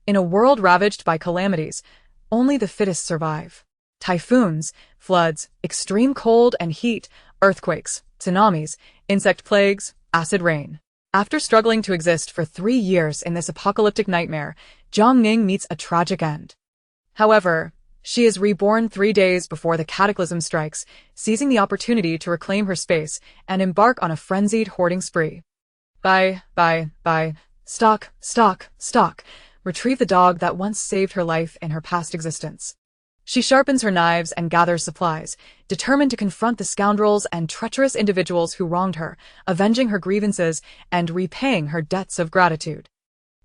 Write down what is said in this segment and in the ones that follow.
In a world ravaged by calamities, only the fittest survive. Typhoons, floods, extreme cold and heat, earthquakes, tsunamis, insect plagues, acid rain. After struggling to exist for 3 years in this apocalyptic nightmare, Jiang Ning meets a tragic end. However, she is reborn 3 days before the cataclysm strikes, seizing the opportunity to reclaim her space and embark on a frenzied hoarding spree. Buy, stock. Retrieve the dog that once saved her life in her past existence. She sharpens her knives and gathers supplies, determined to confront the scoundrels and treacherous individuals who wronged her, avenging her grievances and repaying her debts of gratitude.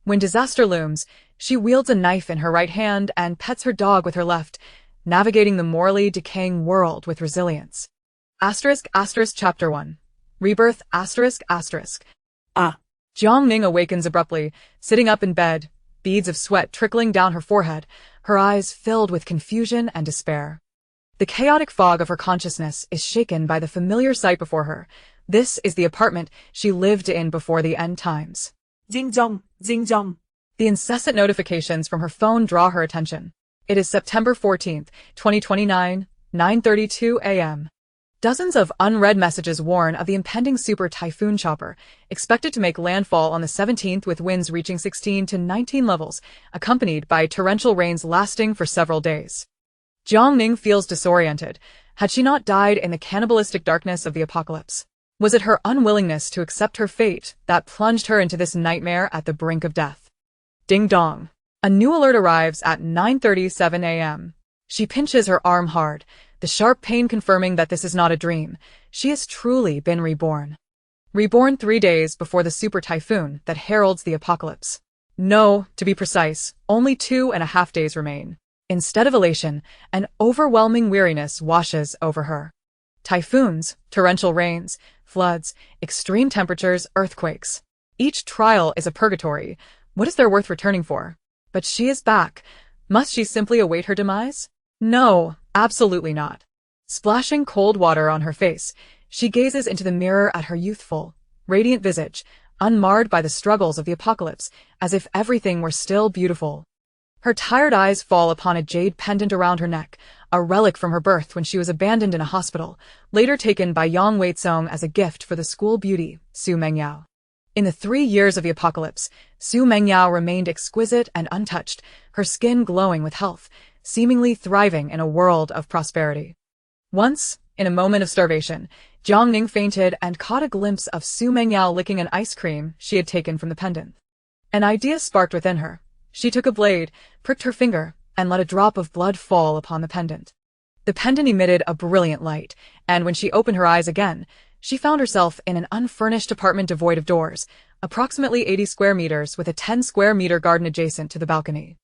When disaster looms, she wields a knife in her right hand and pets her dog with her left, navigating the morally decaying world with resilience. Chapter 1. Rebirth. Jiang Ning awakens abruptly, sitting up in bed, beads of sweat trickling down her forehead, her eyes filled with confusion and despair. The chaotic fog of her consciousness is shaken by the familiar sight before her. This is the apartment she lived in before the end times. Ding dong. The incessant notifications from her phone draw her attention. It is September 14th, 2029, 9:32 a.m. Dozens of unread messages warn of the impending super typhoon chopper, expected to make landfall on the 17th with winds reaching 16 to 19 levels, accompanied by torrential rains lasting for several days. Jiang Ning feels disoriented. Had she not died in the cannibalistic darkness of the apocalypse? Was it her unwillingness to accept her fate that plunged her into this nightmare at the brink of death? Ding dong. A new alert arrives at 9:37 a.m. She pinches her arm hard, the sharp pain confirming that this is not a dream. She has truly been reborn. Reborn 3 days before the super typhoon that heralds the apocalypse. No, to be precise, only 2.5 days remain. Instead of elation, an overwhelming weariness washes over her. Typhoons, torrential rains, floods, extreme temperatures, earthquakes. Each trial is a purgatory. What is there worth returning for? But she is back. Must she simply await her demise? No, absolutely not. Splashing cold water on her face, she gazes into the mirror at her youthful, radiant visage, unmarred by the struggles of the apocalypse, as if everything were still beautiful. Her tired eyes fall upon a jade pendant around her neck, a relic from her birth when she was abandoned in a hospital, later taken by Yang Weizong as a gift for the school beauty, Su Mengyao. In the 3 years of the apocalypse, Su Mengyao remained exquisite and untouched, her skin glowing with health, seemingly thriving in a world of prosperity. Once, in a moment of starvation, Jiang Ning fainted and caught a glimpse of Su Mengyao licking an ice cream she had taken from the pendant. An idea sparked within her. She took a blade, pricked her finger, and let a drop of blood fall upon the pendant. The pendant emitted a brilliant light, and when she opened her eyes again, she found herself in an unfurnished apartment devoid of doors, approximately 80 square meters with a 10-square-meter garden adjacent to the balcony.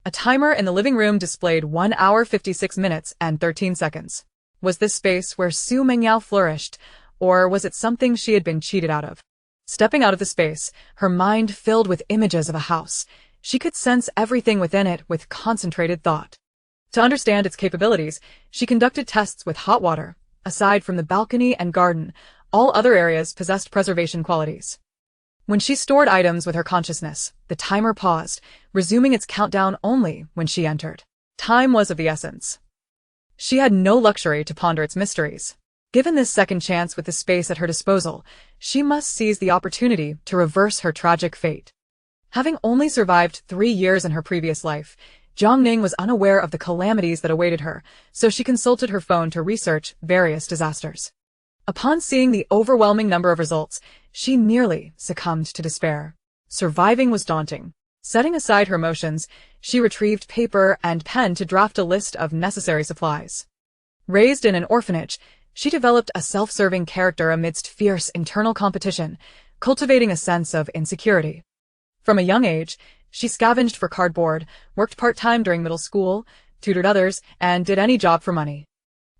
A timer in the living room displayed 1 hour 56 minutes and 13 seconds. Was this space where Su Mengyao flourished, or was it something she had been cheated out of? Stepping out of the space, her mind filled with images of a house, she could sense everything within it with concentrated thought. To understand its capabilities, she conducted tests with hot water. Aside from the balcony and garden, all other areas possessed preservation qualities. When she stored items with her consciousness, the timer paused, resuming its countdown only when she entered. Time was of the essence. She had no luxury to ponder its mysteries. Given this second chance with the space at her disposal, she must seize the opportunity to reverse her tragic fate. Having only survived 3 years in her previous life, Jiang Ning was unaware of the calamities that awaited her, so she consulted her phone to research various disasters. Upon seeing the overwhelming number of results, she nearly succumbed to despair. Surviving was daunting. Setting aside her emotions, she retrieved paper and pen to draft a list of necessary supplies. Raised in an orphanage, she developed a self-serving character amidst fierce internal competition, cultivating a sense of insecurity. From a young age, she scavenged for cardboard, worked part-time during middle school, tutored others, and did any job for money.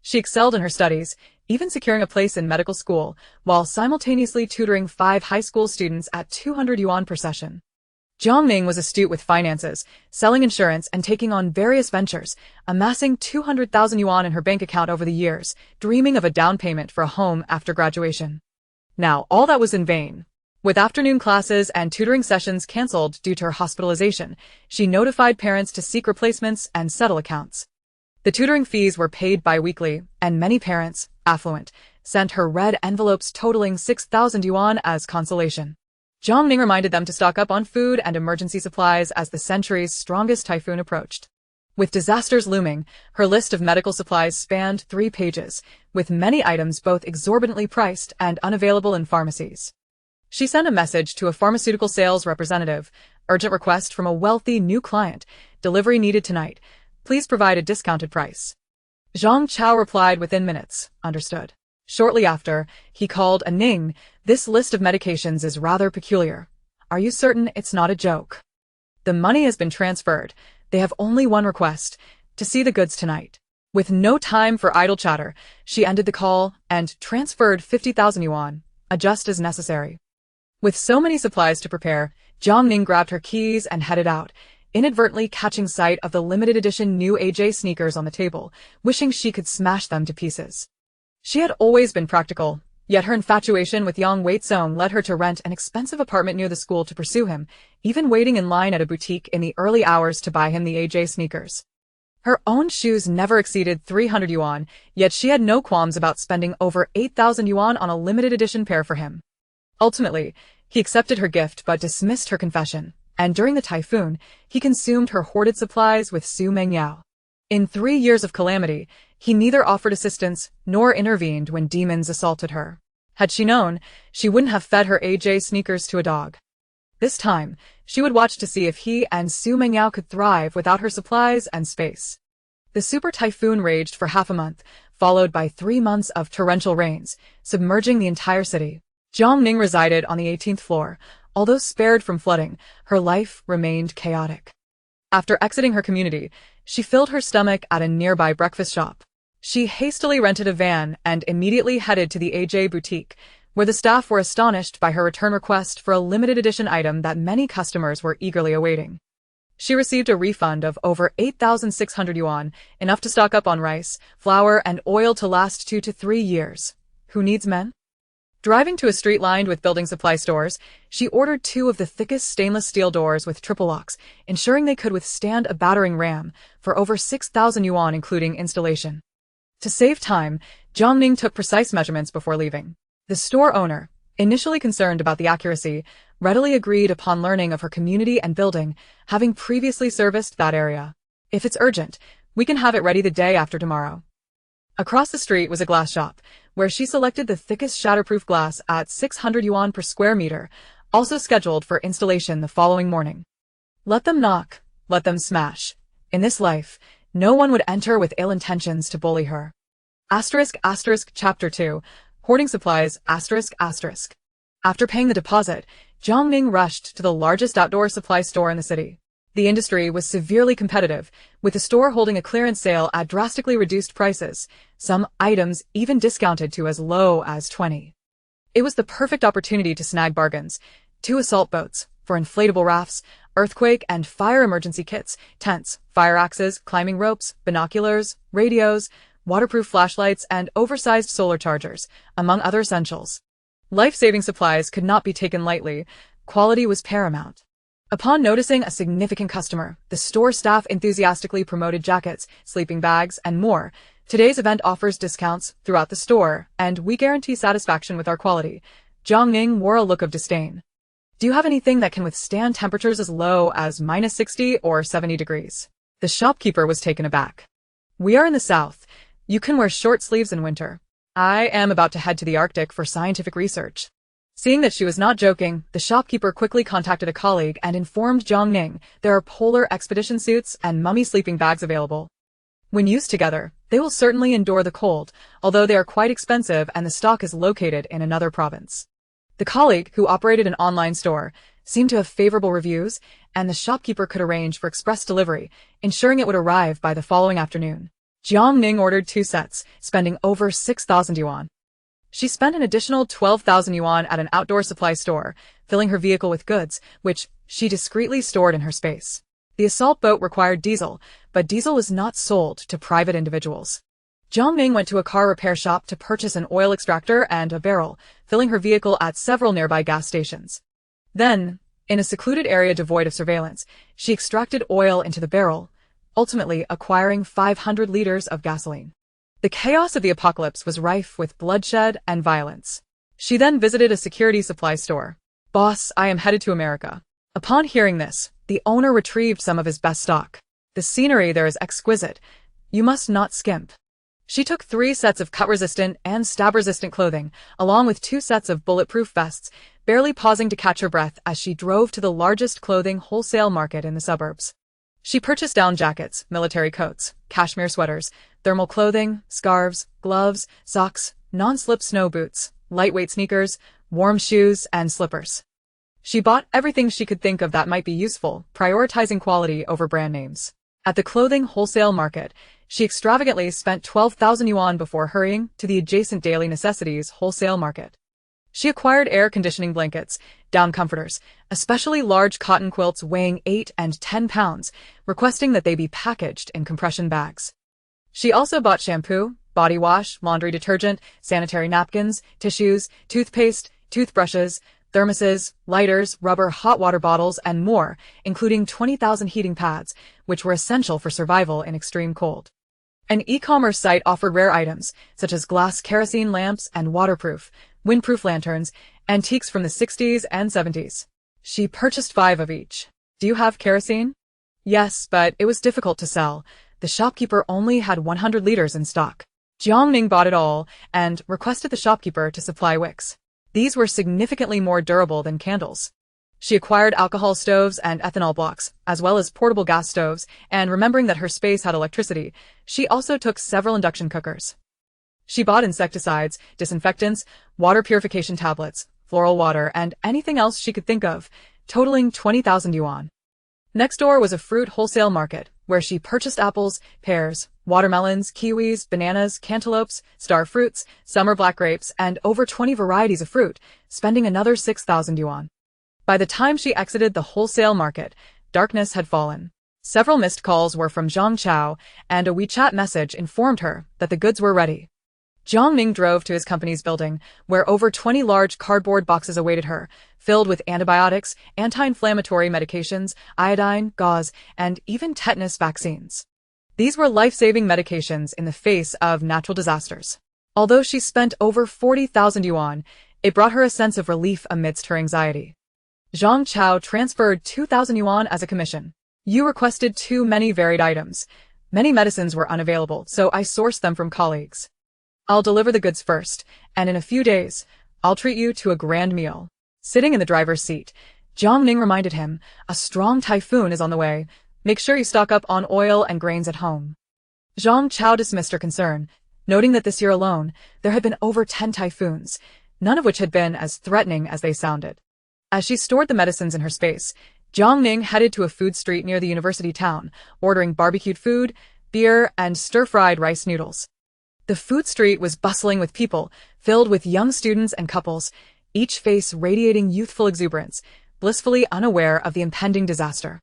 She excelled in her studies, even securing a place in medical school, while simultaneously tutoring 5 high school students at 200 yuan per session. Jiang Ning was astute with finances, selling insurance and taking on various ventures, amassing 200,000 yuan in her bank account over the years, dreaming of a down payment for a home after graduation. Now, all that was in vain. With afternoon classes and tutoring sessions cancelled due to her hospitalization, she notified parents to seek replacements and settle accounts. The tutoring fees were paid bi-weekly, and many parents, affluent, sent her red envelopes totaling 6,000 yuan as consolation. Jiang Ning reminded them to stock up on food and emergency supplies as the century's strongest typhoon approached. With disasters looming, her list of medical supplies spanned 3 pages, with many items both exorbitantly priced and unavailable in pharmacies. She sent a message to a pharmaceutical sales representative, urgent request from a wealthy new client, delivery needed tonight, please provide a discounted price. Zhang Chao replied within minutes, understood. Shortly after, he called a Ning, this list of medications is rather peculiar. Are you certain it's not a joke? The money has been transferred. They have only one request, to see the goods tonight. With no time for idle chatter, she ended the call and transferred 50,000 yuan, adjust as necessary. With so many supplies to prepare, Jiang Ning grabbed her keys and headed out, inadvertently catching sight of the limited edition new AJ sneakers on the table, wishing she could smash them to pieces. She had always been practical, yet her infatuation with Yang Weizong led her to rent an expensive apartment near the school to pursue him, even waiting in line at a boutique in the early hours to buy him the AJ sneakers. Her own shoes never exceeded 300 yuan, yet she had no qualms about spending over 8,000 yuan on a limited edition pair for him. Ultimately, he accepted her gift but dismissed her confession, and during the typhoon, he consumed her hoarded supplies with Su Mengyao. In 3 years of calamity, he neither offered assistance nor intervened when demons assaulted her. Had she known, she wouldn't have fed her AJ sneakers to a dog. This time, she would watch to see if he and Su Mengyao could thrive without her supplies and space. The super typhoon raged for half a month, followed by 3 months of torrential rains, submerging the entire city. Jiang Ning resided on the 18th floor. Although spared from flooding, her life remained chaotic. After exiting her community, she filled her stomach at a nearby breakfast shop. She hastily rented a van and immediately headed to the AJ boutique, where the staff were astonished by her return request for a limited edition item that many customers were eagerly awaiting. She received a refund of over 8,600 yuan, enough to stock up on rice, flour, and oil to last 2 to 3 years. Who needs men? Driving to a street lined with building supply stores, she ordered 2 of the thickest stainless steel doors with triple locks, ensuring they could withstand a battering ram, for over 6,000 yuan including installation. To save time, Jiang Ning took precise measurements before leaving. The store owner, initially concerned about the accuracy, readily agreed upon learning of her community and building, having previously serviced that area. If it's urgent, we can have it ready the day after tomorrow. Across the street was a glass shop, where she selected the thickest shatterproof glass at 600 yuan per square meter, also scheduled for installation the following morning. Let them knock, let them smash. In this life, no one would enter with ill intentions to bully her. Chapter 2, Hoarding Supplies, After paying the deposit, Jiang Ning rushed to the largest outdoor supply store in the city. The industry was severely competitive, with the store holding a clearance sale at drastically reduced prices, some items even discounted to as low as 20. It was the perfect opportunity to snag bargains: 2 assault boats, for inflatable rafts, earthquake and fire emergency kits, tents, fire axes, climbing ropes, binoculars, radios, waterproof flashlights, and oversized solar chargers, among other essentials. Life-saving supplies could not be taken lightly. Quality was paramount. Upon noticing a significant customer, the store staff enthusiastically promoted jackets, sleeping bags, and more. Today's event offers discounts throughout the store, and we guarantee satisfaction with our quality. Jiang Ning wore a look of disdain. Do you have anything that can withstand temperatures as low as -60 or 70 degrees? The shopkeeper was taken aback. We are in the south. You can wear short sleeves in winter. I am about to head to the Arctic for scientific research. Seeing that she was not joking, the shopkeeper quickly contacted a colleague and informed Jiang Ning there are polar expedition suits and mummy sleeping bags available. When used together, they will certainly endure the cold, although they are quite expensive and the stock is located in another province. The colleague, who operated an online store, seemed to have favorable reviews, and the shopkeeper could arrange for express delivery, ensuring it would arrive by the following afternoon. Jiang Ning ordered 2 sets, spending over 6,000 yuan. She spent an additional 12,000 yuan at an outdoor supply store, filling her vehicle with goods, which she discreetly stored in her space. The assault boat required diesel, but diesel was not sold to private individuals. Jiang Ning went to a car repair shop to purchase an oil extractor and a barrel, filling her vehicle at several nearby gas stations. Then, in a secluded area devoid of surveillance, she extracted oil into the barrel, ultimately acquiring 500 liters of gasoline. The chaos of the apocalypse was rife with bloodshed and violence. She then visited a security supply store. "Boss, I am headed to America." Upon hearing this, the owner retrieved some of his best stock. "The scenery there is exquisite. You must not skimp." She took 3 sets of cut-resistant and stab-resistant clothing, along with 2 sets of bulletproof vests, barely pausing to catch her breath as she drove to the largest clothing wholesale market in the suburbs. She purchased down jackets, military coats, cashmere sweaters, thermal clothing, scarves, gloves, socks, non-slip snow boots, lightweight sneakers, warm shoes, and slippers. She bought everything she could think of that might be useful, prioritizing quality over brand names. At the clothing wholesale market, she extravagantly spent 12,000 yuan before hurrying to the adjacent daily necessities wholesale market. She acquired air conditioning blankets, down comforters, especially large cotton quilts weighing 8 and 10 pounds, requesting that they be packaged in compression bags. She also bought shampoo, body wash, laundry detergent, sanitary napkins, tissues, toothpaste, toothbrushes, thermoses, lighters, rubber hot water bottles, and more, including 20,000 heating pads, which were essential for survival in extreme cold. An e-commerce site offered rare items, such as glass kerosene lamps and waterproof, windproof lanterns, antiques from the 60s and 70s. She purchased 5 of each. "Do you have kerosene?" "Yes, but it was difficult to sell. The shopkeeper only had 100 liters in stock." Jiang Ning bought it all and requested the shopkeeper to supply wicks. These were significantly more durable than candles. She acquired alcohol stoves and ethanol blocks, as well as portable gas stoves, and remembering that her space had electricity, she also took several induction cookers. She bought insecticides, disinfectants, water purification tablets, floral water, and anything else she could think of, totaling 20,000 yuan. Next door was a fruit wholesale market, where she purchased apples, pears, watermelons, kiwis, bananas, cantaloupes, star fruits, summer black grapes, and over 20 varieties of fruit, spending another 6,000 yuan. By the time she exited the wholesale market, darkness had fallen. Several missed calls were from Zhang Chao, and a WeChat message informed her that the goods were ready. Jiang Ning drove to his company's building, where over 20 large cardboard boxes awaited her, filled with antibiotics, anti-inflammatory medications, iodine, gauze, and even tetanus vaccines. These were life-saving medications in the face of natural disasters. Although she spent over 40,000 yuan, it brought her a sense of relief amidst her anxiety. Zhang Chao transferred 2,000 yuan as a commission. "You requested too many varied items. Many medicines were unavailable, so I sourced them from colleagues. I'll deliver the goods first, and in a few days, I'll treat you to a grand meal." Sitting in the driver's seat, Jiang Ning reminded him, "A strong typhoon is on the way. Make sure you stock up on oil and grains at home." Zhang Chao dismissed her concern, noting that this year alone, there had been over 10 typhoons, none of which had been as threatening as they sounded. As she stored the medicines in her space, Jiang Ning headed to a food street near the university town, ordering barbecued food, beer, and stir-fried rice noodles. The food street was bustling with people, filled with young students and couples, each face radiating youthful exuberance, blissfully unaware of the impending disaster.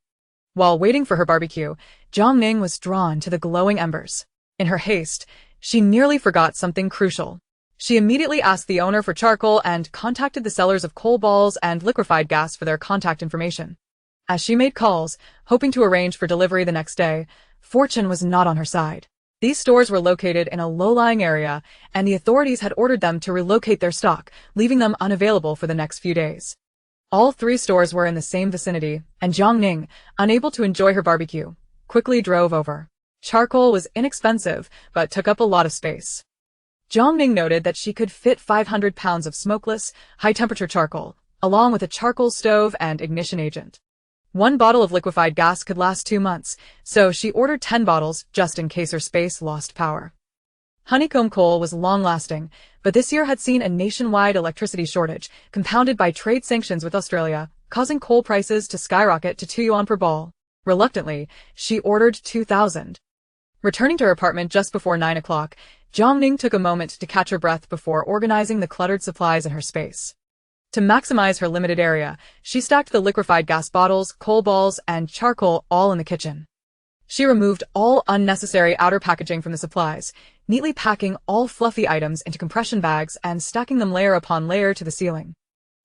While waiting for her barbecue, Jiang Ning was drawn to the glowing embers. In her haste, she nearly forgot something crucial. She immediately asked the owner for charcoal and contacted the sellers of coal balls and liquefied gas for their contact information. As she made calls, hoping to arrange for delivery the next day, fortune was not on her side. These stores were located in a low-lying area, and the authorities had ordered them to relocate their stock, leaving them unavailable for the next few days. All 3 stores were in the same vicinity, and Jiang Ning, unable to enjoy her barbecue, quickly drove over. Charcoal was inexpensive, but took up a lot of space. Jiang Ning noted that she could fit 500 pounds of smokeless, high-temperature charcoal, along with a charcoal stove and ignition agent. 1 bottle of liquefied gas could last 2 months, so she ordered 10 bottles just in case her space lost power. Honeycomb coal was long-lasting, but this year had seen a nationwide electricity shortage, compounded by trade sanctions with Australia, causing coal prices to skyrocket to 2 yuan per ball. Reluctantly, she ordered 2,000. Returning to her apartment just before 9 o'clock, Jiang Ning took a moment to catch her breath before organizing the cluttered supplies in her space. To maximize her limited area, she stacked the liquefied gas bottles, coal balls, and charcoal all in the kitchen. She removed all unnecessary outer packaging from the supplies, neatly packing all fluffy items into compression bags and stacking them layer upon layer to the ceiling.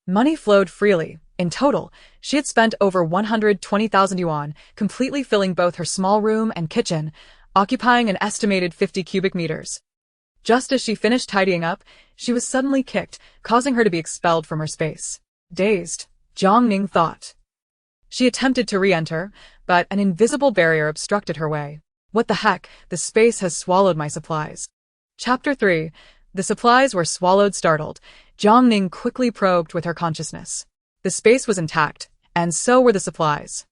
Money flowed freely. In total, she had spent over 120,000 yuan, completely filling both her small room and kitchen, occupying an estimated 50 cubic meters. Just as she finished tidying up, she was suddenly kicked, causing her to be expelled from her space. Dazed, Jiang Ning thought. She attempted to re-enter, but an invisible barrier obstructed her way. What the heck, the space has swallowed my supplies. Chapter 3. The supplies were swallowed. Startled, Jiang Ning quickly probed with her consciousness. The space was intact, and so were the supplies.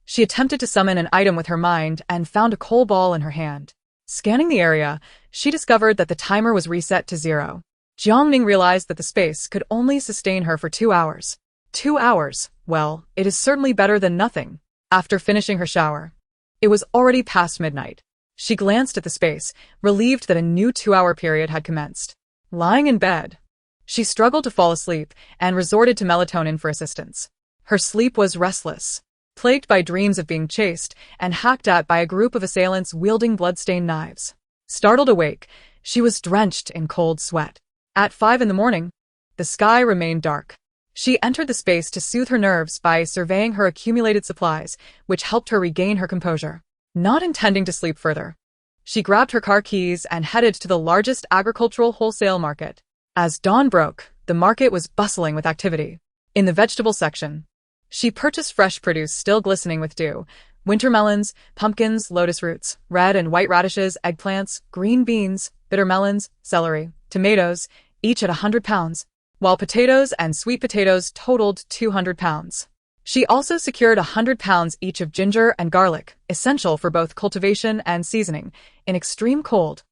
She attempted to summon an item with her mind and found a coal ball in her hand. Scanning the area, she discovered that the timer was reset to 0. Jiang Ning realized that the space could only sustain her for 2 hours. 2 hours, well, it is certainly better than nothing. After finishing her shower, it was already past midnight. She glanced at the space, relieved that a new 2-hour period had commenced. Lying in bed, she struggled to fall asleep and resorted to melatonin for assistance. Her sleep was restless, plagued by dreams of being chased and hacked at by a group of assailants wielding blood-stained knives. Startled awake, she was drenched in cold sweat. At 5 in the morning, the sky remained dark. She entered the space to soothe her nerves by surveying her accumulated supplies, which helped her regain her composure. Not intending to sleep further, she grabbed her car keys and headed to the largest agricultural wholesale market. As dawn broke, the market was bustling with activity. In the vegetable section, she purchased fresh produce still glistening with dew: winter melons, pumpkins, lotus roots, red and white radishes, eggplants, green beans, bitter melons, celery, tomatoes, each at 100 pounds, while potatoes and sweet potatoes totaled 200 pounds. She also secured 100 pounds each of ginger and garlic, essential for both cultivation and seasoning, in extreme cold.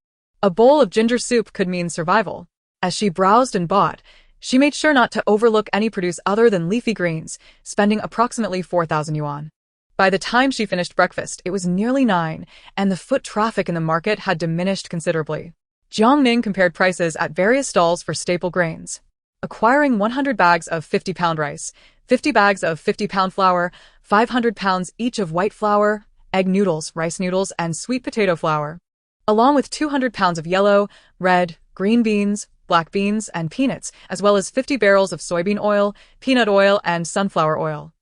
A bowl of ginger soup could mean survival. As she browsed and bought, she made sure not to overlook any produce other than leafy greens, spending approximately 4,000 yuan. By the time she finished breakfast, it was nearly 9, and the foot traffic in the market had diminished considerably. Jiang Ning compared prices at various stalls for staple grains, acquiring 100 bags of 50-pound rice, 50 bags of 50-pound flour, 500 pounds each of white flour, egg noodles, rice noodles, and sweet potato flour, along with 200 pounds of yellow, red, green beans, black beans, and peanuts, as well as 50 barrels of soybean oil, peanut oil, and sunflower oil.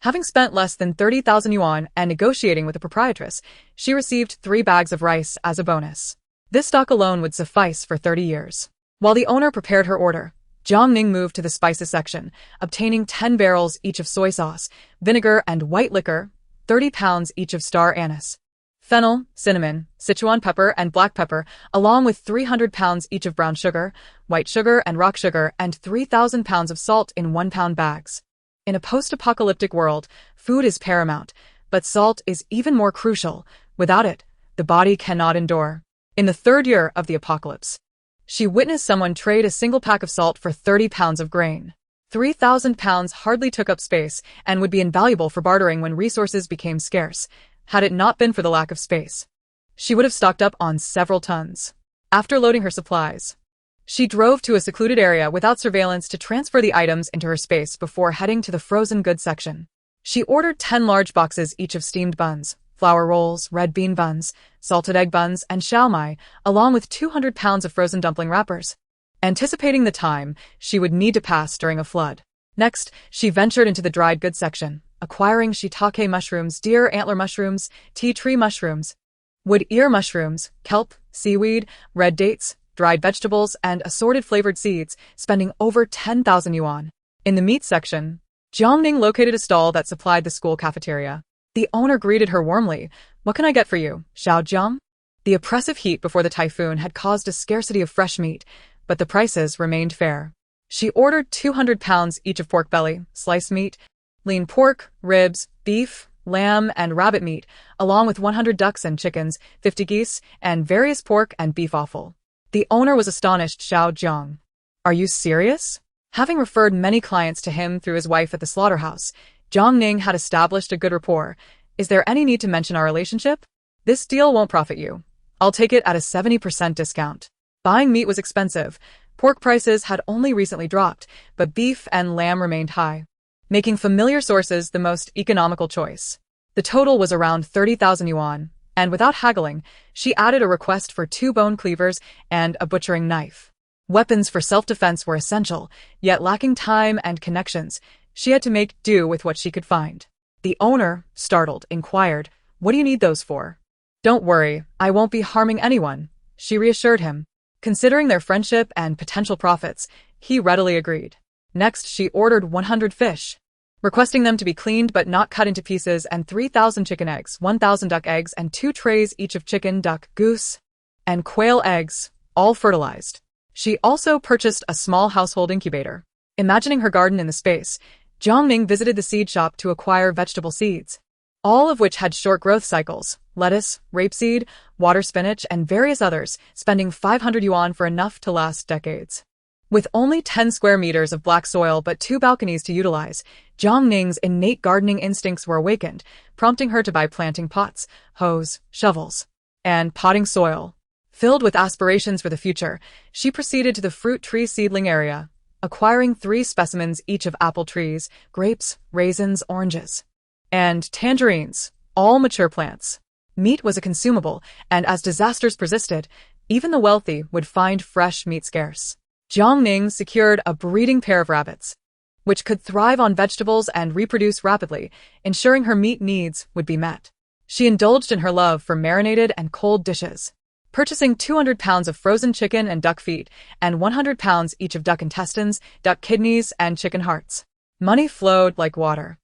Having spent less than 30,000 yuan and negotiating with the proprietress, she received 3 bags of rice as a bonus. This stock alone would suffice for 30 years. While the owner prepared her order, Jiang Ning moved to the spices section, obtaining 10 barrels each of soy sauce, vinegar, and white liquor, 30 pounds each of star anise, fennel, cinnamon, Sichuan pepper, and black pepper, along with 300 pounds each of brown sugar, white sugar, and rock sugar, and 3,000 pounds of salt in 1-pound bags. In a post-apocalyptic world, food is paramount, but salt is even more crucial. Without it, the body cannot endure. In the 3rd year of the apocalypse, she witnessed someone trade a single pack of salt for 30 pounds of grain. 3,000 pounds hardly took up space and would be invaluable for bartering when resources became scarce. Had it not been for the lack of space, she would have stocked up on several tons. After loading her supplies, she drove to a secluded area without surveillance to transfer the items into her space before heading to the frozen goods section. She ordered 10 large boxes each of steamed buns, flour rolls, red bean buns, salted egg buns, and xiaomai, along with 200 pounds of frozen dumpling wrappers, anticipating the time she would need to pass during a flood. Next, she ventured into the dried goods section, acquiring shiitake mushrooms, deer antler mushrooms, tea tree mushrooms, wood ear mushrooms, kelp, seaweed, red dates, dried vegetables, and assorted flavored seeds, spending over 10,000 yuan. In the meat section, Jiang Ning located a stall that supplied the school cafeteria. The owner greeted her warmly. "What can I get for you, Xiao Jiang?" The oppressive heat before the typhoon had caused a scarcity of fresh meat, but the prices remained fair. She ordered 200 pounds each of pork belly, sliced meat, lean pork, ribs, beef, lamb, and rabbit meat, along with 100 ducks and chickens, 50 geese, and various pork and beef offal. The owner was astonished. "Xiao Jiang, are you serious?" Having referred many clients to him through his wife at the slaughterhouse, Jiang Ning had established a good rapport. "Is there any need to mention our relationship? This deal won't profit you. I'll take it at a 70% discount." Buying meat was expensive. Pork prices had only recently dropped, but beef and lamb remained high, making familiar sources the most economical choice. The total was around 30,000 yuan, And without haggling, she added a request for 2 bone cleavers and a butchering knife. Weapons for self-defense were essential, yet lacking time and connections, she had to make do with what she could find. The owner, startled, inquired, "What do you need those for?" "Don't worry, I won't be harming anyone," she reassured him. Considering their friendship and potential profits, he readily agreed. Next, she ordered 100 fish, requesting them to be cleaned but not cut into pieces, and 3,000 chicken eggs, 1,000 duck eggs, and 2 trays each of chicken, duck, goose, and quail eggs, all fertilized. She also purchased a small household incubator. Imagining her garden in the space, Jiang Ning visited the seed shop to acquire vegetable seeds, all of which had short growth cycles: lettuce, rapeseed, water spinach, and various others, spending 500 yuan for enough to last decades. With only 10 square meters of black soil but 2 balconies to utilize, Jiang Ning's innate gardening instincts were awakened, prompting her to buy planting pots, hoes, shovels, and potting soil. Filled with aspirations for the future, she proceeded to the fruit tree seedling area, acquiring 3 specimens each of apple trees, grapes, raisins, oranges, and tangerines, all mature plants. Meat was a consumable, and as disasters persisted, even the wealthy would find fresh meat scarce. Jiang Ning secured a breeding pair of rabbits, which could thrive on vegetables and reproduce rapidly, ensuring her meat needs would be met. She indulged in her love for marinated and cold dishes, purchasing 200 pounds of frozen chicken and duck feet, and 100 pounds each of duck intestines, duck kidneys, and chicken hearts. Money flowed like water.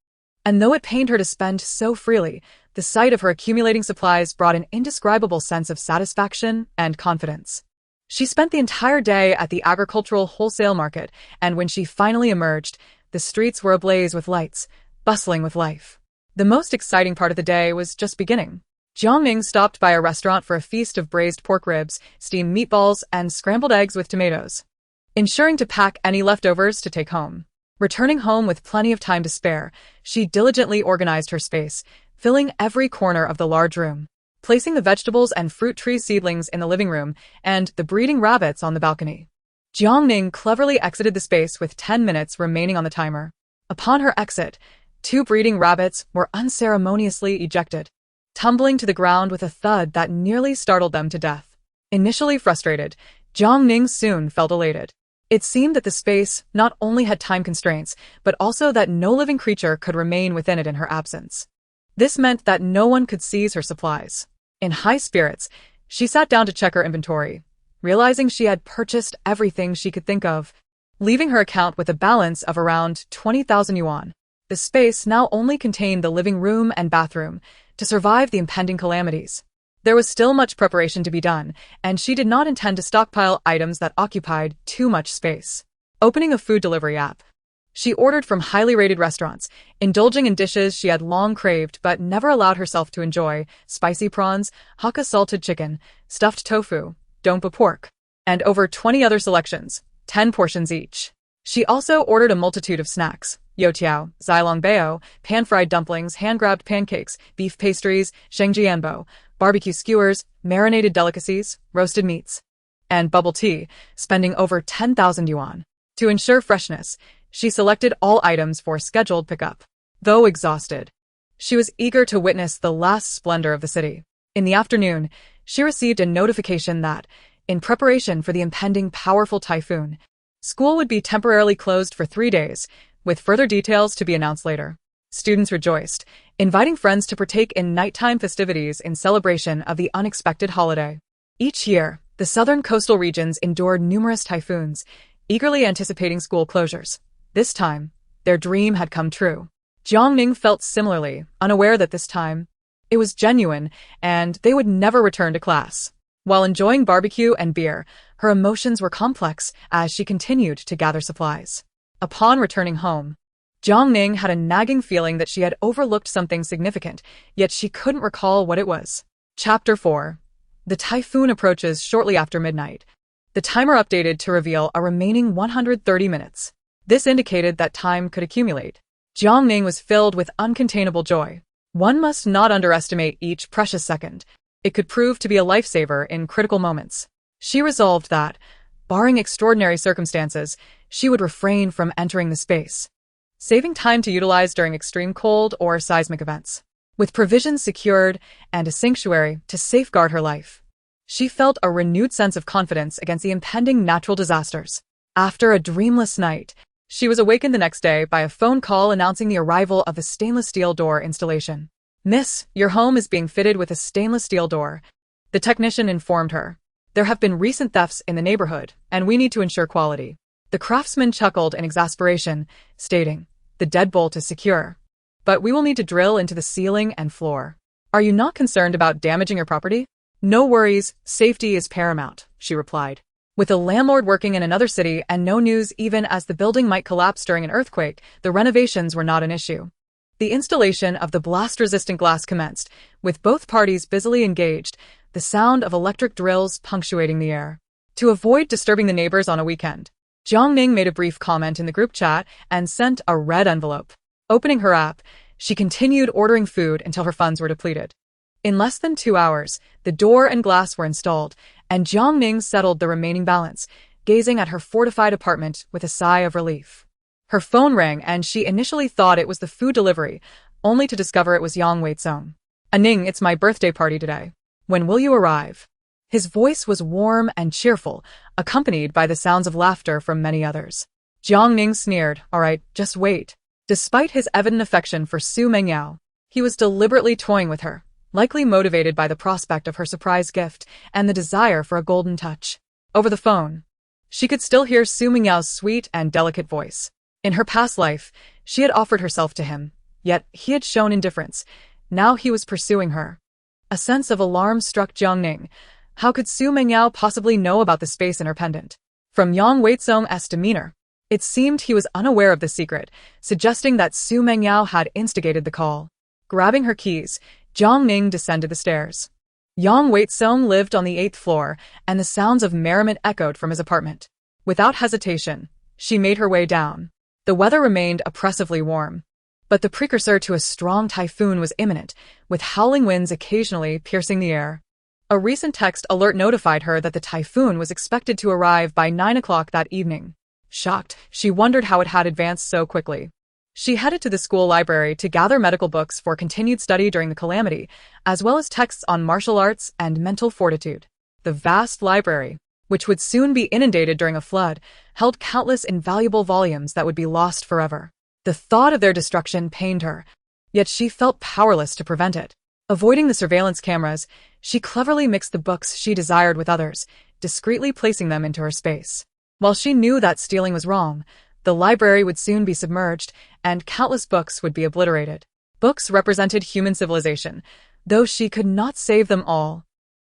And though it pained her to spend so freely, the sight of her accumulating supplies brought an indescribable sense of satisfaction and confidence. She spent the entire day at the agricultural wholesale market, and when she finally emerged, the streets were ablaze with lights, bustling with life. The most exciting part of the day was just beginning. Jiang Ning stopped by a restaurant for a feast of braised pork ribs, steamed meatballs, and scrambled eggs with tomatoes, ensuring to pack any leftovers to take home. Returning home with plenty of time to spare, she diligently organized her space, filling every corner of the large room, placing the vegetables and fruit tree seedlings in the living room and the breeding rabbits on the balcony. Jiang Ning cleverly exited the space with 10 minutes remaining on the timer. Upon her exit, 2 breeding rabbits were unceremoniously ejected, tumbling to the ground with a thud that nearly startled them to death. Initially frustrated, Jiang Ning soon felt elated. It seemed that the space not only had time constraints, but also that no living creature could remain within it in her absence. This meant that no one could seize her supplies. In high spirits, she sat down to check her inventory, realizing she had purchased everything she could think of, leaving her account with a balance of around 20,000 yuan. The space now only contained the living room and bathroom to survive the impending calamities. There was still much preparation to be done, and she did not intend to stockpile items that occupied too much space. Opening a food delivery app, she ordered from highly rated restaurants, indulging in dishes she had long craved but never allowed herself to enjoy: spicy prawns, Hakka salted chicken, stuffed tofu, dompa pork, and over 20 other selections, 10 portions each. She also ordered a multitude of snacks: youtiao, zilongbao, pan-fried dumplings, hand-grabbed pancakes, beef pastries, shengjianbo, barbecue skewers, marinated delicacies, roasted meats, and bubble tea, spending over 10,000 yuan. To ensure freshness, she selected all items for scheduled pickup. Though exhausted, she was eager to witness the last splendor of the city. In the afternoon, she received a notification that, in preparation for the impending powerful typhoon, school would be temporarily closed for 3 days, with further details to be announced later. Students rejoiced, inviting friends to partake in nighttime festivities in celebration of the unexpected holiday. Each year, the southern coastal regions endured numerous typhoons, eagerly anticipating school closures. This time, their dream had come true. Jiang Ning felt similarly, unaware that this time, it was genuine, and they would never return to class. While enjoying barbecue and beer, her emotions were complex as she continued to gather supplies. Upon returning home, Jiang Ning had a nagging feeling that she had overlooked something significant, yet she couldn't recall what it was. Chapter 4. The typhoon approaches shortly after midnight. The timer updated to reveal a remaining 130 minutes. This indicated that time could accumulate. Jiang Ning was filled with uncontainable joy. One must not underestimate each precious second. It could prove to be a lifesaver in critical moments. She resolved that, barring extraordinary circumstances, she would refrain from entering the space, saving time to utilize during extreme cold or seismic events. with provisions secured and a sanctuary to safeguard her life. She felt a renewed sense of confidence against the impending natural disasters. After a dreamless night, she was awakened the next day by a phone call announcing the arrival of a stainless steel door installation. "Miss, your home is being fitted with a stainless steel door," the technician informed her. "There have been recent thefts in the neighborhood, and we need to ensure quality." The craftsman chuckled in exasperation, stating, "The deadbolt is secure, but we will need to drill into the ceiling and floor. Are you not concerned about damaging your property?" "No worries, safety is paramount," she replied. With a landlord working in another city and no news even as the building might collapse during an earthquake, the renovations were not an issue. The installation of the blast-resistant glass commenced, with both parties busily engaged, the sound of electric drills punctuating the air. To avoid disturbing the neighbors on a weekend, Jiang Ning made a brief comment in the group chat and sent a red envelope. Opening her app, she continued ordering food until her funds were depleted. In less than 2 hours, the door and glass were installed, and Jiang Ning settled the remaining balance, gazing at her fortified apartment with a sigh of relief. Her phone rang and she initially thought it was the food delivery, only to discover it was Yang Weizong. "Ning, it's my birthday party today. When will you arrive?" His voice was warm and cheerful, accompanied by the sounds of laughter from many others. Jiang Ning sneered, "All right, just wait." Despite his evident affection for Su Mengyao, he was deliberately toying with her, likely motivated by the prospect of her surprise gift and the desire for a golden touch. Over the phone, she could still hear Su Mengyao's sweet and delicate voice. In her past life, she had offered herself to him, yet he had shown indifference. Now he was pursuing her. A sense of alarm struck Jiang Ning. How could Su Mengyao possibly know about the space in her pendant? From Yang Weizong's demeanor, it seemed he was unaware of the secret, suggesting that Su Mengyao had instigated the call. Grabbing her keys, Jiang Ning descended the stairs. Yang Weizong lived on the 8th floor, and the sounds of merriment echoed from his apartment. Without hesitation, she made her way down. The weather remained oppressively warm, but the precursor to a strong typhoon was imminent, with howling winds occasionally piercing the air. A recent text alert notified her that the typhoon was expected to arrive by 9 o'clock that evening. Shocked, she wondered how it had advanced so quickly. She headed to the school library to gather medical books for continued study during the calamity, as well as texts on martial arts and mental fortitude. The vast library, which would soon be inundated during a flood, held countless invaluable volumes that would be lost forever. The thought of their destruction pained her, yet she felt powerless to prevent it. Avoiding the surveillance cameras, she cleverly mixed the books she desired with others, discreetly placing them into her space. While she knew that stealing was wrong, the library would soon be submerged, and countless books would be obliterated. Books represented human civilization, though she could not save them all.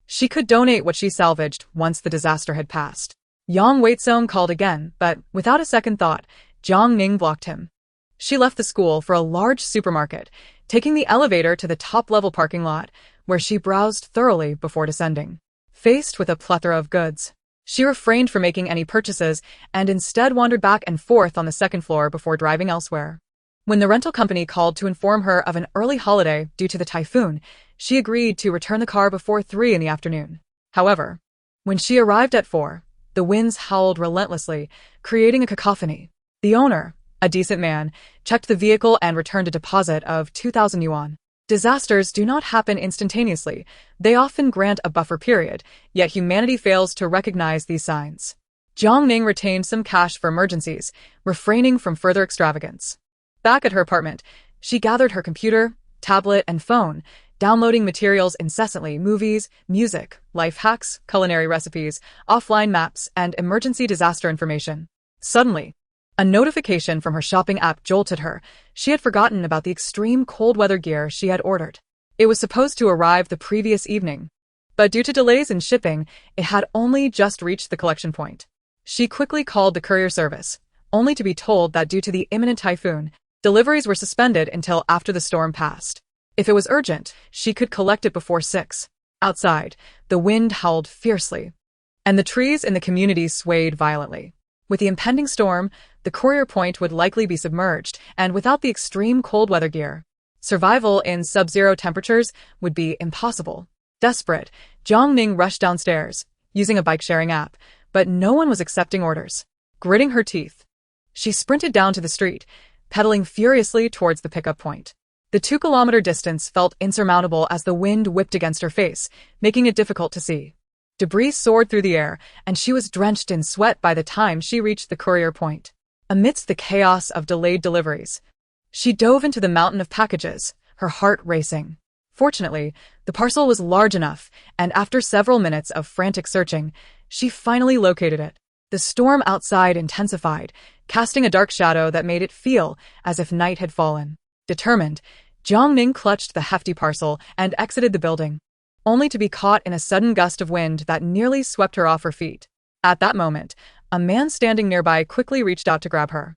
She could donate what she salvaged once the disaster had passed. Yang Weizong called again, but without a second thought, Jiang Ning blocked him. She left the school for a large supermarket, taking the elevator to the top-level parking lot, where she browsed thoroughly before descending. Faced with a plethora of goods, she refrained from making any purchases and instead wandered back and forth on the second floor before driving elsewhere. When the rental company called to inform her of an early holiday due to the typhoon, she agreed to return the car before 3 in the afternoon. However, when she arrived at 4, the winds howled relentlessly, creating a cacophony. The owner, a decent man, checked the vehicle and returned a deposit of 2,000 yuan. Disasters do not happen instantaneously. They often grant a buffer period, yet humanity fails to recognize these signs. Jiang Ning retained some cash for emergencies, refraining from further extravagance. Back at her apartment, she gathered her computer, tablet, and phone, downloading materials incessantly: movies, music, life hacks, culinary recipes, offline maps, and emergency disaster information. Suddenly, a notification from her shopping app jolted her. She had forgotten about the extreme cold weather gear she had ordered. It was supposed to arrive the previous evening, but due to delays in shipping, it had only just reached the collection point. She quickly called the courier service, only to be told that due to the imminent typhoon, deliveries were suspended until after the storm passed. If it was urgent, she could collect it before 6. Outside, the wind howled fiercely, and the trees in the community swayed violently. With the impending storm, the courier point would likely be submerged, and without the extreme cold weather gear, survival in sub-zero temperatures would be impossible. Desperate, Jiang Ning rushed downstairs, using a bike-sharing app, but no one was accepting orders. Gritting her teeth, she sprinted down to the street, pedaling furiously towards the pickup point. The 2-kilometer distance felt insurmountable as the wind whipped against her face, making it difficult to see. Debris soared through the air, and she was drenched in sweat by the time she reached the courier point. Amidst the chaos of delayed deliveries, she dove into the mountain of packages, her heart racing. Fortunately, the parcel was large enough, and after several minutes of frantic searching, she finally located it. The storm outside intensified, casting a dark shadow that made it feel as if night had fallen. Determined, Jiang Ning clutched the hefty parcel and exited the building, only to be caught in a sudden gust of wind that nearly swept her off her feet. At that moment, a man standing nearby quickly reached out to grab her.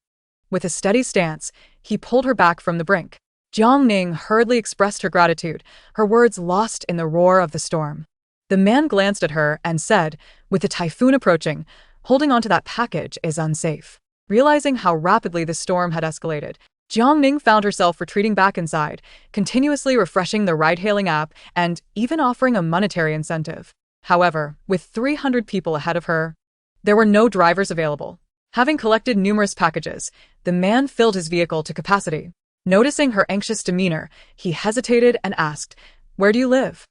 With a steady stance, he pulled her back from the brink. Jiang Ning hurriedly expressed her gratitude, her words lost in the roar of the storm. The man glanced at her and said, "With the typhoon approaching, holding onto that package is unsafe." Realizing how rapidly the storm had escalated, Jiang Ning found herself retreating back inside, continuously refreshing the ride-hailing app and even offering a monetary incentive. However, with 300 people ahead of her, there were no drivers available. Having collected numerous packages, the man filled his vehicle to capacity. Noticing her anxious demeanor, he hesitated and asked, "Where do you live?"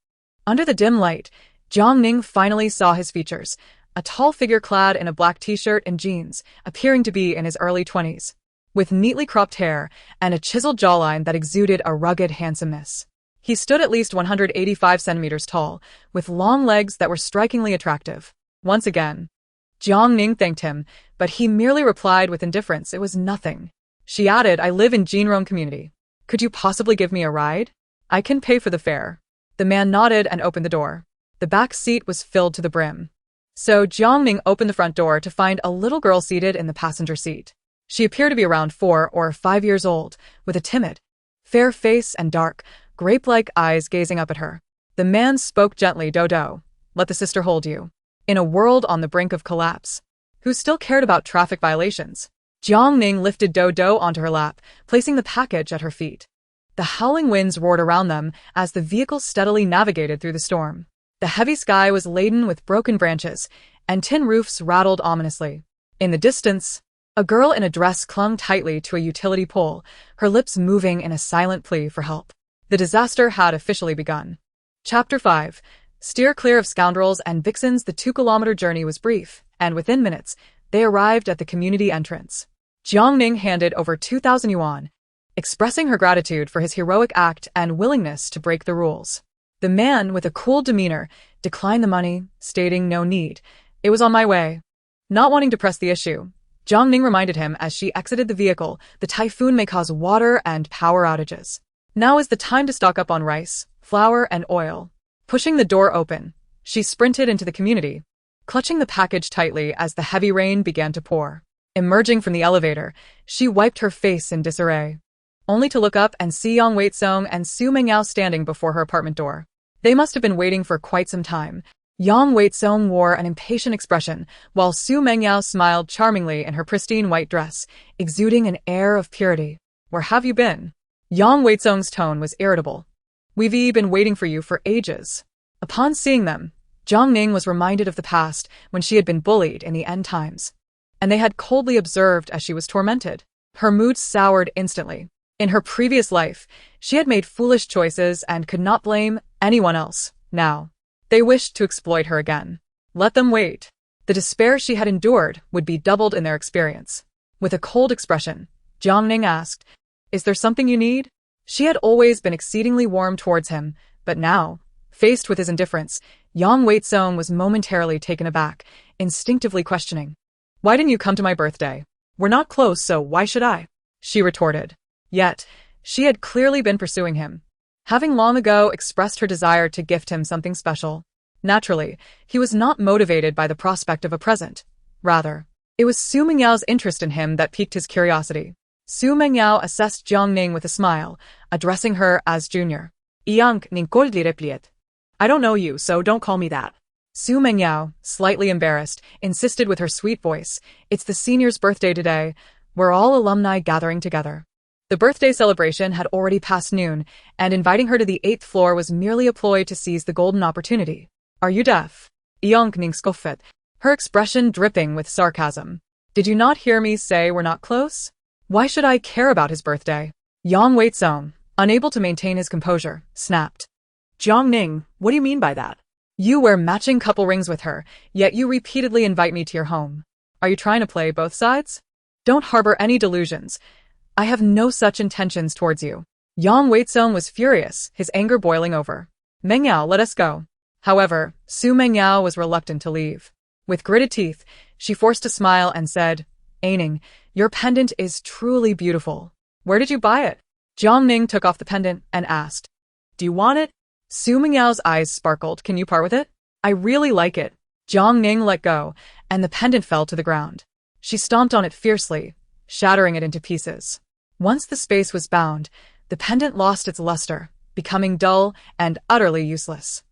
Under the dim light, Jiang Ning finally saw his features, a tall figure clad in a black t-shirt and jeans, appearing to be in his early 20s. With neatly cropped hair and a chiseled jawline that exuded a rugged handsomeness. He stood at least 185 centimeters tall, with long legs that were strikingly attractive. Once again, Jiang Ning thanked him, but he merely replied with indifference it was nothing. She added, "I live in Jinrong community. Could you possibly give me a ride? I can pay for the fare." The man nodded and opened the door. The back seat was filled to the brim. So Jiang Ning opened the front door to find a little girl seated in the passenger seat. She appeared to be around 4 or 5 years old, with a timid, fair face and dark, grape-like eyes gazing up at her. The man spoke gently, "Dodo, let the sister hold you." In a world on the brink of collapse, who still cared about traffic violations? Jiang Ning lifted Dodo onto her lap, placing the package at her feet. The howling winds roared around them as the vehicle steadily navigated through the storm. The heavy sky was laden with broken branches, and tin roofs rattled ominously. In the distance, a girl in a dress clung tightly to a utility pole, her lips moving in a silent plea for help. The disaster had officially begun. Chapter 5. Steer clear of scoundrels and vixens. The 2-kilometer journey was brief, and within minutes, they arrived at the community entrance. Jiang Ning handed over 2,000 yuan, expressing her gratitude for his heroic act and willingness to break the rules. The man, with a cool demeanor, declined the money, stating no need. It was on my way. Not wanting to press the issue, Jiang Ning reminded him as she exited the vehicle, the typhoon may cause water and power outages. Now is the time to stock up on rice, flour, and oil. Pushing the door open, she sprinted into the community, clutching the package tightly as the heavy rain began to pour. Emerging from the elevator, she wiped her face in disarray, only to look up and see Yang Weitsong and Su Mengyao standing before her apartment door. They must have been waiting for quite some time. Yang Weitsong wore an impatient expression, while Su Mengyao smiled charmingly in her pristine white dress, exuding an air of purity. "Where have you been?" Yang Weitsong's tone was irritable. "We've been waiting for you for ages." Upon seeing them, Jiang Ning was reminded of the past when she had been bullied in the end times, and they had coldly observed as she was tormented. Her mood soured instantly. In her previous life, she had made foolish choices and could not blame anyone else. Now, they wished to exploit her again. Let them wait. The despair she had endured would be doubled in their experience. With a cold expression, Jiang Ning asked, "Is there something you need?" She had always been exceedingly warm towards him, but now, faced with his indifference, Yang Weitsong was momentarily taken aback, instinctively questioning. "Why didn't you come to my birthday? We're not close, so why should I?" she retorted. Yet, she had clearly been pursuing him, having long ago expressed her desire to gift him something special. Naturally, he was not motivated by the prospect of a present. Rather, it was Su Mengyao's interest in him that piqued his curiosity. Su Mengyao assessed Jiang Ning with a smile, addressing her as Junior. "Jiang Ning replied. I don't know you, so don't call me that." Su Mengyao, slightly embarrassed, insisted with her sweet voice, "It's the senior's birthday today. We're all alumni gathering together." The birthday celebration had already passed noon, and inviting her to the 8th floor was merely a ploy to seize the golden opportunity. "Are you deaf?" Jiang Ning scoffed, her expression dripping with sarcasm. "Did you not hear me say we're not close? Why should I care about his birthday?" Yang Weitsong, unable to maintain his composure, snapped. Jiang Ning, what do you mean by that? You wear matching couple rings with her, yet you repeatedly invite me to your home. Are you trying to play both sides? Don't harbor any delusions. I have no such intentions towards you. Yang Weizong was furious, his anger boiling over. Mengyao, let us go. However, Su Mengyao was reluctant to leave. With gritted teeth, she forced a smile and said, Ning, your pendant is truly beautiful. Where did you buy it? Jiang Ning took off the pendant and asked, Do you want it? Su Mengyao's eyes sparkled. Can you part with it? I really like it. Jiang Ning let go, and the pendant fell to the ground. She stomped on it fiercely, shattering it into pieces. Once the space was bound, the pendant lost its luster, becoming dull and utterly useless.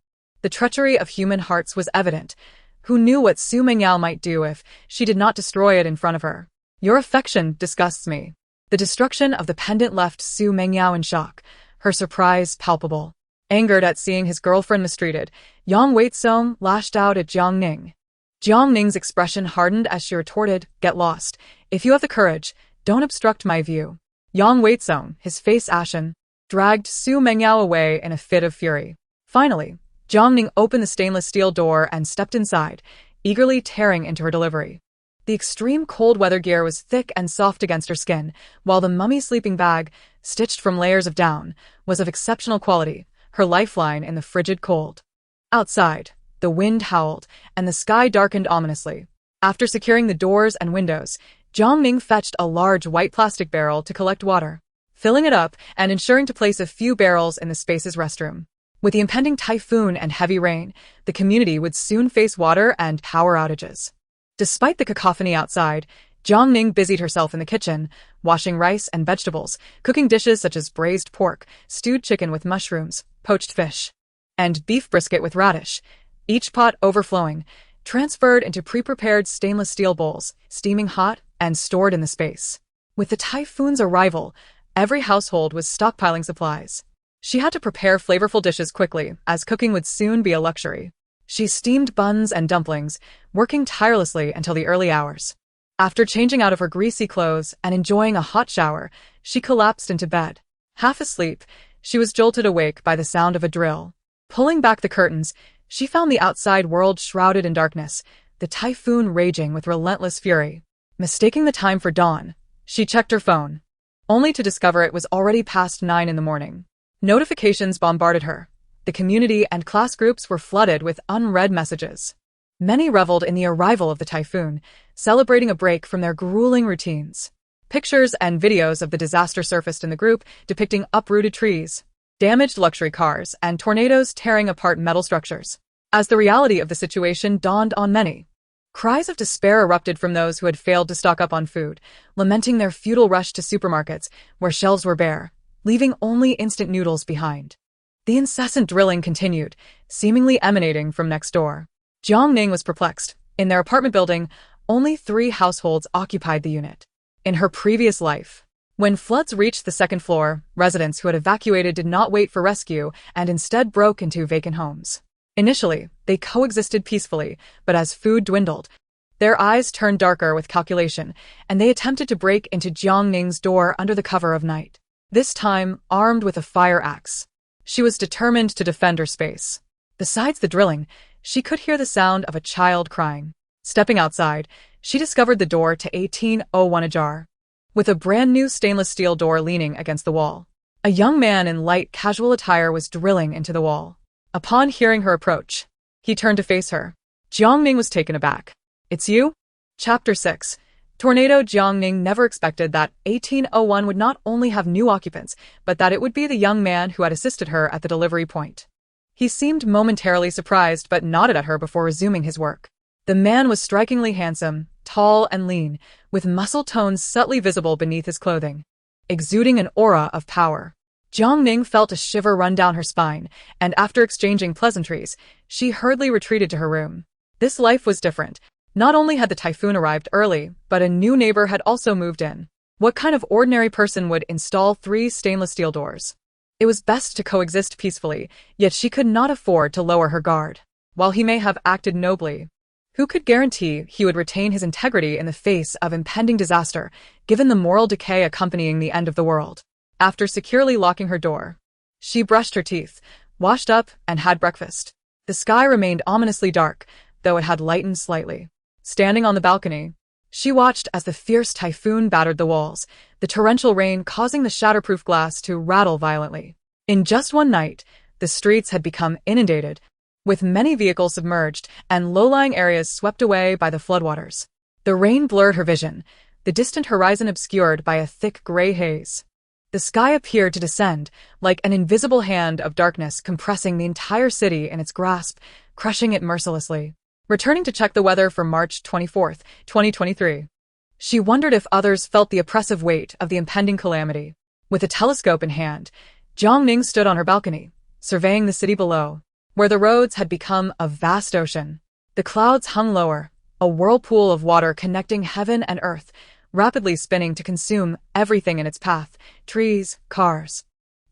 The treachery of human hearts was evident. Who knew what Su Mengyao might do if she did not destroy it in front of her? Your affection disgusts me. The destruction of the pendant left Su Mengyao in shock, her surprise palpable. Angered at seeing his girlfriend mistreated, Yang Weizong lashed out at Jiang Ning. Jiang Ning's expression hardened as she retorted, Get lost. If you have the courage, don't obstruct my view. Yang Weizong, his face ashen, dragged Su Mengyao away in a fit of fury. Finally, Jiang Ning opened the stainless steel door and stepped inside, eagerly tearing into her delivery. The extreme cold weather gear was thick and soft against her skin, while the mummy sleeping bag, stitched from layers of down, was of exceptional quality, her lifeline in the frigid cold. Outside, the wind howled, and the sky darkened ominously. After securing the doors and windows, Jiang Ning fetched a large white plastic barrel to collect water, filling it up and ensuring to place a few barrels in the space's restroom. With the impending typhoon and heavy rain, the community would soon face water and power outages. Despite the cacophony outside, Jiang Ning busied herself in the kitchen, washing rice and vegetables, cooking dishes such as braised pork, stewed chicken with mushrooms, poached fish, and beef brisket with radish, each pot overflowing, transferred into pre-prepared stainless steel bowls, steaming hot and stored in the space. With the typhoon's arrival, every household was stockpiling supplies. She had to prepare flavorful dishes quickly, as cooking would soon be a luxury. She steamed buns and dumplings, working tirelessly until the early hours. After changing out of her greasy clothes and enjoying a hot shower, she collapsed into bed. Half asleep, she was jolted awake by the sound of a drill. Pulling back the curtains, she found the outside world shrouded in darkness, the typhoon raging with relentless fury. Mistaking the time for dawn, she checked her phone, only to discover it was already past 9 in the morning. Notifications bombarded her. The community and class groups were flooded with unread messages. Many reveled in the arrival of the typhoon, celebrating a break from their grueling routines. Pictures and videos of the disaster surfaced in the group, depicting uprooted trees, damaged luxury cars, and tornadoes tearing apart metal structures. As the reality of the situation dawned on many, cries of despair erupted from those who had failed to stock up on food, lamenting their futile rush to supermarkets where shelves were bare, leaving only instant noodles behind. The incessant drilling continued, seemingly emanating from next door. Jiang Ning was perplexed. In their apartment building, only 3 households occupied the unit. In her previous life, when floods reached the second floor, residents who had evacuated did not wait for rescue and instead broke into vacant homes. Initially, they coexisted peacefully, but as food dwindled, their eyes turned darker with calculation, and they attempted to break into Jiang Ning's door under the cover of night. This time, armed with a fire axe. She was determined to defend her space. Besides the drilling, she could hear the sound of a child crying. Stepping outside, she discovered the door to 1801 ajar, with a brand new stainless steel door leaning against the wall. A young man in light casual attire was drilling into the wall. Upon hearing her approach, he turned to face her. Jiang Ning was taken aback. It's you? Chapter 6. Tornado. Jiang Ning never expected that 1801 would not only have new occupants, but that it would be the young man who had assisted her at the delivery point. He seemed momentarily surprised but nodded at her before resuming his work. The man was strikingly handsome, tall and lean, with muscle tones subtly visible beneath his clothing, exuding an aura of power. Jiang Ning felt a shiver run down her spine, and after exchanging pleasantries, she hurriedly retreated to her room. This life was different. Not only had the typhoon arrived early, but a new neighbor had also moved in. What kind of ordinary person would install 3 stainless steel doors? It was best to coexist peacefully, yet she could not afford to lower her guard. While he may have acted nobly, who could guarantee he would retain his integrity in the face of impending disaster, given the moral decay accompanying the end of the world? After securely locking her door, she brushed her teeth, washed up, and had breakfast. The sky remained ominously dark, though it had lightened slightly. Standing on the balcony, she watched as the fierce typhoon battered the walls, the torrential rain causing the shatterproof glass to rattle violently. In just one night, the streets had become inundated, with many vehicles submerged and low-lying areas swept away by the floodwaters. The rain blurred her vision, the distant horizon obscured by a thick gray haze. The sky appeared to descend, like an invisible hand of darkness compressing the entire city in its grasp, crushing it mercilessly. Returning to check the weather for March 24, 2023. She wondered if others felt the oppressive weight of the impending calamity. With a telescope in hand, Jiang Ning stood on her balcony, surveying the city below, where the roads had become a vast ocean. The clouds hung lower, a whirlpool of water connecting heaven and earth, rapidly spinning to consume everything in its path, trees, cars,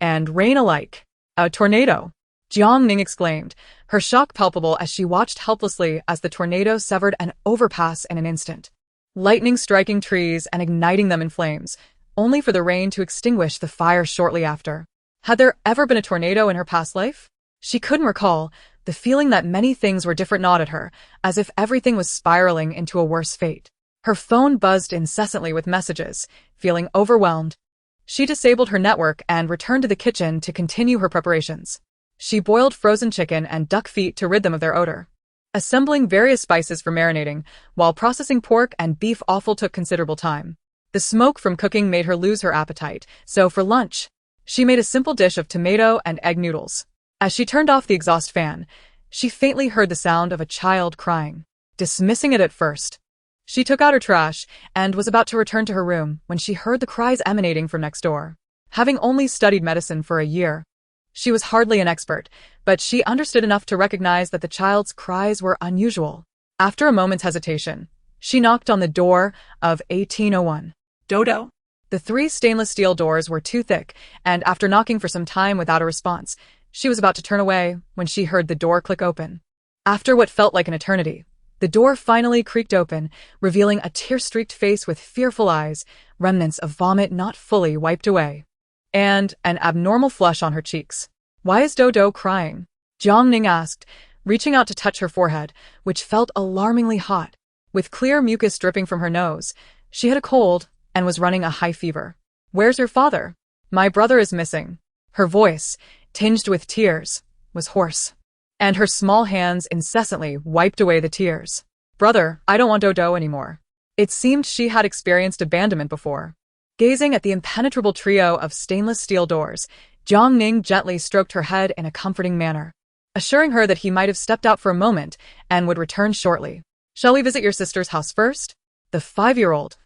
and rain alike. A tornado! Jiang Ning exclaimed, her shock palpable as she watched helplessly as the tornado severed an overpass in an instant. Lightning striking trees and igniting them in flames, only for the rain to extinguish the fire shortly after. Had there ever been a tornado in her past life? She couldn't recall. The feeling that many things were different gnawed at her, as if everything was spiraling into a worse fate. Her phone buzzed incessantly with messages, feeling overwhelmed. She disabled her network and returned to the kitchen to continue her preparations. She boiled frozen chicken and duck feet to rid them of their odor. Assembling various spices for marinating, while processing pork and beef offal took considerable time. The smoke from cooking made her lose her appetite, so for lunch, she made a simple dish of tomato and egg noodles. As she turned off the exhaust fan, she faintly heard the sound of a child crying. Dismissing it at first, she took out her trash and was about to return to her room when she heard the cries emanating from next door. Having only studied medicine for a year, she was hardly an expert, but she understood enough to recognize that the child's cries were unusual. After a moment's hesitation, she knocked on the door of 1801. Dodo? The 3 stainless steel doors were too thick, and after knocking for some time without a response, she was about to turn away when she heard the door click open. After what felt like an eternity, the door finally creaked open, revealing a tear-streaked face with fearful eyes, remnants of vomit not fully wiped away, and an abnormal flush on her cheeks. "Why is Dodo crying?" Jiang Ning asked, reaching out to touch her forehead, which felt alarmingly hot. With clear mucus dripping from her nose, she had a cold and was running a high fever. "Where's your father?" "My brother is missing." Her voice, tinged with tears, was hoarse, and her small hands incessantly wiped away the tears. "Brother, I don't want Dodo anymore." It seemed she had experienced abandonment before. Gazing at the impenetrable trio of stainless steel doors, Jiang Ning gently stroked her head in a comforting manner, assuring her that he might have stepped out for a moment and would return shortly. "Shall we visit your sister's house first?" The 5-year-old,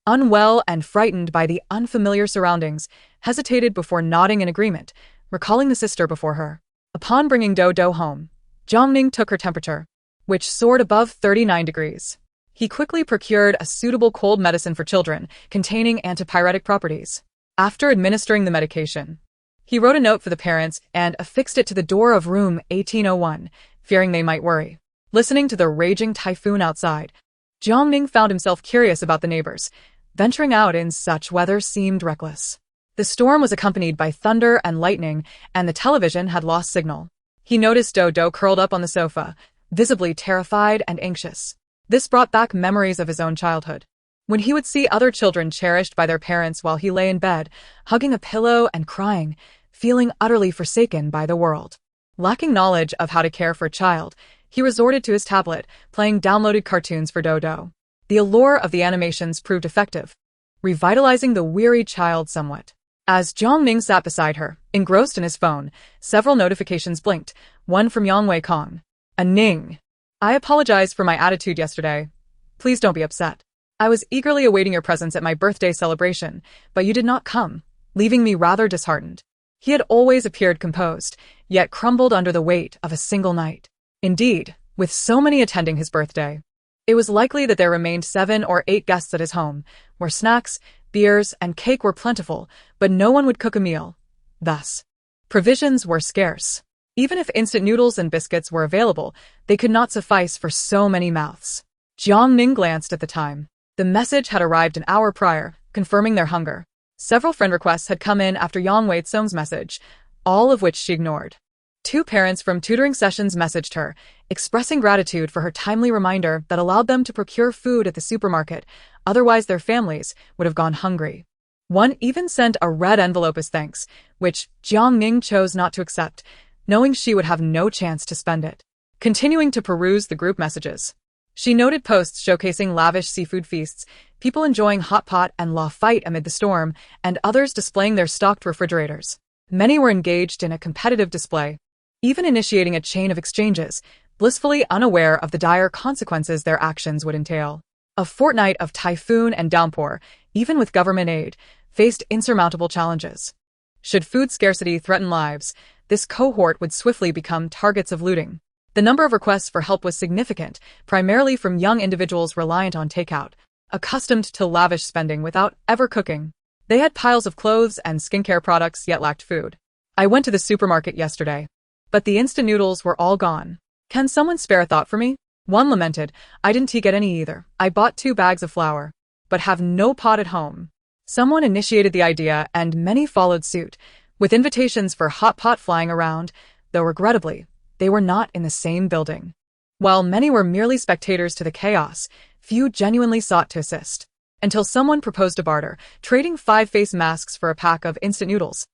unwell and frightened by the unfamiliar surroundings, hesitated before nodding in agreement, recalling the sister before her. Upon bringing Dodo home, Jiang Ning took her temperature, which soared above 39 degrees. He quickly procured a suitable cold medicine for children containing antipyretic properties. After administering the medication, he wrote a note for the parents and affixed it to the door of room 1801, fearing they might worry. Listening to the raging typhoon outside, Jiang Ning found himself curious about the neighbors. Venturing out in such weather seemed reckless. The storm was accompanied by thunder and lightning, and the television had lost signal. He noticed Dodo curled up on the sofa, visibly terrified and anxious. This brought back memories of his own childhood, when he would see other children cherished by their parents while he lay in bed, hugging a pillow and crying, feeling utterly forsaken by the world. Lacking knowledge of how to care for a child, he resorted to his tablet, playing downloaded cartoons for Dodo. The allure of the animations proved effective, revitalizing the weary child somewhat. As Jiang Ning sat beside her, engrossed in his phone, several notifications blinked, one from Yang Wei Kong. "A Ning. I apologize for my attitude yesterday. Please don't be upset. I was eagerly awaiting your presence at my birthday celebration, but you did not come, leaving me rather disheartened." He had always appeared composed, yet crumbled under the weight of a single night. Indeed, with so many attending his birthday, it was likely that there remained 7 or 8 guests at his home, where snacks, beers, and cake were plentiful, but no one would cook a meal. Thus, provisions were scarce. Even if instant noodles and biscuits were available, they could not suffice for so many mouths. Jiang Ning glanced at the time. The message had arrived an hour prior, confirming their hunger. Several friend requests had come in after Yang Wei-sung's message, all of which she ignored. 2 parents from tutoring sessions messaged her, expressing gratitude for her timely reminder that allowed them to procure food at the supermarket, otherwise their families would have gone hungry. One even sent a red envelope as thanks, which Jiang Ning chose not to accept, knowing she would have no chance to spend it. Continuing to peruse the group messages, she noted posts showcasing lavish seafood feasts, people enjoying hot pot and law fight amid the storm, and others displaying their stocked refrigerators. Many were engaged in a competitive display, even initiating a chain of exchanges, blissfully unaware of the dire consequences their actions would entail. A fortnight of typhoon and downpour, even with government aid, faced insurmountable challenges. Should food scarcity threaten lives, this cohort would swiftly become targets of looting. The number of requests for help was significant, primarily from young individuals reliant on takeout, accustomed to lavish spending without ever cooking. They had piles of clothes and skincare products yet lacked food. I went to the supermarket yesterday, but the instant noodles were all gone. Can someone spare a thought for me? One lamented, I didn't get any either. I bought 2 bags of flour, but have no pot at home. Someone initiated the idea and many followed suit, with invitations for hot pot flying around, though regrettably, they were not in the same building. While many were merely spectators to the chaos, few genuinely sought to assist. Until someone proposed a barter, trading 5 face masks for a pack of instant noodles,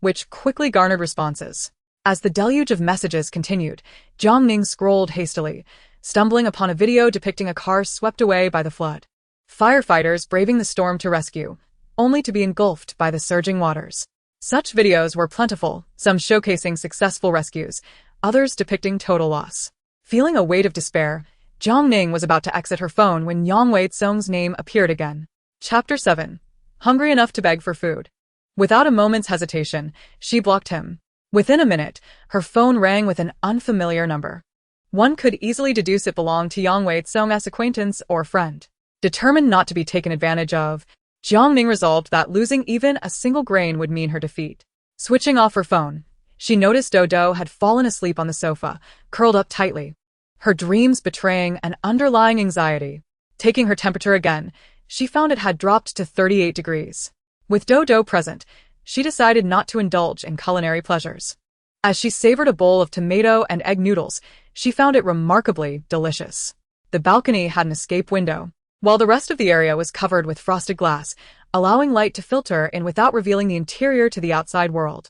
which quickly garnered responses. As the deluge of messages continued, Jiang Ning scrolled hastily, stumbling upon a video depicting a car swept away by the flood. Firefighters braving the storm to rescue, only to be engulfed by the surging waters. Such videos were plentiful, some showcasing successful rescues, others depicting total loss. Feeling a weight of despair, Jiang Ning was about to exit her phone when Yang Wei-sung's name appeared again. Chapter 7. Hungry enough to beg for food. Without a moment's hesitation, she blocked him. Within a minute, her phone rang with an unfamiliar number. One could easily deduce it belonged to Yang Wei-sung's acquaintance or friend. Determined not to be taken advantage of, Jiang Ning resolved that losing even a single grain would mean her defeat. Switching off her phone, she noticed Dodo had fallen asleep on the sofa, curled up tightly, her dreams betraying an underlying anxiety. Taking her temperature again, she found it had dropped to 38 degrees. With Dodo present, she decided not to indulge in culinary pleasures. As she savored a bowl of tomato and egg noodles, she found it remarkably delicious. The balcony had an escape window, while the rest of the area was covered with frosted glass, allowing light to filter in without revealing the interior to the outside world.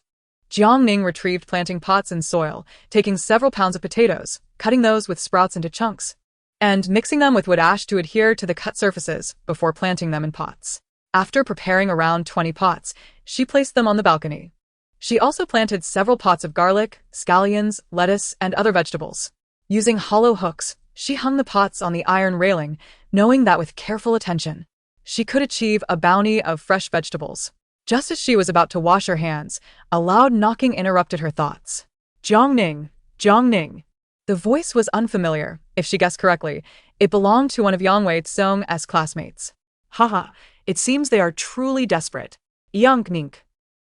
Jiang Ning retrieved planting pots and soil, taking several pounds of potatoes, cutting those with sprouts into chunks, and mixing them with wood ash to adhere to the cut surfaces before planting them in pots. After preparing around 20 pots, she placed them on the balcony. She also planted several pots of garlic, scallions, lettuce, and other vegetables. Using hollow hooks, she hung the pots on the iron railing, knowing that with careful attention, she could achieve a bounty of fresh vegetables. Just as she was about to wash her hands, a loud knocking interrupted her thoughts. Jiang Ning, Jiang Ning. The voice was unfamiliar. If she guessed correctly, it belonged to one of Yang Wei-sung's classmates. Haha, it seems they are truly desperate. Jiang Ning.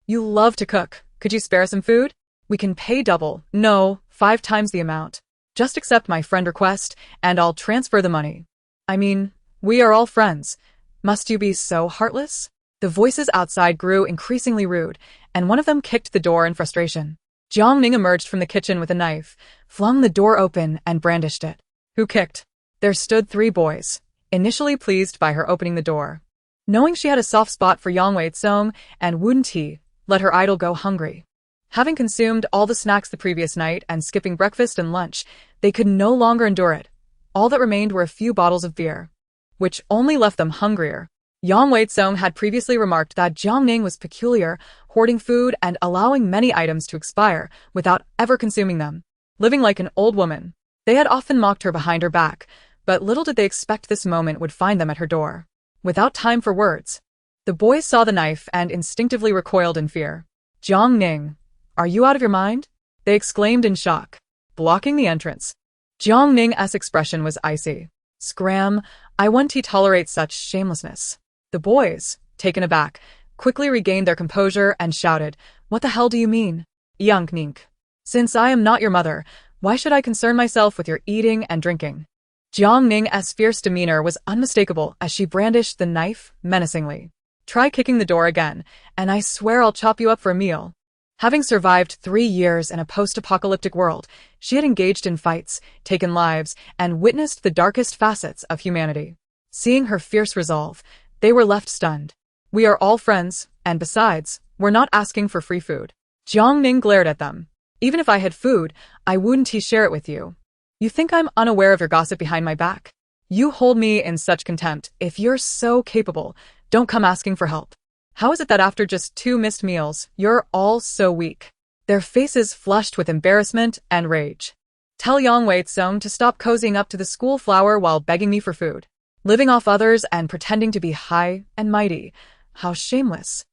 You love to cook. Could you spare some food? We can pay double, no, 5 times the amount. Just accept my friend request, and I'll transfer the money. I mean, we are all friends. Must you be so heartless? The voices outside grew increasingly rude, and one of them kicked the door in frustration. Jiang Ning emerged from the kitchen with a knife, flung the door open, and brandished it. Who kicked? There stood 3 boys, initially pleased by her opening the door. Knowing she had a soft spot for Yang Wei-sung and wouldn't he let her idol go hungry. Having consumed all the snacks the previous night and skipping breakfast and lunch, they could no longer endure it. All that remained were a few bottles of beer, which only left them hungrier. Yang Wei-sung had previously remarked that Jiang Ning was peculiar, hoarding food and allowing many items to expire without ever consuming them, living like an old woman. They had often mocked her behind her back, but little did they expect this moment would find them at her door. Without time for words, the boys saw the knife and instinctively recoiled in fear. Jiang Ning, are you out of your mind? They exclaimed in shock, blocking the entrance. Jiang Ning's expression was icy. Scram, I won't tolerate such shamelessness. The boys, taken aback, quickly regained their composure and shouted, What the hell do you mean? Jiang Ning. Since I am not your mother, why should I concern myself with your eating and drinking? Jiang Ning's fierce demeanor was unmistakable as she brandished the knife menacingly. Try kicking the door again, and I swear I'll chop you up for a meal. Having survived 3 years in a post-apocalyptic world, she had engaged in fights, taken lives, and witnessed the darkest facets of humanity. Seeing her fierce resolve, they were left stunned. We are all friends, and besides, we're not asking for free food. Jiang Ning glared at them. Even if I had food, I wouldn't share it with you. You think I'm unaware of your gossip behind my back? You hold me in such contempt. If you're so capable, don't come asking for help. How is it that after just 2 missed meals, you're all so weak? Their faces flushed with embarrassment and rage. Tell Yang Wei-tsung to stop cozying up to the school flower while begging me for food. Living off others and pretending to be high and mighty. How shameless.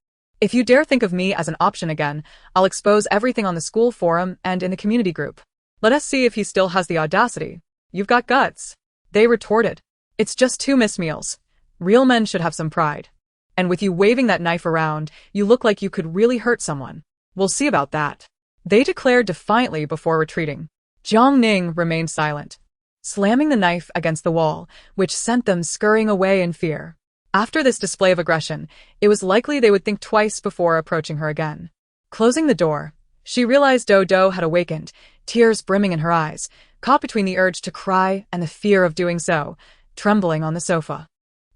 If you dare think of me as an option again, I'll expose everything on the school forum and in the community group. Let us see if he still has the audacity. You've got guts. They retorted. It's just 2 missed meals. Real men should have some pride. And with you waving that knife around, you look like you could really hurt someone. We'll see about that. They declared defiantly before retreating. Jiang Ning remained silent, slamming the knife against the wall, which sent them scurrying away in fear. After this display of aggression, it was likely they would think twice before approaching her again. Closing the door, she realized Dodo had awakened, tears brimming in her eyes, caught between the urge to cry and the fear of doing so, trembling on the sofa.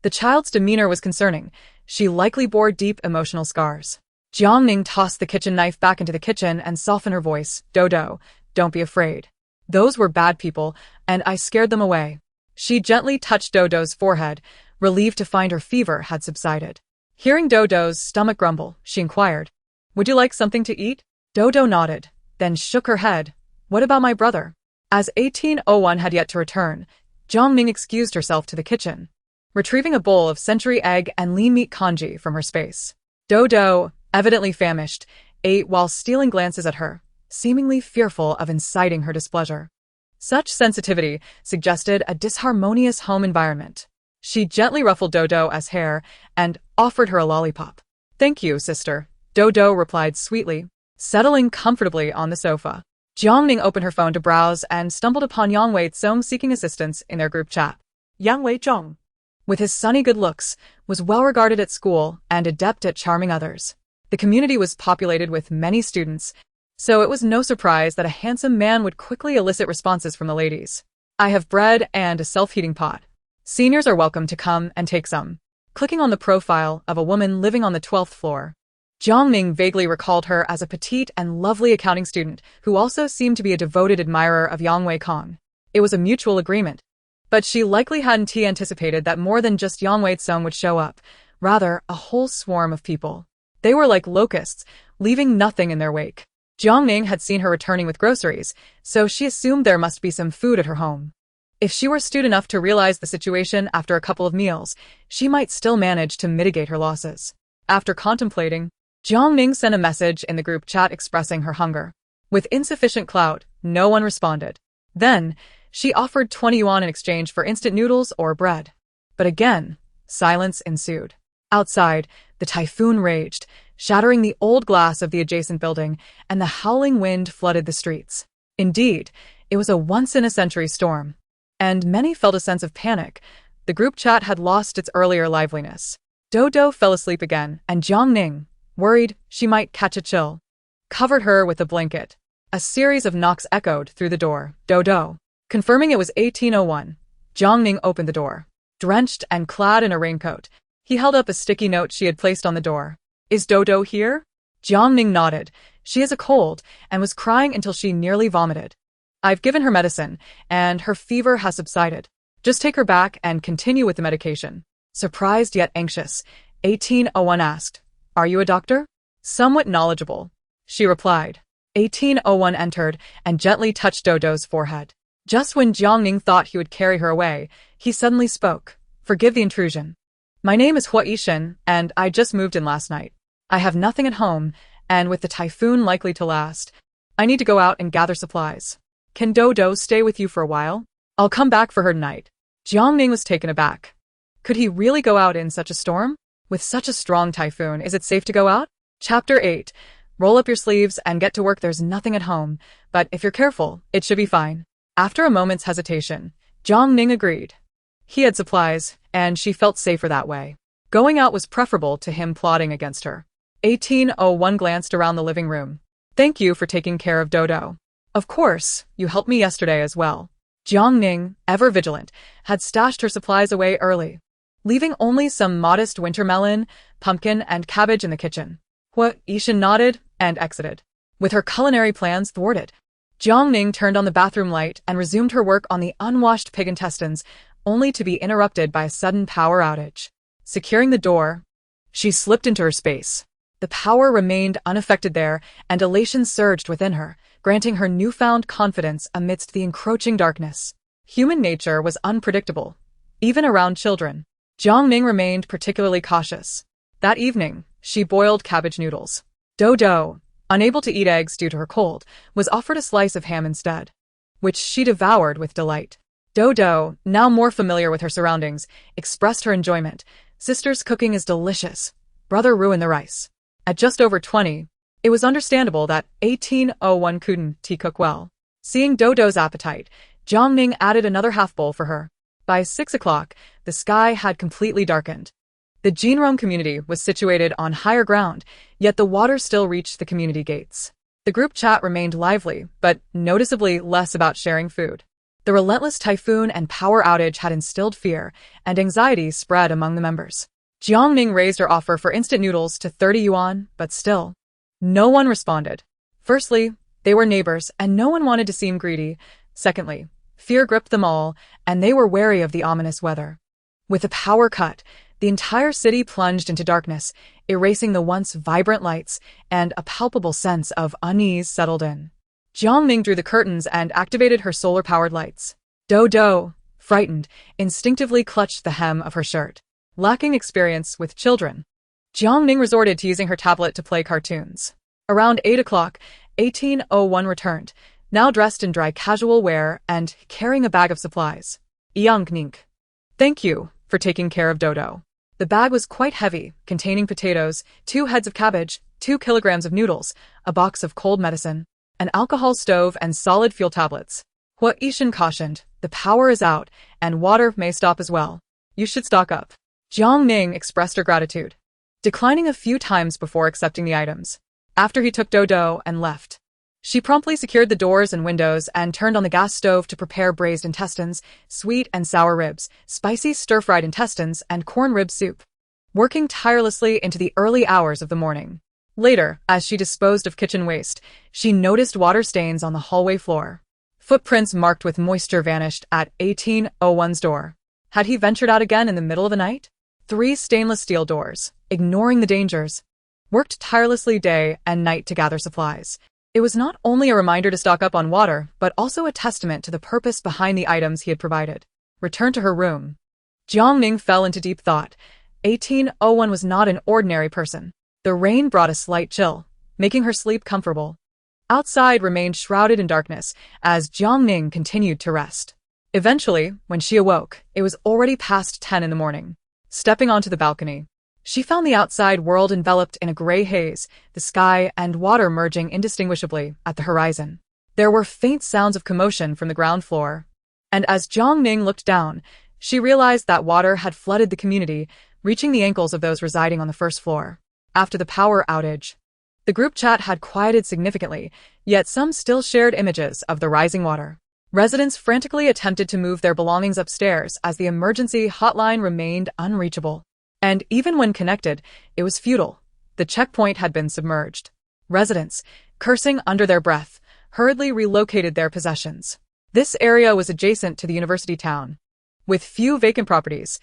The child's demeanor was concerning. She likely bore deep emotional scars. Jiang Ning tossed the kitchen knife back into the kitchen and softened her voice. Dodo, don't be afraid. Those were bad people, and I scared them away. She gently touched Dodo's forehead, relieved to find her fever had subsided. Hearing Dodo's stomach grumble, she inquired, would you like something to eat? Dodo nodded, then shook her head. What about my brother? As 1801 had yet to return, Jiang Ning excused herself to the kitchen, retrieving a bowl of century egg and lean meat congee from her space. Dodo, evidently famished, ate while stealing glances at her, seemingly fearful of inciting her displeasure. Such sensitivity suggested a disharmonious home environment. She gently ruffled Dodo's hair and offered her a lollipop. Thank you, sister, Dodo replied sweetly, settling comfortably on the sofa. Jiang Ning opened her phone to browse and stumbled upon Yang Wei-tsung seeking assistance in their group chat. Yang Wei-tsung, with his sunny good looks, was well regarded at school and adept at charming others. The community was populated with many students, so it was no surprise that a handsome man would quickly elicit responses from the ladies. I have bread and a self-heating pot. Seniors are welcome to come and take some. Clicking on the profile of a woman living on the 12th floor, Jiang Ning vaguely recalled her as a petite and lovely accounting student who also seemed to be a devoted admirer of Yang Wei-kong. It was a mutual agreement. But she likely hadn't anticipated that more than just Yang Wei-tsung would show up, rather a whole swarm of people. They were like locusts, leaving nothing in their wake. Jiang Ning had seen her returning with groceries, so she assumed there must be some food at her home. If she were astute enough to realize the situation after a couple of meals, she might still manage to mitigate her losses. After contemplating, Jiang Ning sent a message in the group chat expressing her hunger. With insufficient clout, no one responded. Then, she offered 20 yuan in exchange for instant noodles or bread. But again, silence ensued. Outside, the typhoon raged, shattering the old glass of the adjacent building, and the howling wind flooded the streets. Indeed, it was a once-in-a-century storm. And many felt a sense of panic. The group chat had lost its earlier liveliness. Dodo fell asleep again, and Jiang Ning, worried she might catch a chill, covered her with a blanket. A series of knocks echoed through the door. Dodo. Confirming it was 1801, Jiang Ning opened the door. Drenched and clad in a raincoat, he held up a sticky note she had placed on the door. Is Dodo here? Jiang Ning nodded. She has a cold and was crying until she nearly vomited. I've given her medicine, and her fever has subsided. Just take her back and continue with the medication. Surprised yet anxious, 1801 asked, Are you a doctor? Somewhat knowledgeable, she replied. 1801 entered and gently touched Dodo's forehead. Just when Jiang Ning thought he would carry her away, he suddenly spoke. Forgive the intrusion. My name is Hua Yishan, and I just moved in last night. I have nothing at home, and with the typhoon likely to last, I need to go out and gather supplies. Can Dodo stay with you for a while? I'll come back for her tonight. Jiang Ning was taken aback. Could he really go out in such a storm? With such a strong typhoon, is it safe to go out? Chapter 8. Roll up your sleeves and get to work. There's nothing at home, but if you're careful, it should be fine. After a moment's hesitation, Jiang Ning agreed. He had supplies, and she felt safer that way. Going out was preferable to him plotting against her. 1801 glanced around the living room. Thank you for taking care of Dodo. Of course, you helped me yesterday as well. Jiang Ning, ever vigilant, had stashed her supplies away early, leaving only some modest winter melon, pumpkin, and cabbage in the kitchen. Hua Yishan nodded and exited. With her culinary plans thwarted, Jiang Ning turned on the bathroom light and resumed her work on the unwashed pig intestines, only to be interrupted by a sudden power outage. Securing the door, she slipped into her space. The power remained unaffected there, and elation surged within her, granting her newfound confidence amidst the encroaching darkness. Human nature was unpredictable, even around children. Jiang Ning remained particularly cautious. That evening, she boiled cabbage noodles. Dodo, unable to eat eggs due to her cold, was offered a slice of ham instead, which she devoured with delight. Dodo, now more familiar with her surroundings, expressed her enjoyment. Sister's cooking is delicious. Brother ruined the rice. At just over 20, it was understandable that 1801 couldn't cook well. Seeing Dodo's appetite, Jiang Ning added another half bowl for her. By 6 o'clock, the sky had completely darkened. The Jinrong community was situated on higher ground, yet the water still reached the community gates. The group chat remained lively, but noticeably less about sharing food. The relentless typhoon and power outage had instilled fear, and anxiety spread among the members. Jiang Ning raised her offer for instant noodles to 30 yuan, but still, no one responded. Firstly, they were neighbors, and no one wanted to seem greedy. Secondly, fear gripped them all, and they were wary of the ominous weather. With the power cut, the entire city plunged into darkness, erasing the once vibrant lights, and a palpable sense of unease settled in. Jiang Ning drew the curtains and activated her solar-powered lights. Dodo, frightened, instinctively clutched the hem of her shirt. Lacking experience with children, Jiang Ning resorted to using her tablet to play cartoons. Around 8 o'clock, 1801 returned, now dressed in dry casual wear and carrying a bag of supplies. Jiang Ning, thank you for taking care of Dodo. The bag was quite heavy, containing potatoes, 2 heads of cabbage, 2 kilograms of noodles, a box of cold medicine, an alcohol stove, and solid fuel tablets. Hua Yishan cautioned, the power is out, and water may stop as well. You should stock up. Jiang Ning expressed her gratitude, declining a few times before accepting the items. After he took Dodo and left, she promptly secured the doors and windows and turned on the gas stove to prepare braised intestines, sweet and sour ribs, spicy stir-fried intestines, and corn rib soup, working tirelessly into the early hours of the morning. Later, as she disposed of kitchen waste, she noticed water stains on the hallway floor. Footprints marked with moisture vanished at 1801's door. Had he ventured out again in the middle of the night? 3 stainless steel doors, ignoring the dangers, worked tirelessly day and night to gather supplies. It was not only a reminder to stock up on water, but also a testament to the purpose behind the items he had provided. Returned to her room, Jiang Ning fell into deep thought. 1801 was not an ordinary person. The rain brought a slight chill, making her sleep comfortable. Outside remained shrouded in darkness as Jiang Ning continued to rest. Eventually, when she awoke, it was already past 10 in the morning. Stepping onto the balcony, she found the outside world enveloped in a gray haze, the sky and water merging indistinguishably at the horizon. There were faint sounds of commotion from the ground floor, and as Jiang Ning looked down, she realized that water had flooded the community, reaching the ankles of those residing on the first floor. After the power outage, the group chat had quieted significantly, yet some still shared images of the rising water. Residents frantically attempted to move their belongings upstairs as the emergency hotline remained unreachable. And even when connected, it was futile. The checkpoint had been submerged. Residents, cursing under their breath, hurriedly relocated their possessions. This area was adjacent to the university town, with few vacant properties.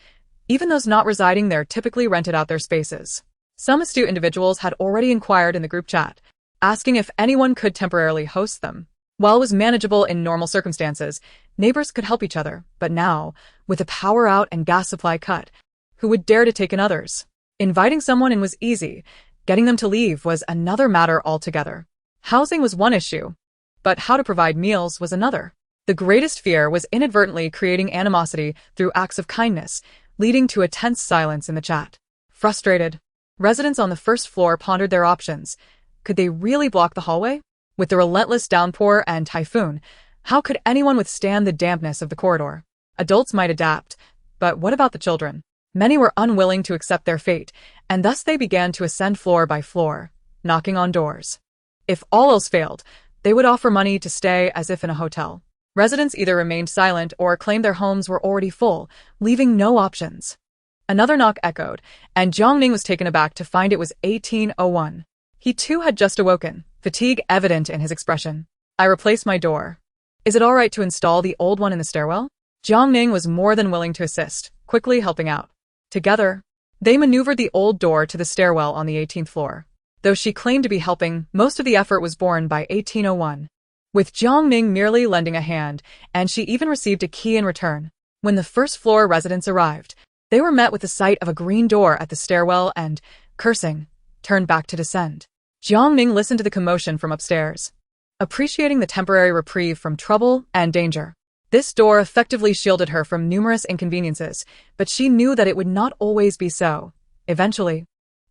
Even those not residing there typically rented out their spaces. Some astute individuals had already inquired in the group chat, asking if anyone could temporarily host them. While it was manageable in normal circumstances, neighbors could help each other, but now, with the power out and gas supply cut, who would dare to take in others? Inviting someone in was easy. Getting them to leave was another matter altogether. Housing was one issue, but how to provide meals was another. The greatest fear was inadvertently creating animosity through acts of kindness, leading to a tense silence in the chat. Frustrated, residents on the first floor pondered their options. Could they really block the hallway? With the relentless downpour and typhoon, how could anyone withstand the dampness of the corridor? Adults might adapt, but what about the children? Many were unwilling to accept their fate, and thus they began to ascend floor by floor, knocking on doors. If all else failed, they would offer money to stay as if in a hotel. Residents either remained silent or claimed their homes were already full, leaving no options. Another knock echoed, and Jiang Ning was taken aback to find it was 1801. He too had just awoken, fatigue evident in his expression. "I replaced my door. Is it all right to install the old one in the stairwell?" Jiang Ning was more than willing to assist, quickly helping out. Together, they maneuvered the old door to the stairwell on the 18th floor. Though she claimed to be helping, most of the effort was borne by 1801. With Jiang Ning merely lending a hand, and she even received a key in return. When the first-floor residents arrived, they were met with the sight of a green door at the stairwell and, cursing, turned back to descend. Jiang Ning listened to the commotion from upstairs, appreciating the temporary reprieve from trouble and danger. This door effectively shielded her from numerous inconveniences, but she knew that it would not always be so. Eventually,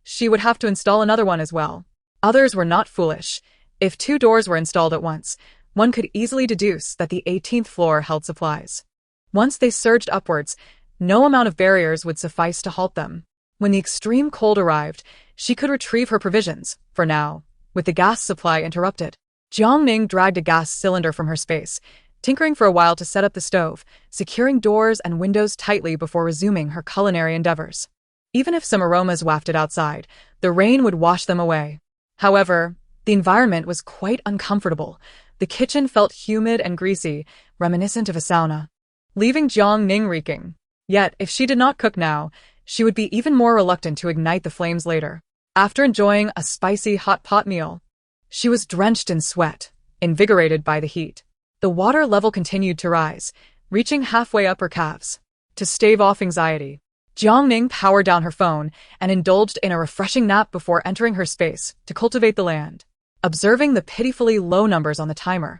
she would have to install another one as well. Others were not foolish. If 2 doors were installed at once, one could easily deduce that the 18th floor held supplies. Once they surged upwards, no amount of barriers would suffice to halt them. When the extreme cold arrived, she could retrieve her provisions, for now, with the gas supply interrupted. Jiang Ning dragged a gas cylinder from her space, tinkering for a while to set up the stove, securing doors and windows tightly before resuming her culinary endeavors. Even if some aromas wafted outside, the rain would wash them away. However, the environment was quite uncomfortable. The kitchen felt humid and greasy, reminiscent of a sauna, leaving Jiang Ning reeking. Yet, if she did not cook now, she would be even more reluctant to ignite the flames later. After enjoying a spicy hot pot meal, she was drenched in sweat, invigorated by the heat. The water level continued to rise, reaching halfway up her calves. To stave off anxiety, Jiang Ning powered down her phone and indulged in a refreshing nap before entering her space to cultivate the land. Observing the pitifully low numbers on the timer,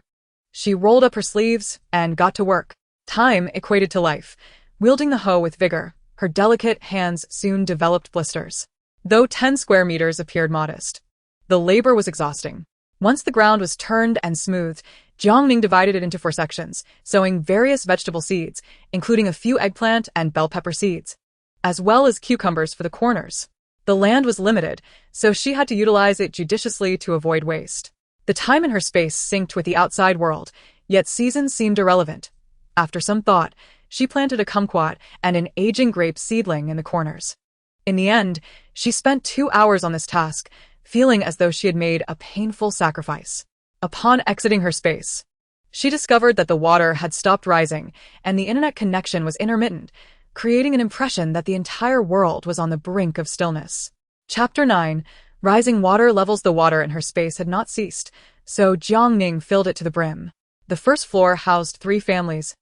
she rolled up her sleeves and got to work. Time equated to life. Wielding the hoe with vigor, her delicate hands soon developed blisters. Though 10 square meters appeared modest, the labor was exhausting. Once the ground was turned and smoothed, Jiang Ning divided it into 4 sections, sowing various vegetable seeds, including a few eggplant and bell pepper seeds, as well as cucumbers for the corners. The land was limited, so she had to utilize it judiciously to avoid waste. The time in her space synced with the outside world, yet seasons seemed irrelevant. After some thought, she planted a kumquat and an aging grape seedling in the corners. In the end, she spent 2 hours on this task, feeling as though she had made a painful sacrifice. Upon exiting her space, she discovered that the water had stopped rising and the internet connection was intermittent, creating an impression that the entire world was on the brink of stillness. Chapter 9. Rising water levels. The water in her space had not ceased, so Jiang Ning filled it to the brim. The first floor housed 3 families,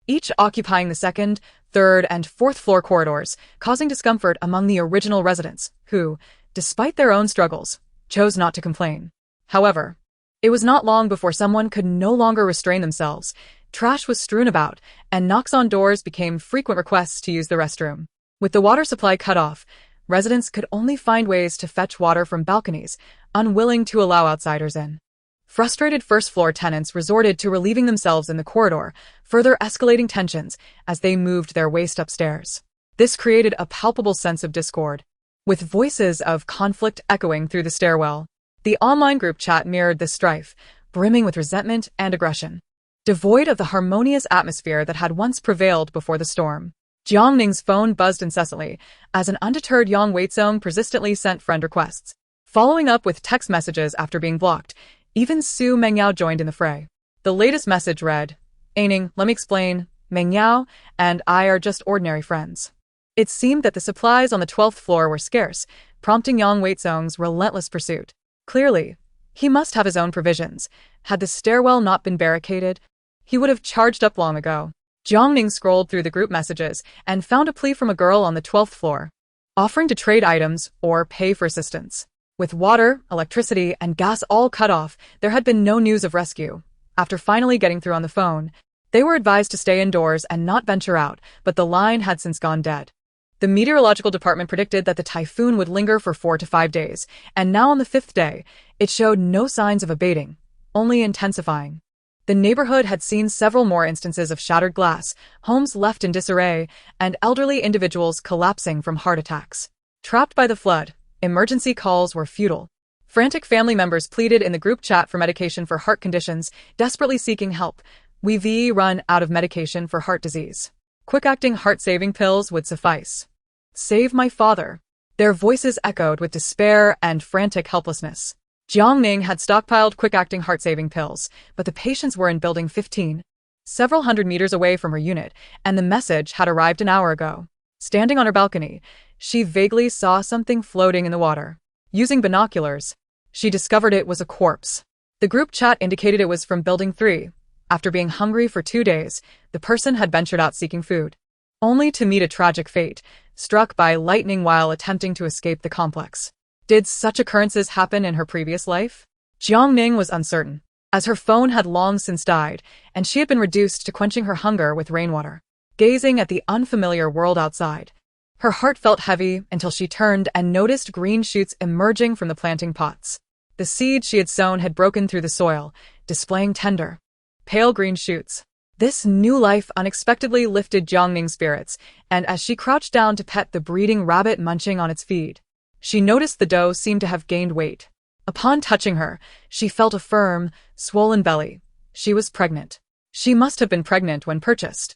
each occupying the 2nd, 3rd, and 4th floor corridors, causing discomfort among the original residents, who, despite their own struggles, chose not to complain. However, it was not long before someone could no longer restrain themselves. Trash was strewn about, and knocks on doors became frequent requests to use the restroom. With the water supply cut off, residents could only find ways to fetch water from balconies, unwilling to allow outsiders in. Frustrated first-floor tenants resorted to relieving themselves in the corridor, further escalating tensions as they moved their waste upstairs. This created a palpable sense of discord, with voices of conflict echoing through the stairwell. The online group chat mirrored this strife, brimming with resentment and aggression, devoid of the harmonious atmosphere that had once prevailed before the storm. Jiang Ning's phone buzzed incessantly, as an undeterred Yang Weizong persistently sent friend requests. Following up with text messages after being blocked, even Su Mengyao joined in the fray. The latest message read, "Ning, let me explain, Mengyao and I are just ordinary friends." It seemed that the supplies on the 12th floor were scarce, prompting Yang Weizong's relentless pursuit. Clearly, he must have his own provisions. Had the stairwell not been barricaded, he would have charged up long ago. Jiang Ning scrolled through the group messages and found a plea from a girl on the 12th floor, offering to trade items or pay for assistance. With water, electricity, and gas all cut off, there had been no news of rescue. After finally getting through on the phone, they were advised to stay indoors and not venture out, but the line had since gone dead. The meteorological department predicted that the typhoon would linger for 4 to 5 days, and now on the 5th day, it showed no signs of abating, only intensifying. The neighborhood had seen several more instances of shattered glass, homes left in disarray, and elderly individuals collapsing from heart attacks. Trapped by the flood, emergency calls were futile. Frantic family members pleaded in the group chat for medication for heart conditions, desperately seeking help. We've run out of medication for heart disease. Quick-acting heart-saving pills would suffice. Save my father. Their voices echoed with despair and frantic helplessness. Jiang Ning had stockpiled quick-acting heart-saving pills, but the patients were in Building 15, several hundred meters away from her unit, and the message had arrived an hour ago. Standing on her balcony, she vaguely saw something floating in the water. Using binoculars, she discovered it was a corpse. The group chat indicated it was from Building 3. After being hungry for 2 days, the person had ventured out seeking food, only to meet a tragic fate, struck by lightning while attempting to escape the complex. Did such occurrences happen in her previous life? Jiang Ning was uncertain, as her phone had long since died, and she had been reduced to quenching her hunger with rainwater. Gazing at the unfamiliar world outside, her heart felt heavy until she turned and noticed green shoots emerging from the planting pots. The seed she had sown had broken through the soil, displaying tender, pale green shoots. This new life unexpectedly lifted Jiang Ning's spirits, and as she crouched down to pet the breeding rabbit munching on its feed, she noticed the doe seemed to have gained weight. Upon touching her, she felt a firm, swollen belly. She was pregnant. She must have been pregnant when purchased.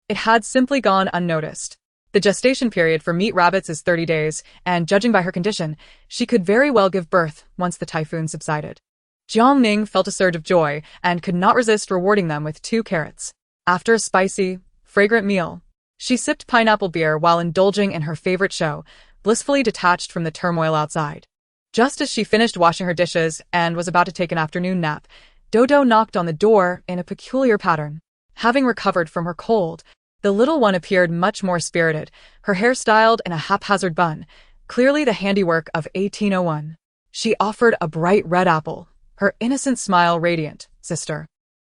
It had simply gone unnoticed. The gestation period for meat rabbits is 30 days, and judging by her condition, she could very well give birth once the typhoon subsided. Jiang Ning felt a surge of joy and could not resist rewarding them with 2 carrots. After a spicy, fragrant meal, she sipped pineapple beer while indulging in her favorite show, blissfully detached from the turmoil outside. Just as she finished washing her dishes and was about to take an afternoon nap, Dodo knocked on the door in a peculiar pattern. Having recovered from her cold, the little one appeared much more spirited, her hair styled in a haphazard bun, clearly the handiwork of 1801. She offered a bright red apple, her innocent smile radiant. "Sister,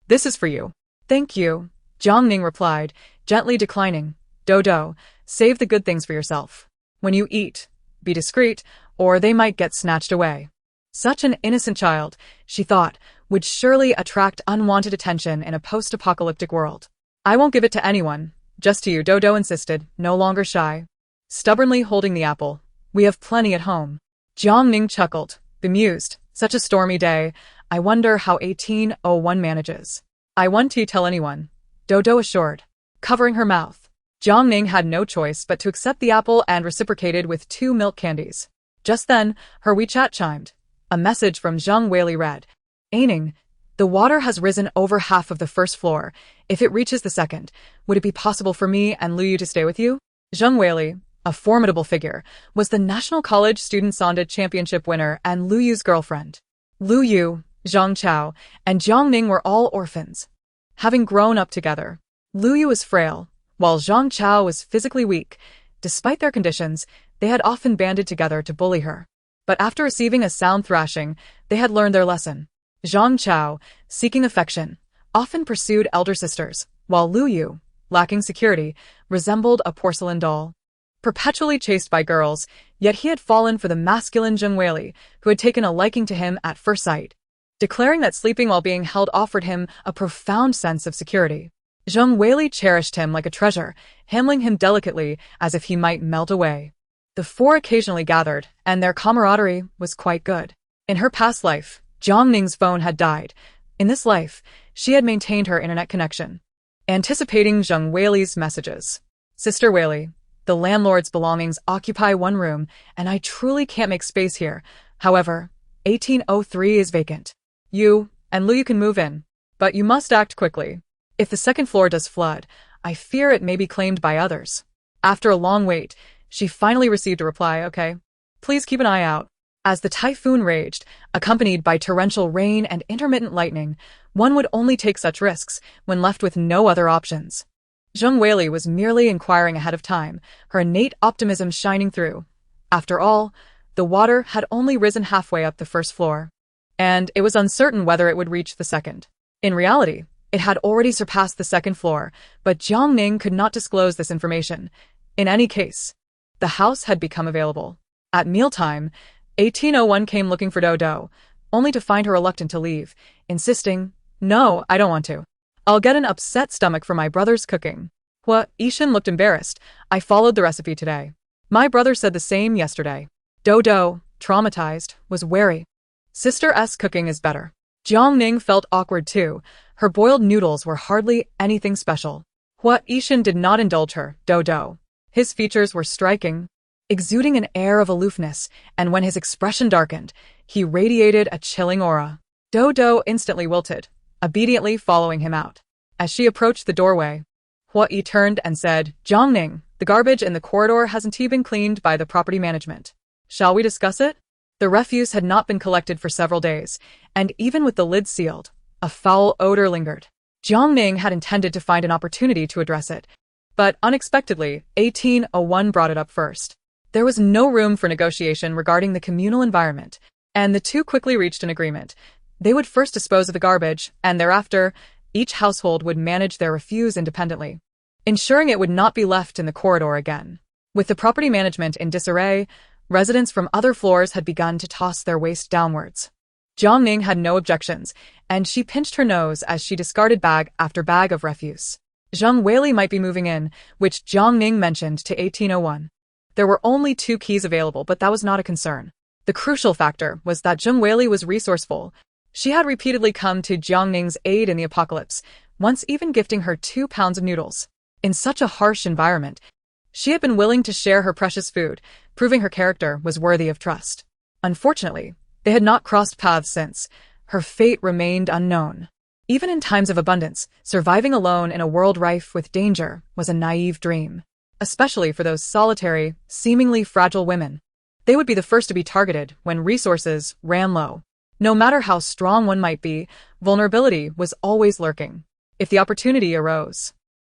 this is for you." "Thank you," Jiang Ning replied, gently declining. "Dodo, save the good things for yourself. When you eat, be discreet, or they might get snatched away." Such an innocent child, she thought, would surely attract unwanted attention in a post-apocalyptic world. "I won't give it to anyone, just to you," Dodo insisted, no longer shy, stubbornly holding the apple. "We have plenty at home." Jiang Ning chuckled, bemused. "Such a stormy day. I wonder how 1801 manages." "I won't tell anyone," Dodo assured, covering her mouth. Jiang Ning had no choice but to accept the apple and reciprocated with 2 milk candies. Just then, her WeChat chimed. A message from Zheng Weili read, "Ning, the water has risen over half of the first floor. If it reaches the second, would it be possible for me and Luyu to stay with you?" Zheng Weili, a formidable figure, was the National College Student Sonda Championship winner and Luyu's girlfriend. Luyu, Zhang Chao, and Jiang Ning were all orphans, having grown up together. Luyu was frail, while Zhang Chao was physically weak. Despite their conditions, they had often banded together to bully her. But after receiving a sound thrashing, they had learned their lesson. Zhang Chao, seeking affection, often pursued elder sisters, while Luyu, lacking security, resembled a porcelain doll. Perpetually chased by girls, yet he had fallen for the masculine Zheng Weili, who had taken a liking to him at first sight, declaring that sleeping while being held offered him a profound sense of security. Zheng Weili cherished him like a treasure, handling him delicately as if he might melt away. The 4 occasionally gathered, and their camaraderie was quite good. In her past life, Jiang Ning's phone had died. In this life, she had maintained her internet connection. Anticipating Zheng Weili's messages. "Sister Weili, the landlord's belongings occupy 1 room, and I truly can't make space here. However, 1803 is vacant. You and Luyu can move in, but you must act quickly. If the 2nd floor does flood, I fear it may be claimed by others." After a long wait, she finally received a reply, "Okay. Please keep an eye out." As the typhoon raged, accompanied by torrential rain and intermittent lightning, one would only take such risks when left with no other options. Zheng Weili was merely inquiring ahead of time, her innate optimism shining through. After all, the water had only risen halfway up the 1st floor, and it was uncertain whether it would reach the 2nd. In reality, it had already surpassed the 2nd floor, but Jiang Ning could not disclose this information. In any case, the house had become available. At mealtime, 1801 came looking for Dodo, only to find her reluctant to leave, insisting, No, I don't want to. I'll get an upset stomach from my brother's cooking. What? Ishan looked embarrassed. I followed the recipe today. My brother said the same yesterday. Dodo, traumatized, was wary. Sister S cooking is better. Jiang Ning felt awkward too. Her boiled noodles were hardly anything special. What? Ishan did not indulge her, Dodo. His features were striking, exuding an air of aloofness, and when his expression darkened, he radiated a chilling aura. Dodo instantly wilted, obediently following him out. As she approached the doorway, Hua-yi turned and said, Jiang Ning, the garbage in the corridor hasn't been cleaned by the property management. Shall we discuss it? The refuse had not been collected for several days, and even with the lid sealed, a foul odor lingered. Jiang Ning had intended to find an opportunity to address it, but unexpectedly, 1801 brought it up first. There was no room for negotiation regarding the communal environment, and the two quickly reached an agreement. They would first dispose of the garbage, and thereafter, each household would manage their refuse independently, ensuring it would not be left in the corridor again. With the property management in disarray, residents from other floors had begun to toss their waste downwards. Jiang Ning had no objections, and she pinched her nose as she discarded bag after bag of refuse. Zheng Weili might be moving in, which Jiang Ning mentioned to 1801. There were only 2 keys available, but that was not a concern. The crucial factor was that Zheng Weili was resourceful. She had repeatedly come to Jiang Ning's aid in the apocalypse, once even gifting her 2 pounds of noodles. In such a harsh environment, she had been willing to share her precious food, proving her character was worthy of trust. Unfortunately, they had not crossed paths since. Her fate remained unknown. Even in times of abundance, surviving alone in a world rife with danger was a naive dream, especially for those solitary, seemingly fragile women. They would be the first to be targeted when resources ran low. No matter how strong one might be, vulnerability was always lurking. If the opportunity arose,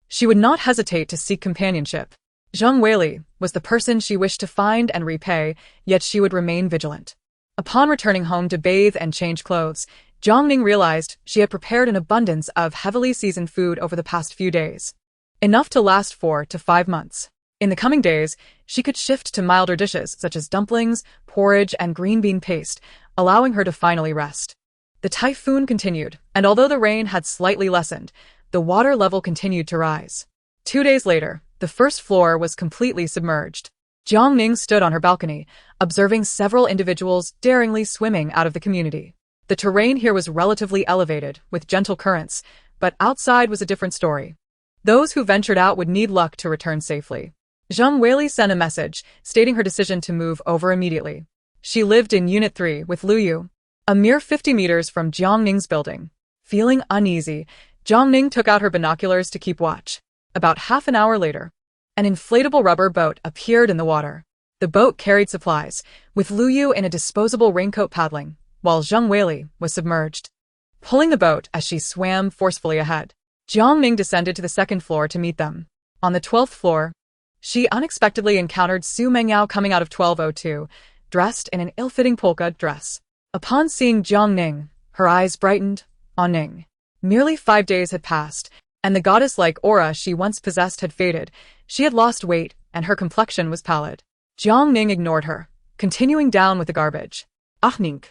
she would not hesitate to seek companionship. Zheng Weili was the person she wished to find and repay, yet she would remain vigilant. Upon returning home to bathe and change clothes, Jiang Ning realized she had prepared an abundance of heavily seasoned food over the past few days, enough to last 4 to 5 months. In the coming days, she could shift to milder dishes such as dumplings, porridge, and green bean paste, allowing her to finally rest. The typhoon continued, and although the rain had slightly lessened, the water level continued to rise. 2 days later, the first floor was completely submerged. Jiang Ning stood on her balcony, observing several individuals daringly swimming out of the community. The terrain here was relatively elevated, with gentle currents, but outside was a different story. Those who ventured out would need luck to return safely. Zheng Weili sent a message, stating her decision to move over immediately. She lived in Unit 3 with Lu Yu, a mere 50 meters from Jiang Ning's building. Feeling uneasy, Jiang Ning took out her binoculars to keep watch. About half an hour later, an inflatable rubber boat appeared in the water. The boat carried supplies, with Lu Yu in a disposable raincoat paddling, while Zheng Weili was submerged, pulling the boat as she swam forcefully ahead. Jiang Ning descended to the 2nd floor to meet them. On the 12th floor, she unexpectedly encountered Su Mengyao coming out of 1202, dressed in an ill-fitting polka dress. Upon seeing Jiang Ning, her eyes brightened. On Ning. Merely 5 days had passed, and the goddess-like aura she once possessed had faded. She had lost weight, and her complexion was pallid. Jiang Ning ignored her, continuing down with the garbage. Ah Ning,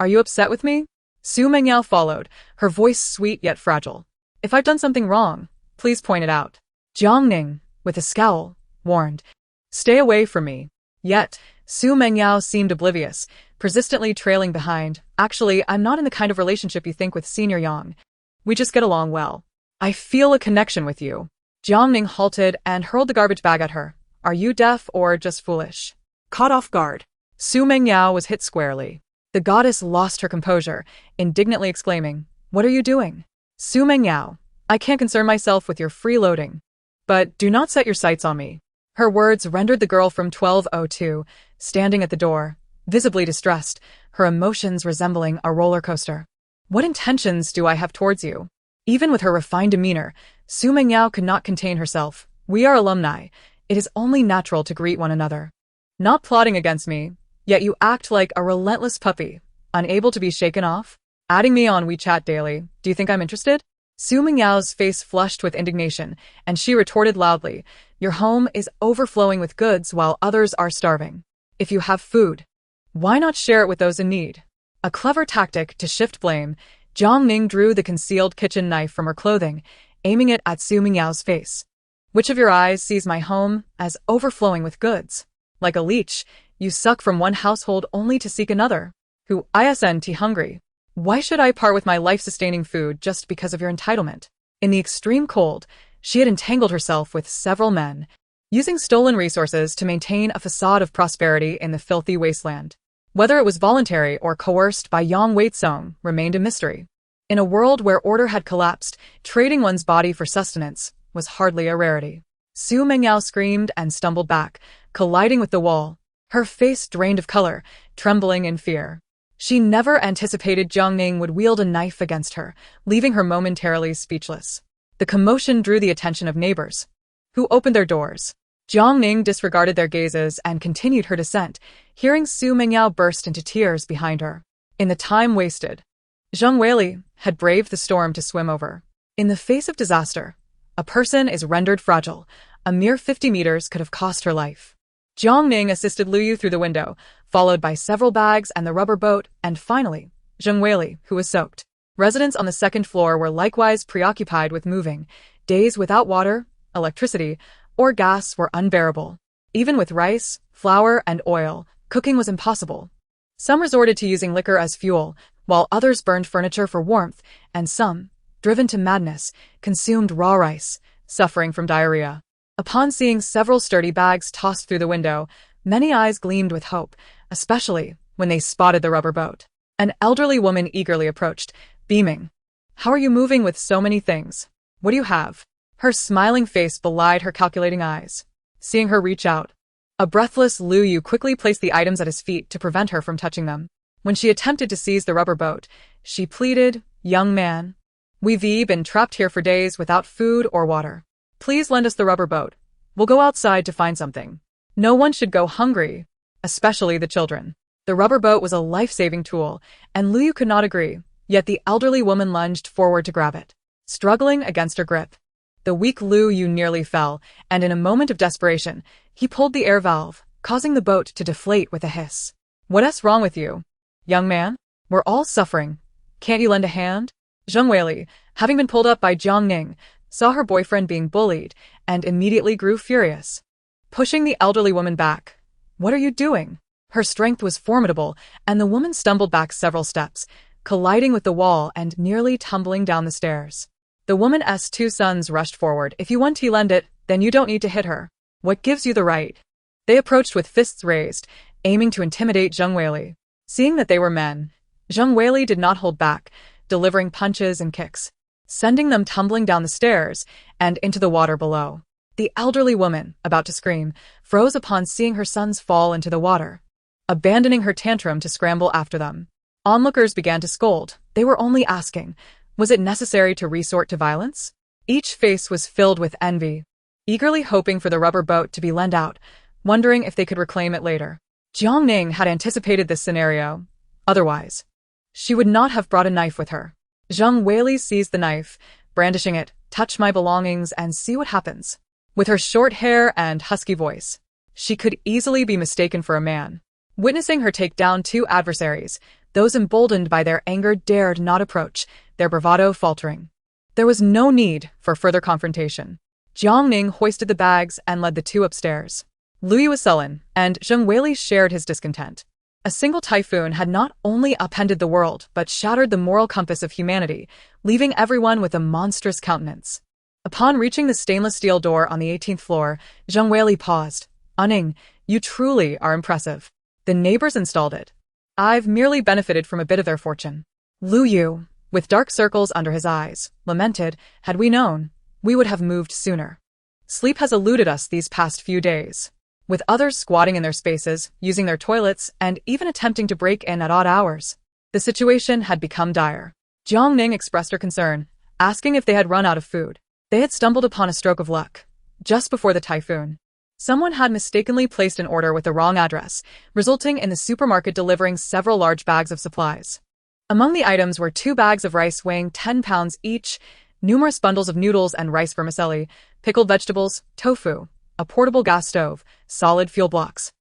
are you upset with me? Su Mengyao followed, her voice sweet yet fragile. If I've done something wrong, please point it out. Jiang Ning, with a scowl, warned. Stay away from me. Yet, Su Mengyao seemed oblivious, persistently trailing behind. Actually, I'm not in the kind of relationship you think with Senior Yang. We just get along well. I feel a connection with you. Jiang Ning halted and hurled the garbage bag at her. Are you deaf or just foolish? Caught off guard, Su Mengyao was hit squarely. The goddess lost her composure, indignantly exclaiming, What are you doing? Su Mengyao, I can't concern myself with your freeloading. But do not set your sights on me. Her words rendered the girl from 1202, standing at the door, visibly distressed, her emotions resembling a roller coaster. What intentions do I have towards you? Even with her refined demeanor, Su Mengyao could not contain herself. We are alumni. It is only natural to greet one another. Not plotting against me, yet you act like a relentless puppy, unable to be shaken off? Adding me on WeChat daily, do you think I'm interested? Su Mengyao's face flushed with indignation, and she retorted loudly, Your home is overflowing with goods while others are starving. If you have food, why not share it with those in need? A clever tactic to shift blame, Jiang Ning drew the concealed kitchen knife from her clothing, aiming it at Su Mingyao's face. Which of your eyes sees my home as overflowing with goods? Like a leech, you suck from one household only to seek another. Who isn't hungry? Why should I part with my life-sustaining food just because of your entitlement? In the extreme cold, she had entangled herself with several men, using stolen resources to maintain a facade of prosperity in the filthy wasteland. Whether it was voluntary or coerced by Yang Weizong remained a mystery. In a world where order had collapsed, trading one's body for sustenance was hardly a rarity. Su Mingyao screamed and stumbled back, colliding with the wall, her face drained of color, trembling in fear. She never anticipated Jiang Ning would wield a knife against her, leaving her momentarily speechless. The commotion drew the attention of neighbors, who opened their doors. Jiang Ning disregarded their gazes and continued her descent, hearing Su Mingyao burst into tears behind her. In the time wasted, Zheng Weili had braved the storm to swim over. In the face of disaster, a person is rendered fragile. A mere 50 meters could have cost her life. Jiang Ning assisted Lu Yu through the window, followed by several bags and the rubber boat, and finally, Zheng Weili, who was soaked. Residents on the second floor were likewise preoccupied with moving. Days without water, electricity, or gas were unbearable. Even with rice, flour, and oil, cooking was impossible. Some resorted to using liquor as fuel, while others burned furniture for warmth, and some, driven to madness, consumed raw rice, suffering from diarrhea. Upon seeing several sturdy bags tossed through the window, many eyes gleamed with hope, especially when they spotted the rubber boat. An elderly woman eagerly approached, beaming. "How are you moving with so many things? What do you have?" Her smiling face belied her calculating eyes. Seeing her reach out, a breathless Lu Yu quickly placed the items at his feet to prevent her from touching them. When she attempted to seize the rubber boat, she pleaded, "Young man, we've been trapped here for days without food or water. Please lend us the rubber boat. We'll go outside to find something. No one should go hungry, especially the children." The rubber boat was a life-saving tool, and Lu Yu could not agree, yet the elderly woman lunged forward to grab it. Struggling against her grip, the weak Lu Yu nearly fell, and in a moment of desperation, he pulled the air valve, causing the boat to deflate with a hiss. "What's wrong with you, young man? We're all suffering. Can't you lend a hand?" Zheng Weili, having been pulled up by Jiang Ning, saw her boyfriend being bullied, and immediately grew furious. Pushing the elderly woman back, "What are you doing?" Her strength was formidable, and the woman stumbled back several steps, colliding with the wall and nearly tumbling down the stairs. The woman's two sons rushed forward. "If you want to lend it, then you don't need to hit her. What gives you the right?" They approached with fists raised, aiming to intimidate Zheng Weili. Seeing that they were men, Zheng Weili did not hold back, delivering punches and kicks, sending them tumbling down the stairs and into the water below. The elderly woman, about to scream, froze upon seeing her sons fall into the water, abandoning her tantrum to scramble after them. Onlookers began to scold. They were only asking, was it necessary to resort to violence? Each face was filled with envy, eagerly hoping for the rubber boat to be lent out, wondering if they could reclaim it later. Jiang Ning had anticipated this scenario. Otherwise, she would not have brought a knife with her. Zheng Weili seized the knife, brandishing it. "Touch my belongings and see what happens." With her short hair and husky voice, she could easily be mistaken for a man. Witnessing her take down two adversaries, those emboldened by their anger dared not approach, their bravado faltering. There was no need for further confrontation. Jiang Ning hoisted the bags and led the two upstairs. Lu Yu was sullen, and Zheng Weili shared his discontent. A single typhoon had not only upended the world, but shattered the moral compass of humanity, leaving everyone with a monstrous countenance. Upon reaching the stainless steel door on the 18th floor, Zheng Weili paused. "Ning, you truly are impressive. The neighbors installed it. I've merely benefited from a bit of their fortune." Lu Yu, with dark circles under his eyes, lamented, "Had we known, we would have moved sooner. Sleep has eluded us these past few days." With others squatting in their spaces, using their toilets, and even attempting to break in at odd hours, the situation had become dire. Jiang Ning expressed her concern, asking if they had run out of food. They had stumbled upon a stroke of luck. Just before the typhoon, someone had mistakenly placed an order with the wrong address, resulting in the supermarket delivering several large bags of supplies. Among the items were 2 bags of rice weighing 10 pounds each, numerous bundles of noodles and rice vermicelli, pickled vegetables, tofu, a portable gas stove, solid fuel blocks,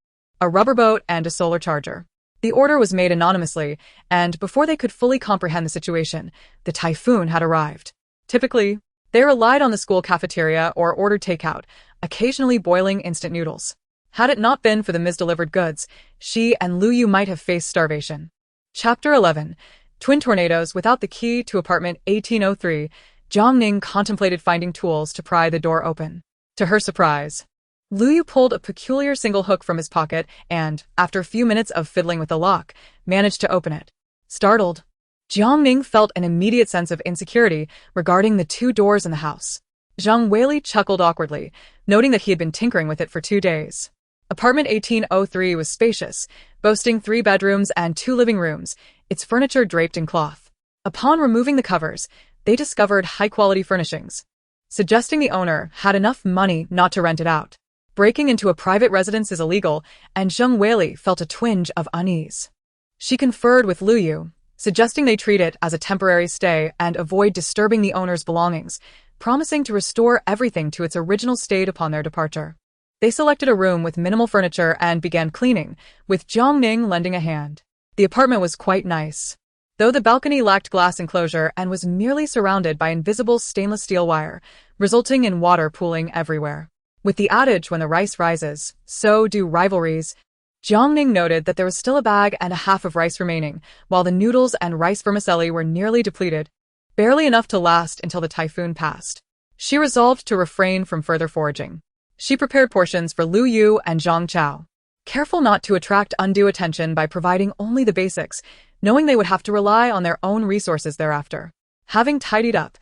a rubber boat, and a solar charger. The order was made anonymously, and before they could fully comprehend the situation, the typhoon had arrived. Typically, they relied on the school cafeteria or ordered takeout, occasionally boiling instant noodles. Had it not been for the misdelivered goods, she and Lu Yu might have faced starvation. Chapter 11. Twin tornadoes. Without the key to apartment 1803, Jiang Ning contemplated finding tools to pry the door open. To her surprise, Lu Yu pulled a peculiar single hook from his pocket and, after a few minutes of fiddling with the lock, managed to open it. Startled, Jiang Ning felt an immediate sense of insecurity regarding the two doors in the house. Zhang Weili chuckled awkwardly, noting that he had been tinkering with it for 2 days. Apartment 1803 was spacious, boasting 3 bedrooms and 2 living rooms, its furniture draped in cloth. Upon removing the covers, they discovered high-quality furnishings, suggesting the owner had enough money not to rent it out. Breaking into a private residence is illegal, and Zhang Weili felt a twinge of unease. She conferred with Lu Yu, suggesting they treat it as a temporary stay and avoid disturbing the owner's belongings, promising to restore everything to its original state upon their departure. They selected a room with minimal furniture and began cleaning, with Jiang Ning lending a hand. The apartment was quite nice, though the balcony lacked glass enclosure and was merely surrounded by invisible stainless steel wire, resulting in water pooling everywhere. With the adage when the rice rises, so do rivalries, Jiang Ning noted that there was still a bag and a half of rice remaining, while the noodles and rice vermicelli were nearly depleted, barely enough to last until the typhoon passed. She resolved to refrain from further foraging. She prepared portions for Lu Yu and Zhang Chao, careful not to attract undue attention by providing only the basics, knowing they would have to rely on their own resources thereafter. Having tidied up,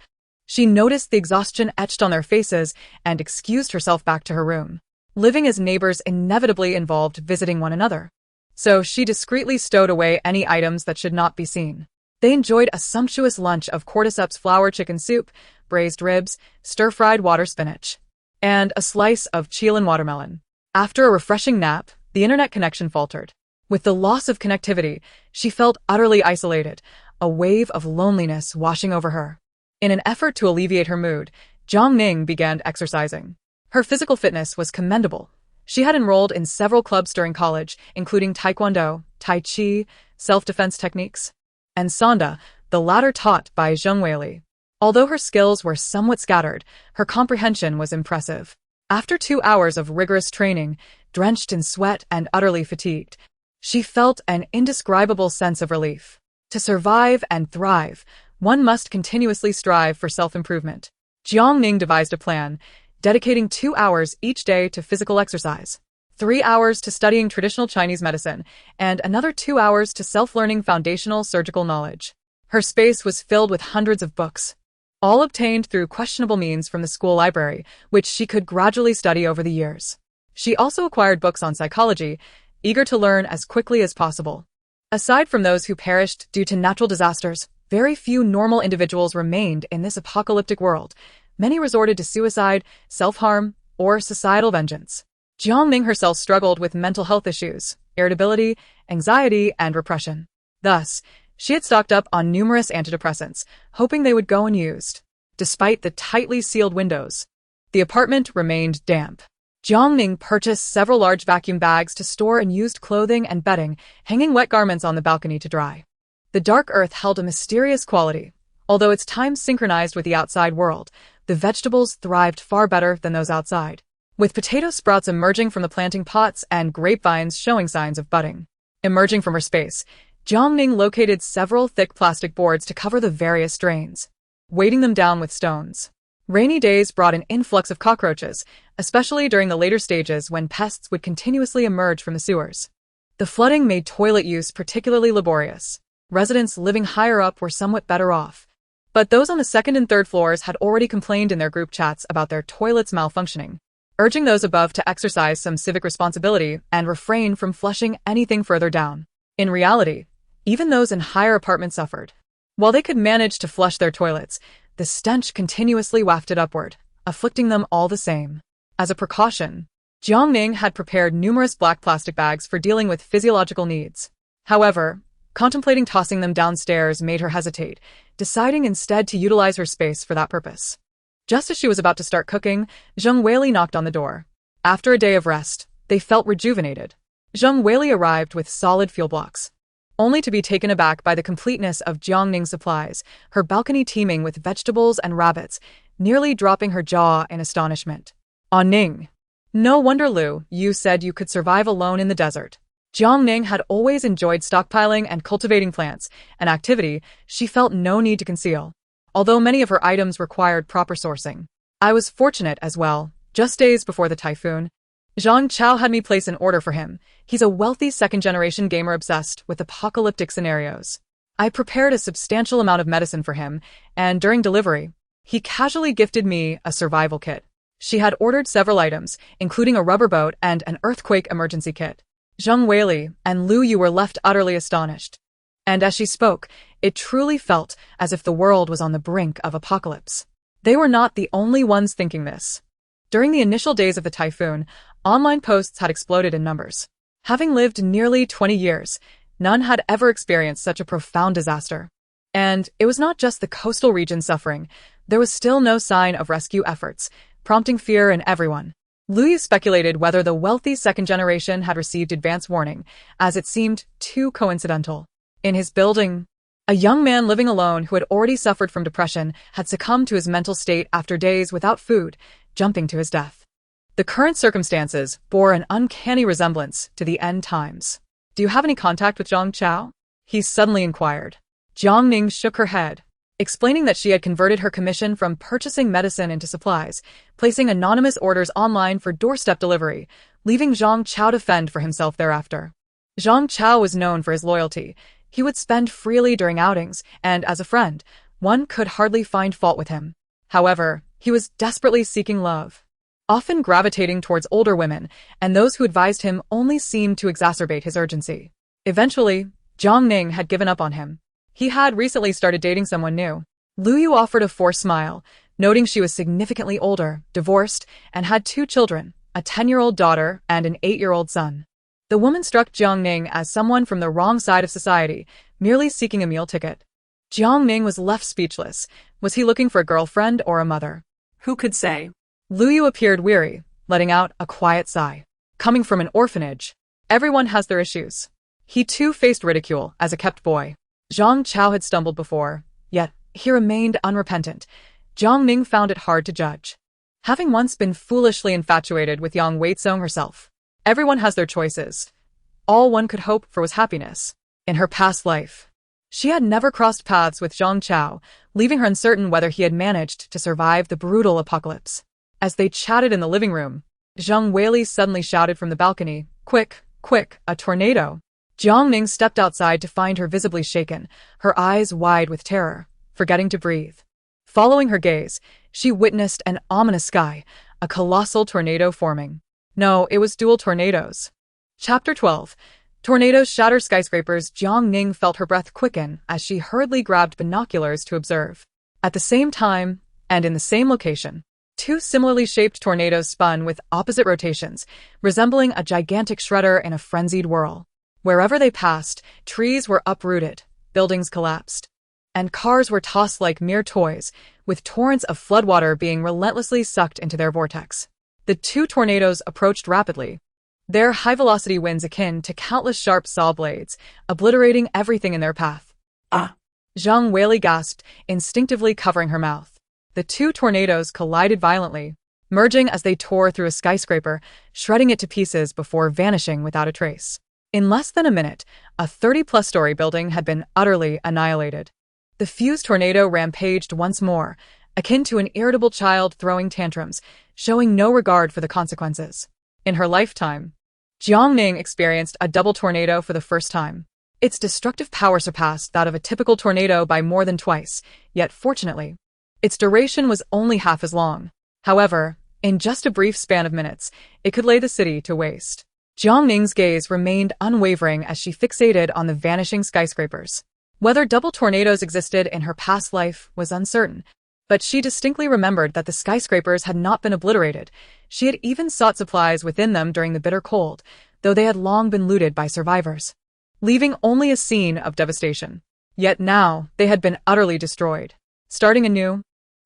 she noticed the exhaustion etched on their faces and excused herself back to her room. Living as neighbors inevitably involved visiting one another, so she discreetly stowed away any items that should not be seen. They enjoyed a sumptuous lunch of cordyceps flour chicken soup, braised ribs, stir-fried water spinach, and a slice of Chilean watermelon. After a refreshing nap, the internet connection faltered. With the loss of connectivity, she felt utterly isolated, a wave of loneliness washing over her. In an effort to alleviate her mood, Jiang Ning began exercising. Her physical fitness was commendable. She had enrolled in several clubs during college, including Taekwondo, Tai Chi, self-defense techniques, and Sanda, the latter taught by Zhang Weili. Although her skills were somewhat scattered, her comprehension was impressive. After 2 hours of rigorous training, drenched in sweat and utterly fatigued, she felt an indescribable sense of relief. To survive and thrive, one must continuously strive for self-improvement. Jiang Ning devised a plan, dedicating 2 hours each day to physical exercise, 3 hours to studying traditional Chinese medicine, and another 2 hours to self-learning foundational surgical knowledge. Her space was filled with hundreds of books, all obtained through questionable means from the school library, which she could gradually study over the years. She also acquired books on psychology, eager to learn as quickly as possible. Aside from those who perished due to natural disasters, very few normal individuals remained in this apocalyptic world. Many resorted to suicide, self-harm, or societal vengeance. Jiang Ning herself struggled with mental health issues, irritability, anxiety, and repression. Thus, she had stocked up on numerous antidepressants, hoping they would go unused. Despite the tightly sealed windows, the apartment remained damp. Jiang Ning purchased several large vacuum bags to store unused clothing and bedding, hanging wet garments on the balcony to dry. The dark earth held a mysterious quality. Although its time synchronized with the outside world, the vegetables thrived far better than those outside, with potato sprouts emerging from the planting pots and grapevines showing signs of budding. Emerging from her space, Jiang Ning located several thick plastic boards to cover the various drains, weighting them down with stones. Rainy days brought an influx of cockroaches, especially during the later stages when pests would continuously emerge from the sewers. The flooding made toilet use particularly laborious. Residents living higher up were somewhat better off, but those on the second and third floors had already complained in their group chats about their toilets malfunctioning, urging those above to exercise some civic responsibility and refrain from flushing anything further down. In reality, even those in higher apartments suffered. While they could manage to flush their toilets, the stench continuously wafted upward, afflicting them all the same. As a precaution, Jiang Ning had prepared numerous black plastic bags for dealing with physiological needs. However, contemplating tossing them downstairs made her hesitate, deciding instead to utilize her space for that purpose. Just as she was about to start cooking, Zhang Weili knocked on the door. After a day of rest, they felt rejuvenated. Zheng Weili arrived with solid fuel blocks, only to be taken aback by the completeness of Jiang Ning's supplies, her balcony teeming with vegetables and rabbits, nearly dropping her jaw in astonishment. Ah, Ning. No wonder Lu, you said you could survive alone in the desert. Jiang Ning had always enjoyed stockpiling and cultivating plants, an activity she felt no need to conceal, although many of her items required proper sourcing. I was fortunate as well. Just days before the typhoon, Zhang Chao had me place an order for him. He's a wealthy second-generation gamer obsessed with apocalyptic scenarios. I prepared a substantial amount of medicine for him, and during delivery, he casually gifted me a survival kit. She had ordered several items, including a rubber boat and an earthquake emergency kit. Zheng Weili and Lu Yu were left utterly astonished. And as she spoke, it truly felt as if the world was on the brink of apocalypse. They were not the only ones thinking this. During the initial days of the typhoon, online posts had exploded in numbers. Having lived nearly 20 years, none had ever experienced such a profound disaster. And it was not just the coastal region suffering. There was still no sign of rescue efforts, prompting fear in everyone. Lu Yu speculated whether the wealthy second generation had received advance warning, as it seemed too coincidental. In his building, a young man living alone who had already suffered from depression had succumbed to his mental state after days without food, jumping to his death. The current circumstances bore an uncanny resemblance to the end times. Do you have any contact with Zhang Chao? He suddenly inquired. Jiang Ning shook her head, explaining that she had converted her commission from purchasing medicine into supplies, placing anonymous orders online for doorstep delivery, leaving Zhang Chao to fend for himself thereafter. Zhang Chao was known for his loyalty. He would spend freely during outings, and as a friend, one could hardly find fault with him. However, he was desperately seeking love, often gravitating towards older women, and those who advised him only seemed to exacerbate his urgency. Eventually, Jiang Ning had given up on him. He had recently started dating someone new. Lu Yu offered a forced smile, noting she was significantly older, divorced, and had 2 children, a 10-year-old daughter and an 8-year-old son. The woman struck Jiang Ning as someone from the wrong side of society, merely seeking a meal ticket. Jiang Ning was left speechless. Was he looking for a girlfriend or a mother? Who could say? Lu Yu appeared weary, letting out a quiet sigh. Coming from an orphanage, everyone has their issues. He too faced ridicule as a kept boy. Zhang Chao had stumbled before, yet he remained unrepentant. Jiang Ning found it hard to judge. Having once been foolishly infatuated with Yang Weizong herself, everyone has their choices. All one could hope for was happiness. In her past life, she had never crossed paths with Zhang Chao, leaving her uncertain whether he had managed to survive the brutal apocalypse. As they chatted in the living room, Zheng Weili suddenly shouted from the balcony, "Quick, quick, a tornado!" Jiang Ning stepped outside to find her visibly shaken, her eyes wide with terror, forgetting to breathe. Following her gaze, she witnessed an ominous sky, a colossal tornado forming. No, it was dual tornadoes. Chapter 12. Tornadoes shatter skyscrapers. Jiang Ning felt her breath quicken as she hurriedly grabbed binoculars to observe. At the same time, and in the same location, 2 similarly shaped tornadoes spun with opposite rotations, resembling a gigantic shredder in a frenzied whirl. Wherever they passed, trees were uprooted, buildings collapsed, and cars were tossed like mere toys, with torrents of floodwater being relentlessly sucked into their vortex. The 2 tornadoes approached rapidly, their high-velocity winds akin to countless sharp saw blades, obliterating everything in their path. Ah! Zheng Weili gasped, instinctively covering her mouth. The 2 tornadoes collided violently, merging as they tore through a skyscraper, shredding it to pieces before vanishing without a trace. In less than a minute, a 30-plus story building had been utterly annihilated. The fused tornado rampaged once more, akin to an irritable child throwing tantrums, showing no regard for the consequences. In her lifetime, Jiang Ning experienced a double tornado for the first time. Its destructive power surpassed that of a typical tornado by more than twice, yet fortunately, its duration was only half as long. However, in just a brief span of minutes, it could lay the city to waste. Jiang Ning's gaze remained unwavering as she fixated on the vanishing skyscrapers. Whether double tornadoes existed in her past life was uncertain, but she distinctly remembered that the skyscrapers had not been obliterated. She had even sought supplies within them during the bitter cold, though they had long been looted by survivors, leaving only a scene of devastation. Yet now, they had been utterly destroyed. Starting anew,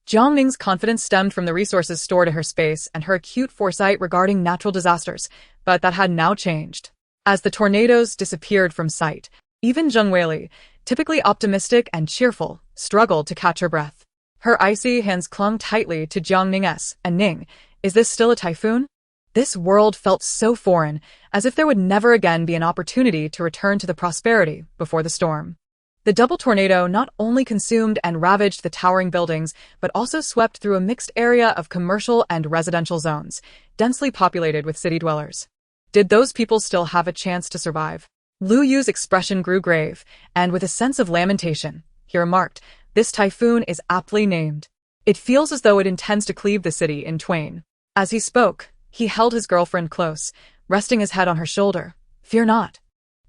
Jiang Ning's confidence stemmed from the resources stored in her space and her acute foresight regarding natural disasters, but that had now changed. As the tornadoes disappeared from sight, even Jiang Weili, typically optimistic and cheerful, struggled to catch her breath. Her icy hands clung tightly to Jiang Ning's. And Ning, is this still a typhoon? This world felt so foreign, as if there would never again be an opportunity to return to the prosperity before the storm. The double tornado not only consumed and ravaged the towering buildings, but also swept through a mixed area of commercial and residential zones, densely populated with city dwellers. Did those people still have a chance to survive? Lu Yu's expression grew grave, and with a sense of lamentation, he remarked, "This typhoon is aptly named. It feels as though it intends to cleave the city in twain." As he spoke, he held his girlfriend close, resting his head on her shoulder. "Fear not.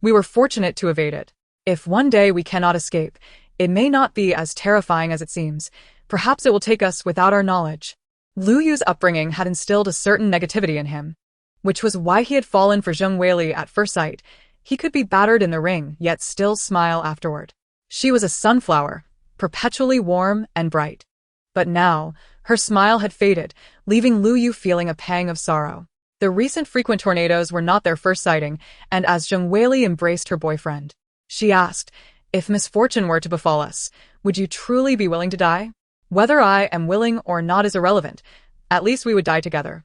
We were fortunate to evade it. If one day we cannot escape, it may not be as terrifying as it seems. Perhaps it will take us without our knowledge." Lu Yu's upbringing had instilled a certain negativity in him, which was why he had fallen for Jiang Weili at first sight. He could be battered in the ring, yet still smile afterward. She was a sunflower, perpetually warm and bright. But now, her smile had faded, leaving Lu Yu feeling a pang of sorrow. The recent frequent tornadoes were not their first sighting, and as Jiang Weili embraced her boyfriend, she asked, "If misfortune were to befall us, would you truly be willing to die? Whether I am willing or not is irrelevant. At least we would die together."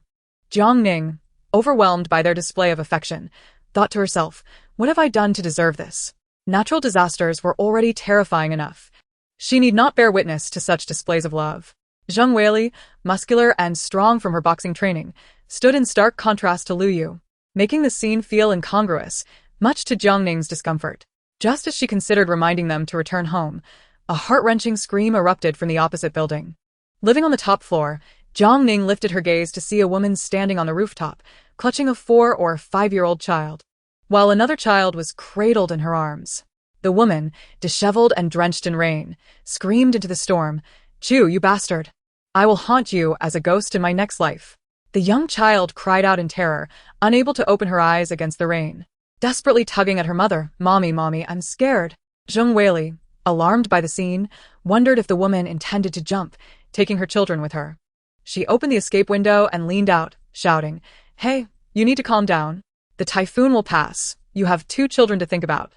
Jiang Ning, overwhelmed by their display of affection, thought to herself, "What have I done to deserve this?" Natural disasters were already terrifying enough. She need not bear witness to such displays of love. Jiang Weili, muscular and strong from her boxing training, stood in stark contrast to Lu Yu, making the scene feel incongruous, much to Jiang Ning's discomfort. Just as she considered reminding them to return home, a heart-wrenching scream erupted from the opposite building. Living on the top floor, Jiang Ning lifted her gaze to see a woman standing on the rooftop, clutching a 4- or 5-year-old child, while another child was cradled in her arms. The woman, disheveled and drenched in rain, screamed into the storm, "Chu, you bastard! I will haunt you as a ghost in my next life." The young child cried out in terror, unable to open her eyes against the rain, desperately tugging at her mother. Mommy, I'm scared." Jiang Weili, alarmed by the scene, wondered if the woman intended to jump, taking her children with her. She opened the escape window and leaned out, shouting, "Hey, you need to calm down. The typhoon will pass. You have 2 children to think about.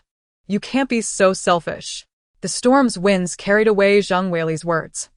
You can't be so selfish." The storm's winds carried away Jiang Weili's words.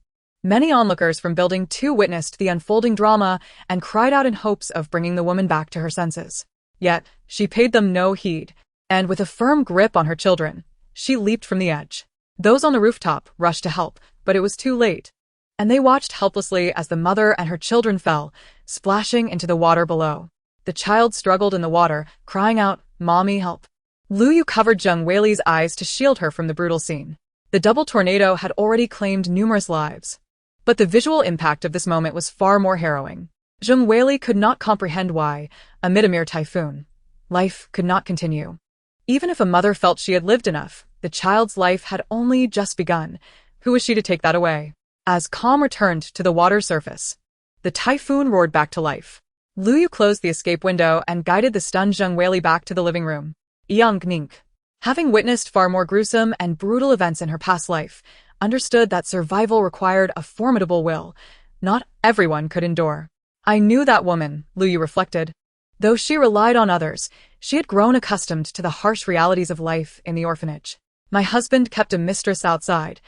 Many onlookers from Building 2 witnessed the unfolding drama and cried out in hopes of bringing the woman back to her senses. Yet, she paid them no heed, and with a firm grip on her children, she leaped from the edge. Those on the rooftop rushed to help, but it was too late, and they watched helplessly as the mother and her children fell, splashing into the water below. The child struggled in the water, crying out, "Mommy, help." Lu Yu covered Jiang Weili's eyes to shield her from the brutal scene. The double tornado had already claimed numerous lives, but the visual impact of this moment was far more harrowing. Jiang Weili could not comprehend why, amid a mere typhoon, life could not continue. Even if a mother felt she had lived enough, the child's life had only just begun. Who was she to take that away? As calm returned to the water's surface, the typhoon roared back to life. Lu Yu closed the escape window and guided the stunned Jiang Weili back to the living room. Jiang Ning, having witnessed far more gruesome and brutal events in her past life, understood that survival required a formidable will. Not everyone could endure. "I knew that woman," Lu Yu reflected. Though she relied on others, she had grown accustomed to the harsh realities of life in the orphanage. "My husband kept a mistress outside,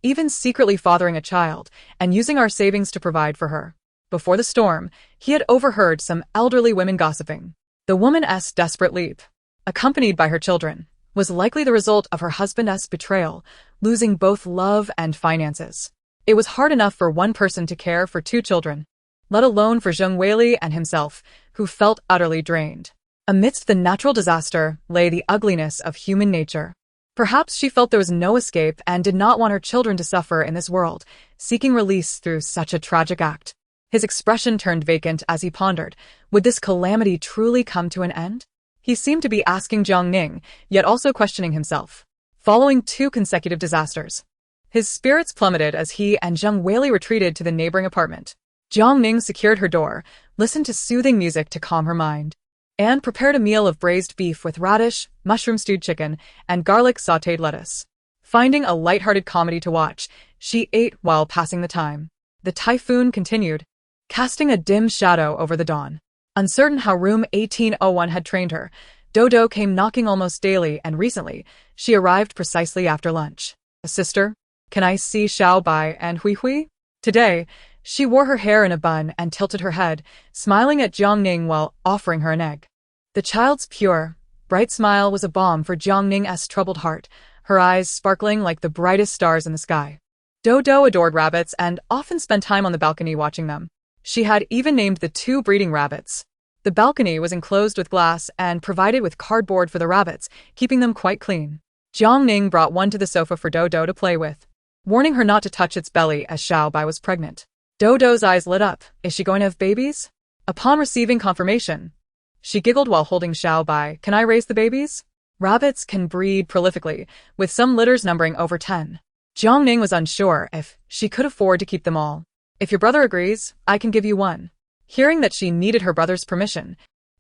even secretly fathering a child, and using our savings to provide for her. Before the storm, he had overheard some elderly women gossiping. The woman's desperate leap, accompanied by her children, was likely the result of her husband's betrayal, losing both love and finances. It was hard enough for one person to care for 2 children, let alone for Jiang Weili and himself, who felt utterly drained. Amidst the natural disaster lay the ugliness of human nature. Perhaps she felt there was no escape and did not want her children to suffer in this world, seeking release through such a tragic act. His expression turned vacant as he pondered, would this calamity truly come to an end? He seemed to be asking Jiang Ning, yet also questioning himself. Following 2 consecutive disasters, his spirits plummeted as he and Jiang Weili retreated to the neighboring apartment. Jiang Ning secured her door, listened to soothing music to calm her mind, and prepared a meal of braised beef with radish, mushroom-stewed chicken, and garlic-sautéed lettuce. Finding a light-hearted comedy to watch, she ate while passing the time. The typhoon continued, casting a dim shadow over the dawn. Uncertain how room 1801 had trained her, Dodo came knocking almost daily, and recently, she arrived precisely after lunch. Sister, can I see Xiao Bai and Hui Hui? Today, she wore her hair in a bun and tilted her head, smiling at Jiang Ning while offering her an egg. The child's pure, bright smile was a balm for Jiang Ning's troubled heart, her eyes sparkling like the brightest stars in the sky. Dodo adored rabbits and often spent time on the balcony watching them. She had even named the 2 breeding rabbits. The balcony was enclosed with glass and provided with cardboard for the rabbits, keeping them quite clean. Jiang Ning brought one to the sofa for Dodo to play with, warning her not to touch its belly as Xiao Bai was pregnant. Dodo's eyes lit up. Is she going to have babies? Upon receiving confirmation, she giggled while holding Xiao Bai. Can I raise the babies? Rabbits can breed prolifically, with some litters numbering over 10. Jiang Ning was unsure if she could afford to keep them all. If your brother agrees, I can give you one. Hearing that she needed her brother's permission,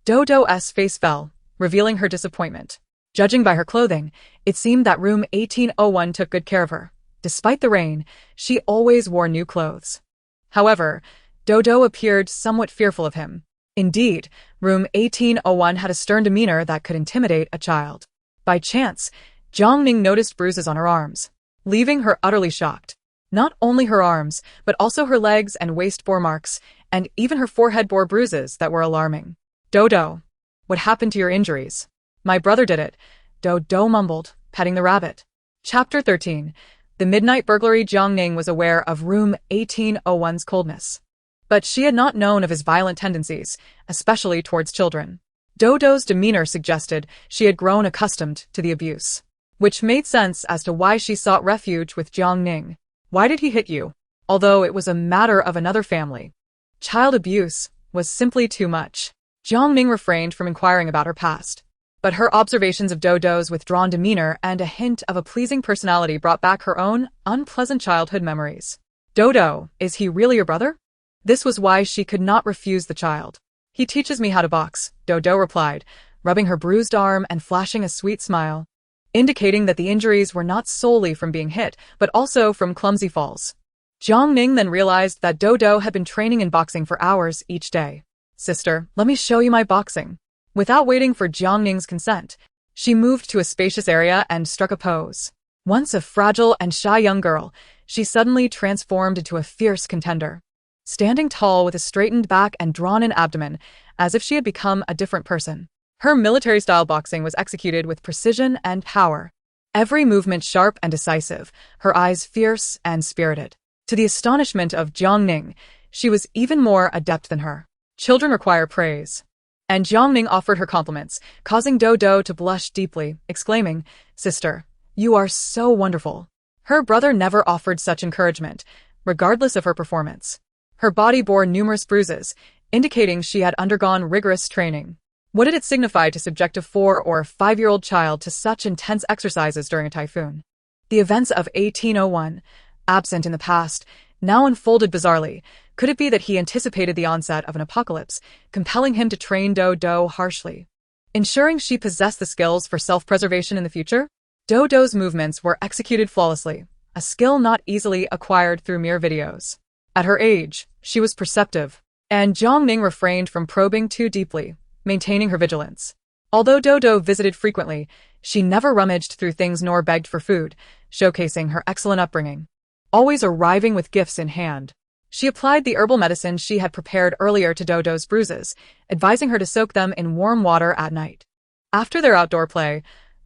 Dodo's face fell, revealing her disappointment. Judging by her clothing, it seemed that room 1801 took good care of her. Despite the rain, she always wore new clothes. However, Dodo appeared somewhat fearful of him. Indeed, room 1801 had a stern demeanor that could intimidate a child. By chance, Jiang Ning noticed bruises on her arms, leaving her utterly shocked. Not only her arms, but also her legs and waist bore marks, and even her forehead bore bruises that were alarming. Dodo, what happened to your injuries? My brother did it, Dodo mumbled, petting the rabbit. Chapter 13. The Midnight Burglary. Jiang Ning was aware of room 1801's coldness, but she had not known of his violent tendencies, especially towards children. Dodo's demeanor suggested she had grown accustomed to the abuse, which made sense as to why she sought refuge with Jiang Ning. Why did he hit you? Although it was a matter of another family, child abuse was simply too much. Jiang Ning refrained from inquiring about her past, but her observations of Dodo's withdrawn demeanor and a hint of a pleasing personality brought back her own unpleasant childhood memories. Dodo, is he really your brother? This was why she could not refuse the child. He teaches me how to box, Dodo replied, rubbing her bruised arm and flashing a sweet smile, indicating that the injuries were not solely from being hit, but also from clumsy falls. Jiang Ning then realized that Dodo had been training in boxing for hours each day. Sister, let me show you my boxing. Without waiting for Jiang Ning's consent, she moved to a spacious area and struck a pose. Once a fragile and shy young girl, she suddenly transformed into a fierce contender, standing tall with a straightened back and drawn-in abdomen, as if she had become a different person. Her military-style boxing was executed with precision and power, every movement sharp and decisive, her eyes fierce and spirited. To the astonishment of Jiang Ning, she was even more adept than her. Children require praise, and Jiang Ning offered her compliments, causing Dodo to blush deeply, exclaiming, Sister, you are so wonderful. Her brother never offered such encouragement, regardless of her performance. Her body bore numerous bruises, indicating she had undergone rigorous training. What did it signify to subject a 4- or 5-year-old child to such intense exercises during a typhoon? The events of 1801, absent in the past, now unfolded bizarrely. Could it be that he anticipated the onset of an apocalypse, compelling him to train Dodo harshly, ensuring she possessed the skills for self-preservation in the future? Dodo's movements were executed flawlessly, a skill not easily acquired through mere videos. At her age, she was perceptive, and Jiang Ning refrained from probing too deeply, maintaining her vigilance. Although Dodo visited frequently, she never rummaged through things nor begged for food, showcasing her excellent upbringing, always arriving with gifts in hand. She applied the herbal medicine she had prepared earlier to Dodo's bruises, advising her to soak them in warm water at night. After their outdoor play,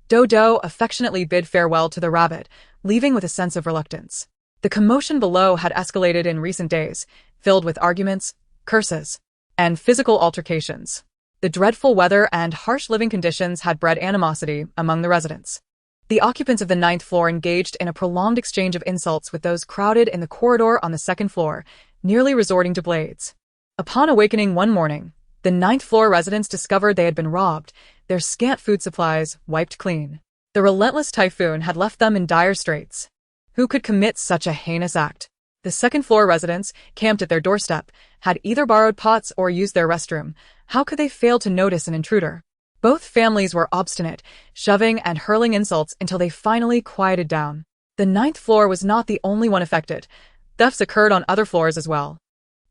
Dodo affectionately bid farewell to the rabbit, leaving with a sense of reluctance. The commotion below had escalated in recent days, filled with arguments, curses, and physical altercations. The dreadful weather and harsh living conditions had bred animosity among the residents. The occupants of the 9th floor engaged in a prolonged exchange of insults with those crowded in the corridor on the 2nd floor, nearly resorting to blades. Upon awakening one morning, the 9th floor residents discovered they had been robbed, their scant food supplies wiped clean. The relentless typhoon had left them in dire straits. Who could commit such a heinous act? The 2nd floor residents, camped at their doorstep, had either borrowed pots or used their restroom. How could they fail to notice an intruder? Both families were obstinate, shoving and hurling insults until they finally quieted down. The 9th floor was not the only one affected. Thefts occurred on other floors as well.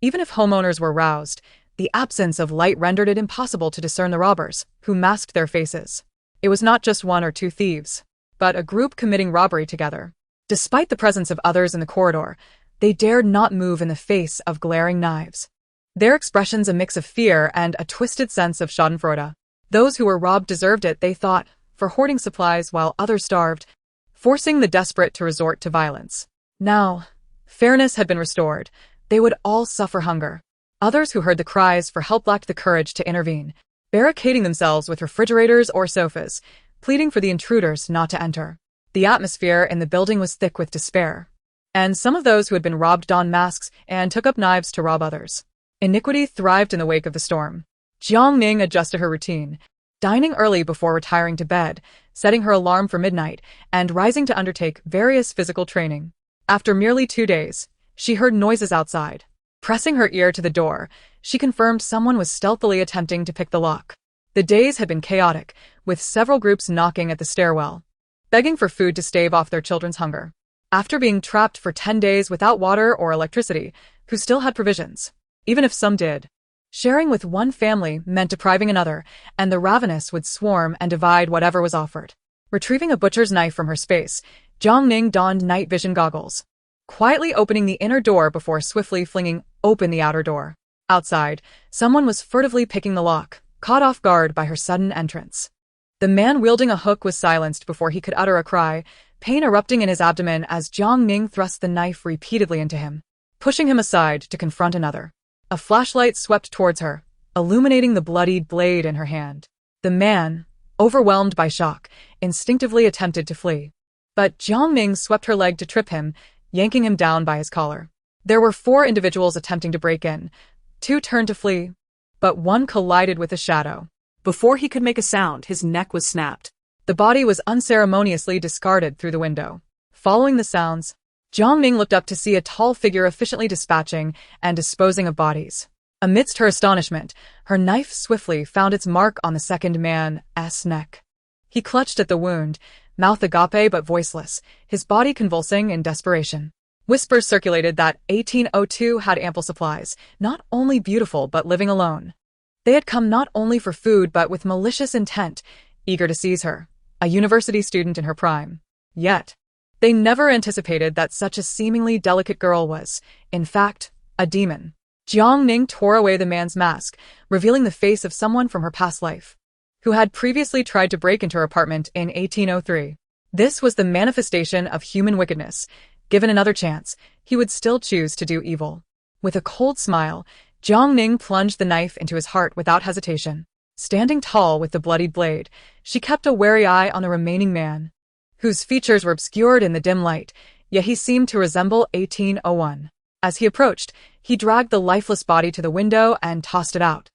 Even if homeowners were roused, The absence of light rendered it impossible to discern the robbers, who masked their faces. It was not just one or two thieves, but a group committing robbery together. Despite the presence of others in the corridor, they dared not move in the face of glaring knives. Their expressions a mix of fear and a twisted sense of schadenfreude. Those who were robbed deserved it, they thought, for hoarding supplies while others starved, forcing the desperate to resort to violence. Now, fairness had been restored. They would all suffer hunger. Others who heard the cries for help lacked the courage to intervene, barricading themselves with refrigerators or sofas, pleading for the intruders not to enter. The atmosphere in the building was thick with despair, and some of those who had been robbed donned masks and took up knives to rob others. Iniquity thrived in the wake of the storm. Jiang Ning adjusted her routine, dining early before retiring to bed, setting her alarm for midnight, and rising to undertake various physical training. After merely 2 days, she heard noises outside. Pressing her ear to the door, she confirmed someone was stealthily attempting to pick the lock. The days had been chaotic, with several groups knocking at the stairwell, begging for food to stave off their children's hunger. After being trapped for 10 days without water or electricity, who still had provisions? Even if some did. Sharing with one family meant depriving another, and the ravenous would swarm and divide whatever was offered. Retrieving a butcher's knife from her space, Jiang Ning donned night vision goggles, quietly opening the inner door before swiftly flinging open the outer door. Outside, someone was furtively picking the lock, caught off guard by her sudden entrance. The man wielding a hook was silenced before he could utter a cry, pain erupting in his abdomen as Jiang Ning thrust the knife repeatedly into him, pushing him aside to confront another. A flashlight swept towards her, illuminating the bloodied blade in her hand. The man, overwhelmed by shock, instinctively attempted to flee. But Jiang Ning swept her leg to trip him, yanking him down by his collar. There were 4 individuals attempting to break in. 2 turned to flee, but one collided with a shadow. Before he could make a sound, his neck was snapped. The body was unceremoniously discarded through the window. Following the sounds, Jiang Ning looked up to see a tall figure efficiently dispatching and disposing of bodies. Amidst her astonishment, her knife swiftly found its mark on the second man's neck. He clutched at the wound, mouth agape but voiceless, his body convulsing in desperation. Whispers circulated that 1802 had ample supplies, not only beautiful but living alone. They had come not only for food but with malicious intent, eager to seize her, a university student in her prime. Yet, they never anticipated that such a seemingly delicate girl was, in fact, a demon. Jiang Ning tore away the man's mask, revealing the face of someone from her past life, who had previously tried to break into her apartment in 1803. This was the manifestation of human wickedness. Given another chance, he would still choose to do evil. With a cold smile, Jiang Ning plunged the knife into his heart without hesitation. Standing tall with the bloodied blade, she kept a wary eye on the remaining man, whose features were obscured in the dim light, yet he seemed to resemble 1801. As he approached, he dragged the lifeless body to the window and tossed it out.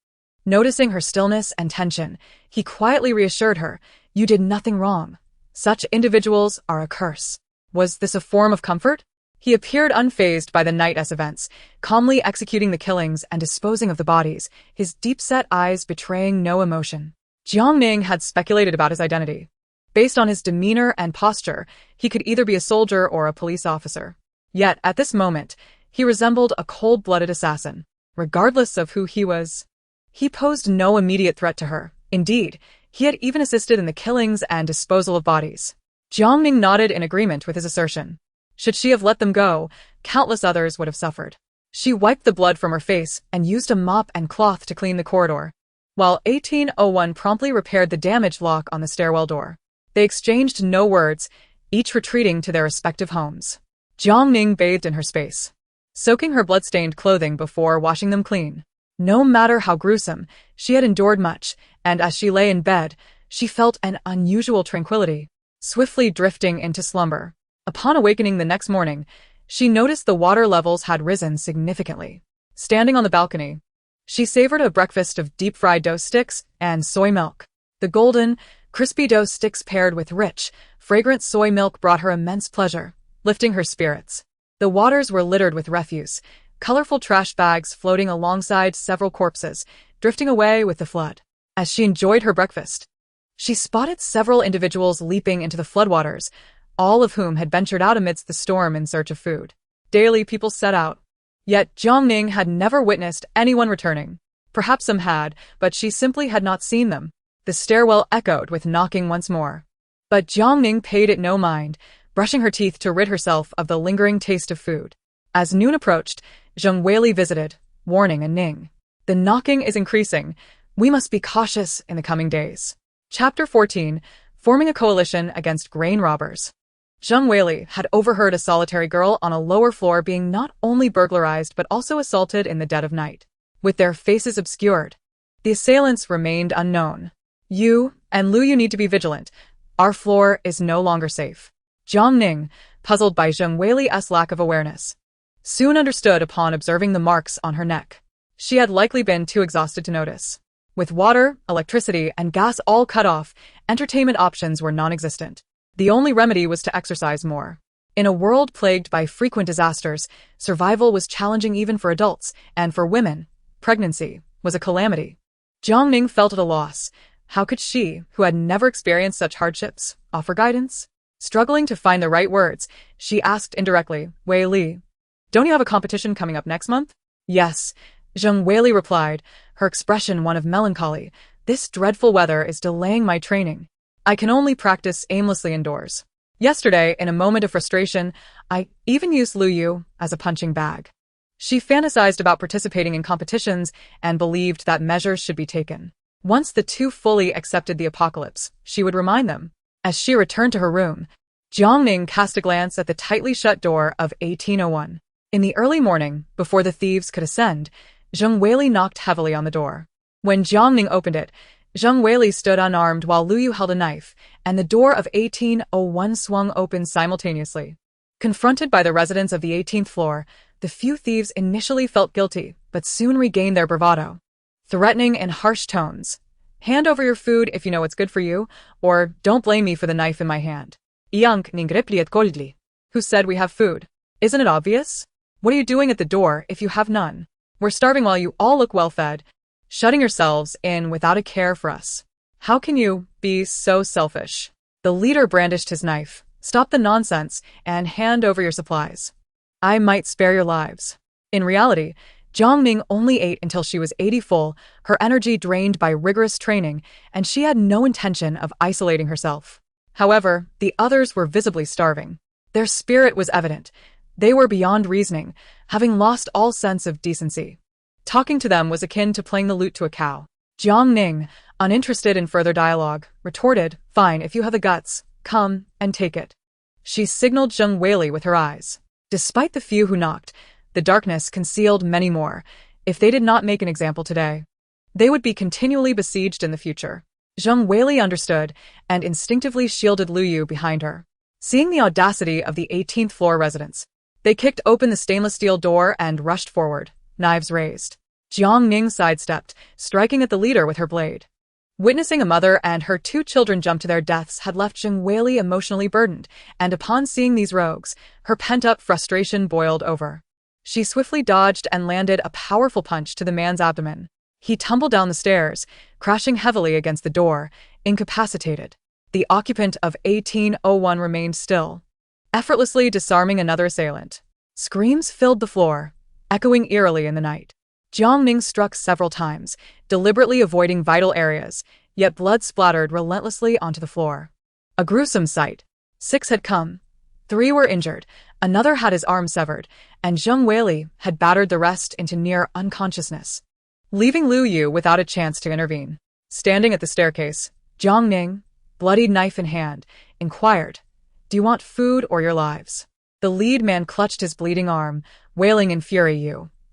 Noticing her stillness and tension, he quietly reassured her, "You did nothing wrong. Such individuals are a curse." Was this a form of comfort? He appeared unfazed by the night's events, calmly executing the killings and disposing of the bodies, his deep-set eyes betraying no emotion. Jiang Ning had speculated about his identity. Based on his demeanor and posture, he could either be a soldier or a police officer. Yet, at this moment, he resembled a cold-blooded assassin. Regardless of who he was, he posed no immediate threat to her. Indeed, he had even assisted in the killings and disposal of bodies. Jiang Ning nodded in agreement with his assertion. Should she have let them go, countless others would have suffered. She wiped the blood from her face and used a mop and cloth to clean the corridor, while 1801 promptly repaired the damaged lock on the stairwell door. They exchanged no words, each retreating to their respective homes. Jiang Ning bathed in her space, soaking her blood-stained clothing before washing them clean. No matter how gruesome, she had endured much, and as she lay in bed, she felt an unusual tranquility, swiftly drifting into slumber. Upon awakening the next morning, she noticed the water levels had risen significantly. Standing on the balcony, she savored a breakfast of deep-fried dough sticks and soy milk. The golden, crispy dough sticks paired with rich, fragrant soy milk brought her immense pleasure, lifting her spirits. The waters were littered with refuse, colorful trash bags floating alongside several corpses, drifting away with the flood. As she enjoyed her breakfast, she spotted several individuals leaping into the floodwaters, all of whom had ventured out amidst the storm in search of food. Daily people set out, yet Jiang Ning had never witnessed anyone returning. Perhaps some had, but she simply had not seen them. The stairwell echoed with knocking once more. But Jiang Ning paid it no mind, brushing her teeth to rid herself of the lingering taste of food. As noon approached, Zheng Weili visited, warning Ning. The knocking is increasing. We must be cautious in the coming days. Chapter 14. Forming a coalition against grain robbers. Zheng Weili had overheard a solitary girl on a lower floor being not only burglarized but also assaulted in the dead of night. With their faces obscured, the assailants remained unknown. You and Lu Yu need to be vigilant. Our floor is no longer safe. Jiang Ning, puzzled by Zheng Weili's lack of awareness, soon understood upon observing the marks on her neck. She had likely been too exhausted to notice. With water, electricity, and gas all cut off, entertainment options were non-existent. The only remedy was to exercise more. In a world plagued by frequent disasters, survival was challenging even for adults, and for women, pregnancy was a calamity. Jiang Ning felt at a loss. How could she, who had never experienced such hardships, offer guidance? Struggling to find the right words, she asked indirectly, Wei Li, don't you have a competition coming up next month? Yes, Zheng Weili replied, her expression one of melancholy. This dreadful weather is delaying my training. I can only practice aimlessly indoors. Yesterday, in a moment of frustration, I even used Lu Yu as a punching bag. She fantasized about participating in competitions and believed that measures should be taken. Once the two fully accepted the apocalypse, she would remind them. As she returned to her room, Jiang Ning cast a glance at the tightly shut door of 1801. In the early morning, before the thieves could ascend, Zheng Weili knocked heavily on the door. When Jiang Ning opened it, Zheng Weili stood unarmed while Lu Yu held a knife, and the door of 1801 swung open simultaneously. Confronted by the residents of the 18th floor, the few thieves initially felt guilty, but soon regained their bravado. Threatening in harsh tones, hand over your food if you know what's good for you, or don't blame me for the knife in my hand. Jiang Ning, who said we have food. Isn't it obvious? What are you doing at the door if you have none? We're starving while you all look well-fed, shutting yourselves in without a care for us. How can you be so selfish? The leader brandished his knife. Stop the nonsense and hand over your supplies. I might spare your lives. In reality, Jiang Ning only ate until she was 80 full, her energy drained by rigorous training, and she had no intention of isolating herself. However, the others were visibly starving. Their spirit was evident. They were beyond reasoning, having lost all sense of decency. Talking to them was akin to playing the lute to a cow. Jiang Ning, uninterested in further dialogue, retorted, Fine, if you have the guts, come and take it. She signaled Zheng Weili with her eyes. Despite the few who knocked, the darkness concealed many more. If they did not make an example today, they would be continually besieged in the future. Zheng Weili understood and instinctively shielded Lu Yu behind her. Seeing the audacity of the 18th floor residents, they kicked open the stainless steel door and rushed forward, knives raised. Jiang Ning sidestepped, striking at the leader with her blade. Witnessing a mother and her two children jump to their deaths had left Zheng Weili emotionally burdened, and upon seeing these rogues, her pent-up frustration boiled over. She swiftly dodged and landed a powerful punch to the man's abdomen. He tumbled down the stairs, crashing heavily against the door, incapacitated. The occupant of 1801 remained still, effortlessly disarming another assailant. Screams filled the floor, echoing eerily in the night. Jiang Ning struck several times, deliberately avoiding vital areas, yet blood splattered relentlessly onto the floor. A gruesome sight. 6 had come. 3 were injured, another had his arm severed, and Zheng Weili had battered the rest into near unconsciousness, leaving Lu Yu without a chance to intervene. Standing at the staircase, Jiang Ning, bloodied knife in hand, inquired, Do you want food or your lives? The lead man clutched his bleeding arm, wailing in fury,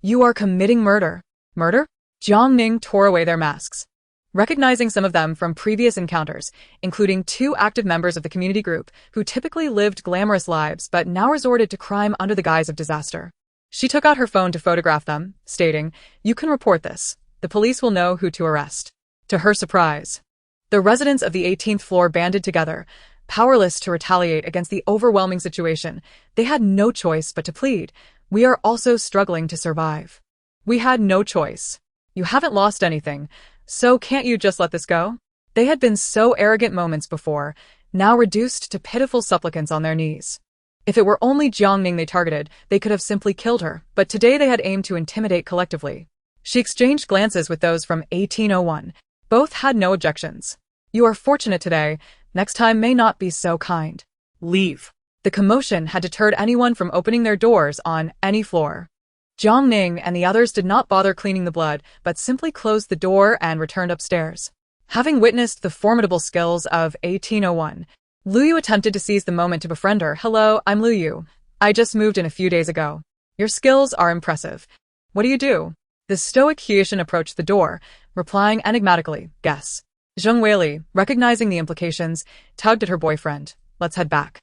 You are committing murder. Murder? Jiang Ning tore away their masks. Recognizing some of them from previous encounters, including 2 active members of the community group who typically lived glamorous lives but now resorted to crime under the guise of disaster. She took out her phone to photograph them, stating, You can report this. The police will know who to arrest. To her surprise, the residents of the 18th floor banded together, powerless to retaliate against the overwhelming situation. They had no choice but to plead, We are also struggling to survive. We had no choice. You haven't lost anything, so can't you just let this go? They had been so arrogant moments before, now reduced to pitiful supplicants on their knees. If it were only Jiang Ning they targeted, they could have simply killed her, but today they had aimed to intimidate collectively. She exchanged glances with those from 1801. Both had no objections. You are fortunate today. Next time may not be so kind. Leave. The commotion had deterred anyone from opening their doors on any floor. Jiang Ning and the others did not bother cleaning the blood, but simply closed the door and returned upstairs. Having witnessed the formidable skills of 1801, Lu Yu attempted to seize the moment to befriend her. Hello, I'm Lu Yu. I just moved in a few days ago. Your skills are impressive. What do you do? The stoic Huishan approached the door, replying enigmatically, guess. Zheng Weili, recognizing the implications, tugged at her boyfriend. Let's head back.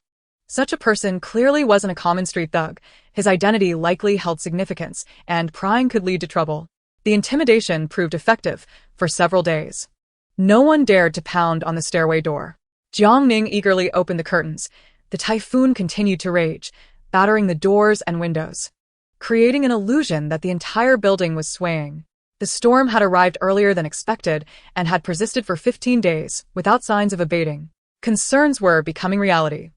Such a person clearly wasn't a common street thug. His identity likely held significance, and prying could lead to trouble. The intimidation proved effective for several days. No one dared to pound on the stairway door. Jiang Ning eagerly opened the curtains. The typhoon continued to rage, battering the doors and windows, creating an illusion that the entire building was swaying. The storm had arrived earlier than expected and had persisted for 15 days, without signs of abating. Concerns were becoming reality.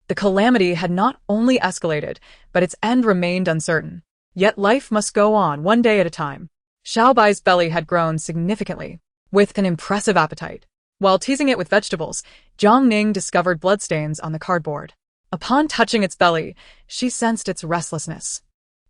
The calamity had not only escalated, but its end remained uncertain. Yet life must go on one day at a time. Xiaobai's belly had grown significantly, with an impressive appetite. While teasing it with vegetables, Jiang Ning discovered bloodstains on the cardboard. Upon touching its belly, she sensed its restlessness.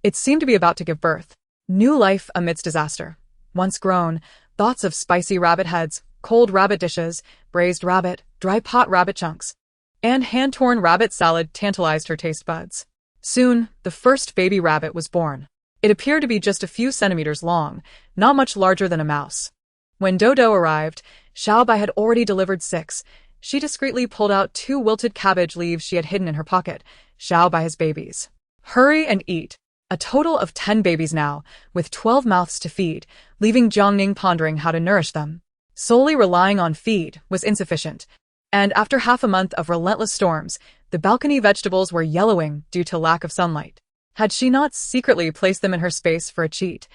It seemed to be about to give birth. New life amidst disaster. Once grown, thoughts of spicy rabbit heads, cold rabbit dishes, braised rabbit, dry pot rabbit chunks, and hand-torn rabbit salad tantalized her taste buds. Soon, the first baby rabbit was born. It appeared to be just a few centimeters long, not much larger than a mouse. When Dodo arrived, Xiaobai had already delivered 6. She discreetly pulled out 2 wilted cabbage leaves she had hidden in her pocket. Xiaobai's babies. Hurry and eat. A total of 10 babies now, with 12 mouths to feed, leaving Jiang Ning pondering how to nourish them. Solely relying on feed was insufficient, and after half a month of relentless storms, the balcony vegetables were yellowing due to lack of sunlight. Had she not secretly placed them in her space for a cheat,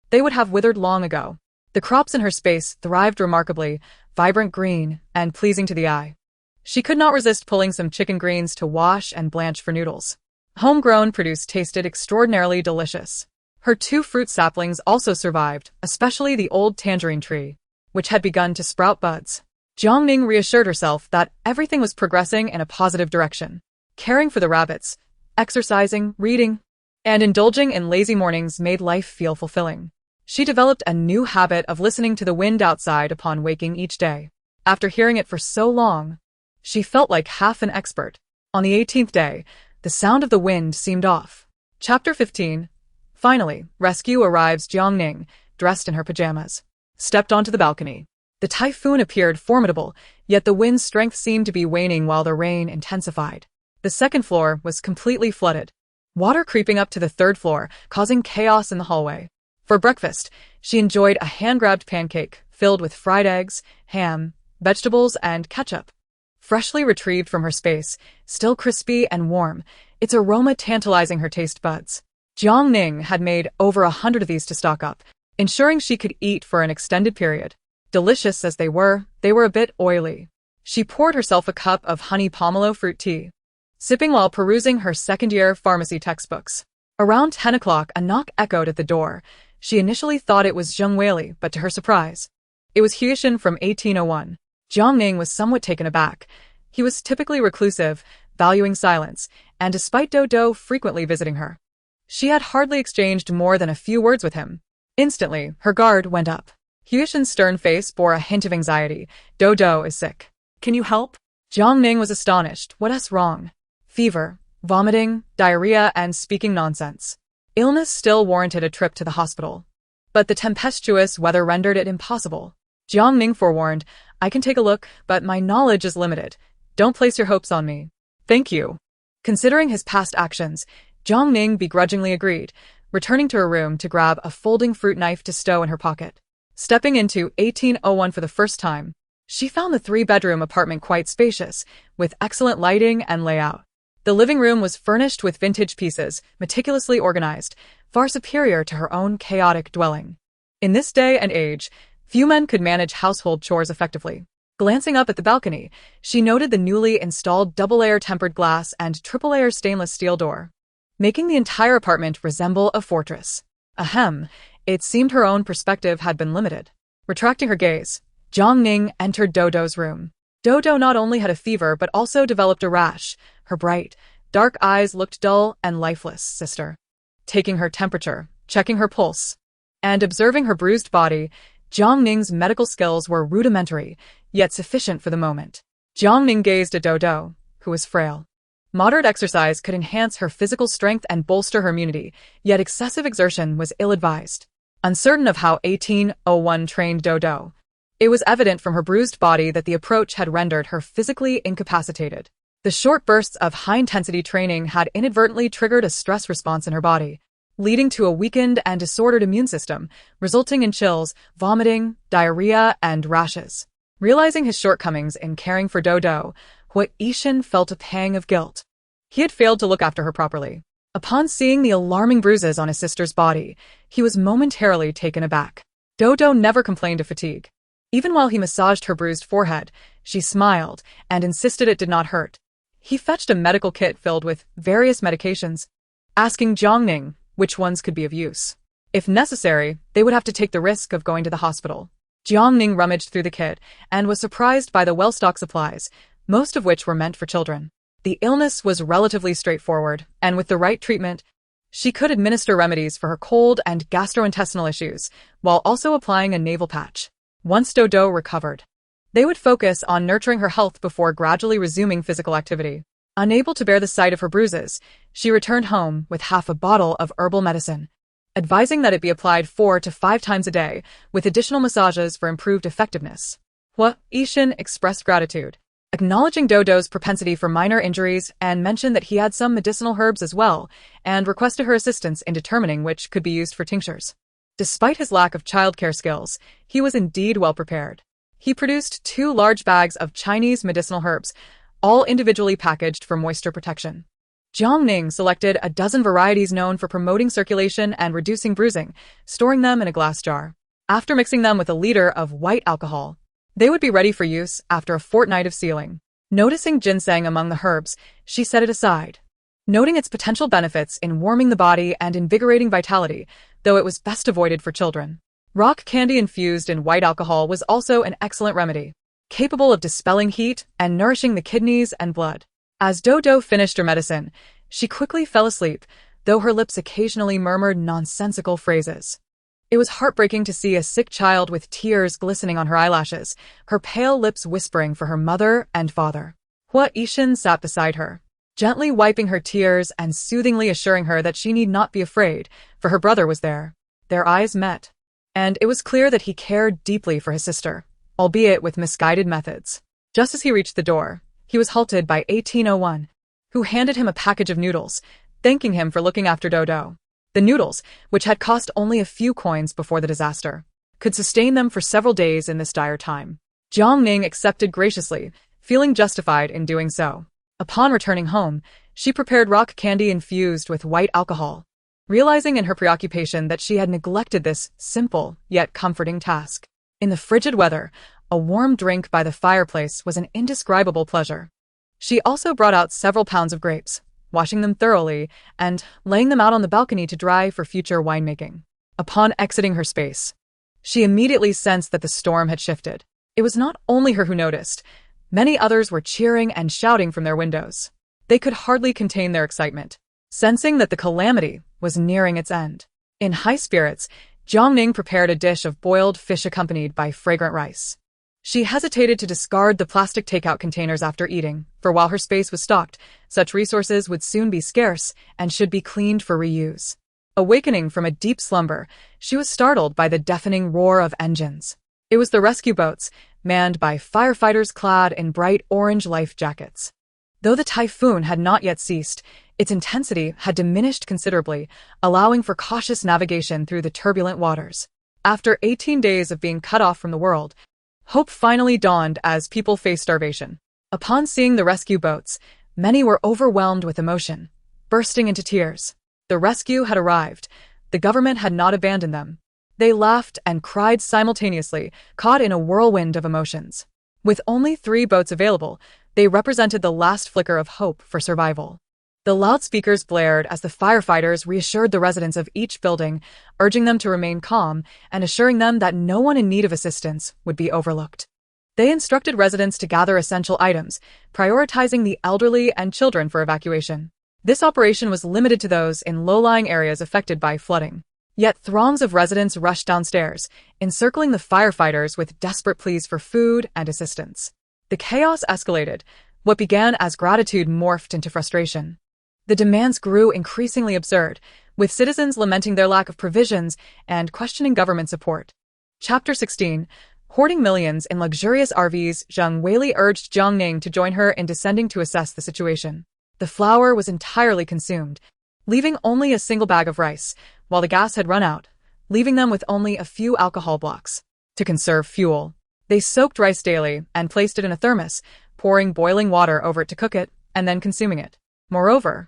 they would have withered long ago. The crops in her space thrived remarkably, vibrant green and pleasing to the eye. She could not resist pulling some chicken greens to wash and blanch for noodles. Homegrown produce tasted extraordinarily delicious. Her 2 fruit saplings also survived, especially the old tangerine tree, which had begun to sprout buds. Jiang Ning reassured herself that everything was progressing in a positive direction. Caring for the rabbits, exercising, reading, and indulging in lazy mornings made life feel fulfilling. She developed a new habit of listening to the wind outside upon waking each day. After hearing it for so long, she felt like half an expert. On the 18th day, the sound of the wind seemed off. Chapter 15. Finally, rescue arrives. Jiang Ning, dressed in her pajamas, stepped onto the balcony. The typhoon appeared formidable, yet the wind's strength seemed to be waning while the rain intensified. The second floor was completely flooded, water creeping up to the 3rd floor, causing chaos in the hallway. For breakfast, she enjoyed a hand-grabbed pancake filled with fried eggs, ham, vegetables, and ketchup. Freshly retrieved from her space, still crispy and warm, its aroma tantalizing her taste buds. Jiang Ning had made over 100 of these to stock up, ensuring she could eat for an extended period. Delicious as they were a bit oily. She poured herself a cup of honey pomelo fruit tea, sipping while perusing her second-year pharmacy textbooks. Around 10 o'clock, a knock echoed at the door. She initially thought it was Zheng Weili, but to her surprise, it was Huishan from 1801. Jiang Ning was somewhat taken aback. He was typically reclusive, valuing silence, and despite Dodo frequently visiting her, she had hardly exchanged more than a few words with him. Instantly, her guard went up. Huishan's stern face bore a hint of anxiety. Dodo is sick. Can you help? Jiang Ning was astonished. What's wrong? Fever, vomiting, diarrhea, and speaking nonsense. Illness still warranted a trip to the hospital, but the tempestuous weather rendered it impossible. Jiang Ning forewarned, I can take a look, but my knowledge is limited. Don't place your hopes on me. Thank you. Considering his past actions, Jiang Ning begrudgingly agreed, returning to her room to grab a folding fruit knife to stow in her pocket. Stepping into 1801 for the first time, she found the 3-bedroom apartment quite spacious, with excellent lighting and layout. The living room was furnished with vintage pieces, meticulously organized, far superior to her own chaotic dwelling. In this day and age, few men could manage household chores effectively. Glancing up at the balcony, she noted the newly installed double-layer tempered glass and triple-layer stainless steel door, making the entire apartment resemble a fortress. Ahem, It seemed her own perspective had been limited. Retracting her gaze, Jiang Ning entered Dodo's room. Dodo not only had a fever but also developed a rash. Her bright, dark eyes looked dull and lifeless. Sister. Taking her temperature, checking her pulse, and observing her bruised body, Jiang Ning's medical skills were rudimentary, yet sufficient for the moment. Jiang Ning gazed at Dodo, who was frail. Moderate exercise could enhance her physical strength and bolster her immunity, yet excessive exertion was ill-advised. Uncertain of how 1801 trained Dodo, it was evident from her bruised body that the approach had rendered her physically incapacitated. The short bursts of high-intensity training had inadvertently triggered a stress response in her body, leading to a weakened and disordered immune system, resulting in chills, vomiting, diarrhea, and rashes. Realizing his shortcomings in caring for Dodo, Hua Yishan felt a pang of guilt. He had failed to look after her properly. Upon seeing the alarming bruises on his sister's body, he was momentarily taken aback. Dodo never complained of fatigue. Even while he massaged her bruised forehead, she smiled and insisted it did not hurt. He fetched a medical kit filled with various medications, asking Jiang Ning which ones could be of use. If necessary, they would have to take the risk of going to the hospital. Jiang Ning rummaged through the kit and was surprised by the well-stocked supplies, most of which were meant for children. The illness was relatively straightforward, and with the right treatment, she could administer remedies for her cold and gastrointestinal issues, while also applying a navel patch. Once Dodo recovered, they would focus on nurturing her health before gradually resuming physical activity. Unable to bear the sight of her bruises, she returned home with half a bottle of herbal medicine, advising that it be applied 4 to 5 times a day, with additional massages for improved effectiveness. Hua Yishan expressed gratitude, acknowledging Dodo's propensity for minor injuries and mentioned that he had some medicinal herbs as well, and requested her assistance in determining which could be used for tinctures. Despite his lack of childcare skills, he was indeed well prepared. He produced 2 large bags of Chinese medicinal herbs, all individually packaged for moisture protection. Jiang Ning selected a dozen varieties known for promoting circulation and reducing bruising, storing them in a glass jar. After mixing them with a liter of white alcohol, they would be ready for use after a fortnight of sealing. Noticing ginseng among the herbs, she set it aside, noting its potential benefits in warming the body and invigorating vitality, though it was best avoided for children. Rock candy infused in white alcohol was also an excellent remedy, capable of dispelling heat and nourishing the kidneys and blood. As Dodo finished her medicine, she quickly fell asleep, though her lips occasionally murmured nonsensical phrases. It was heartbreaking to see a sick child with tears glistening on her eyelashes, her pale lips whispering for her mother and father. Hua Yishan sat beside her, gently wiping her tears and soothingly assuring her that she need not be afraid, for her brother was there. Their eyes met, and it was clear that he cared deeply for his sister, albeit with misguided methods. Just as he reached the door, he was halted by 1801, who handed him a package of noodles, thanking him for looking after Dodo. The noodles, which had cost only a few coins before the disaster, could sustain them for several days in this dire time. Jiang Ning accepted graciously, feeling justified in doing so. Upon returning home, she prepared rock candy infused with white alcohol, realizing in her preoccupation that she had neglected this simple yet comforting task. In the frigid weather, a warm drink by the fireplace was an indescribable pleasure. She also brought out several pounds of grapes, washing them thoroughly and laying them out on the balcony to dry for future winemaking. Upon exiting her space, she immediately sensed that the storm had shifted. It was not only her who noticed. Many others were cheering and shouting from their windows. They could hardly contain their excitement, sensing that the calamity was nearing its end. In high spirits, Jiang Ning prepared a dish of boiled fish accompanied by fragrant rice. She hesitated to discard the plastic takeout containers after eating, for while her space was stocked, such resources would soon be scarce and should be cleaned for reuse. Awakening from a deep slumber, she was startled by the deafening roar of engines. It was the rescue boats, manned by firefighters clad in bright orange life jackets. Though the typhoon had not yet ceased, its intensity had diminished considerably, allowing for cautious navigation through the turbulent waters. After 18 days of being cut off from the world, hope finally dawned as people faced starvation. Upon seeing the rescue boats, many were overwhelmed with emotion, bursting into tears. The rescue had arrived. The government had not abandoned them. They laughed and cried simultaneously, caught in a whirlwind of emotions. With only 3 boats available, they represented the last flicker of hope for survival. The loudspeakers blared as the firefighters reassured the residents of each building, urging them to remain calm and assuring them that no one in need of assistance would be overlooked. They instructed residents to gather essential items, prioritizing the elderly and children for evacuation. This operation was limited to those in low-lying areas affected by flooding. Yet throngs of residents rushed downstairs, encircling the firefighters with desperate pleas for food and assistance. The chaos escalated. What began as gratitude morphed into frustration. The demands grew increasingly absurd, with citizens lamenting their lack of provisions and questioning government support. Chapter 16. Hoarding millions in luxurious RVs, Jiang Weili urged Jiang Ning to join her in descending to assess the situation. The flour was entirely consumed, leaving only a single bag of rice, while the gas had run out, leaving them with only a few alcohol blocks. To conserve fuel, they soaked rice daily and placed it in a thermos, pouring boiling water over it to cook it, and then consuming it. Moreover,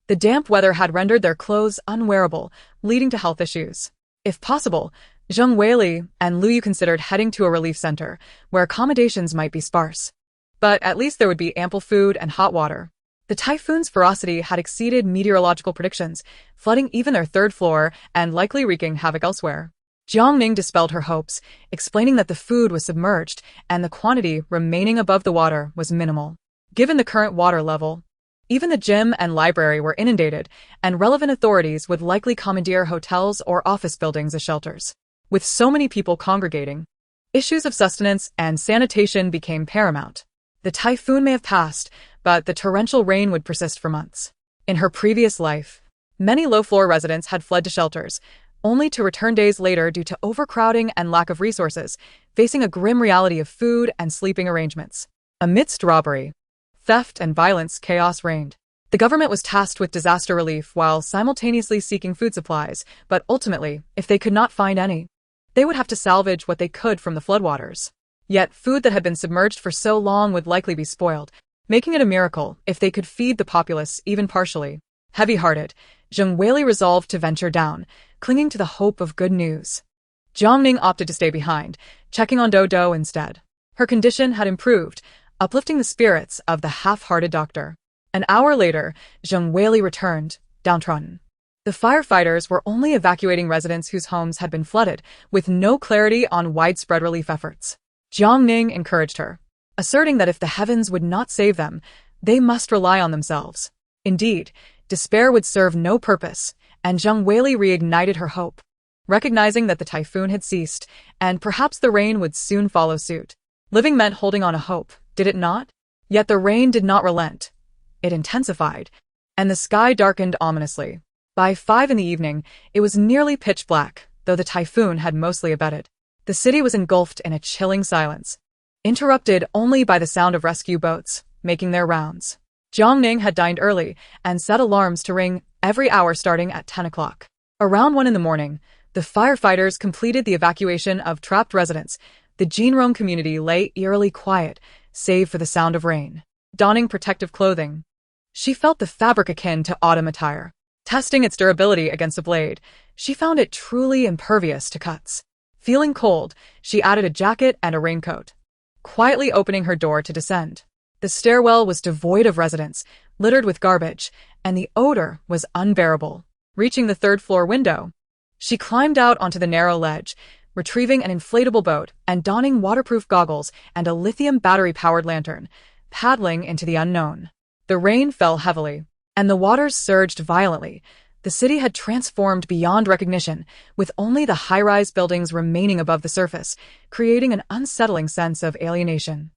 the damp weather had rendered their clothes unwearable, leading to health issues. If possible, Jiang Weili and Liu considered heading to a relief center, where accommodations might be sparse. But at least there would be ample food and hot water. The typhoon's ferocity had exceeded meteorological predictions, flooding even their third floor and likely wreaking havoc elsewhere. Jiang Ning dispelled her hopes, explaining that the food was submerged and the quantity remaining above the water was minimal. Given the current water level, even the gym and library were inundated, and relevant authorities would likely commandeer hotels or office buildings as shelters. With so many people congregating, issues of sustenance and sanitation became paramount. The typhoon may have passed, but the torrential rain would persist for months. In her previous life, many low-floor residents had fled to shelters, only to return days later due to overcrowding and lack of resources, facing a grim reality of food and sleeping arrangements. Amidst robbery, theft, and violence, chaos reigned. The government was tasked with disaster relief while simultaneously seeking food supplies, but ultimately, if they could not find any, they would have to salvage what they could from the floodwaters. Yet food that had been submerged for so long would likely be spoiled, making it a miracle if they could feed the populace even partially. Heavy-hearted, Jiang Weili resolved to venture down, clinging to the hope of good news. Jiang Ning opted to stay behind, checking on Dodo instead. Her condition had improved, uplifting the spirits of the half-hearted doctor. An hour later, Jiang Weili returned, downtrodden. The firefighters were only evacuating residents whose homes had been flooded, with no clarity on widespread relief efforts. Jiang Ning encouraged her, asserting that if the heavens would not save them, they must rely on themselves. Indeed, despair would serve no purpose, and Jiang Weili reignited her hope, recognizing that the typhoon had ceased, and perhaps the rain would soon follow suit. Living meant holding on a hope, did it not? Yet the rain did not relent. It intensified, and the sky darkened ominously. By 5 p.m, it was nearly pitch black, though the typhoon had mostly abated. The city was engulfed in a chilling silence, interrupted only by the sound of rescue boats making their rounds. Jiang Ning had dined early and set alarms to ring every hour starting at 10 o'clock. Around 1 a.m, the firefighters completed the evacuation of trapped residents. The Jinrong community lay eerily quiet, save for the sound of rain. Donning protective clothing, she felt the fabric akin to autumn attire. Testing its durability against a blade, she found it truly impervious to cuts. Feeling cold, she added a jacket and a raincoat, quietly opening her door to descend. The stairwell was devoid of residents, littered with garbage, and the odor was unbearable. Reaching the third-floor window, she climbed out onto the narrow ledge, retrieving an inflatable boat and donning waterproof goggles and a lithium battery-powered lantern, paddling into the unknown. The rain fell heavily, and the waters surged violently. The city had transformed beyond recognition, with only the high-rise buildings remaining above the surface, creating an unsettling sense of alienation.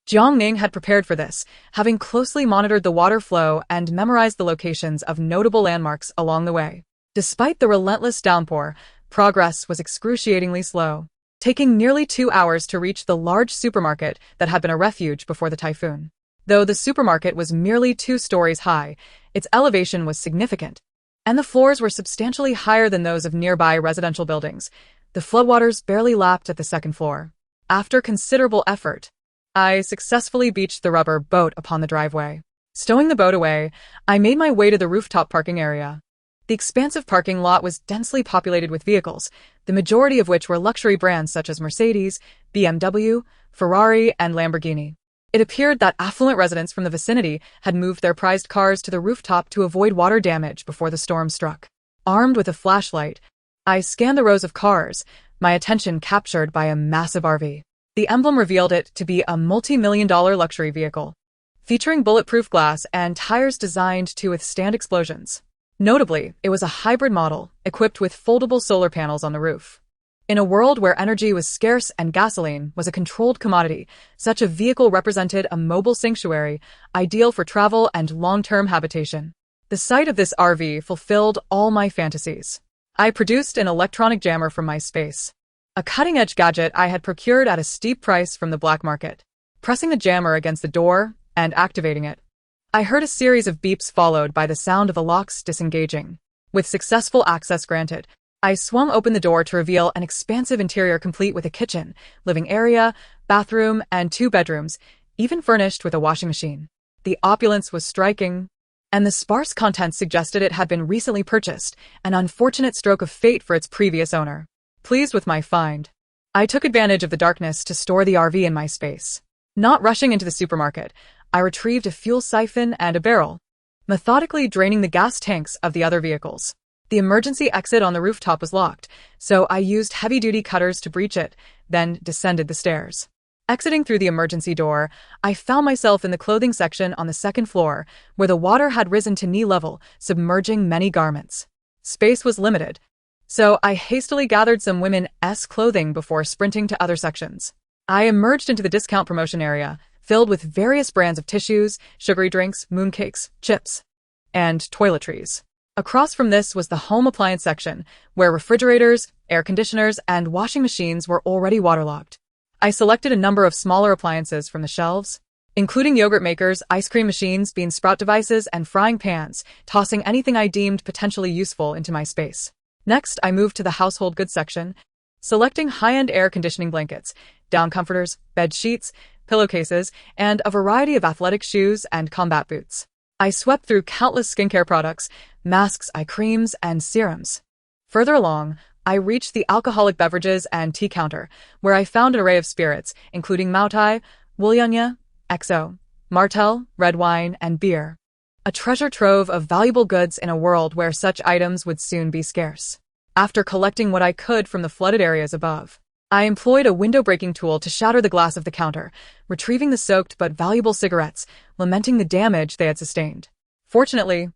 Jiang Ning had prepared for this, having closely monitored the water flow and memorized the locations of notable landmarks along the way. Despite the relentless downpour, progress was excruciatingly slow, taking nearly 2 hours to reach the large supermarket that had been a refuge before the typhoon. Though the supermarket was merely 2 stories high, its elevation was significant, and the floors were substantially higher than those of nearby residential buildings. The floodwaters barely lapped at the second floor. After considerable effort, I successfully beached the rubber boat upon the driveway. Stowing the boat away, I made my way to the rooftop parking area. The expansive parking lot was densely populated with vehicles, the majority of which were luxury brands such as Mercedes, BMW, Ferrari, and Lamborghini. It appeared that affluent residents from the vicinity had moved their prized cars to the rooftop to avoid water damage before the storm struck. Armed with a flashlight, I scanned the rows of cars, my attention captured by a massive RV. The emblem revealed it to be a multi-million-dollar luxury vehicle, featuring bulletproof glass and tires designed to withstand explosions. Notably, it was a hybrid model, equipped with foldable solar panels on the roof. In a world where energy was scarce and gasoline was a controlled commodity, such a vehicle represented a mobile sanctuary, ideal for travel and long-term habitation. The sight of this RV fulfilled all my fantasies. I produced an electronic jammer from my space, a cutting-edge gadget I had procured at a steep price from the black market. Pressing the jammer against the door and activating it, I heard a series of beeps followed by the sound of the locks disengaging. With successful access granted, I swung open the door to reveal an expansive interior complete with a kitchen, living area, bathroom, and 2 bedrooms, even furnished with a washing machine. The opulence was striking, and the sparse contents suggested it had been recently purchased, an unfortunate stroke of fate for its previous owner. Pleased with my find, I took advantage of the darkness to store the RV in my space. Not rushing into the supermarket, I retrieved a fuel siphon and a barrel, methodically draining the gas tanks of the other vehicles. The emergency exit on the rooftop was locked, so I used heavy-duty cutters to breach it, then descended the stairs. Exiting through the emergency door, I found myself in the clothing section on the 2nd floor, where the water had risen to knee level, submerging many garments. Space was limited, so I hastily gathered some women's clothing before sprinting to other sections. I emerged into the discount promotion area, filled with various brands of tissues, sugary drinks, mooncakes, chips, and toiletries. Across from this was the home appliance section, where refrigerators, air conditioners, and washing machines were already waterlogged. I selected a number of smaller appliances from the shelves, including yogurt makers, ice cream machines, bean sprout devices, and frying pans, tossing anything I deemed potentially useful into my space. Next, I moved to the household goods section, selecting high-end air conditioning blankets, down comforters, bed sheets, pillowcases, and a variety of athletic shoes and combat boots. I swept through countless skincare products, masks, eye creams, and serums. Further along, I reached the alcoholic beverages and tea counter, where I found an array of spirits, including Maotai, Wulianya, XO, Martell, red wine, and beer. A treasure trove of valuable goods in a world where such items would soon be scarce. After collecting what I could from the flooded areas above, I employed a window-breaking tool to shatter the glass of the counter, retrieving the soaked but valuable cigarettes, lamenting the damage they had sustained. Fortunately,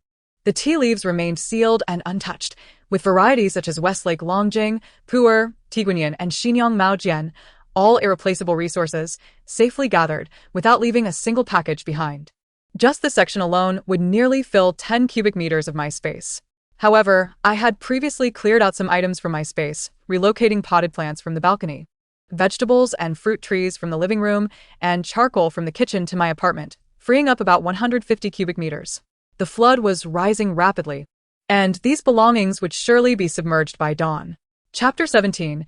the tea leaves remained sealed and untouched, with varieties such as Westlake Longjing, Pu'er, Tiguanyin, and Xinjiang Maojian, all irreplaceable resources, safely gathered without leaving a single package behind. Just this section alone would nearly fill 10 cubic meters of my space. However, I had previously cleared out some items from my space, relocating potted plants from the balcony, vegetables and fruit trees from the living room, and charcoal from the kitchen to my apartment, freeing up about 150 cubic meters. The flood was rising rapidly, and these belongings would surely be submerged by dawn. Chapter 17.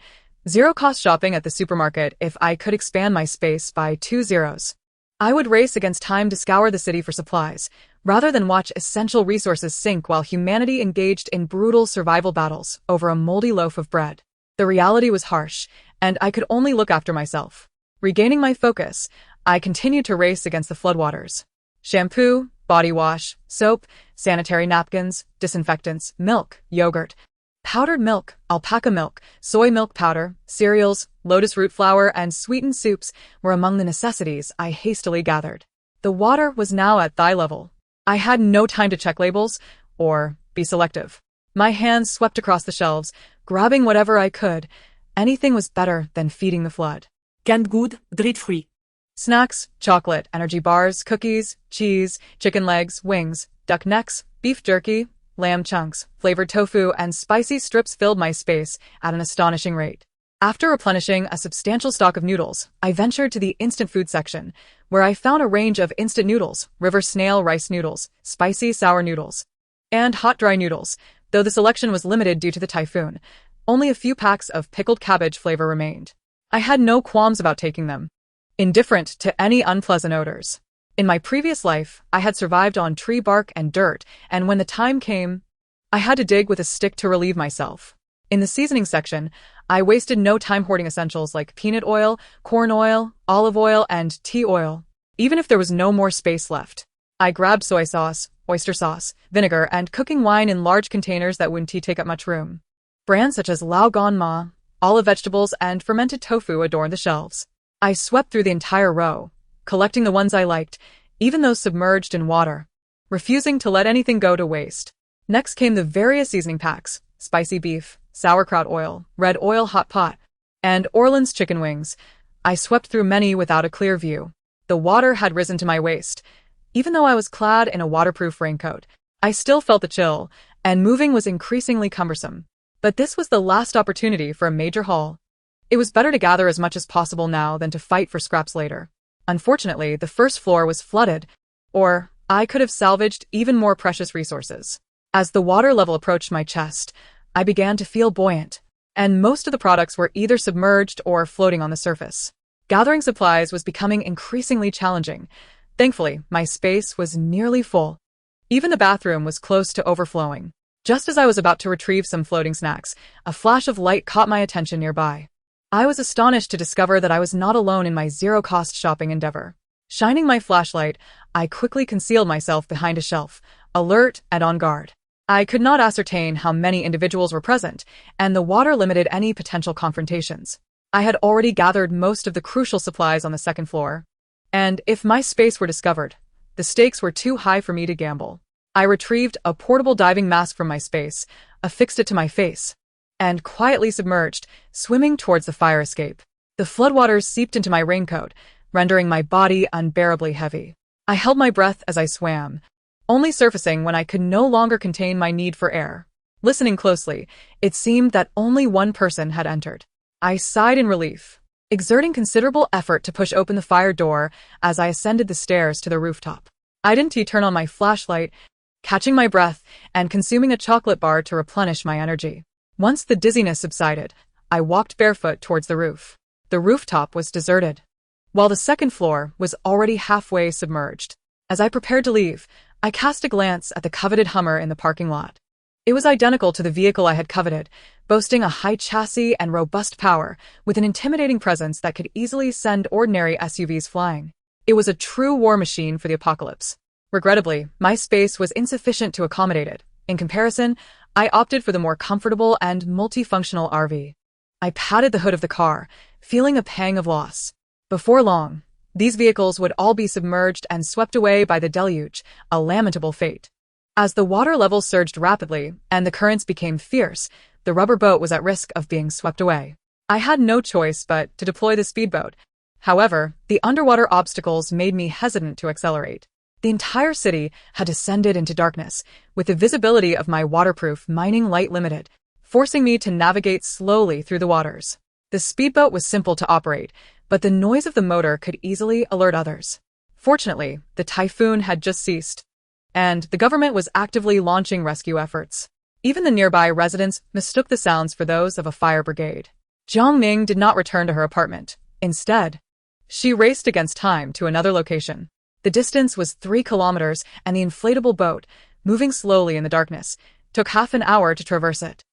Zero-cost shopping at the supermarket. If I could expand my space by 2 zeros, I would race against time to scour the city for supplies, rather than watch essential resources sink while humanity engaged in brutal survival battles over a moldy loaf of bread. The reality was harsh, and I could only look after myself. Regaining my focus, I continued to race against the floodwaters. Shampoo, body wash, soap, sanitary napkins, disinfectants, milk, yogurt, powdered milk, alpaca milk, soy milk powder, cereals, lotus root flour, and sweetened soups were among the necessities I hastily gathered. The water was now at thigh level. I had no time to check labels or be selective. My hands swept across the shelves, grabbing whatever I could. Anything was better than feeding the flood. Canned good, dread-free. Snacks, chocolate, energy bars, cookies, cheese, chicken legs, wings, duck necks, beef jerky, lamb chunks, flavored tofu, and spicy strips filled my space at an astonishing rate. After replenishing a substantial stock of noodles, I ventured to the instant food section, where I found a range of instant noodles, river snail rice noodles, spicy sour noodles, and hot dry noodles. Though the selection was limited due to the typhoon, only a few packs of pickled cabbage flavor remained. I had no qualms about taking them, indifferent to any unpleasant odors. In my previous life, I had survived on tree bark and dirt, and when the time came, I had to dig with a stick to relieve myself. In the seasoning section, I wasted no time hoarding essentials like peanut oil, corn oil, olive oil, and tea oil. even if there was no more space left. I grabbed soy sauce, oyster sauce, vinegar, and cooking wine in large containers that wouldn't take up much room. Brands such as Lao Gan Ma, olive vegetables, and fermented tofu adorned the shelves. I swept through the entire row, collecting the ones I liked, even those submerged in water, refusing to let anything go to waste. Next came the various seasoning packs: spicy beef, sauerkraut oil, red oil hot pot, and Orleans chicken wings. I swept through many without a clear view. The water had risen to my waist. Even though I was clad in a waterproof raincoat, I still felt the chill, and moving was increasingly cumbersome. But this was the last opportunity for a major haul. It was better to gather as much as possible now than to fight for scraps later. Unfortunately, the first floor was flooded, or I could have salvaged even more precious resources. As the water level approached my chest, I began to feel buoyant, and most of the products were either submerged or floating on the surface. Gathering supplies was becoming increasingly challenging. Thankfully, my space was nearly full. Even the bathroom was close to overflowing. Just as I was about to retrieve some floating snacks, a flash of light caught my attention nearby. I was astonished to discover that I was not alone in my zero-cost shopping endeavor. Shining my flashlight, I quickly concealed myself behind a shelf, alert and on guard. I could not ascertain how many individuals were present, and the water limited any potential confrontations. I had already gathered most of the crucial supplies on the second floor, and if my space were discovered, the stakes were too high for me to gamble. I retrieved a portable diving mask from my space, affixed it to my face, and quietly submerged, swimming towards the fire escape. The floodwaters seeped into my raincoat, rendering my body unbearably heavy. I held my breath as I swam, only surfacing when I could no longer contain my need for air. Listening closely, it seemed that only one person had entered. I sighed in relief, exerting considerable effort to push open the fire door as I ascended the stairs to the rooftop. I didn't turn on my flashlight, catching my breath and consuming a chocolate bar to replenish my energy. Once the dizziness subsided, I walked barefoot towards the roof. The rooftop was deserted, while the second floor was already halfway submerged. As I prepared to leave, I cast a glance at the coveted Hummer in the parking lot. It was identical to the vehicle I had coveted, boasting a high chassis and robust power, with an intimidating presence that could easily send ordinary SUVs flying. It was a true war machine for the apocalypse. Regrettably, my space was insufficient to accommodate it. In comparison, I opted for the more comfortable and multifunctional RV. I patted the hood of the car, feeling a pang of loss. Before long, these vehicles would all be submerged and swept away by the deluge, a lamentable fate. As the water level surged rapidly and the currents became fierce, the rubber boat was at risk of being swept away. I had no choice but to deploy the speedboat. However, the underwater obstacles made me hesitant to accelerate. The entire city had descended into darkness, with the visibility of my waterproof mining light limited, forcing me to navigate slowly through the waters. The speedboat was simple to operate, but the noise of the motor could easily alert others. Fortunately, the typhoon had just ceased, and the government was actively launching rescue efforts. Even the nearby residents mistook the sounds for those of a fire brigade. Jiang Ning did not return to her apartment. Instead, she raced against time to another location. The distance was 3 kilometers, and the inflatable boat, moving slowly in the darkness, took half an hour to traverse it.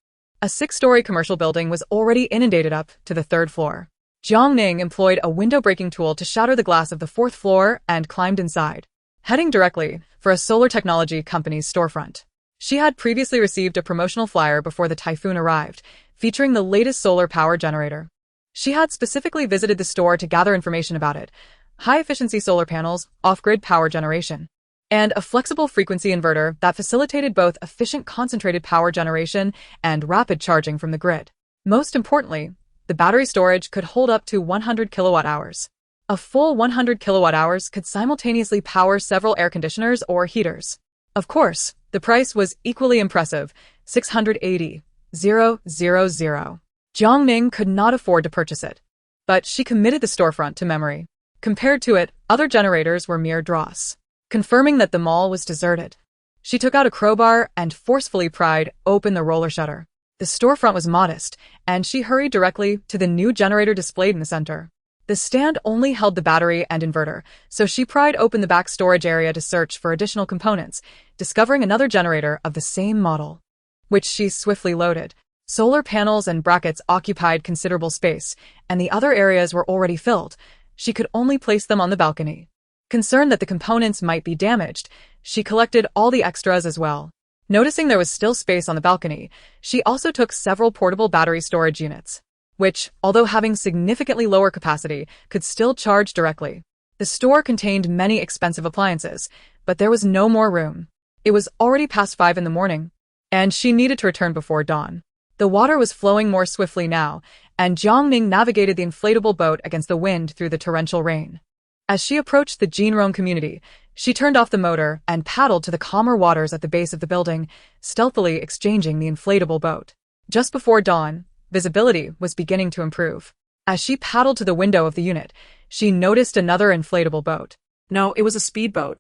A 6-story commercial building was already inundated up to the 3rd floor. Jiang Ning employed a window-breaking tool to shatter the glass of the 4th floor and climbed inside, heading directly for a solar technology company's storefront. She had previously received a promotional flyer before the typhoon arrived, featuring the latest solar power generator. She had specifically visited the store to gather information about it: high-efficiency solar panels, off-grid power generation, and a flexible frequency inverter that facilitated both efficient concentrated power generation and rapid charging from the grid. Most importantly, the battery storage could hold up to 100 kilowatt-hours. A full 100 kilowatt-hours could simultaneously power several air conditioners or heaters. Of course, the price was equally impressive: $680,000. Jiang Ning could not afford to purchase it, but she committed the storefront to memory. Compared to it, other generators were mere dross. Confirming that the mall was deserted, she took out a crowbar and forcefully pried open the roller shutter. The storefront was modest, and she hurried directly to the new generator displayed in the center. The stand only held the battery and inverter, so she pried open the back storage area to search for additional components, discovering another generator of the same model, which she swiftly loaded. Solar panels and brackets occupied considerable space, and the other areas were already filled. She could only place them on the balcony. Concerned that the components might be damaged, she collected all the extras as well. Noticing there was still space on the balcony, she also took several portable battery storage units, which, although having significantly lower capacity, could still charge directly. The store contained many expensive appliances, but there was no more room. It was already past 5 in the morning, and she needed to return before dawn. The water was flowing more swiftly now, and Jiang Ning navigated the inflatable boat against the wind through the torrential rain. As she approached the Jinrong community, she turned off the motor and paddled to the calmer waters at the base of the building, stealthily exchanging the inflatable boat. Just before dawn, visibility was beginning to improve. As she paddled to the window of the unit, she noticed another inflatable boat. No, it was a speedboat.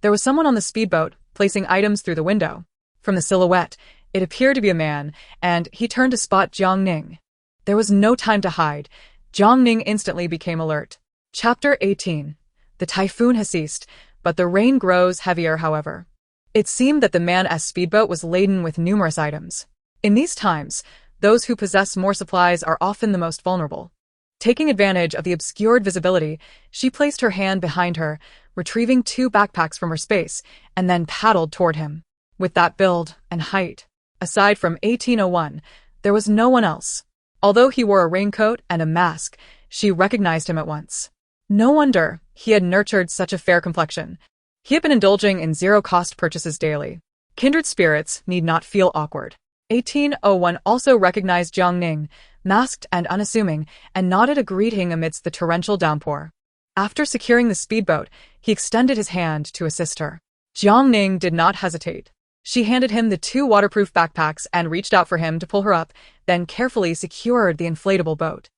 There was someone on the speedboat, placing items through the window. From the silhouette, it appeared to be a man, and he turned to spot Jiang Ning. There was no time to hide. Jiang Ning instantly became alert. Chapter 18. The typhoon has ceased, but the rain grows heavier, however. It seemed that the man's speedboat was laden with numerous items. In these times, those who possess more supplies are often the most vulnerable. Taking advantage of the obscured visibility, she placed her hand behind her, retrieving 2 backpacks from her space, and then paddled toward him. With that build and height, aside from 1801, there was no one else. Although he wore a raincoat and a mask, she recognized him at once. No wonder he had nurtured such a fair complexion. He had been indulging in zero-cost purchases daily. Kindred spirits need not feel awkward. 1801 also recognized Jiang Ning, masked and unassuming, and nodded a greeting amidst the torrential downpour. After securing the speedboat, he extended his hand to assist her. Jiang Ning did not hesitate. She handed him the 2 waterproof backpacks and reached out for him to pull her up, then carefully secured the inflatable boat.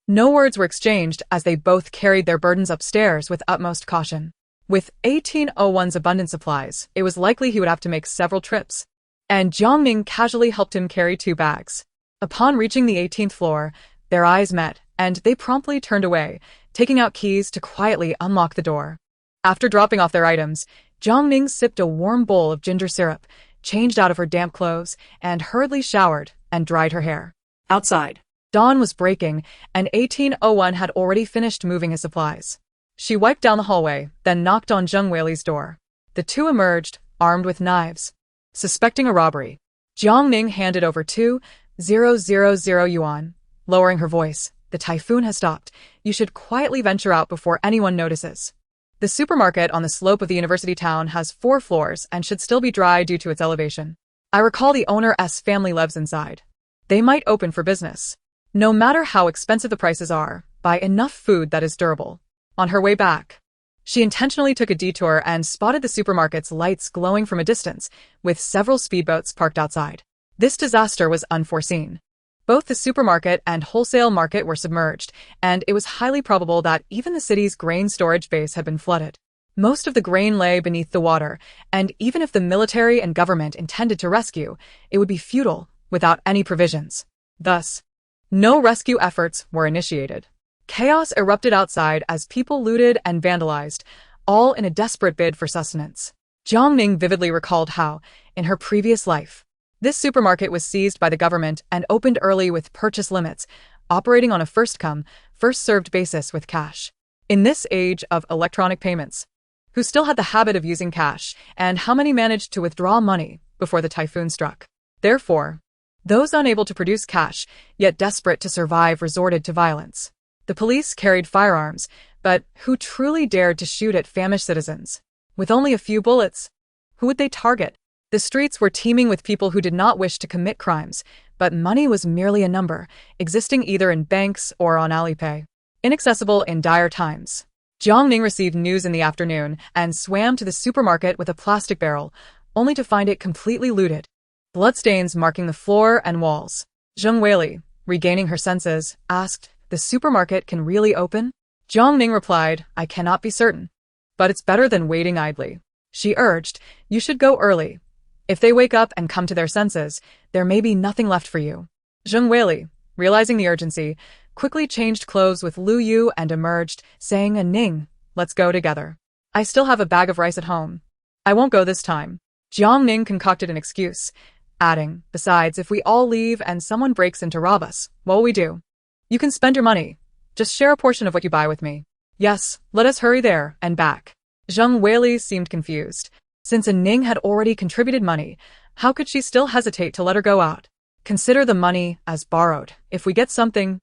No words were exchanged as they both carried their burdens upstairs with utmost caution. With 1801's abundant supplies, it was likely he would have to make several trips, and Jiang Ning casually helped him carry 2 bags. Upon reaching the 18th floor, their eyes met, and they promptly turned away, taking out keys to quietly unlock the door. After dropping off their items, Jiang Ning sipped a warm bowl of ginger syrup, changed out of her damp clothes, and hurriedly showered and dried her hair. Outside. Dawn was breaking, and 1801 had already finished moving his supplies. She wiped down the hallway, then knocked on Zheng Weili's door. The 2 emerged, armed with knives. Suspecting a robbery, Jiang Ning handed over 2,000 yuan, lowering her voice. The typhoon has stopped. You should quietly venture out before anyone notices. The supermarket on the slope of the university town has 4 floors and should still be dry due to its elevation. I recall the owner's family lives inside. They might open for business. No matter how expensive the prices are, buy enough food that is durable. On her way back, she intentionally took a detour and spotted the supermarket's lights glowing from a distance, with several speedboats parked outside. This disaster was unforeseen. Both the supermarket and wholesale market were submerged, and it was highly probable that even the city's grain storage base had been flooded. Most of the grain lay beneath the water, and even if the military and government intended to rescue, it would be futile without any provisions. Thus, no rescue efforts were initiated. Chaos erupted outside as people looted and vandalized, all in a desperate bid for sustenance. Jiang Ning vividly recalled how, in her previous life, this supermarket was seized by the government and opened early with purchase limits, operating on a first-come, first-served basis with cash. In this age of electronic payments, who still had the habit of using cash, and how many managed to withdraw money before the typhoon struck? Therefore, those unable to produce cash, yet desperate to survive, resorted to violence. The police carried firearms, but who truly dared to shoot at famished citizens? With only a few bullets, who would they target? The streets were teeming with people who did not wish to commit crimes, but money was merely a number, existing either in banks or on Alipay. Inaccessible in dire times. Jiang Ning received news in the afternoon and swam to the supermarket with a plastic barrel, only to find it completely looted. Bloodstains marking the floor and walls. Zheng Weili, regaining her senses, asked, "The supermarket can really open?" Jiang Ning replied, "I cannot be certain. But it's better than waiting idly." She urged, "You should go early. If they wake up and come to their senses, there may be nothing left for you." Zheng Weili, realizing the urgency, quickly changed clothes with Lu Yu and emerged, saying, Ning, let's go together. I still have a bag of rice at home. I won't go this time." Jiang Ning concocted an excuse, adding, "Besides, if we all leave and someone breaks in to rob us, what will we do? You can spend your money. Just share a portion of what you buy with me." "Yes, let us hurry there and back." Zhang Weili seemed confused. Since Ning had already contributed money, how could she still hesitate to let her go out? Consider the money as borrowed. If we get something,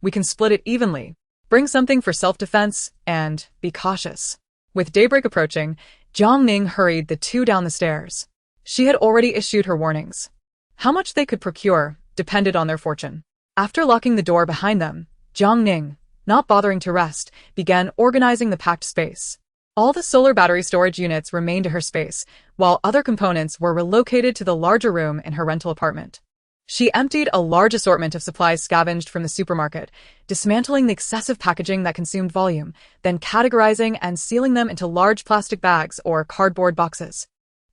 we can split it evenly. Bring something for self-defense, and be cautious. With daybreak approaching, Jiang Ning hurried the two down the stairs. She had already issued her warnings. How much they could procure depended on their fortune. After locking the door behind them, Jiang Ning, not bothering to rest, began organizing the packed space. All the solar battery storage units remained to her space, while other components were relocated to the larger room in her rental apartment. She emptied a large assortment of supplies scavenged from the supermarket, dismantling the excessive packaging that consumed volume, then categorizing and sealing them into large plastic bags or cardboard boxes.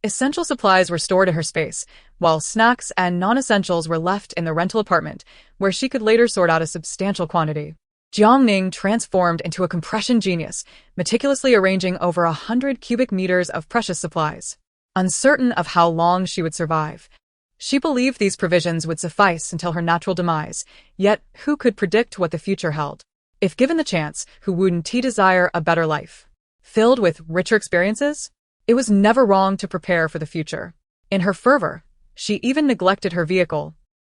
Essential supplies were stored in her space, while snacks and non-essentials were left in the rental apartment, where she could later sort out a substantial quantity. Jiang Ning transformed into a compression genius, meticulously arranging over 100 cubic meters of precious supplies. Uncertain of how long she would survive, she believed these provisions would suffice until her natural demise, yet who could predict what the future held? If given the chance, who wouldn't desire a better life? Filled with richer experiences? It was never wrong to prepare for the future. In her fervor, she even neglected her vehicle,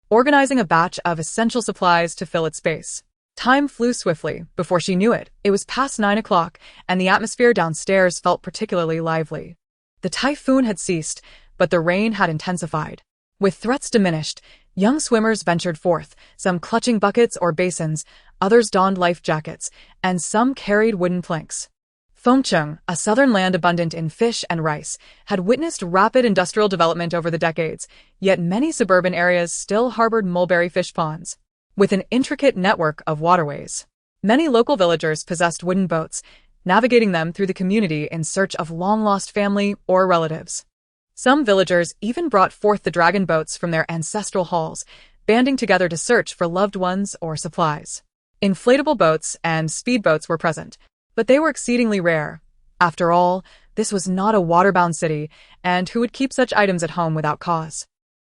organizing a batch of essential supplies to fill its space. Time flew swiftly. Before she knew it, it was past 9 o'clock, and the atmosphere downstairs felt particularly lively. The typhoon had ceased, but the rain had intensified. With threats diminished, young swimmers ventured forth, some clutching buckets or basins, others donned life jackets, and some carried wooden planks. Fengcheng, a southern land abundant in fish and rice, had witnessed rapid industrial development over the decades, yet many suburban areas still harbored mulberry fish ponds. With an intricate network of waterways, many local villagers possessed wooden boats, navigating them through the community in search of long-lost family or relatives. Some villagers even brought forth the dragon boats from their ancestral halls, banding together to search for loved ones or supplies. Inflatable boats and speedboats were present, but they were exceedingly rare. After all, this was not a waterbound city, and who would keep such items at home without cause?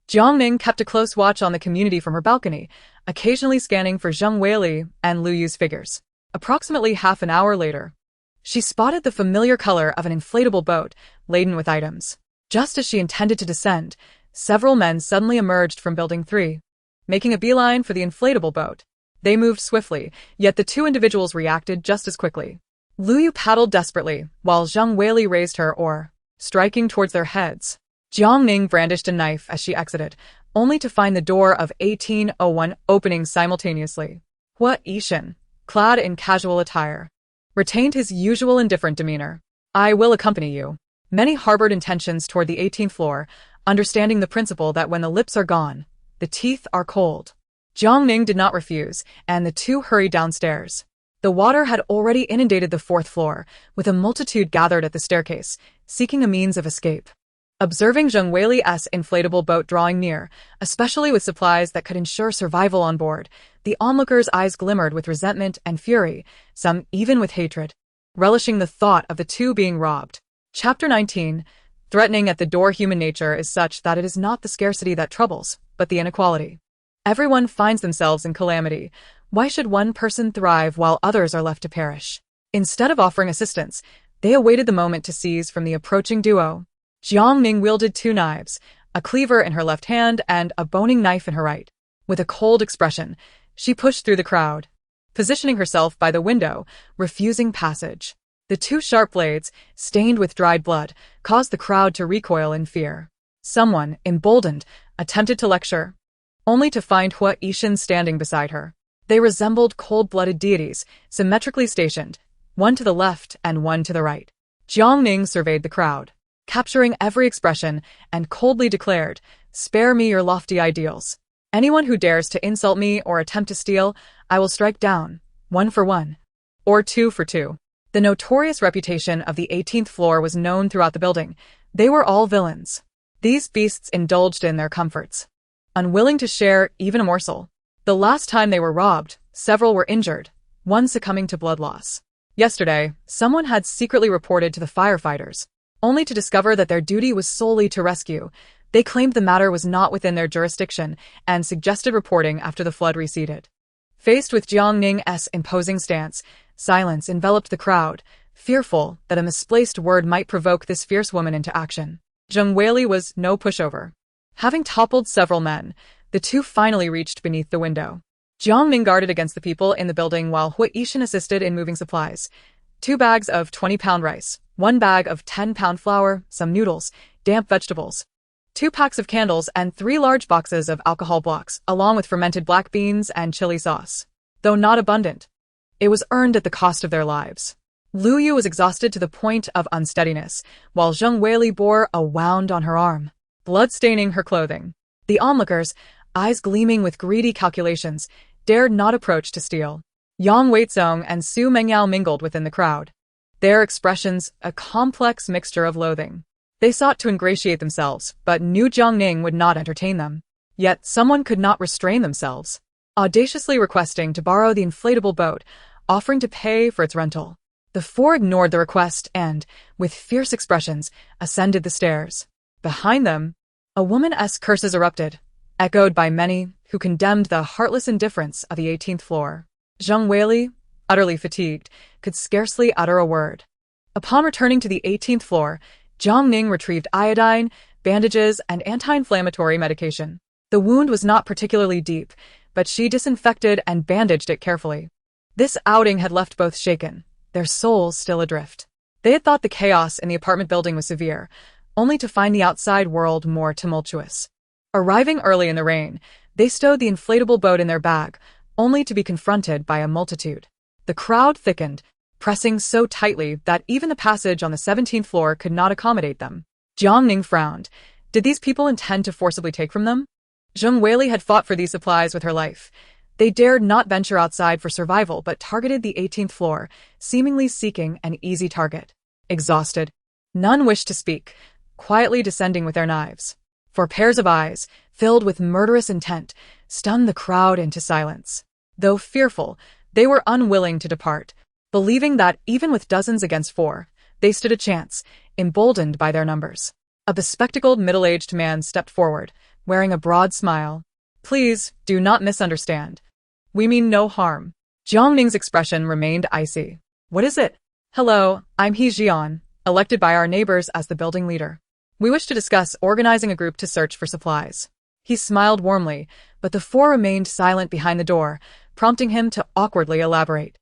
Jiang Ning kept a close watch on the community from her balcony, occasionally scanning for Zhang Weili and Lu Yu's figures. Approximately half an hour later, she spotted the familiar color of an inflatable boat laden with items. Just as she intended to descend, several men suddenly emerged from Building 3, making a beeline for the inflatable boat. They moved swiftly, yet the two individuals reacted just as quickly. Lu Yu paddled desperately, while Zhang Weili raised her oar, striking towards their heads. Jiang Ning brandished a knife as she exited, only to find the door of 1801 opening simultaneously. Hua Yishan, clad in casual attire, retained his usual indifferent demeanor. "I will accompany you." Many harbored intentions toward the 18th floor, understanding the principle that when the lips are gone, the teeth are cold. Jiang Ning did not refuse, and the two hurried downstairs. The water had already inundated the 4th floor, with a multitude gathered at the staircase, seeking a means of escape. Observing Zhang Weili's inflatable boat drawing near, especially with supplies that could ensure survival on board, the onlookers' eyes glimmered with resentment and fury, some even with hatred, relishing the thought of the two being robbed. Chapter 19. Threatening at the door. Human nature is such that it is not the scarcity that troubles, but the inequality. Everyone finds themselves in calamity. Why should one person thrive while others are left to perish? Instead of offering assistance, they awaited the moment to seize from the approaching duo. Jiang Ning wielded 2 knives, a cleaver in her left hand and a boning knife in her right. With a cold expression, she pushed through the crowd, positioning herself by the window, refusing passage. The 2 sharp blades, stained with dried blood, caused the crowd to recoil in fear. Someone, emboldened, attempted to lecture, only to find Hua Yishan standing beside her. They resembled cold-blooded deities, symmetrically stationed, one to the left and one to the right. Jiang Ning surveyed the crowd, capturing every expression, and coldly declared, "Spare me your lofty ideals. Anyone who dares to insult me or attempt to steal, I will strike down, 1 for 1, or 2 for 2. The notorious reputation of the 18th floor was known throughout the building. They were all villains. These beasts indulged in their comforts, unwilling to share even a morsel. The last time they were robbed, several were injured, one succumbing to blood loss. Yesterday, someone had secretly reported to the firefighters, only to discover that their duty was solely to rescue. They claimed the matter was not within their jurisdiction and suggested reporting after the flood receded. Faced with Jiang Ning's imposing stance, silence enveloped the crowd, fearful that a misplaced word might provoke this fierce woman into action. Jiang Weili was no pushover. Having toppled several men, the two finally reached beneath the window. Jiang Ning guarded against the people in the building while Hui Yishan assisted in moving supplies. 2 bags of 20-pound rice, 1 bag of 10-pound flour, some noodles, damp vegetables, 2 packs of candles, and 3 large boxes of alcohol blocks, along with fermented black beans and chili sauce. Though not abundant, it was earned at the cost of their lives. Lu Yu was exhausted to the point of unsteadiness, while Jiang Weili bore a wound on her arm, blood staining her clothing. The onlookers, eyes gleaming with greedy calculations, dared not approach to steal. Yang Weizong and Su Mengyao mingled within the crowd, their expressions a complex mixture of loathing. They sought to ingratiate themselves, but knew Jiang Ning would not entertain them. Yet someone could not restrain themselves, audaciously requesting to borrow the inflatable boat, offering to pay for its rental. The 4 ignored the request and, with fierce expressions, ascended the stairs. Behind them, a woman's curses erupted, echoed by many who condemned the heartless indifference of the 18th floor. Jiang Weili, utterly fatigued, could scarcely utter a word. Upon returning to the 18th floor, Jiang Ning retrieved iodine, bandages, and anti-inflammatory medication. The wound was not particularly deep, but she disinfected and bandaged it carefully. This outing had left both shaken, their souls still adrift. They had thought the chaos in the apartment building was severe, only to find the outside world more tumultuous. Arriving early in the rain, they stowed the inflatable boat in their bag, only to be confronted by a multitude. The crowd thickened, pressing so tightly that even the passage on the 17th floor could not accommodate them. Jiang Ning frowned. Did these people intend to forcibly take from them? Jiang Weili had fought for these supplies with her life. They dared not venture outside for survival but targeted the 18th floor, seemingly seeking an easy target. Exhausted, none wished to speak, quietly descending with their knives. 4 pairs of eyes, filled with murderous intent, stunned the crowd into silence. Though fearful, they were unwilling to depart, believing that even with dozens against 4, they stood a chance, emboldened by their numbers. A bespectacled middle-aged man stepped forward, wearing a broad smile. Please, do not misunderstand. We mean no harm. Jiang Ning's expression remained icy. What is it? Hello, I'm He Jian, elected by our neighbors as the building leader. We wish to discuss organizing a group to search for supplies. He smiled warmly, but the 4 remained silent behind the door, prompting him to awkwardly elaborate.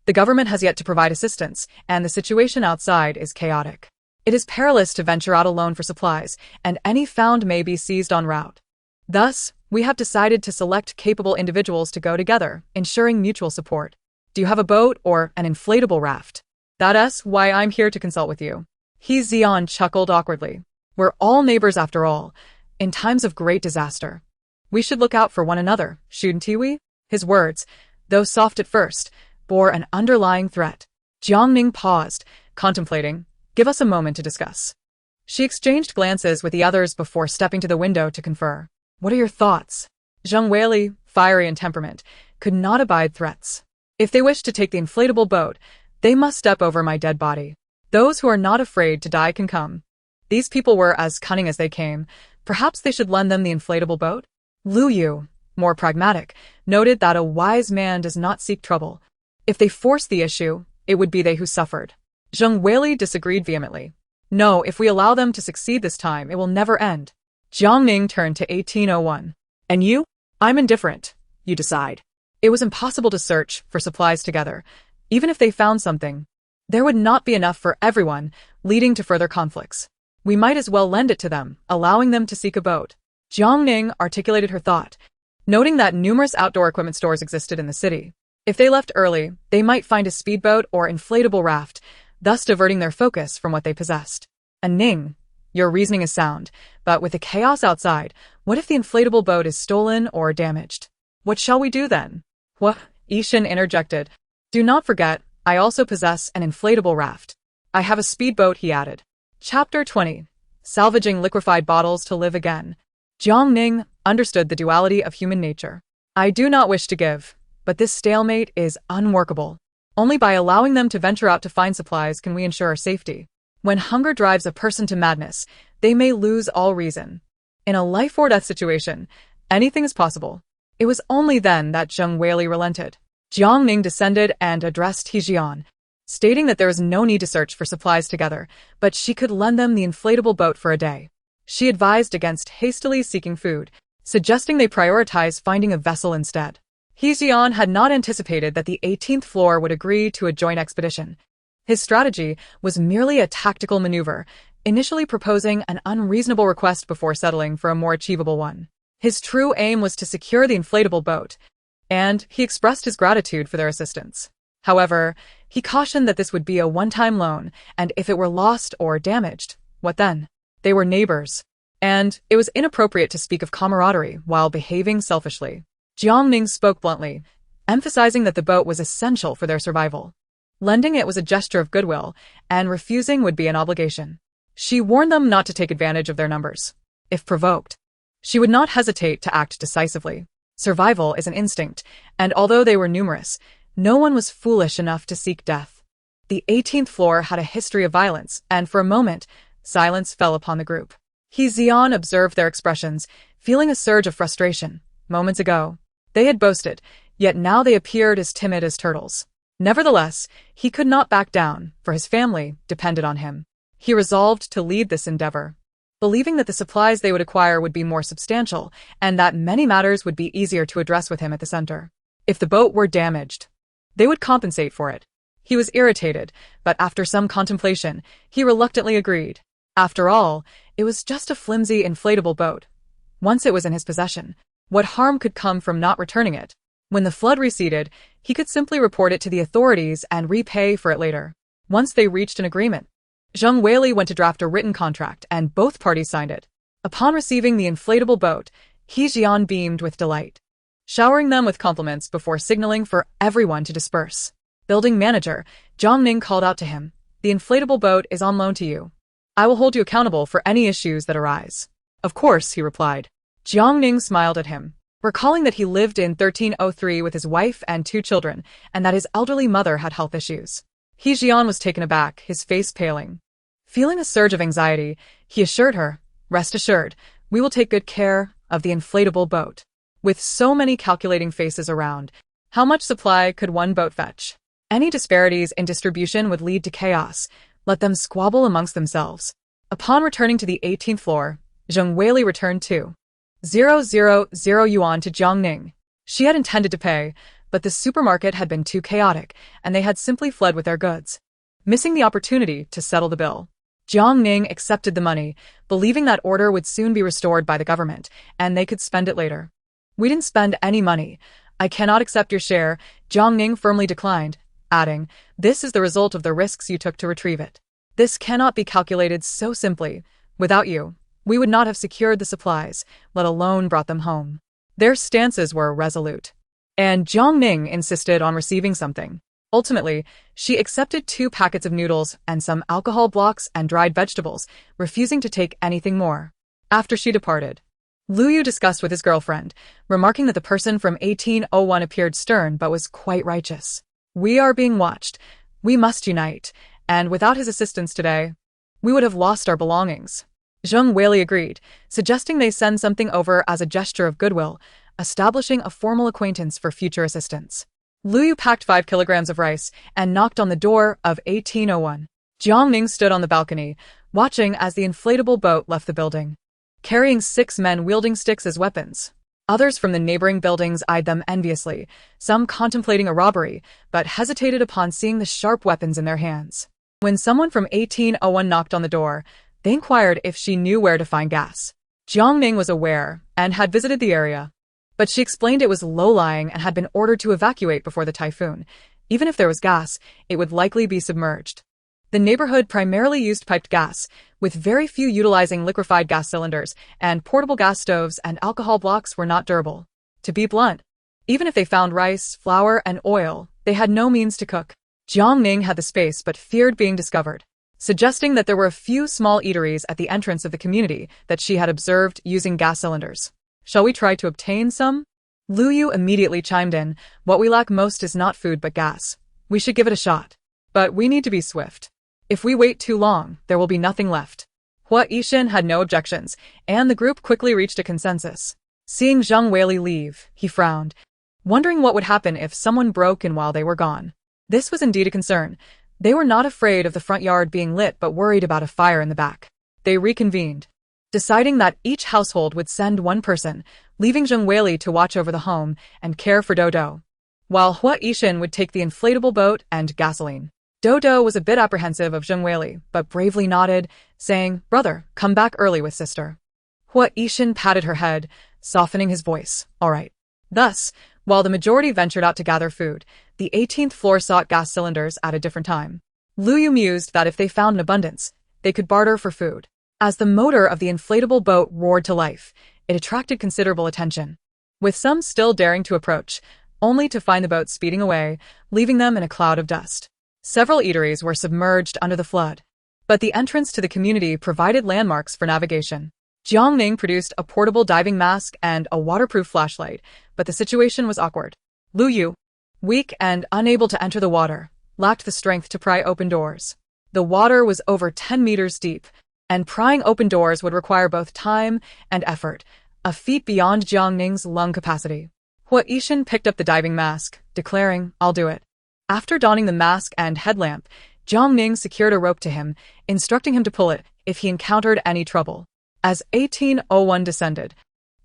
The government has yet to provide assistance, and the situation outside is chaotic. It is perilous to venture out alone for supplies, and any found may be seized en route. Thus, we have decided to select capable individuals to go together, ensuring mutual support. Do you have a boat or an inflatable raft? That's why I'm here to consult with you. He Xian chuckled awkwardly. We're all neighbors after all. In times of great disaster, we should look out for one another, shouldn't we? His words, though soft at first, bore an underlying threat. Jiang Ning paused, contemplating. Give us a moment to discuss. She exchanged glances with the others before stepping to the window to confer. What are your thoughts? Jiang Weili, fiery in temperament, could not abide threats. If they wish to take the inflatable boat, they must step over my dead body. Those who are not afraid to die can come. These people were as cunning as they came. Perhaps they should lend them the inflatable boat? Lu Yu, more pragmatic, noted that a wise man does not seek trouble. If they forced the issue, it would be they who suffered. Jiang Weili disagreed vehemently. No, if we allow them to succeed this time, it will never end. Jiang Ning turned to 1801. And you? I'm indifferent. You decide. It was impossible to search for supplies together. Even if they found something, there would not be enough for everyone, leading to further conflicts. We might as well lend it to them, allowing them to seek a boat. Jiang Ning articulated her thought, noting that numerous outdoor equipment stores existed in the city. If they left early, they might find a speedboat or inflatable raft, thus diverting their focus from what they possessed. And Ning, your reasoning is sound, but with the chaos outside, what if the inflatable boat is stolen or damaged? What shall we do then? What? Yishan interjected. Do not forget, I also possess an inflatable raft. I have a speedboat, he added. Chapter 20. Salvaging liquefied bottles to live again. Jiang Ning understood the duality of human nature. I do not wish to give, but this stalemate is unworkable. Only by allowing them to venture out to find supplies can we ensure our safety. When hunger drives a person to madness, they may lose all reason. In a life-or-death situation, anything is possible. It was only then that Jiang Weili relented. Jiang Ning descended and addressed He Jian. stating that there was no need to search for supplies together, but she could lend them the inflatable boat for a day. She advised against hastily seeking food, suggesting they prioritize finding a vessel instead. He Jian had not anticipated that the 18th floor would agree to a joint expedition. His strategy was merely a tactical maneuver, initially proposing an unreasonable request before settling for a more achievable one. His true aim was to secure the inflatable boat, and he expressed his gratitude for their assistance. However, he cautioned that this would be a one-time loan, and if it were lost or damaged, what then? They were neighbors, and it was inappropriate to speak of camaraderie while behaving selfishly. Jiang Ning spoke bluntly, emphasizing that the boat was essential for their survival. Lending it was a gesture of goodwill, and refusing would be an obligation. She warned them not to take advantage of their numbers. If provoked, she would not hesitate to act decisively. Survival is an instinct, and although they were numerous, no one was foolish enough to seek death. The 18th floor had a history of violence, and for a moment, silence fell upon the group. He Xian observed their expressions, feeling a surge of frustration. Moments ago, they had boasted, yet now they appeared as timid as turtles. Nevertheless, he could not back down, for his family depended on him. He resolved to lead this endeavor, believing that the supplies they would acquire would be more substantial, and that many matters would be easier to address with him at the center. If the boat were damaged, they would compensate for it. He was irritated, but after some contemplation, he reluctantly agreed. After all, it was just a flimsy inflatable boat. Once it was in his possession, what harm could come from not returning it? When the flood receded, he could simply report it to the authorities and repay for it later. Once they reached an agreement, Zheng Weili went to draft a written contract, and both parties signed it. Upon receiving the inflatable boat, He Jian beamed with delight, showering them with compliments before signaling for everyone to disperse. Building manager, Jiang Ning called out to him, "The inflatable boat is on loan to you. I will hold you accountable for any issues that arise." "Of course," he replied. Jiang Ning smiled at him, recalling that he lived in 1303 with his wife and 2 children, and that his elderly mother had health issues. He Jian was taken aback, his face paling. Feeling a surge of anxiety, he assured her, "Rest assured, we will take good care of the inflatable boat." With so many calculating faces around, how much supply could one boat fetch? Any disparities in distribution would lead to chaos. Let them squabble amongst themselves. Upon returning to the 18th floor, Zheng Weili returned 2,000 yuan to Jiang Ning. She had intended to pay, but the supermarket had been too chaotic, and they had simply fled with their goods, missing the opportunity to settle the bill. Jiang Ning accepted the money, believing that order would soon be restored by the government, and they could spend it later. "We didn't spend any money. I cannot accept your share," Jiang Ning firmly declined, adding, "This is the result of the risks you took to retrieve it. This cannot be calculated so simply. Without you, we would not have secured the supplies, let alone brought them home." Their stances were resolute, and Jiang Ning insisted on receiving something. Ultimately, she accepted 2 packets of noodles and some alcohol blocks and dried vegetables, refusing to take anything more. After she departed, Lu Yu discussed with his girlfriend, remarking that the person from 1801 appeared stern but was quite righteous. "We are being watched. We must unite, and without his assistance today, we would have lost our belongings." Zheng Weili agreed, suggesting they send something over as a gesture of goodwill, establishing a formal acquaintance for future assistance. Lu Yu packed 5 kilograms of rice and knocked on the door of 1801. Jiang Ning stood on the balcony, watching as the inflatable boat left the building, carrying 6 men wielding sticks as weapons. Others from the neighboring buildings eyed them enviously, some contemplating a robbery, but hesitated upon seeing the sharp weapons in their hands. When someone from 1801 knocked on the door, they inquired if she knew where to find gas. Jiang Ning was aware and had visited the area, but she explained it was low-lying and had been ordered to evacuate before the typhoon. Even if there was gas, it would likely be submerged. The neighborhood primarily used piped gas, with very few utilizing liquefied gas cylinders, and portable gas stoves and alcohol blocks were not durable. To be blunt, even if they found rice, flour, and oil, they had no means to cook. Jiang Ning had the space but feared being discovered, suggesting that there were a few small eateries at the entrance of the community that she had observed using gas cylinders. "Shall we try to obtain some?" Lu Yu immediately chimed in, "What we lack most is not food but gas. We should give it a shot. But we need to be swift. If we wait too long, there will be nothing left." Hua Yixin had no objections, and the group quickly reached a consensus. Seeing Zheng Weili leave, he frowned, wondering what would happen if someone broke in while they were gone. This was indeed a concern, They were not afraid of the front yard being lit but worried about a fire in the back. They reconvened, deciding that each household would send one person, leaving Zheng Weili to watch over the home and care for Dodo, while Hua Yixin would take the inflatable boat and gasoline. Dodo was a bit apprehensive of Zheng Weili, but bravely nodded, saying, "Brother, come back early with sister." Hua Yixin patted her head, softening his voice, "All right." Thus, while the majority ventured out to gather food, the 18th floor sought gas cylinders at a different time. Lu Yu mused that if they found an abundance, they could barter for food. As the motor of the inflatable boat roared to life, it attracted considerable attention, with some still daring to approach, only to find the boat speeding away, leaving them in a cloud of dust. Several eateries were submerged under the flood, but the entrance to the community provided landmarks for navigation. Jiang Ning produced a portable diving mask and a waterproof flashlight, but the situation was awkward. Lu Yu, weak and unable to enter the water, lacked the strength to pry open doors. The water was over 10 meters deep, and prying open doors would require both time and effort, a feat beyond Jiang Ning's lung capacity. Hua Yixin picked up the diving mask, declaring, "I'll do it." After donning the mask and headlamp, Jiang Ning secured a rope to him, instructing him to pull it if he encountered any trouble. As 1801 descended,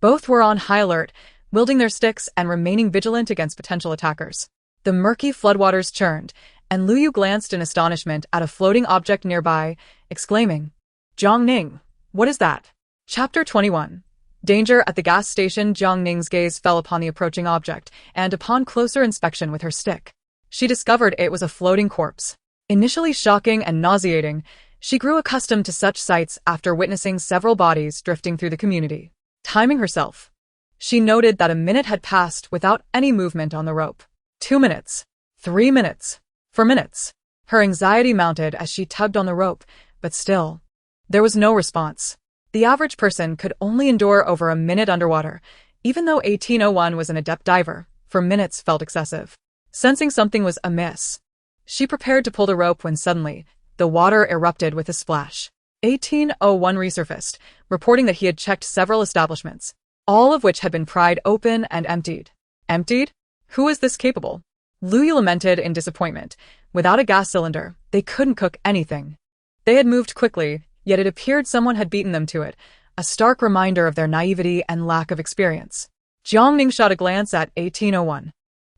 both were on high alert, wielding their sticks and remaining vigilant against potential attackers. The murky floodwaters churned, and Lu Yu glanced in astonishment at a floating object nearby, exclaiming, "Jiang Ning, what is that?" Chapter 21. Danger at the gas station. Jiang Ning's gaze fell upon the approaching object, and upon closer inspection with her stick, she discovered it was a floating corpse. Initially shocking and nauseating, she grew accustomed to such sights after witnessing several bodies drifting through the community. Timing herself, she noted that a minute had passed without any movement on the rope. 2 minutes. 3 minutes. 4 minutes. Her anxiety mounted as she tugged on the rope, but still, there was no response. The average person could only endure over a minute underwater, even though 1801 was an adept diver. 4 minutes felt excessive. Sensing something was amiss, she prepared to pull the rope when suddenly, the water erupted with a splash. 1801 resurfaced, reporting that he had checked several establishments, all of which had been pried open and emptied. Emptied? Who is this capable? Lu Yu lamented in disappointment. Without a gas cylinder, they couldn't cook anything. They had moved quickly, yet it appeared someone had beaten them to it, a stark reminder of their naivety and lack of experience. Jiang Ning shot a glance at 1801.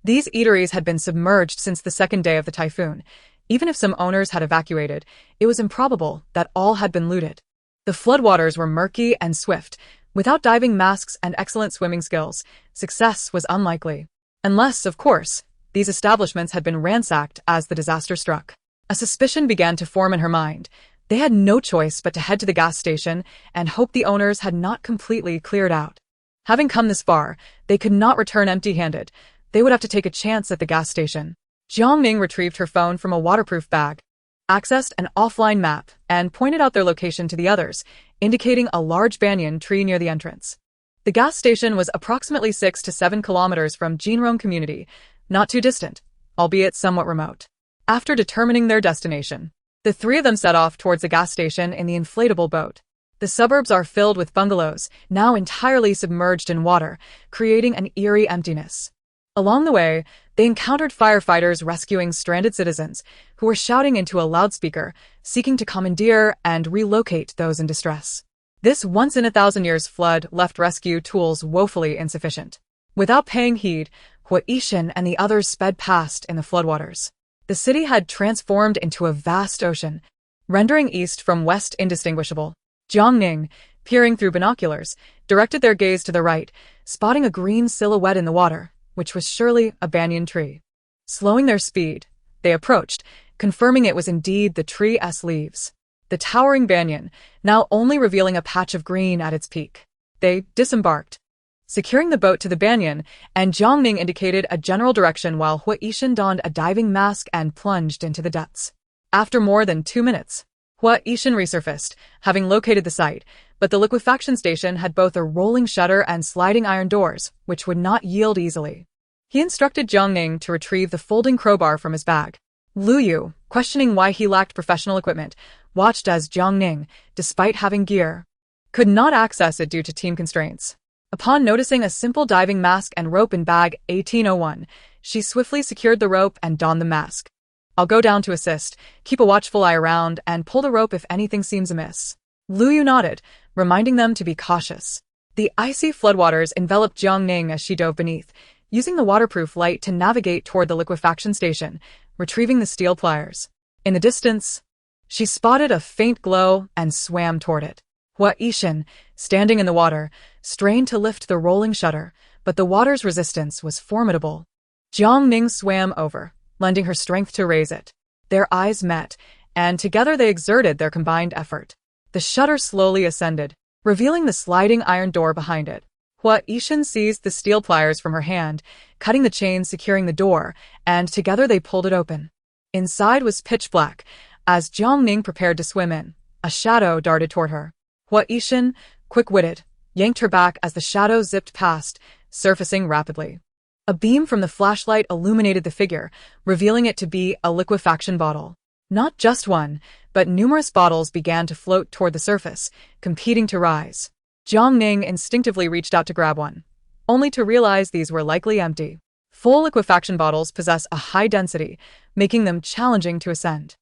These eateries had been submerged since the second day of the typhoon. Even if some owners had evacuated, it was improbable that all had been looted. The floodwaters were murky and swift. Without diving masks and excellent swimming skills, success was unlikely. Unless, of course, these establishments had been ransacked as the disaster struck. A suspicion began to form in her mind. They had no choice but to head to the gas station and hope the owners had not completely cleared out. Having come this far, they could not return empty-handed. They would have to take a chance at the gas station. Jiang Ning retrieved her phone from a waterproof bag, accessed an offline map, and pointed out their location to the others, indicating a large banyan tree near the entrance. The gas station was approximately 6 to 7 kilometers from Jinrong community, not too distant, albeit somewhat remote. After determining their destination, the three of them set off towards the gas station in the inflatable boat. The suburbs are filled with bungalows, now entirely submerged in water, creating an eerie emptiness. Along the way, they encountered firefighters rescuing stranded citizens, who were shouting into a loudspeaker, seeking to commandeer and relocate those in distress. This once-in-a-thousand-years flood left rescue tools woefully insufficient. Without paying heed, Hua Yixin and the others sped past in the floodwaters. The city had transformed into a vast ocean, rendering east from west indistinguishable. Jiang Ning, peering through binoculars, directed their gaze to the right, spotting a green silhouette in the water, which was surely a banyan tree. Slowing their speed, they approached, confirming it was indeed the tree's leaves. The towering banyan, now only revealing a patch of green at its peak. They disembarked, securing the boat to the banyan, and Jiang Ning indicated a general direction while Hua Yixin donned a diving mask and plunged into the depths. After more than 2 minutes, Hua Yixin resurfaced, having located the site, but the liquefaction station had both a rolling shutter and sliding iron doors, which would not yield easily. He instructed Jiang Ning to retrieve the folding crowbar from his bag. Lu Yu, questioning why he lacked professional equipment, watched as Jiang Ning, despite having gear, could not access it due to team constraints. Upon noticing a simple diving mask and rope in bag 1801, she swiftly secured the rope and donned the mask. I'll go down to assist, keep a watchful eye around, and pull the rope if anything seems amiss. Lu Yu nodded, reminding them to be cautious. The icy floodwaters enveloped Jiang Ning as she dove beneath, using the waterproof light to navigate toward the liquefaction station, retrieving the steel pliers. In the distance, she spotted a faint glow and swam toward it. Hua Yishan, standing in the water, strained to lift the rolling shutter, but the water's resistance was formidable. Jiang Ning swam over, lending her strength to raise it. Their eyes met, and together they exerted their combined effort. The shutter slowly ascended, revealing the sliding iron door behind it. Hua Yishan seized the steel pliers from her hand, cutting the chains securing the door, and together they pulled it open. Inside was pitch black. As Jiang Ning prepared to swim in, a shadow darted toward her. Hua Yishan, quick-witted, yanked her back as the shadow zipped past, surfacing rapidly. A beam from the flashlight illuminated the figure, revealing it to be a liquefaction bottle. Not just one, but numerous bottles began to float toward the surface, competing to rise. Jiang Ning instinctively reached out to grab one, only to realize these were likely empty. Full liquefaction bottles possess a high density, making them challenging to ascend.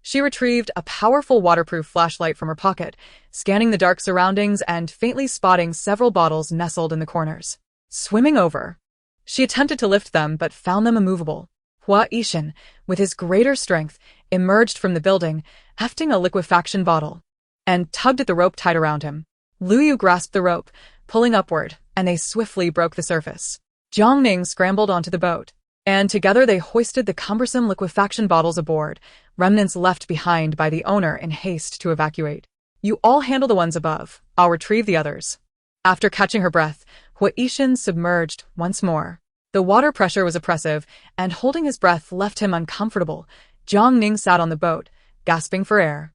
She retrieved a powerful waterproof flashlight from her pocket, scanning the dark surroundings and faintly spotting several bottles nestled in the corners. Swimming over, she attempted to lift them but found them immovable. Hua Yishan, with his greater strength, emerged from the building, hefting a liquefaction bottle, and tugged at the rope tied around him. Lu Yu grasped the rope, pulling upward, and they swiftly broke the surface. Jiang Ning scrambled onto the boat, and together they hoisted the cumbersome liquefaction bottles aboard, remnants left behind by the owner in haste to evacuate. You all handle the ones above. I'll retrieve the others. After catching her breath, Hua Yishan submerged once more. The water pressure was oppressive, and holding his breath left him uncomfortable. Jiang Ning sat on the boat, gasping for air.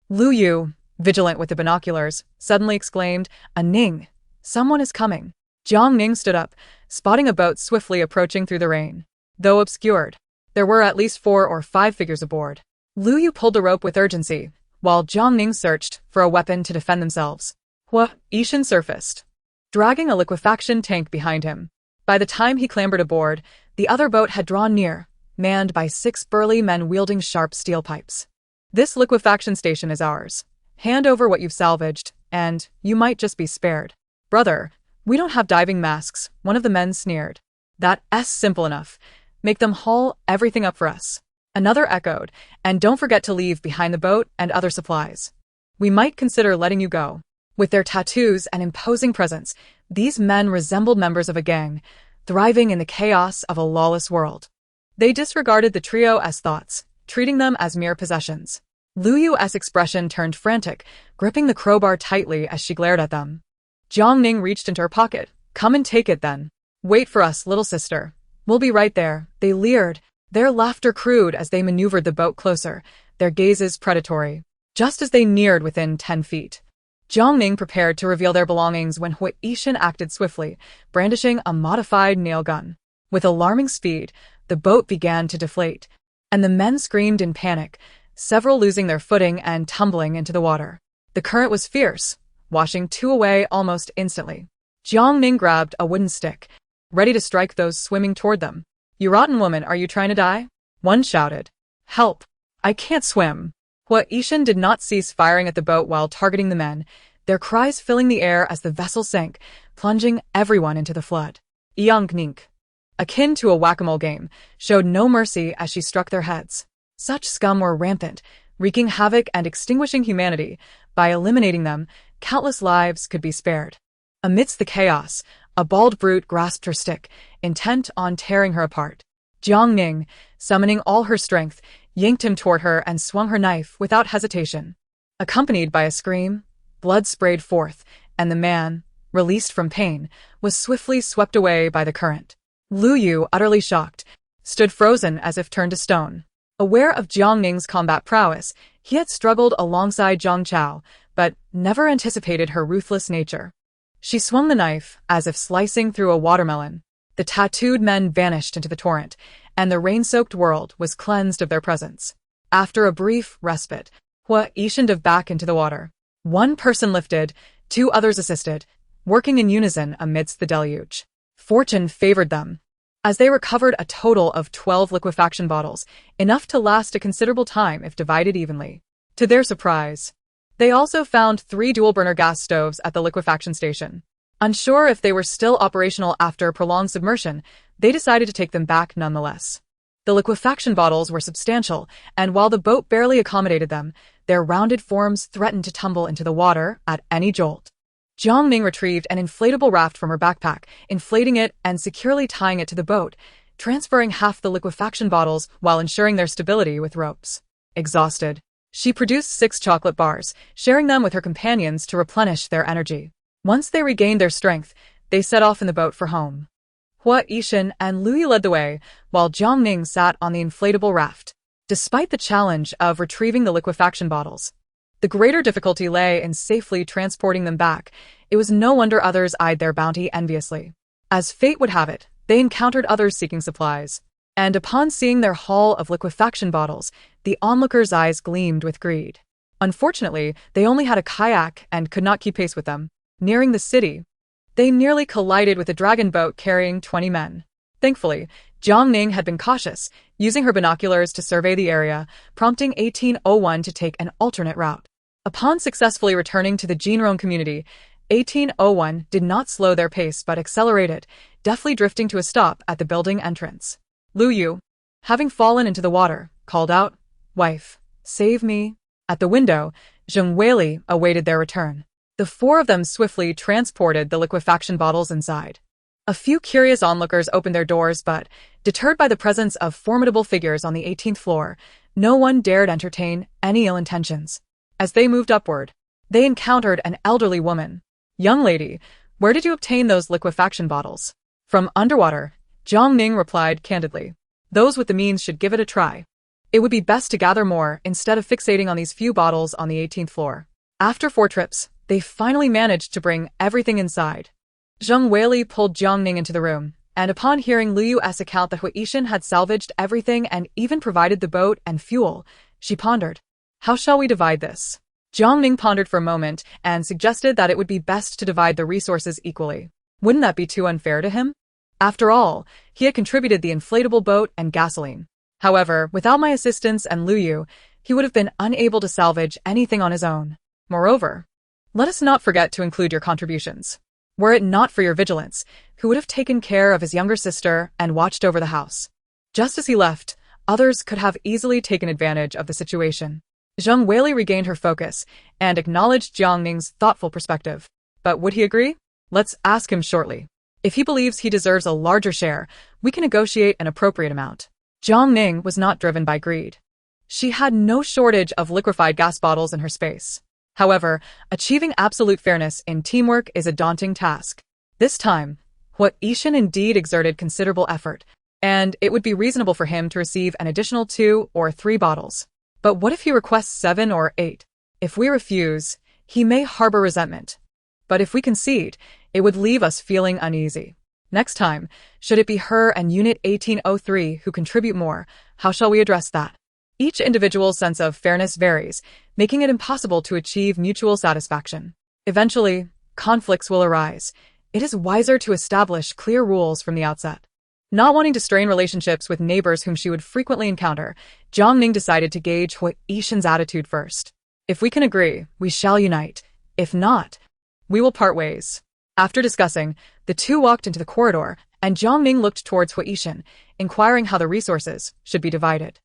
Lu Yu, vigilant with the binoculars, suddenly exclaimed, "A Ning! Someone is coming." Jiang Ning stood up, spotting a boat swiftly approaching through the rain. Though obscured, there were at least 4 or 5 figures aboard. Lu Yu pulled the rope with urgency, while Jiang Ning searched for a weapon to defend themselves. Hua Yishan surfaced, dragging a liquefaction tank behind him. By the time he clambered aboard, the other boat had drawn near, manned by 6 burly men wielding sharp steel pipes. "This liquefaction station is ours. Hand over what you've salvaged, and you might just be spared." "Brother, we don't have diving masks," one of the men sneered. "That's simple enough. Make them haul everything up for us." Another echoed, "And don't forget to leave behind the boat and other supplies. We might consider letting you go." With their tattoos and imposing presence, these men resembled members of a gang, thriving in the chaos of a lawless world. They disregarded the trio as thoughts, treating them as mere possessions. Lu Yu's expression turned frantic, gripping the crowbar tightly as she glared at them. Jiang Ning reached into her pocket. "Come and take it then. Wait for us, little sister. We'll be right there." They leered, their laughter crude as they maneuvered the boat closer, their gazes predatory. Just as they neared within 10 feet, Jiang Ning prepared to reveal their belongings when Hua Yishan acted swiftly, brandishing a modified nail gun. With alarming speed, the boat began to deflate, and the men screamed in panic, several losing their footing and tumbling into the water. The current was fierce, washing 2 away almost instantly. Jiang Ning grabbed a wooden stick, ready to strike those swimming toward them. "You rotten woman, are you trying to die?" one shouted. "Help! I can't swim." Hua Yishan did not cease firing at the boat while targeting the men, their cries filling the air as the vessel sank, plunging everyone into the flood. Jiang Ning, akin to a whack-a-mole game, showed no mercy as she struck their heads. Such scum were rampant, wreaking havoc and extinguishing humanity. By eliminating them, countless lives could be spared. Amidst the chaos, a bald brute grasped her stick, intent on tearing her apart. Jiang Ning, summoning all her strength, yanked him toward her and swung her knife without hesitation. Accompanied by a scream, blood sprayed forth, and the man, released from pain, was swiftly swept away by the current. Lu Yu, utterly shocked, stood frozen as if turned to stone. Aware of Jiang Ning's combat prowess, he had struggled alongside Zhang Chao, but never anticipated her ruthless nature. She swung the knife as if slicing through a watermelon. The tattooed men vanished into the torrent, and the rain-soaked world was cleansed of their presence. After a brief respite, Hua Yishan dove back into the water. 1 person lifted, 2 others assisted, working in unison amidst the deluge. Fortune favored them. as they recovered a total of 12 liquefaction bottles, enough to last a considerable time if divided evenly. To their surprise, they also found 3 dual-burner gas stoves at the liquefaction station. Unsure if they were still operational after prolonged submersion, they decided to take them back nonetheless. The liquefaction bottles were substantial, and while the boat barely accommodated them, their rounded forms threatened to tumble into the water at any jolt. Jiang Ning retrieved an inflatable raft from her backpack, inflating it and securely tying it to the boat, transferring half the liquefaction bottles while ensuring their stability with ropes. Exhausted, she produced 6 chocolate bars, sharing them with her companions to replenish their energy. Once they regained their strength, they set off in the boat for home. Hua Yixin and Lu Yu led the way, while Jiang Ning sat on the inflatable raft. Despite the challenge of retrieving the liquefaction bottles, the greater difficulty lay in safely transporting them back. It was no wonder others eyed their bounty enviously. As fate would have it, they encountered others seeking supplies, and upon seeing their haul of liquefaction bottles, the onlookers' eyes gleamed with greed. Unfortunately, they only had a kayak and could not keep pace with them. Nearing the city, they nearly collided with a dragon boat carrying 20 men. Thankfully, Jiang Ning had been cautious, using her binoculars to survey the area, prompting 1801 to take an alternate route. Upon successfully returning to the Jinrong community, 1801 did not slow their pace but accelerated, deftly drifting to a stop at the building entrance. Lu Yu, having fallen into the water, called out, "Wife, save me." At the window, Zheng Weili awaited their return. The 4 of them swiftly transported the liquefaction bottles inside. A few curious onlookers opened their doors, but, deterred by the presence of formidable figures on the 18th floor, no one dared entertain any ill intentions. As they moved upward, they encountered an elderly woman. "Young lady, where did you obtain those liquefaction bottles?" "From underwater," Jiang Ning replied candidly. "Those with the means should give it a try. It would be best to gather more instead of fixating on these few bottles on the 18th floor." After 4 trips, they finally managed to bring everything inside. Zheng Weili pulled Jiang Ning into the room, and upon hearing Lu Yu's account that Hua Yixin had salvaged everything and even provided the boat and fuel, she pondered. "How shall we divide this?" Jiang Ning pondered for a moment and suggested that it would be best to divide the resources equally. Wouldn't that be too unfair to him? After all, he had contributed the inflatable boat and gasoline. However, without my assistance and Lu Yu, he would have been unable to salvage anything on his own. Moreover, let us not forget to include your contributions. Were it not for your vigilance, who would have taken care of his younger sister and watched over the house? Just as he left, others could have easily taken advantage of the situation. Zheng Weili regained her focus and acknowledged Jiang Ning's thoughtful perspective. But would he agree? Let's ask him shortly. If he believes he deserves a larger share, we can negotiate an appropriate amount. Jiang Ning was not driven by greed. She had no shortage of liquefied gas bottles in her space. However, achieving absolute fairness in teamwork is a daunting task. This time, Hua Yixin indeed exerted considerable effort, and it would be reasonable for him to receive an additional 2 or 3 bottles. But what if he requests 7 or 8? If we refuse, he may harbor resentment. But if we concede, it would leave us feeling uneasy. Next time, should it be her and Unit 1803 who contribute more, how shall we address that? Each individual's sense of fairness varies, making it impossible to achieve mutual satisfaction. Eventually, conflicts will arise. It is wiser to establish clear rules from the outset. Not wanting to strain relationships with neighbors whom she would frequently encounter, Jiang Ning decided to gauge Hua Yixin's attitude first. If we can agree, we shall unite. If not, we will part ways. After discussing, the 2 walked into the corridor, and Jiang Ning looked towards Hua Yixin, inquiring how the resources should be divided.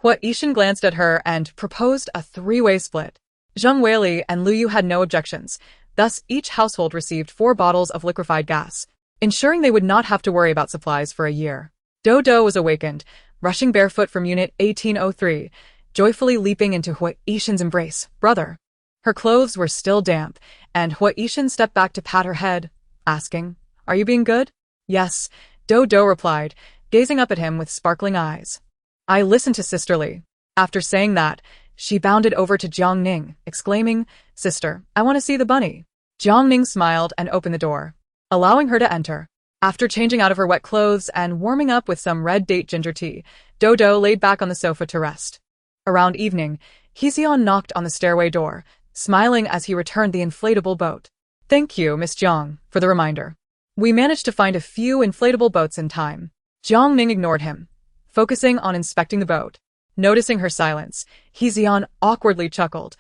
Hua Yixin glanced at her and proposed a 3-way split. Zheng Weili and Lu Yu had no objections, thus each household received 4 bottles of liquefied gas, ensuring they would not have to worry about supplies for a year. Dodo was awakened, rushing barefoot from Unit 1803, joyfully leaping into Hua Yixin's embrace. "Brother." Her clothes were still damp, and Hua Yixin stepped back to pat her head, asking, "Are you being good?" "Yes," Dodo replied, gazing up at him with sparkling eyes. "I listen to sisterly." After saying that, she bounded over to Jiang Ning, exclaiming, "Sister, I want to see the bunny." Jiang Ning smiled and opened the door, allowing her to enter. After changing out of her wet clothes and warming up with some red date ginger tea, Dodo laid back on the sofa to rest. Around evening, Hezion knocked on the stairway door, smiling as he returned the inflatable boat. "Thank you, Miss Jiang, for the reminder. We managed to find a few inflatable boats in time." Jiang Ning ignored him, focusing on inspecting the boat. Noticing her silence, Jiang awkwardly chuckled.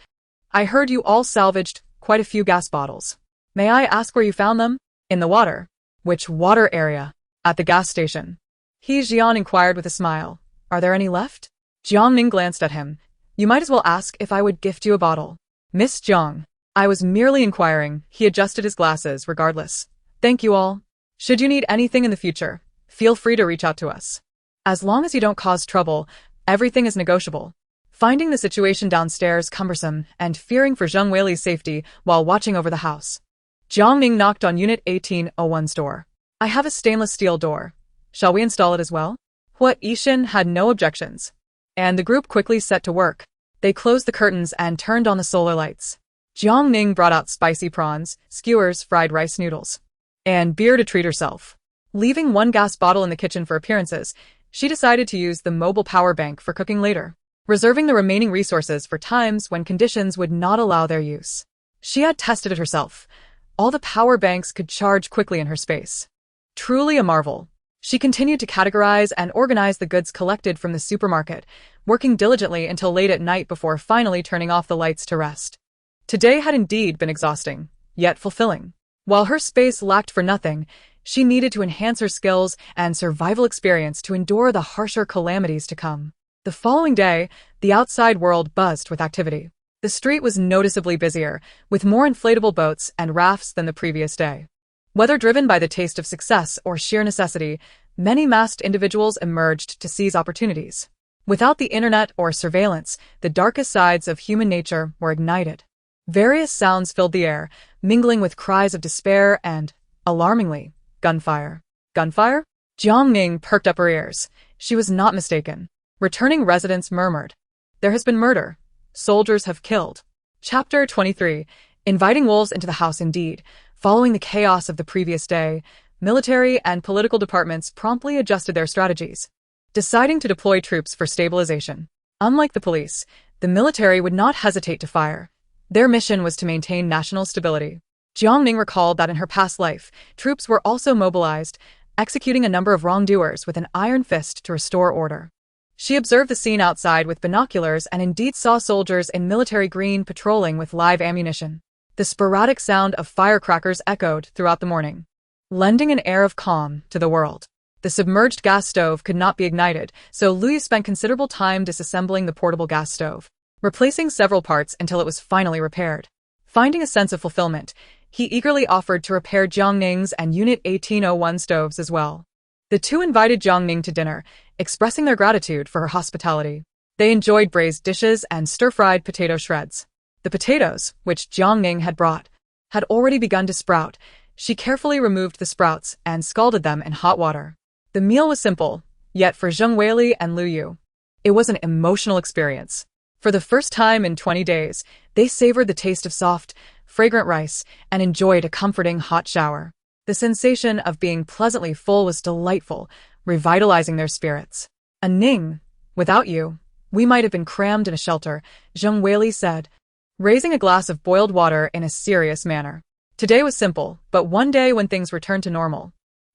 I heard you all salvaged quite a few gas bottles. May I ask where you found them? In the water. Which water area? At the gas station. Jiang inquired with a smile. Are there any left? Jiang Ning glanced at him. You might as well ask if I would gift you a bottle. Miss Jiang. I was merely inquiring. He adjusted his glasses regardless. Thank you all. Should you need anything in the future, feel free to reach out to us. As long as you don't cause trouble, everything is negotiable. Finding the situation downstairs cumbersome and fearing for Zheng Weili's safety while watching over the house, Jiang Ning knocked on Unit 1801's door. I have a stainless steel door. Shall we install it as well? Yishin had no objections, and the group quickly set to work. They closed the curtains and turned on the solar lights. Jiang Ning brought out spicy prawns, skewers, fried rice noodles, and beer to treat herself. Leaving one gas bottle in the kitchen for appearances, she decided to use the mobile power bank for cooking later, reserving the remaining resources for times when conditions would not allow their use. She had tested it herself. All the power banks could charge quickly in her space. Truly a marvel. She continued to categorize and organize the goods collected from the supermarket, working diligently until late at night before finally turning off the lights to rest. Today had indeed been exhausting, yet fulfilling. While her space lacked for nothing, she needed to enhance her skills and survival experience to endure the harsher calamities to come. The following day, the outside world buzzed with activity. The street was noticeably busier, with more inflatable boats and rafts than the previous day. Whether driven by the taste of success or sheer necessity, many masked individuals emerged to seize opportunities. Without the internet or surveillance, the darkest sides of human nature were ignited. Various sounds filled the air, mingling with cries of despair and, alarmingly, gunfire. Gunfire? Jiang Ning perked up her ears. She was not mistaken. Returning residents murmured. There has been murder. Soldiers have killed. Chapter 23. Inviting wolves into the house indeed. Following the chaos of the previous day, military and political departments promptly adjusted their strategies, deciding to deploy troops for stabilization. Unlike the police, the military would not hesitate to fire. Their mission was to maintain national stability. Jiang Ning recalled that in her past life, troops were also mobilized, executing a number of wrongdoers with an iron fist to restore order. She observed the scene outside with binoculars and indeed saw soldiers in military green patrolling with live ammunition. The sporadic sound of firecrackers echoed throughout the morning, lending an air of calm to the world. The submerged gas stove could not be ignited, so Liu spent considerable time disassembling the portable gas stove, replacing several parts until it was finally repaired. Finding a sense of fulfillment, he eagerly offered to repair Jiang Ning's and Unit 1801 stoves as well. The two invited Jiang Ning to dinner, expressing their gratitude for her hospitality. They enjoyed braised dishes and stir-fried potato shreds. The potatoes, which Jiang Ning had brought, had already begun to sprout. She carefully removed the sprouts and scalded them in hot water. The meal was simple, yet for Zheng Weili and Liu Yu, it was an emotional experience. For the first time in 20 days, they savored the taste of soft, fragrant rice and enjoyed a comforting hot shower. The sensation of being pleasantly full was delightful, revitalizing their spirits. Ning, without you, we might have been crammed in a shelter, Zheng Weili said, raising a glass of boiled water in a serious manner. Today was simple, but one day when things return to normal,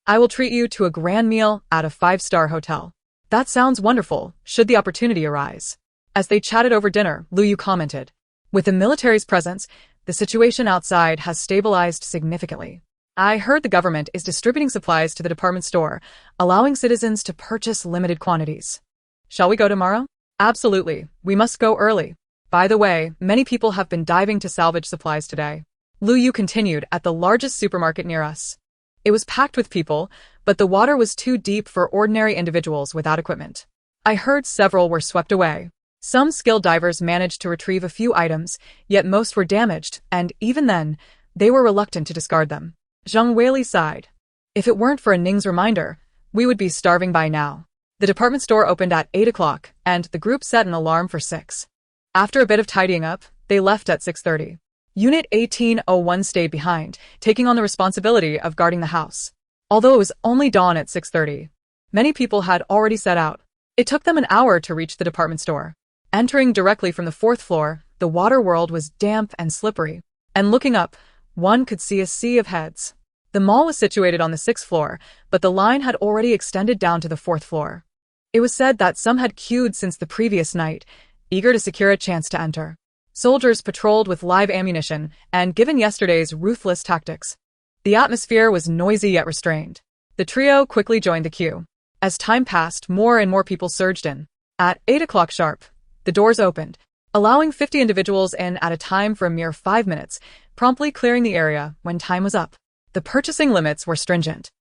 I will treat you to a grand meal at a 5-star hotel. That sounds wonderful, should the opportunity arise. As they chatted over dinner, Liu Yu commented, with the military's presence, the situation outside has stabilized significantly. I heard the government is distributing supplies to the department store, allowing citizens to purchase limited quantities. Shall we go tomorrow? Absolutely, we must go early. By the way, many people have been diving to salvage supplies today. Liu Yu continued at the largest supermarket near us. It was packed with people, but the water was too deep for ordinary individuals without equipment. I heard several were swept away. Some skilled divers managed to retrieve a few items, yet most were damaged, and even then, they were reluctant to discard them. Zheng Weili sighed. If it weren't for Ning's reminder, we would be starving by now. The department store opened at 8 o'clock, and the group set an alarm for 6. After a bit of tidying up, they left at 6:30. Unit 1801 stayed behind, taking on the responsibility of guarding the house. Although it was only dawn at 6:30, many people had already set out. It took them an hour to reach the department store. Entering directly from the 4th floor, the water world was damp and slippery, and looking up, one could see a sea of heads. The mall was situated on the 6th floor, but the line had already extended down to the 4th floor. It was said that some had queued since the previous night, eager to secure a chance to enter. Soldiers patrolled with live ammunition, and given yesterday's ruthless tactics, the atmosphere was noisy yet restrained. The trio quickly joined the queue. As time passed, more and more people surged in. At 8 o'clock sharp, the doors opened, allowing 50 individuals in at a time for a mere 5 minutes, promptly clearing the area when time was up. The purchasing limits were stringent.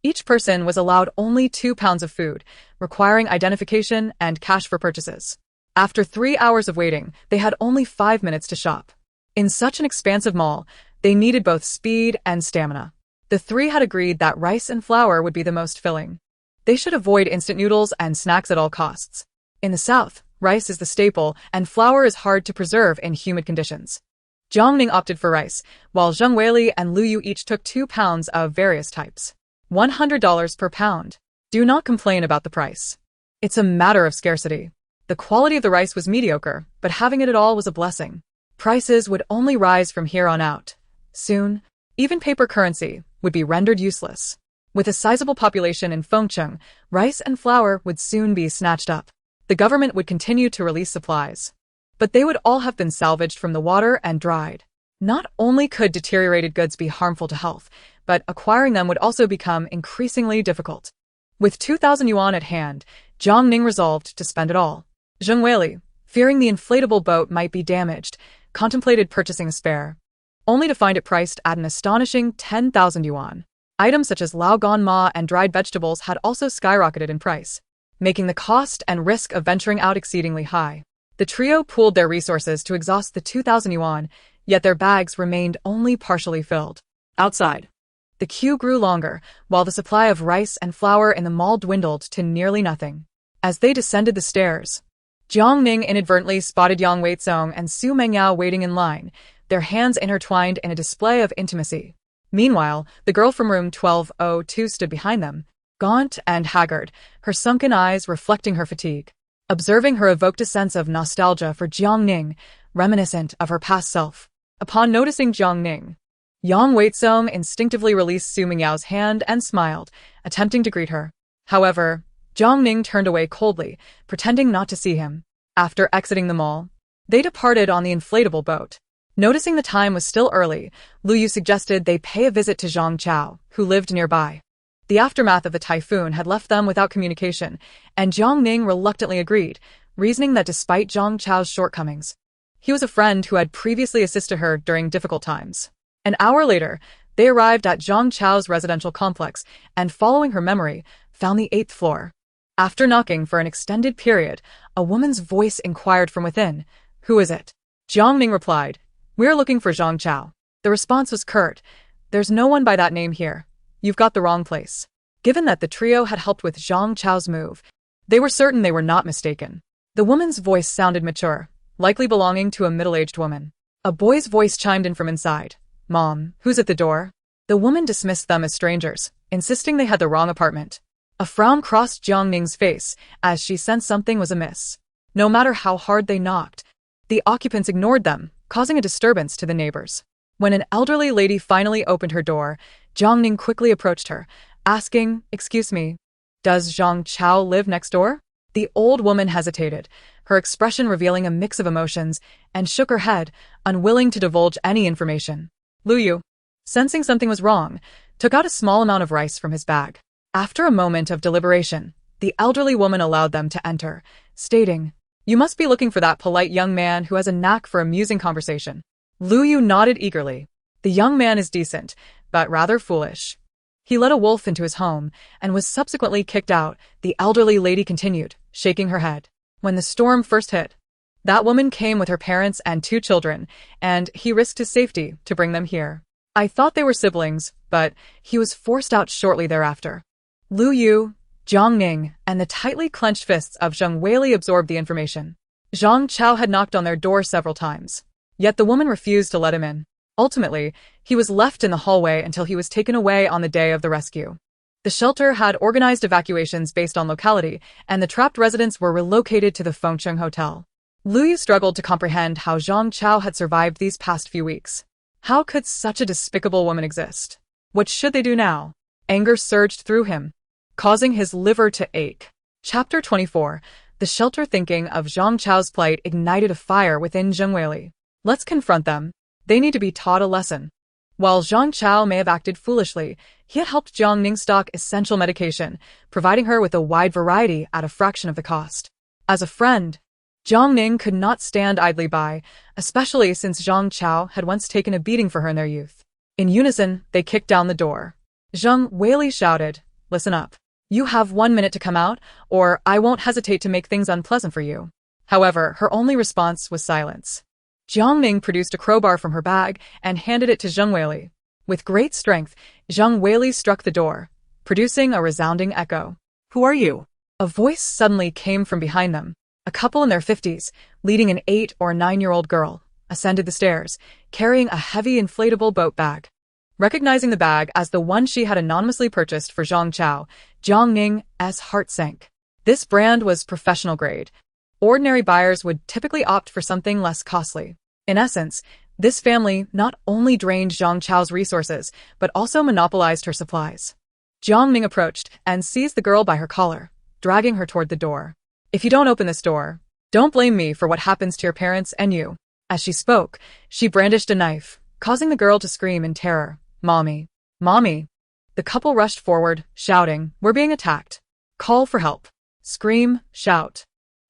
Each person was allowed only 2 pounds of food, requiring identification and cash for purchases. After 3 hours of waiting, they had only 5 minutes to shop. In such an expansive mall, they needed both speed and stamina. The three had agreed that rice and flour would be the most filling. They should avoid instant noodles and snacks at all costs. In the South, rice is the staple, and flour is hard to preserve in humid conditions. Jiang Ning opted for rice, while Zheng Weili and Lu Yu each took 2 pounds of various types. $100 per pound. Do not complain about the price. It's a matter of scarcity. The quality of the rice was mediocre, but having it at all was a blessing. Prices would only rise from here on out. Soon, even paper currency would be rendered useless. With a sizable population in Fengcheng, rice and flour would soon be snatched up. The government would continue to release supplies, but they would all have been salvaged from the water and dried. Not only could deteriorated goods be harmful to health, but acquiring them would also become increasingly difficult. With 2,000 yuan at hand, Jiang Ning resolved to spend it all. Zheng Weili, fearing the inflatable boat might be damaged, contemplated purchasing a spare, only to find it priced at an astonishing 10,000 yuan. Items such as lao gan ma and dried vegetables had also skyrocketed in price, making the cost and risk of venturing out exceedingly high. The trio pooled their resources to exhaust the 2,000 yuan, yet their bags remained only partially filled. Outside, the queue grew longer, while the supply of rice and flour in the mall dwindled to nearly nothing. As they descended the stairs, Jiang Ning inadvertently spotted Yang Weizong and Su Mengyao waiting in line, their hands intertwined in a display of intimacy. Meanwhile, the girl from room 1202 stood behind them, gaunt and haggard, her sunken eyes reflecting her fatigue. Observing her evoked a sense of nostalgia for Jiang Ning, reminiscent of her past self. Upon noticing Jiang Ning, Yang Weizong instinctively released Su Mingyao's hand and smiled, attempting to greet her. However, Jiang Ning turned away coldly, pretending not to see him. After exiting the mall, they departed on the inflatable boat. Noticing the time was still early, Lu Yu suggested they pay a visit to Zhang Chao, who lived nearby. The aftermath of the typhoon had left them without communication, and Jiang Ning reluctantly agreed, reasoning that despite Zhang Chao's shortcomings, he was a friend who had previously assisted her during difficult times. An hour later, they arrived at Zhang Chao's residential complex and, following her memory, found the 8th floor. After knocking for an extended period, a woman's voice inquired from within, "Who is it?" Jiang Ning replied, "We're looking for Zhang Chao." The response was curt, "There's no one by that name here. You've got the wrong place." Given that the trio had helped with Zhang Chao's move, they were certain they were not mistaken. The woman's voice sounded mature, likely belonging to a middle-aged woman. A boy's voice chimed in from inside. "Mom, who's at the door?" The woman dismissed them as strangers, insisting they had the wrong apartment. A frown crossed Jiang Ning's face as she sensed something was amiss. No matter how hard they knocked, the occupants ignored them, causing a disturbance to the neighbors. When an elderly lady finally opened her door, Jiang Ning quickly approached her, asking, "Excuse me, does Zhang Chao live next door?" The old woman hesitated, her expression revealing a mix of emotions, and shook her head, unwilling to divulge any information. Lu Yu, sensing something was wrong, took out a small amount of rice from his bag. After a moment of deliberation, the elderly woman allowed them to enter, stating, "You must be looking for that polite young man who has a knack for amusing conversation." Lu Yu nodded eagerly. "The young man is decent, but rather foolish. He let a wolf into his home and was subsequently kicked out," the elderly lady continued, shaking her head. "When the storm first hit, that woman came with her parents and 2 children, and he risked his safety to bring them here. I thought they were siblings, but he was forced out shortly thereafter." Lu Yu, Jiang Ning, and the tightly clenched fists of Zheng Weili absorbed the information. Zhang Chao had knocked on their door several times, yet the woman refused to let him in. Ultimately, he was left in the hallway until he was taken away on the day of the rescue. The shelter had organized evacuations based on locality, and the trapped residents were relocated to the Fengcheng Hotel. Lu Yu struggled to comprehend how Zhang Chao had survived these past few weeks. How could such a despicable woman exist? What should they do now? Anger surged through him, causing his liver to ache. Chapter 24. The shelter. Thinking of Zhang Chao's plight ignited a fire within Zheng Weili. Let's confront them. They need to be taught a lesson. While Zhang Chao may have acted foolishly, he had helped Jiang Ning stock essential medication, providing her with a wide variety at a fraction of the cost. As a friend, Jiang Ning could not stand idly by, especially since Zhang Chao had once taken a beating for her in their youth. In unison, they kicked down the door. Zheng Weili shouted, "Listen up. You have 1 minute to come out, or I won't hesitate to make things unpleasant for you." However, her only response was silence. Jiang Ning produced a crowbar from her bag and handed it to Zheng Weili. With great strength, Zheng Weili struck the door, producing a resounding echo. Who are you? A voice suddenly came from behind them. A couple in their 50s, leading an 8 or 9-year-old girl, ascended the stairs, carrying a heavy inflatable boat bag. Recognizing the bag as the one she had anonymously purchased for Zhang Chao, Jiang Ning's heart sank. This brand was professional grade. Ordinary buyers would typically opt for something less costly. In essence, this family not only drained Zhang Chao's resources, but also monopolized her supplies. Jiang Ning approached and seized the girl by her collar, dragging her toward the door. "If you don't open this door, don't blame me for what happens to your parents and you." As she spoke, she brandished a knife, causing the girl to scream in terror. "Mommy! Mommy!" The couple rushed forward, shouting, "We're being attacked. Call for help. Scream, shout.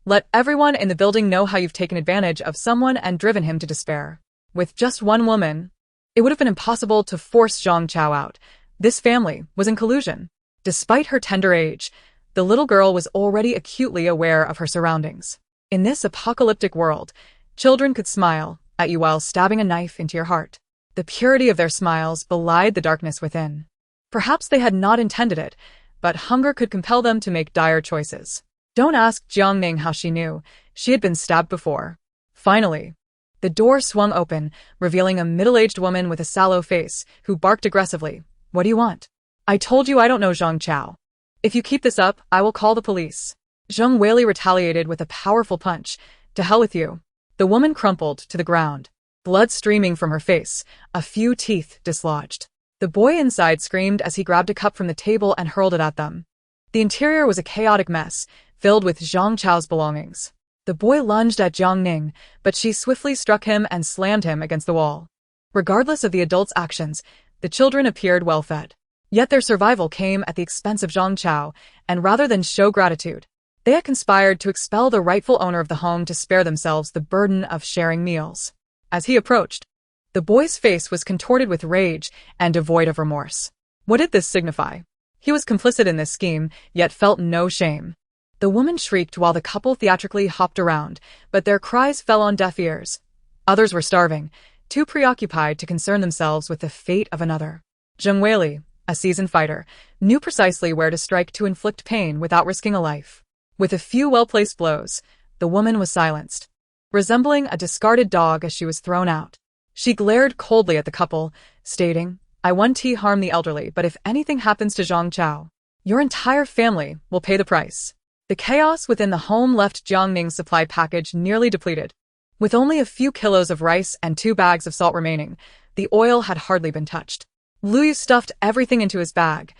Let everyone in the building know how you've taken advantage of someone and driven him to despair." With just one woman, it would have been impossible to force Zhang Chao out. This family was in collusion. Despite her tender age, the little girl was already acutely aware of her surroundings. In this apocalyptic world, children could smile at you while stabbing a knife into your heart. The purity of their smiles belied the darkness within. Perhaps they had not intended it, but hunger could compel them to make dire choices. Don't ask Jiang Ning how she knew. She had been stabbed before. Finally, the door swung open, revealing a middle-aged woman with a sallow face, who barked aggressively. "What do you want?" "I told you I don't know Zhang Chao. If you keep this up, I will call the police." Zheng Weili retaliated with a powerful punch. "To hell with you." The woman crumpled to the ground, blood streaming from her face, a few teeth dislodged. The boy inside screamed as he grabbed a cup from the table and hurled it at them. The interior was a chaotic mess, filled with Zhang Chao's belongings. The boy lunged at Jiang Ning, but she swiftly struck him and slammed him against the wall. Regardless of the adults' actions, the children appeared well-fed. Yet their survival came at the expense of Zhang Chao, and rather than show gratitude, they had conspired to expel the rightful owner of the home to spare themselves the burden of sharing meals. As he approached, the boy's face was contorted with rage and devoid of remorse. What did this signify? He was complicit in this scheme, yet felt no shame. The woman shrieked while the couple theatrically hopped around, but their cries fell on deaf ears. Others were starving, too preoccupied to concern themselves with the fate of another. Zheng Weili, a seasoned fighter, knew precisely where to strike to inflict pain without risking a life. With a few well-placed blows, the woman was silenced, resembling a discarded dog as she was thrown out. She glared coldly at the couple, stating, "I won't harm the elderly, but if anything happens to Zhang Chao, your entire family will pay the price." The chaos within the home left Jiang Ning's supply package nearly depleted. With only a few kilos of rice and 2 bags of salt remaining, the oil had hardly been touched. Lu Yu stuffed everything into his bag,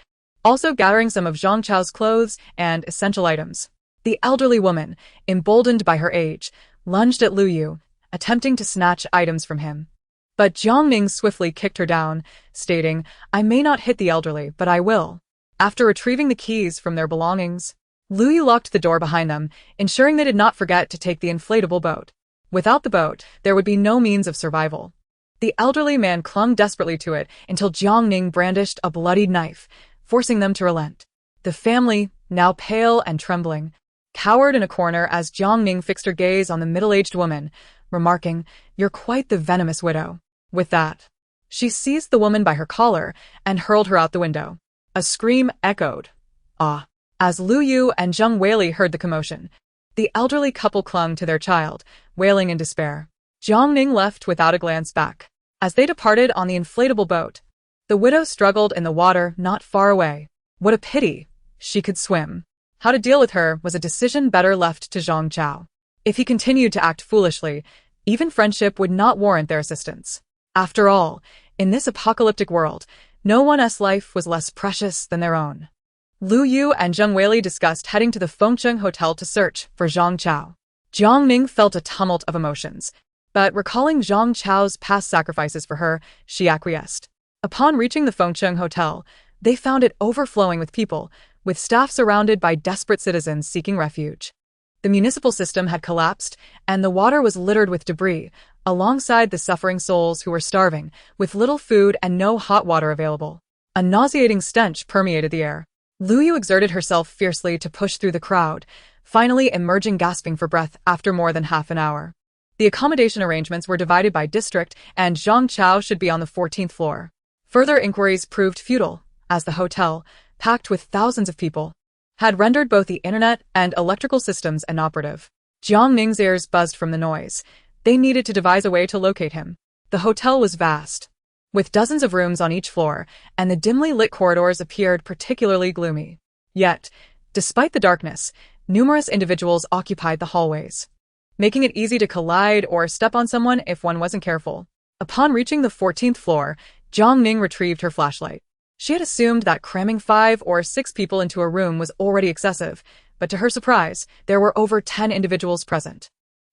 also gathering some of Zhang Chao's clothes and essential items. The elderly woman, emboldened by her age, lunged at Lu Yu, attempting to snatch items from him. But Jiang Ning swiftly kicked her down, stating, "I may not hit the elderly, but I will." After retrieving the keys from their belongings, Lu Yu locked the door behind them, ensuring they did not forget to take the inflatable boat. Without the boat, there would be no means of survival. The elderly man clung desperately to it until Jiang Ning brandished a bloodied knife, forcing them to relent. The family, now pale and trembling, cowered in a corner as Jiang Ning fixed her gaze on the middle-aged woman, remarking, "You're quite the venomous widow." With that, she seized the woman by her collar and hurled her out the window. A scream echoed. "Ah!" As Lu Yu and Zheng Weili heard the commotion, the elderly couple clung to their child, wailing in despair. Jiang Ning left without a glance back. As they departed on the inflatable boat, the widow struggled in the water not far away. What a pity! She could swim. How to deal with her was a decision better left to Zhang Chao. If he continued to act foolishly, even friendship would not warrant their assistance. After all, in this apocalyptic world, No one's life was less precious than their own. Lu Yu and Zheng Weili discussed heading to the Fengcheng Hotel to search for Zhang Chao. Jiang Ning felt a tumult of emotions, but recalling Zhang Chao's past sacrifices for her, she acquiesced. Upon reaching the Fengcheng Hotel, they found it overflowing with people, with staff surrounded by desperate citizens seeking refuge. The municipal system had collapsed, and the water was littered with debris, alongside the suffering souls who were starving, with little food and no hot water available. A nauseating stench permeated the air. Lu Yu exerted herself fiercely to push through the crowd, finally emerging gasping for breath after more than half an hour. The accommodation arrangements were divided by district, and Zhang Chao should be on the 14th floor. Further inquiries proved futile, as the hotel, packed with thousands of people, had rendered both the internet and electrical systems inoperative. Jiang Ning's ears buzzed from the noise. They needed to devise a way to locate him. The hotel was vast, with dozens of rooms on each floor, and the dimly lit corridors appeared particularly gloomy. Yet, despite the darkness, numerous individuals occupied the hallways, making it easy to collide or step on someone if one wasn't careful. Upon reaching the 14th floor, Jiang Ning retrieved her flashlight. She had assumed that cramming 5 or 6 people into a room was already excessive, but to her surprise, there were over 10 individuals present.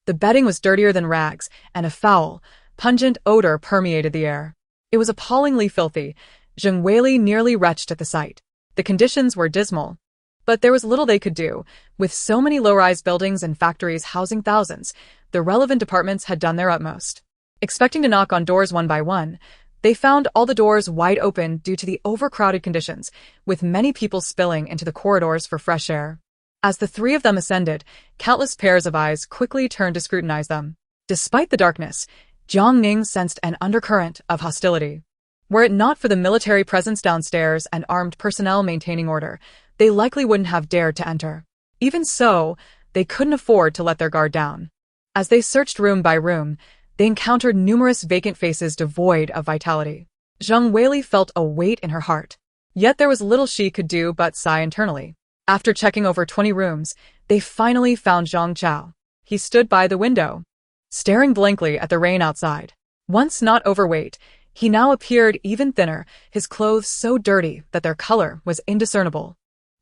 The bedding was dirtier than rags, and a foul, pungent odor permeated the air. It was appallingly filthy. Zheng Weili nearly retched at the sight. The conditions were dismal, but there was little they could do. With so many low-rise buildings and factories housing thousands, the relevant departments had done their utmost. Expecting to knock on doors one by one, they found all the doors wide open due to the overcrowded conditions, with many people spilling into the corridors for fresh air. As the three of them ascended, countless pairs of eyes quickly turned to scrutinize them. Despite the darkness, Jiang Ning sensed an undercurrent of hostility. Were it not for the military presence downstairs and armed personnel maintaining order, they likely wouldn't have dared to enter. Even so, they couldn't afford to let their guard down. As they searched room by room, they encountered numerous vacant faces devoid of vitality. Zheng Weili felt a weight in her heart. Yet there was little she could do but sigh internally. After checking over 20 rooms, they finally found Zhang Chao. He stood by the window, staring blankly at the rain outside. Once not overweight, he now appeared even thinner, his clothes so dirty that their color was indiscernible.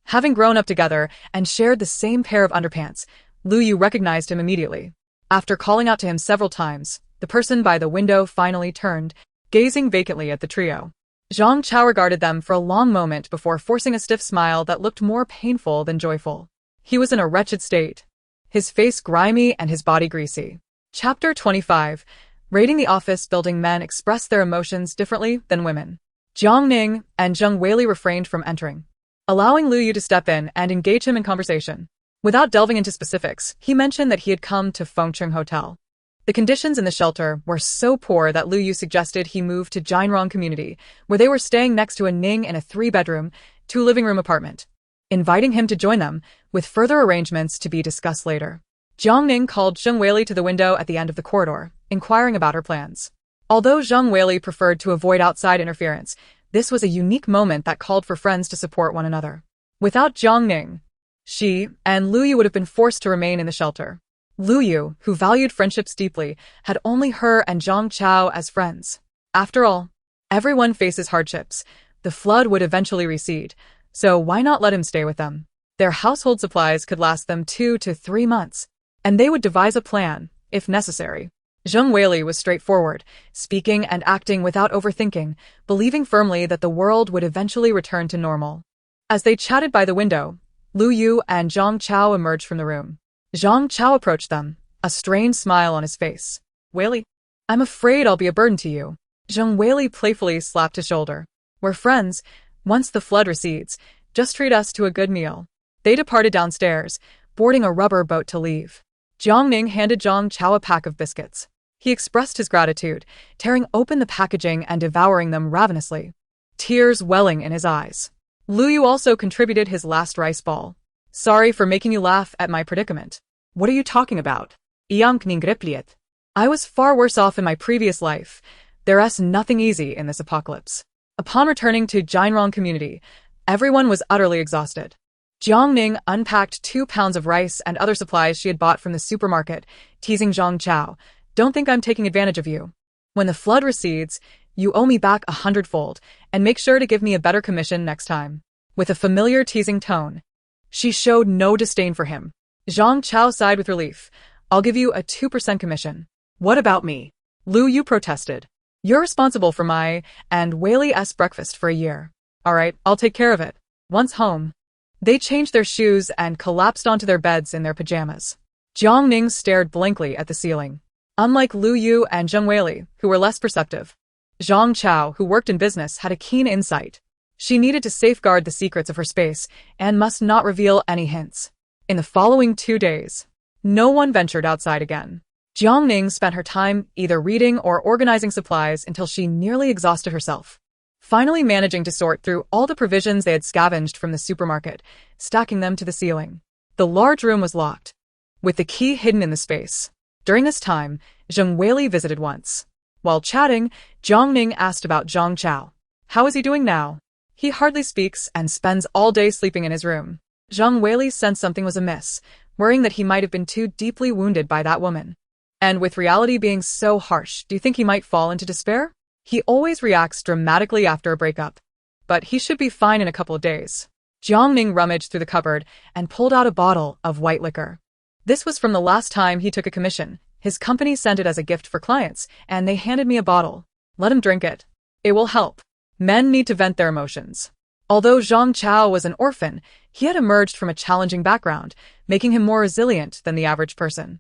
Having grown up together and shared the same pair of underpants, Lu Yu recognized him immediately. After calling out to him several times, the person by the window finally turned, gazing vacantly at the trio. Zhang Chao regarded them for a long moment before forcing a stiff smile that looked more painful than joyful. He was in a wretched state, his face grimy and his body greasy. Chapter 25. Raiding the office building. Men expressed their emotions differently than women. Jiang Ning and Zheng Weili refrained from entering, allowing Lu Yu to step in and engage him in conversation. Without delving into specifics, he mentioned that he had come to Fengcheng Hotel. The conditions in the shelter were so poor that Lu Yu suggested he move to Jianrong community, where they were staying next to a Ning in a 3-bedroom, 2-living-room apartment, inviting him to join them, with further arrangements to be discussed later. Jiang Ning called Zheng Weili to the window at the end of the corridor, inquiring about her plans. Although Zheng Weili preferred to avoid outside interference, this was a unique moment that called for friends to support one another. Without Jiang Ning, she and Lu Yu would have been forced to remain in the shelter. Lu Yu, who valued friendships deeply, had only her and Zhang Chao as friends. After all, everyone faces hardships. The flood would eventually recede, so why not let him stay with them? Their household supplies could last them 2 to 3 months, and they would devise a plan, if necessary. Zheng Weili was straightforward, speaking and acting without overthinking, believing firmly that the world would eventually return to normal. As they chatted by the window, Lu Yu and Zhang Chao emerged from the room. Zhang Chao approached them, a strained smile on his face. "Weili, I'm afraid I'll be a burden to you." Zheng Weili playfully slapped his shoulder. "We're friends. Once the flood recedes, just treat us to a good meal." They departed downstairs, boarding a rubber boat to leave. Jiang Ning handed Zhang Chao a pack of biscuits. He expressed his gratitude, tearing open the packaging and devouring them ravenously, tears welling in his eyes. Lu Yu also contributed his last rice ball. "Sorry for making you laugh at my predicament." What are you talking about? I was far worse off in my previous life. There's nothing easy in this apocalypse. Upon returning to Jianrong community, everyone was utterly exhausted. Jiang Ning unpacked 2 pounds of rice and other supplies she had bought from the supermarket, teasing Zhang Chao. "Don't think I'm taking advantage of you." When the flood recedes, You owe me back 100-fold, and make sure to give me a better commission next time. With a familiar teasing tone. She showed no disdain for him. Zhang Chao sighed with relief. I'll give you a 2% commission. What about me? Lu Yu protested. You're responsible for my and Whaley's breakfast for a year. All right, I'll take care of it. Once home, they changed their shoes and collapsed onto their beds in their pajamas. Jiang Ning stared blankly at the ceiling. Unlike Lu Yu and Zheng Weili, who were less perceptive, Zhang Chao, who worked in business, had a keen insight. She needed to safeguard the secrets of her space and must not reveal any hints. In the following 2 days, no one ventured outside again. Jiang Ning spent her time either reading or organizing supplies until she nearly exhausted herself. Finally managing to sort through all the provisions they had scavenged from the supermarket, stacking them to the ceiling. The large room was locked, with the key hidden in the space. During this time, Zheng Weili visited once. While chatting, Jiang Ning asked about Zhang Chao. How is he doing now? He hardly speaks and spends all day sleeping in his room. Zheng Weili sensed something was amiss, worrying that he might have been too deeply wounded by that woman. And with reality being so harsh, do you think he might fall into despair? He always reacts dramatically after a breakup. But he should be fine in a couple of days. Jiang Ning rummaged through the cupboard and pulled out a bottle of white liquor. This was from the last time he took a commission. His company sent it as a gift for clients, and they handed me a bottle. Let him drink it. It will help. Men need to vent their emotions. Although Zhang Chao was an orphan, he had emerged from a challenging background, making him more resilient than the average person.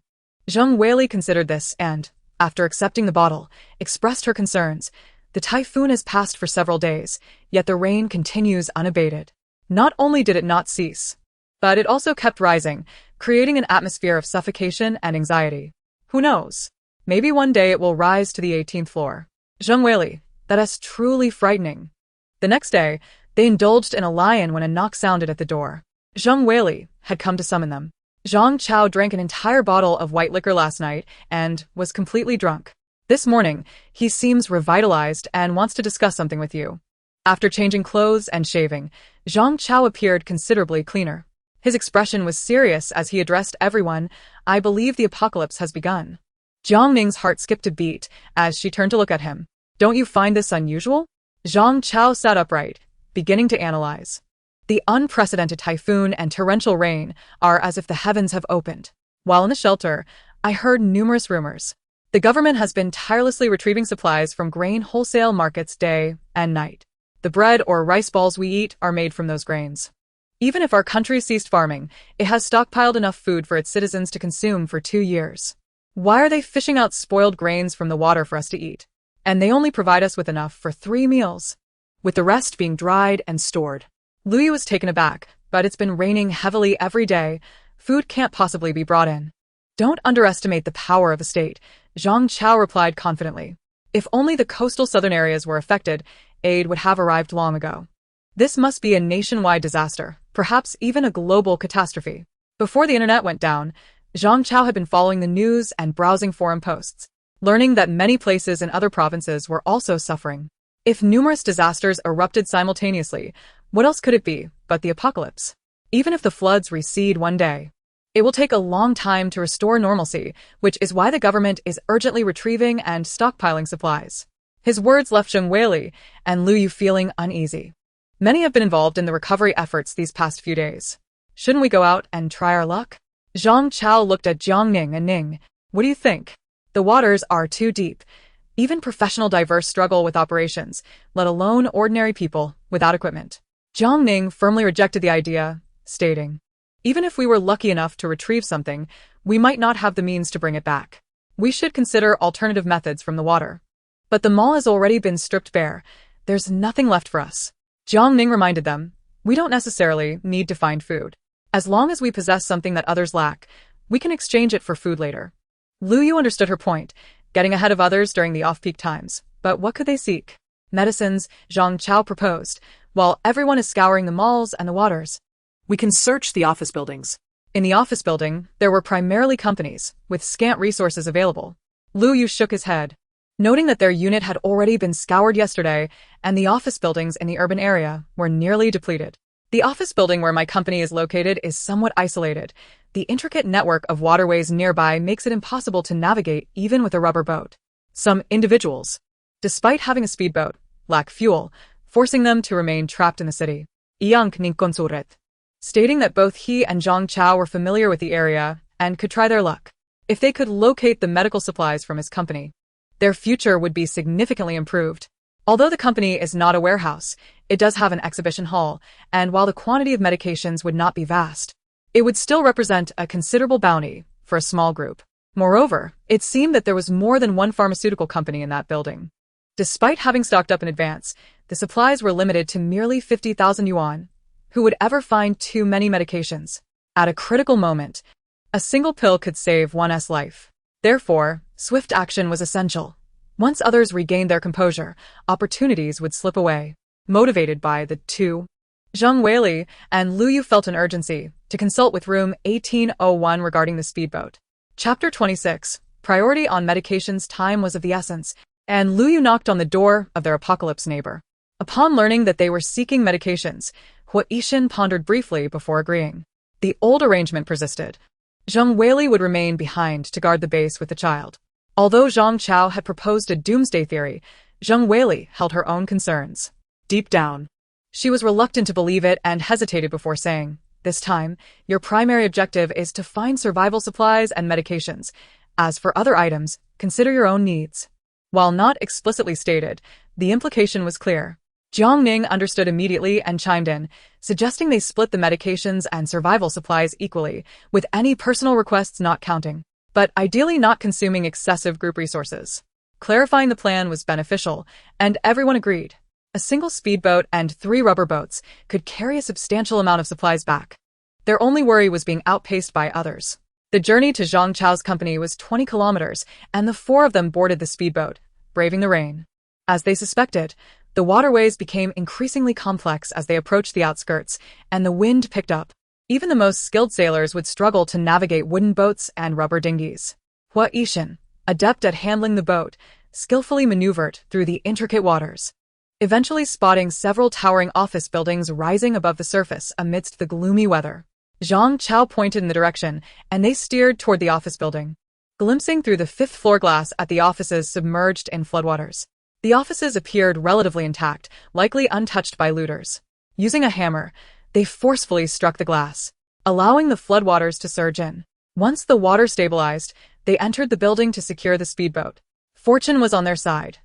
Zheng Weili considered this and, after accepting the bottle, expressed her concerns. The typhoon has passed for several days, yet the rain continues unabated. Not only did it not cease, but it also kept rising, creating an atmosphere of suffocation and anxiety. Who knows? Maybe one day it will rise to the 18th floor. Zheng Weili, that is truly frightening. The next day, they indulged in a lion when a knock sounded at the door. Zheng Weili had come to summon them. Zhang Chao drank an entire bottle of white liquor last night and was completely drunk. This morning, he seems revitalized and wants to discuss something with you. After changing clothes and shaving, Zhang Chao appeared considerably cleaner. His expression was serious as he addressed everyone. I believe the apocalypse has begun. Jiang Ning's heart skipped a beat as she turned to look at him. Don't you find this unusual? Zhang Chao sat upright, beginning to analyze. The unprecedented typhoon and torrential rain are as if the heavens have opened. While in the shelter, I heard numerous rumors. The government has been tirelessly retrieving supplies from grain wholesale markets day and night. The bread or rice balls we eat are made from those grains. Even if our country ceased farming, it has stockpiled enough food for its citizens to consume for 2 years. Why are they fishing out spoiled grains from the water for us to eat? And they only provide us with enough for 3 meals, with the rest being dried and stored. Lu Yu was taken aback, but it's been raining heavily every day. Food can't possibly be brought in. Don't underestimate the power of a state, Zhang Chao replied confidently. If only the coastal southern areas were affected, aid would have arrived long ago. This must be a nationwide disaster, perhaps even a global catastrophe. Before the internet went down, Zhang Chao had been following the news and browsing forum posts, learning that many places in other provinces were also suffering. If numerous disasters erupted simultaneously, what else could it be but the apocalypse? Even if the floods recede one day, it will take a long time to restore normalcy, which is why the government is urgently retrieving and stockpiling supplies. His words left Zheng Weili and Lu Yu feeling uneasy. Many have been involved in the recovery efforts these past few days. Shouldn't we go out and try our luck? Zhang Chao looked at Jiang Ning and Ning. What do you think? The waters are too deep. Even professional divers struggle with operations, let alone ordinary people without equipment. Jiang Ning firmly rejected the idea, stating, even if we were lucky enough to retrieve something, we might not have the means to bring it back. We should consider alternative methods from the water. But the mall has already been stripped bare. There's nothing left for us. Jiang Ning reminded them, we don't necessarily need to find food. As long as we possess something that others lack, we can exchange it for food later. Lu Yu understood her point, getting ahead of others during the off-peak times. But what could they seek? Medicines, Zhang Chao proposed, while everyone is scouring the malls and the waters. We can search the office buildings. In the office building, there were primarily companies, with scant resources available. Lu Yu shook his head, noting that their unit had already been scoured yesterday, and the office buildings in the urban area were nearly depleted. The office building where my company is located is somewhat isolated. The intricate network of waterways nearby makes it impossible to navigate even with a rubber boat. Some individuals despite having a speedboat, lack fuel, forcing them to remain trapped in the city. Jiang Ning consulted, stating that both he and Zhang Chao were familiar with the area and could try their luck. If they could locate the medical supplies from his company, their future would be significantly improved. Although the company is not a warehouse, it does have an exhibition hall, and while the quantity of medications would not be vast, it would still represent a considerable bounty for a small group. Moreover, it seemed that there was more than one pharmaceutical company in that building. Despite having stocked up in advance, the supplies were limited to merely 50,000 yuan. Who would ever find too many medications? At a critical moment, a single pill could save one's life. Therefore, swift action was essential. Once others regained their composure, opportunities would slip away. Motivated by the two, Zhang Weili and Lu Yu felt an urgency to consult with room 1801 regarding the speedboat. Chapter 26. Priority on medications. Time was of the essence, and Lu Yu knocked on the door of their apocalypse neighbor. Upon learning that they were seeking medications, Hua Yixin pondered briefly before agreeing. The old arrangement persisted. Zhang Weili would remain behind to guard the base with the child. Although Zhang Chao had proposed a doomsday theory, Zhang Weili held her own concerns. Deep down, she was reluctant to believe it and hesitated before saying, "This time, your primary objective is to find survival supplies and medications. As for other items, consider your own needs." While not explicitly stated, the implication was clear. Jiang Ning understood immediately and chimed in, suggesting they split the medications and survival supplies equally, with any personal requests not counting, but ideally not consuming excessive group resources. Clarifying the plan was beneficial, and everyone agreed. A single speedboat and 3 rubber boats could carry a substantial amount of supplies back. Their only worry was being outpaced by others. The journey to Zhang Chao's company was 20 kilometers, and the 4 of them boarded the speedboat, braving the rain. As they suspected, the waterways became increasingly complex as they approached the outskirts, and the wind picked up. Even the most skilled sailors would struggle to navigate wooden boats and rubber dinghies. Hua Yixin, adept at handling the boat, skillfully maneuvered through the intricate waters, eventually spotting several towering office buildings rising above the surface amidst the gloomy weather. Zhang Chao pointed in the direction, and they steered toward the office building, glimpsing through the 5th-floor glass at the offices submerged in floodwaters. The offices appeared relatively intact, likely untouched by looters. Using a hammer, they forcefully struck the glass, allowing the floodwaters to surge in. Once the water stabilized, they entered the building to secure the speedboat. Fortune was on their side.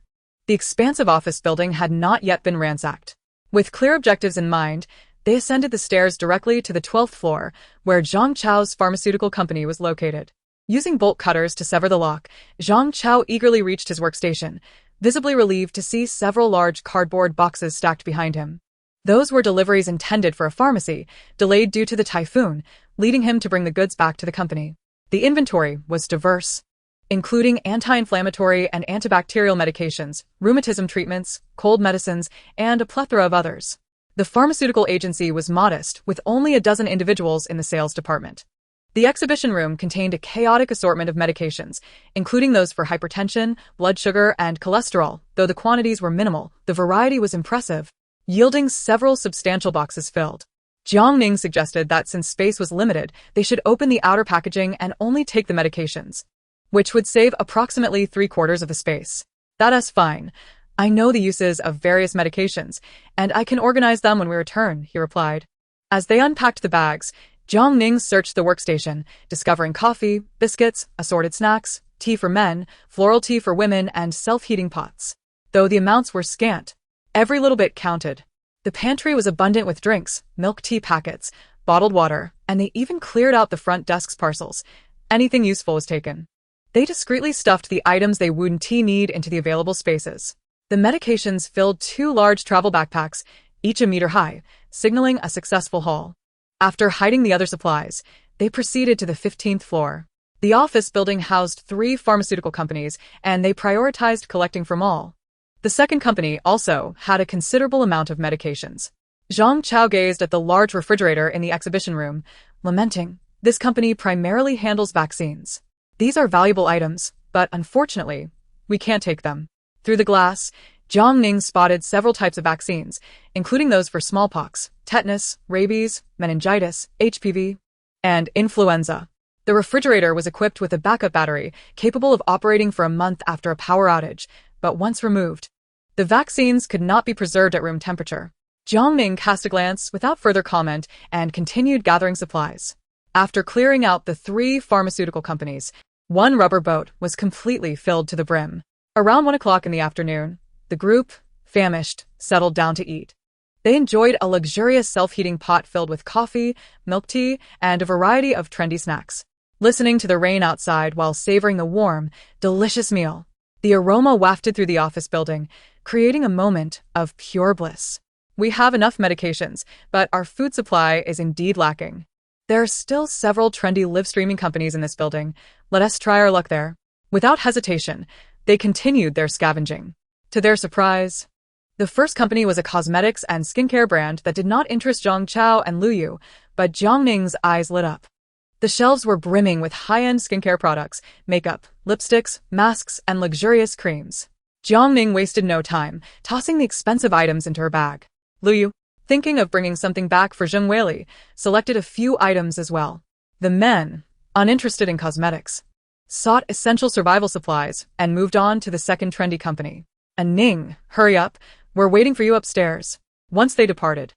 The expansive office building had not yet been ransacked. With clear objectives in mind, they ascended the stairs directly to the 12th floor, where Zhang Chao's pharmaceutical company was located. Using bolt cutters to sever the lock, Zhang Chao eagerly reached his workstation, visibly relieved to see several large cardboard boxes stacked behind him. Those were deliveries intended for a pharmacy, delayed due to the typhoon, leading him to bring the goods back to the company. The inventory was diverse, including anti-inflammatory and antibacterial medications, rheumatism treatments, cold medicines, and a plethora of others. The pharmaceutical agency was modest, with only a dozen individuals in the sales department. The exhibition room contained a chaotic assortment of medications, including those for hypertension, blood sugar, and cholesterol. Though the quantities were minimal, the variety was impressive, yielding several substantial boxes filled. Jiang Ning suggested that since space was limited, they should open the outer packaging and only take the medications, which would save approximately 3/4 of the space. "That's fine. I know the uses of various medications, and I can organize them when we return," he replied. As they unpacked the bags, Jiang Ning searched the workstation, discovering coffee, biscuits, assorted snacks, tea for men, floral tea for women, and self-heating pots. Though the amounts were scant, every little bit counted. The pantry was abundant with drinks, milk tea packets, bottled water, and they even cleared out the front desk's parcels. Anything useful was taken. They discreetly stuffed the items they wouldn't need into the available spaces. The medications filled 2 large travel backpacks, each a meter high, signaling a successful haul. After hiding the other supplies, they proceeded to the 15th floor. The office building housed 3 pharmaceutical companies, and they prioritized collecting from all. The second company also had a considerable amount of medications. Zhang Chao gazed at the large refrigerator in the exhibition room, lamenting, "This company primarily handles vaccines. These are valuable items, but unfortunately, we can't take them." Through the glass, Jiang Ning spotted several types of vaccines, including those for smallpox, tetanus, rabies, meningitis, HPV, and influenza. The refrigerator was equipped with a backup battery capable of operating for a month after a power outage, but once removed, the vaccines could not be preserved at room temperature. Jiang Ning cast a glance without further comment and continued gathering supplies. After clearing out the 3 pharmaceutical companies, one rubber boat was completely filled to the brim. Around 1 o'clock in the afternoon, the group, famished, settled down to eat. They enjoyed a luxurious self-heating pot filled with coffee, milk tea, and a variety of trendy snacks. Listening to the rain outside while savoring the warm, delicious meal, the aroma wafted through the office building, creating a moment of pure bliss. We have enough medications, but our food supply is indeed lacking. There are still several trendy live-streaming companies in this building. Let us try our luck there. Without hesitation, they continued their scavenging. To their surprise, the first company was a cosmetics and skincare brand that did not interest Zhang Chao and Lu Yu, but Jiang Ning's eyes lit up. The shelves were brimming with high-end skincare products, makeup, lipsticks, masks, and luxurious creams. Jiang Ning wasted no time, tossing the expensive items into her bag. Lu Yu, thinking of bringing something back for Zheng Weili, selected a few items as well. The men, uninterested in cosmetics, sought essential survival supplies and moved on to the second trendy company. And Ning, hurry up, we're waiting for you upstairs. Once they departed,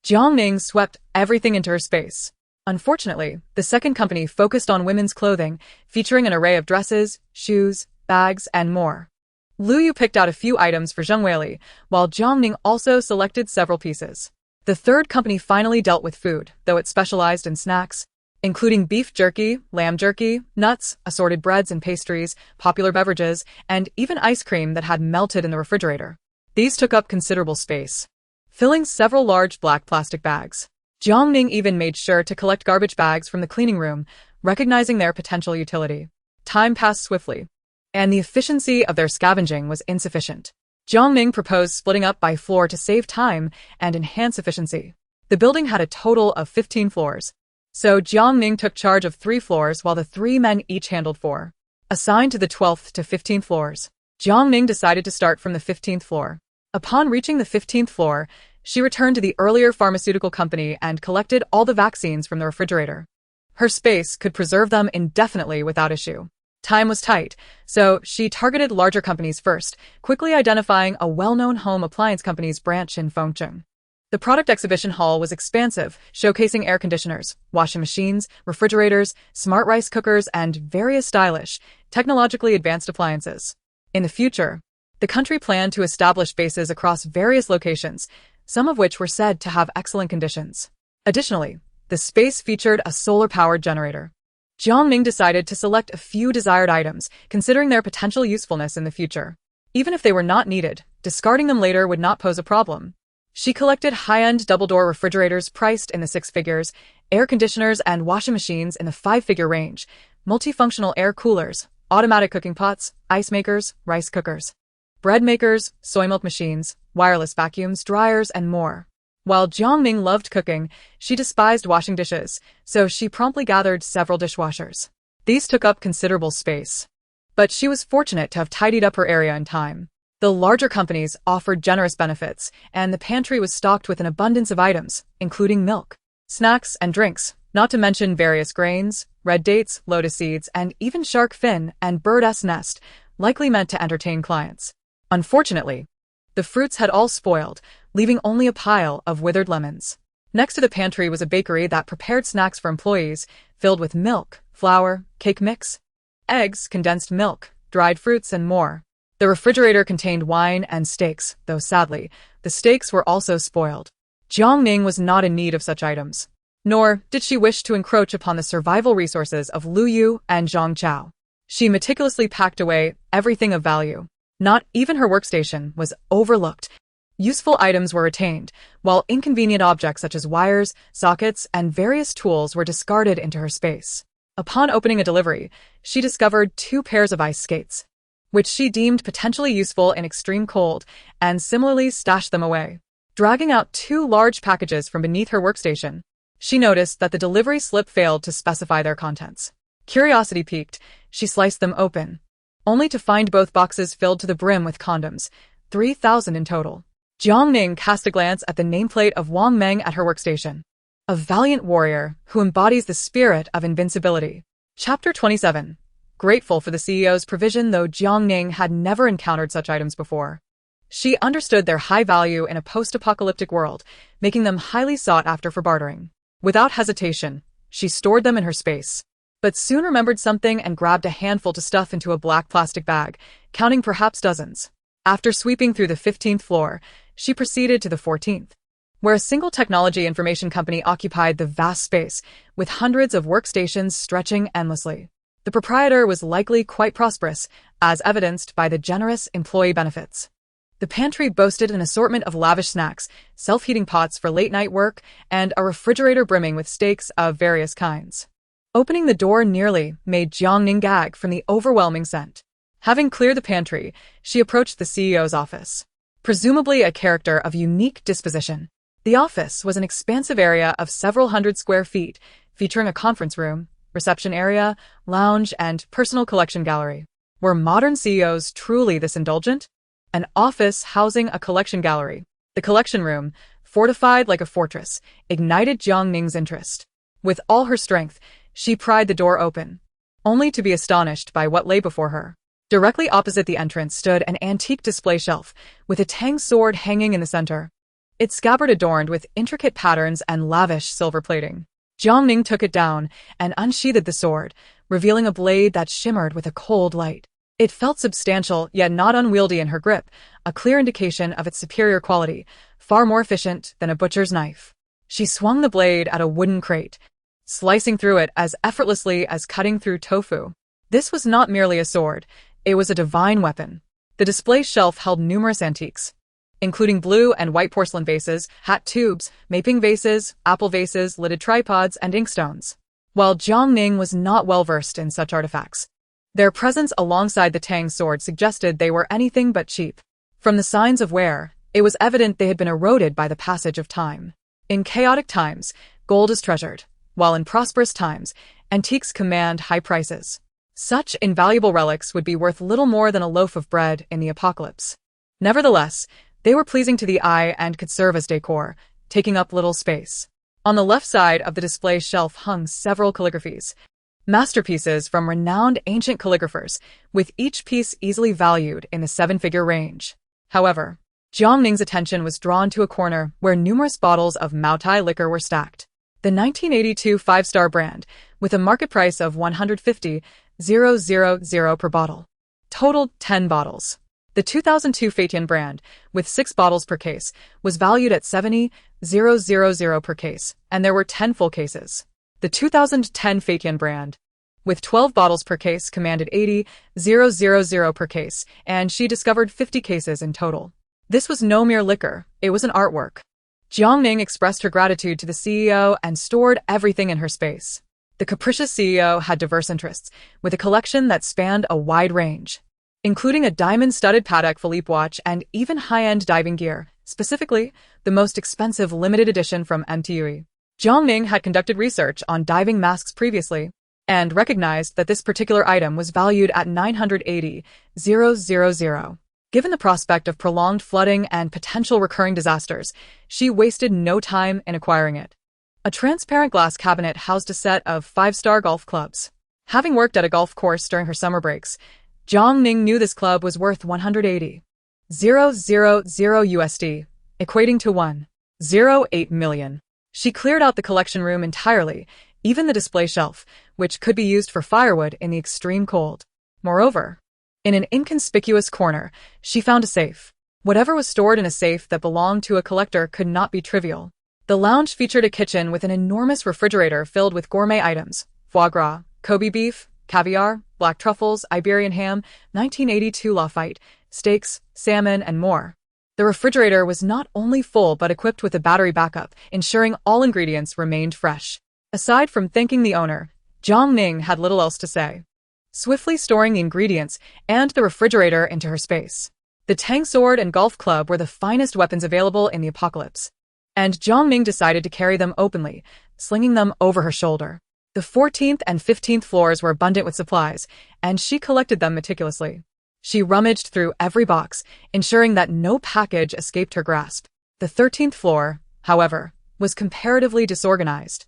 Jiang Ning swept everything into her space. Unfortunately, the second company focused on women's clothing, featuring an array of dresses, shoes, bags, and more. Lu Yu picked out a few items for Zheng Weili, while Jiang Ning also selected several pieces. The third company finally dealt with food, though it specialized in snacks, including beef jerky, lamb jerky, nuts, assorted breads and pastries, popular beverages, and even ice cream that had melted in the refrigerator. These took up considerable space, filling several large black plastic bags. Jiang Ning even made sure to collect garbage bags from the cleaning room, recognizing their potential utility. Time passed swiftly, and the efficiency of their scavenging was insufficient. Jiang Ning proposed splitting up by floor to save time and enhance efficiency. The building had a total of 15 floors, so Jiang Ning took charge of 3 floors while the 3 men each handled 4. Assigned to the 12th to 15th floors, Jiang Ning decided to start from the 15th floor. Upon reaching the 15th floor, she returned to the earlier pharmaceutical company and collected all the vaccines from the refrigerator. Her space could preserve them indefinitely without issue. Time was tight, so she targeted larger companies first, quickly identifying a well-known home appliance company's branch in Fengcheng. The product exhibition hall was expansive, showcasing air conditioners, washing machines, refrigerators, smart rice cookers, and various stylish, technologically advanced appliances. In the future, the country planned to establish bases across various locations, some of which were said to have excellent conditions. Additionally, the space featured a solar-powered generator. Jiang Ning decided to select a few desired items, considering their potential usefulness in the future. Even if they were not needed, discarding them later would not pose a problem. She collected high-end double-door refrigerators priced in the 6 figures, air conditioners and washing machines in the 5-figure range, multifunctional air coolers, automatic cooking pots, ice makers, rice cookers, bread makers, soy milk machines, wireless vacuums, dryers, and more. While Jiang Ning loved cooking, she despised washing dishes, so she promptly gathered several dishwashers. These took up considerable space, but she was fortunate to have tidied up her area in time. The larger companies offered generous benefits, and the pantry was stocked with an abundance of items, including milk, snacks, and drinks, not to mention various grains, red dates, lotus seeds, and even shark fin and bird's nest, likely meant to entertain clients. Unfortunately, the fruits had all spoiled, leaving only a pile of withered lemons. Next to the pantry was a bakery that prepared snacks for employees, filled with milk, flour, cake mix, eggs, condensed milk, dried fruits, and more. The refrigerator contained wine and steaks, though sadly, the steaks were also spoiled. Jiang Ning was not in need of such items, nor did she wish to encroach upon the survival resources of Lu Yu and Zhang Chao. She meticulously packed away everything of value. Not even her workstation was overlooked. Useful items were retained, while inconvenient objects such as wires, sockets, and various tools were discarded into her space. Upon opening a delivery, she discovered 2 pairs of ice skates, which she deemed potentially useful in extreme cold, and similarly stashed them away. Dragging out 2 large packages from beneath her workstation, she noticed that the delivery slip failed to specify their contents. Curiosity piqued, she sliced them open, only to find both boxes filled to the brim with condoms, 3,000 in total. Jiang Ning cast a glance at the nameplate of Wang Meng at her workstation, a valiant warrior who embodies the spirit of invincibility. Chapter 27. Grateful for the CEO's provision, though, Jiang Ning had never encountered such items before. She understood their high value in a post-apocalyptic world, making them highly sought after for bartering. Without hesitation, she stored them in her space, but soon remembered something and grabbed a handful to stuff into a black plastic bag, counting perhaps dozens. After sweeping through the 15th floor, she proceeded to the 14th, where a single technology information company occupied the vast space, with hundreds of workstations stretching endlessly. The proprietor was likely quite prosperous, as evidenced by the generous employee benefits. The pantry boasted an assortment of lavish snacks, self-heating pots for late-night work, and a refrigerator brimming with steaks of various kinds. Opening the door nearly made Jiang Ning gag from the overwhelming scent. Having cleared the pantry, she approached the CEO's office. Presumably a character of unique disposition, the office was an expansive area of several hundred square feet, featuring a conference room, reception area, lounge, and personal collection gallery. Were modern CEOs truly this indulgent? An office housing a collection gallery. The collection room, fortified like a fortress, ignited Jiang Ning's interest. With all her strength, she pried the door open, only to be astonished by what lay before her. Directly opposite the entrance stood an antique display shelf, with a Tang sword hanging in the center, its scabbard adorned with intricate patterns and lavish silver plating. Jiang Ning took it down and unsheathed the sword, revealing a blade that shimmered with a cold light. It felt substantial, yet not unwieldy in her grip, a clear indication of its superior quality, far more efficient than a butcher's knife. She swung the blade at a wooden crate, slicing through it as effortlessly as cutting through tofu. This was not merely a sword, it was a divine weapon. The display shelf held numerous antiques, including blue and white porcelain vases, hat tubes, maping vases, apple vases, lidded tripods, and inkstones. While Jiang Ning was not well versed in such artifacts, their presence alongside the Tang sword suggested they were anything but cheap. From the signs of wear, it was evident they had been eroded by the passage of time. In chaotic times, gold is treasured, while in prosperous times, antiques command high prices. Such invaluable relics would be worth little more than a loaf of bread in the apocalypse. Nevertheless, they were pleasing to the eye and could serve as decor, taking up little space. On the left side of the display shelf hung several calligraphies, masterpieces from renowned ancient calligraphers, with each piece easily valued in the seven-figure range. However, Jiang Ning's attention was drawn to a corner where numerous bottles of Maotai liquor were stacked. The 1982 five-star brand, with a market price of 150,000 per bottle, totaled 10 bottles. The 2002 Feitian brand, with 6 bottles per case, was valued at 70,000 per case, and there were 10 full cases. The 2010 Feitian brand, with 12 bottles per case, commanded 80,000 per case, and she discovered 50 cases in total. This was no mere liquor, it was an artwork. Jiang Ning expressed her gratitude to the CEO and stored everything in her space. The capricious CEO had diverse interests, with a collection that spanned a wide range, including a diamond-studded Patek Philippe watch and even high-end diving gear, specifically the most expensive limited edition from MTUE. Jiang Ning had conducted research on diving masks previously and recognized that this particular item was valued at 980,000. Given the prospect of prolonged flooding and potential recurring disasters, she wasted no time in acquiring it. A transparent glass cabinet housed a set of 5-star golf clubs. Having worked at a golf course during her summer breaks, Jiang Ning knew this club was worth 180,000 USD, equating to 1.08 million. She cleared out the collection room entirely, even the display shelf, which could be used for firewood in the extreme cold. Moreover, in an inconspicuous corner, she found a safe. Whatever was stored in a safe that belonged to a collector could not be trivial. The lounge featured a kitchen with an enormous refrigerator filled with gourmet items: foie gras, Kobe beef, caviar, black truffles, Iberian ham, 1982 Lafite, steaks, salmon, and more. The refrigerator was not only full but equipped with a battery backup, ensuring all ingredients remained fresh. Aside from thanking the owner, Jiang Ning had little else to say. Swiftly storing the ingredients and the refrigerator into her space. The Tang sword and golf club were the finest weapons available in the apocalypse, and Jiang Ning decided to carry them openly, slinging them over her shoulder. The 14th and 15th floors were abundant with supplies, and she collected them meticulously. She rummaged through every box, ensuring that no package escaped her grasp. The 13th floor, however, was comparatively disorganized,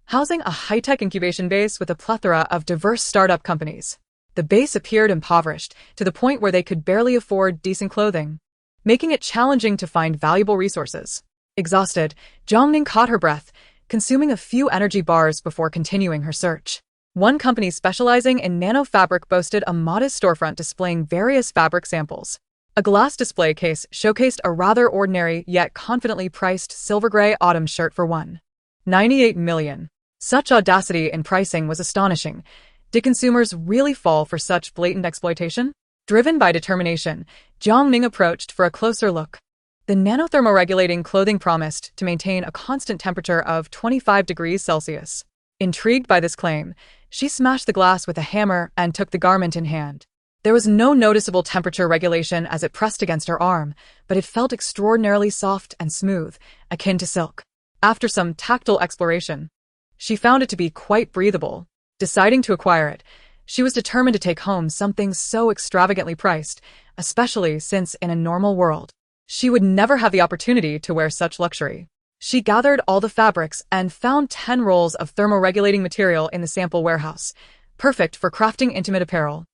housing a high-tech incubation base with a plethora of diverse startup companies. The base appeared impoverished, to the point where they could barely afford decent clothing, making it challenging to find valuable resources. Exhausted, Jiang Ning caught her breath, consuming a few energy bars before continuing her search. One company specializing in nano-fabric boasted a modest storefront displaying various fabric samples. A glass display case showcased a rather ordinary yet confidently priced silver-gray autumn shirt for $1.98 million. Such audacity in pricing was astonishing. Did consumers really fall for such blatant exploitation? Driven by determination, Jiang Ning approached for a closer look. The nanothermoregulating clothing promised to maintain a constant temperature of 25 degrees Celsius. Intrigued by this claim, she smashed the glass with a hammer and took the garment in hand. There was no noticeable temperature regulation as it pressed against her arm, but it felt extraordinarily soft and smooth, akin to silk. After some tactile exploration, she found it to be quite breathable. Deciding to acquire it, she was determined to take home something so extravagantly priced, especially since in a normal world, she would never have the opportunity to wear such luxury. She gathered all the fabrics and found 10 rolls of thermoregulating material in the sample warehouse, perfect for crafting intimate apparel.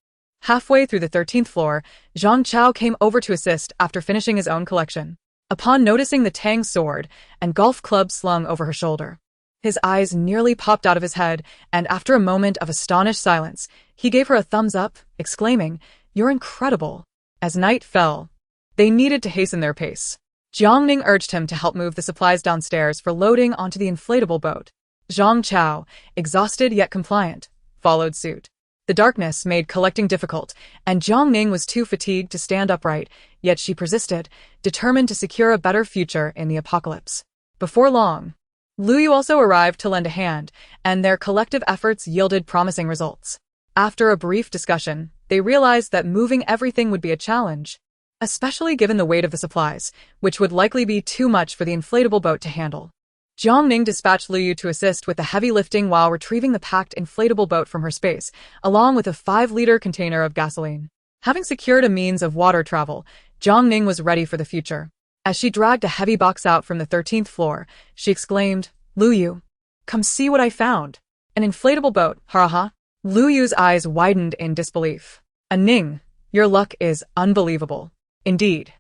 Halfway through the 13th floor, Zhang Chao came over to assist after finishing his own collection. Upon noticing the Tang sword and golf club slung over her shoulder, his eyes nearly popped out of his head, and after a moment of astonished silence, he gave her a thumbs up, exclaiming, "You're incredible." As night fell, they needed to hasten their pace. Jiang Ning urged him to help move the supplies downstairs for loading onto the inflatable boat. Zhang Chao, exhausted yet compliant, followed suit. The darkness made collecting difficult, and Jiang Ning was too fatigued to stand upright, yet she persisted, determined to secure a better future in the apocalypse. Before long, Lu Yu also arrived to lend a hand, and their collective efforts yielded promising results. After a brief discussion, they realized that moving everything would be a challenge, especially given the weight of the supplies, which would likely be too much for the inflatable boat to handle. Jiang Ning dispatched Lu Yu to assist with the heavy lifting while retrieving the packed inflatable boat from her space, along with a 5-liter container of gasoline. Having secured a means of water travel, Jiang Ning was ready for the future. As she dragged a heavy box out from the 13th floor, she exclaimed, "Lu Yu, come see what I found." An inflatable boat, ha. Lu Yu's eyes widened in disbelief. Ning, your luck is unbelievable. Indeed.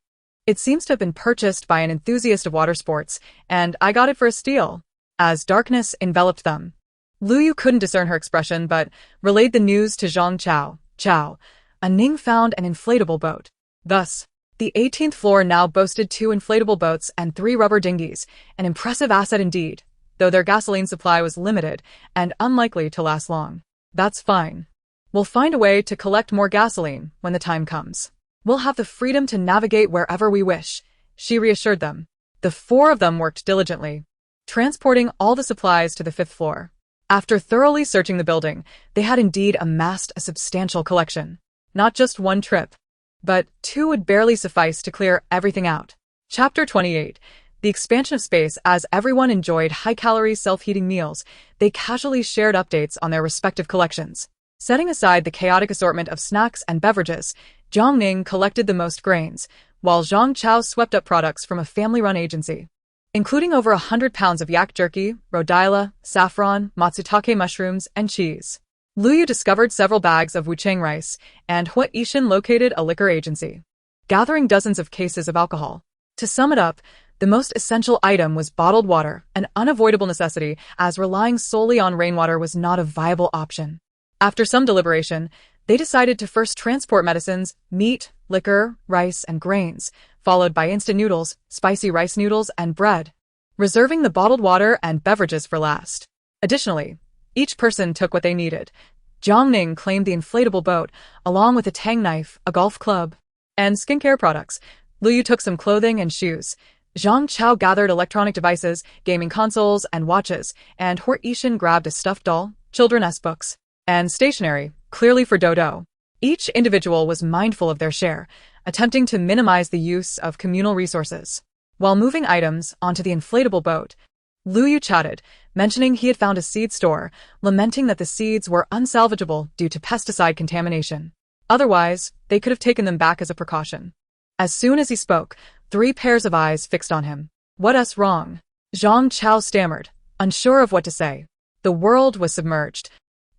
It seems to have been purchased by an enthusiast of water sports, and I got it for a steal. As darkness enveloped them, Lu Yu couldn't discern her expression but relayed the news to Zhang Chao. Ning found an inflatable boat. Thus, the 18th floor now boasted 2 inflatable boats and 3 rubber dinghies, an impressive asset indeed, though their gasoline supply was limited and unlikely to last long. That's fine. We'll find a way to collect more gasoline when the time comes. We'll have the freedom to navigate wherever we wish, she reassured them. The 4 of them worked diligently, transporting all the supplies to the 5th floor. After thoroughly searching the building, they had indeed amassed a substantial collection. Not just 1 trip, but 2 would barely suffice to clear everything out. Chapter 28. The expansion of space. As everyone enjoyed high-calorie self-heating meals, they casually shared updates on their respective collections. Setting aside the chaotic assortment of snacks and beverages, Jiang Ning collected the most grains, while Zhang Chao swept up products from a family-run agency, including over 100 pounds of yak jerky, rhodiola, saffron, matsutake mushrooms, and cheese. Lu Yu discovered several bags of wuchang rice, and Hua Yixin located a liquor agency, gathering dozens of cases of alcohol. To sum it up, the most essential item was bottled water, an unavoidable necessity, as relying solely on rainwater was not a viable option. After some deliberation, they decided to first transport medicines, meat, liquor, rice, and grains, followed by instant noodles, spicy rice noodles, and bread, reserving the bottled water and beverages for last. Additionally, each person took what they needed. Jiang Ning claimed the inflatable boat, along with a tang knife, a golf club, and skincare products. Lu Yu took some clothing and shoes. Zhang Chao gathered electronic devices, gaming consoles, and watches, and Hua Yixin grabbed a stuffed doll, children's books, and stationery, clearly for Dodo. Each individual was mindful of their share, attempting to minimize the use of communal resources. While moving items onto the inflatable boat, Lu Yu chatted, mentioning he had found a seed store, lamenting that the seeds were unsalvageable due to pesticide contamination. Otherwise, they could have taken them back as a precaution. As soon as he spoke, 3 pairs of eyes fixed on him. What's wrong? Zhang Chao stammered, unsure of what to say. The world was submerged.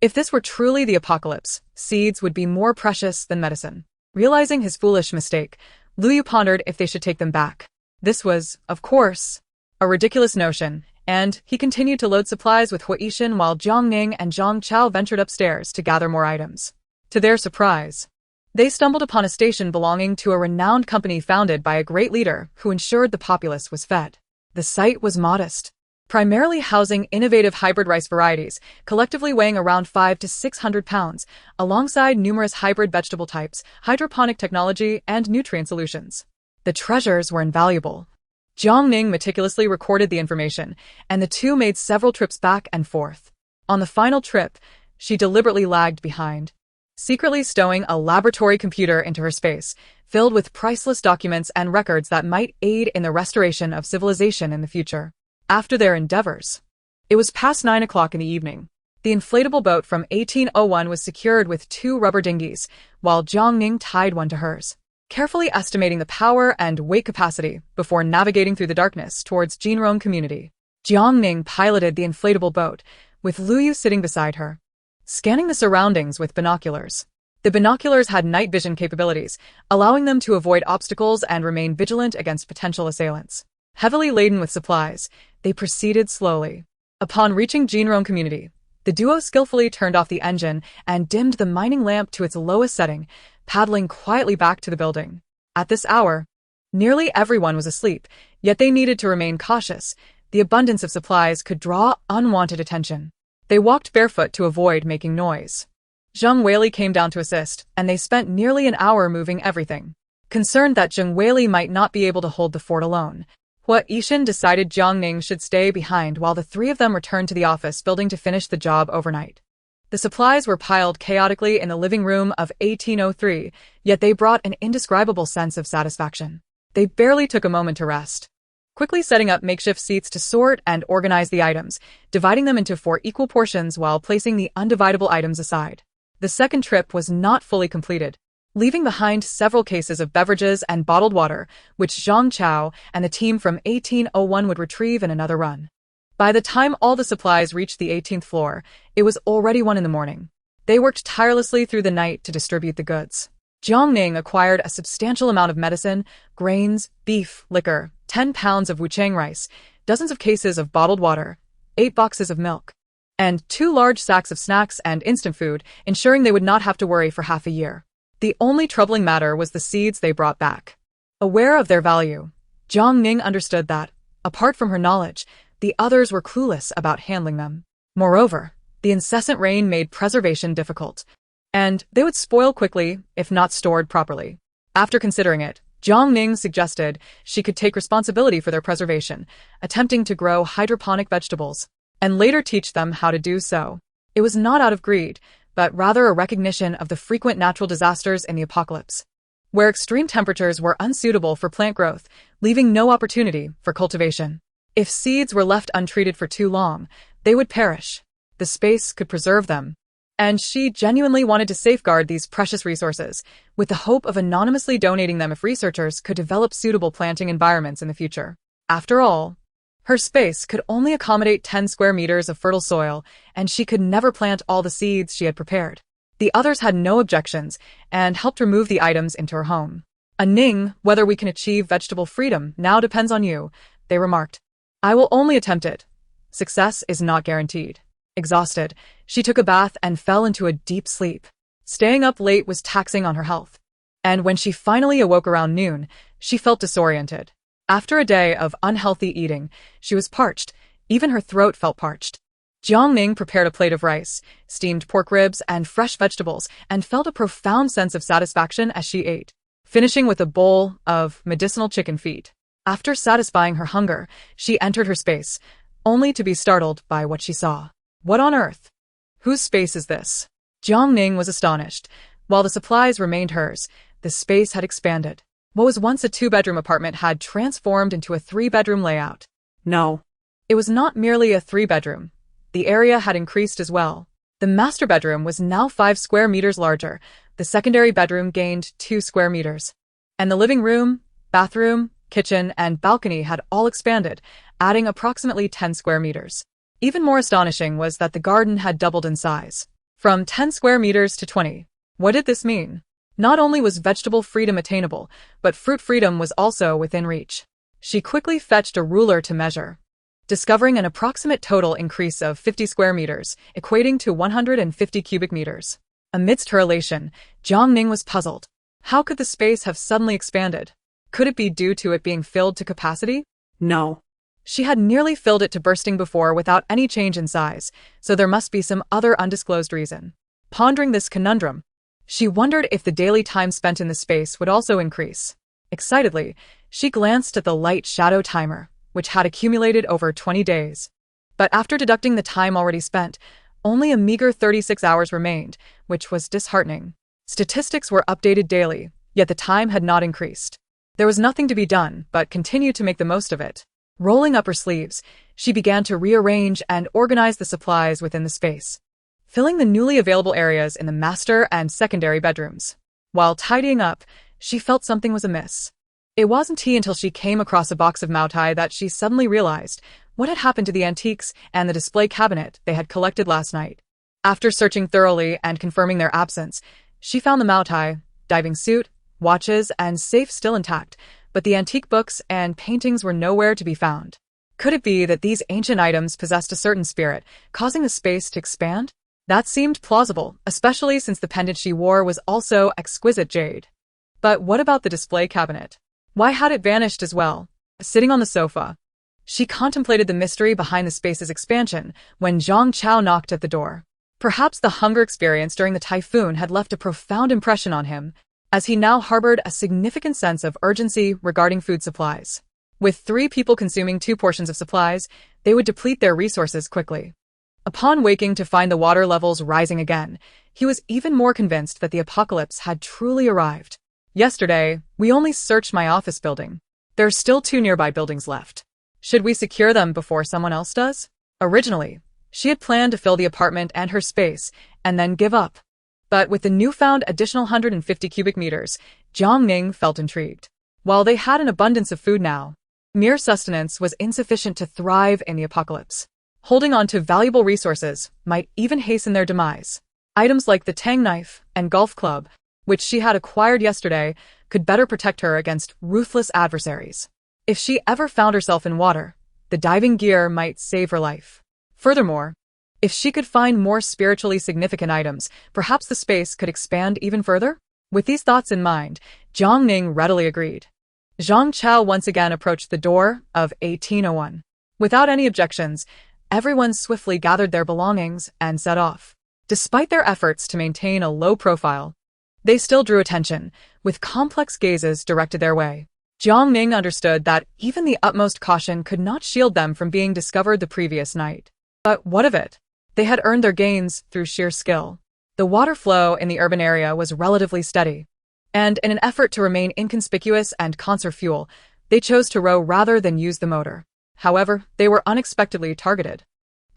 If this were truly the apocalypse, seeds would be more precious than medicine. Realizing his foolish mistake, Lu Yu pondered if they should take them back. This was, of course, a ridiculous notion, and he continued to load supplies with Huishan while Jiang Ning and Zhang Chao ventured upstairs to gather more items. To their surprise, they stumbled upon a station belonging to a renowned company founded by a great leader who ensured the populace was fed. The site was modest, primarily housing innovative hybrid rice varieties, collectively weighing around 500 to 600 pounds, alongside numerous hybrid vegetable types, hydroponic technology, and nutrient solutions. The treasures were invaluable. Jiang Ning meticulously recorded the information, and the two made several trips back and forth. On the final trip, she deliberately lagged behind, secretly stowing a laboratory computer into her space, filled with priceless documents and records that might aid in the restoration of civilization in the future. After their endeavors, it was past 9 o'clock in the evening. The inflatable boat from 1801 was secured with 2 rubber dinghies, while Jiang Ning tied one to hers, carefully estimating the power and weight capacity before navigating through the darkness towards Jinrong community. Jiang Ning piloted the inflatable boat, with Lu Yu sitting beside her, scanning the surroundings with binoculars. The binoculars had night vision capabilities, allowing them to avoid obstacles and remain vigilant against potential assailants. Heavily laden with supplies, they proceeded slowly. Upon reaching Jinrong community, the duo skillfully turned off the engine and dimmed the mining lamp to its lowest setting, paddling quietly back to the building. At this hour, nearly everyone was asleep, yet they needed to remain cautious. The abundance of supplies could draw unwanted attention. They walked barefoot to avoid making noise. Zheng Weili came down to assist, and they spent nearly an hour moving everything. Concerned that Zheng Weili might not be able to hold the fort alone, Huishan decided Jiang Ning should stay behind while the 3 of them returned to the office building to finish the job overnight. The supplies were piled chaotically in the living room of 1803, yet they brought an indescribable sense of satisfaction. They barely took a moment to rest, quickly setting up makeshift seats to sort and organize the items, dividing them into 4 equal portions while placing the undividable items aside. The second trip was not fully completed, leaving behind several cases of beverages and bottled water, which Zhang Chao and the team from 1801 would retrieve in another run. By the time all the supplies reached the 18th floor, it was already 1 in the morning. They worked tirelessly through the night to distribute the goods. Jiang Ning acquired a substantial amount of medicine, grains, beef, liquor, 10 pounds of wuchang rice, dozens of cases of bottled water, 8 boxes of milk, and 2 large sacks of snacks and instant food, ensuring they would not have to worry for half a year. The only troubling matter was the seeds they brought back. Aware of their value, Jiang Ning understood that, apart from her knowledge, the others were clueless about handling them. Moreover, the incessant rain made preservation difficult, and they would spoil quickly if not stored properly. After considering it, Jiang Ning suggested she could take responsibility for their preservation, attempting to grow hydroponic vegetables, and later teach them how to do so. It was not out of greed, but rather a recognition of the frequent natural disasters in the apocalypse, where extreme temperatures were unsuitable for plant growth, leaving no opportunity for cultivation. If seeds were left untreated for too long, they would perish. The space could preserve them, and she genuinely wanted to safeguard these precious resources, with the hope of anonymously donating them if researchers could develop suitable planting environments in the future. After all, her space could only accommodate 10 square meters of fertile soil, and she could never plant all the seeds she had prepared. The others had no objections and helped remove the items into her home. Ning, whether we can achieve vegetable freedom now depends on you, they remarked. I will only attempt it. Success is not guaranteed. Exhausted, she took a bath and fell into a deep sleep. Staying up late was taxing on her health, and when she finally awoke around noon, she felt disoriented. After a day of unhealthy eating, she was parched. Even her throat felt parched. Jiang Ning prepared a plate of rice, steamed pork ribs, and fresh vegetables, and felt a profound sense of satisfaction as she ate, finishing with a bowl of medicinal chicken feet. After satisfying her hunger, she entered her space, only to be startled by what she saw. What on earth? Whose space is this? Jiang Ning was astonished. While the supplies remained hers, the space had expanded. What was once a 2-bedroom apartment had transformed into a 3-bedroom layout. No, it was not merely a 3-bedroom. The area had increased as well. The master bedroom was now 5 square meters larger. The secondary bedroom gained 2 square meters. And the living room, bathroom, kitchen, and balcony had all expanded, adding approximately 10 square meters. Even more astonishing was that the garden had doubled in size. From 10 square meters to 20. What did this mean? Not only was vegetable freedom attainable, but fruit freedom was also within reach. She quickly fetched a ruler to measure, discovering an approximate total increase of 50 square meters, equating to 150 cubic meters. Amidst her elation, Jiang Ning was puzzled. How could the space have suddenly expanded? Could it be due to it being filled to capacity? No. She had nearly filled it to bursting before without any change in size, so there must be some other undisclosed reason. Pondering this conundrum, she wondered if the daily time spent in the space would also increase. Excitedly, she glanced at the light-shadow timer, which had accumulated over 20 days. But after deducting the time already spent, only a meager 36 hours remained, which was disheartening. Statistics were updated daily, yet the time had not increased. There was nothing to be done but continue to make the most of it. Rolling up her sleeves, she began to rearrange and organize the supplies within the space, filling the newly available areas in the master and secondary bedrooms. While tidying up, she felt something was amiss. It wasn't until she came across a box of Moutai that she suddenly realized what had happened to the antiques and the display cabinet they had collected last night. After searching thoroughly and confirming their absence, she found the Moutai, diving suit, watches, and safe still intact, but the antique books and paintings were nowhere to be found. Could it be that these ancient items possessed a certain spirit, causing the space to expand? That seemed plausible, especially since the pendant she wore was also exquisite jade. But what about the display cabinet? Why had it vanished as well? Sitting on the sofa, she contemplated the mystery behind the space's expansion when Zhang Chao knocked at the door. Perhaps the hunger experience during the typhoon had left a profound impression on him, as he now harbored a significant sense of urgency regarding food supplies. With 3 people consuming 2 portions of supplies, they would deplete their resources quickly. Upon waking to find the water levels rising again, he was even more convinced that the apocalypse had truly arrived. Yesterday, we only searched my office building. There are still 2 nearby buildings left. Should we secure them before someone else does? Originally, she had planned to fill the apartment and her space, and then give up. But with the newfound additional 150 cubic meters, Jiang Ning felt intrigued. While they had an abundance of food now, mere sustenance was insufficient to thrive in the apocalypse. Holding on to valuable resources might even hasten their demise. Items like the tang knife and golf club, which she had acquired yesterday, could better protect her against ruthless adversaries. If she ever found herself in water, the diving gear might save her life. Furthermore, if she could find more spiritually significant items, perhaps the space could expand even further? With these thoughts in mind, Jiang Ning readily agreed. Zhang Chao once again approached the door of 1801. Without any objections, everyone swiftly gathered their belongings and set off. Despite their efforts to maintain a low profile, they still drew attention, with complex gazes directed their way. Jiang Ning understood that even the utmost caution could not shield them from being discovered the previous night. But what of it? They had earned their gains through sheer skill. The water flow in the urban area was relatively steady, and in an effort to remain inconspicuous and conserve fuel, they chose to row rather than use the motor. However, they were unexpectedly targeted.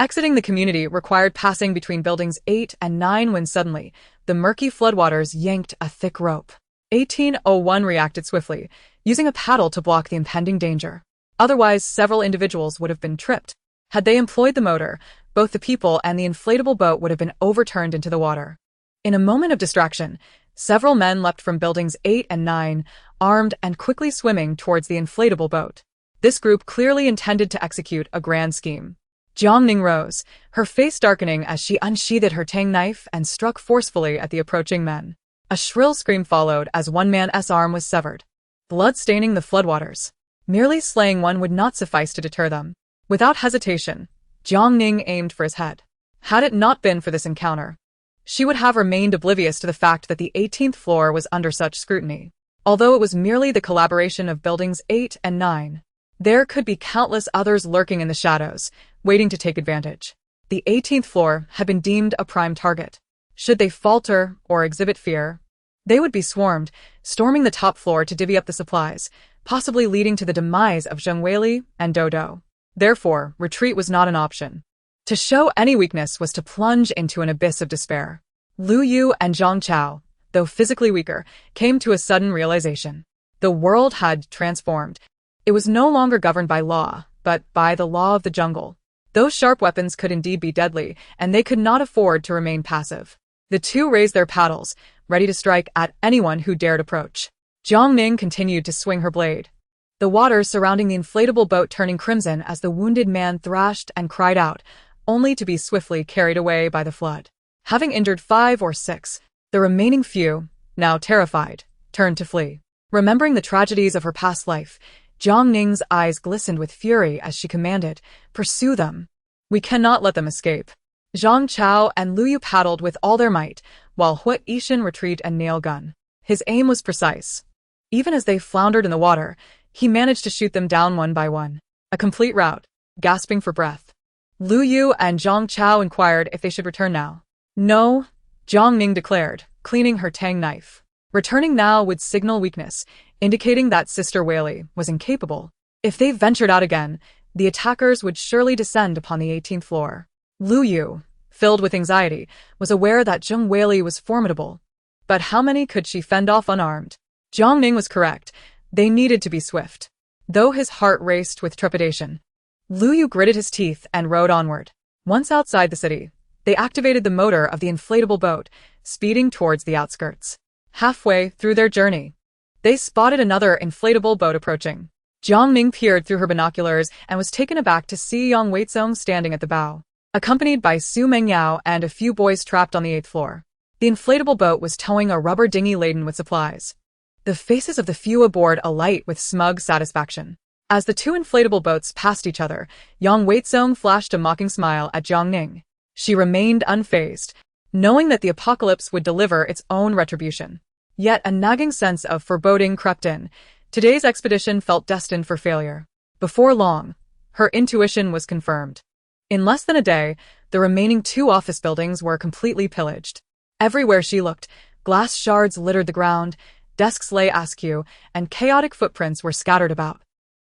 Exiting the community required passing between buildings 8 and 9 when suddenly, the murky floodwaters yanked a thick rope. 1801 reacted swiftly, using a paddle to block the impending danger. Otherwise, several individuals would have been tripped. Had they employed the motor, both the people and the inflatable boat would have been overturned into the water. In a moment of distraction, several men leapt from buildings 8 and 9, armed and quickly swimming towards the inflatable boat. This group clearly intended to execute a grand scheme. Jiang Ning rose, her face darkening as she unsheathed her tang knife and struck forcefully at the approaching men. A shrill scream followed as one man's arm was severed, blood staining the floodwaters. Merely slaying one would not suffice to deter them. Without hesitation, Jiang Ning aimed for his head. Had it not been for this encounter, she would have remained oblivious to the fact that the 18th floor was under such scrutiny. Although it was merely the collaboration of buildings 8 and 9, there could be countless others lurking in the shadows, waiting to take advantage. The 18th floor had been deemed a prime target. Should they falter or exhibit fear, they would be swarmed, storming the top floor to divvy up the supplies, possibly leading to the demise of Zheng Weili and Dodo. Therefore, retreat was not an option. To show any weakness was to plunge into an abyss of despair. Lu Yu and Zhang Chao, though physically weaker, came to a sudden realization. The world had transformed. It was no longer governed by law, but by the law of the jungle. Those sharp weapons could indeed be deadly, and they could not afford to remain passive. The two raised their paddles, ready to strike at anyone who dared approach. Jiang Ning continued to swing her blade, the waters surrounding the inflatable boat turning crimson as the wounded man thrashed and cried out, only to be swiftly carried away by the flood. Having injured 5 or 6, the remaining few, now terrified, turned to flee. Remembering the tragedies of her past life, Jiang Ning's eyes glistened with fury as she commanded, "Pursue them. We cannot let them escape." Zhang Chao and Lu Yu paddled with all their might, while Hui Yishan retrieved a nail gun. His aim was precise. Even as they floundered in the water, he managed to shoot them down one by one. A complete rout. Gasping for breath, Lu Yu and Zhang Chao inquired if they should return now. "No," Jiang Ning declared, cleaning her tang knife. Returning now would signal weakness, indicating that Sister Weili was incapable. If they ventured out again, the attackers would surely descend upon the 18th floor. Lu Yu, filled with anxiety, was aware that Zheng Weili was formidable. But how many could she fend off unarmed? Jiang Ning was correct. They needed to be swift. Though his heart raced with trepidation, Lu Yu gritted his teeth and rowed onward. Once outside the city, they activated the motor of the inflatable boat, speeding towards the outskirts. Halfway through their journey, they spotted another inflatable boat approaching. Jiang Ning peered through her binoculars and was taken aback to see Yang Weizong standing at the bow, accompanied by Su Mengyao and a few boys trapped on the 8th floor. The inflatable boat was towing a rubber dinghy laden with supplies. The faces of the few aboard alight with smug satisfaction. As the two inflatable boats passed each other, Yang Weizong flashed a mocking smile at Jiang Ning. She remained unfazed, knowing that the apocalypse would deliver its own retribution. Yet a nagging sense of foreboding crept in. Today's expedition felt destined for failure. Before long, her intuition was confirmed. In less than a day, the remaining 2 office buildings were completely pillaged. Everywhere she looked, glass shards littered the ground, desks lay askew, and chaotic footprints were scattered about.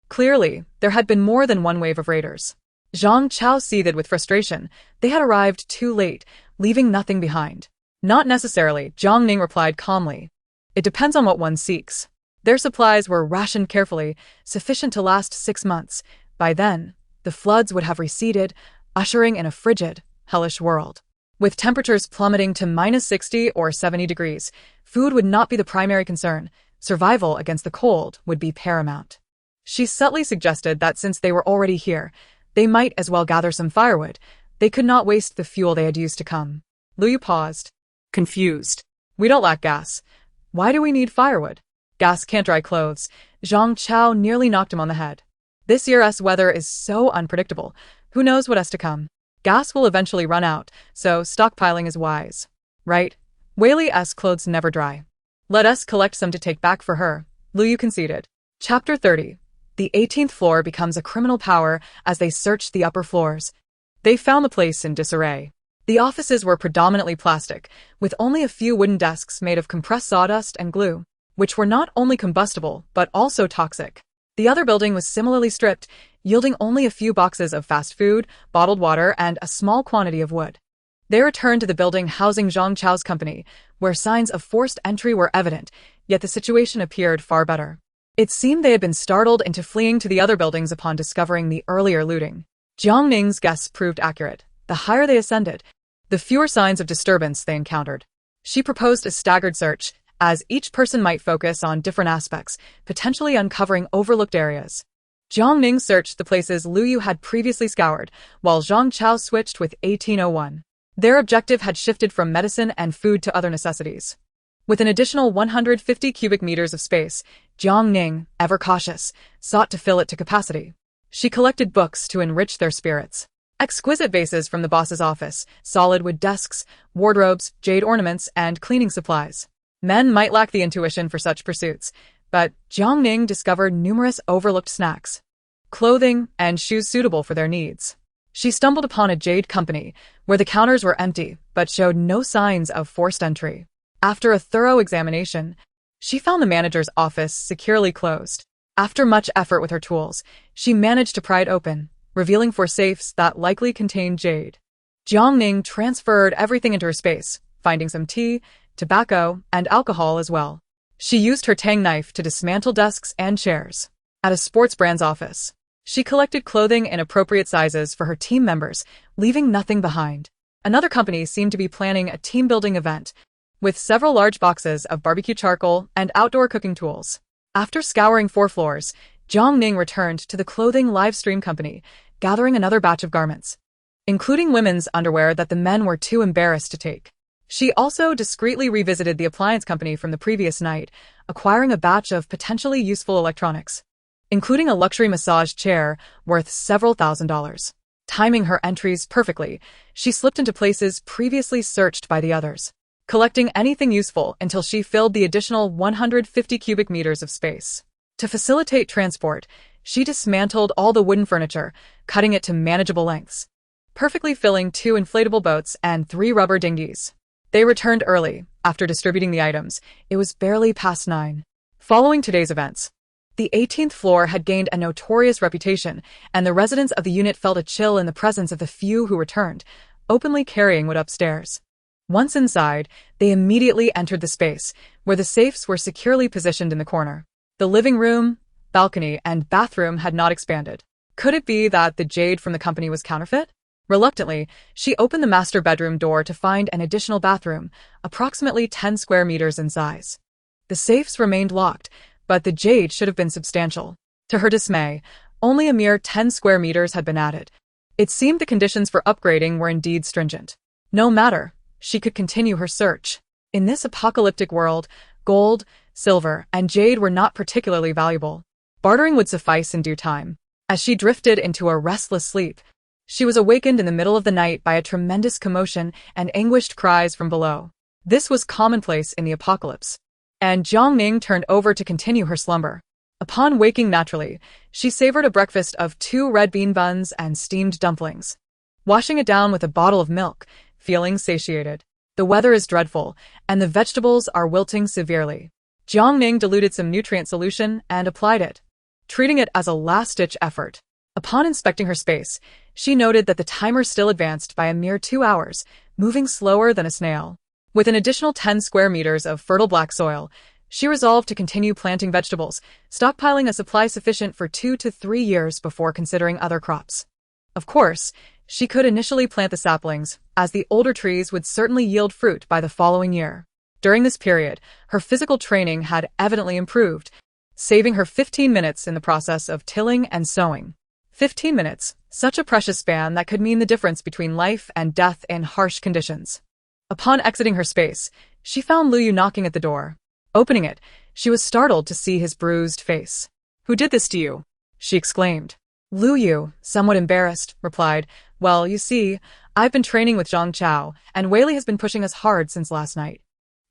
Clearly, there had been more than one wave of raiders. Zhang Chao seethed with frustration. They had arrived too late, leaving nothing behind. "Not necessarily," Jiang Ning replied calmly. "It depends on what one seeks." Their supplies were rationed carefully, sufficient to last 6 months. By then, the floods would have receded, ushering in a frigid, hellish world. With temperatures plummeting to -60 or 70 degrees, food would not be the primary concern. Survival against the cold would be paramount. She subtly suggested that since they were already here, they might as well gather some firewood. They could not waste the fuel they had used to come. Lu Yu paused, confused. "We don't lack gas. Why do we need firewood?" "Gas can't dry clothes." Zhang Chao nearly knocked him on the head. "This year's weather is so unpredictable. Who knows what has to come? Gas will eventually run out, so stockpiling is wise. Right? Weili's clothes never dry. Let us collect some to take back for her," Lu Yu conceded. Chapter 30. The 18th floor becomes a criminal power as they searched the upper floors. They found the place in disarray. The offices were predominantly plastic, with only a few wooden desks made of compressed sawdust and glue, which were not only combustible but also toxic. The other building was similarly stripped, yielding only a few boxes of fast food, bottled water, and a small quantity of wood. They returned to the building housing Zhang Chao's company, where signs of forced entry were evident, yet the situation appeared far better. It seemed they had been startled into fleeing to the other buildings upon discovering the earlier looting. Jiang Ning's guess proved accurate. The higher they ascended, the fewer signs of disturbance they encountered. She proposed a staggered search, as each person might focus on different aspects, potentially uncovering overlooked areas. Jiang Ning searched the places Lu Yu had previously scoured, while Zhang Chao switched with 1801. Their objective had shifted from medicine and food to other necessities. With an additional 150 cubic meters of space, Jiang Ning, ever cautious, sought to fill it to capacity. She collected books to enrich their spirits. Exquisite vases from the boss's office, solid wood desks, wardrobes, jade ornaments, and cleaning supplies. Men might lack the intuition for such pursuits, but Jiang Ning discovered numerous overlooked snacks, clothing, and shoes suitable for their needs. She stumbled upon a jade company, where the counters were empty but showed no signs of forced entry. After a thorough examination, she found the manager's office securely closed. After much effort with her tools, she managed to pry it open, revealing 4 safes that likely contained jade. Jiang Ning transferred everything into her space, finding some tea, tobacco, and alcohol as well. She used her tang knife to dismantle desks and chairs. At a sports brand's office, She collected clothing in appropriate sizes for her team members, leaving nothing behind. Another company seemed to be planning a team-building event, with several large boxes of barbecue charcoal and outdoor cooking tools. After scouring 4 floors, Jiang Ning returned to the clothing live stream company, gathering another batch of garments, including women's underwear that the men were too embarrassed to take. She also discreetly revisited the appliance company from the previous night, acquiring a batch of potentially useful electronics, including a luxury massage chair worth several $1,000s. Timing her entries perfectly, she slipped into places previously searched by the others, collecting anything useful until she filled the additional 150 cubic meters of space. To facilitate transport, she dismantled all the wooden furniture, cutting it to manageable lengths, perfectly filling 2 inflatable boats and 3 rubber dinghies. They returned early. After distributing the items, it was barely past 9. Following today's events, the 18th floor had gained a notorious reputation, and the residents of the unit felt a chill in the presence of the few who returned, openly carrying wood upstairs. Once inside, they immediately entered the space, where the safes were securely positioned in the corner. The living room, balcony, and bathroom had not expanded. Could it be that the jade from the company was counterfeit? Reluctantly, she opened the master bedroom door to find an additional bathroom, approximately 10 square meters in size. The safes remained locked, but the jade should have been substantial. To her dismay, only a mere 10 square meters had been added. It seemed the conditions for upgrading were indeed stringent. No matter, she could continue her search. In this apocalyptic world, gold, silver, and jade were not particularly valuable. Bartering would suffice in due time. As she drifted into a restless sleep, she was awakened in the middle of the night by a tremendous commotion and anguished cries from below. This was commonplace in the apocalypse, and Jiang Ning turned over to continue her slumber. Upon waking naturally, she savored a breakfast of 2 red bean buns and steamed dumplings, washing it down with a bottle of milk, feeling satiated. The weather is dreadful, and the vegetables are wilting severely. Jiang Ning diluted some nutrient solution and applied it, treating it as a last-ditch effort. Upon inspecting her space, she noted that the timer still advanced by a mere 2 hours, moving slower than a snail. With an additional 10 square meters of fertile black soil, she resolved to continue planting vegetables, stockpiling a supply sufficient for 2 to 3 years before considering other crops. Of course, she could initially plant the saplings, as the older trees would certainly yield fruit by the following year. During this period, her physical training had evidently improved, saving her 15 minutes in the process of tilling and sowing. 15 minutes, such a precious span that could mean the difference between life and death in harsh conditions. Upon exiting her space, she found Liu Yu knocking at the door. Opening it, she was startled to see his bruised face. "Who did this to you?" she exclaimed. Liu Yu, somewhat embarrassed, replied, "Well, you see, I've been training with Zhang Chao, and Wei Li has been pushing us hard since last night.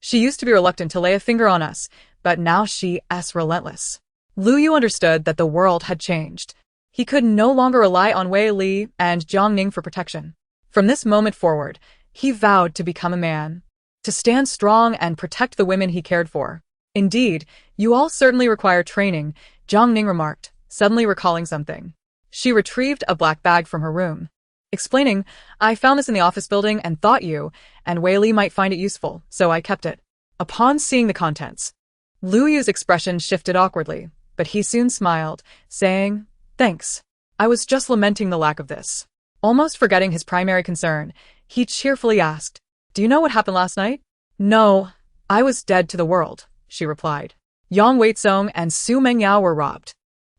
She used to be reluctant to lay a finger on us, but now she's relentless." Liu Yu understood that the world had changed. He could no longer rely on Wei Li and Jiang Ning for protection. From this moment forward, he vowed to become a man, to stand strong and protect the women he cared for. "Indeed, you all certainly require training," Jiang Ning remarked, suddenly recalling something. She retrieved a black bag from her room, explaining, "I found this in the office building and thought you and Wei Li might find it useful, so I kept it." Upon seeing the contents, Liu Yu's expression shifted awkwardly, but he soon smiled, saying, "Thanks. I was just lamenting the lack of this." Almost forgetting his primary concern, he cheerfully asked, "Do you know what happened last night?" "No, I was dead to the world," she replied. "Yang Weizong and Su Mengyao were robbed."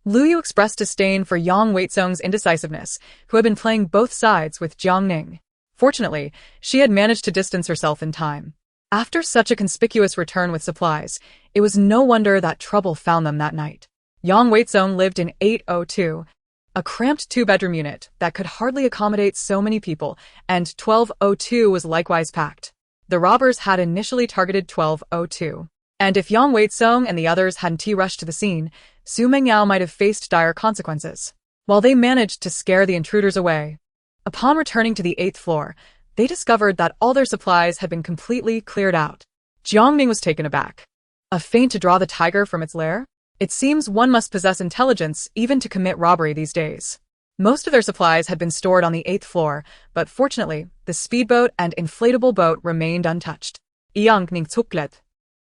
Liu Yu expressed disdain for Yang Weizong's indecisiveness, who had been playing both sides with Jiang Ning. Fortunately, she had managed to distance herself in time. After such a conspicuous return with supplies, it was no wonder that trouble found them that night. Yang Weizong lived in 802, a cramped 2-bedroom unit that could hardly accommodate so many people, and 1202 was likewise packed. The robbers had initially targeted 1202, and if Yang Weizong and the others hadn't rushed to the scene, Su Mengyao might have faced dire consequences. While they managed to scare the intruders away, upon returning to the 8th floor, they discovered that all their supplies had been completely cleared out. Jiang Ning was taken aback. A feint to draw the tiger from its lair? It seems one must possess intelligence even to commit robbery these days. Most of their supplies had been stored on the 8th floor, but fortunately, the speedboat and inflatable boat remained untouched. Jiang Ning tuklet.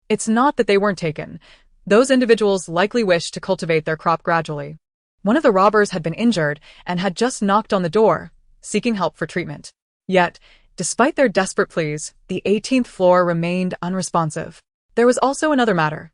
It's not that they weren't taken. Those individuals likely wished to cultivate their crop gradually. One of the robbers had been injured and had just knocked on the door, seeking help for treatment. Yet, despite their desperate pleas, the 18th floor remained unresponsive. There was also another matter.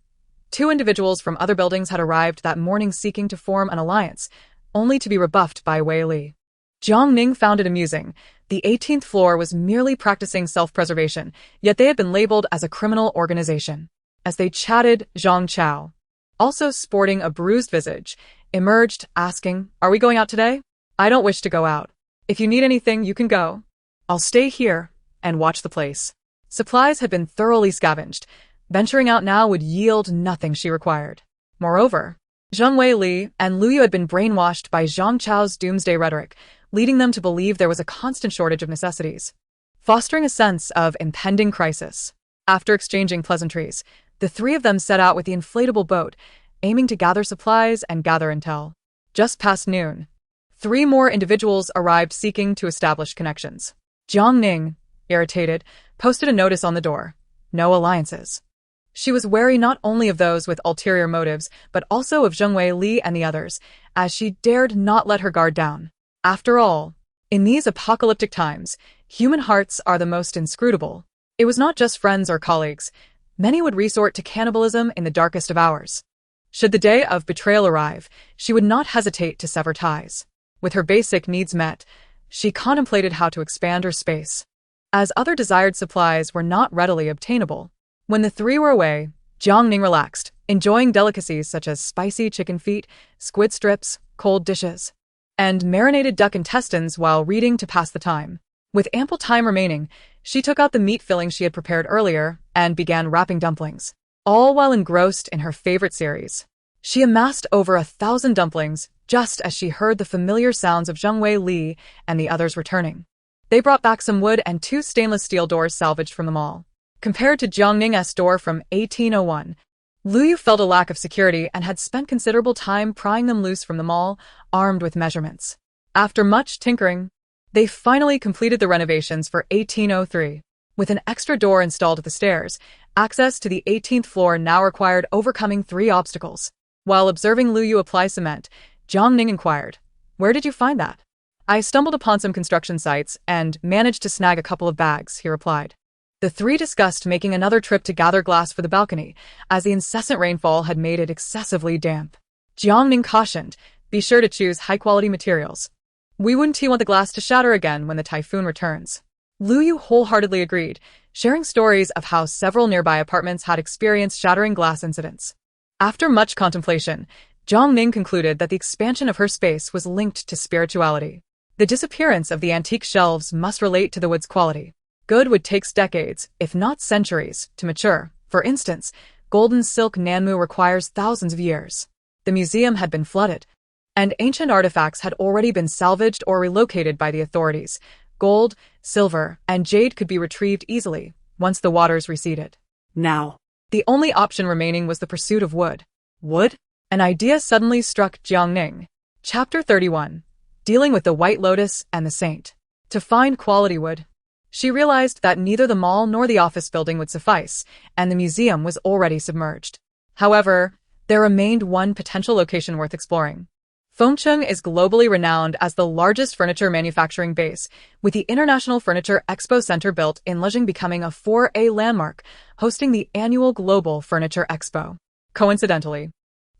Two individuals from other buildings had arrived that morning seeking to form an alliance, only to be rebuffed by Wei Li. Jiang Ning found it amusing. The 18th floor was merely practicing self-preservation, yet they had been labeled as a criminal organization. As they chatted, Zhang Chao, also sporting a bruised visage, emerged, asking, "Are we going out today?" "I don't wish to go out. If you need anything, you can go. I'll stay here and watch the place." Supplies had been thoroughly scavenged. Venturing out now would yield nothing she required. Moreover, Zheng Wei Li and Lu Yu had been brainwashed by Zhang Chao's doomsday rhetoric, leading them to believe there was a constant shortage of necessities, fostering a sense of impending crisis. After exchanging pleasantries, the three of them set out with the inflatable boat, aiming to gather supplies and gather intel. Just past noon, three more individuals arrived seeking to establish connections. Jiang Ning, irritated, posted a notice on the door. No alliances. She was wary not only of those with ulterior motives, but also of Zheng Wei Li and the others, as she dared not let her guard down. After all, in these apocalyptic times, human hearts are the most inscrutable. It was not just friends or colleagues. Many would resort to cannibalism in the darkest of hours. Should the day of betrayal arrive, she would not hesitate to sever ties. With her basic needs met, she contemplated how to expand her space, as other desired supplies were not readily obtainable. When the three were away, Jiang Ning relaxed, enjoying delicacies such as spicy chicken feet, squid strips, cold dishes, and marinated duck intestines while reading to pass the time. With ample time remaining, she took out the meat filling she had prepared earlier and began wrapping dumplings, all while engrossed in her favorite series. She amassed over 1,000 dumplings just as she heard the familiar sounds of Zheng Wei Li and the others returning. They brought back some wood and 2 stainless steel doors salvaged from the mall. Compared to Jiang Ning's door from 1801, Lu Yu felt a lack of security and had spent considerable time prying them loose from the mall, armed with measurements. After much tinkering, they finally completed the renovations for 1803. With an extra door installed at the stairs, access to the 18th floor now required overcoming 3 obstacles. While observing Lu Yu apply cement, Jiang Ning inquired, "Where did you find that?" "I stumbled upon some construction sites and managed to snag a couple of bags," he replied. The three discussed making another trip to gather glass for the balcony, as the incessant rainfall had made it excessively damp. Jiang Ning cautioned, "Be sure to choose high-quality materials. We wouldn't want the glass to shatter again when the typhoon returns." Lu Yu wholeheartedly agreed, sharing stories of how several nearby apartments had experienced shattering glass incidents. After much contemplation, Jiang Ning concluded that the expansion of her space was linked to spirituality. The disappearance of the antique shelves must relate to the wood's quality. Good wood takes decades, if not centuries, to mature. For instance, golden silk nanmu requires thousands of years. The museum had been flooded, and ancient artifacts had already been salvaged or relocated by the authorities. Gold, silver, and jade could be retrieved easily once the waters receded. Now, The only option remaining was the pursuit of wood. Wood? An idea suddenly struck Jiang Ning. Chapter 31. Dealing with the White Lotus and the Saint. To find quality wood, she realized that neither the mall nor the office building would suffice, and the museum was already submerged. However, there remained one potential location worth exploring. Fengcheng is globally renowned as the largest furniture manufacturing base, with the International Furniture Expo Center built in Lezhing becoming a 4A landmark, hosting the annual Global Furniture Expo. Coincidentally,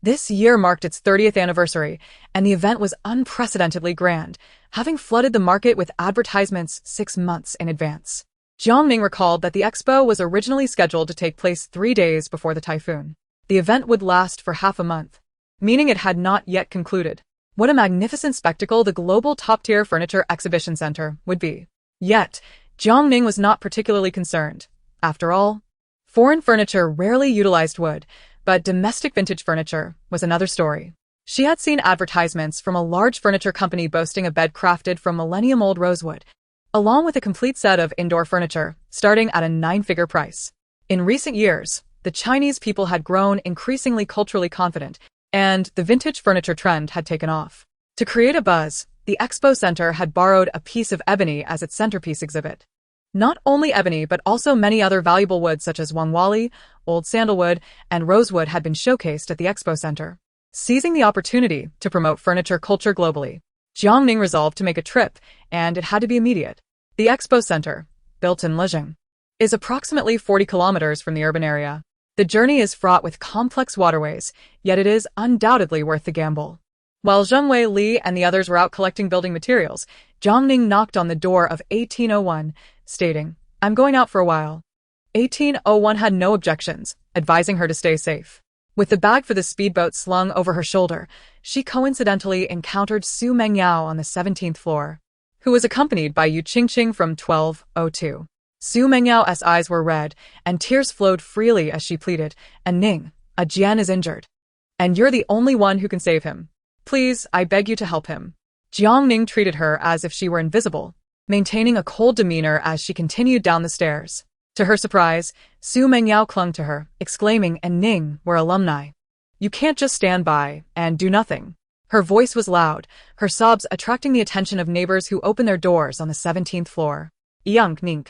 this year marked its 30th anniversary, and the event was unprecedentedly grand, having flooded the market with advertisements 6 months in advance. Jiang Ning recalled that the expo was originally scheduled to take place 3 days before the typhoon. The event would last for half a month, meaning it had not yet concluded. What a magnificent spectacle the global top-tier furniture exhibition center would be. Yet, Jiang Ning was not particularly concerned. After all, foreign furniture rarely utilized wood, but domestic vintage furniture was another story. She had seen advertisements from a large furniture company boasting a bed crafted from millennium-old rosewood, along with a complete set of indoor furniture, starting at a 9-figure price. In recent years, the Chinese people had grown increasingly culturally confident, and the vintage furniture trend had taken off. To create a buzz, the Expo Center had borrowed a piece of ebony as its centerpiece exhibit. Not only ebony but also many other valuable woods such as wangwali, old sandalwood, and rosewood had been showcased at the Expo Center. Seizing the opportunity to promote furniture culture globally, Jiang Ning resolved to make a trip, and it had to be immediate. The Expo Center, built in Lijiang, is approximately 40 kilometers from the urban area. The journey is fraught with complex waterways, yet it is undoubtedly worth the gamble. While Zheng Wei Li and the others were out collecting building materials, Jiang Ning knocked on the door of 1801, stating, "I'm going out for a while." 1801 had no objections, advising her to stay safe. With the bag for the speedboat slung over her shoulder, she coincidentally encountered Su Mengyao on the 17th floor, who was accompanied by Yu Qingqing from 1202. Su Mengyao's eyes were red, and tears flowed freely as she pleaded, "And Ning, a Jian is injured. And you're the only one who can save him. Please, I beg you to help him." Jiang Ning treated her as if she were invisible, maintaining a cold demeanor as she continued down the stairs. To her surprise, Su Mengyao clung to her, exclaiming, "And Ning, we're alumni. You can't just stand by and do nothing." Her voice was loud, her sobs attracting the attention of neighbors who opened their doors on the 17th floor. Jiang Ning,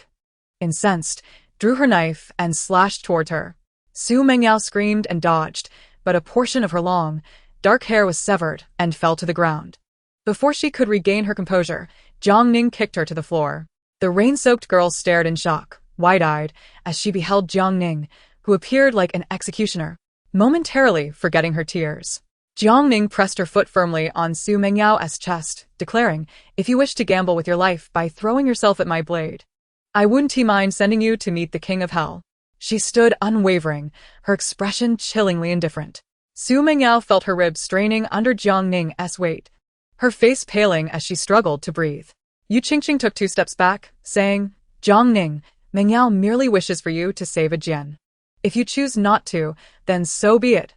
incensed, drew her knife and slashed toward her. Su Mengyao screamed and dodged, but a portion of her long, dark hair was severed and fell to the ground. Before she could regain her composure, Jiang Ning kicked her to the floor. The rain-soaked girl stared in shock, wide-eyed, as she beheld Jiang Ning, who appeared like an executioner, momentarily forgetting her tears. Jiang Ning pressed her foot firmly on Su Mengyao's chest, declaring, "If you wish to gamble with your life by throwing yourself at my blade, I wouldn't mind sending you to meet the King of Hell." She stood unwavering, her expression chillingly indifferent. Su Mengyao felt her ribs straining under Jiang Ning's weight, her face paling as she struggled to breathe. Yu Qingqing took 2 steps back, saying, "Jiang Ning, Mengyao merely wishes for you to save a Jian. If you choose not to, then so be it.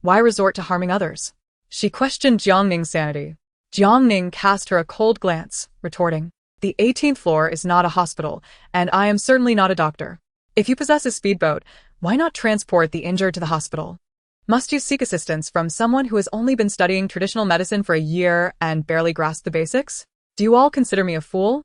Why resort to harming others?" She questioned Jiang Ning's sanity. Jiang Ning cast her a cold glance, retorting, "The 18th floor is not a hospital, and I am certainly not a doctor. If you possess a speedboat, why not transport the injured to the hospital? Must you seek assistance from someone who has only been studying traditional medicine for a year and barely grasped the basics? Do you all consider me a fool?"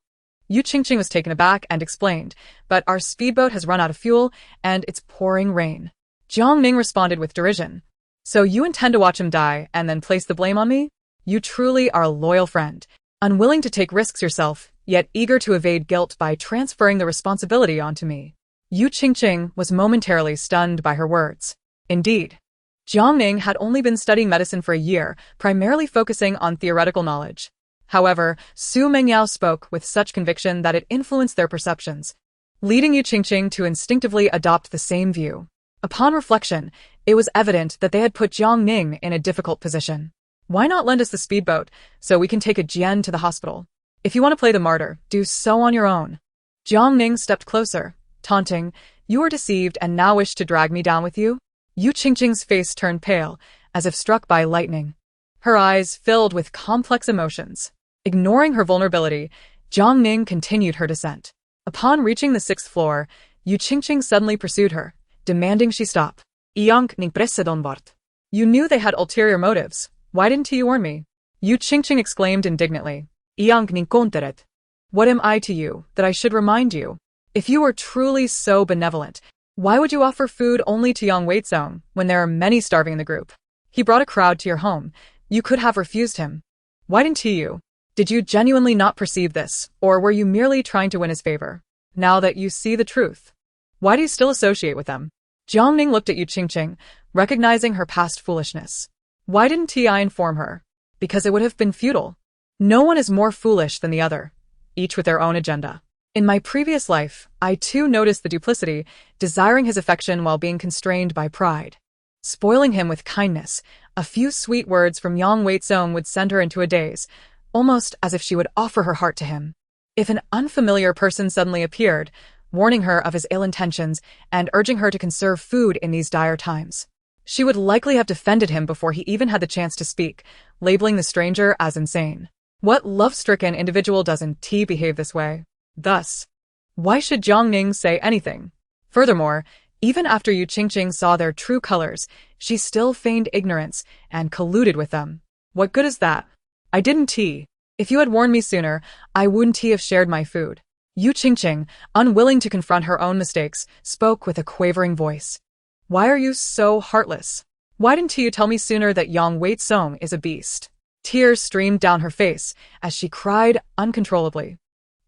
Yu Qingqing was taken aback and explained, "But our speedboat has run out of fuel, and it's pouring rain." Jiang Ning responded with derision, "So you intend to watch him die and then place the blame on me? You truly are a loyal friend, unwilling to take risks yourself, yet eager to evade guilt by transferring the responsibility onto me." Yu Qingqing was momentarily stunned by her words. Indeed, Jiang Ning had only been studying medicine for a year, primarily focusing on theoretical knowledge. However, Su Mengyao spoke with such conviction that it influenced their perceptions, leading Yu Qingqing to instinctively adopt the same view. Upon reflection, it was evident that they had put Jiang Ning in a difficult position. "Why not lend us the speedboat, so we can take a Jian to the hospital? If you want to play the martyr, do so on your own." Jiang Ning stepped closer, taunting, "You are deceived and now wish to drag me down with you?" Yu Qingqing's face turned pale, as if struck by lightning. Her eyes filled with complex emotions. Ignoring her vulnerability, Jiang Ning continued her descent. Upon reaching the 6th floor, Yu Qingqing suddenly pursued her, demanding she stop. "Jiang Ning presedon bort. You knew they had ulterior motives. Why didn't you warn me?" Yu Qingqing exclaimed indignantly. "Jiang Ning konteret. What am I to you, that I should remind you? If you were truly so benevolent, why would you offer food only to Yang Weizong when there are many starving in the group? He brought a crowd to your home. You could have refused him. Why didn't you? Did you genuinely not perceive this, or were you merely trying to win his favor? Now that you see the truth, why do you still associate with them?" Jiang Ning looked at Yu Qingqing, recognizing her past foolishness. Why didn't I inform her? Because it would have been futile. No one is more foolish than the other, each with their own agenda. In my previous life, I too noticed the duplicity, desiring his affection while being constrained by pride. Spoiling him with kindness, a few sweet words from Yang Weizong would send her into a daze, almost as if she would offer her heart to him. If an unfamiliar person suddenly appeared, warning her of his ill intentions and urging her to conserve food in these dire times, she would likely have defended him before he even had the chance to speak, labeling the stranger as insane. What love-stricken individual doesn't behave this way? Thus, why should Jiang Ning say anything? Furthermore, even after Yu Qingqing saw their true colors, she still feigned ignorance and colluded with them. What good is that? I didn't. If you had warned me sooner, I wouldn't have shared my food. Yu Qingqing, unwilling to confront her own mistakes, spoke with a quavering voice. Why are you so heartless? Why didn't you tell me sooner that Yang Wei-song is a beast? Tears streamed down her face as she cried uncontrollably.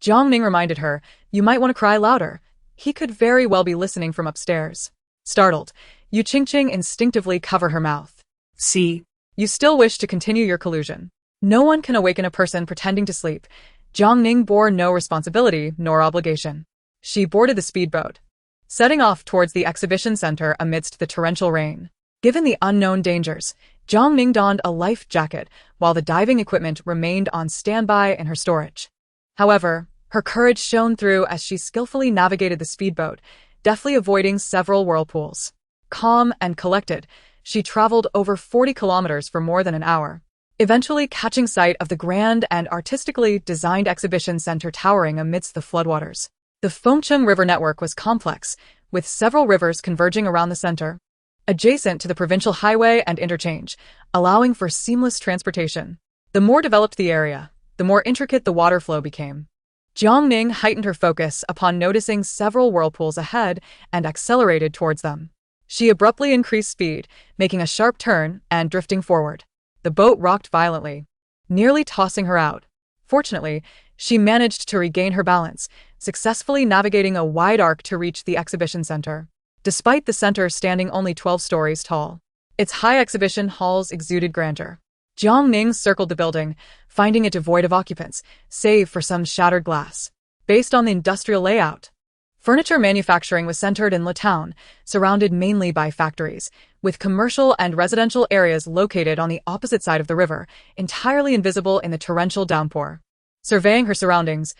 Jiang Ning reminded her, you might want to cry louder. He could very well be listening from upstairs. Startled, Yu Qingqing instinctively covered her mouth. See? You still wish to continue your collusion. No one can awaken a person pretending to sleep. Jiang Ning bore no responsibility nor obligation. She boarded the speedboat, setting off towards the exhibition center amidst the torrential rain. Given the unknown dangers, Jiang Ning donned a life jacket while the diving equipment remained on standby in her storage. However, her courage shone through as she skillfully navigated the speedboat, deftly avoiding several whirlpools. Calm and collected, she traveled over 40 kilometers for more than an hour, eventually catching sight of the grand and artistically designed exhibition center towering amidst the floodwaters. The Fengcheng River network was complex, with several rivers converging around the center, adjacent to the provincial highway and interchange, allowing for seamless transportation. The more developed the area, the more intricate the water flow became. Jiang Ning heightened her focus upon noticing several whirlpools ahead and accelerated towards them. She abruptly increased speed, making a sharp turn and drifting forward. The boat rocked violently, nearly tossing her out. Fortunately, she managed to regain her balance, successfully navigating a wide arc to reach the exhibition center. Despite the center standing only 12 stories tall, its high exhibition halls exuded grandeur. Jiang Ning circled the building, finding it devoid of occupants, save for some shattered glass. Based on the industrial layout, furniture manufacturing was centered in Le Town, surrounded mainly by factories, with commercial and residential areas located on the opposite side of the river, entirely invisible in the torrential downpour. Surveying her surroundings,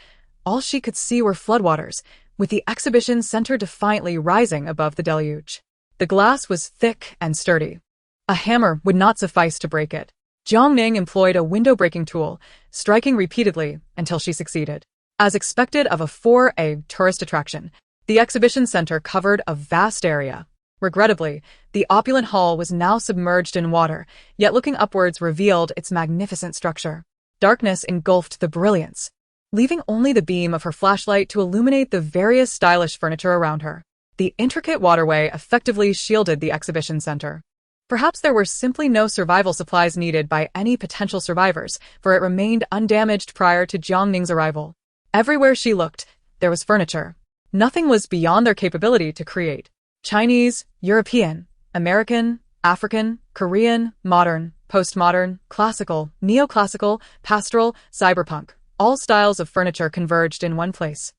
all she could see were floodwaters, with the exhibition center defiantly rising above the deluge. The glass was thick and sturdy. A hammer would not suffice to break it. Jiang Ning employed a window-breaking tool, striking repeatedly until she succeeded. As expected of a 4A tourist attraction, the exhibition center covered a vast area. Regrettably, the opulent hall was now submerged in water, yet looking upwards revealed its magnificent structure. Darkness engulfed the brilliance, leaving only the beam of her flashlight to illuminate the various stylish furniture around her. The intricate waterway effectively shielded the exhibition center. Perhaps there were simply no survival supplies needed by any potential survivors, for it remained undamaged prior to Jiang Ning's arrival. Everywhere she looked, there was furniture. Nothing was beyond their capability to create. Chinese, European, American, African, Korean, modern, postmodern, classical, neoclassical, pastoral, cyberpunk. All styles of furniture converged in one place,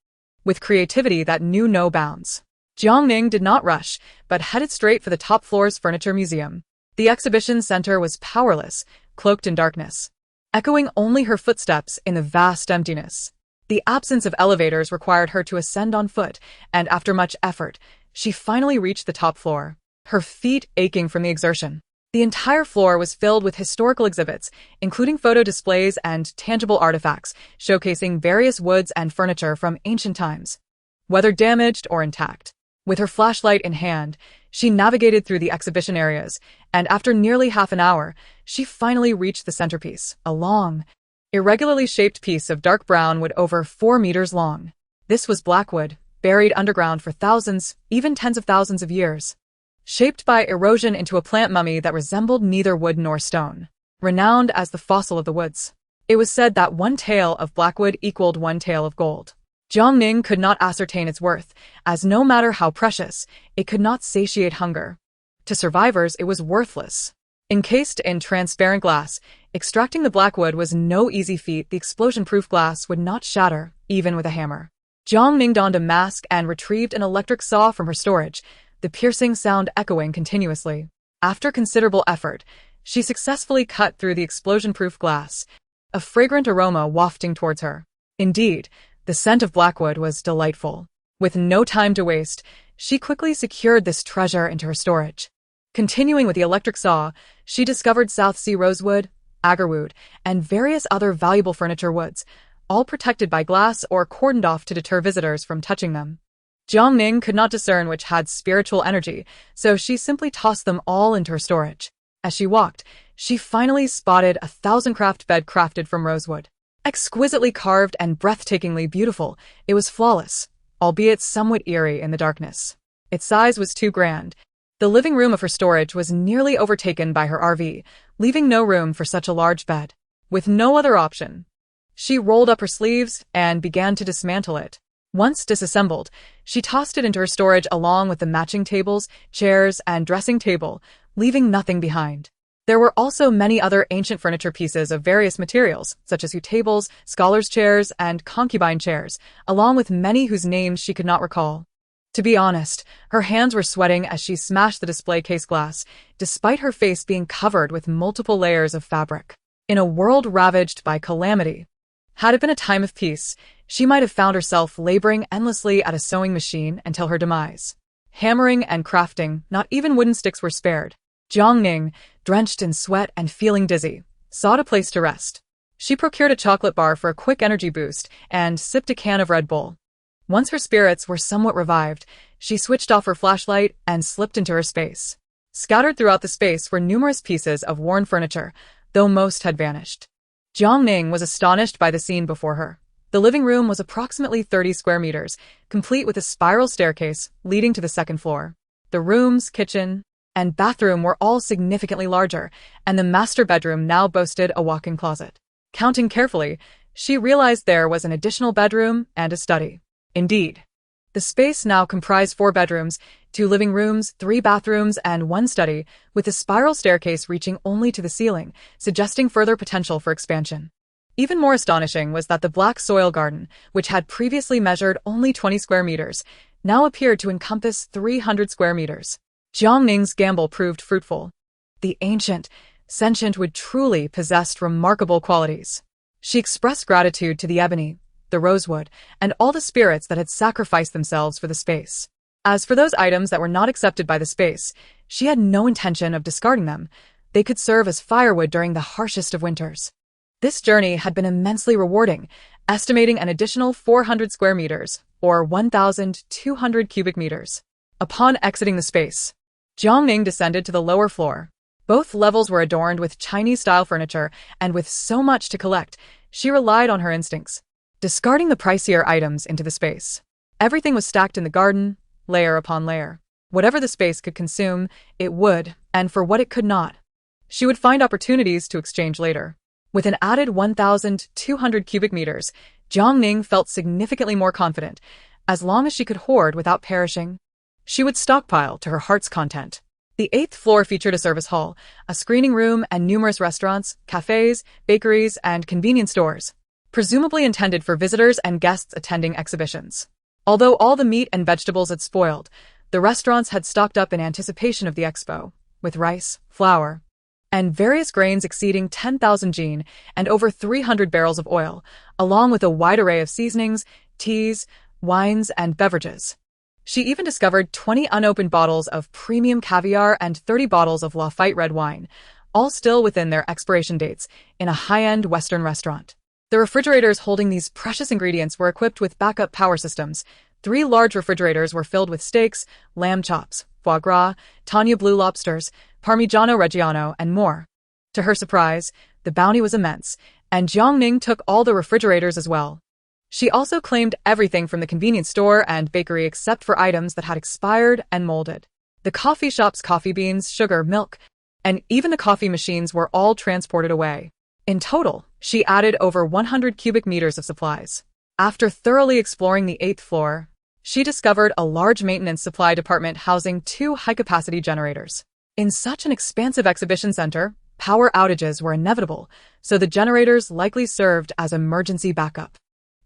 with creativity that knew no bounds. Jiang Ning did not rush, but headed straight for the top floor's furniture museum. The exhibition center was powerless, cloaked in darkness, echoing only her footsteps in the vast emptiness. The absence of elevators required her to ascend on foot, and after much effort, she finally reached the top floor, her feet aching from the exertion. The entire floor was filled with historical exhibits, including photo displays and tangible artifacts, showcasing various woods and furniture from ancient times, whether damaged or intact. With her flashlight in hand, she navigated through the exhibition areas, and after nearly half an hour, she finally reached the centerpiece, a long, irregularly shaped piece of dark brown wood over 4 meters long. This was blackwood, buried underground for thousands, even tens of thousands of years, shaped by erosion into a plant mummy that resembled neither wood nor stone. Renowned as the fossil of the woods, it was said that one tael of blackwood equaled one tael of gold. Jiang Ning could not ascertain its worth, as no matter how precious, it could not satiate hunger. To survivors, it was worthless. Encased in transparent glass, extracting the blackwood was no easy feat. The explosion-proof glass would not shatter, even with a hammer. Jiang Ning donned a mask and retrieved an electric saw from her storage, the piercing sound echoing continuously. After considerable effort, she successfully cut through the explosion-proof glass, a fragrant aroma wafting towards her. Indeed, the scent of blackwood was delightful. With no time to waste, she quickly secured this treasure into her storage. Continuing with the electric saw, she discovered South Sea rosewood, agarwood, and various other valuable furniture woods, all protected by glass or cordoned off to deter visitors from touching them. Jiang Ning could not discern which had spiritual energy, so she simply tossed them all into her storage. As she walked, she finally spotted a 1,000-craft bed crafted from rosewood. Exquisitely carved and breathtakingly beautiful, it was flawless, albeit somewhat eerie in the darkness. Its size was too grand. The living room of her storage was nearly overtaken by her RV, leaving no room for such a large bed. With no other option, she rolled up her sleeves and began to dismantle it. Once disassembled, she tossed it into her storage along with the matching tables, chairs, and dressing table, leaving nothing behind. There were also many other ancient furniture pieces of various materials, such as yew tables, scholars' chairs, and concubine chairs, along with many whose names she could not recall. To be honest, her hands were sweating as she smashed the display case glass, despite her face being covered with multiple layers of fabric. In a world ravaged by calamity, had it been a time of peace, she might have found herself laboring endlessly at a sewing machine until her demise. Hammering and crafting, not even wooden sticks were spared. Jiang Ning, drenched in sweat and feeling dizzy, sought a place to rest. She procured a chocolate bar for a quick energy boost and sipped a can of Red Bull. Once her spirits were somewhat revived, she switched off her flashlight and slipped into her space. Scattered throughout the space were numerous pieces of worn furniture, though most had vanished. Jiang Ning was astonished by the scene before her. The living room was approximately 30 square meters, complete with a spiral staircase leading to the second floor. The rooms, kitchen, and bathroom were all significantly larger, and the master bedroom now boasted a walk-in closet. Counting carefully, she realized there was an additional bedroom and a study. Indeed, the space now comprised 4 bedrooms, 2 living rooms, 3 bathrooms, and 1 study, with a spiral staircase reaching only to the ceiling, suggesting further potential for expansion. Even more astonishing was that the black soil garden, which had previously measured only 20 square meters, now appeared to encompass 300 square meters. Jiang Ning's gamble proved fruitful. The ancient, sentient wood truly possessed remarkable qualities. She expressed gratitude to the ebony, the rosewood, and all the spirits that had sacrificed themselves for the space. As for those items that were not accepted by the space, she had no intention of discarding them. They could serve as firewood during the harshest of winters. This journey had been immensely rewarding, estimating an additional 400 square meters, or 1,200 cubic meters. Upon exiting the space, Jiang Ning descended to the lower floor. Both levels were adorned with Chinese-style furniture, and with so much to collect, she relied on her instincts, discarding the pricier items into the space. Everything was stacked in the garden, layer upon layer. Whatever the space could consume, it would, and for what it could not, she would find opportunities to exchange later. With an added 1,200 cubic meters, Jiang Ning felt significantly more confident. As long as she could hoard without perishing, she would stockpile to her heart's content. The 8th floor featured a service hall, a screening room, and numerous restaurants, cafes, bakeries, and convenience stores, presumably intended for visitors and guests attending exhibitions. Although all the meat and vegetables had spoiled, the restaurants had stocked up in anticipation of the expo, with rice, flour, and various grains exceeding 10,000 jin and over 300 barrels of oil, along with a wide array of seasonings, teas, wines, and beverages. She even discovered 20 unopened bottles of premium caviar and 30 bottles of Lafite red wine, all still within their expiration dates, in a high-end Western restaurant. The refrigerators holding these precious ingredients were equipped with backup power systems. 3 large refrigerators were filled with steaks, lamb chops, foie gras, Tanya blue lobsters, Parmigiano Reggiano, and more. To her surprise, the bounty was immense, and Jiang Ning took all the refrigerators as well. She also claimed everything from the convenience store and bakery except for items that had expired and molded. The coffee shop's coffee beans, sugar, milk, and even the coffee machines were all transported away. In total, she added over 100 cubic meters of supplies. After thoroughly exploring the 8th floor, she discovered a large maintenance supply department housing 2 high-capacity generators. In such an expansive exhibition center, power outages were inevitable, so the generators likely served as emergency backup.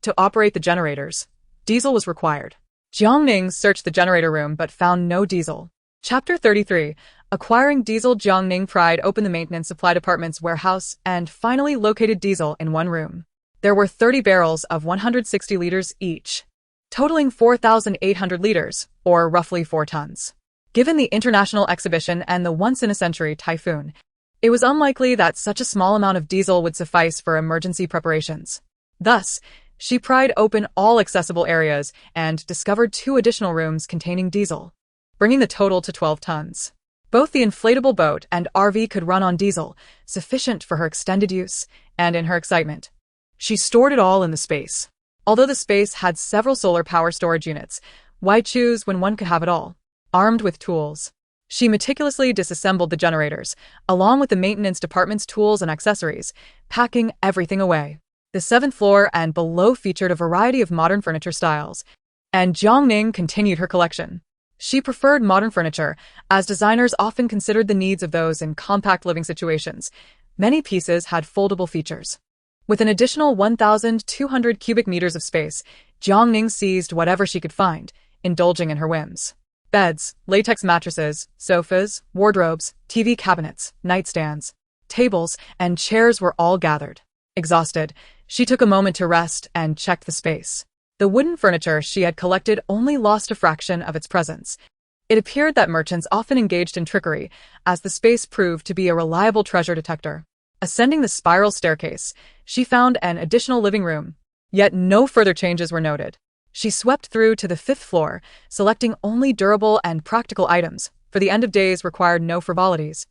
To operate the generators, diesel was required. Jiang Ning searched the generator room but found no diesel. Chapter 33. Acquiring diesel. Jiang Ning pried open the maintenance supply department's warehouse and finally located diesel in one room. There were 30 barrels of 160 liters each, totaling 4,800 liters, or roughly 4 tons. Given the international exhibition and the once-in-a-century typhoon, it was unlikely that such a small amount of diesel would suffice for emergency preparations. Thus, she pried open all accessible areas and discovered 2 additional rooms containing diesel, bringing the total to 12 tons. Both the inflatable boat and RV could run on diesel, sufficient for her extended use, and in her excitement, she stored it all in the space. Although the space had several solar power storage units, why choose when one could have it all? Armed with tools, She meticulously disassembled the generators, along with the maintenance department's tools and accessories, packing everything away. The seventh floor and below featured a variety of modern furniture styles, and Jiang Ning continued her collection. She preferred modern furniture, as designers often considered the needs of those in compact living situations. Many pieces had foldable features. With an additional 1,200 cubic meters of space, Jiang Ning seized whatever she could find, indulging in her whims. Beds, latex mattresses, sofas, wardrobes, TV cabinets, nightstands, tables, and chairs were all gathered. Exhausted, she took a moment to rest and checked the space. The wooden furniture she had collected only lost a fraction of its presence. It appeared that merchants often engaged in trickery, as the space proved to be a reliable treasure detector. Ascending the spiral staircase, she found an additional living room, yet no further changes were noted. She swept through to the fifth floor, selecting only durable and practical items, for the end of days required no frivolities,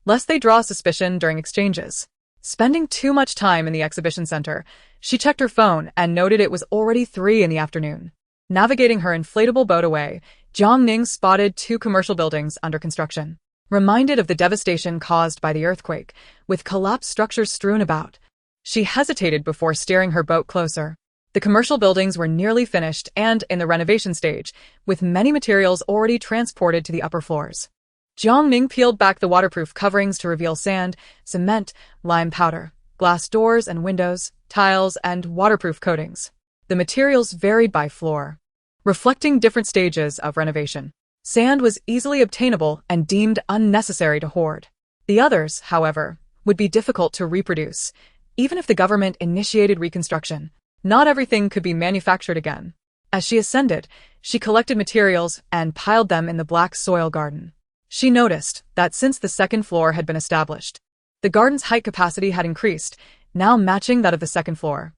lest they draw suspicion during exchanges. Spending too much time in the exhibition center, she checked her phone and noted it was already 3 in the afternoon. Navigating her inflatable boat away, Jiang Ning spotted 2 commercial buildings under construction. Reminded of the devastation caused by the earthquake, with collapsed structures strewn about, she hesitated before steering her boat closer. The commercial buildings were nearly finished and in the renovation stage, with many materials already transported to the upper floors. Jiang Ning peeled back the waterproof coverings to reveal sand, cement, lime powder, glass doors and windows, tiles, and waterproof coatings. The materials varied by floor, reflecting different stages of renovation. Sand was easily obtainable and deemed unnecessary to hoard. The others, however, would be difficult to reproduce. Even if the government initiated reconstruction, not everything could be manufactured again. As she ascended, she collected materials and piled them in the black soil garden. She noticed that since the second floor had been established, the garden's height capacity had increased, now matching that of the second floor.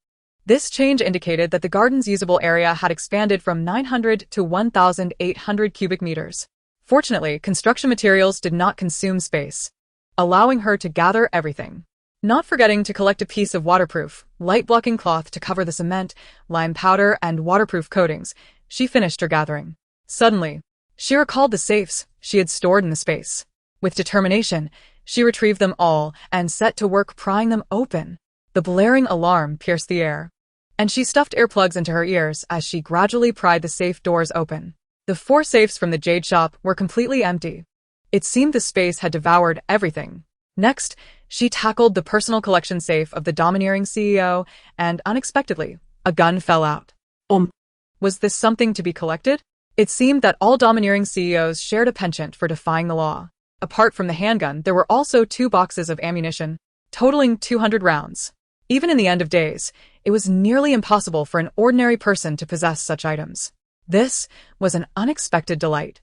This change indicated that the garden's usable area had expanded from 900 to 1,800 cubic meters. Fortunately, construction materials did not consume space, allowing her to gather everything. Not forgetting to collect a piece of waterproof, light-blocking cloth to cover the cement, lime powder, and waterproof coatings, she finished her gathering. Suddenly, she recalled the safes she had stored in the space. With determination, she retrieved them all and set to work prying them open. The blaring alarm pierced the air, and she stuffed earplugs into her ears as she gradually pried the safe doors open. The 4 safes from the jade shop were completely empty. It seemed the space had devoured everything. Next, she tackled the personal collection safe of the domineering CEO, and unexpectedly, a gun fell out. Was this something to be collected? It seemed that all domineering CEOs shared a penchant for defying the law. Apart from the handgun, there were also 2 boxes of ammunition, totaling 200 rounds. Even in the end of days, it was nearly impossible for an ordinary person to possess such items. This was an unexpected delight.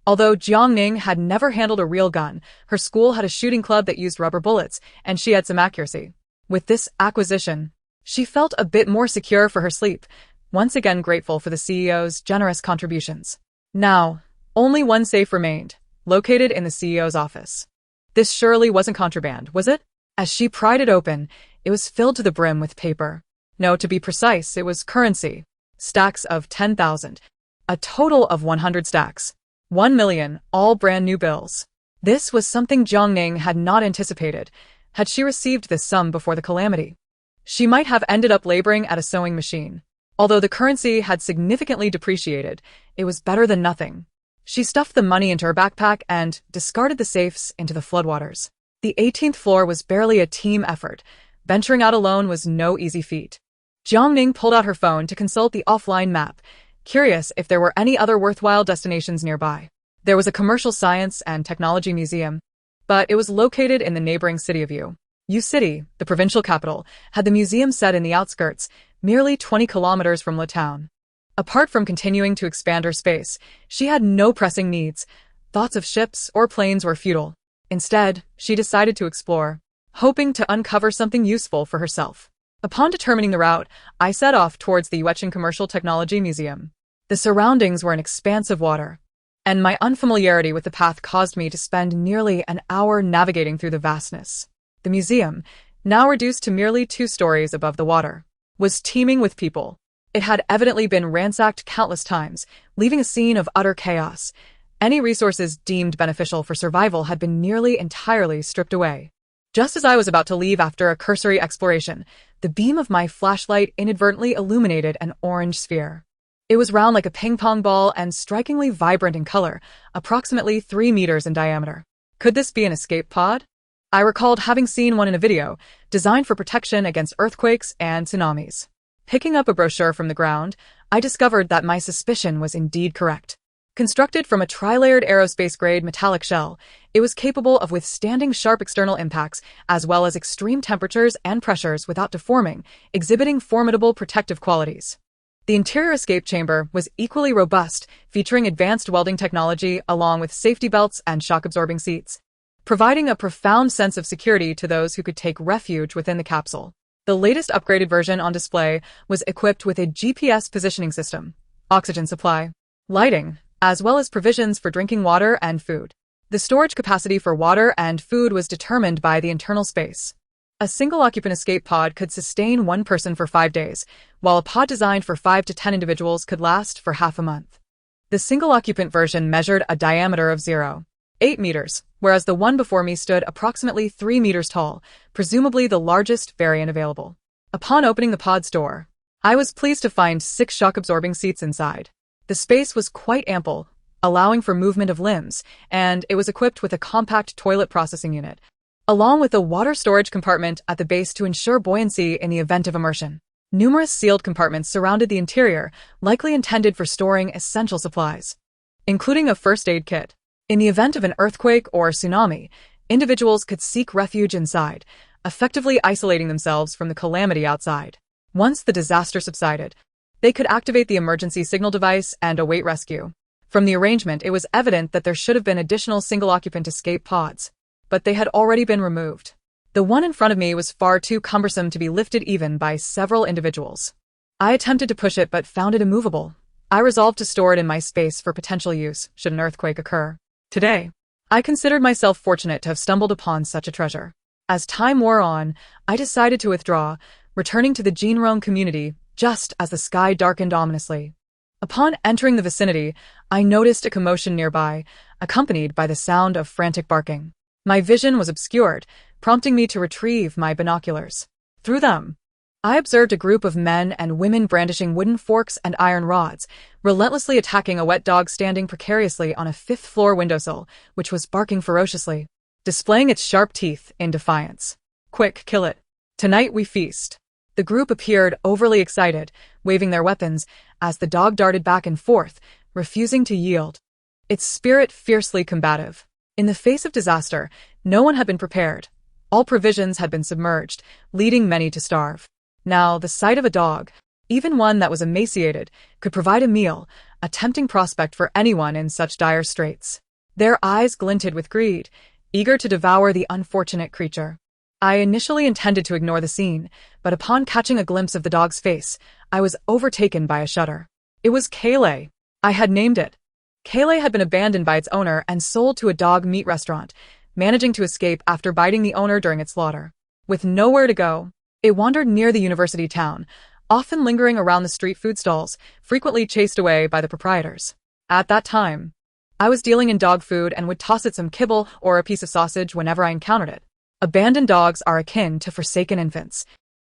Although Jiang Ning had never handled a real gun, her school had a shooting club that used rubber bullets, and she had some accuracy. With this acquisition, she felt a bit more secure for her sleep, once again grateful for the CEO's generous contributions. Now, only 1 safe remained, located in the CEO's office. This surely wasn't contraband, was it? As she pried it open, it was filled to the brim with paper. No, to be precise, it was currency. Stacks of 10,000. A total of 100 stacks. 1 million, all brand new bills. This was something Jiang Ning had not anticipated. Had she received this sum before the calamity, she might have ended up laboring at a sewing machine. Although the currency had significantly depreciated, it was better than nothing. She stuffed the money into her backpack and discarded the safes into the floodwaters. The 18th floor was barely a team effort. Venturing out alone was no easy feat. Jiang Ning pulled out her phone to consult the offline map, curious if there were any other worthwhile destinations nearby. There was a commercial science and technology museum, but it was located in the neighboring city of U City, the provincial capital, had the museum set in the outskirts, merely 20 kilometers from the town. Apart from continuing to expand her space, she had no pressing needs. Thoughts of ships or planes were futile. Instead, she decided to explore, hoping to uncover something useful for herself. Upon determining the route, I set off towards the Yuechin Commercial Technology Museum. The surroundings were an expanse of water, and my unfamiliarity with the path caused me to spend nearly an hour navigating through the vastness. The museum, now reduced to merely 2 stories above the water, was teeming with people. It had evidently been ransacked countless times, leaving a scene of utter chaos. Any resources deemed beneficial for survival had been nearly entirely stripped away. Just as I was about to leave after a cursory exploration, the beam of my flashlight inadvertently illuminated an orange sphere. It was round like a ping-pong ball and strikingly vibrant in color, approximately 3 meters in diameter. Could this be an escape pod? I recalled having seen one in a video, designed for protection against earthquakes and tsunamis. Picking up a brochure from the ground, I discovered that my suspicion was indeed correct. Constructed from a tri-layered aerospace-grade metallic shell, it was capable of withstanding sharp external impacts as well as extreme temperatures and pressures without deforming, exhibiting formidable protective qualities. The interior escape chamber was equally robust, featuring advanced welding technology along with safety belts and shock-absorbing seats, providing a profound sense of security to those who could take refuge within the capsule. The latest upgraded version on display was equipped with a GPS positioning system, oxygen supply, lighting, as well as provisions for drinking water and food. The storage capacity for water and food was determined by the internal space. A single-occupant escape pod could sustain one person for 5 days, while a pod designed for 5 to 10 individuals could last for half a month. The single-occupant version measured a diameter of 0.8 meters, whereas the one before me stood approximately 3 meters tall, presumably the largest variant available. Upon opening the pod's door, I was pleased to find 6 shock-absorbing seats inside. The space was quite ample, allowing for movement of limbs, and it was equipped with a compact toilet processing unit, along with a water storage compartment at the base to ensure buoyancy in the event of immersion. Numerous sealed compartments surrounded the interior, likely intended for storing essential supplies, including a first aid kit. In the event of an earthquake or tsunami, individuals could seek refuge inside, effectively isolating themselves from the calamity outside. Once the disaster subsided, they could activate the emergency signal device and await rescue. From the arrangement, it was evident that there should have been additional single-occupant escape pods, but they had already been removed. The one in front of me was far too cumbersome to be lifted even by several individuals. I attempted to push it but found it immovable. I resolved to store it in my space for potential use should an earthquake occur. Today, I considered myself fortunate to have stumbled upon such a treasure. As time wore on, I decided to withdraw, returning to the Jiang Ning community just as the sky darkened ominously. Upon entering the vicinity, I noticed a commotion nearby, accompanied by the sound of frantic barking. My vision was obscured, prompting me to retrieve my binoculars. Through them, I observed a group of men and women brandishing wooden forks and iron rods, relentlessly attacking a wet dog standing precariously on a 5th-floor windowsill, which was barking ferociously, displaying its sharp teeth in defiance. "Quick, kill it. Tonight we feast." The group appeared overly excited, waving their weapons, as the dog darted back and forth, refusing to yield, its spirit fiercely combative. In the face of disaster, no one had been prepared. All provisions had been submerged, leading many to starve. Now, the sight of a dog, even one that was emaciated, could provide a meal, a tempting prospect for anyone in such dire straits. Their eyes glinted with greed, eager to devour the unfortunate creature. I initially intended to ignore the scene, but upon catching a glimpse of the dog's face, I was overtaken by a shudder. It was Kayleigh. I had named it. Kayleigh had been abandoned by its owner and sold to a dog meat restaurant, managing to escape after biting the owner during its slaughter. With nowhere to go, it wandered near the university town, often lingering around the street food stalls, frequently chased away by the proprietors. At that time, I was dealing in dog food and would toss it some kibble or a piece of sausage whenever I encountered it. Abandoned dogs are akin to forsaken infants,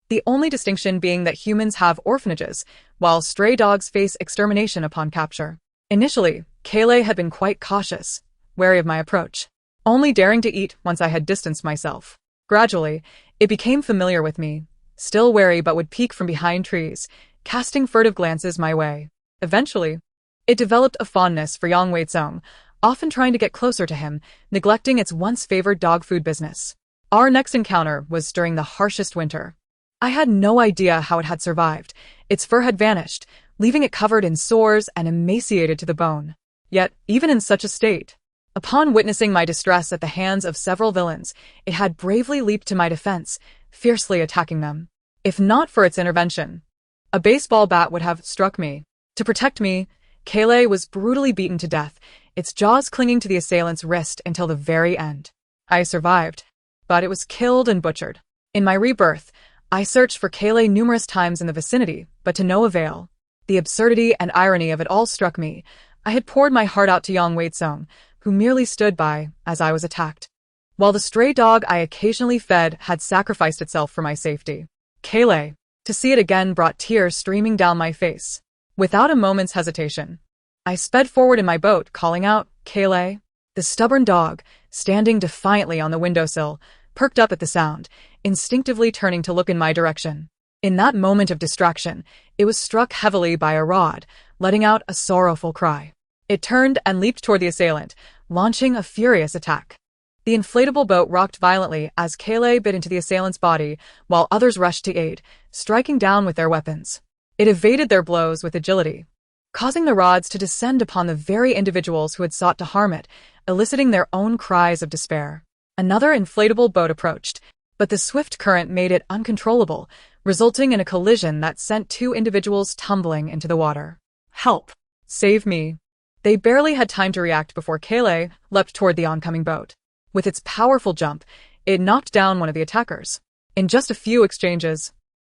the only distinction being that humans have orphanages, while stray dogs face extermination upon capture. Initially, Kayleigh had been quite cautious, wary of my approach, only daring to eat once I had distanced myself. Gradually, it became familiar with me, still wary but would peek from behind trees, casting furtive glances my way. Eventually, it developed a fondness for Yang Weizong, often trying to get closer to him, neglecting its once favored dog food business. Our next encounter was during the harshest winter. I had no idea how it had survived. Its fur had vanished, leaving it covered in sores and emaciated to the bone. Yet, even in such a state, upon witnessing my distress at the hands of several villains, it had bravely leaped to my defense, fiercely attacking them. If not for its intervention, a baseball bat would have struck me. To protect me, Kayleigh was brutally beaten to death, its jaws clinging to the assailant's wrist until the very end. I survived, but it was killed and butchered. In my rebirth, I searched for Kayleigh numerous times in the vicinity, but to no avail. The absurdity and irony of it all struck me. I had poured my heart out to Yang Weisong, who merely stood by as I was attacked. While the stray dog I occasionally fed had sacrificed itself for my safety. Kaylee. To see it again brought tears streaming down my face. Without a moment's hesitation, I sped forward in my boat, calling out, Kaylee. The stubborn dog, standing defiantly on the windowsill, perked up at the sound, instinctively turning to look in my direction. In that moment of distraction, it was struck heavily by a rod, letting out a sorrowful cry. It turned and leaped toward the assailant, launching a furious attack. The inflatable boat rocked violently as Kaylee bit into the assailant's body, while others rushed to aid, striking down with their weapons. It evaded their blows with agility, causing the rods to descend upon the very individuals who had sought to harm it, eliciting their own cries of despair. Another inflatable boat approached, but the swift current made it uncontrollable, resulting in a collision that sent two individuals tumbling into the water. Help! Save me! They barely had time to react before Kaylee leapt toward the oncoming boat. With its powerful jump, it knocked down one of the attackers. In just a few exchanges,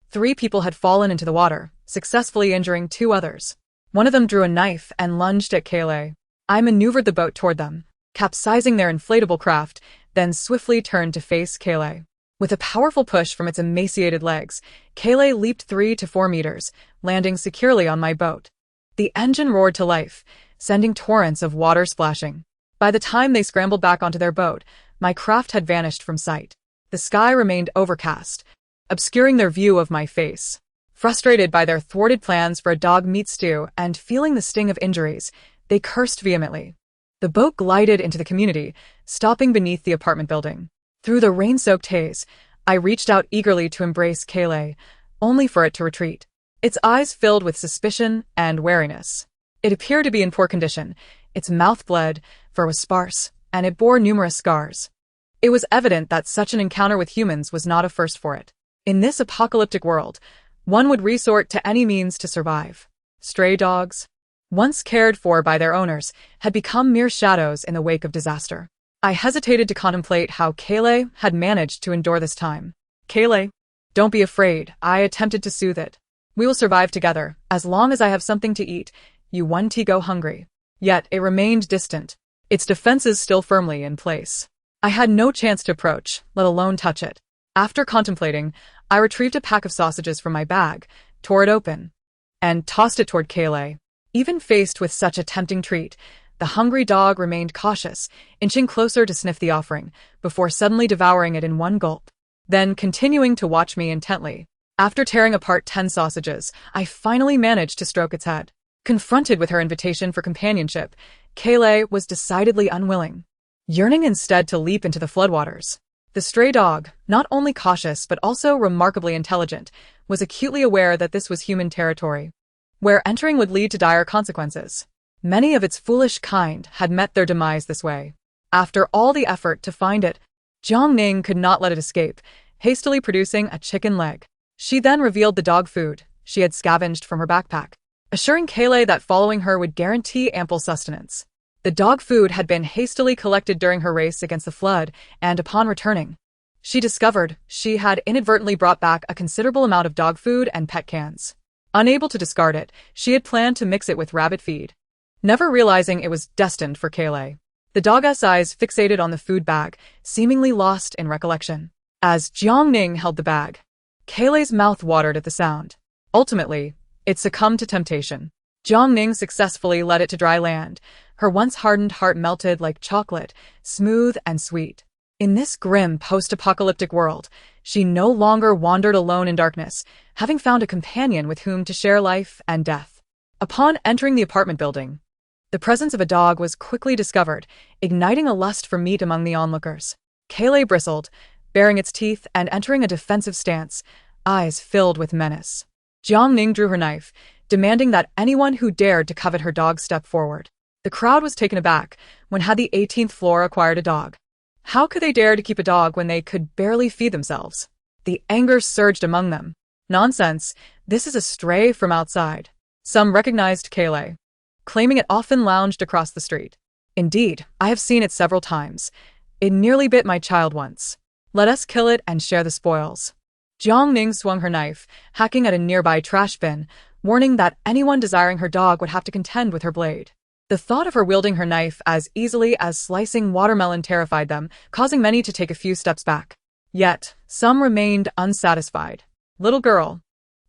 3 people had fallen into the water, successfully injuring 2 others. One of them drew a knife and lunged at Kaylee. I maneuvered the boat toward them, capsizing their inflatable craft, then swiftly turned to face Kaylee. With a powerful push from its emaciated legs, Kaylee leaped 3 to 4 meters, landing securely on my boat. The engine roared to life, sending torrents of water splashing. By the time they scrambled back onto their boat, my craft had vanished from sight. The sky remained overcast, obscuring their view of my face. Frustrated by their thwarted plans for a dog meat stew and feeling the sting of injuries, they cursed vehemently. The boat glided into the community, stopping beneath the apartment building. Through the rain-soaked haze, I reached out eagerly to embrace Kaylee, only for it to retreat. Its eyes filled with suspicion and wariness. It appeared to be in poor condition. Its mouth bled, fur was sparse, and it bore numerous scars. It was evident that such an encounter with humans was not a first for it. In this apocalyptic world, one would resort to any means to survive. Stray dogs, once cared for by their owners, had become mere shadows in the wake of disaster. I hesitated to contemplate how Kaylee had managed to endure this time. Kaylee, don't be afraid, I attempted to soothe it. We will survive together, as long as I have something to eat. You won't go hungry. Yet it remained distant, its defenses still firmly in place. I had no chance to approach, let alone touch it. After contemplating, I retrieved a pack of sausages from my bag, tore it open, and tossed it toward Kaylee. Even faced with such a tempting treat, the hungry dog remained cautious, inching closer to sniff the offering, before suddenly devouring it in one gulp, then continuing to watch me intently. After tearing apart 10 sausages, I finally managed to stroke its head. Confronted with her invitation for companionship, Kaylee was decidedly unwilling, yearning instead to leap into the floodwaters. The stray dog, not only cautious but also remarkably intelligent, was acutely aware that this was human territory, where entering would lead to dire consequences. Many of its foolish kind had met their demise this way. After all the effort to find it, Jiang Ning could not let it escape, hastily producing a chicken leg. She then revealed the dog food she had scavenged from her backpack, assuring Kaylee that following her would guarantee ample sustenance. The dog food had been hastily collected during her race against the flood, and upon returning, she discovered she had inadvertently brought back a considerable amount of dog food and pet cans. Unable to discard it, she had planned to mix it with rabbit feed, never realizing it was destined for Kaylee. The dog's eyes fixated on the food bag, seemingly lost in recollection. As Jiang Ning held the bag, Kaylee's mouth watered at the sound. Ultimately, it succumbed to temptation. Jiang Ning successfully led it to dry land. Her once hardened heart melted like chocolate, smooth and sweet. In this grim post-apocalyptic world, she no longer wandered alone in darkness, having found a companion with whom to share life and death. Upon entering the apartment building, the presence of a dog was quickly discovered, igniting a lust for meat among the onlookers. Kaylee bristled, baring its teeth and entering a defensive stance, eyes filled with menace. Jiang Ning drew her knife, demanding that anyone who dared to covet her dog step forward. The crowd was taken aback when had the 18th floor acquired a dog. How could they dare to keep a dog when they could barely feed themselves? The anger surged among them. Nonsense, this is a stray from outside. Some recognized Kaylee, claiming it often lounged across the street. Indeed, I have seen it several times. It nearly bit my child once. Let us kill it and share the spoils. Jiang Ning swung her knife, hacking at a nearby trash bin, warning that anyone desiring her dog would have to contend with her blade. The thought of her wielding her knife as easily as slicing watermelon terrified them, causing many to take a few steps back. Yet, some remained unsatisfied. Little girl,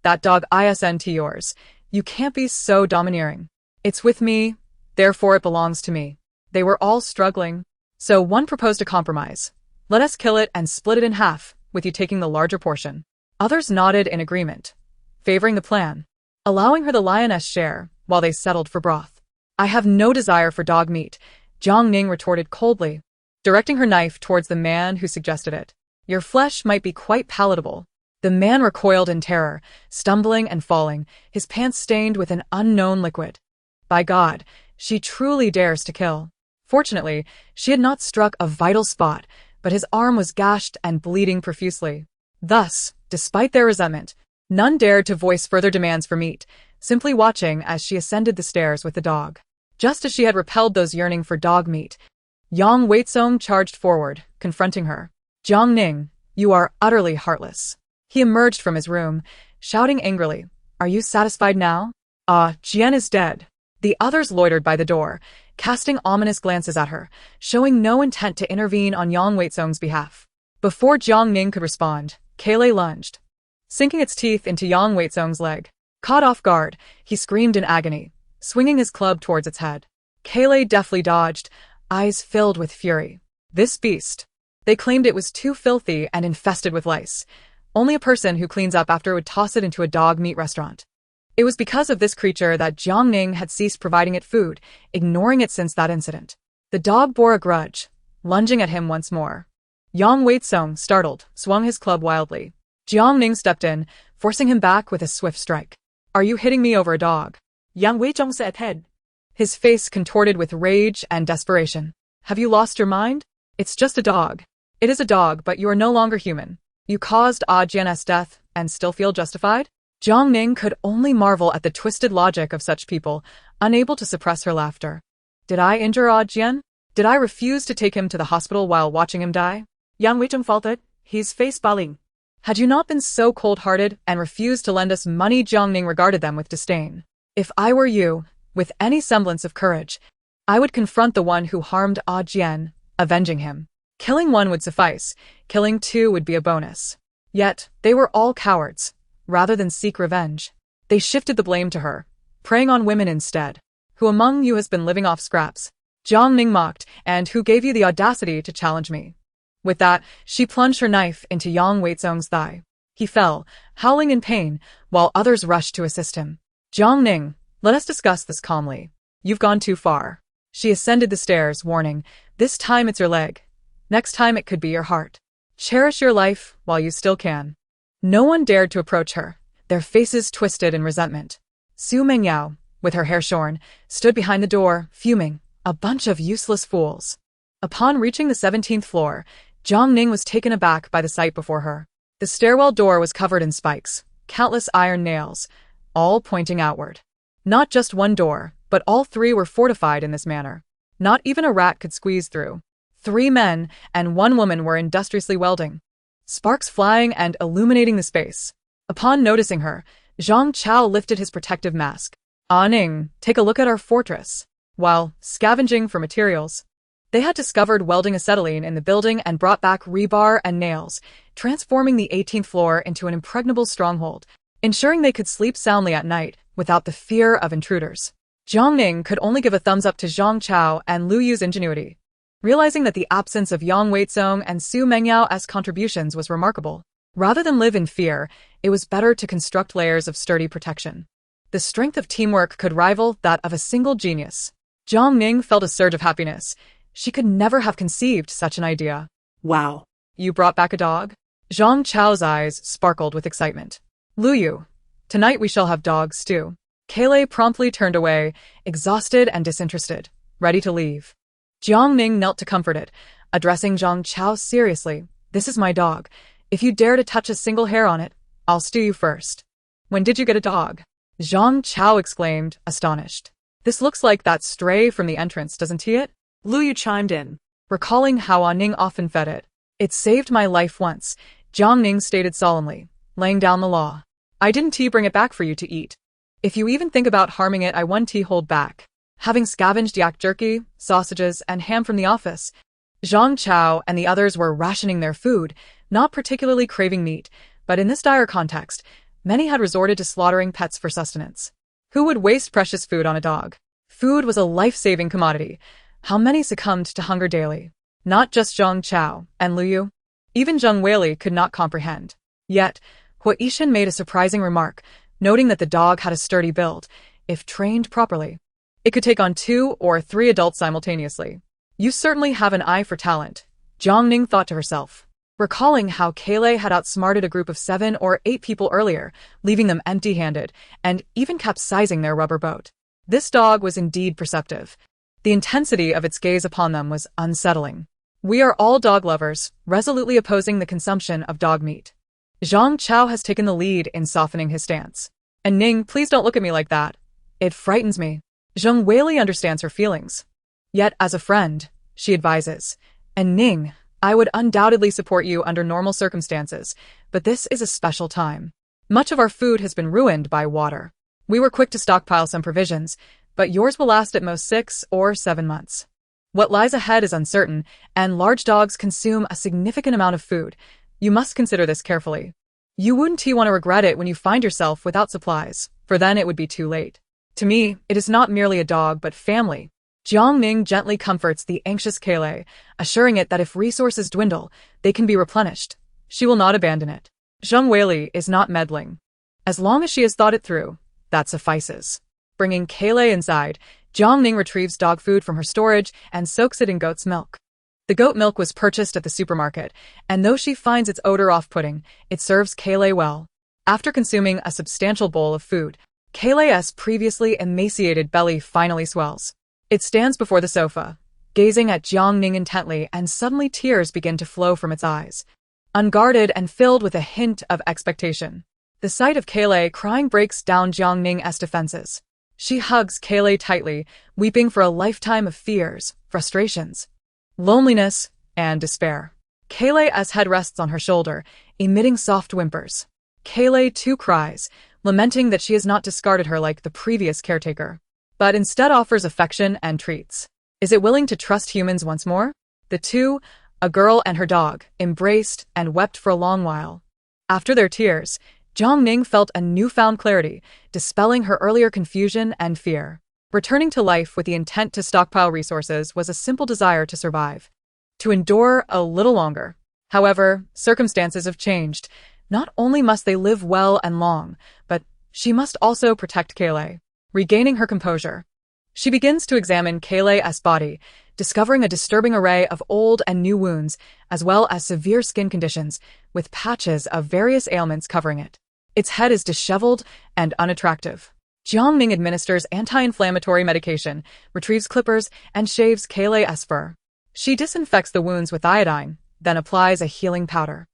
that dog isn't yours. You can't be so domineering. It's with me, therefore it belongs to me. They were all struggling. So one proposed a compromise. Let us kill it and split it in half, with you taking the larger portion. Others nodded in agreement, favoring the plan, allowing her the lioness share, while they settled for broth. I have no desire for dog meat, Jiang Ning retorted coldly, directing her knife towards the man who suggested it. Your flesh might be quite palatable. The man recoiled in terror, stumbling and falling, his pants stained with an unknown liquid. By God, she truly dares to kill. Fortunately, she had not struck a vital spot, but his arm was gashed and bleeding profusely. Thus, despite their resentment, none dared to voice further demands for meat, simply watching as she ascended the stairs with the dog. Just as she had repelled those yearning for dog meat, Yang Weizong charged forward, confronting her. Jiang Ning, you are utterly heartless. He emerged from his room, shouting angrily, Are you satisfied now? Jian is dead. The others loitered by the door, casting ominous glances at her, showing no intent to intervene on Yang Weizong's behalf. Before Jiang Ning could respond, Kailei lunged, sinking its teeth into Yang Weizong's leg. Caught off guard, he screamed in agony, swinging his club towards its head. Kailei deftly dodged, eyes filled with fury. This beast. They claimed it was too filthy and infested with lice. Only a person who cleans up after would toss it into a dog meat restaurant. It was because of this creature that Jiang Ning had ceased providing it food, ignoring it since that incident. The dog bore a grudge, lunging at him once more. Yang Weizong, startled, swung his club wildly. Jiang Ning stepped in, forcing him back with a swift strike. Are you hitting me over a dog? Yang Weizong said head, his face contorted with rage and desperation. Have you lost your mind? It's just a dog. It is a dog, but you are no longer human. You caused Jian's death and still feel justified? Jiang Ning could only marvel at the twisted logic of such people, unable to suppress her laughter. Did I injure Jian? Did I refuse to take him to the hospital while watching him die? Yang Weizong faltered, his face bawling. Had you not been so cold-hearted and refused to lend us money? Jiang Ning regarded them with disdain. If I were you, with any semblance of courage, I would confront the one who harmed Jian, avenging him. Killing one would suffice, killing two would be a bonus. Yet, they were all cowards. Rather than seek revenge, they shifted the blame to her, preying on women instead. Who among you has been living off scraps? Jiang Ning mocked, and who gave you the audacity to challenge me? With that, she plunged her knife into Yang Weizong's thigh. He fell, howling in pain, while others rushed to assist him. Jiang Ning, let us discuss this calmly. You've gone too far. She ascended the stairs, warning, this time it's your leg. Next time it could be your heart. Cherish your life while you still can. No one dared to approach her, their faces twisted in resentment. Su Mengyao, with her hair shorn, stood behind the door, fuming, a bunch of useless fools. Upon reaching the 17th floor, Jiang Ning was taken aback by the sight before her. The stairwell door was covered in spikes, countless iron nails, all pointing outward. Not just one door, but all three were fortified in this manner. Not even a rat could squeeze through. 3 men and 1 woman were industriously welding, sparks flying and illuminating the space. Upon noticing her, Zhang Chao lifted his protective mask. Ning, take a look at our fortress. While scavenging for materials, they had discovered welding acetylene in the building and brought back rebar and nails, transforming the 18th floor into an impregnable stronghold, ensuring they could sleep soundly at night without the fear of intruders. Jiang Ning could only give a thumbs up to Zhang Chao and Lu Yu's ingenuity, realizing that the absence of Yang Weizong and Su Mengyao's contributions was remarkable. Rather than live in fear, it was better to construct layers of sturdy protection. The strength of teamwork could rival that of a single genius. Jiang Ning felt a surge of happiness. She could never have conceived such an idea. Wow. You brought back a dog? Zhang Chao's eyes sparkled with excitement. Lu Yu, tonight we shall have dog stew. Kailei promptly turned away, exhausted and disinterested, ready to leave. Jiang Ning knelt to comfort it, addressing Zhang Chao seriously. This is my dog. If you dare to touch a single hair on it, I'll stew you first. When did you get a dog? Zhang Chao exclaimed, astonished. This looks like that stray from the entrance, doesn't it? Lu Yu chimed in, recalling how Ning often fed it. It saved my life once, Jiang Ning stated solemnly, laying down the law. I didn't bring it back for you to eat. If you even think about harming it, I won't hold back. having scavenged yak jerky, sausages, and ham from the office. Zhang Chao and the others were rationing their food, not particularly craving meat, but in this dire context, many had resorted to slaughtering pets for sustenance. Who would waste precious food on a dog? Food was a life-saving commodity. How many succumbed to hunger daily? Not just Zhang Chao and Lu Yu. Even Zheng Weili could not comprehend. Yet, Hua Yishan made a surprising remark, noting that the dog had a sturdy build. If trained properly, it could take on 2 or 3 adults simultaneously. You certainly have an eye for talent, Jiang Ning thought to herself, recalling how Kailei had outsmarted a group of 7 or 8 people earlier, leaving them empty-handed, and even capsizing their rubber boat. This dog was indeed perceptive. The intensity of its gaze upon them was unsettling. We are all dog lovers, resolutely opposing the consumption of dog meat. Zhang Chao has taken the lead in softening his stance. And Ning, please don't look at me like that. It frightens me. Zheng Weili understands her feelings. Yet, as a friend, she advises, and Ning, I would undoubtedly support you under normal circumstances, but this is a special time. Much of our food has been ruined by water. We were quick to stockpile some provisions, but yours will last at most 6 or 7 months. What lies ahead is uncertain, and large dogs consume a significant amount of food. You must consider this carefully. You wouldn't want to regret it when you find yourself without supplies, for then it would be too late. To me, it is not merely a dog but family. Jiang Ning gently comforts the anxious Kailei, assuring it that if resources dwindle, they can be replenished. She will not abandon it. Zheng Weili is not meddling. As long as she has thought it through, that suffices. Bringing Kailei inside, Jiang Ning retrieves dog food from her storage and soaks it in goat's milk. The goat milk was purchased at the supermarket, and though she finds its odor off-putting, it serves Kailei well. After consuming a substantial bowl of food, Kailei's previously emaciated belly finally swells. It stands before the sofa, gazing at Jiang Ning intently, and suddenly tears begin to flow from its eyes. Unguarded and filled with a hint of expectation. The sight of Kailei crying breaks down Jiang Ning's defenses. She hugs Kailei tightly, weeping for a lifetime of fears, frustrations, loneliness, and despair. Kailei's head rests on her shoulder, emitting soft whimpers. Kailei too cries, lamenting that she has not discarded her like the previous caretaker, but instead offers affection and treats. Is it willing to trust humans once more? The two, a girl and her dog, embraced and wept for a long while. After their tears, Jiang Ning felt a newfound clarity, dispelling her earlier confusion and fear. Returning to life with the intent to stockpile resources was a simple desire to survive, to endure a little longer. However, circumstances have changed. Not only must they live well and long, but she must also protect Kailei. Regaining her composure, she begins to examine Kailei's body, discovering a disturbing array of old and new wounds, as well as severe skin conditions, with patches of various ailments covering it. Its head is disheveled and unattractive. Jiang Ning administers anti-inflammatory medication, retrieves clippers, and shaves Kailei's fur. She disinfects the wounds with iodine, then applies a healing powder.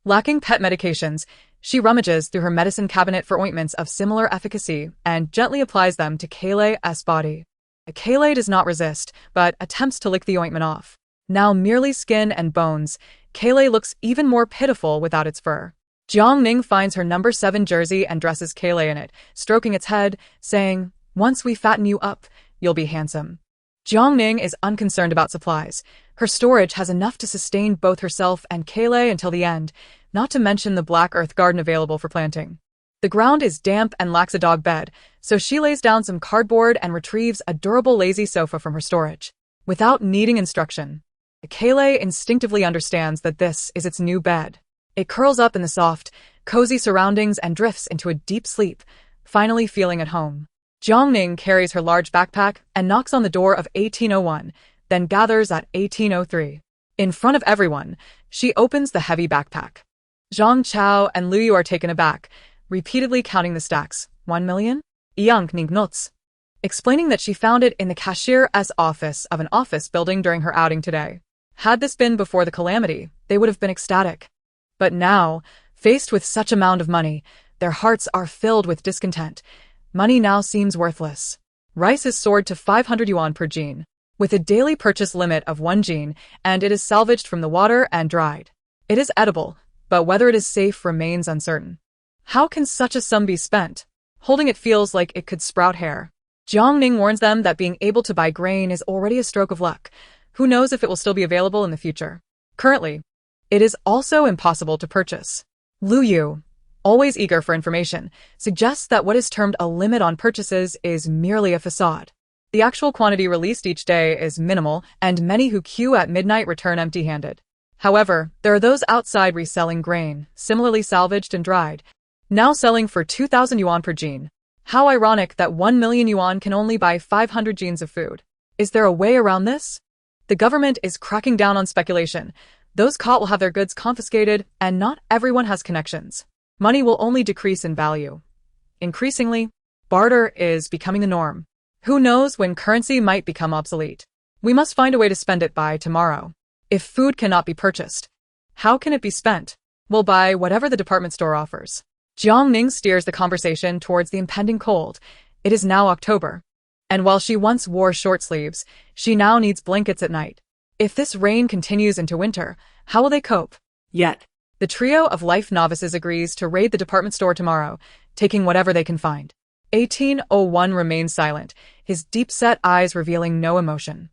Lacking pet medications, she rummages through her medicine cabinet for ointments of similar efficacy and gently applies them to Kailei's body. Kailei does not resist, but attempts to lick the ointment off. Now merely skin and bones, Kailei looks even more pitiful without its fur. Jiang Ning finds her number 7 jersey and dresses Kailei in it, stroking its head, saying, "Once we fatten you up, you'll be handsome." Jiang Ning is unconcerned about supplies. Her storage has enough to sustain both herself and Kailei until the end, not to mention the black earth garden available for planting. The ground is damp and lacks a dog bed, so she lays down some cardboard and retrieves a durable lazy sofa from her storage. Without needing instruction, Kailei instinctively understands that this is its new bed. It curls up in the soft, cozy surroundings and drifts into a deep sleep, finally feeling at home. Jiang Ning carries her large backpack and knocks on the door of 1801, then gathers at 1803. In front of everyone, she opens the heavy backpack. Zhang Chao and Lu Yu are taken aback, repeatedly counting the stacks. 1 million? Jiang Ning notes, explaining that she found it in the cashier's office of an office building during her outing today. Had this been before the calamity, they would have been ecstatic. But now, faced with such amount of money, their hearts are filled with discontent. Money now seems worthless. Rice has soared to 500 yuan per jean, with a daily purchase limit of 1 jean, and it is salvaged from the water and dried. It is edible, but whether it is safe remains uncertain. How can such a sum be spent? Holding it feels like it could sprout hair. Jiang Ning warns them that being able to buy grain is already a stroke of luck. Who knows if it will still be available in the future? Currently, it is also impossible to purchase. Lu Yu, always eager for information, suggests that what is termed a limit on purchases is merely a facade. The actual quantity released each day is minimal, and many who queue at midnight return empty-handed. However, there are those outside reselling grain, similarly salvaged and dried, now selling for 2,000 yuan per jean. How ironic that 1 million yuan can only buy 500 jeans of food. Is there a way around this? The government is cracking down on speculation. Those caught will have their goods confiscated, and not everyone has connections. Money will only decrease in value. Increasingly, barter is becoming the norm. Who knows when currency might become obsolete? We must find a way to spend it by tomorrow. If food cannot be purchased, how can it be spent? We'll buy whatever the department store offers. Jiang Ning steers the conversation towards the impending cold. It is now October. And while she once wore short sleeves, she now needs blankets at night. If this rain continues into winter, how will they cope? Yet. The trio of life novices agrees to raid the department store tomorrow, taking whatever they can find. 1801 remains silent, his deep-set eyes revealing no emotion.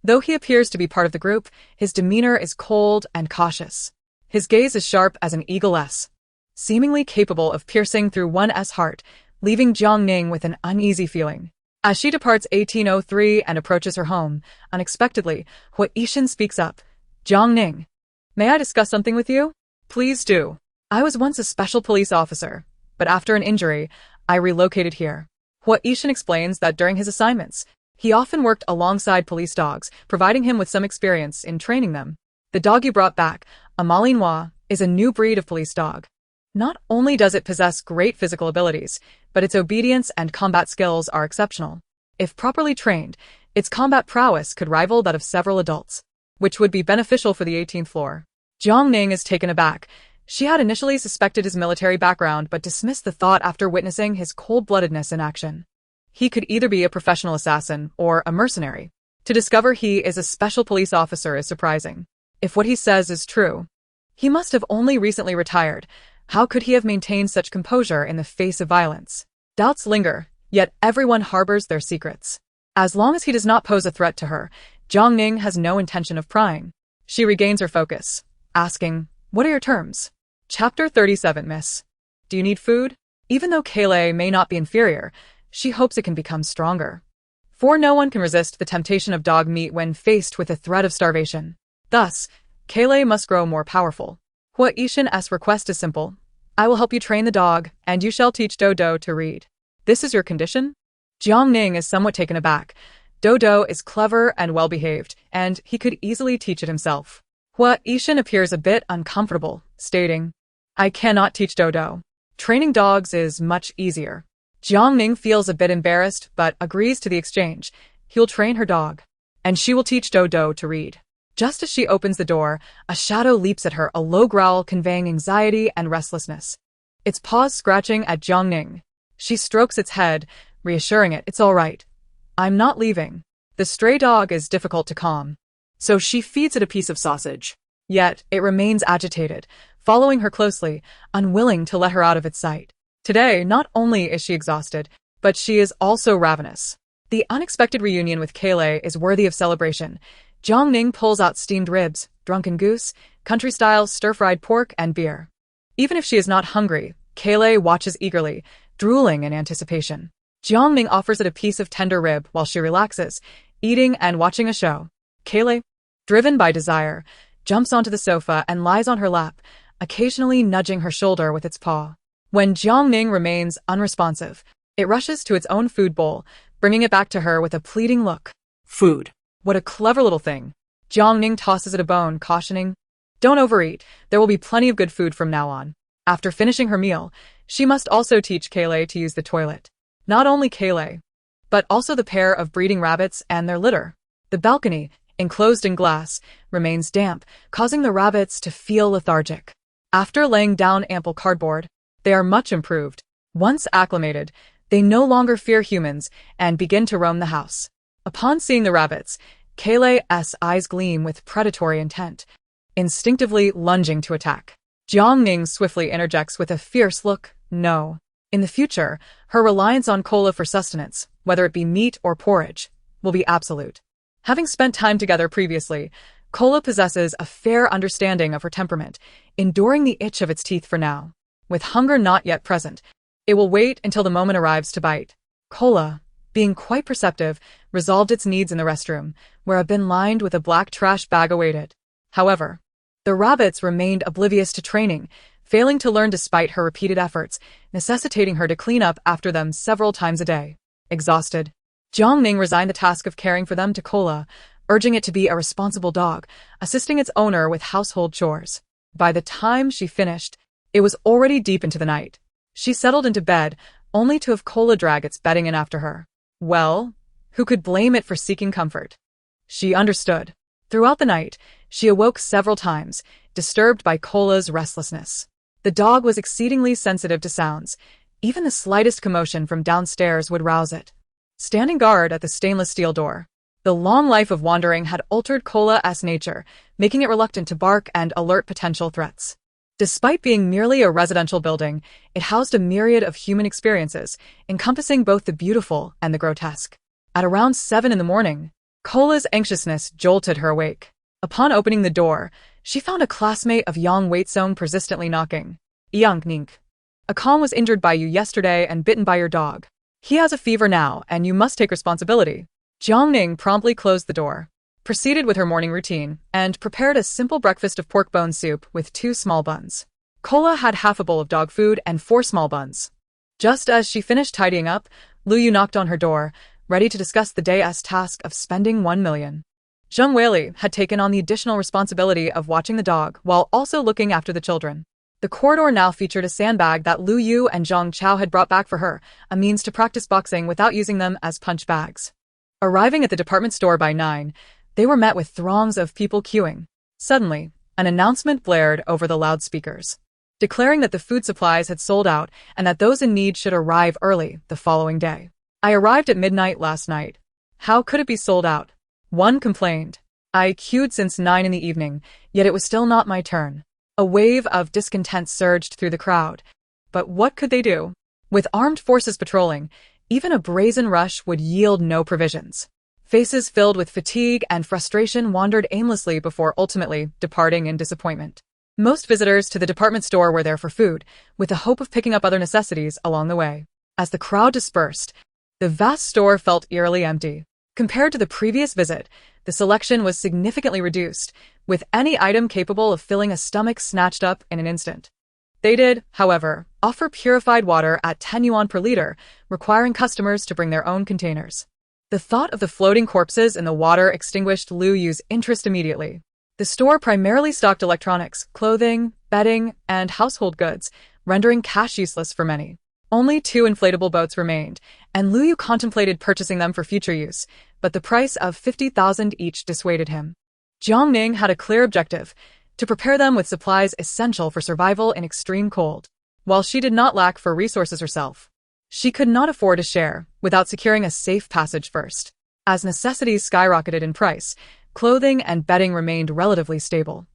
Though he appears to be part of the group, his demeanor is cold and cautious. His gaze is sharp as an eagle's, seemingly capable of piercing through one's heart, leaving Jiang Ning with an uneasy feeling. As she departs 1803 and approaches her home, unexpectedly, Hua Yishan speaks up. Jiang Ning, may I discuss something with you? Please do. I was once a special police officer, but after an injury, I relocated here. Hua Yishan explains that during his assignments, he often worked alongside police dogs, providing him with some experience in training them. The dog you brought back, a Malinois, is a new breed of police dog. Not only does it possess great physical abilities, but its obedience and combat skills are exceptional. If properly trained, its combat prowess could rival that of several adults, which would be beneficial for the 18th floor. Jiang Ning is taken aback. She had initially suspected his military background but dismissed the thought after witnessing his cold-bloodedness in action. He could either be a professional assassin or a mercenary. To discover he is a special police officer is surprising. If what he says is true, he must have only recently retired. How could he have maintained such composure in the face of violence? Doubts linger, yet everyone harbors their secrets. As long as he does not pose a threat to her, Jiang Ning has no intention of prying. She regains her focus, asking, "What are your terms?" Chapter 37, Miss. Do you need food? Even though Kayleigh may not be inferior, she hopes it can become stronger. For no one can resist the temptation of dog meat when faced with the threat of starvation. Thus, Kayleigh must grow more powerful. Hua Yishan's request is simple. I will help you train the dog, and you shall teach Dodo to read. This is your condition? Jiang Ning is somewhat taken aback. Dodo is clever and well-behaved, and he could easily teach it himself. Hua Yishan appears a bit uncomfortable, stating, I cannot teach Dodo. Training dogs is much easier. Jiang Ning feels a bit embarrassed, but agrees to the exchange. He'll train her dog, and she will teach Dodo to read. Just as she opens the door, a shadow leaps at her, a low growl conveying anxiety and restlessness. Its paws scratching at Jiang Ning. She strokes its head, reassuring it, it's all right. I'm not leaving. The stray dog is difficult to calm, so she feeds it a piece of sausage. Yet, it remains agitated, following her closely, unwilling to let her out of its sight. Today, not only is she exhausted, but she is also ravenous. The unexpected reunion with Kayleigh is worthy of celebration. Jiang Ning pulls out steamed ribs, drunken goose, country-style stir-fried pork, and beer. Even if she is not hungry, Kayleigh watches eagerly, drooling in anticipation. Jiang Ning offers it a piece of tender rib while she relaxes, eating and watching a show. Kayleigh, driven by desire, jumps onto the sofa and lies on her lap, occasionally nudging her shoulder with its paw. When Jiang Ning remains unresponsive, it rushes to its own food bowl, bringing it back to her with a pleading look. Food. What a clever little thing. Jiang Ning tosses it a bone, cautioning, don't overeat, there will be plenty of good food from now on. After finishing her meal, she must also teach Kayleigh to use the toilet. Not only Kayleigh, but also the pair of breeding rabbits and their litter. The balcony, enclosed in glass, remains damp, causing the rabbits to feel lethargic. After laying down ample cardboard, they are much improved. Once acclimated, they no longer fear humans and begin to roam the house. Upon seeing the rabbits, Kayleigh's eyes gleam with predatory intent, instinctively lunging to attack. Jiang Ning swiftly interjects with a fierce look, no. In the future, her reliance on cola for sustenance whether it be meat or porridge, will be absolute. Having spent time together previously, Kola possesses a fair understanding of her temperament, enduring the itch of its teeth for now. With hunger not yet present, it will wait until the moment arrives to bite. Kola, being quite perceptive, resolved its needs in the restroom, where a bin lined with a black trash bag awaited. However, the rabbits remained oblivious to training, failing to learn despite her repeated efforts, necessitating her to clean up after them several times a day. Exhausted, Jiang Ning resigned the task of caring for them to Kola, urging it to be a responsible dog, assisting its owner with household chores. By the time she finished, it was already deep into the night. She settled into bed, only to have Kola drag its bedding in after her. Well, who could blame it for seeking comfort? She understood. Throughout the night, she awoke several times, disturbed by Kola's restlessness. The dog was exceedingly sensitive to sounds. Even the slightest commotion from downstairs would rouse it. Standing guard at the stainless steel door, the long life of wandering had altered Kola's nature, making it reluctant to bark and alert potential threats. Despite being merely a residential building, it housed a myriad of human experiences, encompassing both the beautiful and the grotesque. At around 7 in the morning, Kola's anxiousness jolted her awake. Upon opening the door, she found a classmate of Yang Waitsong persistently knocking. Jiang Ning. A Kong was injured by you yesterday and bitten by your dog. He has a fever now, and you must take responsibility. Jiang Ning promptly closed the door, proceeded with her morning routine, and prepared a simple breakfast of pork bone soup with 2 small buns. Kola had half a bowl of dog food and 4 small buns. Just as she finished tidying up, Lu Yu knocked on her door, ready to discuss the day's task of spending 1 million. Zheng Weili had taken on the additional responsibility of watching the dog while also looking after the children. The corridor now featured a sandbag that Lu Yu and Zhang Chao had brought back for her, a means to practice boxing without using them as punch bags. Arriving at the department store by 9, they were met with throngs of people queuing. Suddenly, an announcement blared over the loudspeakers, declaring that the food supplies had sold out and that those in need should arrive early the following day. I arrived at midnight last night. How could it be sold out? One complained. I queued since 9 in the evening, yet it was still not my turn. A wave of discontent surged through the crowd. But what could they do? With armed forces patrolling, even a brazen rush would yield no provisions. Faces filled with fatigue and frustration wandered aimlessly before ultimately departing in disappointment. Most visitors to the department store were there for food, with the hope of picking up other necessities along the way. As the crowd dispersed, the vast store felt eerily empty. Compared to the previous visit, the selection was significantly reduced, with any item capable of filling a stomach snatched up in an instant. They did, however, offer purified water at 10 yuan per liter, requiring customers to bring their own containers. The thought of the floating corpses in the water extinguished Lu Yu's interest immediately. The store primarily stocked electronics, clothing, bedding, and household goods, rendering cash useless for many. Only 2 inflatable boats remained, and Lu Yu contemplated purchasing them for future use, but the price of 50,000 each dissuaded him. Jiang Ning had a clear objective: to prepare them with supplies essential for survival in extreme cold. While she did not lack for resources herself, she could not afford to share without securing a safe passage first. As necessities skyrocketed in price, clothing and bedding remained relatively stable,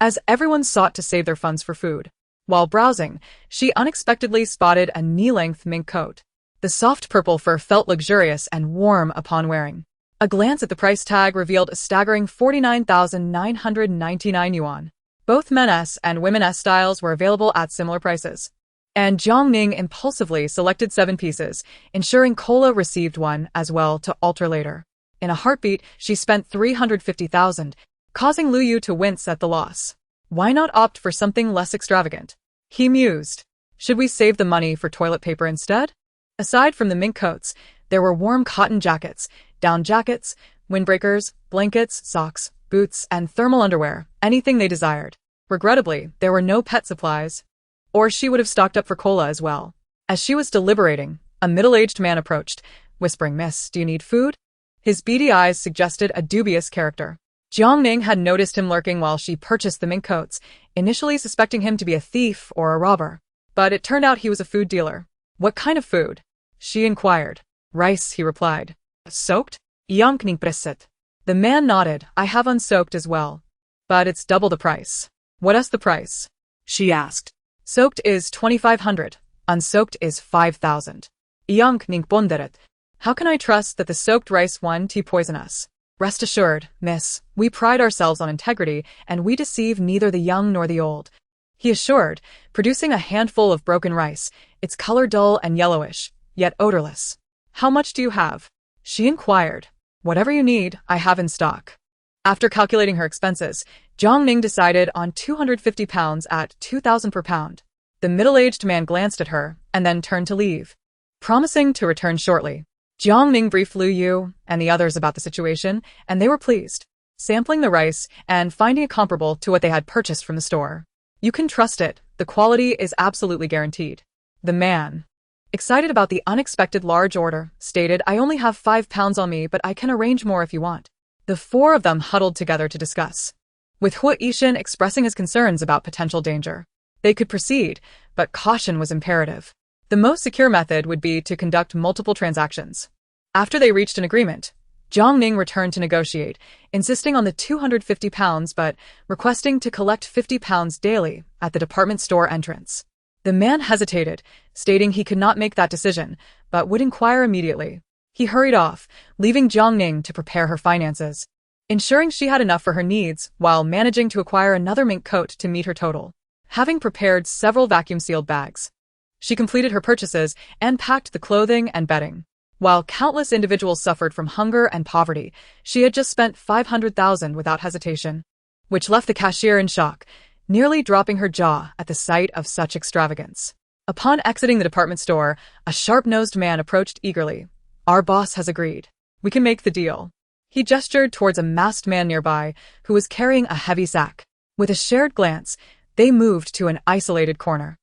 as everyone sought to save their funds for food. While browsing, she unexpectedly spotted a knee-length mink coat. The soft purple fur felt luxurious and warm upon wearing. A glance at the price tag revealed a staggering 49,999 yuan. Both men's and women's styles were available at similar prices. And Jiang Ning impulsively selected 7 pieces, ensuring Kola received one as well to alter later. In a heartbeat, she spent 350,000, causing Lu Yu to wince at the loss. Why not opt for something less extravagant? He mused. Should we save the money for toilet paper instead? Aside from the mink coats, there were warm cotton jackets, down jackets, windbreakers, blankets, socks, boots, and thermal underwear, anything they desired. Regrettably, there were no pet supplies, or she would have stocked up for Kola as well. As she was deliberating, a middle-aged man approached, whispering, "Miss, do you need food?" His beady eyes suggested a dubious character. Jiang Ning had noticed him lurking while she purchased the mink coats, initially suspecting him to be a thief or a robber. But it turned out he was a food dealer. "What kind of food?" she inquired. "Rice," he replied. "Soaked?" Jiang Ning pressed. The man nodded. "I have unsoaked as well, but it's double the price." "What is the price?" she asked. "Soaked is 2,500, unsoaked is 5,000. Jiang Ning pondered. How can I trust that the soaked rice won't poison us? Rest assured, miss, we pride ourselves on integrity, and we deceive neither the young nor the old, he assured, producing a handful of broken rice, its color dull and yellowish, yet odorless. How much do you have? She inquired. Whatever you need, I have in stock. After calculating her expenses, Jiang Ning decided on 250 pounds at 2,000 per pound. The middle-aged man glanced at her and then turned to leave, promising to return shortly. Jiang Ning briefed Lu Yu and the others about the situation, and they were pleased, sampling the rice and finding it comparable to what they had purchased from the store. You can trust it, the quality is absolutely guaranteed. The man, excited about the unexpected large order, stated, I only have 5 pounds on me, but I can arrange more if you want. The four of them huddled together to discuss, with Hua Yishan expressing his concerns about potential danger. They could proceed, but caution was imperative. The most secure method would be to conduct multiple transactions. After they reached an agreement, Jiang Ning returned to negotiate, insisting on the 250 pounds but requesting to collect 50 pounds daily at the department store entrance. The man hesitated, stating he could not make that decision, but would inquire immediately. He hurried off, leaving Jiang Ning to prepare her finances, ensuring she had enough for her needs while managing to acquire another mink coat to meet her total. Having prepared several vacuum-sealed bags, she completed her purchases and packed the clothing and bedding. While countless individuals suffered from hunger and poverty, she had just spent 500,000 without hesitation, which left the cashier in shock, nearly dropping her jaw at the sight of such extravagance. Upon exiting the department store, a sharp-nosed man approached eagerly. Our boss has agreed. We can make the deal. He gestured towards a masked man nearby who was carrying a heavy sack. With a shared glance, they moved to an isolated corner.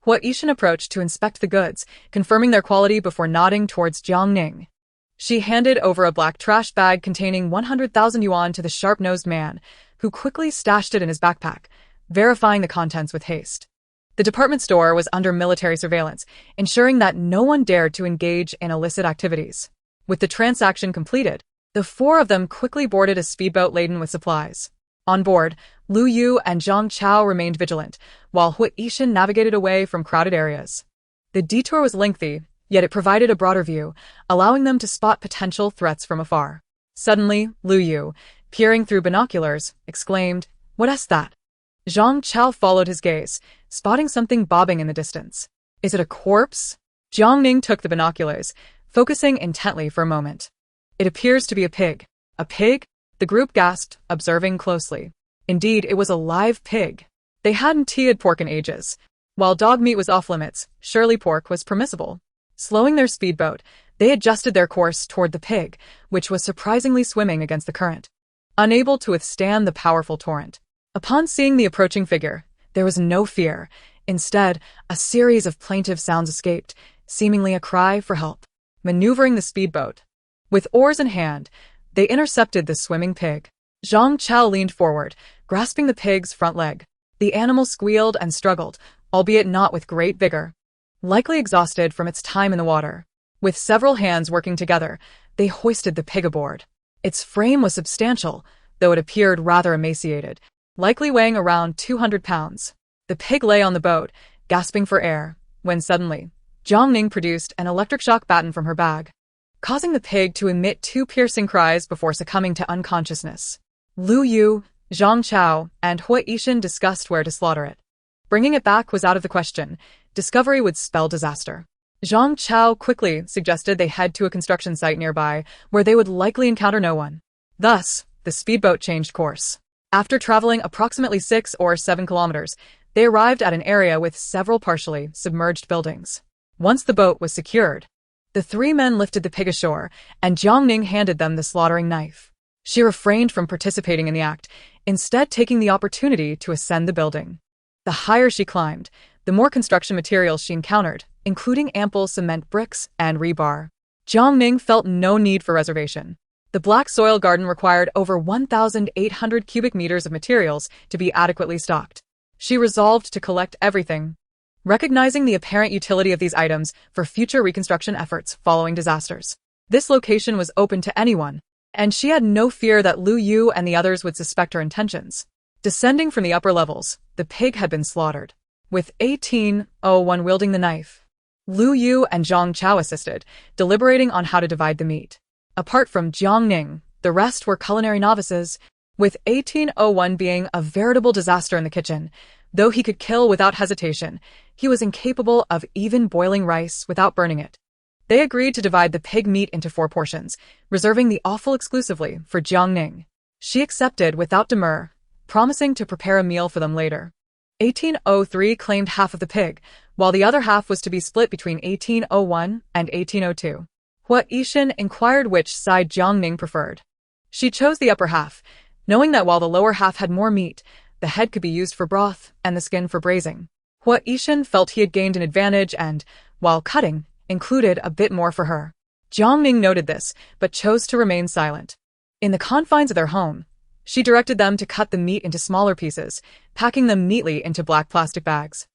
Hua Yishan approached to inspect the goods, confirming their quality before nodding towards Jiang Ning. She handed over a black trash bag containing 100,000 yuan to the sharp-nosed man, who quickly stashed it in his backpack, verifying the contents with haste. The department store was under military surveillance, ensuring that no one dared to engage in illicit activities. With the transaction completed, the four of them quickly boarded a speedboat laden with supplies. On board, Lu Yu and Zhang Chao remained vigilant, while Hua Yishan navigated away from crowded areas. The detour was lengthy, yet it provided a broader view, allowing them to spot potential threats from afar. Suddenly, Lu Yu, peering through binoculars, exclaimed, "What's that?" Zhang Chao followed his gaze, spotting something bobbing in the distance. Is it a corpse? Jiang Ning took the binoculars, focusing intently for a moment. It appears to be a pig. A pig? The group gasped, observing closely. Indeed, it was a live pig. They hadn't eaten pork in ages. While dog meat was off-limits, surely pork was permissible. Slowing their speedboat, they adjusted their course toward the pig, which was surprisingly swimming against the current, unable to withstand the powerful torrent. Upon seeing the approaching figure, there was no fear. Instead, a series of plaintive sounds escaped, seemingly a cry for help. Maneuvering the speedboat, with oars in hand, they intercepted the swimming pig. Zhang Chao leaned forward, grasping the pig's front leg. The animal squealed and struggled, albeit not with great vigor, likely exhausted from its time in the water. With several hands working together, they hoisted the pig aboard. Its frame was substantial, though it appeared rather emaciated, likely weighing around 200 pounds. The pig lay on the boat, gasping for air, when suddenly, Jiang Ning produced an electric shock baton from her bag, causing the pig to emit 2 piercing cries before succumbing to unconsciousness. Lu Yu, Zhang Chao, and Hua Yishan discussed where to slaughter it. Bringing it back was out of the question. Discovery would spell disaster. Zhang Chao quickly suggested they head to a construction site nearby, where they would likely encounter no one. Thus, the speedboat changed course. After traveling approximately 6 or 7 kilometers, they arrived at an area with several partially submerged buildings. Once the boat was secured, the 3 men lifted the pig ashore, and Jiang Ning handed them the slaughtering knife. She refrained from participating in the act, instead taking the opportunity to ascend the building. The higher she climbed, the more construction materials she encountered, including ample cement bricks and rebar. Jiang Ning felt no need for reservation. The black soil garden required over 1,800 cubic meters of materials to be adequately stocked. She resolved to collect everything, recognizing the apparent utility of these items for future reconstruction efforts following disasters. This location was open to anyone, and she had no fear that Lu Yu and the others would suspect her intentions. Descending from the upper levels, the pig had been slaughtered, with 1801 wielding the knife. Lu Yu and Zhang Chao assisted, deliberating on how to divide the meat. Apart from Jiang Ning, the rest were culinary novices, with 1801 being a veritable disaster in the kitchen. Though he could kill without hesitation, he was incapable of even boiling rice without burning it. They agreed to divide the pig meat into 4 portions, reserving the offal exclusively for Jiang Ning. She accepted without demur, promising to prepare a meal for them later. 1803 claimed half of the pig, while the other half was to be split between 1801 and 1802. Hua Yishan inquired which side Jiang Ning preferred. She chose the upper half, knowing that while the lower half had more meat, the head could be used for broth and the skin for braising. Hua Yishan felt he had gained an advantage and, while cutting, included a bit more for her. Jiang Ning noted this, but chose to remain silent. In the confines of their home, she directed them to cut the meat into smaller pieces, packing them neatly into black plastic bags,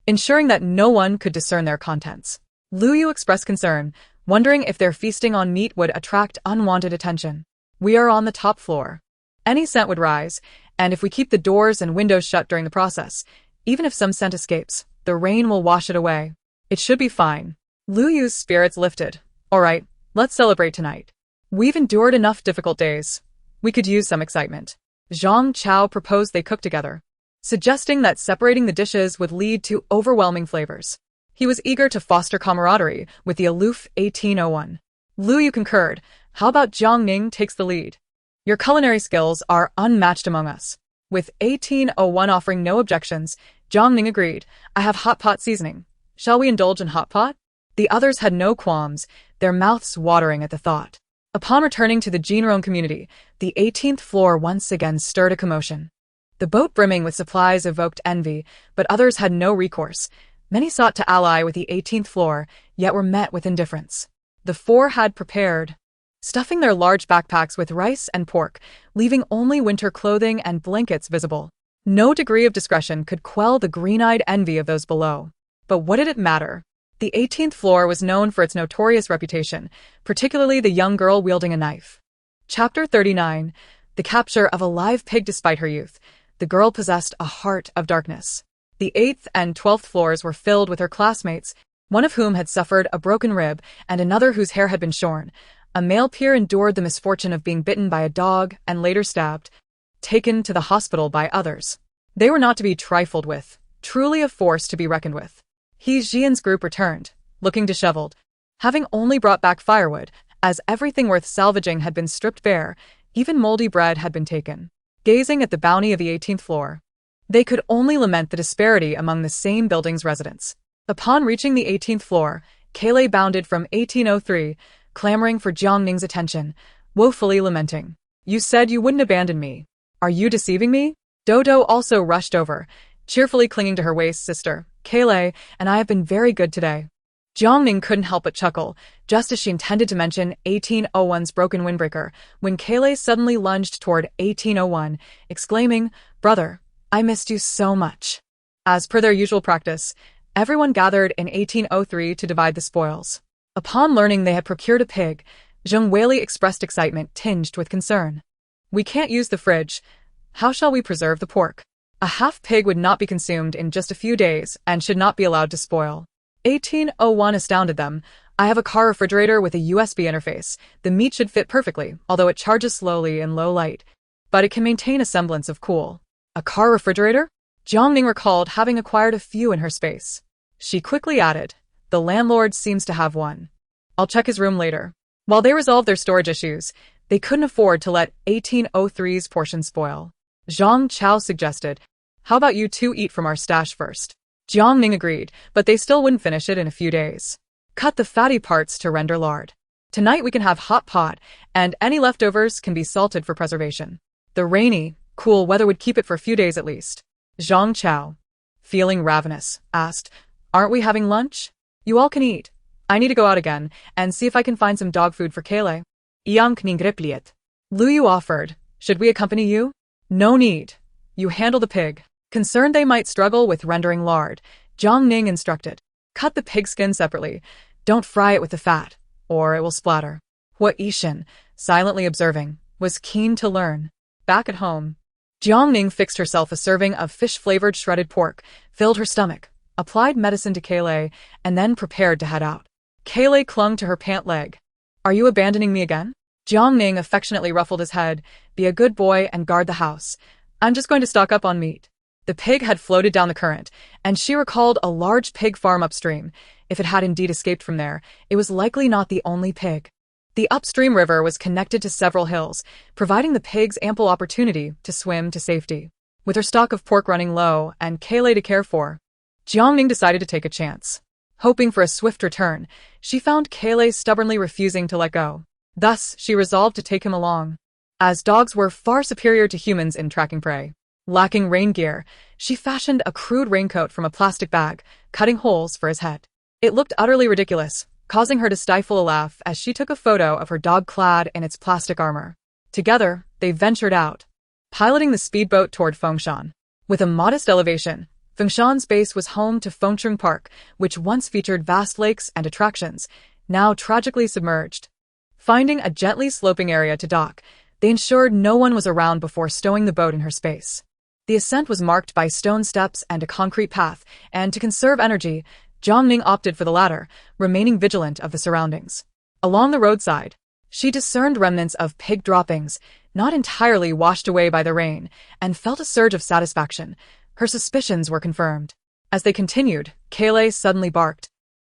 ensuring that no one could discern their contents. Lu Yu expressed concern, wondering if their feasting on meat would attract unwanted attention. We are on the top floor. Any scent would rise, and if we keep the doors and windows shut during the process, even if some scent escapes, the rain will wash it away. It should be fine. Lu Yu's spirits lifted. All right, let's celebrate tonight. We've endured enough difficult days. We could use some excitement. Zhang Chao proposed they cook together, suggesting that separating the dishes would lead to overwhelming flavors. He was eager to foster camaraderie with the aloof 1801. Lu Yu concurred. How about Jiang Ning takes the lead? Your culinary skills are unmatched among us. With 1801 offering no objections, Jiang Ning agreed. I have hot pot seasoning. Shall we indulge in hot pot? The others had no qualms, their mouths watering at the thought. Upon returning to the Jinrong community, the 18th floor once again stirred a commotion. The boat brimming with supplies evoked envy, but others had no recourse. Many sought to ally with the 18th floor, yet were met with indifference. The 4 had prepared, stuffing their large backpacks with rice and pork, leaving only winter clothing and blankets visible. No degree of discretion could quell the green-eyed envy of those below. But what did it matter? The 18th floor was known for its notorious reputation, particularly the young girl wielding a knife. Chapter 39. The capture of a live pig. Despite her youth, the girl possessed a heart of darkness. The 8th and 12th floors were filled with her classmates, one of whom had suffered a broken rib and another whose hair had been shorn. A male peer endured the misfortune of being bitten by a dog and later stabbed, taken to the hospital by others. They were not to be trifled with, truly a force to be reckoned with. He Jian's group returned, looking disheveled, having only brought back firewood, as everything worth salvaging had been stripped bare, even moldy bread had been taken. Gazing at the bounty of the 18th floor, they could only lament the disparity among the same building's residents. Upon reaching the 18th floor, Kaylee bounded from 1803, clamoring for Jiang Ning's attention, woefully lamenting. You said you wouldn't abandon me. Are you deceiving me? Dodo also rushed over, cheerfully clinging to her waist. Sister, Kaylee and I have been very good today. Jiang Ning couldn't help but chuckle, just as she intended to mention 1801's broken windbreaker, when Kaylee suddenly lunged toward 1801, exclaiming, Brother, I missed you so much. As per their usual practice, everyone gathered in 1803 to divide the spoils. Upon learning they had procured a pig, Zheng Weili expressed excitement tinged with concern. We can't use the fridge. How shall we preserve the pork? A half pig would not be consumed in just a few days and should not be allowed to spoil. 1801 astounded them. I have a car refrigerator with a USB interface. The meat should fit perfectly, although it charges slowly in low light. But it can maintain a semblance of cool. A car refrigerator? Jiang Ning recalled having acquired a few in her space. She quickly added, the landlord seems to have one. I'll check his room later. While they resolved their storage issues, they couldn't afford to let 1803's portion spoil. Zhang Chao suggested, how about you two eat from our stash first? Jiang Ning agreed, but they still wouldn't finish it in a few days. Cut the fatty parts to render lard. Tonight we can have hot pot, and any leftovers can be salted for preservation. The rainy, cool weather would keep it for a few days at least. Zhang Chao, feeling ravenous, asked, aren't we having lunch? You all can eat. I need to go out again and see if I can find some dog food for Kaylee. Jiang Ning replied. Lu Yu offered, should we accompany you? No need. You handle the pig. Concerned they might struggle with rendering lard, Jiang Ning instructed. Cut the pig skin separately. Don't fry it with the fat, or it will splatter. Hua Yishan, silently observing, was keen to learn. Back at home, Jiang Ning fixed herself a serving of fish-flavored shredded pork, filled her stomach, applied medicine to Kayleigh, and then prepared to head out. Kayleigh clung to her pant leg. "Are you abandoning me again?" Jiang Ning affectionately ruffled his head. "Be a good boy and guard the house. I'm just going to stock up on meat." The pig had floated down the current, and she recalled a large pig farm upstream. If it had indeed escaped from there, it was likely not the only pig. The upstream river was connected to several hills, providing the pigs ample opportunity to swim to safety. With her stock of pork running low and Kayleigh to care for, Jiang Ning decided to take a chance. Hoping for a swift return, she found Kayleigh stubbornly refusing to let go. Thus, she resolved to take him along. As dogs were far superior to humans in tracking prey. Lacking rain gear, she fashioned a crude raincoat from a plastic bag, cutting holes for his head. It looked utterly ridiculous, causing her to stifle a laugh as she took a photo of her dog clad in its plastic armor. Together, they ventured out, piloting the speedboat toward Fengshan. With a modest elevation, Fengshan's base was home to Fengcheng Park, which once featured vast lakes and attractions, now tragically submerged. Finding a gently sloping area to dock, they ensured no one was around before stowing the boat in her space. The ascent was marked by stone steps and a concrete path, and to conserve energy, Jiang Ning opted for the latter, remaining vigilant of the surroundings. Along the roadside, she discerned remnants of pig droppings, not entirely washed away by the rain, and felt a surge of satisfaction. Her suspicions were confirmed. As they continued, Kayleigh suddenly barked,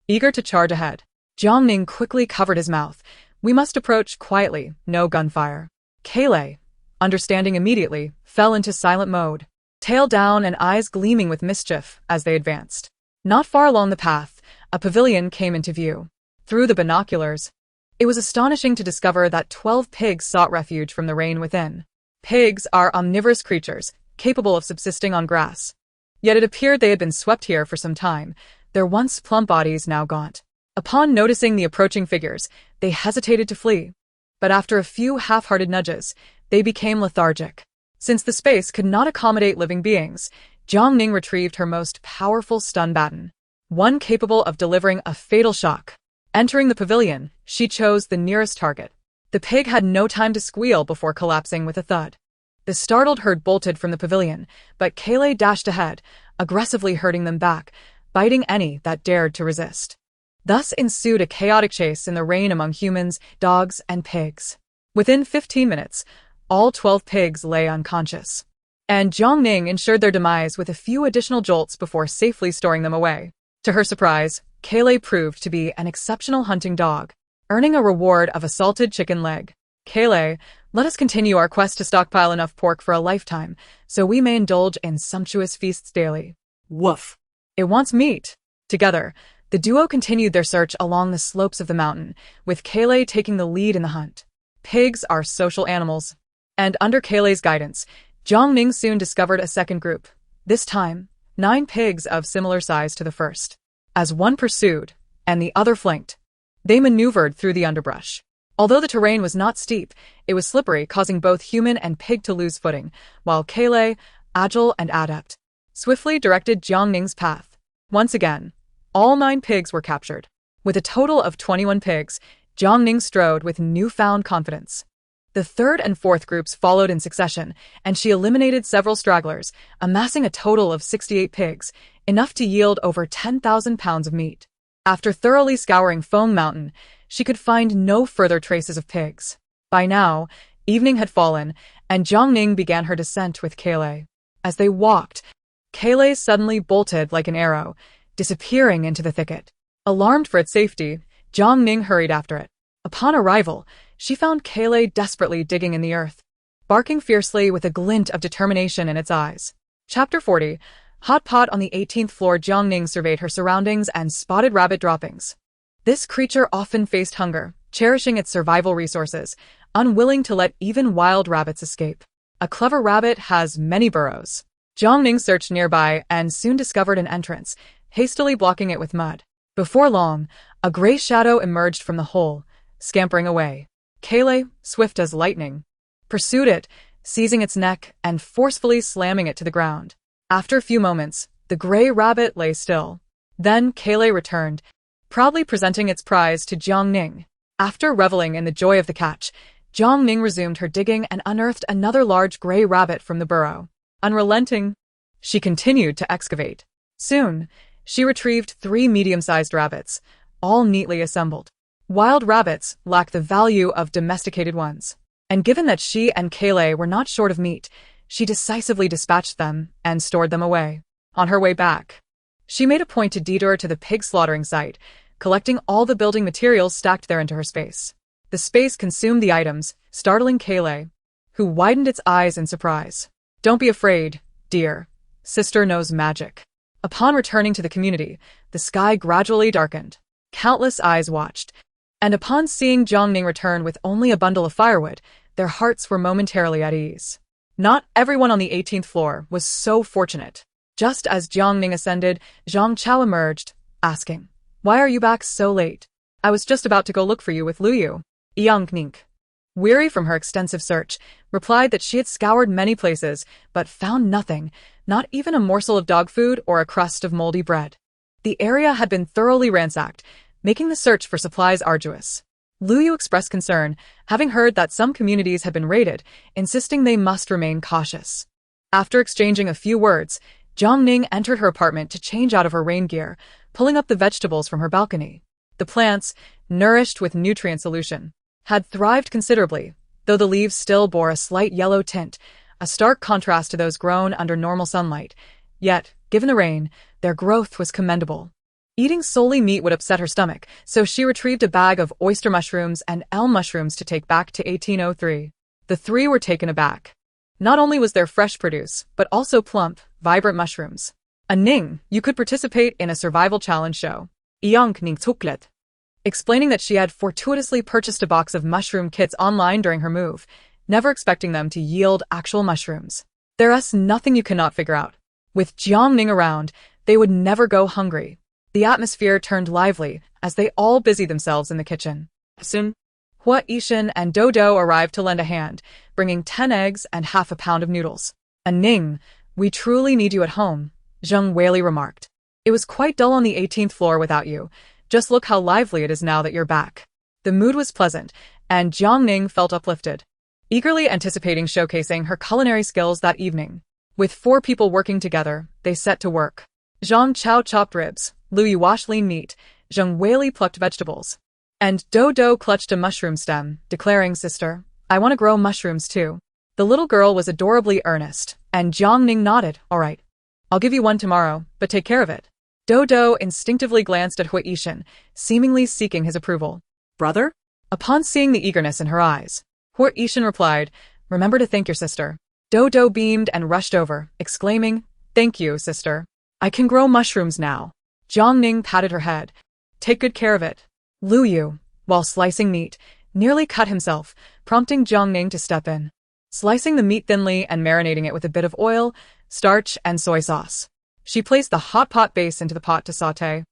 eager to charge ahead. Jiang Ning quickly covered his mouth. "We must approach quietly, no gunfire." Kayleigh, understanding immediately, fell into silent mode, tail down and eyes gleaming with mischief as they advanced. Not far along the path, a pavilion came into view. Through the binoculars, it was astonishing to discover that 12 pigs sought refuge from the rain within. Pigs are omnivorous creatures, capable of subsisting on grass. Yet it appeared they had been swept here for some time, their once plump bodies now gaunt. Upon noticing the approaching figures, they hesitated to flee. But after a few half-hearted nudges, they became lethargic. Since the space could not accommodate living beings, Jiang Ning retrieved her most powerful stun baton, one capable of delivering a fatal shock. Entering the pavilion, she chose the nearest target. The pig had no time to squeal before collapsing with a thud. The startled herd bolted from the pavilion, but Kayleigh dashed ahead, aggressively herding them back, biting any that dared to resist. Thus ensued a chaotic chase in the rain among humans, dogs, and pigs. Within 15 minutes, all 12 pigs lay unconscious, and Jiang Ning ensured their demise with a few additional jolts before safely storing them away. To her surprise, Kayleigh proved to be an exceptional hunting dog, earning a reward of a salted chicken leg. "Kayleigh, let us continue our quest to stockpile enough pork for a lifetime, so we may indulge in sumptuous feasts daily." Woof. "It wants meat." Together, the duo continued their search along the slopes of the mountain, with Kayleigh taking the lead in the hunt. Pigs are social animals, and under Kayleigh's guidance, Jiang Ning soon discovered a second group. This time, 9 pigs of similar size to the first. As one pursued, and the other flanked, they maneuvered through the underbrush. Although the terrain was not steep, it was slippery, causing both human and pig to lose footing, while Kayleigh, agile and adept, swiftly directed Jiang Ning's path. Once again, all 9 pigs were captured. With a total of 21 pigs, Jiang Ning strode with newfound confidence. The third and fourth groups followed in succession, and she eliminated several stragglers, amassing a total of 68 pigs, enough to yield over 10,000 pounds of meat. After thoroughly scouring Feng Mountain, she could find no further traces of pigs. By now, evening had fallen, and Jiang Ning began her descent with Kayleigh. As they walked, Kayleigh suddenly bolted like an arrow, disappearing into the thicket. Alarmed for its safety, Jiang Ning hurried after it. Upon arrival, she found Kayleigh desperately digging in the earth, barking fiercely with a glint of determination in its eyes. Chapter 40. Hot pot. On the 18th floor, Jiang Ning surveyed her surroundings and spotted rabbit droppings. This creature often faced hunger, cherishing its survival resources, unwilling to let even wild rabbits escape. A clever rabbit has many burrows. Jiang Ning searched nearby and soon discovered an entrance, hastily blocking it with mud. Before long, a gray shadow emerged from the hole, scampering away. Kayleigh, swift as lightning, pursued it, seizing its neck and forcefully slamming it to the ground. After a few moments, the gray rabbit lay still. Then Kayleigh returned, proudly presenting its prize to Jiang Ning. After reveling in the joy of the catch, Jiang Ning resumed her digging and unearthed another large gray rabbit from the burrow. Unrelenting, she continued to excavate. Soon, She retrieved 3 medium-sized rabbits, all neatly assembled. Wild rabbits lack the value of domesticated ones. And given that she and Kayleigh were not short of meat, she decisively dispatched them and stored them away. On her way back, she made a point to detour to the pig slaughtering site, collecting all the building materials stacked there into her space. The space consumed the items, startling Kayleigh, who widened its eyes in surprise. Don't be afraid, dear. Sister knows magic. Upon returning to the community, the sky gradually darkened. Countless eyes watched, and upon seeing Jiang Ning return with only a bundle of firewood, their hearts were momentarily at ease. Not everyone on the 18th floor was so fortunate. Just as Jiang Ning ascended, Zhang Chao emerged, asking, "Why are you back so late? I was just about to go look for you with Lu Yu." Jiang Ning, weary from her extensive search, replied that she had scoured many places, but found nothing, not even a morsel of dog food or a crust of moldy bread. The area had been thoroughly ransacked, making the search for supplies arduous. Lu Yu expressed concern, having heard that some communities had been raided, insisting they must remain cautious. After exchanging a few words, Jiang Ning entered her apartment to change out of her rain gear, pulling up the vegetables from her balcony. The plants, nourished with nutrient solution, had thrived considerably, though the leaves still bore a slight yellow tint, a stark contrast to those grown under normal sunlight. Yet, given the rain, their growth was commendable. Eating solely meat would upset her stomach, so she retrieved a bag of oyster mushrooms and elm mushrooms to take back to 1803. The 3 were taken aback. Not only was there fresh produce, but also plump, vibrant mushrooms. "A Ning, you could participate in a survival challenge show." Jiang Ning tuklet, explaining that she had fortuitously purchased a box of mushroom kits online during her move, never expecting them to yield actual mushrooms. There's nothing you cannot figure out. With Jiang Ning around, they would never go hungry. The atmosphere turned lively as they all busied themselves in the kitchen. Soon, Hua Yishan and Dodo arrived to lend a hand, bringing 10 eggs and half a pound of noodles. "A Ning, we truly need you at home," Zheng Weili remarked. "It was quite dull on the 18th floor without you. Just look how lively it is now that you're back." The mood was pleasant, and Jiang Ning felt uplifted, eagerly anticipating showcasing her culinary skills that evening. With 4 people working together, they set to work. Zhang Chao chopped ribs, Lu Yu washed lean meat, Zheng Weili plucked vegetables, and Dodo clutched a mushroom stem, declaring, "Sister, I want to grow mushrooms too." The little girl was adorably earnest, and Jiang Ning nodded, "All right. I'll give you one tomorrow, but take care of it." Dodo instinctively glanced at Hua Yishan, seemingly seeking his approval. Brother? Upon seeing the eagerness in her eyes, Hua Yishan replied, "Remember to thank your sister." Dodo beamed and rushed over, exclaiming, "Thank you, sister. I can grow mushrooms now." Jiang Ning patted her head. "Take good care of it." Lu Yu, while slicing meat, nearly cut himself, prompting Jiang Ning to step in. Slicing the meat thinly and marinating it with a bit of oil, starch, and soy sauce. She placed the hot pot base into the pot to sauté,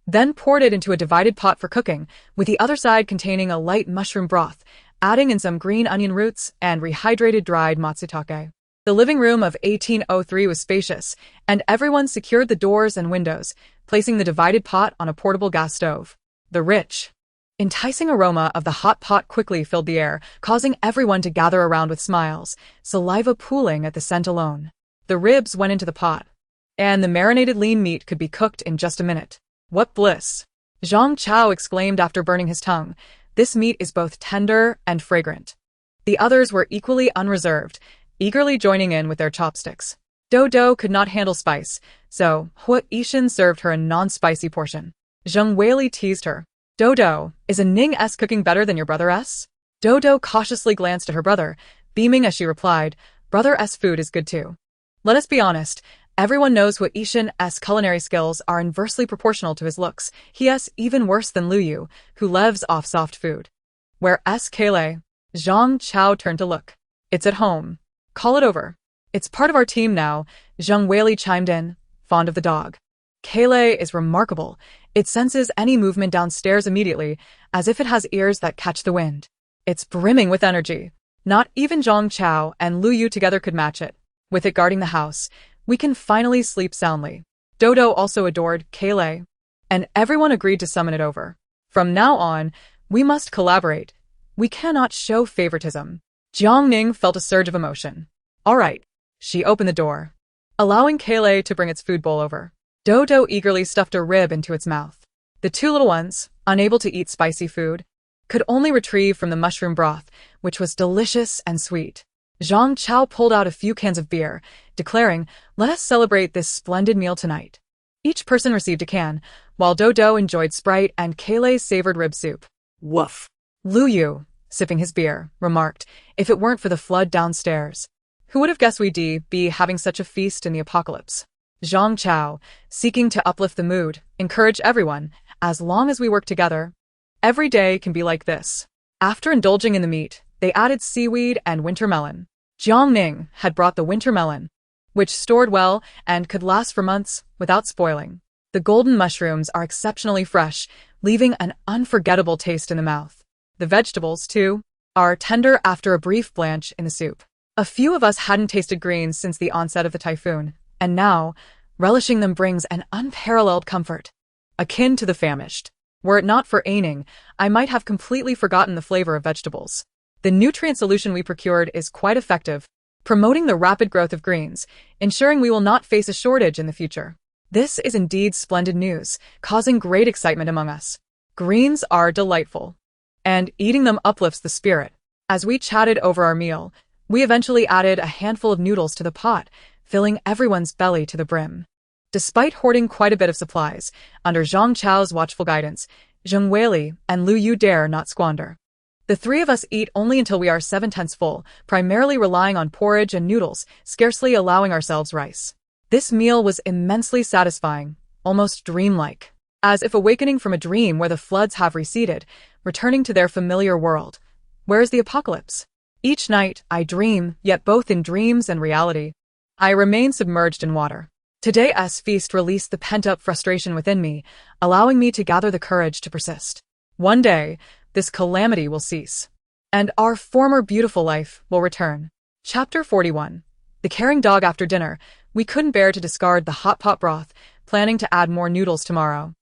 then poured it into a divided pot for cooking, with the other side containing a light mushroom broth, adding in some green onion roots and rehydrated dried matsutake. The living room of 1803 was spacious, and everyone secured the doors and windows, placing the divided pot on a portable gas stove. The rich, enticing aroma of the hot pot quickly filled the air, causing everyone to gather around with smiles, saliva pooling at the scent alone. The ribs went into the pot, and the marinated lean meat could be cooked in just a minute. "What bliss!" Zhang Chao exclaimed after burning his tongue. "This meat is both tender and fragrant." The others were equally unreserved, eagerly joining in with their chopsticks. Dodo could not handle spice, so Hua Yishan served her a non-spicy portion. Zheng Weili teased her. "Dodo, is a Ning-S cooking better than your brother-S?" Dodo cautiously glanced at her brother, beaming as she replied, "Brother-S food is good too." Let us be honest, everyone knows Hua Yishan's culinary skills are inversely proportional to his looks. He is even worse than Lu Yu, who lives off soft food. Where Kayleigh? Zhang Chao turned to look. "It's at home. Call it over." "It's part of our team now," Zheng Weili chimed in, fond of the dog. "Kayleigh is remarkable. It senses any movement downstairs immediately, as if it has ears that catch the wind. It's brimming with energy. Not even Zhang Chao and Lu Yu together could match it. With it guarding the house, we can finally sleep soundly." Dodo also adored Kayleigh, and everyone agreed to summon it over. "From now on, we must collaborate. We cannot show favoritism." Jiang Ning felt a surge of emotion. "All right." She opened the door, allowing Kayleigh to bring its food bowl over. Dodo eagerly stuffed a rib into its mouth. The two little ones, unable to eat spicy food, could only retrieve from the mushroom broth, which was delicious and sweet. Zhang Chao pulled out a few cans of beer, declaring, "Let us celebrate this splendid meal tonight." Each person received a can, while Dodo enjoyed Sprite and Kayleigh's savored rib soup. Woof. Lu Yu, sipping his beer, remarked, "If it weren't for the flood downstairs, who would have guessed we'd be having such a feast in the apocalypse?" Zhang Chao, seeking to uplift the mood, encouraged everyone, "As long as we work together, every day can be like this." After indulging in the meat, they added seaweed and winter melon. Jiang Ning had brought the winter melon, which stored well and could last for months without spoiling. The golden mushrooms are exceptionally fresh, leaving an unforgettable taste in the mouth. The vegetables, too, are tender after a brief blanch in the soup. A few of us hadn't tasted greens since the onset of the typhoon, and now, relishing them brings an unparalleled comfort, akin to the famished. Were it not for Ning, I might have completely forgotten the flavor of vegetables. The nutrient solution we procured is quite effective, promoting the rapid growth of greens, ensuring we will not face a shortage in the future. This is indeed splendid news, causing great excitement among us. Greens are delightful, and eating them uplifts the spirit. As we chatted over our meal, we eventually added a handful of noodles to the pot, filling everyone's belly to the brim. Despite hoarding quite a bit of supplies, under Zhang Chao's watchful guidance, Zheng Weili and Lu Yu dare not squander. The three of us eat only until we are 7/10 full, primarily relying on porridge and noodles, scarcely allowing ourselves rice. This meal was immensely satisfying, almost dreamlike, as if awakening from a dream where the floods have receded, returning to their familiar world. Where is the apocalypse? Each night, I dream, yet both in dreams and reality, I remain submerged in water. Today's feast released the pent-up frustration within me, allowing me to gather the courage to persist. One day, this calamity will cease, and our former beautiful life will return. Chapter 41. The caring dog. After dinner, we couldn't bear to discard the hot pot broth, planning to add more noodles tomorrow.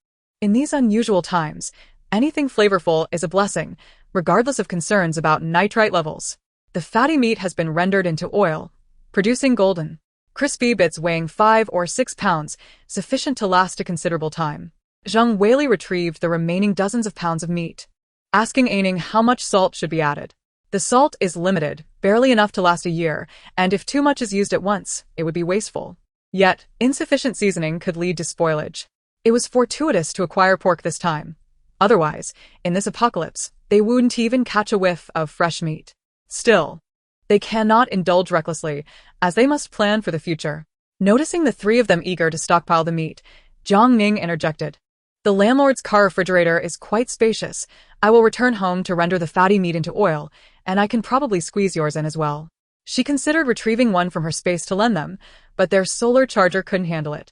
In these unusual times, anything flavorful is a blessing, regardless of concerns about nitrite levels. The fatty meat has been rendered into oil, producing golden, crispy bits weighing 5 or 6 pounds, sufficient to last a considerable time. Zheng Weili retrieved the remaining dozens of pounds of meat, asking Ning how much salt should be added. The salt is limited, barely enough to last a year, and if too much is used at once, it would be wasteful. Yet, insufficient seasoning could lead to spoilage. It was fortuitous to acquire pork this time. Otherwise, in this apocalypse, they wouldn't even catch a whiff of fresh meat. Still, they cannot indulge recklessly, as they must plan for the future. Noticing the three of them eager to stockpile the meat, Jiang Ning interjected, "The landlord's car refrigerator is quite spacious. I will return home to render the fatty meat into oil, and I can probably squeeze yours in as well." She considered retrieving one from her space to lend them, but their solar charger couldn't handle it.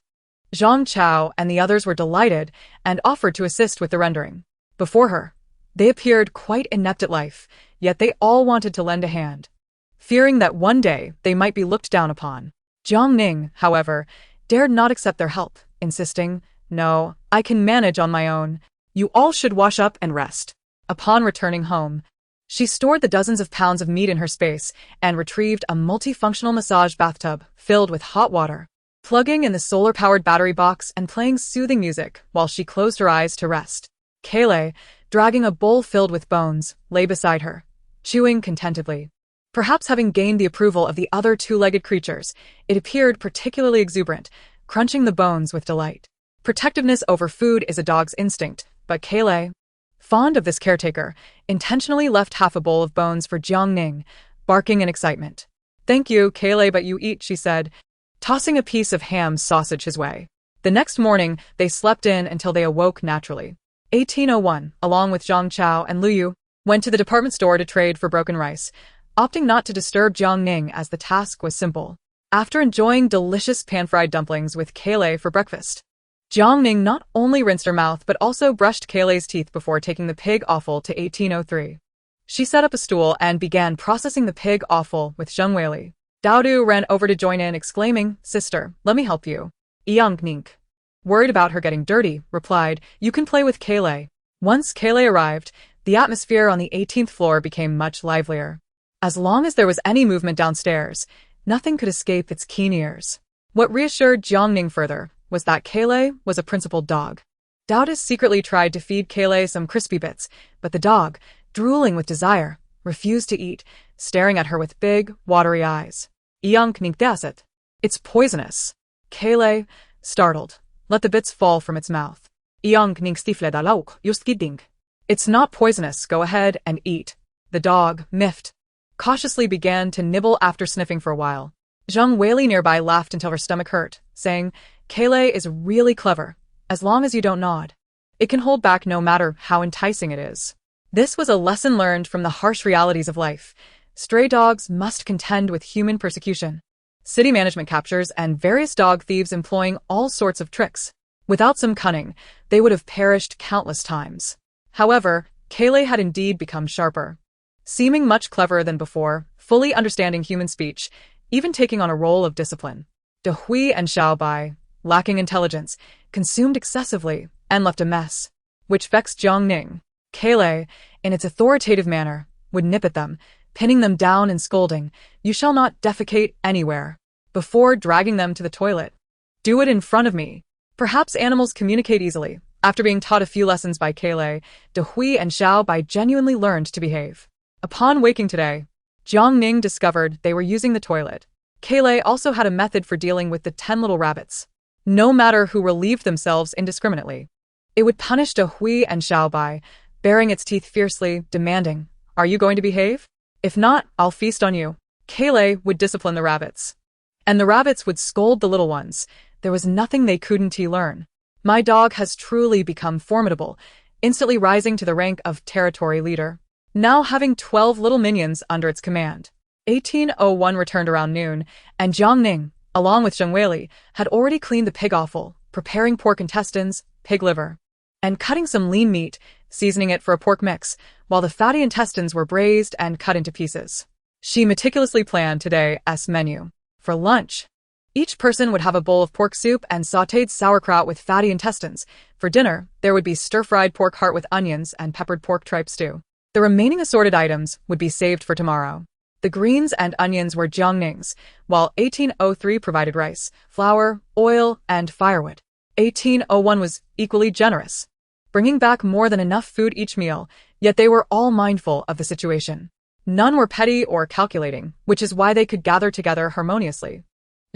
Zhang Chao and the others were delighted and offered to assist with the rendering. Before her, they appeared quite inept at life, yet they all wanted to lend a hand, fearing that one day they might be looked down upon. Jiang Ning, however, dared not accept their help, insisting, "No, I can manage on my own. You all should wash up and rest." Upon returning home, she stored the dozens of pounds of meat in her space and retrieved a multifunctional massage bathtub filled with hot water, plugging in the solar-powered battery box and playing soothing music while she closed her eyes to rest. Kayleigh, dragging a bowl filled with bones, lay beside her, chewing contentedly. Perhaps having gained the approval of the other two-legged creatures, it appeared particularly exuberant, crunching the bones with delight. Protectiveness over food is a dog's instinct, but Kayleigh, fond of this caretaker, intentionally left half a bowl of bones for Jiang Ning, barking in excitement. "Thank you, Kayleigh, but you eat," she said, tossing a piece of ham sausage his way. The next morning, they slept in until they awoke naturally. 1801, along with Zhang Chao and Lu Yu, went to the department store to trade for broken rice, opting not to disturb Jiang Ning as the task was simple. After enjoying delicious pan-fried dumplings with Kayleigh for breakfast, Jiang Ning not only rinsed her mouth but also brushed Kayleigh's teeth before taking the pig offal to 1803. She set up a stool and began processing the pig offal with Zheng Weili. Daodu ran over to join in, exclaiming, "Sister, let me help you." Jiang Ning, worried about her getting dirty, replied, "You can play with Kayleigh." Once Kayleigh arrived, the atmosphere on the 18th floor became much livelier. As long as there was any movement downstairs, nothing could escape its keen ears. What reassured Jiang Ning further was that Kaylee was a principled dog. Doubtis secretly tried to feed Kaylee some crispy bits, but the dog, drooling with desire, refused to eat, staring at her with big, watery eyes. Jiang Ning it. It's poisonous. Kaylee, startled, let the bits fall from its mouth. Jiang Ning stifled lauk, just kidding. It's not poisonous, go ahead and eat. The dog, miffed, cautiously began to nibble after sniffing for a while. Zhang Weili nearby laughed until her stomach hurt, saying, Kaylee is really clever, as long as you don't nod. It can hold back no matter how enticing it is. This was a lesson learned from the harsh realities of life. Stray dogs must contend with human persecution, city management captures, and various dog thieves employing all sorts of tricks. Without some cunning, they would have perished countless times. However, Kaylee had indeed become sharper. Seeming much cleverer than before, fully understanding human speech, even taking on a role of discipline. De Hui and Xiaobai, lacking intelligence, consumed excessively and left a mess, which vexed Jiang Ning. Kaylee, in its authoritative manner, would nip at them, pinning them down and scolding, "You shall not defecate anywhere," before dragging them to the toilet. "Do it in front of me." Perhaps animals communicate easily. After being taught a few lessons by Kaylee, De Hui and Xiaobai genuinely learned to behave. Upon waking today, Jiang Ning discovered they were using the toilet. Kaylee also had a method for dealing with the 10 little rabbits. No matter who relieved themselves indiscriminately, it would punish De Hui and Xiaobai, baring its teeth fiercely, demanding, "Are you going to behave? If not, I'll feast on you." Kaylee would discipline the rabbits, and the rabbits would scold the little ones. There was nothing they couldn't learn. My dog has truly become formidable, instantly rising to the rank of territory leader, now having 12 little minions under its command. 1801 returned around noon, and Jiang Ning, along with Zhang Weili, had already cleaned the pig offal, preparing pork intestines, pig liver, and cutting some lean meat, seasoning it for a pork mix, while the fatty intestines were braised and cut into pieces. She meticulously planned today's menu. For lunch, each person would have a bowl of pork soup and sautéed sauerkraut with fatty intestines. For dinner, there would be stir-fried pork heart with onions and peppered pork tripe stew. The remaining assorted items would be saved for tomorrow. The greens and onions were Jiang Ning's, while 1803 provided rice, flour, oil, and firewood. 1801 was equally generous, bringing back more than enough food each meal, yet they were all mindful of the situation. None were petty or calculating, which is why they could gather together harmoniously.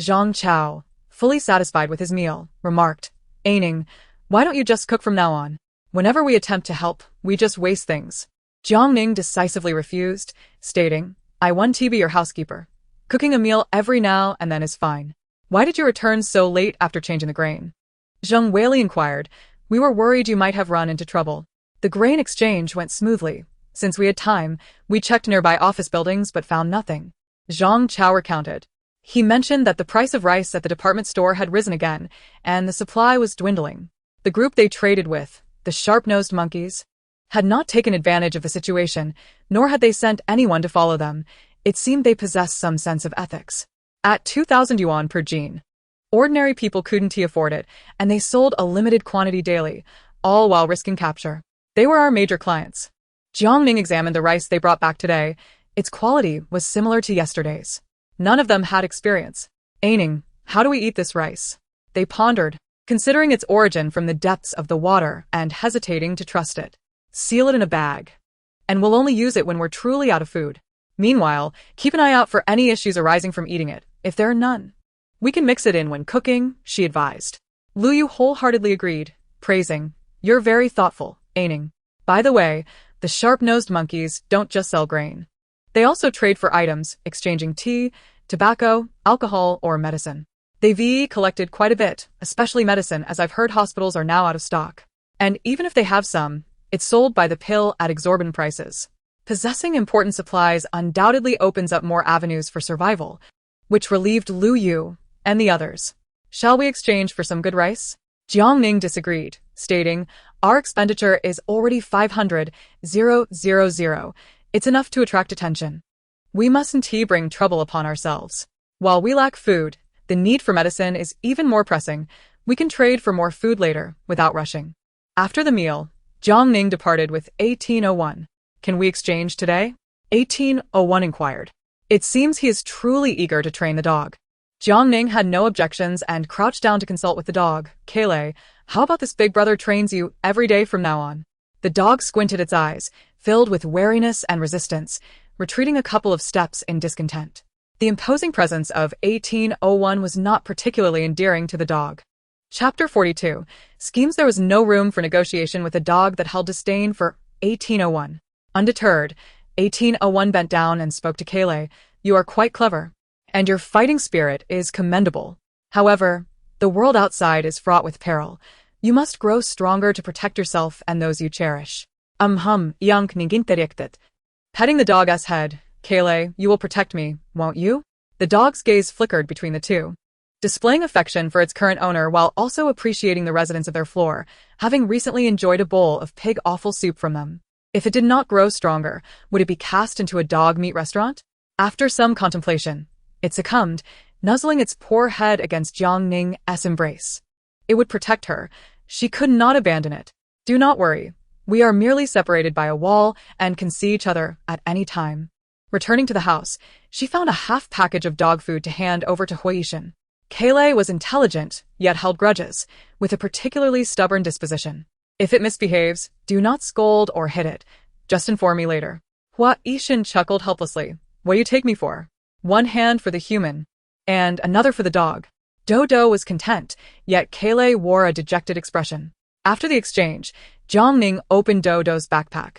Zhang Chao, fully satisfied with his meal, remarked, "Ning, why don't you just cook from now on? Whenever we attempt to help, we just waste things." Jiang Ning decisively refused, stating, "I want to be your housekeeper. Cooking a meal every now and then is fine. Why did you return so late after changing the grain?" Zhang Weili inquired. "We were worried you might have run into trouble." The grain exchange went smoothly. Since we had time, we checked nearby office buildings but found nothing. Zhang Chao recounted. He mentioned that the price of rice at the department store had risen again, and the supply was dwindling. The group they traded with, the sharp-nosed monkeys, had not taken advantage of the situation, nor had they sent anyone to follow them. It seemed they possessed some sense of ethics. At 2,000 yuan per jean, ordinary people couldn't afford it, and they sold a limited quantity daily, all while risking capture. They were our major clients. Jiang Ning examined the rice they brought back today. Its quality was similar to yesterday's. None of them had experience. "Ning, how do we eat this rice?" They pondered, considering its origin from the depths of the water and hesitating to trust it. "Seal it in a bag, and we'll only use it when we're truly out of food. Meanwhile, keep an eye out for any issues arising from eating it, if there are none. We can mix it in when cooking," she advised. Lu Yu wholeheartedly agreed, praising, "You're very thoughtful, Ning. By the way, the sharp-nosed monkeys don't just sell grain. They also trade for items, exchanging tea, tobacco, alcohol, or medicine. They've collected quite a bit, especially medicine, as I've heard hospitals are now out of stock. And even if they have some, it's sold by the pill at exorbitant prices. Possessing important supplies undoubtedly opens up more avenues for survival," which relieved Lu Yu and the others. "Shall we exchange for some good rice?" Jiang Ning disagreed, stating, "Our expenditure is already 500,000. It's enough to attract attention. We mustn't bring trouble upon ourselves. While we lack food, the need for medicine is even more pressing. We can trade for more food later, without rushing." After the meal, Jiang Ning departed with 1801. "Can we exchange today?" 1801 inquired. It seems he is truly eager to train the dog. Jiang Ning had no objections and crouched down to consult with the dog. Kaylee, how about this big brother trains you every day from now on? The dog squinted its eyes, filled with wariness and resistance, retreating a couple of steps in discontent. The imposing presence of 1801 was not particularly endearing to the dog. Chapter 42. Schemes. There was no room for negotiation with a dog that held disdain for 1801. Undeterred, 1801 bent down and spoke to Kaylee. You are quite clever, and your fighting spirit is commendable. However, the world outside is fraught with peril. You must grow stronger to protect yourself and those you cherish. Jiang Ning interjected. Petting the dog's head. Kaylee, you will protect me, won't you? The dog's gaze flickered between the two, displaying affection for its current owner while also appreciating the residents of their floor, having recently enjoyed a bowl of pig offal soup from them. If it did not grow stronger, would it be cast into a dog meat restaurant? After some contemplation, it succumbed, nuzzling its poor head against Jiang Ning's embrace. It would protect her. She could not abandon it. Do not worry. We are merely separated by a wall and can see each other at any time. Returning to the house, she found a half package of dog food to hand over to Huishan. Kaylee was intelligent, yet held grudges, with a particularly stubborn disposition. If it misbehaves, do not scold or hit it. Just inform me later. Huishan chuckled helplessly. What do you take me for? One hand for the human, and another for the dog. Dodo was content, yet Kaylee wore a dejected expression. After the exchange, Jiang Ning opened Dodo's backpack,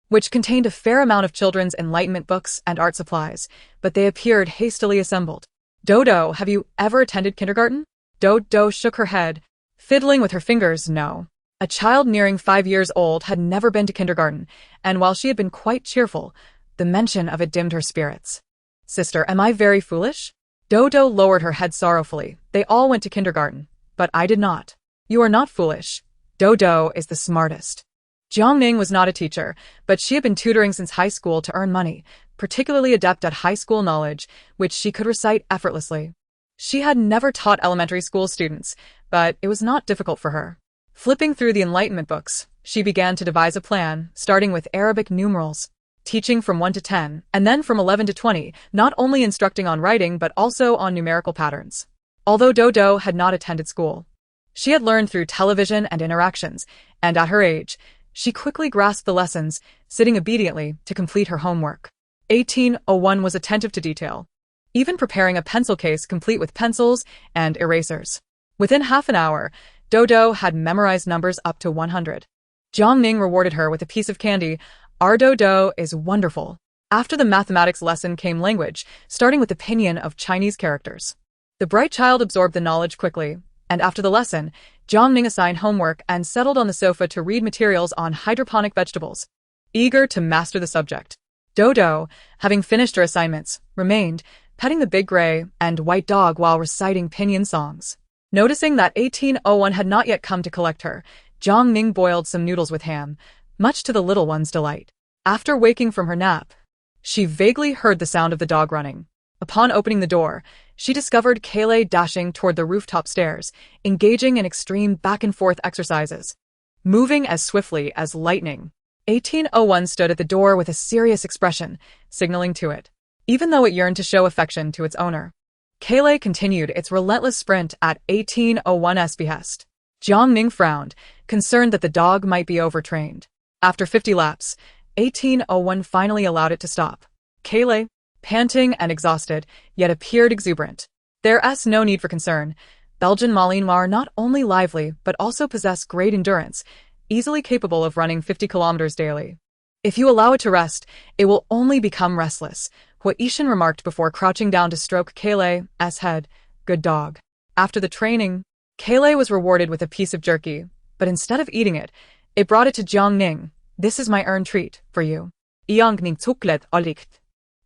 which contained a fair amount of children's enlightenment books and art supplies, but they appeared hastily assembled. Dodo, have you ever attended kindergarten? Dodo shook her head, fiddling with her fingers. No. A child nearing 5 years old had never been to kindergarten, and while she had been quite cheerful, the mention of it dimmed her spirits. Sister, am I very foolish? Dodo lowered her head sorrowfully. They all went to kindergarten, but I did not. You are not foolish. Dodo is the smartest. Jiang Ning was not a teacher, but she had been tutoring since high school to earn money, particularly adept at high school knowledge, which she could recite effortlessly. She had never taught elementary school students, but it was not difficult for her. Flipping through the enlightenment books, she began to devise a plan, starting with Arabic numerals, teaching from 1 to 10, and then from 11 to 20, not only instructing on writing but also on numerical patterns. Although Dodo had not attended school, she had learned through television and interactions, and at her age, she quickly grasped the lessons, sitting obediently to complete her homework. 1801 was attentive to detail, even preparing a pencil case complete with pencils and erasers. Within half an hour, Dodo had memorized numbers up to 100. Jiang Ning rewarded her with a piece of candy. Our Dodo is wonderful. After the mathematics lesson came language, starting with the pinyin of Chinese characters. The bright child absorbed the knowledge quickly, and after the lesson, Jiang Ning assigned homework and settled on the sofa to read materials on hydroponic vegetables, eager to master the subject. Dodo, having finished her assignments, remained, petting the big gray and white dog while reciting pinyin songs. Noticing that 1801 had not yet come to collect her, Jiang Ning boiled some noodles with ham, much to the little one's delight. After waking from her nap, she vaguely heard the sound of the dog running. Upon opening the door, she discovered Kaylee dashing toward the rooftop stairs, engaging in extreme back-and-forth exercises, moving as swiftly as lightning. 1801 stood at the door with a serious expression, signaling to it, even though it yearned to show affection to its owner. Kaylee continued its relentless sprint at 1801's behest. Jiang Ning frowned, concerned that the dog might be overtrained. After 50 laps, 1801 finally allowed it to stop. Kaylee, panting and exhausted, yet appeared exuberant. There's no need for concern. Belgian Malinois are not only lively but also possess great endurance, easily capable of running 50 kilometers daily. If you allow it to rest, it will only become restless, Huishan remarked before crouching down to stroke Kaylee's head. Good dog. After the training, Kaylee was rewarded with a piece of jerky, but instead of eating it, it brought it to Jiang Ning. This is my earned treat for you. Jiang Ning zucklet allicht.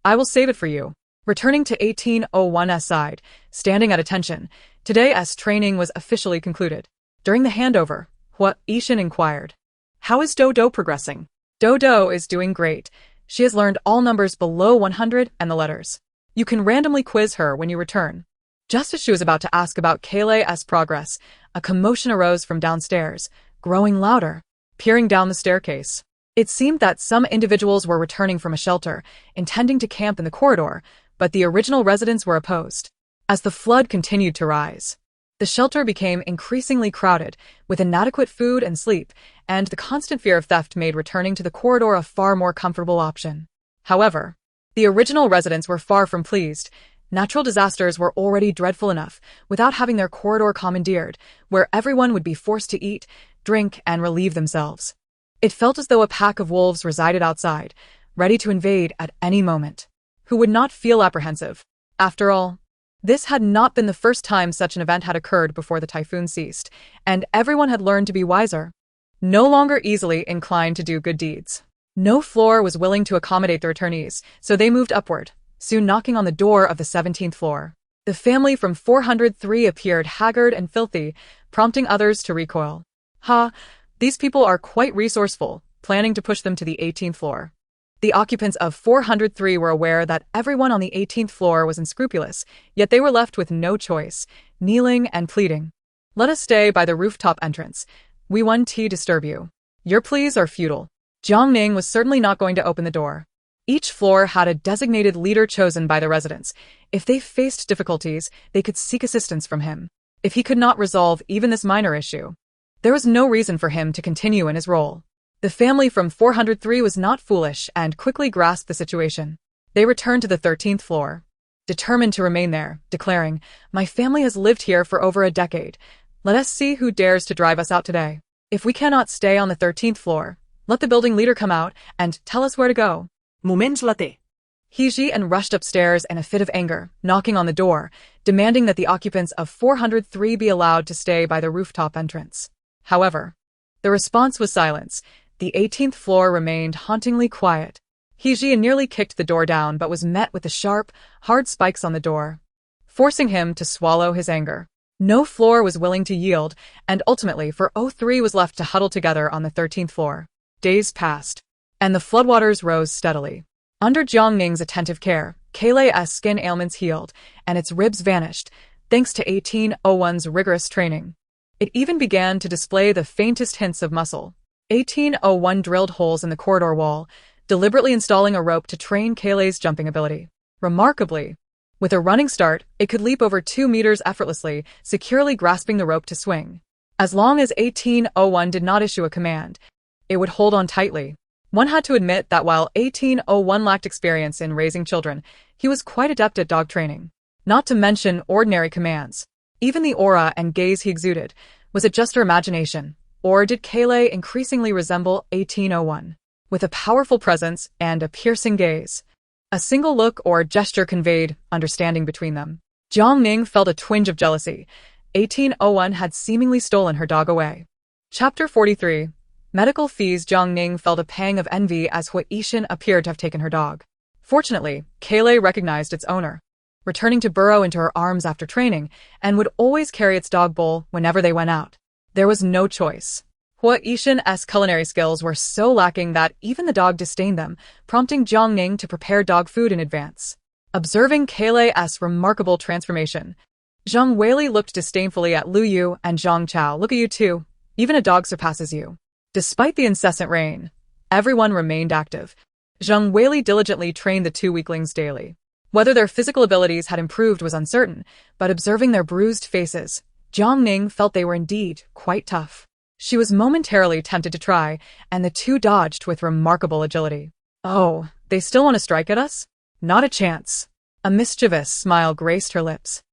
I will save it for you. Returning to 1801's side, standing at attention, today's training was officially concluded. During the handover, Huishan inquired, how is Dodo progressing? Dodo is doing great. She has learned all numbers below 100 and the letters. You can randomly quiz her when you return. Just as she was about to ask about Kaylee's progress, a commotion arose from downstairs, growing louder, peering down the staircase. It seemed that some individuals were returning from a shelter, intending to camp in the corridor, but the original residents were opposed. As the flood continued to rise, the shelter became increasingly crowded, with inadequate food and sleep, and the constant fear of theft made returning to the corridor a far more comfortable option. However, the original residents were far from pleased. Natural disasters were already dreadful enough, without having their corridor commandeered, where everyone would be forced to eat, drink, and relieve themselves. It felt as though a pack of wolves resided outside, ready to invade at any moment. Who would not feel apprehensive? After all, this had not been the first time such an event had occurred before the typhoon ceased, and everyone had learned to be wiser, no longer easily inclined to do good deeds. No floor was willing to accommodate the returnees, so they moved upward, soon knocking on the door of the 17th floor. The family from 403 appeared haggard and filthy, prompting others to recoil. These people are quite resourceful, planning to push them to the 18th floor. The occupants of 403 were aware that everyone on the 18th floor was unscrupulous, yet they were left with no choice, kneeling and pleading. Let us stay by the rooftop entrance. We won't disturb you. Your pleas are futile. Jiang Ning was certainly not going to open the door. Each floor had a designated leader chosen by the residents. If they faced difficulties, they could seek assistance from him. If he could not resolve even this minor issue, there was no reason for him to continue in his role. The family from 403 was not foolish and quickly grasped the situation. They returned to the 13th floor, determined to remain there, declaring, "My family has lived here for over a decade. Let us see who dares to drive us out today. If we cannot stay on the 13th floor, let the building leader come out and tell us where to go." Moments later, He and rushed upstairs in a fit of anger, knocking on the door, demanding that the occupants of 403 be allowed to stay by the rooftop entrance. However, the response was silence. The 18th floor remained hauntingly quiet. He nearly kicked the door down but was met with the sharp, hard spikes on the door, forcing him to swallow his anger. No floor was willing to yield, and ultimately 403 was left to huddle together on the 13th floor. Days passed, and the floodwaters rose steadily. Under Jiang Ning's attentive care, Kayle's skin ailments healed, and its ribs vanished, thanks to 1801's rigorous training. It even began to display the faintest hints of muscle. 1801 drilled holes in the corridor wall, deliberately installing a rope to train Kayle's jumping ability. Remarkably, with a running start, it could leap over 2 meters effortlessly, securely grasping the rope to swing. As long as 1801 did not issue a command, it would hold on tightly. One had to admit that while 1801 lacked experience in raising children, he was quite adept at dog training. Not to mention ordinary commands. Even the aura and gaze he exuded, was it just her imagination? Or did Kayle increasingly resemble 1801? With a powerful presence and a piercing gaze, a single look or gesture conveyed understanding between them. Jiang Ning felt a twinge of jealousy. 1801 had seemingly stolen her dog away. Chapter 43. Medical fees. Jiang Ning felt a pang of envy as Hui Yixin appeared to have taken her dog. Fortunately, Kayle recognized its owner, returning to burrow into her arms after training, and would always carry its dog bowl whenever they went out. There was no choice. Hui Yixin's culinary skills were so lacking that even the dog disdained them, prompting Jiang Ning to prepare dog food in advance. Observing Kayle's remarkable transformation, Zhang Weili looked disdainfully at Lu Yu and Zhang Chao. "Look at you too. Even a dog surpasses you." Despite the incessant rain, everyone remained active. Zhang Weili diligently trained the two weaklings daily. Whether their physical abilities had improved was uncertain, but observing their bruised faces, Jiang Ning felt they were indeed quite tough. She was momentarily tempted to try, and the two dodged with remarkable agility. "Oh, they still want to strike at us? Not a chance." A mischievous smile graced her lips.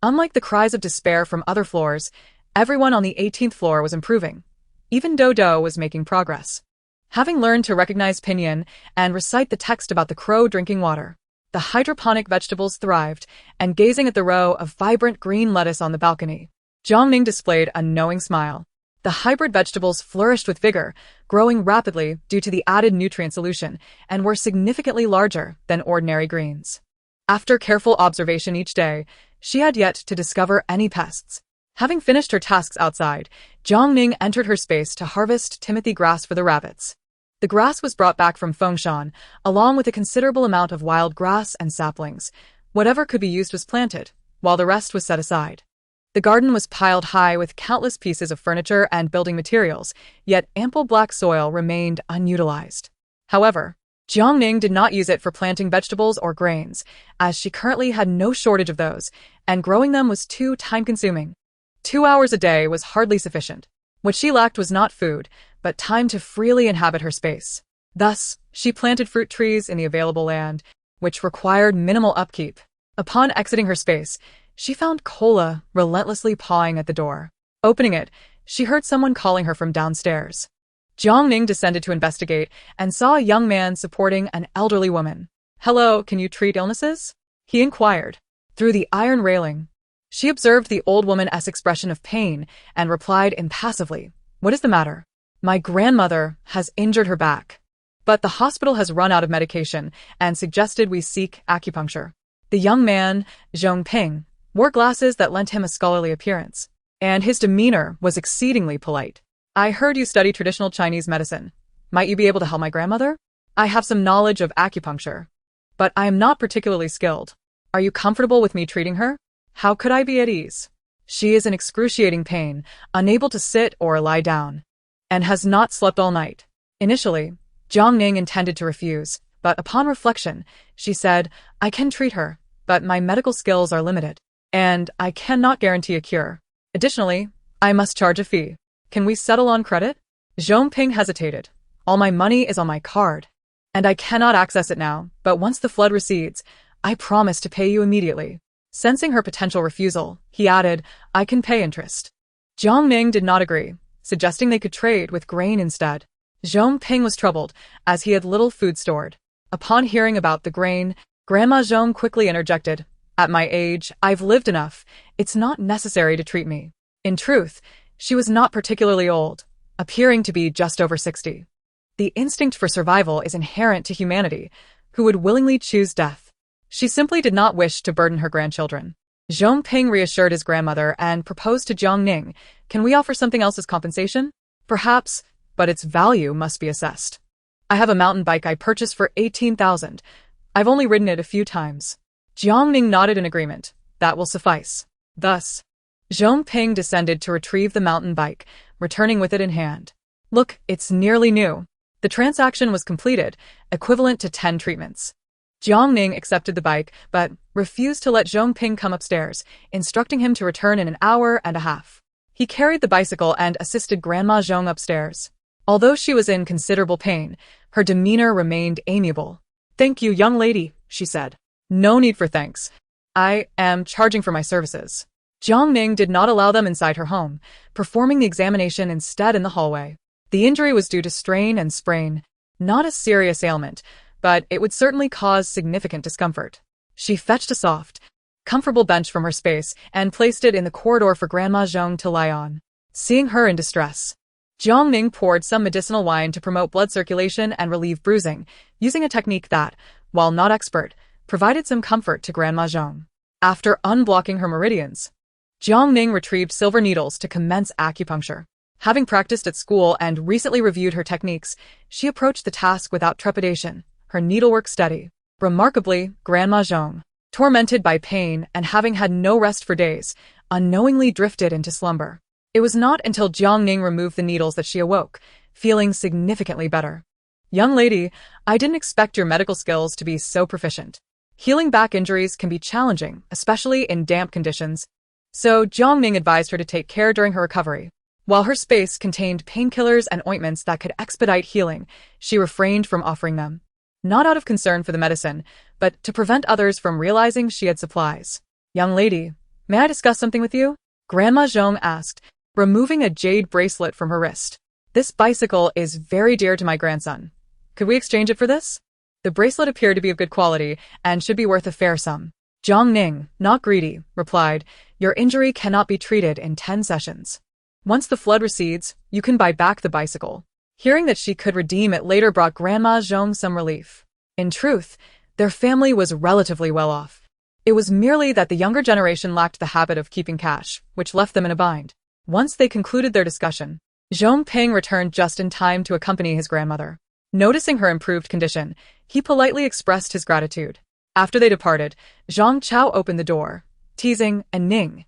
Unlike the cries of despair from other floors, everyone on the 18th floor was improving. Even Dodo was making progress. Having learned to recognize pinyin and recite the text about the crow drinking water, the hydroponic vegetables thrived, and gazing at the row of vibrant green lettuce on the balcony, Jiang Ning displayed a knowing smile. The hybrid vegetables flourished with vigor, growing rapidly due to the added nutrient solution, and were significantly larger than ordinary greens. After careful observation each day, she had yet to discover any pests. Having finished her tasks outside, Jiang Ning entered her space to harvest timothy grass for the rabbits. The grass was brought back from Fengshan, along with a considerable amount of wild grass and saplings. Whatever could be used was planted, while the rest was set aside. The garden was piled high with countless pieces of furniture and building materials, yet ample black soil remained unutilized. However, Jiang Ning did not use it for planting vegetables or grains, as she currently had no shortage of those, and growing them was too time-consuming. 2 hours a day was hardly sufficient. What she lacked was not food, but time to freely inhabit her space. Thus, she planted fruit trees in the available land, which required minimal upkeep. Upon exiting her space, she found Cola relentlessly pawing at the door. Opening it, she heard someone calling her from downstairs. Jiang Ning descended to investigate and saw a young man supporting an elderly woman. "Hello, can you treat illnesses?" he inquired. Through the iron railing, she observed the old woman's expression of pain and replied impassively, "What is the matter?" "My grandmother has injured her back, but the hospital has run out of medication and suggested we seek acupuncture." The young man, Zhong Ping, wore glasses that lent him a scholarly appearance, and his demeanor was exceedingly polite. "I heard you study traditional Chinese medicine. Might you be able to help my grandmother? I have some knowledge of acupuncture, but I am not particularly skilled. Are you comfortable with me treating her?" "How could I be at ease? She is in excruciating pain, unable to sit or lie down, and has not slept all night." Initially, Jiang Ning intended to refuse, but upon reflection, she said, "I can treat her, but my medical skills are limited, and I cannot guarantee a cure. Additionally, I must charge a fee. Can we settle on credit?" Zhong Ping hesitated. "All my money is on my card, and I cannot access it now, but once the flood recedes, I promise to pay you immediately." Sensing her potential refusal, he added, "I can pay interest." Jiang Ning did not agree, suggesting they could trade with grain instead. Zhong Ping was troubled, as he had little food stored. Upon hearing about the grain, Grandma Zhong quickly interjected, "At my age, I've lived enough. It's not necessary to treat me." In truth, she was not particularly old, appearing to be just over 60. The instinct for survival is inherent to humanity, who would willingly choose death. She simply did not wish to burden her grandchildren. Zhong Ping reassured his grandmother and proposed to Jiang Ning, "Can we offer something else as compensation?" "Perhaps, but its value must be assessed. I have a mountain bike I purchased for 18,000. I've only ridden it a few times." Jiang Ning nodded in agreement. "That will suffice." Thus, Zhong Ping descended to retrieve the mountain bike, returning with it in hand. "Look, it's nearly new." The transaction was completed, equivalent to 10 treatments. Jiang Ning accepted the bike, but refused to let Zhong Ping come upstairs, instructing him to return in an hour and a half. He carried the bicycle and assisted Grandma Zhong upstairs. Although she was in considerable pain, her demeanor remained amiable. "Thank you, young lady," she said. "No need for thanks. I am charging for my services." Jiang Ning did not allow them inside her home, performing the examination instead in the hallway. The injury was due to strain and sprain, not a serious ailment, but it would certainly cause significant discomfort. She fetched a soft, comfortable bench from her space and placed it in the corridor for Grandma Zhong to lie on. Seeing her in distress, Jiang Ning poured some medicinal wine to promote blood circulation and relieve bruising, using a technique that, while not expert, provided some comfort to Grandma Zhong. After unblocking her meridians, Jiang Ning retrieved silver needles to commence acupuncture. Having practiced at school and recently reviewed her techniques, she approached the task without trepidation, her needlework steady. Remarkably, Grandma Zhong, tormented by pain and having had no rest for days, unknowingly drifted into slumber. It was not until Jiang Ning removed the needles that she awoke, feeling significantly better. "Young lady, I didn't expect your medical skills to be so proficient. Healing back injuries can be challenging, especially in damp conditions." So Jiang Ning advised her to take care during her recovery. While her space contained painkillers and ointments that could expedite healing, she refrained from offering them. Not out of concern for the medicine, but to prevent others from realizing she had supplies. "Young lady, may I discuss something with you?" Grandma Zhong asked, removing a jade bracelet from her wrist. "This bicycle is very dear to my grandson. Could we exchange it for this?" The bracelet appeared to be of good quality and should be worth a fair sum. Jiang Ning, not greedy, replied, "Your injury cannot be treated in 10 sessions. Once the flood recedes, you can buy back the bicycle." Hearing that she could redeem it later brought Grandma Zhong some relief. In truth, their family was relatively well off. It was merely that the younger generation lacked the habit of keeping cash, which left them in a bind. Once they concluded their discussion, Zhong Ping returned just in time to accompany his grandmother. Noticing her improved condition, he politely expressed his gratitude. After they departed, Zhang Chao opened the door, teasing, "And Ning,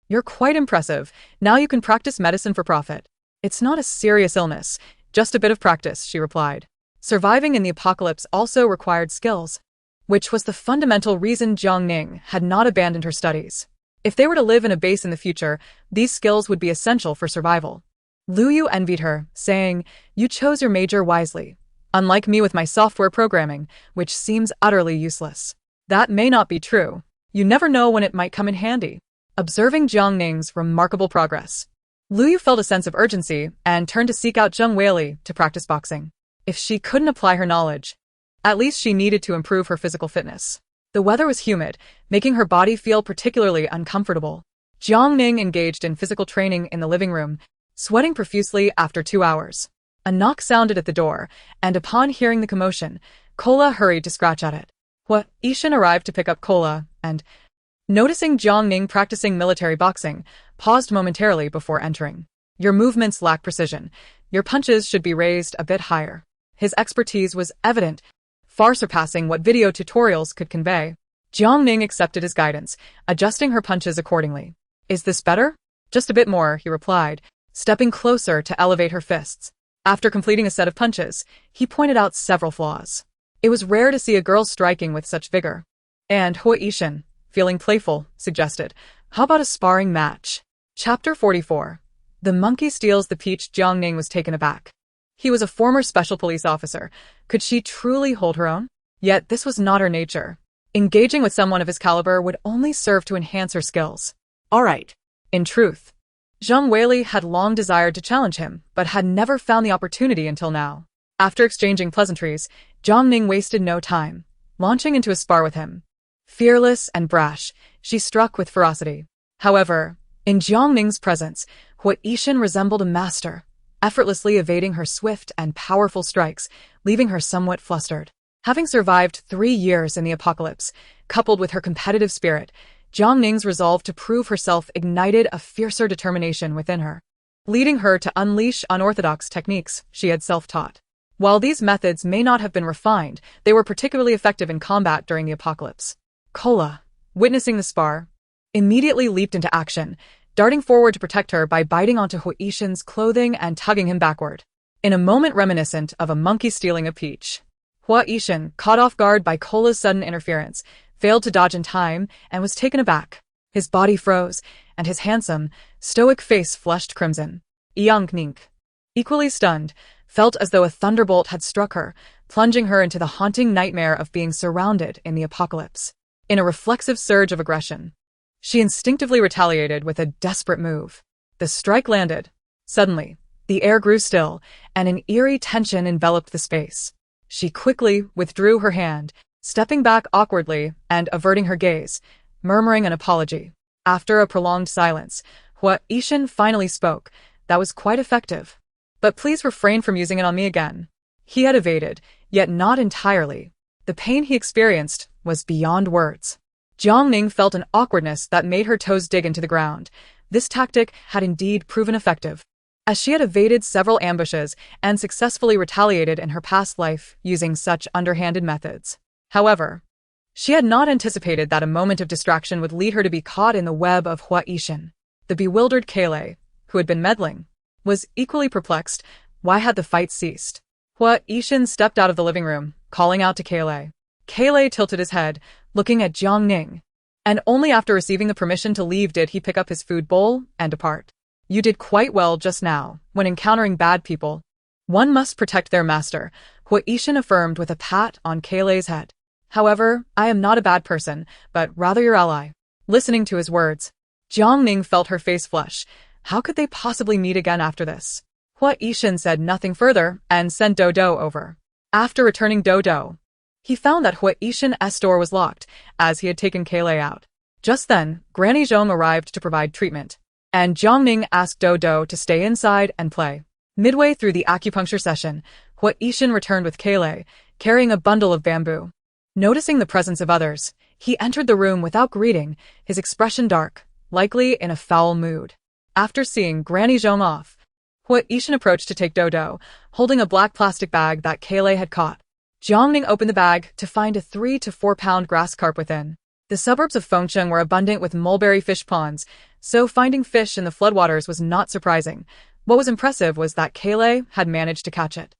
you're quite impressive. Now you can practice medicine for profit." "It's not a serious illness, just a bit of practice," she replied. Surviving in the apocalypse also required skills, which was the fundamental reason Jiang Ning had not abandoned her studies. If they were to live in a base in the future, these skills would be essential for survival. Liu Yu envied her, saying, "You chose your major wisely, unlike me with my software programming, which seems utterly useless." That may not be true. You never know when it might come in handy. Observing Jiang Ning's remarkable progress, Liu Yu felt a sense of urgency and turned to seek out Zheng Weili to practice boxing. If she couldn't apply her knowledge, at least she needed to improve her physical fitness. The weather was humid, making her body feel particularly uncomfortable. Jiang Ning engaged in physical training in the living room, sweating profusely after 2 hours. A knock sounded at the door, and upon hearing the commotion, Kola hurried to scratch at it. Hua Yishan arrived to pick up Kola, and, noticing Jiang Ning practicing military boxing, paused momentarily before entering. "Your movements lack precision. Your punches should be raised a bit higher." His expertise was evident, far surpassing what video tutorials could convey. Jiang Ning accepted his guidance, adjusting her punches accordingly. "Is this better?" "Just a bit more," he replied, stepping closer to elevate her fists. After completing a set of punches, he pointed out several flaws. It was rare to see a girl striking with such vigor. And Hua Yishan, feeling playful, suggested, "How about a sparring match?" Chapter 44. The monkey steals the peach. Jiang Ning was taken aback. He was a former special police officer. Could she truly hold her own? Yet this was not her nature. Engaging with someone of his caliber would only serve to enhance her skills. All right. In truth, Zheng Weili had long desired to challenge him, but had never found the opportunity until now. After exchanging pleasantries, Jiang Ning wasted no time, launching into a spar with him. Fearless and brash, she struck with ferocity. However, in Jiang Ning's presence, Hua Yishan resembled a master, effortlessly evading her swift and powerful strikes, leaving her somewhat flustered. Having survived 3 years in the apocalypse, coupled with her competitive spirit, Jiang Ning's resolve to prove herself ignited a fiercer determination within her, leading her to unleash unorthodox techniques she had self-taught. While these methods may not have been refined, they were particularly effective in combat during the apocalypse. Kola, witnessing the spar, immediately leaped into action, darting forward to protect her by biting onto Hua Yishan's clothing and tugging him backward. In a moment reminiscent of a monkey stealing a peach, Hua Yishan, caught off guard by Kola's sudden interference, failed to dodge in time and was taken aback. His body froze, and his handsome, stoic face flushed crimson. Jiang Ning, equally stunned, felt as though a thunderbolt had struck her, plunging her into the haunting nightmare of being surrounded in the apocalypse. In a reflexive surge of aggression, she instinctively retaliated with a desperate move. The strike landed. Suddenly, the air grew still, and an eerie tension enveloped the space. She quickly withdrew her hand, stepping back awkwardly and averting her gaze, murmuring an apology. After a prolonged silence, Hua Yishan finally spoke. "That was quite effective. But please refrain from using it on me again." He had evaded, yet not entirely. The pain he experienced was beyond words. Jiang Ning felt an awkwardness that made her toes dig into the ground. This tactic had indeed proven effective, as she had evaded several ambushes and successfully retaliated in her past life using such underhanded methods. However, she had not anticipated that a moment of distraction would lead her to be caught in the web of Hua Yishan. The bewildered Kailei, who had been meddling, was equally perplexed. Why had the fight ceased? Hua Yishan stepped out of the living room, calling out to Kailei. Kailei tilted his head, looking at Jiang Ning, and only after receiving the permission to leave did he pick up his food bowl and depart. "You did quite well just now. When encountering bad people, one must protect their master," Hua Yishan affirmed with a pat on Kailei's head. "However, I am not a bad person, but rather your ally." Listening to his words, Jiang Ning felt her face flush. How could they possibly meet again after this? Hua Yishan said nothing further and sent Dodo over. After returning Dodo, he found that Hua Yishan's door was locked, as he had taken Kailei out. Just then, Granny Zhong arrived to provide treatment, and Jiang Ning asked Dodo to stay inside and play. Midway through the acupuncture session, Hua Yishan returned with Kailei, carrying a bundle of bamboo. Noticing the presence of others, he entered the room without greeting, his expression dark, likely in a foul mood. After seeing Granny Zhong off, Hua Yishan approached to take Dodo, holding a black plastic bag that Kailei had caught. Jiang Ning opened the bag to find a 3 to 4 pound grass carp within. The suburbs of Fengcheng were abundant with mulberry fish ponds, so finding fish in the floodwaters was not surprising. What was impressive was that Kailei had managed to catch it.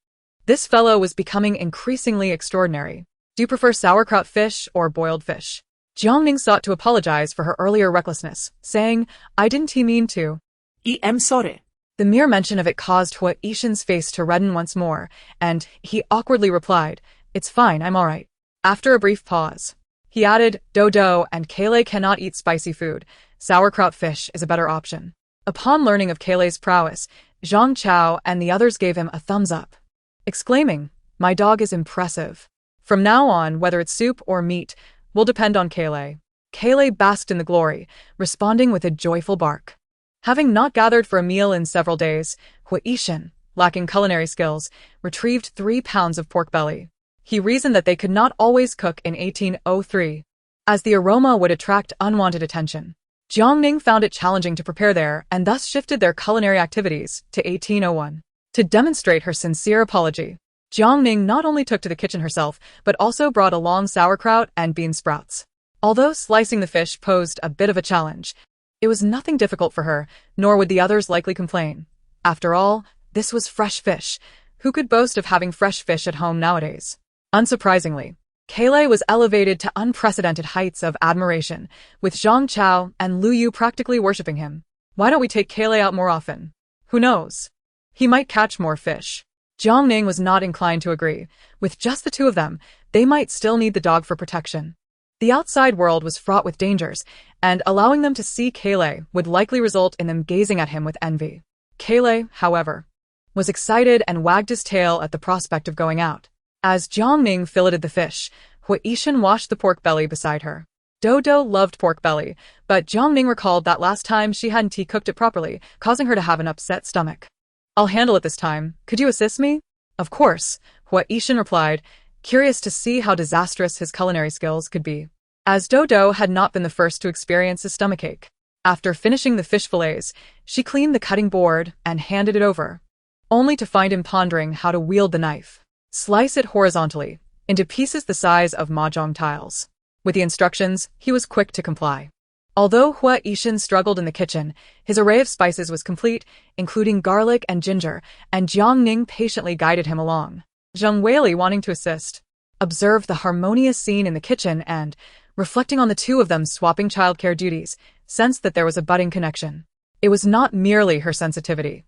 This fellow was becoming increasingly extraordinary. Do you prefer sauerkraut fish or boiled fish? Jiang Ning sought to apologize for her earlier recklessness, saying, I didn't mean to. I'm sorry. The mere mention of it caused Hua Yishan's face to redden once more, and he awkwardly replied, It's fine, I'm all right. After a brief pause, he added, Dodo and Kaylee cannot eat spicy food. Sauerkraut fish is a better option. Upon learning of Kaylee's prowess, Zhang Chao and the others gave him a thumbs up, exclaiming, My dog is impressive. From now on, whether it's soup or meat, will depend on Kaylee. Kaylee basked in the glory, responding with a joyful bark. Having not gathered for a meal in several days, Hua Yishan, lacking culinary skills, retrieved 3 pounds of pork belly. He reasoned that they could not always cook in 1803, as the aroma would attract unwanted attention. Jiang Ning found it challenging to prepare there and thus shifted their culinary activities to 1801. To demonstrate her sincere apology, Jiang Ning not only took to the kitchen herself, but also brought along sauerkraut and bean sprouts. Although slicing the fish posed a bit of a challenge, it was nothing difficult for her, nor would the others likely complain. After all, this was fresh fish. Who could boast of having fresh fish at home nowadays? Unsurprisingly, Kaylee was elevated to unprecedented heights of admiration, with Zhang Chao and Lu Yu practically worshipping him. Why don't we take Kaylee out more often? Who knows? He might catch more fish. Jiang Ning was not inclined to agree. With just the two of them, they might still need the dog for protection. The outside world was fraught with dangers, and allowing them to see Kaylee would likely result in them gazing at him with envy. Kaylee, however, was excited and wagged his tail at the prospect of going out. As Jiang Ning filleted the fish, Hua Yishan washed the pork belly beside her. Dodo loved pork belly, but Jiang Ning recalled that last time she hadn't cooked it properly, causing her to have an upset stomach. I'll handle it this time. Could you assist me? Of course, Hua Yishan replied, curious to see how disastrous his culinary skills could be. As Dodo had not been the first to experience a stomachache. After finishing the fish fillets, she cleaned the cutting board and handed it over, only to find him pondering how to wield the knife. Slice it horizontally, into pieces the size of mahjong tiles. With the instructions, he was quick to comply. Although Hua Yishan struggled in the kitchen, his array of spices was complete, including garlic and ginger, and Jiang Ning patiently guided him along. Zheng Weili, wanting to assist, observed the harmonious scene in the kitchen and, reflecting on the two of them swapping childcare duties, sensed that there was a budding connection. It was not merely her sensitivity.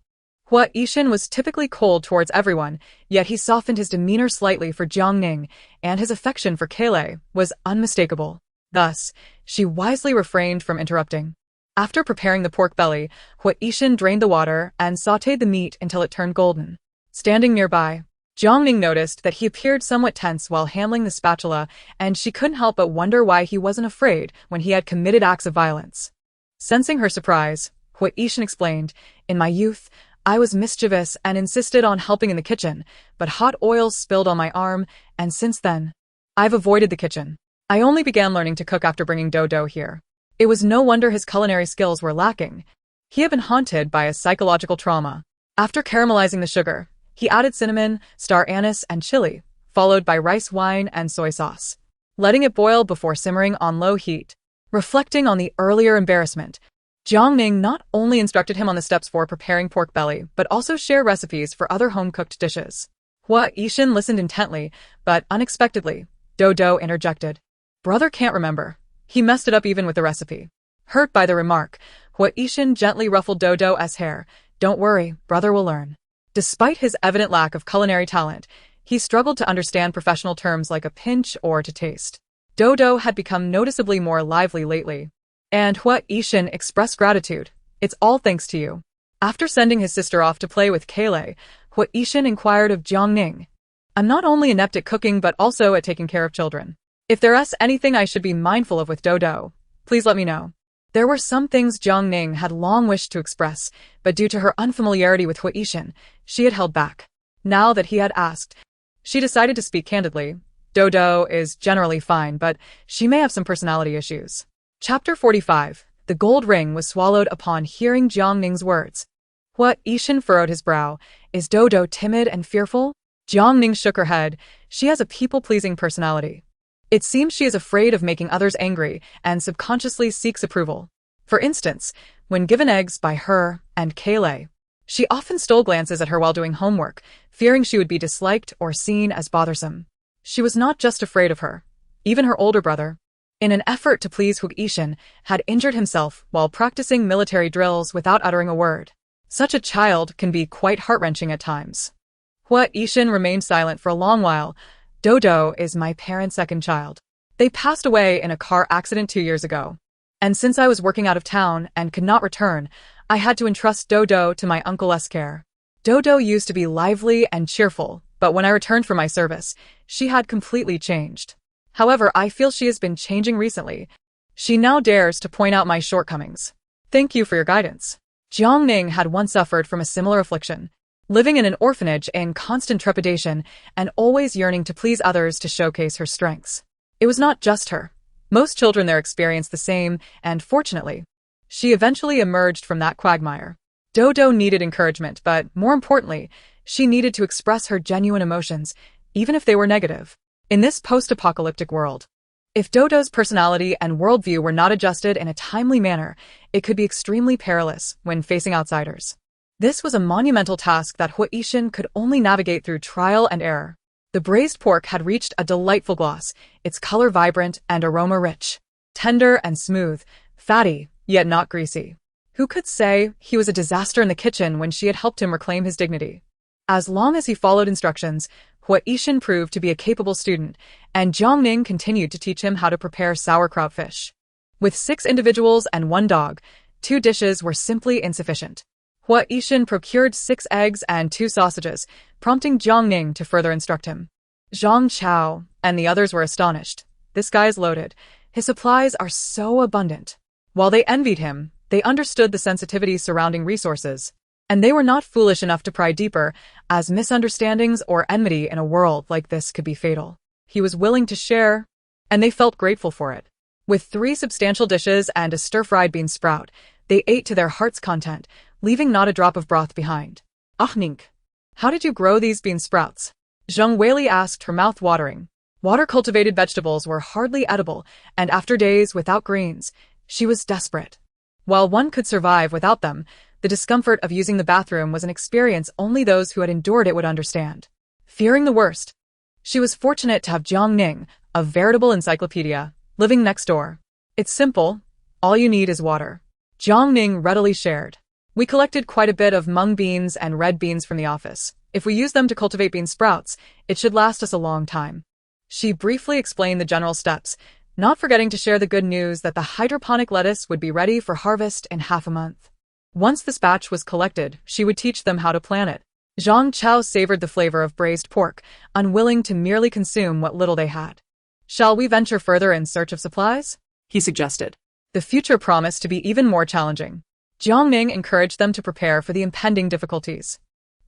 Hua Yishan was typically cold towards everyone, yet he softened his demeanor slightly for Jiang Ning, and his affection for Kaylee was unmistakable. Thus, she wisely refrained from interrupting. After preparing the pork belly, Hua Yishan drained the water and sautéed the meat until it turned golden. Standing nearby, Jiang Ning noticed that he appeared somewhat tense while handling the spatula, and she couldn't help but wonder why he wasn't afraid when he had committed acts of violence. Sensing her surprise, Hua Yishan explained, In my youth, I was mischievous and insisted on helping in the kitchen, but hot oil spilled on my arm, and since then, I've avoided the kitchen. I only began learning to cook after bringing Dodo here. It was no wonder his culinary skills were lacking. He had been haunted by a psychological trauma. After caramelizing the sugar, he added cinnamon, star anise, and chili, followed by rice wine and soy sauce, letting it boil before simmering on low heat. Reflecting on the earlier embarrassment, Jiang Ning not only instructed him on the steps for preparing pork belly, but also shared recipes for other home-cooked dishes. Hua Yishan listened intently, but unexpectedly, Dodo interjected. Brother can't remember. He messed it up even with the recipe. Hurt by the remark, Hua Yishan gently ruffled Dodo's hair. Don't worry, brother will learn. Despite his evident lack of culinary talent, he struggled to understand professional terms like a pinch or to taste. Dodo had become noticeably more lively lately, and Hua Yishan expressed gratitude. It's all thanks to you. After sending his sister off to play with Kaylee, Hua Yishan inquired of Jiang Ning. I'm not only inept at cooking but also at taking care of children. If there's anything I should be mindful of with Dodo, please let me know. There were some things Jiang Ning had long wished to express, but due to her unfamiliarity with Hua Yishan, she had held back. Now that he had asked, she decided to speak candidly. Dodo is generally fine, but she may have some personality issues. Chapter 45. The gold ring was swallowed upon hearing Jiang Ning's words. Hua Yishan furrowed his brow. Is Dodo timid and fearful? Jiang Ning shook her head. She has a people-pleasing personality. It seems she is afraid of making others angry and subconsciously seeks approval. For instance, when given eggs by her and Kaylee, She often stole glances at her while doing homework, fearing she would be disliked or seen as bothersome. She was not just afraid of her. Even her older brother, in an effort to please Hoard, had injured himself while practicing military drills without uttering a word. Such a child can be quite heart-wrenching at times. Hoard remained silent for a long while. Dodo is my parents' second child. They passed away in a car accident 2 years ago. And since I was working out of town and could not return, I had to entrust Dodo to my uncle's care. Dodo used to be lively and cheerful, but when I returned from my service, she had completely changed. However, I feel she has been changing recently. She now dares to point out my shortcomings. Thank you for your guidance. Jiang Ning had once suffered from a similar affliction, living in an orphanage in constant trepidation and always yearning to please others to showcase her strengths. It was not just her. Most children there experienced the same, and fortunately, she eventually emerged from that quagmire. Dodo needed encouragement, but more importantly, she needed to express her genuine emotions, even if they were negative. In this post-apocalyptic world, if Dodo's personality and worldview were not adjusted in a timely manner, it could be extremely perilous when facing outsiders. This was a monumental task that Hoard could only navigate through trial and error. The braised pork had reached a delightful gloss, its color vibrant and aroma rich, tender and smooth, fatty, yet not greasy. Who could say he was a disaster in the kitchen when she had helped him reclaim his dignity? As long as he followed instructions, Hoard proved to be a capable student, and Jiang Ning continued to teach him how to prepare sauerkraut fish. With 6 individuals and 1 dog, 2 dishes were simply insufficient. Hoard procured 6 eggs and 2 sausages, prompting Jiang Ning to further instruct him. Zhang Chao and the others were astonished. This guy is loaded. His supplies are so abundant. While they envied him, they understood the sensitivity surrounding resources. And they were not foolish enough to pry deeper, as misunderstandings or enmity in a world like this could be fatal. He was willing to share, and they felt grateful for it. With 3 substantial dishes and a stir-fried bean sprout, they ate to their heart's content, leaving not a drop of broth behind. Ah, Ning, how did you grow these bean sprouts? Zheng Weili asked, her mouth watering. Water-cultivated vegetables were hardly edible, and after days without greens, she was desperate. While one could survive without them, the discomfort of using the bathroom was an experience only those who had endured it would understand. Fearing the worst, she was fortunate to have Jiang Ning, a veritable encyclopedia, living next door. It's simple. All you need is water. Jiang Ning readily shared. We collected quite a bit of mung beans and red beans from the office. If we use them to cultivate bean sprouts, it should last us a long time. She briefly explained the general steps, not forgetting to share the good news that the hydroponic lettuce would be ready for harvest in half a month. Once this batch was collected, she would teach them how to plant it. Zhang Chao savored the flavor of braised pork, unwilling to merely consume what little they had. Shall we venture further in search of supplies? He suggested. The future promised to be even more challenging. Jiang Ning encouraged them to prepare for the impending difficulties.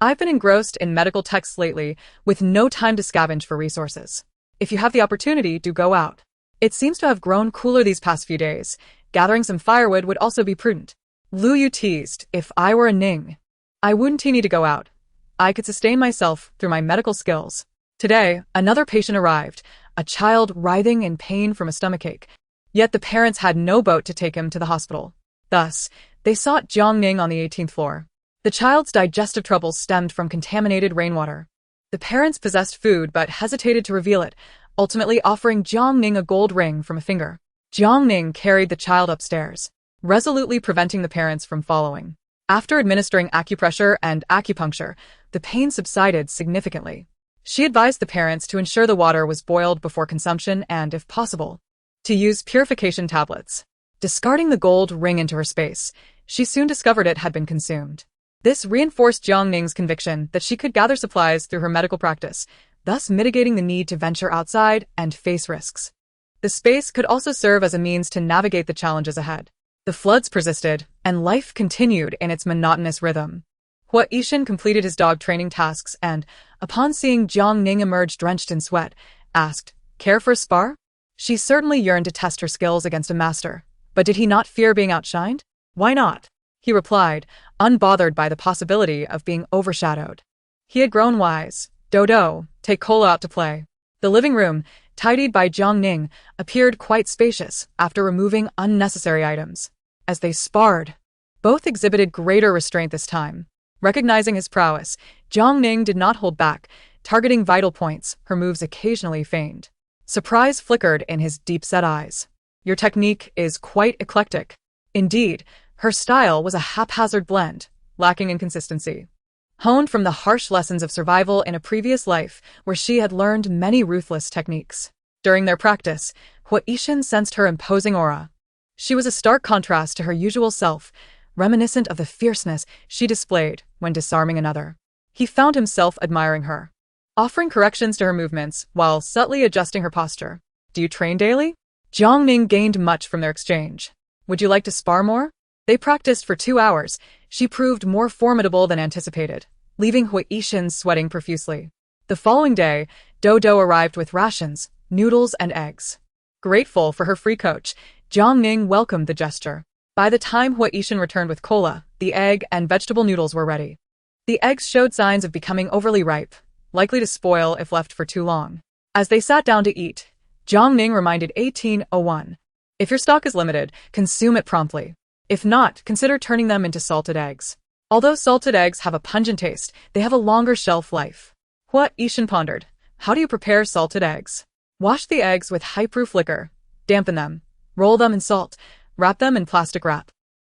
I've been engrossed in medical texts lately, with no time to scavenge for resources. If you have the opportunity, do go out. It seems to have grown cooler these past few days. Gathering some firewood would also be prudent. Lu Yu teased, if I were a Ning, I wouldn't need to go out. I could sustain myself through my medical skills. Today, another patient arrived, a child writhing in pain from a stomachache. Yet the parents had no boat to take him to the hospital. Thus, they sought Jiang Ning on the 18th floor. The child's digestive troubles stemmed from contaminated rainwater. The parents possessed food but hesitated to reveal it, ultimately offering Jiang Ning a gold ring from a finger. Jiang Ning carried the child upstairs, resolutely preventing the parents from following. After administering acupressure and acupuncture, the pain subsided significantly. She advised the parents to ensure the water was boiled before consumption and, if possible, to use purification tablets. Discarding the gold ring into her space, she soon discovered it had been consumed. This reinforced Jiang Ning's conviction that she could gather supplies through her medical practice, thus mitigating the need to venture outside and face risks. The space could also serve as a means to navigate the challenges ahead. The floods persisted, and life continued in its monotonous rhythm. Hoard completed his dog training tasks and, upon seeing Jiang Ning emerge drenched in sweat, asked, "Care for a spar?" She certainly yearned to test her skills against a master, but did he not fear being outshined? Why not? He replied, unbothered by the possibility of being overshadowed. He had grown wise. Dodo, take Cola out to play. The living room, tidied by Jiang Ning, appeared quite spacious after removing unnecessary items. As they sparred, both exhibited greater restraint this time. Recognizing his prowess, Jiang Ning did not hold back, targeting vital points her moves occasionally feigned. Surprise flickered in his deep-set eyes. Your technique is quite eclectic. Indeed, her style was a haphazard blend, lacking in consistency. Honed from the harsh lessons of survival in a previous life where she had learned many ruthless techniques. During their practice, Hua Yishan sensed her imposing aura. She was a stark contrast to her usual self, reminiscent of the fierceness she displayed when disarming another. He found himself admiring her, offering corrections to her movements while subtly adjusting her posture. Do you train daily? Jiang Ning gained much from their exchange. Would you like to spar more? They practiced for 2 hours. She proved more formidable than anticipated, leaving Hua Yishan sweating profusely. The following day, Dodo arrived with rations, noodles, and eggs. Grateful for her free coach, Jiang Ning welcomed the gesture. By the time Hua Yishan returned with cola, the egg and vegetable noodles were ready. The eggs showed signs of becoming overly ripe, likely to spoil if left for too long. As they sat down to eat, Jiang Ning reminded 1801. If your stock is limited, consume it promptly. If not, consider turning them into salted eggs. Although salted eggs have a pungent taste, they have a longer shelf life. Hua Yishan pondered. How do you prepare salted eggs? Wash the eggs with high-proof liquor, dampen them, roll them in salt, wrap them in plastic wrap,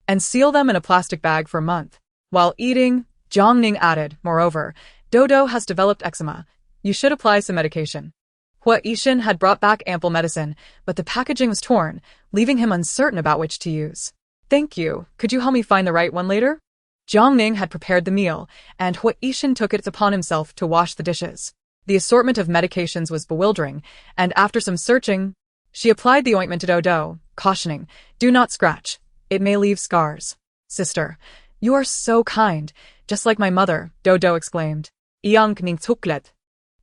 and seal them in a plastic bag for a month. While eating, Jiang Ning added, moreover, Dodo has developed eczema. You should apply some medication. Hua Yishan had brought back ample medicine, but the packaging was torn, leaving him uncertain about which to use. Thank you. Could you help me find the right one later? Jiang Ning had prepared the meal, and Hua Yishan took it upon himself to wash the dishes. The assortment of medications was bewildering, and after some searching, she applied the ointment to Dodo, cautioning, do not scratch. It may leave scars. Sister, you are so kind, just like my mother, Dodo exclaimed. Jiang Ning tuklet.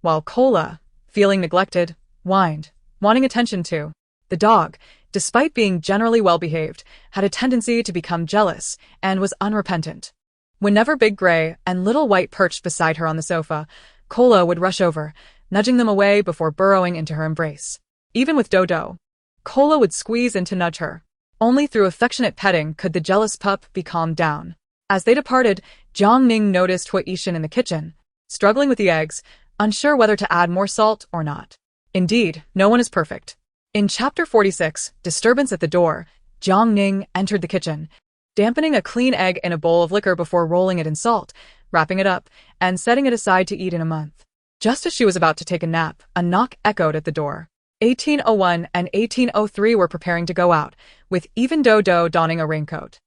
While Cola, feeling neglected, whined, wanting attention too. The dog, despite being generally well-behaved, had a tendency to become jealous and was unrepentant. Whenever Big Gray and Little White perched beside her on the sofa, Cola would rush over, nudging them away before burrowing into her embrace. Even with Dodo, Cola would squeeze in to nudge her. Only through affectionate petting could the jealous pup be calmed down. As they departed, Jiang Ning noticed Hua Yishan in the kitchen, struggling with the eggs, unsure whether to add more salt or not. Indeed, no one is perfect. In Chapter 46, Disturbance at the Door, Jiang Ning entered the kitchen, dampening a clean egg in a bowl of liquor before rolling it in salt, wrapping it up, and setting it aside to eat in a month. Just as she was about to take a nap, a knock echoed at the door. 1801 and 1803 were preparing to go out, with even Dodo donning a raincoat.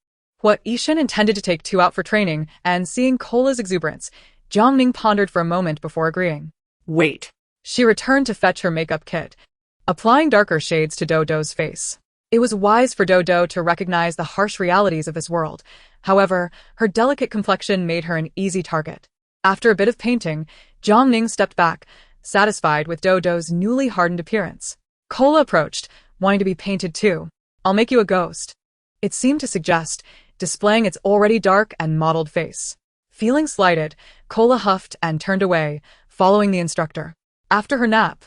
Hua Yishan intended to take 2 out for training, and seeing Cola's exuberance, Jiang Ning pondered for a moment before agreeing. Wait. She returned to fetch her makeup kit, applying darker shades to Dodo's face. It was wise for Dodo to recognize the harsh realities of this world. However, her delicate complexion made her an easy target. After a bit of painting, Jiang Ning stepped back, satisfied with Dodo's newly hardened appearance. Cola approached, wanting to be painted too. I'll make you a ghost. It seemed to suggest, displaying its already dark and mottled face. Feeling slighted, Cola huffed and turned away, following the instructor. After her nap,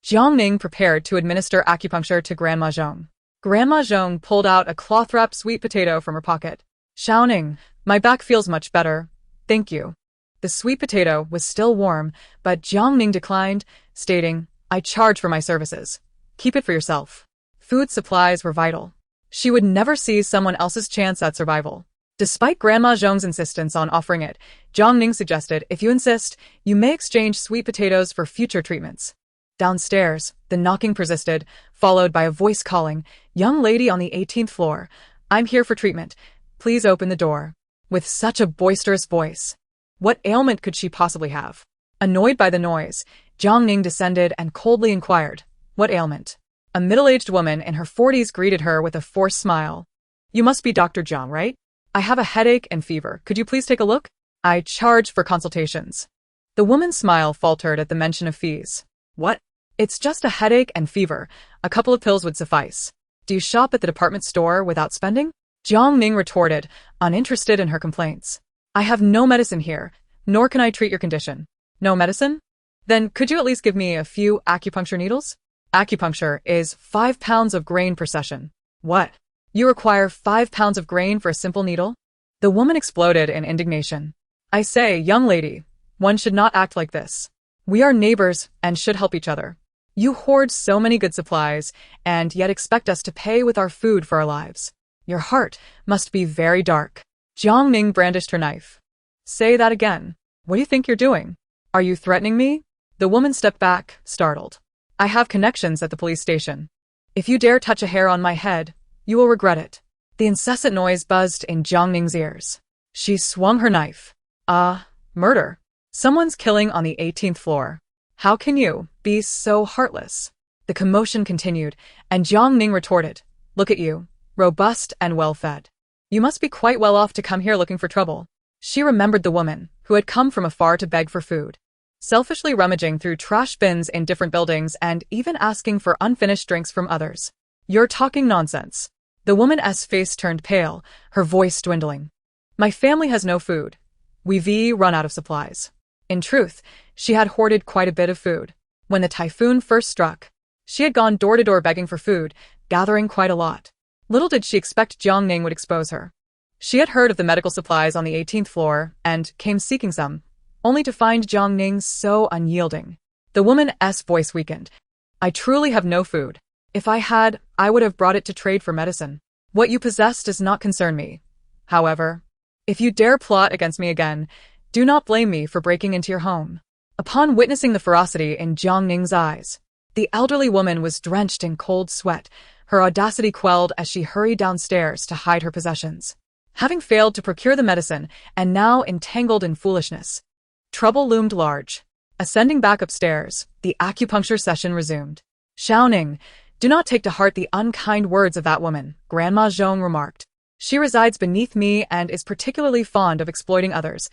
Jiang Ning prepared to administer acupuncture to Grandma Zhong. Grandma Zhong pulled out a cloth-wrapped sweet potato from her pocket. Xiao Ning, my back feels much better. Thank you. The sweet potato was still warm, but Jiang Ning declined, stating, I charge for my services. Keep it for yourself. Food supplies were vital. She would never seize someone else's chance at survival. Despite Grandma Zhong's insistence on offering it, Jiang Ning suggested, if you insist, you may exchange sweet potatoes for future treatments. Downstairs, the knocking persisted, followed by a voice calling, young lady on the 18th floor, I'm here for treatment. Please open the door. With such a boisterous voice. What ailment could she possibly have? Annoyed by the noise, Jiang Ning descended and coldly inquired, what ailment? A middle-aged woman in her 40s greeted her with a forced smile. You must be Dr. Jiang, right? I have a headache and fever. Could you please take a look? I charge for consultations. The woman's smile faltered at the mention of fees. What? It's just a headache and fever. A couple of pills would suffice. Do you shop at the department store without spending? Jiang Ning retorted, uninterested in her complaints. I have no medicine here, nor can I treat your condition. No medicine? Then could you at least give me a few acupuncture needles? Acupuncture is 5 pounds of grain per session. What? You require 5 pounds of grain for a simple needle? The woman exploded in indignation. I say, young lady, one should not act like this. We are neighbors and should help each other. You hoard so many good supplies and yet expect us to pay with our food for our lives. Your heart must be very dark. Jiang Ning brandished her knife. Say that again. What do you think you're doing? Are you threatening me? The woman stepped back, startled. I have connections at the police station. If you dare touch a hair on my head, you will regret it. The incessant noise buzzed in Jiang Ning's ears. She swung her knife. Murder. Someone's killing on the 18th floor. How can you be so heartless? The commotion continued, and Jiang Ning retorted. Look at you, robust and well-fed. You must be quite well off to come here looking for trouble. She remembered the woman, who had come from afar to beg for food. Selfishly rummaging through trash bins in different buildings and even asking for unfinished drinks from others. You're talking nonsense. The woman's face turned pale, her voice dwindling. My family has no food. We've run out of supplies. In truth, she had hoarded quite a bit of food. When the typhoon first struck, she had gone door to door begging for food, gathering quite a lot. Little did she expect Jiang Ning would expose her. She had heard of the medical supplies on the 18th floor and came seeking some, only to find Jiang Ning so unyielding. The woman's voice weakened. I truly have no food. If I had, I would have brought it to trade for medicine. What you possess does not concern me. However, if you dare plot against me again, do not blame me for breaking into your home. Upon witnessing the ferocity in Jiang Ning's eyes, the elderly woman was drenched in cold sweat, her audacity quelled as she hurried downstairs to hide her possessions. Having failed to procure the medicine and now entangled in foolishness, trouble loomed large. Ascending back upstairs, the acupuncture session resumed. Xiao Ning, do not take to heart the unkind words of that woman, Grandma Zhong remarked. She resides beneath me and is particularly fond of exploiting others,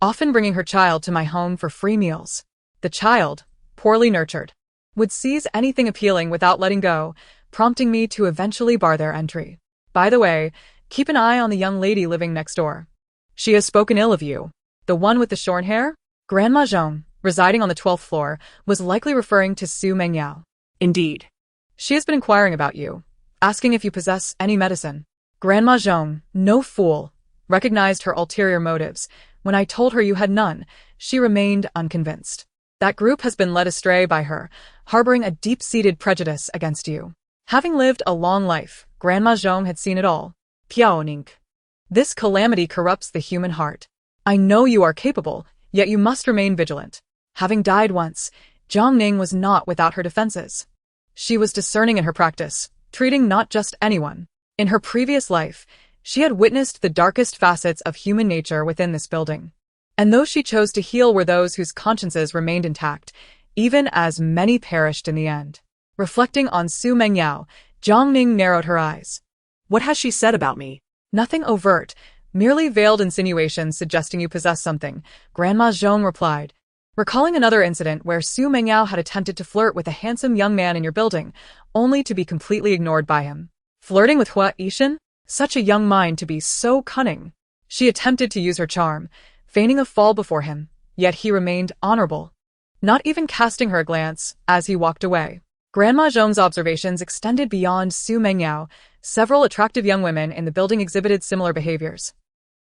often bringing her child to my home for free meals. The child, poorly nurtured, would seize anything appealing without letting go, prompting me to eventually bar their entry. By the way, keep an eye on the young lady living next door. She has spoken ill of you. The one with the short hair? Grandma Zhong, residing on the 12th floor, was likely referring to Su Mengyao. Indeed. She has been inquiring about you, asking if you possess any medicine. Grandma Zhong, no fool, recognized her ulterior motives. When I told her you had none, she remained unconvinced. That group has been led astray by her, harboring a deep-seated prejudice against you. Having lived a long life, Grandma Zhong had seen it all. Piao Ning. This calamity corrupts the human heart. I know you are capable, yet you must remain vigilant. Having died once, Jiang Ning was not without her defenses. She was discerning in her practice, treating not just anyone. In her previous life, she had witnessed the darkest facets of human nature within this building. And those she chose to heal were those whose consciences remained intact, even as many perished in the end. Reflecting on Su Mengyao, Jiang Ning narrowed her eyes. What has she said about me? Nothing overt, merely veiled insinuations suggesting you possess something, Grandma Zhong replied. Recalling another incident where Su Mengyao had attempted to flirt with a handsome young man in your building, only to be completely ignored by him. Flirting with Hua Yishan? Such a young mind to be so cunning. She attempted to use her charm, feigning a fall before him, yet he remained honorable, not even casting her a glance as he walked away. Grandma Zhong's observations extended beyond Su Mengyao. Several attractive young women in the building exhibited similar behaviors,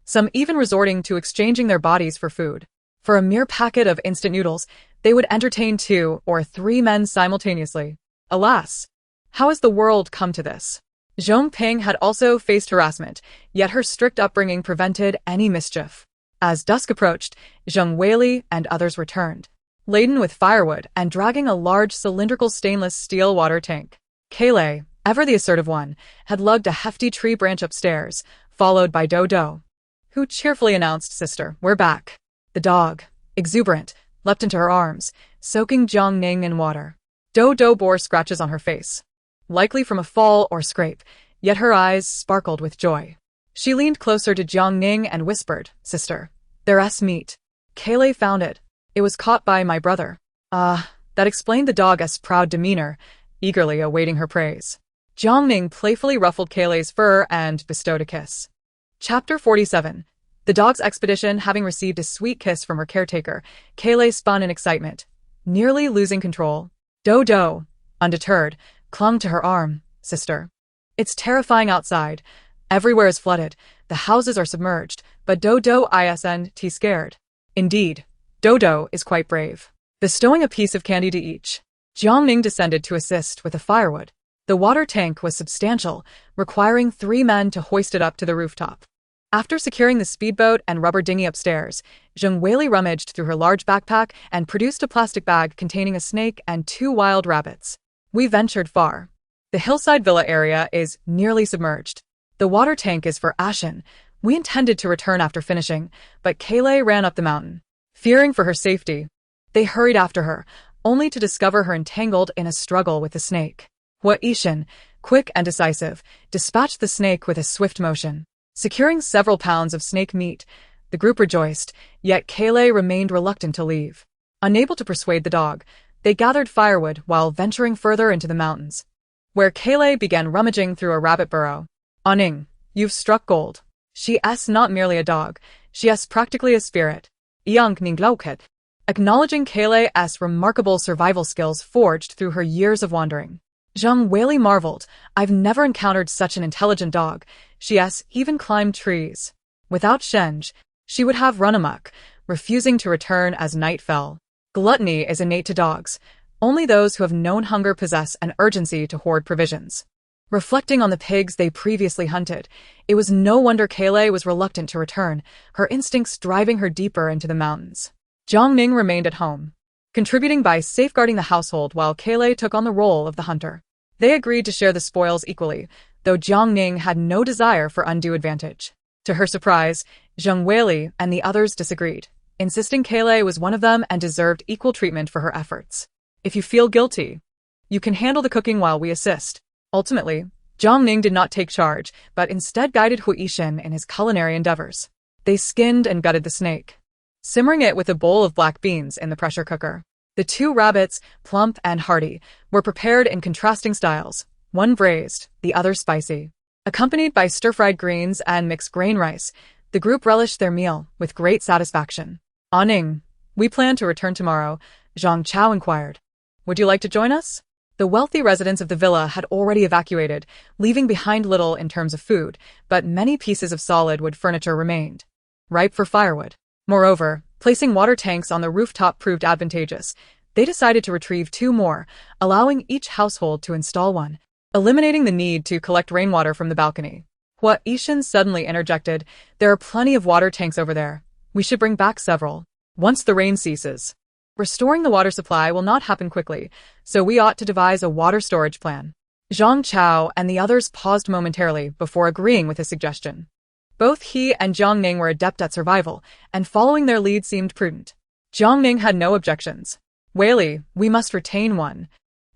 some even resorting to exchanging their bodies for food. For a mere packet of instant noodles, they would entertain 2 or 3 men simultaneously. Alas, how has the world come to this? Zhong Ping had also faced harassment, yet her strict upbringing prevented any mischief. As dusk approached, Zheng Weili and others returned, laden with firewood and dragging a large cylindrical stainless steel water tank. Kailei, ever the assertive one, had lugged a hefty tree branch upstairs, followed by Dodo, who cheerfully announced, "Sister, we're back." The dog, exuberant, leapt into her arms, soaking Jiang Ning in water. Dodo bore scratches on her face, likely from a fall or scrape, yet her eyes sparkled with joy. She leaned closer to Jiang Ning and whispered, "Sister, there's meat. Kailei found it. It was caught by my brother." That explained the dog's proud demeanor, eagerly awaiting her praise. Jiang Ning playfully ruffled Kailei's fur and bestowed a kiss. Chapter 47. The dog's expedition having received a sweet kiss from her caretaker, Kailei spun in excitement, nearly losing control. Dodo, undeterred, clung to her arm. "Sister, it's terrifying outside. Everywhere is flooded. The houses are submerged, but Dodo isn't scared. Indeed, Dodo is quite brave. Bestowing a piece of candy to each, Jiang Ning descended to assist with the firewood. The water tank was substantial, requiring 3 men to hoist it up to the rooftop. After securing the speedboat and rubber dinghy upstairs, Zheng Weili rummaged through her large backpack and produced a plastic bag containing a snake and 2 wild rabbits. We ventured far. The hillside villa area is nearly submerged. The water tank is for Ashen. We intended to return after finishing, but Kaylay ran up the mountain. Fearing for her safety, they hurried after her, only to discover her entangled in a struggle with the snake. Hua Yishan, quick and decisive, dispatched the snake with a swift motion. Securing several pounds of snake meat, the group rejoiced, yet Kaylay remained reluctant to leave. Unable to persuade the dog, they gathered firewood while venturing further into the mountains, where Kaylay began rummaging through a rabbit burrow. Ning, you've struck gold. She's not merely a dog, she's practically a spirit. Jiang Ning glaubt. Acknowledging Kaylay's remarkable survival skills forged through her years of wandering. Zheng Weili marveled, I've never encountered such an intelligent dog. She's even climbed trees. Without Shenge, she would have run amok, refusing to return as night fell. Gluttony is innate to dogs. Only those who have known hunger possess an urgency to hoard provisions. Reflecting on the pigs they previously hunted, it was no wonder Kaylay was reluctant to return, her instincts driving her deeper into the mountains. Jiang Ning remained at home, contributing by safeguarding the household while Kaylay took on the role of the hunter. They agreed to share the spoils equally, though Jiang Ning had no desire for undue advantage. To her surprise, Zheng Weili and the others disagreed, insisting Kaylay was one of them and deserved equal treatment for her efforts. If you feel guilty, you can handle the cooking while we assist. Ultimately, Jiang Ning did not take charge, but instead guided Hua Yishan in his culinary endeavors. They skinned and gutted the snake, simmering it with a bowl of black beans in the pressure cooker. The 2 rabbits, plump and hearty, were prepared in contrasting styles, one braised, the other spicy. Accompanied by stir-fried greens and mixed grain rice, the group relished their meal with great satisfaction. Ning, we plan to return tomorrow, Zhang Chao inquired. Would you like to join us? The wealthy residents of the villa had already evacuated, leaving behind little in terms of food, but many pieces of solid wood furniture remained, ripe for firewood. Moreover, placing water tanks on the rooftop proved advantageous. They decided to retrieve 2 more, allowing each household to install one, eliminating the need to collect rainwater from the balcony. Hua Yishan suddenly interjected, there are plenty of water tanks over there. We should bring back several, once the rain ceases. Restoring the water supply will not happen quickly, so we ought to devise a water storage plan. Zhang Chao and the others paused momentarily before agreeing with his suggestion. Both he and Jiang Ning were adept at survival, and following their lead seemed prudent. Jiang Ning had no objections. Weili, we must retain one.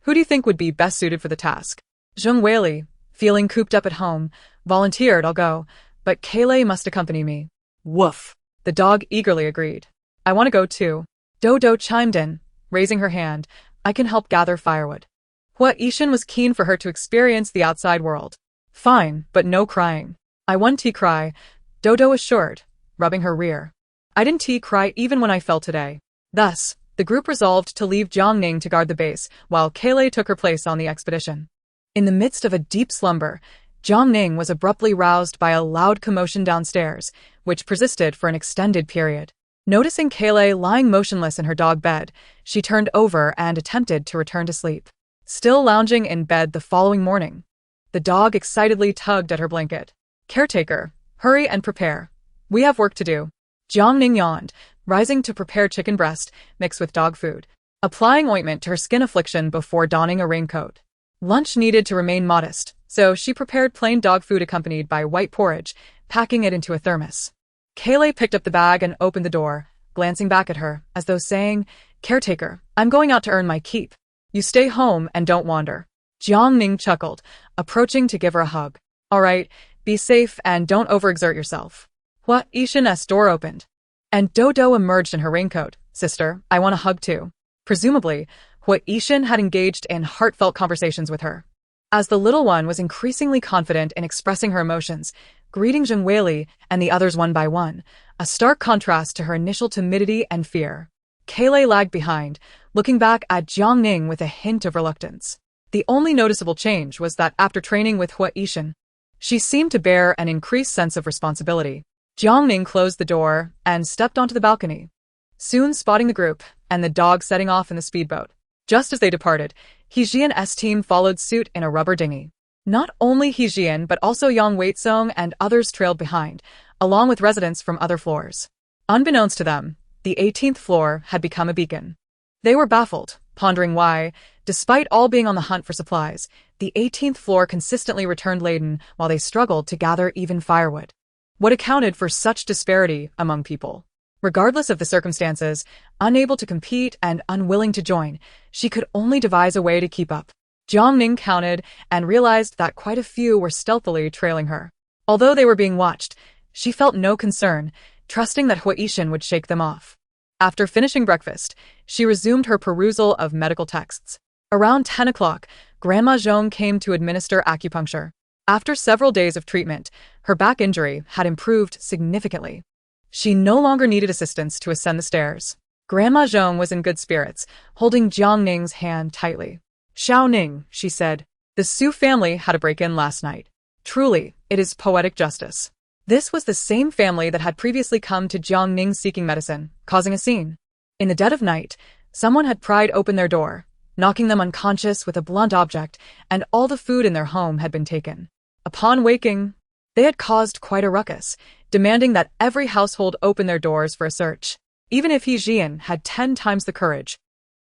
Who do you think would be best suited for the task? Zheng Weili, feeling cooped up at home, volunteered, I'll go, but Kaylay must accompany me. Woof. The dog eagerly agreed. I want to go too. Dodo chimed in, raising her hand. I can help gather firewood. Hua Yishan was keen for her to experience the outside world. Fine, but no crying. I won't cry, Dodo assured, rubbing her rear. I didn't cry even when I fell today. Thus, the group resolved to leave Jiang Ning to guard the base, while Kaylay took her place on the expedition. In the midst of a deep slumber, Jiang Ning was abruptly roused by a loud commotion downstairs, which persisted for an extended period. Noticing Kaylay lying motionless in her dog bed, she turned over and attempted to return to sleep. Still lounging in bed the following morning, the dog excitedly tugged at her blanket. Caretaker, hurry and prepare. We have work to do. Jiang Ning yawned, rising to prepare chicken breast mixed with dog food, applying ointment to her skin affliction before donning a raincoat. Lunch needed to remain modest, so she prepared plain dog food accompanied by white porridge, packing it into a thermos. Kaylay picked up the bag and opened the door, glancing back at her, as though saying, Caretaker, I'm going out to earn my keep. You stay home and don't wander. Jiang Ning chuckled, approaching to give her a hug. All right, be safe and don't overexert yourself. Hua Yishan's door opened, and Dodo emerged in her raincoat. Sister, I want a hug too. Presumably, Hua Yishan had engaged in heartfelt conversations with her. As the little one was increasingly confident in expressing her emotions, greeting Zheng Weili and the others one by one, a stark contrast to her initial timidity and fear. Kaylay lagged behind, looking back at Jiang Ning with a hint of reluctance. The only noticeable change was that after training with Hua Yishan, she seemed to bear an increased sense of responsibility. Jiang Ning closed the door and stepped onto the balcony. soon spotting the group and the dog setting off in the speedboat. Just as they departed, Hejian's team followed suit in a rubber dinghy. Not only Hejian but also Yang Weizong and others trailed behind, along with residents from other floors. Unbeknownst to them, the 18th floor had become a beacon. They were baffled, pondering why, despite all being on the hunt for supplies, the 18th floor consistently returned laden while they struggled to gather even firewood. What accounted for such disparity among people? Regardless of the circumstances, unable to compete and unwilling to join, she could only devise a way to keep up. Jiang Ning counted and realized that quite a few were stealthily trailing her. Although they were being watched, she felt no concern, trusting that Huaishan would shake them off. After finishing breakfast, she resumed her perusal of medical texts. Around 10 o'clock, Grandma Zhong came to administer acupuncture. After several days of treatment, her back injury had improved significantly. She no longer needed assistance to ascend the stairs. Grandma Zhong was in good spirits, holding Jiang Ning's hand tightly. "Xiao Ning," she said, "the Su family had a break-in last night. Truly, it is poetic justice." This was the same family that had previously come to Jiang Ning seeking medicine, causing a scene. In the dead of night, someone had pried open their door, knocking them unconscious with a blunt object, and all the food in their home had been taken. Upon waking, they had caused quite a ruckus, demanding that every household open their doors for a search. Even if Hejian had 10 times the courage,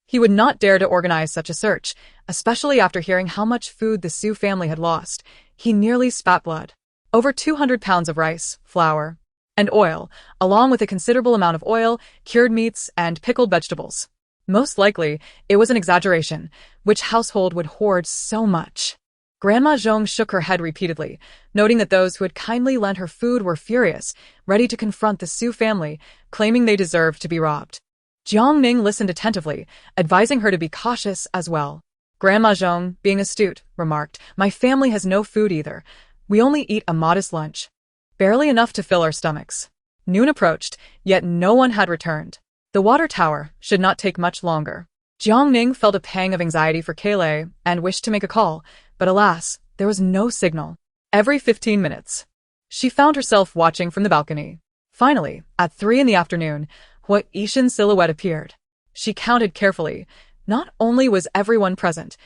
he would not dare to organize such a search, especially after hearing how much food the Su family had lost. He nearly spat blood. Over 200 pounds of rice, flour, and oil, along with a considerable amount of oil, cured meats, and pickled vegetables. Most likely, it was an exaggeration. Which household would hoard so much? Grandma Zhong shook her head repeatedly, noting that those who had kindly lent her food were furious, ready to confront the Su family, claiming they deserved to be robbed. Jiang Ning listened attentively, advising her to be cautious as well. Grandma Zhong, being astute, remarked, "My family has no food either. We only eat a modest lunch. Barely enough to fill our stomachs." Noon approached, yet no one had returned. The water tower should not take much longer. Jiang Ning felt a pang of anxiety for Kailei and wished to make a call, but alas, there was no signal. Every 15 minutes, she found herself watching from the balcony. Finally, at 3 in the afternoon, Huaishan's silhouette appeared. She counted carefully. Not only was everyone present,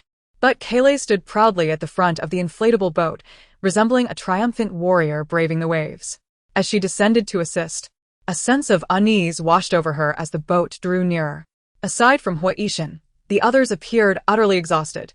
but Kailei stood proudly at the front of the inflatable boat, resembling a triumphant warrior braving the waves. As she descended to assist, a sense of unease washed over her as the boat drew nearer. Aside from Huaishan, the others appeared utterly exhausted.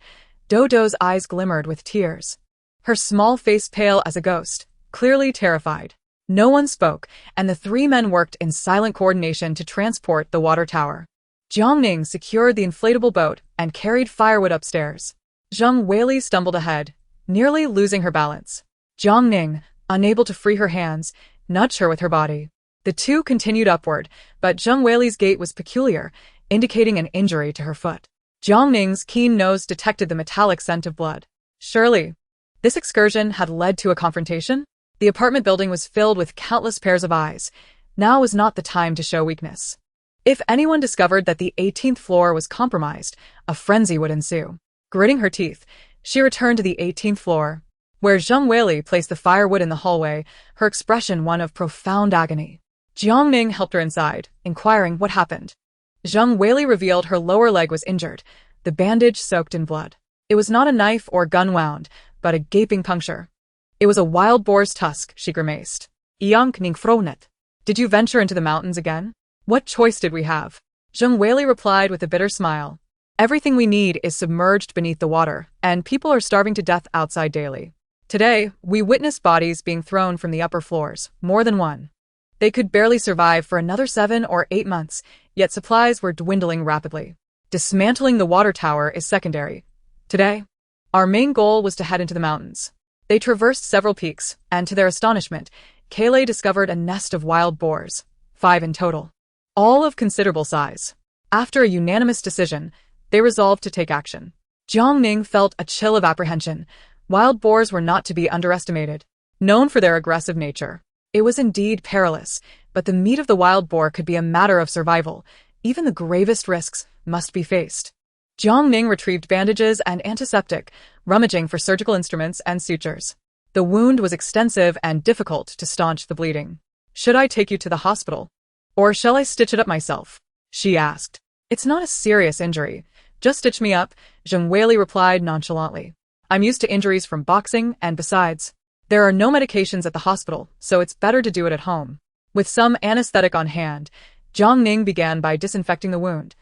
Dodo's eyes glimmered with tears, her small face pale as a ghost, clearly terrified. No one spoke, and the 3 men worked in silent coordination to transport the water tower. Jiang Ning secured the inflatable boat and carried firewood upstairs. Zheng Weili stumbled ahead, nearly losing her balance. Jiang Ning, unable to free her hands, nudged her with her body. The two continued upward, but Zheng Weili's gait was peculiar, indicating an injury to her foot. Jiang Ning's keen nose detected the metallic scent of blood. Surely, this excursion had led to a confrontation? The apartment building was filled with countless pairs of eyes. Now was not the time to show weakness. If anyone discovered that the 18th floor was compromised, a frenzy would ensue. Gritting her teeth, she returned to the 18th floor, where Zheng Weili placed the firewood in the hallway, her expression one of profound agony. Jiang Ning helped her inside, inquiring what happened. Zheng Weili revealed her lower leg was injured, the bandage soaked in blood. It was not a knife or gun wound, but a gaping puncture. It was a wild boar's tusk, she grimaced. Jiang Ning frowned. Did you venture into the mountains again? What choice did we have? Zheng Weili replied with a bitter smile. Everything we need is submerged beneath the water, and people are starving to death outside daily. Today, we witnessed bodies being thrown from the upper floors, more than one. They could barely survive for another 7 or 8 months, yet supplies were dwindling rapidly. Dismantling the water tower is secondary. Today, our main goal was to head into the mountains. They traversed several peaks, and to their astonishment, Kailei discovered a nest of wild boars, 5 in total, all of considerable size. After a unanimous decision, they resolved to take action. Jiang Ning felt a chill of apprehension. Wild boars were not to be underestimated. Known for their aggressive nature, it was indeed perilous, but the meat of the wild boar could be a matter of survival. Even the gravest risks must be faced. Jiang Ning retrieved bandages and antiseptic, rummaging for surgical instruments and sutures. The wound was extensive and difficult to staunch the bleeding. Should I take you to the hospital? Or shall I stitch it up myself? she asked. It's not a serious injury. Just stitch me up, Jiang Ning replied nonchalantly. I'm used to injuries from boxing, and besides, there are no medications at the hospital, so it's better to do it at home. With some anesthetic on hand, Jiang Ning began by disinfecting the wound,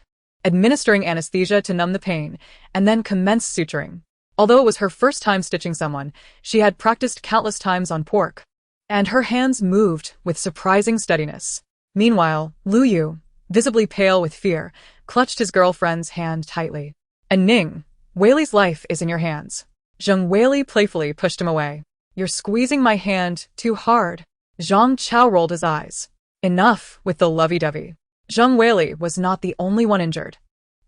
administering anesthesia to numb the pain, and then commenced suturing. Although it was her first time stitching someone, she had practiced countless times on pork, and her hands moved with surprising steadiness. Meanwhile, Lu Yu, visibly pale with fear, clutched his girlfriend's hand tightly. And Ning, Whaley's life is in your hands. Jiang Ning playfully pushed him away. You're squeezing my hand too hard. Zhang Chao rolled his eyes. Enough with the lovey-dovey. Jiang Ning was not the only one injured.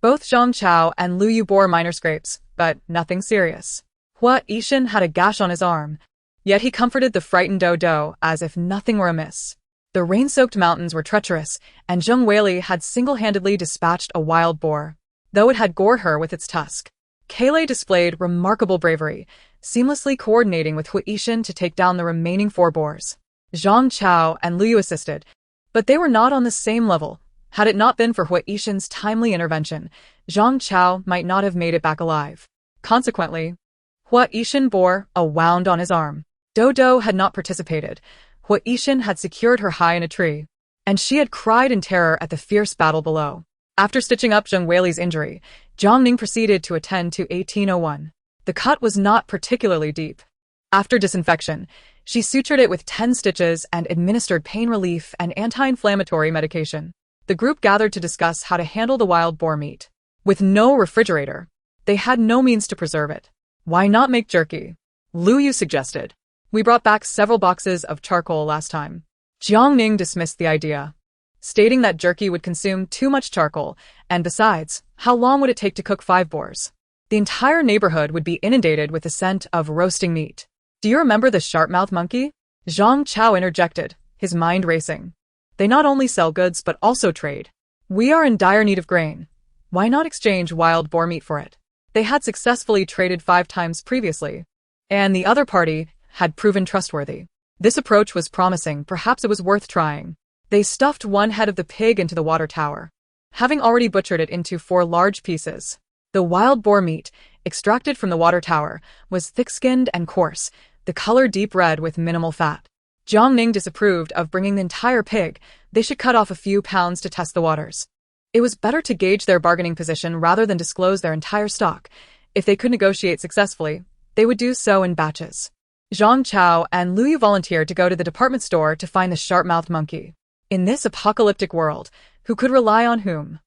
Both Zhang Chao and Lu Yu bore minor scrapes, but nothing serious. Hua Yishan had a gash on his arm, yet he comforted the frightened Do as if nothing were amiss. The rain-soaked mountains were treacherous, and Jiang Ning had single-handedly dispatched a wild boar, though it had gored her with its tusk. Kailei displayed remarkable bravery, seamlessly coordinating with Hua Yishan to take down the remaining 4 boars. Zhang Chao and Lu Yu assisted, but they were not on the same level. Had it not been for Hua Yishan's timely intervention, Zhang Chao might not have made it back alive. Consequently, Hua Yishan bore a wound on his arm. Do had not participated. Hua Yishan had secured her high in a tree, and she had cried in terror at the fierce battle below. After stitching up Jiang Ning's injury, Jiang Ning proceeded to attend to 1801. The cut was not particularly deep. After disinfection, she sutured it with 10 stitches and administered pain relief and anti-inflammatory medication. The group gathered to discuss how to handle the wild boar meat. With no refrigerator, they had no means to preserve it. Why not make jerky? Lu Yu suggested. We brought back several boxes of charcoal last time. Jiang Ning dismissed the idea, stating that jerky would consume too much charcoal, and besides, how long would it take to cook 5 boars? The entire neighborhood would be inundated with the scent of roasting meat. Do you remember the sharp-mouthed monkey? Zhang Chao interjected, his mind racing. They not only sell goods but also trade. We are in dire need of grain. Why not exchange wild boar meat for it? They had successfully traded 5 times previously, and the other party had proven trustworthy. This approach was promising, perhaps it was worth trying. They stuffed one head of the pig into the water tower, having already butchered it into 4 large pieces. The wild boar meat, extracted from the water tower, was thick-skinned and coarse, the color deep red with minimal fat. Jiang Ning disapproved of bringing the entire pig. They should cut off a few pounds to test the waters. It was better to gauge their bargaining position rather than disclose their entire stock. If they could negotiate successfully, they would do so in batches. Zhang Chao and Lu Yu volunteered to go to the department store to find the sharp-mouthed monkey. In this apocalyptic world, who could rely on whom?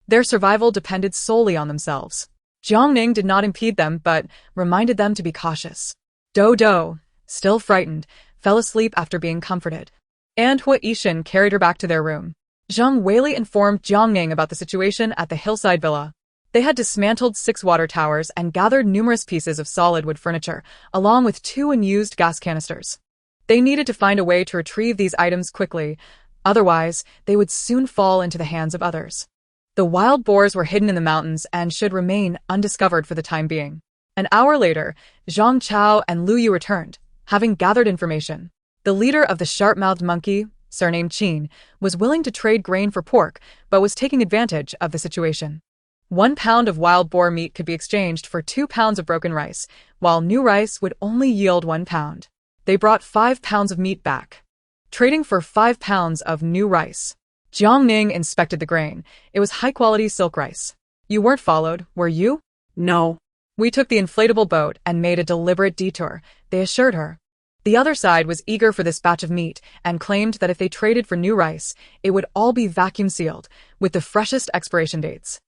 Their survival depended solely on themselves. Jiang Ning did not impede them but reminded them to be cautious. Do, still frightened, fell asleep after being comforted, and Hua Yishan carried her back to their room. Jiang Ning informed Jiang Ning about the situation at the hillside villa. They had dismantled 6 water towers and gathered numerous pieces of solid wood furniture, along with 2 unused gas canisters. They needed to find a way to retrieve these items quickly, otherwise they would soon fall into the hands of others. The wild boars were hidden in the mountains and should remain undiscovered for the time being. An hour later, Zhang Chao and Lu Yu returned, having gathered information. The leader of the sharp-mouthed monkey, surnamed Qin, was willing to trade grain for pork, but was taking advantage of the situation. 1 pound of wild boar meat could be exchanged for 2 pounds of broken rice, while new rice would only yield 1 pound. They brought 5 pounds of meat back, trading for 5 pounds of new rice. Jiang Ning inspected the grain. It was high-quality silk rice. You weren't followed, were you? No. We took the inflatable boat and made a deliberate detour, they assured her. The other side was eager for this batch of meat and claimed that if they traded for new rice, it would all be vacuum-sealed, with the freshest expiration dates.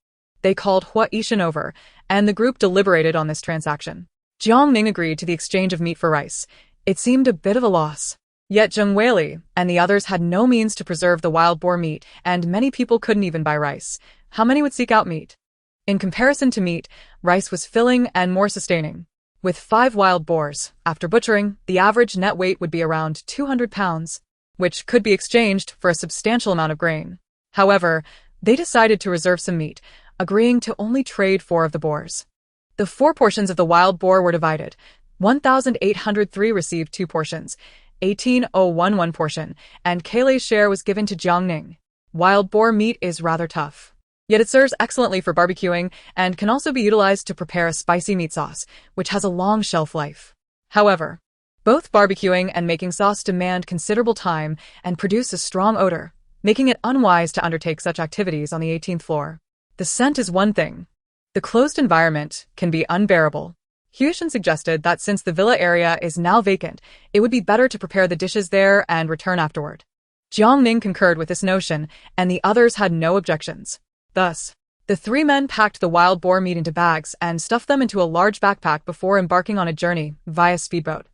They called Hua Yishan over, and the group deliberated on this transaction. Jiang Ning agreed to the exchange of meat for rice. It seemed a bit of a loss. Yet Jiang Ning and the others had no means to preserve the wild boar meat, and many people couldn't even buy rice. How many would seek out meat? In comparison to meat, rice was filling and more sustaining. With 5 wild boars, after butchering, the average net weight would be around 200 pounds, which could be exchanged for a substantial amount of grain. However, they decided to reserve some meat, agreeing to only trade 4 of the boars. The 4 portions of the wild boar were divided. 1,803 received 2 portions, 18,011 portion, and Kayleigh's share was given to Jiang Ning. Wild boar meat is rather tough. Yet it serves excellently for barbecuing and can also be utilized to prepare a spicy meat sauce, which has a long shelf life. However, both barbecuing and making sauce demand considerable time and produce a strong odor, making it unwise to undertake such activities on the 18th floor. The scent is one thing. The closed environment can be unbearable. Hyushin suggested that since the villa area is now vacant, it would be better to prepare the dishes there and return afterward. Jiang Ning concurred with this notion, and the others had no objections. Thus, the three men packed the wild boar meat into bags and stuffed them into a large backpack before embarking on a journey via speedboat,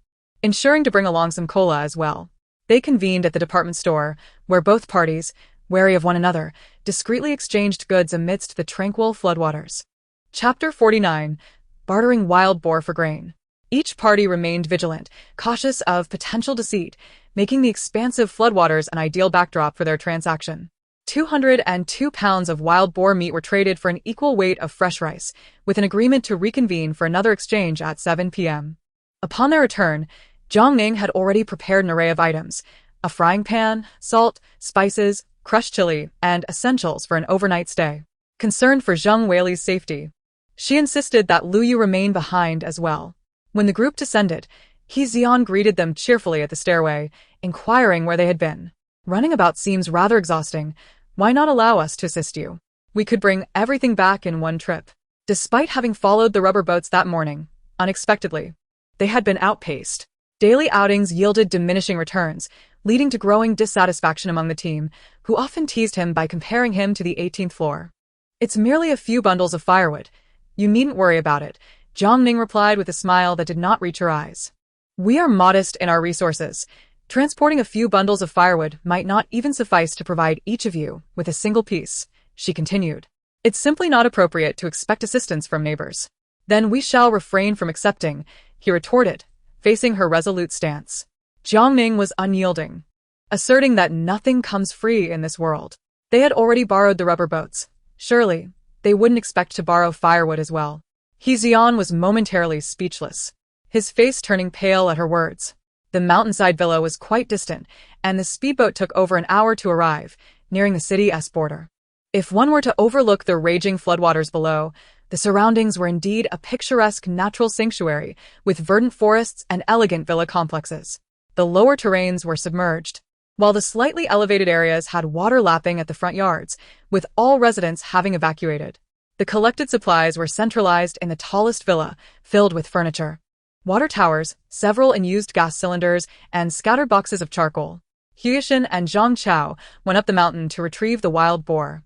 ensuring to bring along some cola as well. They convened at the department store, where both parties, wary of one another, discreetly exchanged goods amidst the tranquil floodwaters. Chapter 49. Bartering wild boar for grain. Each party remained vigilant, cautious of potential deceit, making the expansive floodwaters an ideal backdrop for their transaction. 202 pounds of wild boar meat were traded for an equal weight of fresh rice, with an agreement to reconvene for another exchange at 7 p.m. Upon their return, Jiang Ning had already prepared an array of items: a frying pan, salt, spices, crushed chili, and essentials for an overnight stay. Concerned for Zheng Weili's safety, she insisted that Lu Yu remain behind as well. When the group descended, He Xian greeted them cheerfully at the stairway, inquiring where they had been. Running about seems rather exhausting. Why not allow us to assist you? We could bring everything back in one trip. Despite having followed the rubber boats that morning, unexpectedly, they had been outpaced. Daily outings yielded diminishing returns, leading to growing dissatisfaction among the team, who often teased him by comparing him to the 18th floor. It's merely a few bundles of firewood. You needn't worry about it, Jiang Ning replied with a smile that did not reach her eyes. We are modest in our resources. Transporting a few bundles of firewood might not even suffice to provide each of you with a single piece, she continued. It's simply not appropriate to expect assistance from neighbors. Then we shall refrain from accepting, he retorted, facing her resolute stance. Jiang Ning was unyielding, asserting that nothing comes free in this world. They had already borrowed the rubber boats. Surely, they wouldn't expect to borrow firewood as well. He Xian was momentarily speechless, his face turning pale at her words. The mountainside villa was quite distant, and the speedboat took over an hour to arrive, nearing the city's border. If one were to overlook the raging floodwaters below, the surroundings were indeed a picturesque natural sanctuary, with verdant forests and elegant villa complexes. The lower terrains were submerged, while the slightly elevated areas had water lapping at the front yards, with all residents having evacuated. The collected supplies were centralized in the tallest villa, filled with furniture, water towers, several unused gas cylinders, and scattered boxes of charcoal. Hyushin and Zhang Chao went up the mountain to retrieve the wild boar,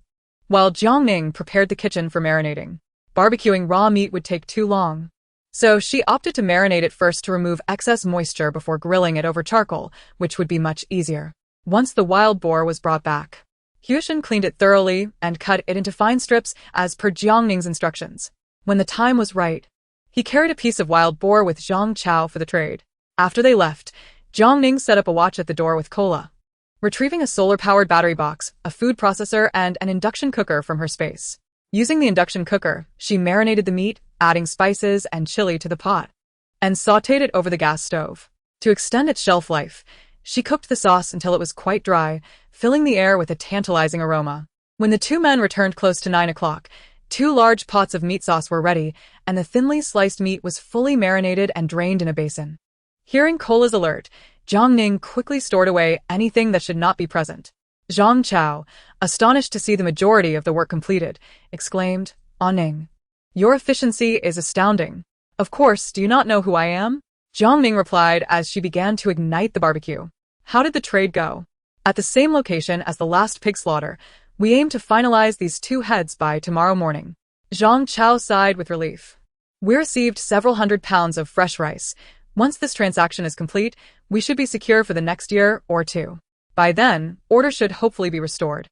while Jiang Ning prepared the kitchen for marinating. Barbecuing raw meat would take too long, so she opted to marinate it first to remove excess moisture before grilling it over charcoal, which would be much easier. Once the wild boar was brought back, Hyushin cleaned it thoroughly and cut it into fine strips as per Jiang Ning's instructions. When the time was right, he carried a piece of wild boar with Zhang Chao for the trade. After they left, Jiang Ning set up a watch at the door with cola, retrieving a solar-powered battery box, a food processor, and an induction cooker from her space. Using the induction cooker, she marinated the meat, adding spices and chili to the pot, and sautéed it over the gas stove. To extend its shelf life, she cooked the sauce until it was quite dry, filling the air with a tantalizing aroma. When the two men returned close to 9 o'clock, 2 large pots of meat sauce were ready, and the thinly sliced meat was fully marinated and drained in a basin. Hearing Cola's alert, Jiang Ning quickly stored away anything that should not be present. Zhang Chao, astonished to see the majority of the work completed, exclaimed, "Ah Ning, your efficiency is astounding. Of course, do you not know who I am?" Jiang Ning replied as she began to ignite the barbecue. How did the trade go? At the same location as the last pig slaughter, we aim to finalize these 2 heads by tomorrow morning. Zhang Chao sighed with relief. We received several hundred pounds of fresh rice. Once this transaction is complete, we should be secure for the next year or 2. By then, order should hopefully be restored.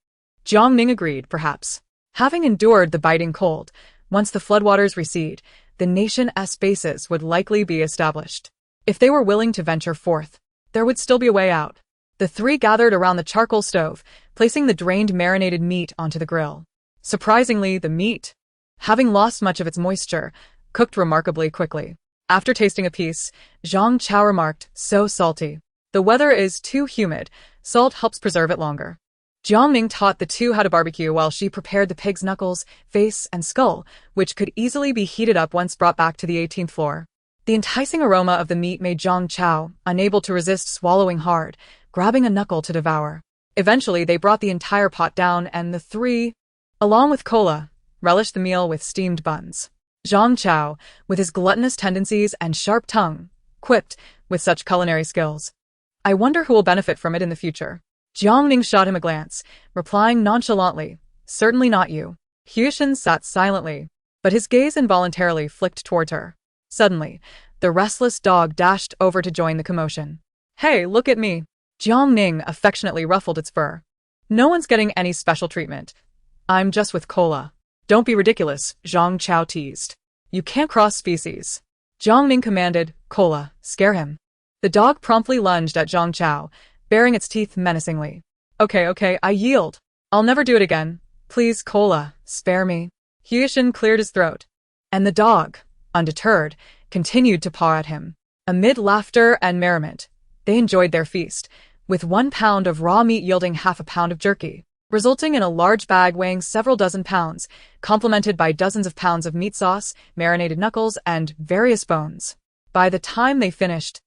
Jiang Ning agreed, perhaps. Having endured the biting cold, once the floodwaters recede, the nation's bases would likely be established. If they were willing to venture forth, there would still be a way out. The 3 gathered around the charcoal stove, placing the drained marinated meat onto the grill. Surprisingly, the meat, having lost much of its moisture, cooked remarkably quickly. After tasting a piece, Zhang Chao remarked, "So salty. The weather is too humid. Salt helps preserve it longer." Jiang Ning taught the two how to barbecue while she prepared the pig's knuckles, face, and skull, which could easily be heated up once brought back to the 18th floor. The enticing aroma of the meat made Zhang Chao unable to resist swallowing hard, grabbing a knuckle to devour. Eventually, they brought the entire pot down and the three, along with cola, relished the meal with steamed buns. Zhang Chao, with his gluttonous tendencies and sharp tongue, quipped with such culinary skills. I wonder who will benefit from it in the future. Jiang Ning shot him a glance, replying nonchalantly, certainly not you. Huishan sat silently, but his gaze involuntarily flicked toward her. Suddenly, the restless dog dashed over to join the commotion. Hey, look at me. Jiang Ning affectionately ruffled its fur. No one's getting any special treatment. I'm just with cola. Don't be ridiculous, Zhang Chao teased. You can't cross species. Jiang Ning commanded, cola, scare him. The dog promptly lunged at Zhang Chao, baring its teeth menacingly. Okay, I yield. I'll never do it again. Please, cola, spare me. Huishan cleared his throat. And the dog, undeterred, continued to paw at him. Amid laughter and merriment, they enjoyed their feast, with 1 pound of raw meat yielding half a pound of jerky, resulting in a large bag weighing several dozen pounds, complemented by dozens of pounds of meat sauce, marinated knuckles, and various bones. By the time they finished,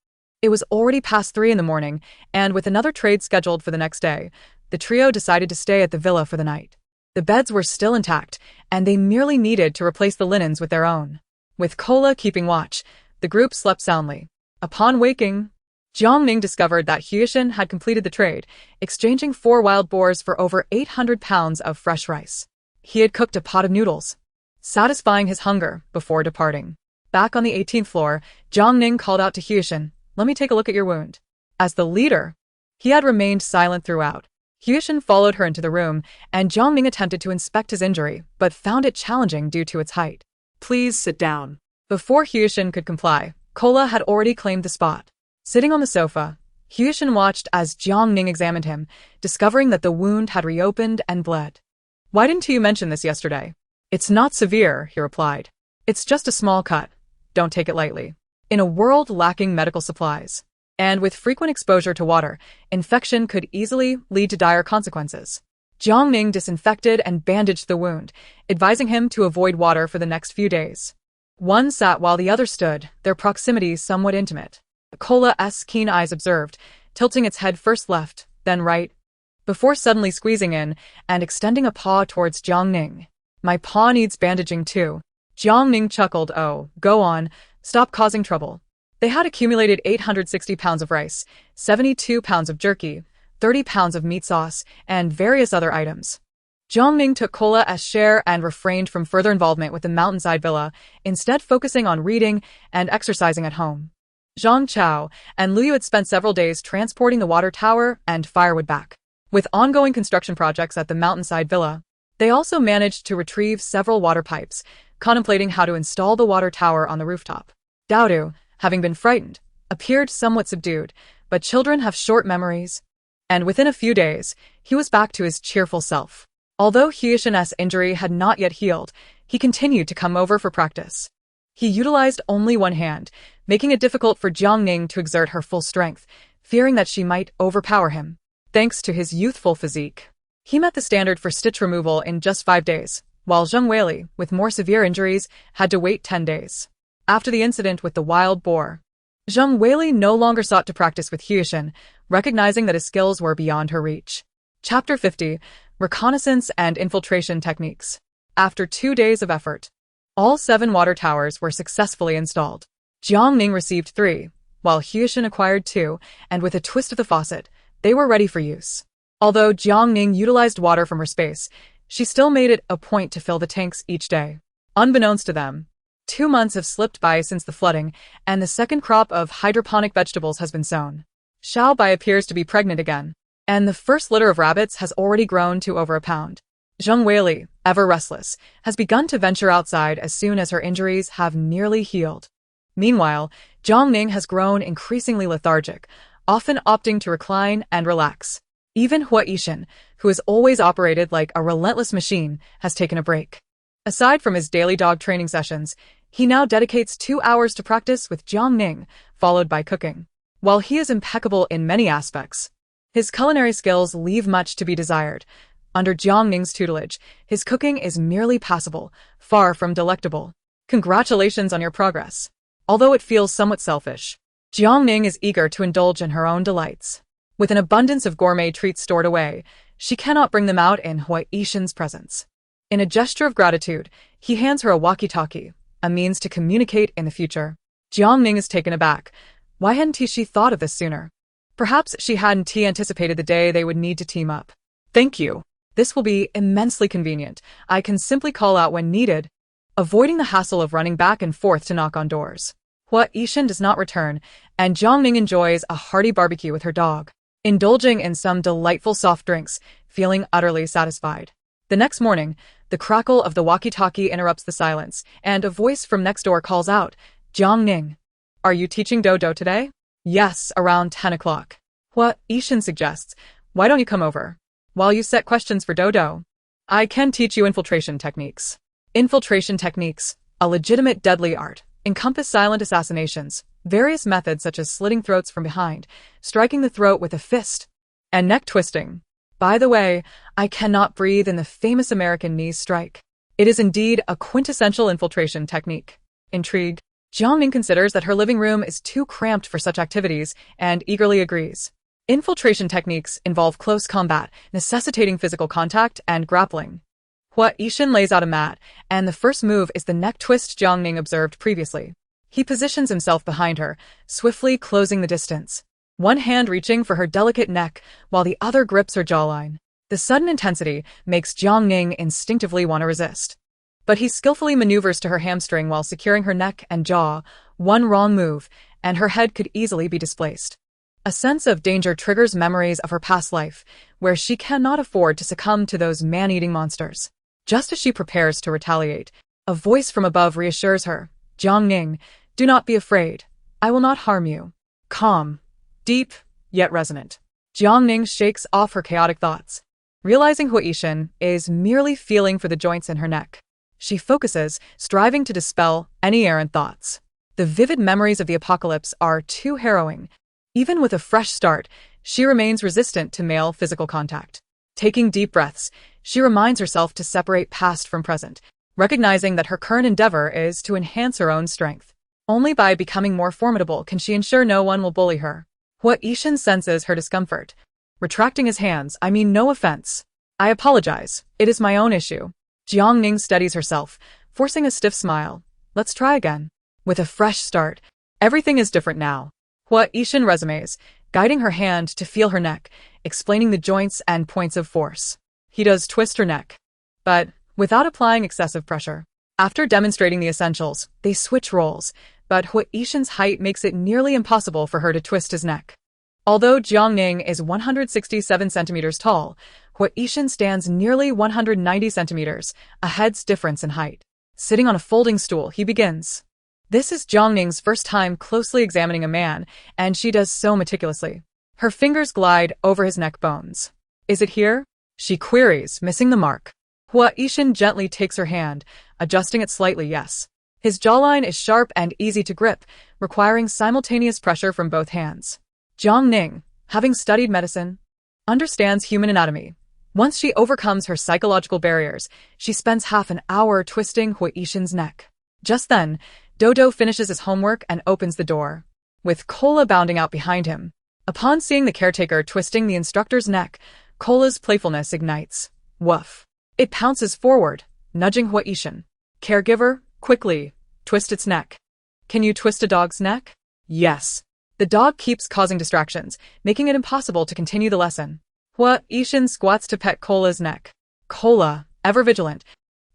it was already past 3 in the morning, and with another trade scheduled for the next day, the trio decided to stay at the villa for the night. The beds were still intact, and they merely needed to replace the linens with their own. With cola keeping watch, the group slept soundly. Upon waking, Jiang Ning discovered that Huishan had completed the trade, exchanging 4 wild boars for over 800 pounds of fresh rice. He had cooked a pot of noodles, satisfying his hunger before departing. Back on the 18th floor, Jiang Ning called out to Huishan, "Let me take a look at your wound." As the leader, he had remained silent throughout. Huishan followed her into the room, and Jiang Ning attempted to inspect his injury, but found it challenging due to its height. Please sit down. Before Huishan could comply, Cola had already claimed the spot. Sitting on the sofa, Huishan watched as Jiang Ning examined him, discovering that the wound had reopened and bled. Why didn't you mention this yesterday? It's not severe, he replied. It's just a small cut. Don't take it lightly. In a world lacking medical supplies, and with frequent exposure to water, infection could easily lead to dire consequences. Jiang Ning disinfected and bandaged the wound, advising him to avoid water for the next few days. One sat while the other stood, their proximity somewhat intimate. Cola's keen eyes observed, tilting its head first left, then right, before suddenly squeezing in and extending a paw towards Jiang Ning. My paw needs bandaging too. Jiang Ning chuckled. Oh, go on, stop causing trouble. They had accumulated 860 pounds of rice, 72 pounds of jerky, 30 pounds of meat sauce, and various other items. Jiang Ning took Cola's share and refrained from further involvement with the mountainside villa, instead focusing on reading and exercising at home. Zhang Chao and Liu had spent several days transporting the water tower and firewood back. With ongoing construction projects at the mountainside villa, they also managed to retrieve several water pipes, contemplating how to install the water tower on the rooftop. Daodu, having been frightened, appeared somewhat subdued, but children have short memories, and within a few days, he was back to his cheerful self. Although Huishan's injury had not yet healed, he continued to come over for practice. He utilized only one hand, making it difficult for Jiang Ning to exert her full strength, fearing that she might overpower him. Thanks to his youthful physique, he met the standard for stitch removal in just 5 days, while Zheng Weili, with more severe injuries, had to wait 10 days. After the incident with the wild boar, Zheng Weili no longer sought to practice with Huishan, recognizing that his skills were beyond her reach. Chapter 50, Reconnaissance and Infiltration Techniques. After 2 days of effort, all 7 water towers were successfully installed. Jiang Ning received 3, while Huishan acquired 2, and with a twist of the faucet, they were ready for use. Although Jiang Ning utilized water from her space, she still made it a point to fill the tanks each day. Unbeknownst to them, 2 months have slipped by since the flooding, and the second crop of hydroponic vegetables has been sown. Xiaobai appears to be pregnant again, and the first litter of rabbits has already grown to over a pound. Zheng Weili, ever restless, has begun to venture outside as soon as her injuries have nearly healed. Meanwhile, Jiang Ning has grown increasingly lethargic, often opting to recline and relax. Even Huishan, who has always operated like a relentless machine, has taken a break. Aside from his daily dog training sessions, he now dedicates 2 hours to practice with Jiang Ning, followed by cooking. While he is impeccable in many aspects, His culinary skills leave much to be desired. Under Jiang Ning's tutelage, his cooking is merely passable, far from delectable. Congratulations on your progress. Although it feels somewhat selfish, Jiang Ning is eager to indulge in her own delights. With an abundance of gourmet treats stored away, she cannot bring them out in Hua Yixin's presence. In a gesture of gratitude, he hands her a walkie-talkie, a means to communicate in the future. Jiang Ning is taken aback. Why hadn't she thought of this sooner? Perhaps she hadn't anticipated the day they would need to team up. Thank you. This will be immensely convenient. I can simply call out when needed, avoiding the hassle of running back and forth to knock on doors. Hua Yixin does not return, and Jiang Ning enjoys a hearty barbecue with her dog, indulging in some delightful soft drinks, feeling utterly satisfied. The next morning, the crackle of the walkie-talkie interrupts the silence, and a voice from next door calls out, Jiang Ning, are you teaching Dodo today? Yes, around 10 o'clock. Hua Yixin suggests, why don't you come over? While you set questions for Dodo, I can teach you infiltration techniques. Infiltration techniques, a legitimate deadly art, encompass silent assassinations, various methods such as slitting throats from behind, striking the throat with a fist, and neck twisting. By the way, I cannot breathe in the famous American knee strike. It is indeed a quintessential infiltration technique. Intrigued, Jiang Ning considers that her living room is too cramped for such activities and eagerly agrees. Infiltration techniques involve close combat, necessitating physical contact and grappling. Hua Yixin lays out a mat, and the first move is the neck twist Jiang Ning observed previously. He positions himself behind her, swiftly closing the distance, one hand reaching for her delicate neck while the other grips her jawline. The sudden intensity makes Jiang Ning instinctively want to resist. But he skillfully maneuvers to her hamstring while securing her neck and jaw. One wrong move, and her head could easily be displaced. A sense of danger triggers memories of her past life, where she cannot afford to succumb to those man-eating monsters. Just as she prepares to retaliate, a voice from above reassures her, Jiang Ning, do not be afraid. I will not harm you. Calm, deep, yet resonant. Jiang Ning shakes off her chaotic thoughts, realizing Hua Yixin is merely feeling for the joints in her neck. She focuses, striving to dispel any errant thoughts. The vivid memories of the apocalypse are too harrowing. Even with a fresh start, she remains resistant to male physical contact. Taking deep breaths, she reminds herself to separate past from present, recognizing that her current endeavor is to enhance her own strength. Only by becoming more formidable can she ensure no one will bully her. Hua Yixin senses her discomfort. Retracting his hands, I mean no offense. I apologize, it is my own issue. Jiang Ning steadies herself, forcing a stiff smile. Let's try again. With a fresh start, everything is different now. Hua Yixin resumes, guiding her hand to feel her neck, explaining the joints and points of force. He does twist her neck, but without applying excessive pressure. After demonstrating the essentials, they switch roles, but Hua Yixin's height makes it nearly impossible for her to twist his neck. Although Jiang Ning is 167 centimeters tall, Hua Yixin stands nearly 190 centimeters, a head's difference in height. Sitting on a folding stool, he begins. This is Jiang Ning's first time closely examining a man, and she does so meticulously. Her fingers glide over his neck bones. Is it here? She queries, missing the mark. Hua Yixin gently takes her hand, adjusting it slightly, yes. His jawline is sharp and easy to grip, requiring simultaneous pressure from both hands. Jiang Ning, having studied medicine, understands human anatomy. Once she overcomes her psychological barriers, she spends half an hour twisting Hua Yixin's neck. Just then, Dodo finishes his homework and opens the door, with Cola bounding out behind him. Upon seeing the caretaker twisting the instructor's neck, Cola's playfulness ignites. Woof. It pounces forward, nudging Hua Yixin. Caregiver, quickly, twist its neck. Can you twist a dog's neck? Yes. The dog keeps causing distractions, making it impossible to continue the lesson. Hua Yixin squats to pet Cola's neck. Cola, ever vigilant,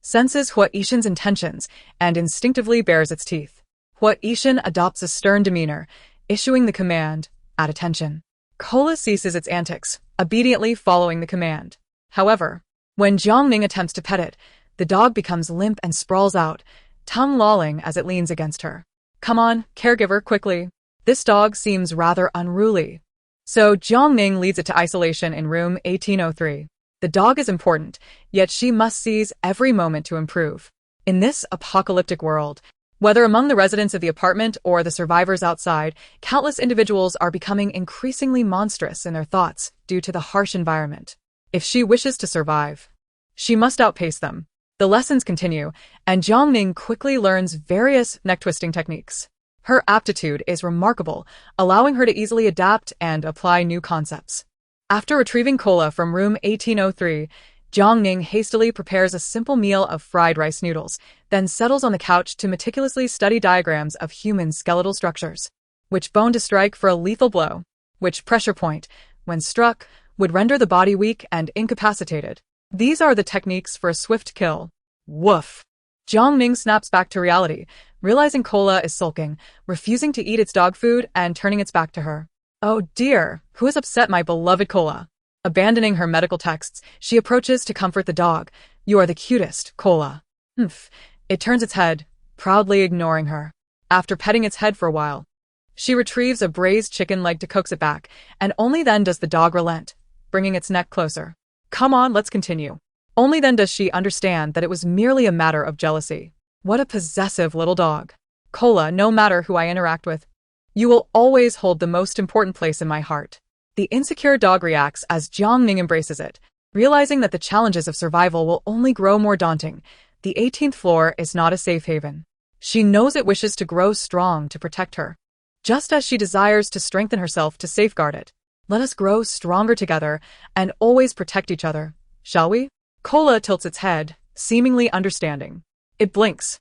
senses Hua Yixin's intentions and instinctively bares its teeth. Hua Yixin adopts a stern demeanor, issuing the command, at attention. Cola ceases its antics, obediently following the command. However, when Jiang Ning attempts to pet it, the dog becomes limp and sprawls out, tongue lolling as it leans against her. Come on, caregiver, quickly. This dog seems rather unruly. So Jiang Ning leads it to isolation in room 1803. The dog is important, yet she must seize every moment to improve. In this apocalyptic world, Whether among the residents of the apartment or the survivors outside, countless individuals are becoming increasingly monstrous in their thoughts due to the harsh environment. If she wishes to survive, she must outpace them. The lessons continue, and Jiang Ning quickly learns various neck-twisting techniques. Her aptitude is remarkable, allowing her to easily adapt and apply new concepts. After retrieving cola from room 1803, Jiang Ning hastily prepares a simple meal of fried rice noodles, then settles on the couch to meticulously study diagrams of human skeletal structures. Which bone to strike for a lethal blow? Which pressure point, when struck, would render the body weak and incapacitated? These are the techniques for a swift kill. Woof! Jiang Ning snaps back to reality, realizing Cola is sulking, refusing to eat its dog food and turning its back to her. Oh dear, who has upset my beloved Cola? Abandoning her medical texts, she approaches to comfort the dog. You are the cutest, Cola. Humph. It turns its head, proudly ignoring her. After petting its head for a while, she retrieves a braised chicken leg to coax it back, and only then does the dog relent, bringing its neck closer. Come on, let's continue. Only then does she understand that it was merely a matter of jealousy. What a possessive little dog. Cola, no matter who I interact with, you will always hold the most important place in my heart. The insecure dog reacts as Jiang Ning embraces it, realizing that the challenges of survival will only grow more daunting. The 18th floor is not a safe haven. She knows it wishes to grow strong to protect her, just as she desires to strengthen herself to safeguard it. Let us grow stronger together and always protect each other, shall we? Cola tilts its head, seemingly understanding. It blinks,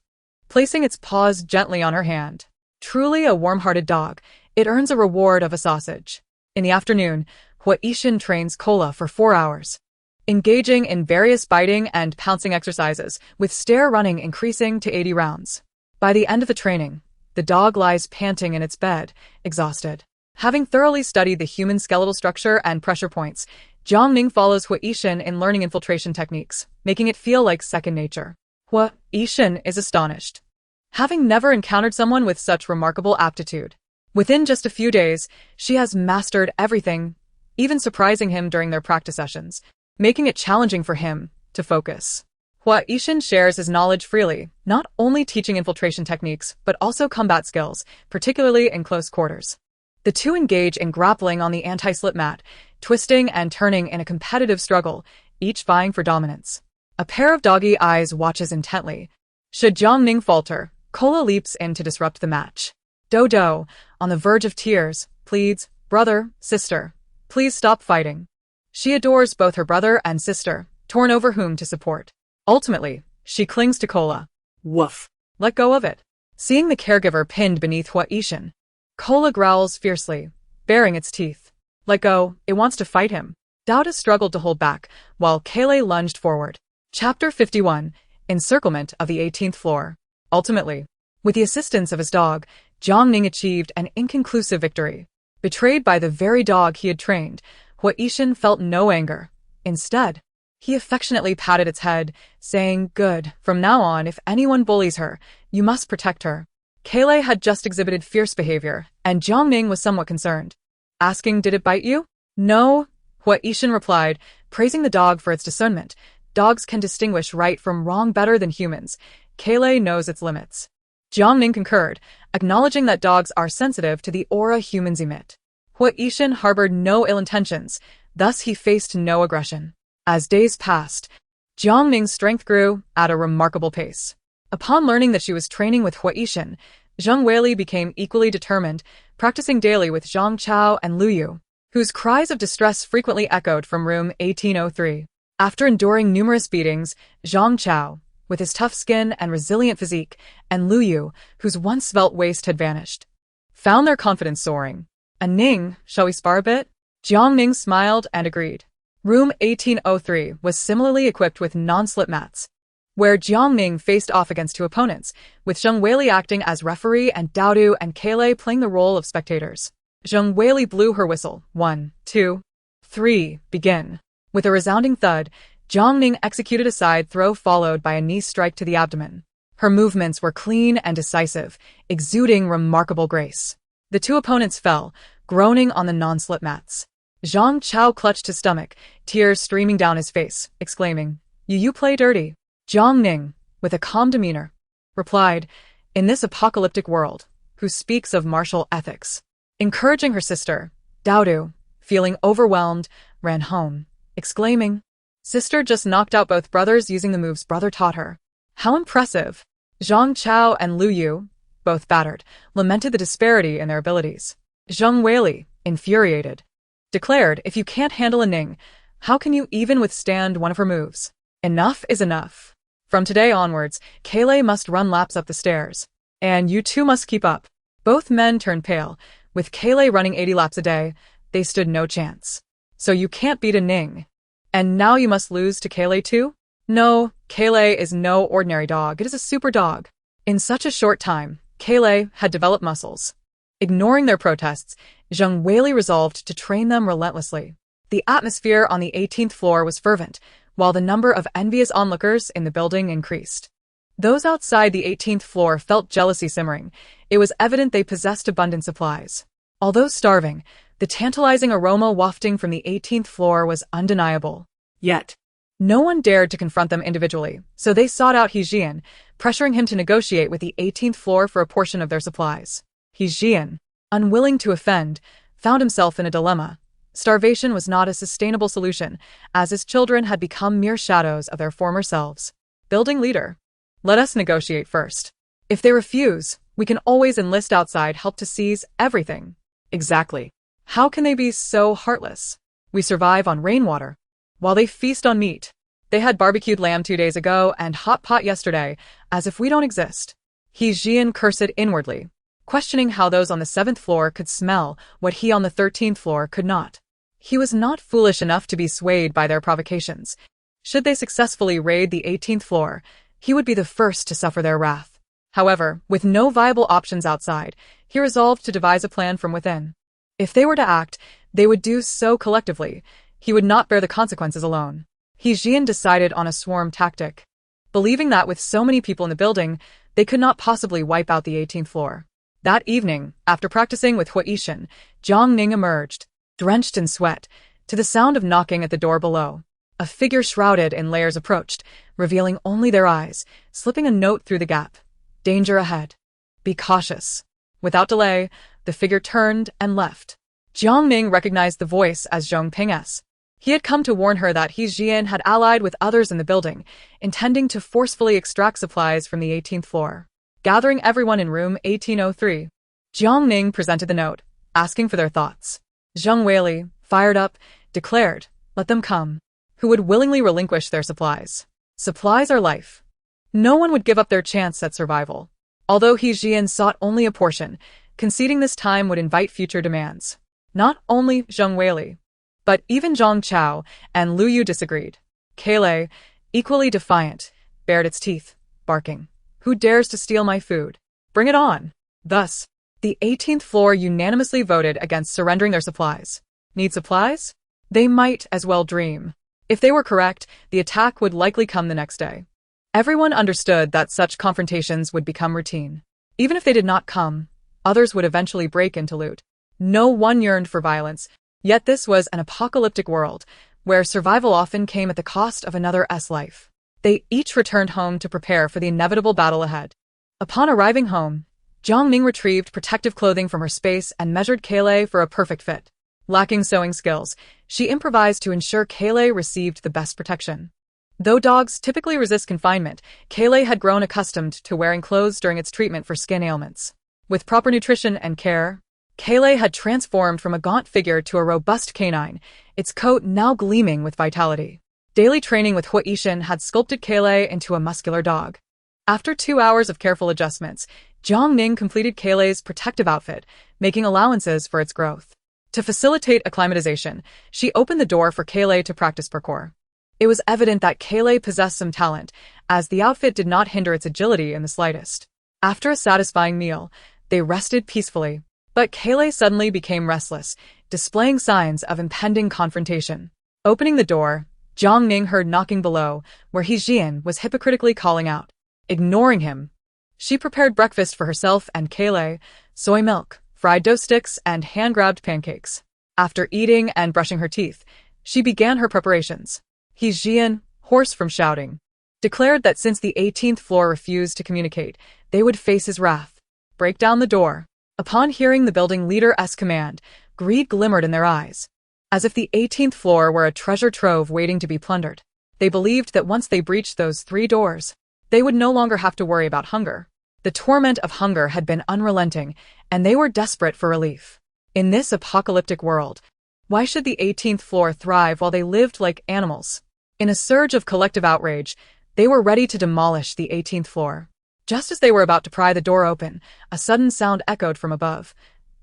placing its paws gently on her hand. Truly a warm-hearted dog, it earns a reward of a sausage. In the afternoon, Huaishan trains Cola for 4 hours, engaging in various biting and pouncing exercises, with stare running increasing to 80 rounds. By the end of the training, the dog lies panting in its bed, exhausted. Having thoroughly studied the human skeletal structure and pressure points, Jiang Ning follows Huaishan in learning infiltration techniques, making it feel like second nature. Huaishan is astonished, having never encountered someone with such remarkable aptitude. Within just a few days, she has mastered everything, even surprising him during their practice sessions, making it challenging for him to focus. Huaishan shares his knowledge freely, not only teaching infiltration techniques, but also combat skills, particularly in close quarters. The two engage in grappling on the anti-slip mat, twisting and turning in a competitive struggle, each vying for dominance. A pair of doggy eyes watches intently. Should Jiang Ning falter, Cola leaps in to disrupt the match. Dodo, on the verge of tears, pleads, "Brother, sister, please stop fighting." She adores both her brother and sister, torn over whom to support. Ultimately, she clings to Cola. Woof. Let go of it. Seeing the caregiver pinned beneath Huaishan, Cola growls fiercely, baring its teeth. Let go, it wants to fight him. Dauda struggled to hold back, while Kale lunged forward. Chapter 51, Encirclement of the 18th Floor. Ultimately, with the assistance of his dog, Jiang Ning achieved an inconclusive victory. Betrayed by the very dog he had trained, Huaishan felt no anger. Instead, he affectionately patted its head, saying, "Good, from now on if anyone bullies her, you must protect her." Kale had just exhibited fierce behavior, and Jiang Ning was somewhat concerned. Asking, "Did it bite you?" "No," Huaishan replied, praising the dog for its discernment. Dogs can distinguish right from wrong better than humans. Kale knows its limits. Jiang Ning concurred, acknowledging that dogs are sensitive to the aura humans emit. Huaishan harbored no ill intentions, thus he faced no aggression. As days passed, Jiang Ning's strength grew at a remarkable pace. Upon learning that she was training with Huaishan, Zheng Weili became equally determined, practicing daily with Zhang Chao and Lu Yu, whose cries of distress frequently echoed from room 1803. After enduring numerous beatings, Zhang Chao, with his tough skin and resilient physique, and Lu Yu, whose once svelte waist had vanished, found their confidence soaring. "And Ning, shall we spar a bit?" Jiang Ning smiled and agreed. Room 1803 was similarly equipped with non-slip mats, where Jiang Ning faced off against two opponents, with Zheng Weili acting as referee and Daodu and Kale playing the role of spectators. Zheng Weili blew her whistle. 1, 2, 3, begin. With a resounding thud, Jiang Ning executed a side throw followed by a knee strike to the abdomen. Her movements were clean and decisive, exuding remarkable grace. The two opponents fell, groaning on the non-slip mats. Zhang Chao clutched his stomach, tears streaming down his face, exclaiming, You play dirty." Jiang Ning, with a calm demeanor, replied, in this apocalyptic world, who speaks of martial ethics. Encouraging her sister, Daodu, feeling overwhelmed, ran home, exclaiming, "Sister just knocked out both brothers using the moves brother taught her. How impressive!" Zhang Chao and Lu Yu, both battered, lamented the disparity in their abilities. Zheng Weili, infuriated, declared, "If you can't handle a Ning, how can you even withstand one of her moves? Enough is enough. From today onwards, Kayle must run laps up the stairs. And you two must keep up." Both men turned pale. With Kayle running 80 laps a day, they stood no chance. "So you can't beat a Ning. And now you must lose to Kayle too?" "No, Kayle is no ordinary dog. It is a super dog." In such a short time, Kayle had developed muscles. Ignoring their protests, Zheng Weili resolved to train them relentlessly. The atmosphere on the 18th floor was fervent, while the number of envious onlookers in the building increased. Those outside the 18th floor felt jealousy simmering. It was evident they possessed abundant supplies. Although starving, the tantalizing aroma wafting from the 18th floor was undeniable. Yet, no one dared to confront them individually, so they sought out He Jian, pressuring him to negotiate with the 18th floor for a portion of their supplies. He Jian, unwilling to offend, found himself in a dilemma. Starvation was not a sustainable solution, as his children had become mere shadows of their former selves. Building leader. "Let us negotiate first. If they refuse, we can always enlist outside help to seize everything." "Exactly. How can they be so heartless? We survive on rainwater, while they feast on meat. They had barbecued lamb 2 days ago and hot pot yesterday, as if we don't exist." He Jian cursed inwardly, questioning how those on the 7th floor could smell what he on the 13th floor could not. He was not foolish enough to be swayed by their provocations. Should they successfully raid the 18th floor, he would be the first to suffer their wrath. However, with no viable options outside, he resolved to devise a plan from within. If they were to act, they would do so collectively. He would not bear the consequences alone. He Jian decided on a swarm tactic, believing that with so many people in the building, they could not possibly wipe out the 18th floor. That evening, after practicing with Huaishan, Jiang Ning emerged, drenched in sweat, to the sound of knocking at the door below. A figure shrouded in layers approached, revealing only their eyes, slipping a note through the gap. "Danger ahead. Be cautious." Without delay, the figure turned and left. Jiang Ning recognized the voice as Zhong Ping's. He had come to warn her that He Jian had allied with others in the building, intending to forcefully extract supplies from the 18th floor. Gathering everyone in room 1803, Jiang Ning presented the note, asking for their thoughts. Zheng Weili, fired up, declared, "Let them come. Who would willingly relinquish their supplies? Supplies are life. No one would give up their chance at survival." Although He Jian sought only a portion, conceding this time would invite future demands. Not only Zheng Weili, but even Zhang Chao and Lu Yu disagreed. Kayle, equally defiant, bared its teeth, barking, "Who dares to steal my food? Bring it on." Thus, the 18th floor unanimously voted against surrendering their supplies. Need supplies? They might as well dream. If they were correct, the attack would likely come the next day. Everyone understood that such confrontations would become routine. Even if they did not come, others would eventually break into loot. No one yearned for violence, yet this was an apocalyptic world, where survival often came at the cost of another's life. They each returned home to prepare for the inevitable battle ahead. Upon arriving home, Jiang Ning retrieved protective clothing from her space and measured Kayle for a perfect fit. Lacking sewing skills, she improvised to ensure Kayle received the best protection. Though dogs typically resist confinement, Kayle had grown accustomed to wearing clothes during its treatment for skin ailments. With proper nutrition and care, Kayle had transformed from a gaunt figure to a robust canine, its coat now gleaming with vitality. Daily training with Huaishan had sculpted Kayle into a muscular dog. After 2 hours of careful adjustments, Jiang Ning completed Kayle's protective outfit, making allowances for its growth. To facilitate acclimatization, she opened the door for Kayle to practice parkour. It was evident that Kayle possessed some talent, as the outfit did not hinder its agility in the slightest. After a satisfying meal, they rested peacefully. But Kayle suddenly became restless, displaying signs of impending confrontation. Opening the door, Jiang Ning heard knocking below, where He Jian was hypocritically calling out. Ignoring him, she prepared breakfast for herself and Kayle: soy milk, fried dough sticks, and hand-grabbed pancakes. After eating and brushing her teeth, she began her preparations. He Jian, hoarse from shouting, declared that since the 18th floor refused to communicate, they would face his wrath. Break down the door. Upon hearing the building leader's command, greed glimmered in their eyes. As if the 18th floor were a treasure trove waiting to be plundered. They believed that once they breached those 3 doors, they would no longer have to worry about hunger. The torment of hunger had been unrelenting, and they were desperate for relief. In this apocalyptic world, why should the 18th floor thrive while they lived like animals? In a surge of collective outrage, they were ready to demolish the 18th floor. Just as they were about to pry the door open, a sudden sound echoed from above.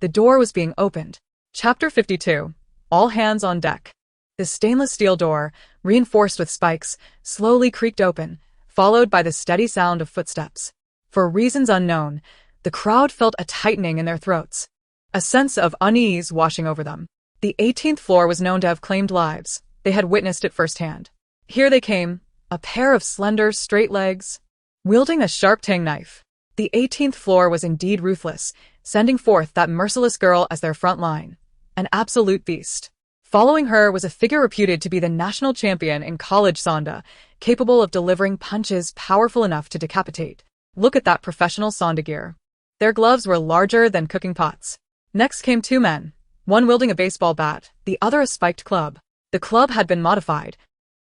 The door was being opened. Chapter 52. All hands on deck. The stainless steel door, reinforced with spikes, slowly creaked open, followed by the steady sound of footsteps. For reasons unknown, the crowd felt a tightening in their throats, a sense of unease washing over them. The 18th floor was known to have claimed lives. They had witnessed it firsthand. Here they came, a pair of slender, straight legs, wielding a sharp tang knife. The 18th floor was indeed ruthless, sending forth that merciless girl as their front line, an absolute beast. Following her was a figure reputed to be the national champion in college Sonda, capable of delivering punches powerful enough to decapitate. Look at that professional Sonda gear. Their gloves were larger than cooking pots. Next came 2 men, one wielding a baseball bat, the other a spiked club. The club had been modified,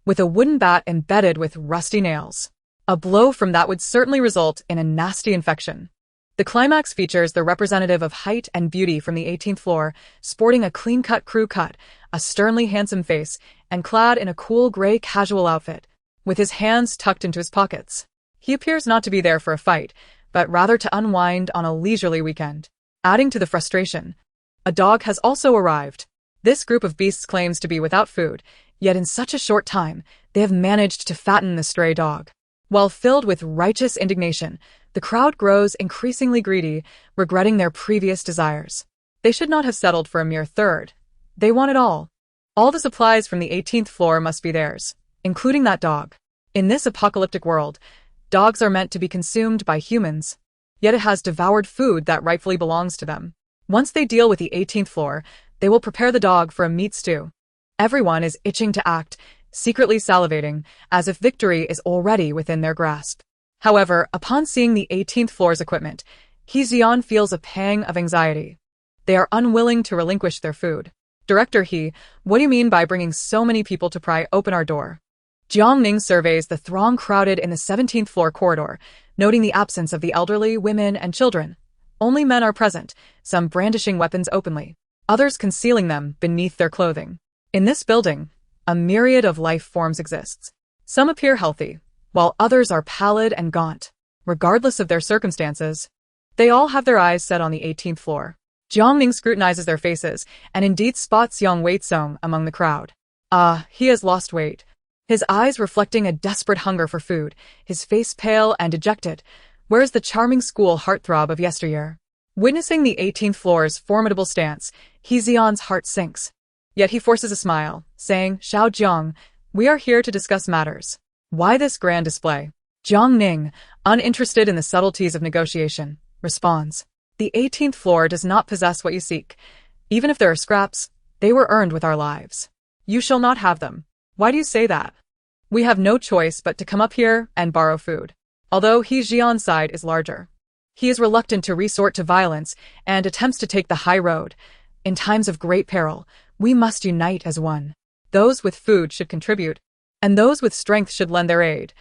with a wooden bat embedded with rusty nails. A blow from that would certainly result in a nasty infection. The climax features the representative of height and beauty from the 18th floor, sporting a clean-cut crew cut, a sternly handsome face, and clad in a cool gray casual outfit, with his hands tucked into his pockets. He appears not to be there for a fight, but rather to unwind on a leisurely weekend. Adding to the frustration, a dog has also arrived. This group of beasts claims to be without food, yet in such a short time, they have managed to fatten the stray dog. While filled with righteous indignation, the crowd grows increasingly greedy, regretting their previous desires. They should not have settled for a mere third. They want it all. All the supplies from the 18th floor must be theirs, including that dog. In this apocalyptic world, dogs are meant to be consumed by humans, yet it has devoured food that rightfully belongs to them. Once they deal with the 18th floor, they will prepare the dog for a meat stew. Everyone is itching to act, secretly salivating, as if victory is already within their grasp. However, upon seeing the 18th floor's equipment, Jiang feels a pang of anxiety. They are unwilling to relinquish their food. Director He, what do you mean by bringing so many people to pry open our door? Jiang Ning surveys the throng crowded in the 17th floor corridor, noting the absence of the elderly, women, and children. Only men are present, some brandishing weapons openly, others concealing them beneath their clothing. In this building, a myriad of life forms exists. Some appear healthy, while others are pallid and gaunt. Regardless of their circumstances, they all have their eyes set on the 18th floor. Jiang Ning scrutinizes their faces and indeed spots young Wei Song among the crowd. He has lost weight, his eyes reflecting a desperate hunger for food, his face pale and dejected. Where's the charming school heartthrob of yesteryear? Witnessing the 18th floor's formidable stance, Jiang's heart sinks. Yet he forces a smile, saying, Xiao Jiang, we are here to discuss matters. Why this grand display? Jiang Ning, uninterested in the subtleties of negotiation, responds. The 18th floor does not possess what you seek. Even if there are scraps, they were earned with our lives. You shall not have them. Why do you say that? We have no choice but to come up here and borrow food. Although Jiang's side is larger, he is reluctant to resort to violence and attempts to take the high road. In times of great peril, we must unite as one. Those with food should contribute, and those with strength should lend their aid.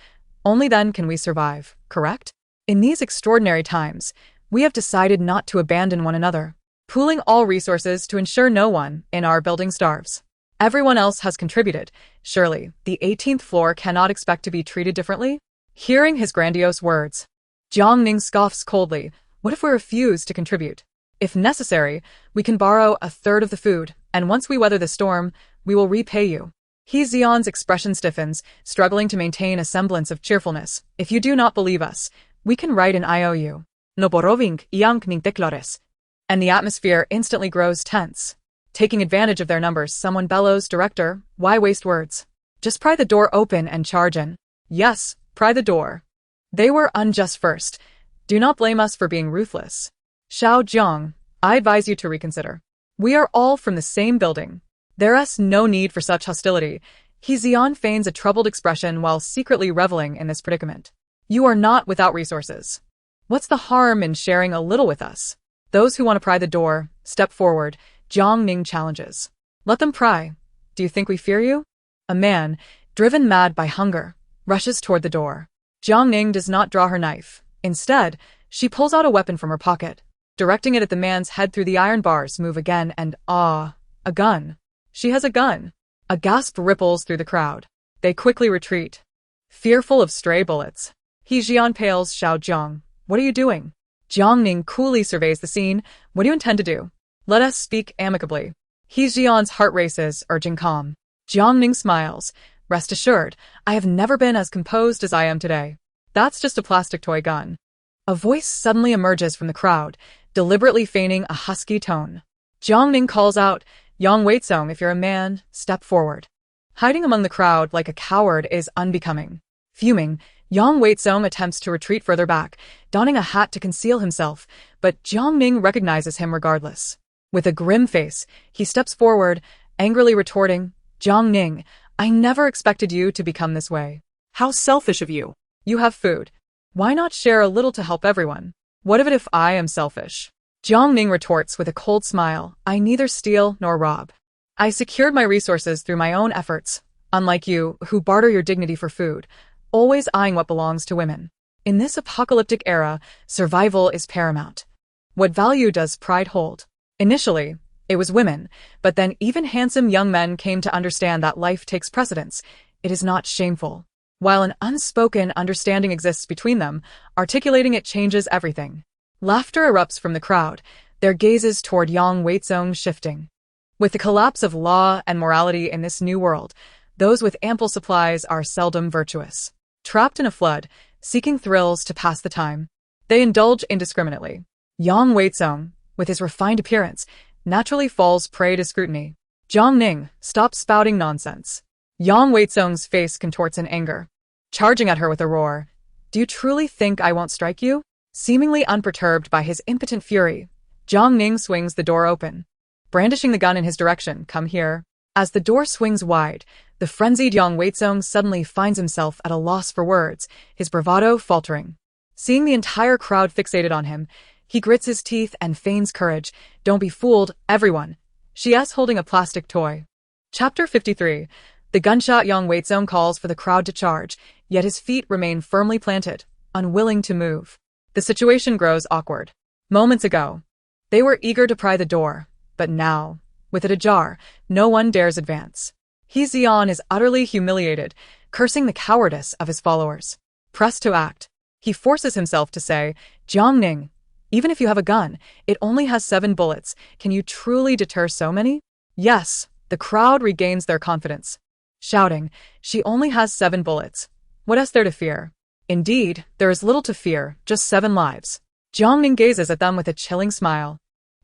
Only then can we survive, correct? In these extraordinary times, we have decided not to abandon one another, pooling all resources to ensure no one in our building starves. Everyone else has contributed. Surely, the 18th floor cannot expect to be treated differently? Hearing his grandiose words, Jiang Ning scoffs coldly. What if we refuse to contribute? If necessary, we can borrow a third of the food, and once we weather the storm, we will repay you. Jiang's expression stiffens, struggling to maintain a semblance of cheerfulness. If you do not believe us, we can write an IOU. No borrowing, Jiang Ning declares. And the atmosphere instantly grows tense. Taking advantage of their numbers, someone bellows, Director, why waste words? Just pry the door open and charge in. Yes, pry the door. They were unjust first. Do not blame us for being ruthless. Xiao Jiang, I advise you to reconsider. We are all from the same building. There is no need for such hostility. Jiang feigns a troubled expression while secretly reveling in this predicament. You are not without resources. What's the harm in sharing a little with us? Those who want to pry the door, step forward, Jiang Ning challenges. Let them pry. Do you think we fear you? A man, driven mad by hunger, rushes toward the door. Jiang Ning does not draw her knife. Instead, she pulls out a weapon from her pocket, directing it at the man's head through the iron bars. Move again and a gun. She has a gun. A gasp ripples through the crowd. They quickly retreat, fearful of stray bullets. He Jian pales Xiao Jiang. What are you doing? Jiang Ning coolly surveys the scene. What do you intend to do? Let us speak amicably. He Jian's heart races, urging calm. Jiang Ning smiles. Rest assured, I have never been as composed as I am today. That's just a plastic toy gun. A voice suddenly emerges from the crowd, deliberately feigning a husky tone. Jiang Ning calls out, Yang Weizong, if you're a man, step forward. Hiding among the crowd like a coward is unbecoming. Fuming, Yang Weizong attempts to retreat further back, donning a hat to conceal himself, but Jiang Ning recognizes him regardless. With a grim face, he steps forward, angrily retorting, Jiang Ning, I never expected you to become this way. How selfish of you. You have food. Why not share a little to help everyone? What of it if I am selfish? Jiang Ning retorts with a cold smile, I neither steal nor rob. I secured my resources through my own efforts, unlike you, who barter your dignity for food, always eyeing what belongs to women. In this apocalyptic era, survival is paramount. What value does pride hold? Initially, it was women, but then even handsome young men came to understand that life takes precedence. It is not shameful. While an unspoken understanding exists between them, articulating it changes everything. Laughter erupts from the crowd, their gazes toward Yang Weizong shifting. With the collapse of law and morality in this new world, those with ample supplies are seldom virtuous. Trapped in a flood, seeking thrills to pass the time, they indulge indiscriminately. Yang Weizong, with his refined appearance, naturally falls prey to scrutiny. Jiang Ning, stop spouting nonsense. Yang Weizong's face contorts in anger, charging at her with a roar. Do you truly think I won't strike you? Seemingly unperturbed by his impotent fury, Jiang Ning swings the door open, brandishing the gun in his direction. Come here. As the door swings wide, the frenzied Yang Weizong suddenly finds himself at a loss for words, his bravado faltering. Seeing the entire crowd fixated on him, he grits his teeth and feigns courage. Don't be fooled, everyone. She's holding a plastic toy. Chapter 53. The gunshot Yang Weizong calls for the crowd to charge, yet his feet remain firmly planted, unwilling to move. The situation grows awkward. Moments ago, they were eager to pry the door, but now, with it ajar, no one dares advance. He Xian is utterly humiliated, cursing the cowardice of his followers. Pressed to act, he forces himself to say, Jiang Ning, even if you have a gun, it only has 7 bullets. Can you truly deter so many? Yes, the crowd regains their confidence, shouting, she only has 7 bullets. What is there to fear? Indeed, there is little to fear, just 7 lives. Jiang Ning gazes at them with a chilling smile.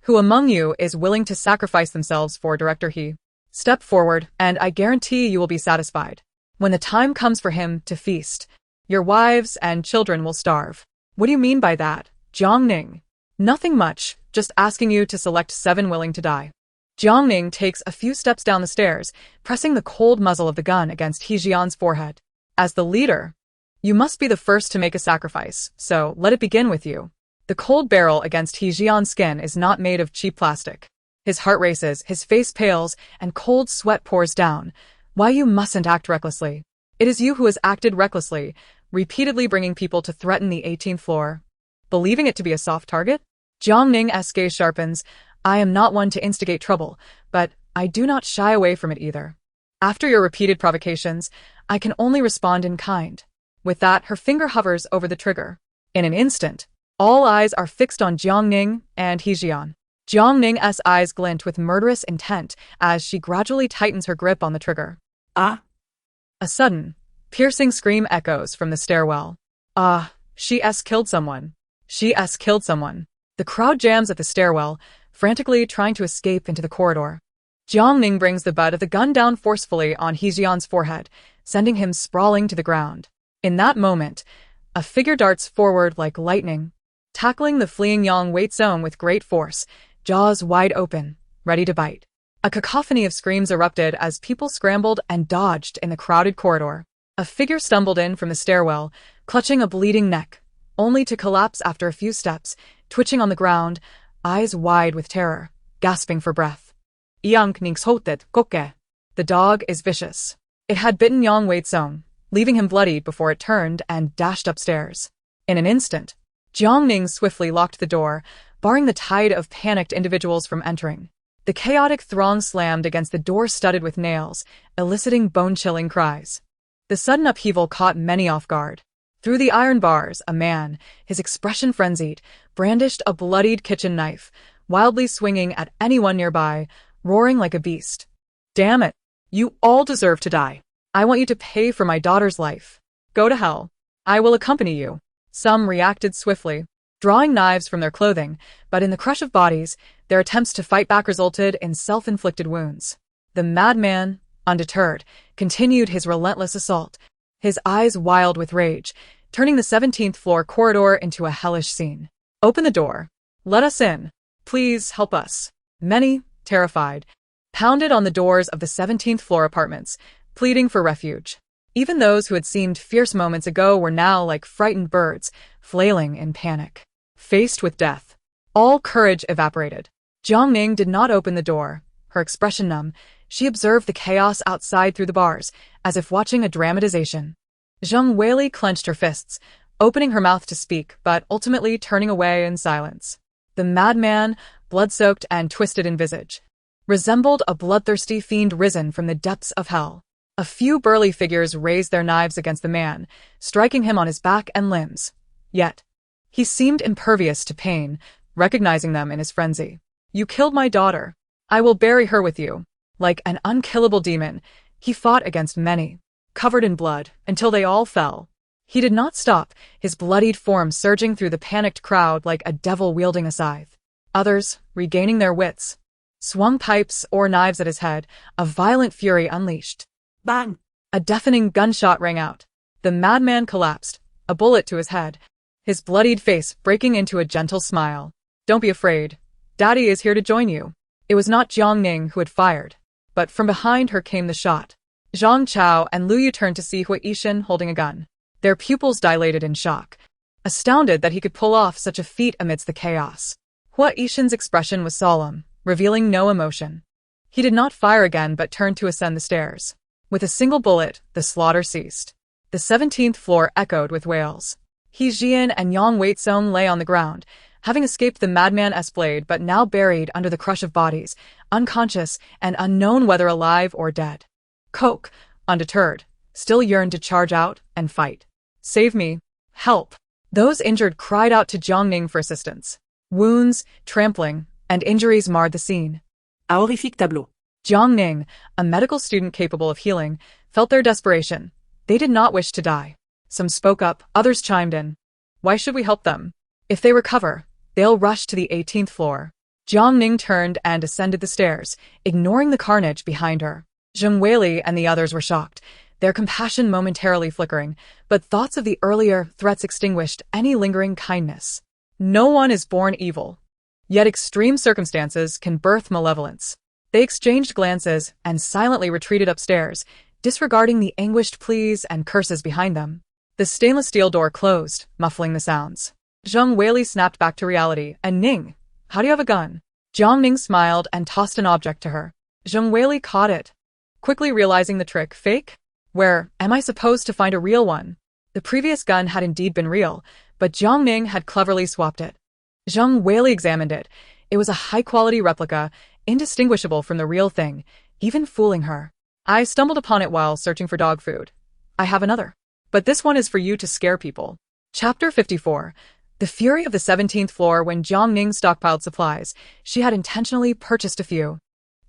Who among you is willing to sacrifice themselves for Director He? Step forward, and I guarantee you will be satisfied. When the time comes for him to feast, your wives and children will starve. What do you mean by that, Jiang Ning? Nothing much, just asking you to select 7 willing to die. Jiang Ning takes a few steps down the stairs, pressing the cold muzzle of the gun against He Jian's forehead. As the leader, you must be the first to make a sacrifice, so let it begin with you. The cold barrel against He Jian's skin is not made of cheap plastic. His heart races, his face pales, and cold sweat pours down. Why you mustn't act recklessly. It is you who has acted recklessly, repeatedly bringing people to threaten the 18th floor. Believing it to be a soft target? Jiang Ning's gaze sharpens. I am not one to instigate trouble, but I do not shy away from it either. After your repeated provocations, I can only respond in kind. With that, her finger hovers over the trigger. In an instant, all eyes are fixed on Jiang Ning and He Jian. Jiang Ning's eyes glint with murderous intent as she gradually tightens her grip on the trigger. Ah! A sudden, piercing scream echoes from the stairwell. Ah, she's killed someone. She's killed someone. The crowd jams at the stairwell, frantically trying to escape into the corridor. Jiang Ning brings the butt of the gun down forcefully on He Jian's forehead, sending him sprawling to the ground. In that moment, a figure darts forward like lightning, tackling the fleeing Yang Weizong with great force, jaws wide open, ready to bite. A cacophony of screams erupted as people scrambled and dodged in the crowded corridor. A figure stumbled in from the stairwell, clutching a bleeding neck, only to collapse after a few steps, twitching on the ground, eyes wide with terror, gasping for breath. Jiang Ning's hotet koke. The dog is vicious. It had bitten Yang Weizong, leaving him bloodied before it turned and dashed upstairs. In an instant, Jiang Ning swiftly locked the door, barring the tide of panicked individuals from entering. The chaotic throng slammed against the door studded with nails, eliciting bone-chilling cries. The sudden upheaval caught many off guard. Through the iron bars, a man, his expression frenzied, brandished a bloodied kitchen knife, wildly swinging at anyone nearby, roaring like a beast. "Damn it! You all deserve to die. I want you to pay for my daughter's life. Go to hell. I will accompany you." Some reacted swiftly, drawing knives from their clothing, but in the crush of bodies, their attempts to fight back resulted in self-inflicted wounds. The madman, undeterred, continued his relentless assault, his eyes wild with rage, turning the 17th floor corridor into a hellish scene. "Open the door. Let us in. Please help us." Many, terrified, pounded on the doors of the 17th floor apartments, pleading for refuge. Even those who had seemed fierce moments ago were now like frightened birds, flailing in panic. Faced with death, all courage evaporated. Jiang Ning did not open the door. Her expression numb, she observed the chaos outside through the bars, as if watching a dramatization. Zheng Weili clenched her fists, opening her mouth to speak, but ultimately turning away in silence. The madman, blood-soaked and twisted in visage, resembled a bloodthirsty fiend risen from the depths of hell. A few burly figures raised their knives against the man, striking him on his back and limbs. Yet, he seemed impervious to pain, recognizing them in his frenzy. "You killed my daughter. I will bury her with you." Like an unkillable demon, he fought against many, covered in blood, until they all fell. He did not stop, his bloodied form surging through the panicked crowd like a devil wielding a scythe. Others, regaining their wits, swung pipes or knives at his head, a violent fury unleashed. Bang! A deafening gunshot rang out. The madman collapsed, a bullet to his head, his bloodied face breaking into a gentle smile. "Don't be afraid. Daddy is here to join you." It was not Jiang Ning who had fired, but from behind her came the shot. Zhang Chao and Lu Yu turned to see Hui Yixin holding a gun. Their pupils dilated in shock, astounded that he could pull off such a feat amidst the chaos. Hui Yixin's expression was solemn, revealing no emotion. He did not fire again but turned to ascend the stairs. With a single bullet, the slaughter ceased. The 17th floor echoed with wails. He Jian and Yang Weizong lay on the ground, having escaped the madman's blade but now buried under the crush of bodies, unconscious and unknown whether alive or dead. Coke, undeterred, still yearned to charge out and fight. "Save me. Help." Those injured cried out to Jiang Ning for assistance. Wounds, trampling, and injuries marred the scene. A horrifique tableau. Jiang Ning, a medical student capable of healing, felt their desperation. They did not wish to die. Some spoke up, others chimed in. "Why should we help them? If they recover, they'll rush to the 18th floor." Jiang Ning turned and ascended the stairs, ignoring the carnage behind her. Zheng Weili and the others were shocked, their compassion momentarily flickering, but thoughts of the earlier threats extinguished any lingering kindness. No one is born evil. Yet extreme circumstances can birth malevolence. They exchanged glances and silently retreated upstairs, disregarding the anguished pleas and curses behind them. The stainless steel door closed, muffling the sounds. Zheng Weili snapped back to reality, and "Ning, how do you have a gun?" Jiang Ning smiled and tossed an object to her. Zheng Weili caught it, quickly realizing the trick. "Fake? Where am I supposed to find a real one?" The previous gun had indeed been real, but Jiang Ning had cleverly swapped it. Zheng Weili examined it. It was a high-quality replica, indistinguishable from the real thing, even fooling her. "I stumbled upon it while searching for dog food. I have another. But this one is for you to scare people." Chapter 54. The fury of the 17th floor. When Jiang Ning stockpiled supplies, she had intentionally purchased a few,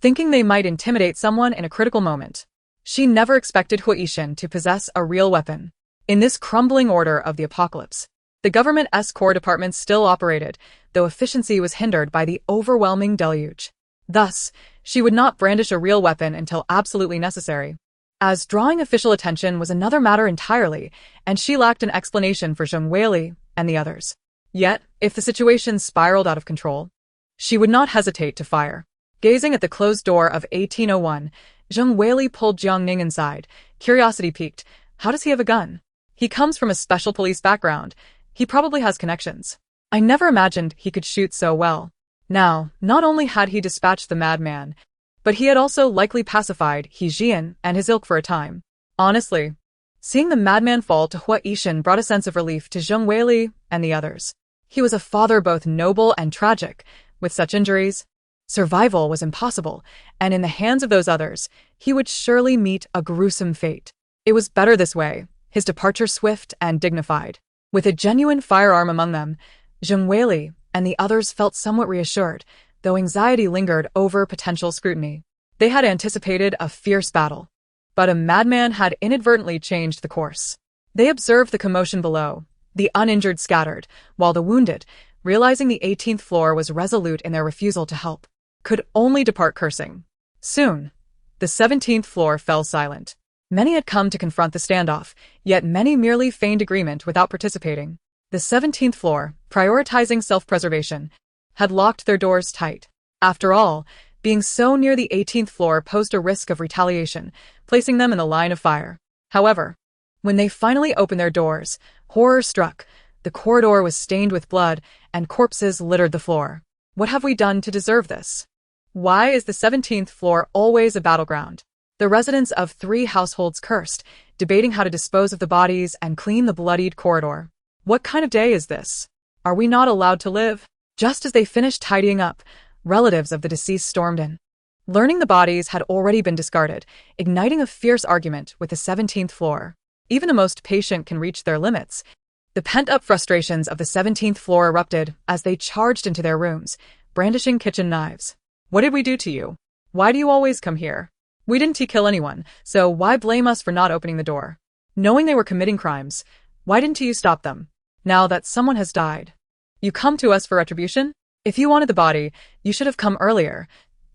thinking they might intimidate someone in a critical moment. She never expected Hui Yixin to possess a real weapon. In this crumbling order of the apocalypse, the government's core departments still operated, though efficiency was hindered by the overwhelming deluge. Thus, she would not brandish a real weapon until absolutely necessary, as drawing official attention was another matter entirely, and she lacked an explanation for Zheng Weili and the others. Yet, if the situation spiraled out of control, she would not hesitate to fire. Gazing at the closed door of 1801, Zheng Weili pulled Jiang Ning inside, curiosity piqued. "How does he have a gun?" "He comes from a special police background. He probably has connections. I never imagined he could shoot so well. Now, not only had he dispatched the madman, but he had also likely pacified He Jian and his ilk for a time. Honestly, seeing the madman fall to Hua Yishan brought a sense of relief to Zheng Weili and the others. He was a father both noble and tragic. With such injuries, survival was impossible, and in the hands of those others, he would surely meet a gruesome fate. It was better this way, his departure swift and dignified. With a genuine firearm among them, Zheng Weili and the others felt somewhat reassured, though anxiety lingered over potential scrutiny. They had anticipated a fierce battle, but a madman had inadvertently changed the course. They observed the commotion below. The uninjured scattered, while the wounded, realizing the 18th floor was resolute in their refusal to help, could only depart cursing. Soon, the 17th floor fell silent. Many had come to confront the standoff, yet many merely feigned agreement without participating. The 17th floor, prioritizing self-preservation, had locked their doors tight. After all, being so near the 18th floor posed a risk of retaliation, placing them in the line of fire. However, when they finally opened their doors, horror struck. The corridor was stained with blood, and corpses littered the floor. What have we done to deserve this? Why is the 17th floor always a battleground? The residents of 3 households cursed, debating how to dispose of the bodies and clean the bloodied corridor. What kind of day is this? Are we not allowed to live? Just as they finished tidying up, relatives of the deceased stormed in. Learning the bodies had already been discarded, igniting a fierce argument with the 17th floor. Even the most patient can reach their limits. The pent-up frustrations of the 17th floor erupted as they charged into their rooms, brandishing kitchen knives. What did we do to you? Why do you always come here? We didn't kill anyone, so why blame us for not opening the door? Knowing they were committing crimes, why didn't you stop them? Now that someone has died, you come to us for retribution? If you wanted the body, you should have come earlier.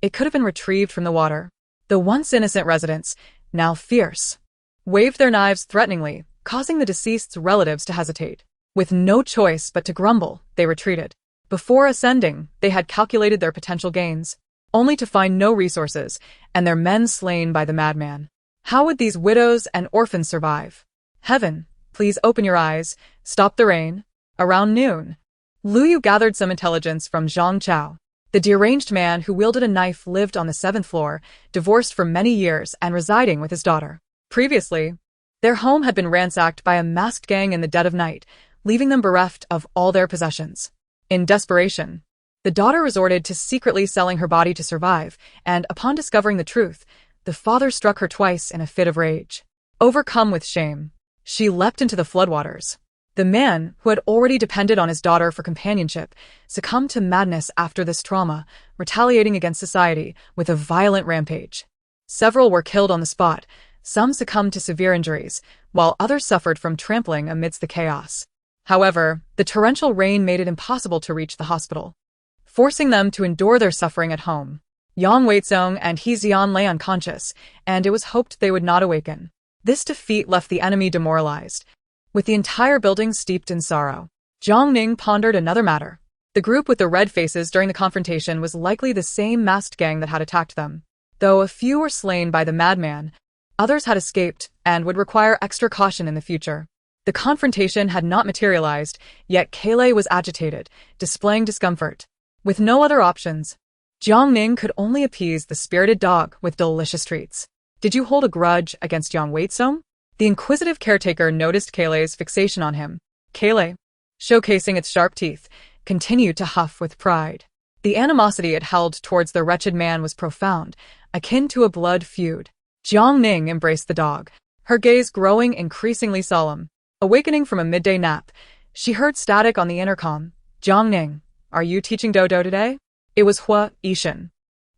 It could have been retrieved from the water. The once innocent residents, now fierce, waved their knives threateningly, causing the deceased's relatives to hesitate. With no choice but to grumble, they retreated. Before ascending, they had calculated their potential gains, only to find no resources, and their men slain by the madman. How would these widows and orphans survive? Heaven, please open your eyes, stop the rain. Around noon, Lu Yu gathered some intelligence from Zhang Chao. The deranged man who wielded a knife lived on the 7th floor, divorced for many years and residing with his daughter. Previously, their home had been ransacked by a masked gang in the dead of night, leaving them bereft of all their possessions. In desperation, the daughter resorted to secretly selling her body to survive, and upon discovering the truth, the father struck her twice in a fit of rage. Overcome with shame, she leapt into the floodwaters. The man, who had already depended on his daughter for companionship, succumbed to madness after this trauma, retaliating against society with a violent rampage. Several were killed on the spot, some succumbed to severe injuries, while others suffered from trampling amidst the chaos. However, the torrential rain made it impossible to reach the hospital, forcing them to endure their suffering at home. Yang Weizong and He Xian lay unconscious, and it was hoped they would not awaken. This defeat left the enemy demoralized, with the entire building steeped in sorrow. Jiang Ning pondered another matter. The group with the red faces during the confrontation was likely the same masked gang that had attacked them. Though a few were slain by the madman, others had escaped and would require extra caution in the future. The confrontation had not materialized, yet Kailei was agitated, displaying discomfort. With no other options, Jiang Ning could only appease the spirited dog with delicious treats. Did you hold a grudge against Yang Weizong? The inquisitive caretaker noticed Kailei's fixation on him. Kailei, showcasing its sharp teeth, continued to huff with pride. The animosity it held towards the wretched man was profound, akin to a blood feud. Jiang Ning embraced the dog, her gaze growing increasingly solemn. Awakening from a midday nap, she heard static on the intercom. Jiang Ning, are you teaching Dodo today? It was Hua Yishan.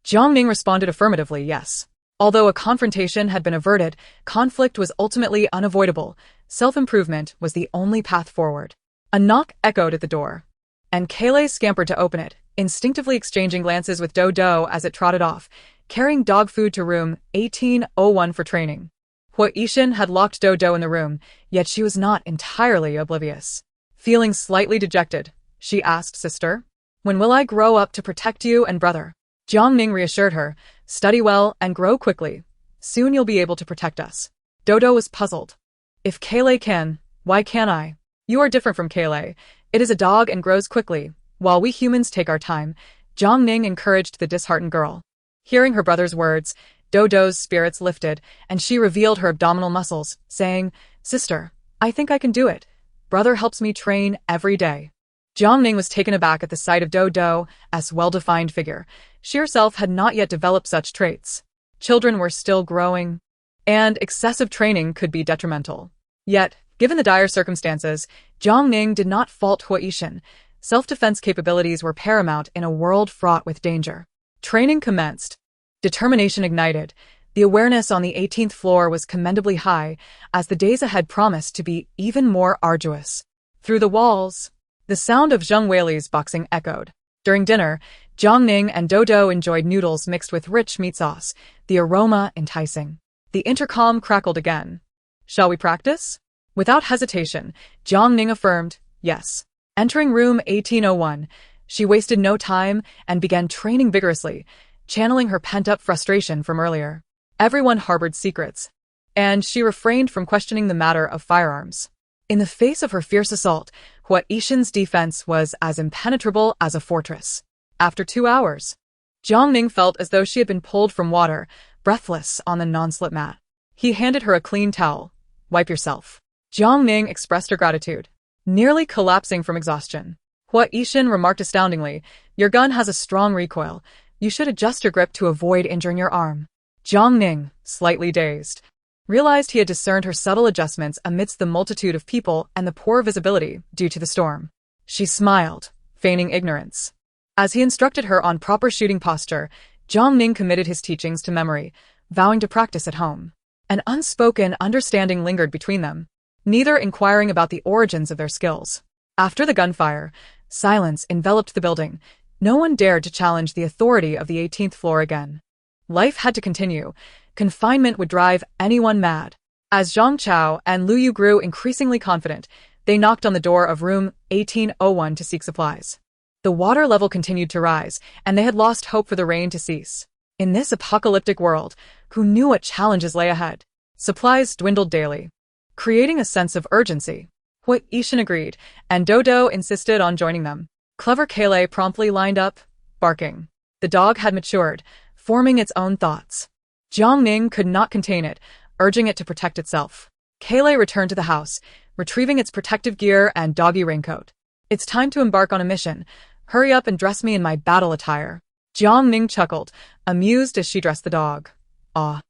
Jiang Ning responded affirmatively, yes. Although a confrontation had been averted, conflict was ultimately unavoidable. Self-improvement was the only path forward. A knock echoed at the door, and Kailei scampered to open it, instinctively exchanging glances with Dodo as it trotted off, carrying dog food to room 1801 for training. Hua Yishan had locked Dodo in the room, yet she was not entirely oblivious. Feeling slightly dejected, she asked, Sister, when will I grow up to protect you and brother? Jiang Ning reassured her, study well and grow quickly. Soon you'll be able to protect us. Dodo was puzzled. If Kailei can, why can't I? You are different from Kaylee. It is a dog and grows quickly, while we humans take our time, Jiang Ning encouraged the disheartened girl. Hearing her brother's words, Dodo's spirits lifted, and she revealed her abdominal muscles, saying, "Sister, I think I can do it. Brother helps me train every day." Jiang Ning was taken aback at the sight of Dodo's well-defined figure. She herself had not yet developed such traits. Children were still growing, and excessive training could be detrimental. Yet, given the dire circumstances, Jiang Ning did not fault Huaishan. Self-defense capabilities were paramount in a world fraught with danger. Training commenced. Determination ignited. The awareness on the 18th floor was commendably high, as the days ahead promised to be even more arduous. Through the walls, the sound of Zheng Weili's boxing echoed. During dinner, Jiang Ning and Dodo enjoyed noodles mixed with rich meat sauce, the aroma enticing. The intercom crackled again. "Shall we practice?" Without hesitation, Jiang Ning affirmed, "Yes." Entering room 1801, she wasted no time and began training vigorously, channeling her pent-up frustration from earlier. Everyone harbored secrets, and she refrained from questioning the matter of firearms. In the face of her fierce assault, Huaishan's defense was as impenetrable as a fortress. After 2 hours, Jiang Ning felt as though she had been pulled from water, breathless on the non-slip mat. He handed her a clean towel. "Wipe yourself." Jiang Ning expressed her gratitude, nearly collapsing from exhaustion. Huaishan remarked astoundingly, "Your gun has a strong recoil. You should adjust your grip to avoid injuring your arm." Jiang Ning, slightly dazed, realized he had discerned her subtle adjustments amidst the multitude of people and the poor visibility due to the storm. She smiled, feigning ignorance. As he instructed her on proper shooting posture, Jiang Ning committed his teachings to memory, vowing to practice at home. An unspoken understanding lingered between them, neither inquiring about the origins of their skills. After the gunfire, silence enveloped the building. No one dared to challenge the authority of the 18th floor again. Life had to continue. Confinement would drive anyone mad. As Zhang Chao and Lu Yu grew increasingly confident, they knocked on the door of room 1801 to seek supplies. The water level continued to rise, and they had lost hope for the rain to cease. In this apocalyptic world, who knew what challenges lay ahead? Supplies dwindled daily, creating a sense of urgency. Huaishan agreed, and Dodo insisted on joining them. Clever Kaylee promptly lined up, barking. The dog had matured, forming its own thoughts. Jiang Ning could not contain it, urging it to protect itself. Kaylee returned to the house, retrieving its protective gear and doggy raincoat. "It's time to embark on a mission. Hurry up and dress me in my battle attire." Jiang Ning chuckled, amused as she dressed the dog. "Ah,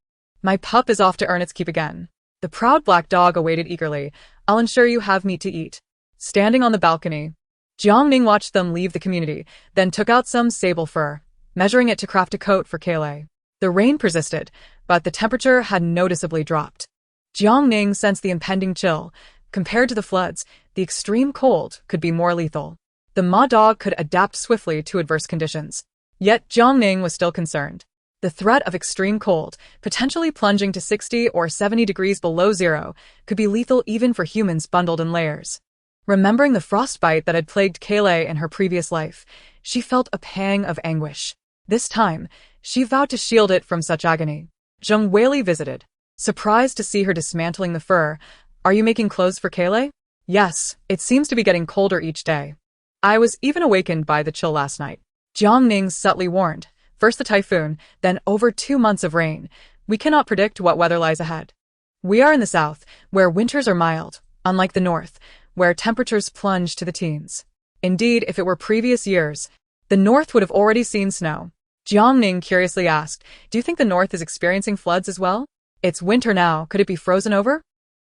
my pup is off to earn its keep again." The proud black dog awaited eagerly. "I'll ensure you have meat to eat." Standing on the balcony, Jiang Ning watched them leave the community, then took out some sable fur, measuring it to craft a coat for Kaylee. The rain persisted, but the temperature had noticeably dropped. Jiang Ning sensed the impending chill. Compared to the floods, the extreme cold could be more lethal. The Ma dog could adapt swiftly to adverse conditions. Yet Jiang Ning was still concerned. The threat of extreme cold, potentially plunging to 60 or 70 degrees below zero, could be lethal even for humans bundled in layers. Remembering the frostbite that had plagued Kaylee in her previous life, she felt a pang of anguish. This time, she vowed to shield it from such agony. Zheng Weili visited, surprised to see her dismantling the fur. "Are you making clothes for Kaylee?" "Yes, it seems to be getting colder each day. I was even awakened by the chill last night." Jiang Ning subtly warned, "First the typhoon, then over 2 months of rain. We cannot predict what weather lies ahead. We are in the south, where winters are mild, unlike the north, where temperatures plunge to the teens. Indeed, if it were previous years, the north would have already seen snow." Jiang Ning curiously asked, "Do you think the north is experiencing floods as well? It's winter now, could it be frozen over?"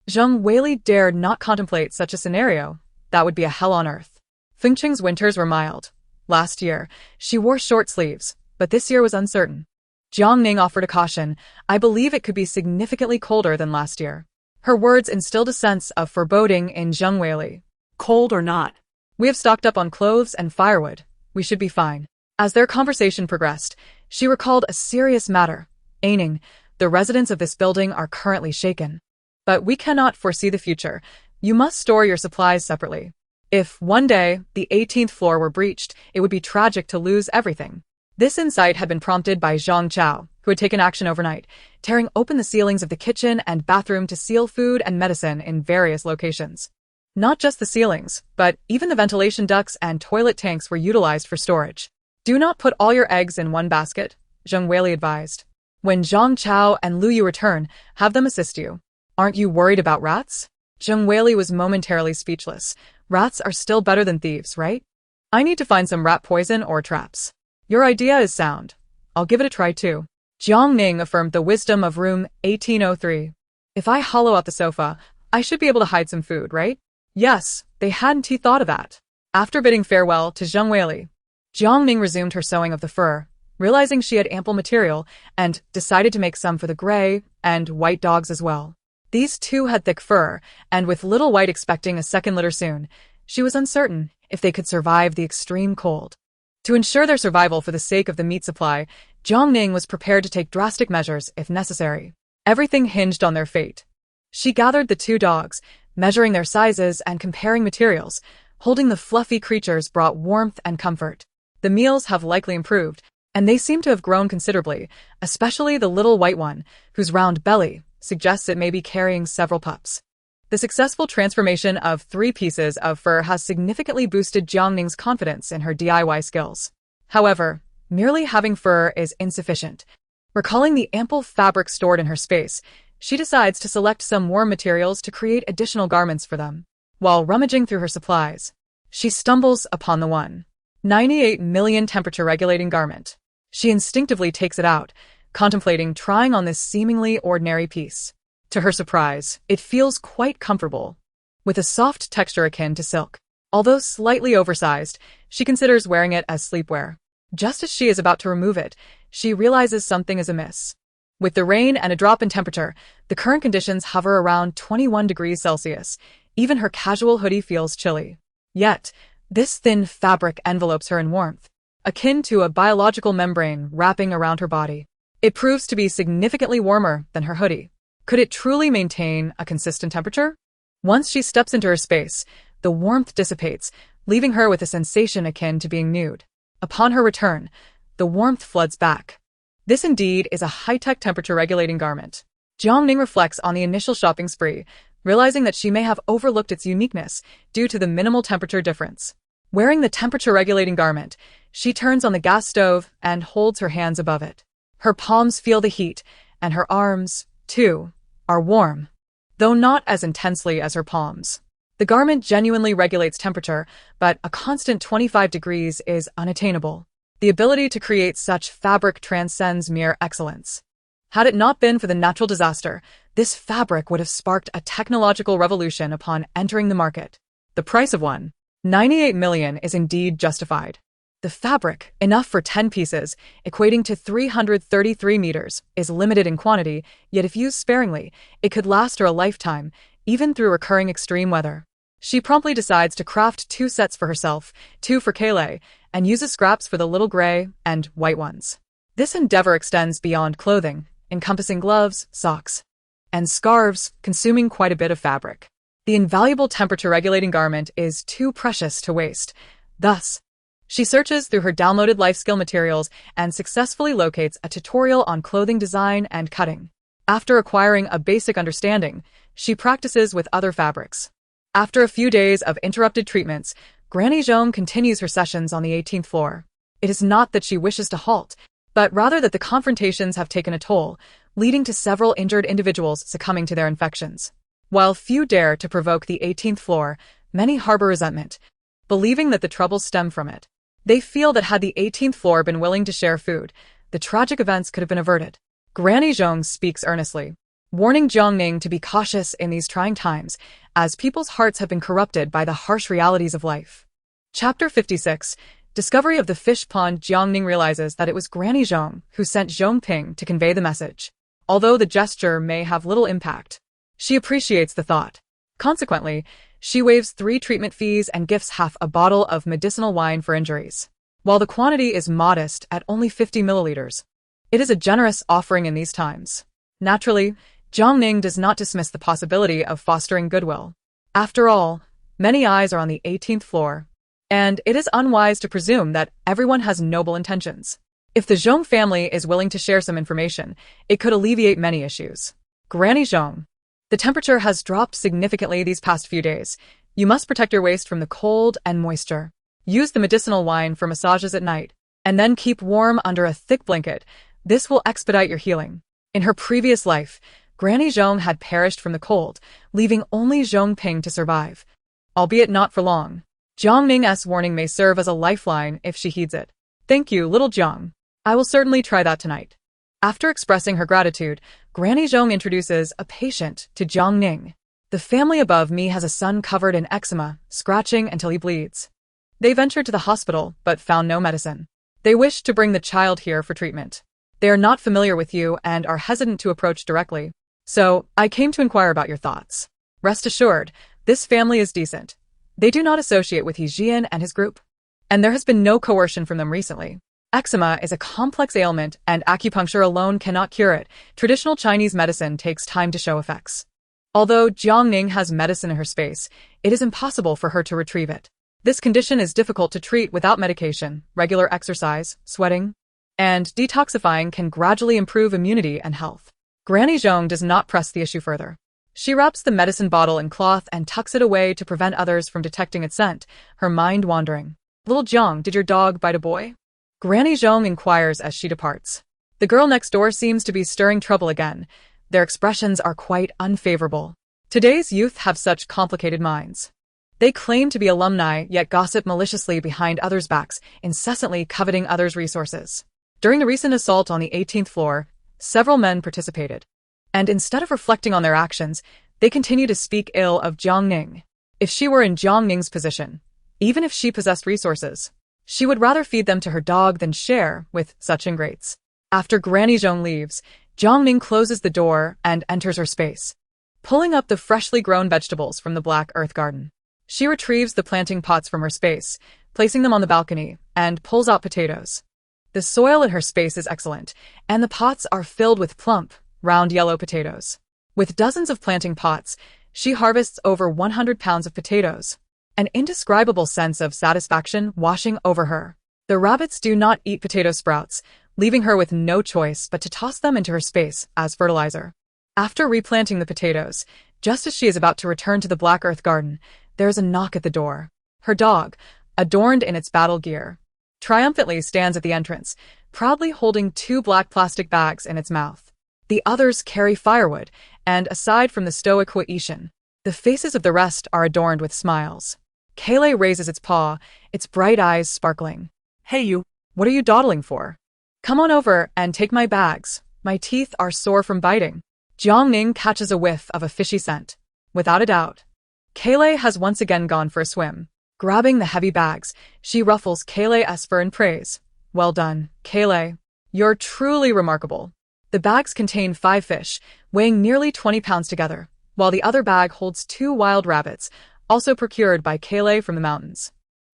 Zheng Weili dared not contemplate such a scenario. That would be a hell on earth. Fengcheng's winters were mild. Last year, she wore short sleeves, but this year was uncertain. Jiang Ning offered a caution, "I believe it could be significantly colder than last year." Her words instilled a sense of foreboding in Zheng Weili. Cold or not, "We have stocked up on clothes and firewood. We should be fine." As their conversation progressed, she recalled a serious matter. "Aining, the residents of this building are currently shaken. But we cannot foresee the future. You must store your supplies separately. If, one day, the 18th floor were breached, it would be tragic to lose everything." This insight had been prompted by Zhang Chao, who had taken action overnight, tearing open the ceilings of the kitchen and bathroom to seal food and medicine in various locations. Not just the ceilings, but even the ventilation ducts and toilet tanks were utilized for storage. Do not put all your eggs in one basket, Zheng Weili advised. When Zhang Chao and Lu Yu return, have them assist you. Aren't you worried about rats? Zheng Weili was momentarily speechless. Rats are still better than thieves, right? I need to find some rat poison or traps. Your idea is sound. I'll give it a try too. Jiang Ning affirmed the wisdom of room 1803. If I hollow out the sofa, I should be able to hide some food, right? Yes, they hadn't thought of that. After bidding farewell to Zheng Weili, Jiang Ning resumed her sewing of the fur, realizing she had ample material, and decided to make some for the gray and white dogs as well. These two had thick fur, and with Little White expecting a second litter soon, she was uncertain if they could survive the extreme cold. To ensure their survival for the sake of the meat supply, Jiang Ning was prepared to take drastic measures if necessary. Everything hinged on their fate. She gathered the two dogs, measuring their sizes and comparing materials. Holding the fluffy creatures brought warmth and comfort. The meals have likely improved, and they seem to have grown considerably, especially the little white one, whose round belly suggests it may be carrying several pups. The successful transformation of 3 pieces of fur has significantly boosted Jiang Ning's confidence in her DIY skills. However, merely having fur is insufficient. Recalling the ample fabric stored in her space, she decides to select some warm materials to create additional garments for them. While rummaging through her supplies, she stumbles upon the 1.98 million temperature-regulating garment. She instinctively takes it out, contemplating trying on this seemingly ordinary piece. To her surprise, it feels quite comfortable, with a soft texture akin to silk. Although slightly oversized, she considers wearing it as sleepwear. Just as she is about to remove it, she realizes something is amiss. With the rain and a drop in temperature, the current conditions hover around 21 degrees Celsius. Even her casual hoodie feels chilly. Yet, this thin fabric envelopes her in warmth, akin to a biological membrane wrapping around her body. It proves to be significantly warmer than her hoodie. Could it truly maintain a consistent temperature? Once she steps into her space, the warmth dissipates, leaving her with a sensation akin to being nude. Upon her return, the warmth floods back. This indeed is a high-tech temperature-regulating garment. Jiang Ning reflects on the initial shopping spree, realizing that she may have overlooked its uniqueness due to the minimal temperature difference. Wearing the temperature-regulating garment, she turns on the gas stove and holds her hands above it. Her palms feel the heat, and her arms, too, are warm, though not as intensely as her palms. The garment genuinely regulates temperature, but a constant 25 degrees is unattainable. The ability to create such fabric transcends mere excellence. Had it not been for the natural disaster, this fabric would have sparked a technological revolution upon entering the market. The price of 1.98 million is indeed justified. The fabric, enough for 10 pieces, equating to 333 meters, is limited in quantity, yet if used sparingly, it could last her a lifetime, even through recurring extreme weather. She promptly decides to craft 2 sets for herself, 2 for Kayleigh, and uses scraps for the little gray and white ones. This endeavor extends beyond clothing, encompassing gloves, socks, and scarves, consuming quite a bit of fabric. The invaluable temperature-regulating garment is too precious to waste. Thus, she searches through her downloaded life skill materials and successfully locates a tutorial on clothing design and cutting. After acquiring a basic understanding, she practices with other fabrics. After a few days of interrupted treatments, Granny Zhong continues her sessions on the 18th floor. It is not that she wishes to halt, but rather that the confrontations have taken a toll, leading to several injured individuals succumbing to their infections. While few dare to provoke the 18th floor, many harbor resentment, believing that the troubles stem from it. They feel that had the 18th floor been willing to share food, the tragic events could have been averted. Granny Zhong speaks earnestly, warning Jiang Ning to be cautious in these trying times, as people's hearts have been corrupted by the harsh realities of life. Chapter 56. Discovery of the fish pond. Jiang Ning realizes that it was Granny Zhong who sent Zhong Ping to convey the message. Although the gesture may have little impact, she appreciates the thought. Consequently, she waives 3 treatment fees and gifts half a bottle of medicinal wine for injuries. While the quantity is modest at only 50 milliliters, it is a generous offering in these times. Naturally, Jiang Ning does not dismiss the possibility of fostering goodwill. After all, many eyes are on the 18th floor, and it is unwise to presume that everyone has noble intentions. If the Zhong family is willing to share some information, it could alleviate many issues. Granny Zhong. The temperature has dropped significantly these past few days. You must protect your waist from the cold and moisture. Use the medicinal wine for massages at night, and then keep warm under a thick blanket. This will expedite your healing. In her previous life, Granny Zhong had perished from the cold, leaving only Zhong Ping to survive, albeit not for long. Jiang Ning's warning may serve as a lifeline if she heeds it. Thank you, little Jiang. I will certainly try that tonight. After expressing her gratitude, Granny Zhong introduces a patient to Jiang Ning. The family above me has a son covered in eczema, scratching until he bleeds. They ventured to the hospital, but found no medicine. They wish to bring the child here for treatment. They are not familiar with you and are hesitant to approach directly. So, I came to inquire about your thoughts. Rest assured, this family is decent. They do not associate with He Jian and his group. And there has been no coercion from them recently. Eczema is a complex ailment and acupuncture alone cannot cure it. Traditional Chinese medicine takes time to show effects. Although Jiang Ning has medicine in her space, it is impossible for her to retrieve it. This condition is difficult to treat without medication. Regular exercise, sweating, and detoxifying can gradually improve immunity and health. Granny Zhong does not press the issue further. She wraps the medicine bottle in cloth and tucks it away to prevent others from detecting its scent, her mind wandering. Little Jiang, did your dog bite a boy? Granny Zhong inquires as she departs. The girl next door seems to be stirring trouble again. Their expressions are quite unfavorable. Today's youth have such complicated minds. They claim to be alumni, yet gossip maliciously behind others' backs, incessantly coveting others' resources. During the recent assault on the 18th floor, several men participated. And instead of reflecting on their actions, they continue to speak ill of Jiang Ning. If she were in Jiang Ning's position, even if she possessed resources, she would rather feed them to her dog than share with such ingrates. After Granny Zhong leaves, Jiang Ning closes the door and enters her space, pulling up the freshly grown vegetables from the black earth garden. She retrieves the planting pots from her space, placing them on the balcony, and pulls out potatoes. The soil in her space is excellent, and the pots are filled with plump, round yellow potatoes. With dozens of planting pots, she harvests over 100 pounds of potatoes. An indescribable sense of satisfaction washing over her. The rabbits do not eat potato sprouts, leaving her with no choice but to toss them into her space as fertilizer. After replanting the potatoes, just as she is about to return to the black earth garden, there is a knock at the door. Her dog, adorned in its battle gear, triumphantly stands at the entrance, proudly holding 2 black plastic bags in its mouth. The others carry firewood, and aside from the stoic Huaishan, the faces of the rest are adorned with smiles. Kaylee raises its paw, its bright eyes sparkling. Hey you. What are you dawdling for? Come on over and take my bags. My teeth are sore from biting. Jiang Ning catches a whiff of a fishy scent. Without a doubt, Kaylee has once again gone for a swim. Grabbing the heavy bags, she ruffles Kaylee's fur in praise. Well done, Kaylee. You're truly remarkable. The bags contain 5 fish, weighing nearly 20 pounds together, while the other bag holds 2 wild rabbits, also procured by Kaylee from the mountains.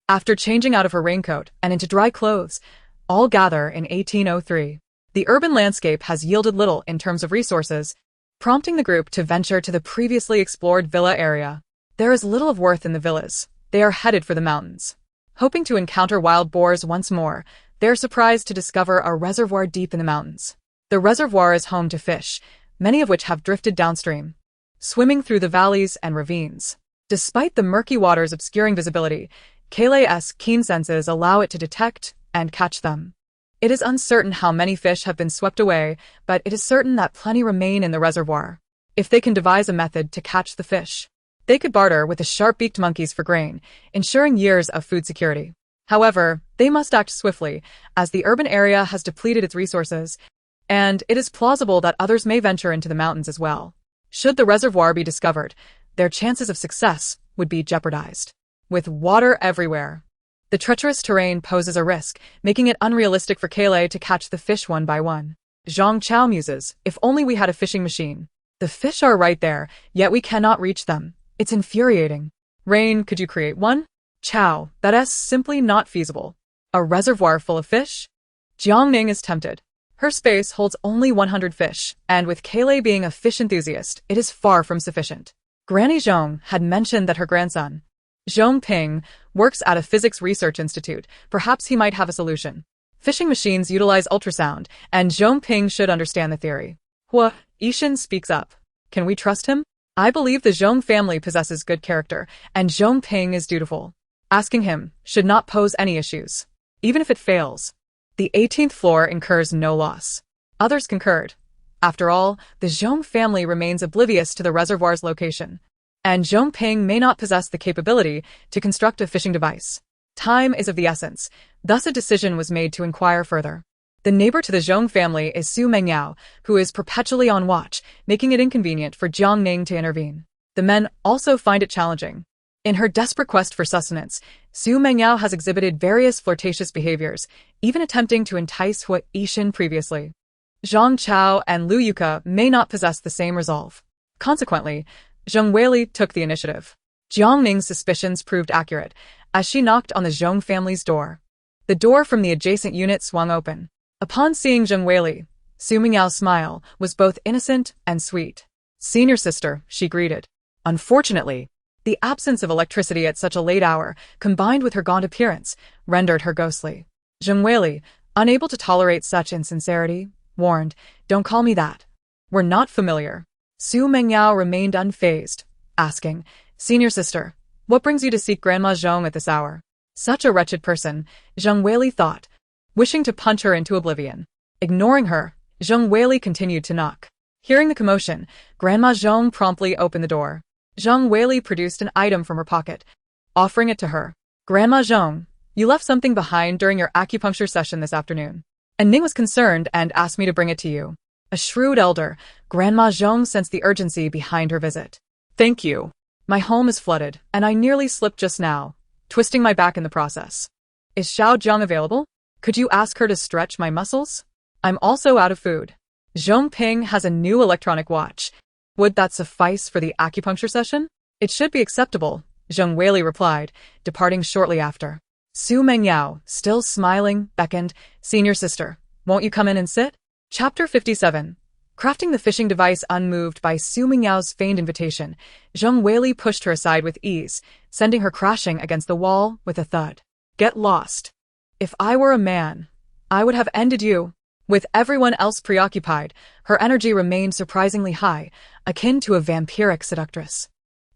After changing out of her raincoat and into dry clothes, all gather in 1803. The urban landscape has yielded little in terms of resources, prompting the group to venture to the previously explored villa area. There is little of worth in the villas. They are headed for the mountains. Hoping to encounter wild boars once more, they are surprised to discover a reservoir deep in the mountains. The reservoir is home to fish, many of which have drifted downstream, swimming through the valleys and ravines. Despite the murky waters obscuring visibility, Kaylee's keen senses allow it to detect and catch them. It is uncertain how many fish have been swept away, but it is certain that plenty remain in the reservoir. If they can devise a method to catch the fish, they could barter with the sharp-beaked monkeys for grain, ensuring years of food security. However, they must act swiftly, as the urban area has depleted its resources, and it is plausible that others may venture into the mountains as well. Should the reservoir be discovered, their chances of success would be jeopardized. With water everywhere, the treacherous terrain poses a risk, making it unrealistic for Kaylee to catch the fish one by one. Zhang Chao muses, if only we had a fishing machine. The fish are right there, yet we cannot reach them. It's infuriating. Rain, could you create one? Chao, that's simply not feasible. A reservoir full of fish? Jiang Ning is tempted. Her space holds only 100 fish, and with Kaylee being a fish enthusiast, it is far from sufficient. Granny Zhong had mentioned that her grandson, Zhong Ping, works at a physics research institute. Perhaps he might have a solution. Fishing machines utilize ultrasound, and Zhong Ping should understand the theory. Huaishan speaks up. Can we trust him? I believe the Zhong family possesses good character, and Zhong Ping is dutiful. Asking him should not pose any issues. Even if it fails, the 18th floor incurs no loss. Others concurred. After all, the Zhong family remains oblivious to the reservoir's location, and Zhong Ping may not possess the capability to construct a fishing device. Time is of the essence, thus a decision was made to inquire further. The neighbor to the Zhong family is Su Mengyao, who is perpetually on watch, making it inconvenient for Jiang Ning to intervene. The men also find it challenging. In her desperate quest for sustenance, Su Mengyao has exhibited various flirtatious behaviors, even attempting to entice Hua Yixin previously. Zhang Chao and Lu Yuka may not possess the same resolve. Consequently, Zheng Weili took the initiative. Jiang Ning's suspicions proved accurate, as she knocked on the Zhong family's door. The door from the adjacent unit swung open. Upon seeing Zheng Weili, Su Mengyao smile was both innocent and sweet. "Senior sister," she greeted. Unfortunately, the absence of electricity at such a late hour, combined with her gaunt appearance, rendered her ghostly. Zheng Weili, unable to tolerate such insincerity, warned, "Don't call me that. We're not familiar." Su Mengyao remained unfazed, asking, "Senior sister, what brings you to seek Grandma Zhong at this hour?" Such a wretched person, Zheng Weili thought, wishing to punch her into oblivion. Ignoring her, Zheng Weili continued to knock. Hearing the commotion, Grandma Zhong promptly opened the door. Zheng Weili produced an item from her pocket, offering it to her. "Grandma Zhong, you left something behind during your acupuncture session this afternoon. And Ning was concerned and asked me to bring it to you." A shrewd elder, Grandma Zhong sensed the urgency behind her visit. "Thank you. My home is flooded, and I nearly slipped just now, twisting my back in the process. Is Xiao Zhang available? Could you ask her to stretch my muscles? I'm also out of food." Zhong Ping has a new electronic watch. Would that suffice for the acupuncture session? "It should be acceptable," Zheng Weili replied, departing shortly after. Su Mengyao, still smiling, beckoned, "Senior sister, won't you come in and sit?" Chapter 57. Crafting the fishing device unmoved by Su Mengyao's feigned invitation, Zheng Weili pushed her aside with ease, sending her crashing against the wall with a thud. "Get lost. If I were a man, I would have ended you." With everyone else preoccupied, her energy remained surprisingly high, akin to a vampiric seductress.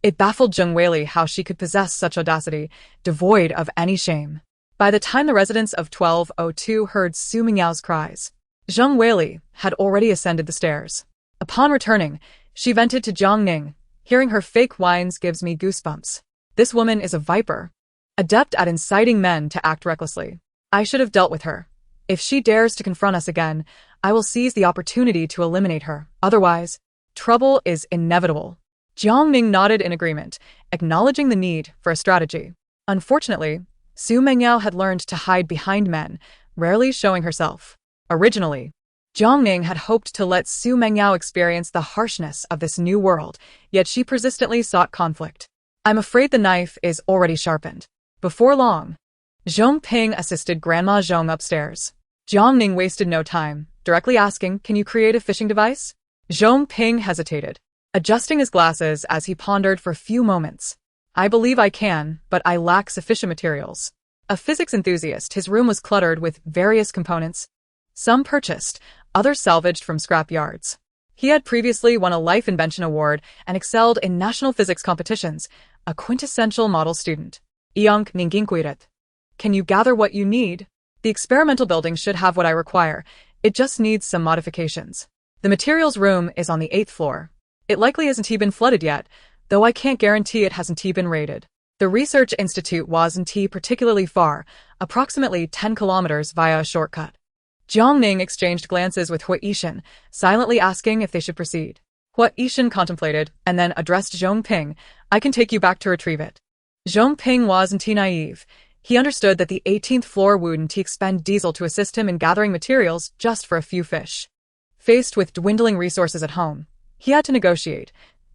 It baffled Zheng Weili how she could possess such audacity, devoid of any shame. By the time the residents of 1202 heard Su Mengyao's cries, Zheng Weili had already ascended the stairs. Upon returning, she vented to Jiang Ning, "Hearing her fake whines gives me goosebumps. This woman is a viper, adept at inciting men to act recklessly. I should have dealt with her. If she dares to confront us again, I will seize the opportunity to eliminate her. Otherwise, trouble is inevitable." Jiang Ning nodded in agreement, acknowledging the need for a strategy. Unfortunately, Su Mengyao had learned to hide behind men, rarely showing herself. Originally, Jiang Ning had hoped to let Su Mengyao experience the harshness of this new world, yet she persistently sought conflict. "I'm afraid the knife is already sharpened." Before long, Zhong Ping assisted Grandma Zhong upstairs. Jiang Ning wasted no time, directly asking, "Can you create a fishing device?" Zhong Ping hesitated, adjusting his glasses as he pondered for a few moments. "I believe I can, but I lack sufficient materials." A physics enthusiast, his room was cluttered with various components, some purchased, others salvaged from scrap yards. He had previously won a Life Invention Award and excelled in national physics competitions, a quintessential model student. "Iank Ninginquiret. Can you gather what you need? The experimental building should have what I require. It just needs some modifications. The materials room is on the 8th floor. It likely hasn't been flooded yet, though I can't guarantee it hasn't been raided. The research institute wasn't particularly far, approximately 10 kilometers via a shortcut." Jiang Ning exchanged glances with Hua Yixin, silently asking if they should proceed. Hua Yixin contemplated, and then addressed Zhong Ping, "I can take you back to retrieve it." Zhong Ping wasn't naive. He understood that the 18th floor wouldn't expend diesel to assist him in gathering materials just for a few fish. Faced with dwindling resources at home, he had to negotiate.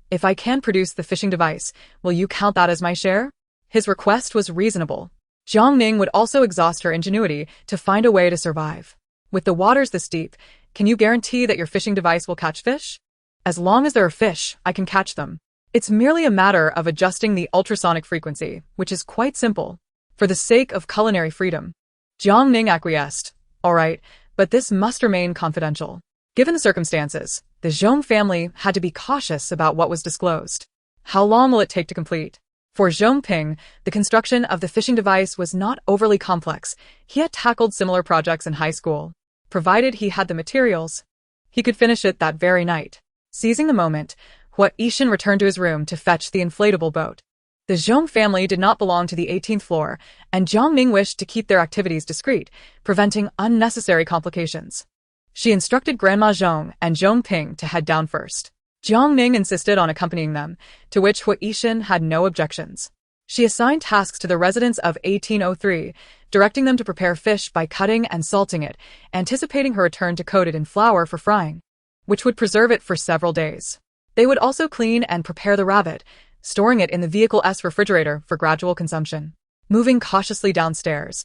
"If I can produce the fishing device, will you count that as my share?" His request was reasonable. Jiang Ning would also exhaust her ingenuity to find a way to survive. "With the waters this deep, can you guarantee that your fishing device will catch fish?" "As long as there are fish, I can catch them. It's merely a matter of adjusting the ultrasonic frequency, which is quite simple." For the sake of culinary freedom, Jiang Ning acquiesced. "All right, but this must remain confidential." Given the circumstances, the Zhong family had to be cautious about what was disclosed. How long will it take to complete? For Zhongping, the construction of the fishing device was not overly complex. He had tackled similar projects in high school. Provided he had the materials, he could finish it that very night. Seizing the moment, Hua Yixin returned to his room to fetch the inflatable boat. The Zhong family did not belong to the 18th floor, and Jiang Ning wished to keep their activities discreet, preventing unnecessary complications. She instructed Grandma Zhong and Zhongping to head down first. Jiang Ning insisted on accompanying them, to which Hua Yixin had no objections. She assigned tasks to the residents of 1803, directing them to prepare fish by cutting and salting it, anticipating her return to coat it in flour for frying, which would preserve it for several days. They would also clean and prepare the rabbit, storing it in the vehicle's refrigerator for gradual consumption. Moving cautiously downstairs,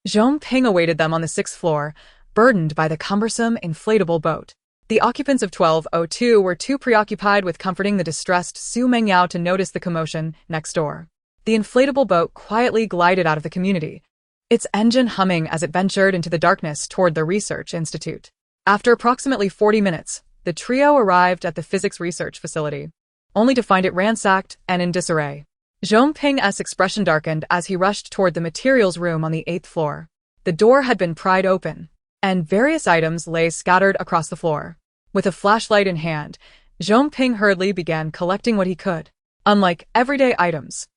Zhongping awaited them on the 6th floor, burdened by the cumbersome inflatable boat. The occupants of 1202 were too preoccupied with comforting the distressed Su Mengyao to notice the commotion next door. The inflatable boat quietly glided out of the community, its engine humming as it ventured into the darkness toward the research institute. After approximately 40 minutes, the trio arrived at the physics research facility, only to find it ransacked and in disarray. Zhongping's expression darkened as he rushed toward the materials room on the 8th floor. The door had been pried open, and various items lay scattered across the floor. With a flashlight in hand, Zhongping hurriedly began collecting what he could. Unlike everyday items,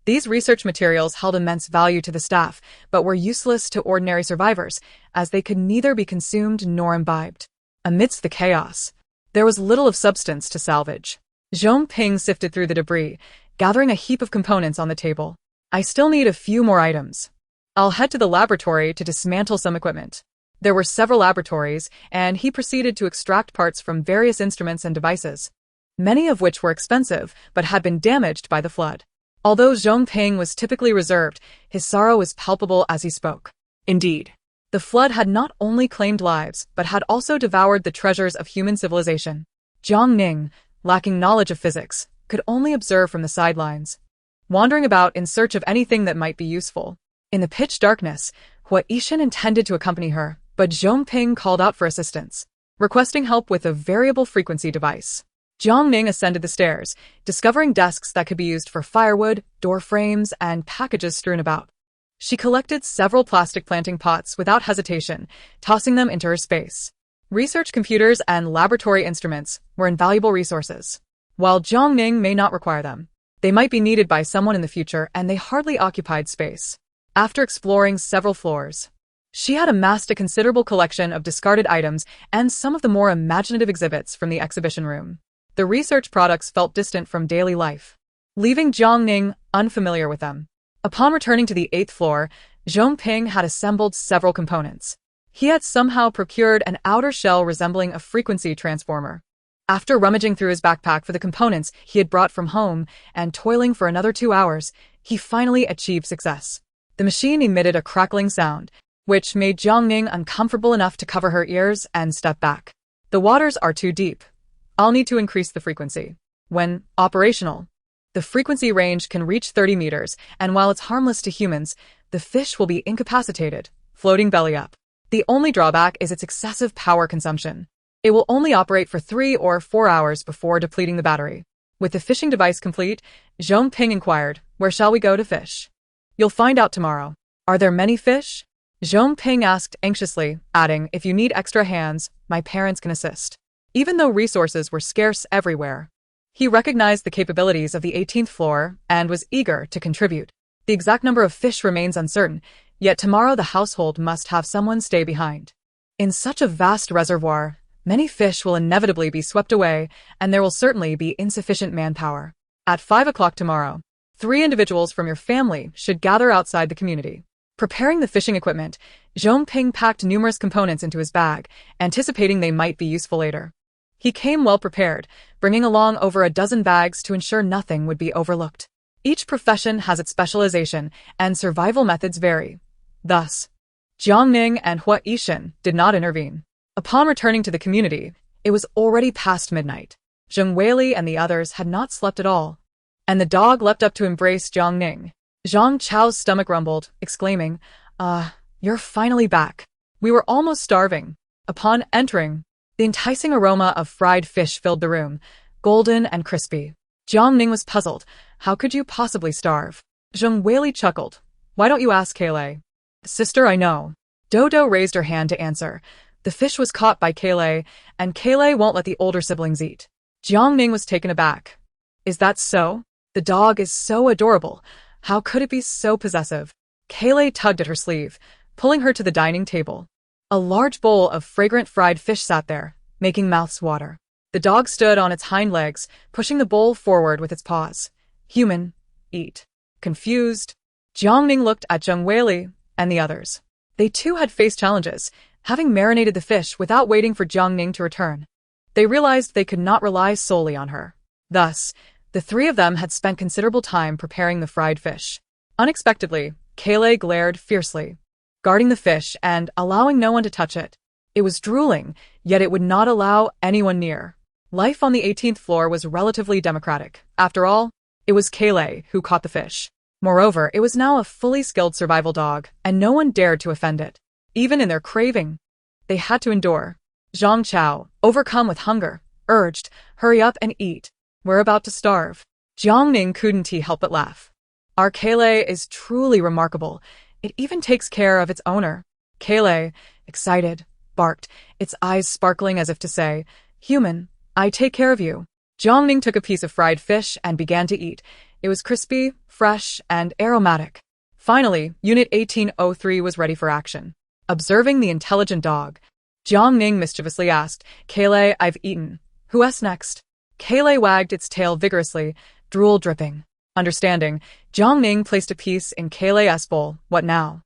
these research materials held immense value to the staff, but were useless to ordinary survivors, as they could neither be consumed nor imbibed. Amidst the chaos, there was little of substance to salvage. Zhongping sifted through the debris, gathering a heap of components on the table. I still need a few more items. I'll head to the laboratory to dismantle some equipment. There were several laboratories, and he proceeded to extract parts from various instruments and devices, many of which were expensive but had been damaged by the flood. Although Zhongping was typically reserved, his sorrow was palpable as he spoke. Indeed. The flood had not only claimed lives, but had also devoured the treasures of human civilization. Jiang Ning, lacking knowledge of physics, could only observe from the sidelines, wandering about in search of anything that might be useful. In the pitch darkness, Hua Yixin intended to accompany her, but Zhongping called out for assistance, requesting help with a variable frequency device. Jiang Ning ascended the stairs, discovering desks that could be used for firewood, door frames, and packages strewn about. She collected several plastic planting pots without hesitation, tossing them into her space. Research computers and laboratory instruments were invaluable resources. While Jiang Ning may not require them, they might be needed by someone in the future, and they hardly occupied space. After exploring several floors, she had amassed a considerable collection of discarded items and some of the more imaginative exhibits from the exhibition room. The research products felt distant from daily life, leaving Jiang Ning unfamiliar with them. Upon returning to the 8th floor, Zhongping had assembled several components. He had somehow procured an outer shell resembling a frequency transformer. After rummaging through his backpack for the components he had brought from home and toiling for another 2 hours, he finally achieved success. The machine emitted a crackling sound, which made Jiang Ning uncomfortable enough to cover her ears and step back. The waters are too deep. I'll need to increase the frequency. When operational, the frequency range can reach 30 meters, and while it's harmless to humans, the fish will be incapacitated, floating belly up. The only drawback is its excessive power consumption. It will only operate for 3 or 4 hours before depleting the battery. With the fishing device complete, Zhongping inquired, "Where shall we go to fish?" "You'll find out tomorrow." "Are there many fish?" Zhongping asked anxiously, adding, "If you need extra hands, my parents can assist." Even though resources were scarce everywhere, he recognized the capabilities of the 18th floor and was eager to contribute. The exact number of fish remains uncertain, yet tomorrow the household must have someone stay behind. In such a vast reservoir, many fish will inevitably be swept away, and there will certainly be insufficient manpower. At 5 o'clock tomorrow, 3 individuals from your family should gather outside the community. Preparing the fishing equipment, Zhongping packed numerous components into his bag, anticipating they might be useful later. He came well prepared, bringing along over a dozen bags to ensure nothing would be overlooked. Each profession has its specialization, and survival methods vary. Thus, Jiang Ning and Hua Yixin did not intervene. Upon returning to the community, it was already past midnight. Zheng Weili and the others had not slept at all, and the dog leapt up to embrace Jiang Ning. Zhang Chao's stomach rumbled, exclaiming, "You're finally back. We were almost starving." Upon entering, The enticing aroma of fried fish filled the room, golden and crispy. Jiang Ning was puzzled. How could you possibly starve? Zheng Weili chuckled. Why don't you ask Kailei? Sister, I know. Dodo raised her hand to answer. The fish was caught by Kailei, and Kailei won't let the older siblings eat. Jiang Ning was taken aback. Is that so? The dog is so adorable. How could it be so possessive? Kailei tugged at her sleeve, pulling her to the dining table. A large bowl of fragrant fried fish sat there, making mouths water. The dog stood on its hind legs, pushing the bowl forward with its paws. Human, eat. Confused, Jiang Ning looked at Zheng Weili and the others. They too had faced challenges, having marinated the fish without waiting for Jiang Ning to return. They realized they could not rely solely on her. Thus, the three of them had spent considerable time preparing the fried fish. Unexpectedly, Kailei glared fiercely, guarding the fish and allowing no one to touch it. It was drooling, yet it would not allow anyone near. Life on the 18th floor was relatively democratic. After all, it was Kailei who caught the fish. Moreover, it was now a fully skilled survival dog, and no one dared to offend it. Even in their craving, they had to endure. Zhang Chao, overcome with hunger, urged, hurry up and eat. We're about to starve. Jiang Ning couldn't help but laugh. Our Kailei is truly remarkable. It even takes care of its owner. Kailei, excited, barked, its eyes sparkling as if to say, Human, I take care of you. Jiang Ning took a piece of fried fish and began to eat. It was crispy, fresh, and aromatic. Finally, Unit 1803 was ready for action. Observing the intelligent dog, Jiang Ning mischievously asked, Kailei, I've eaten. Who's next? Kailei wagged its tail vigorously, drool dripping. Understanding, Jiang Ning placed a piece in Kailei's bowl. What now?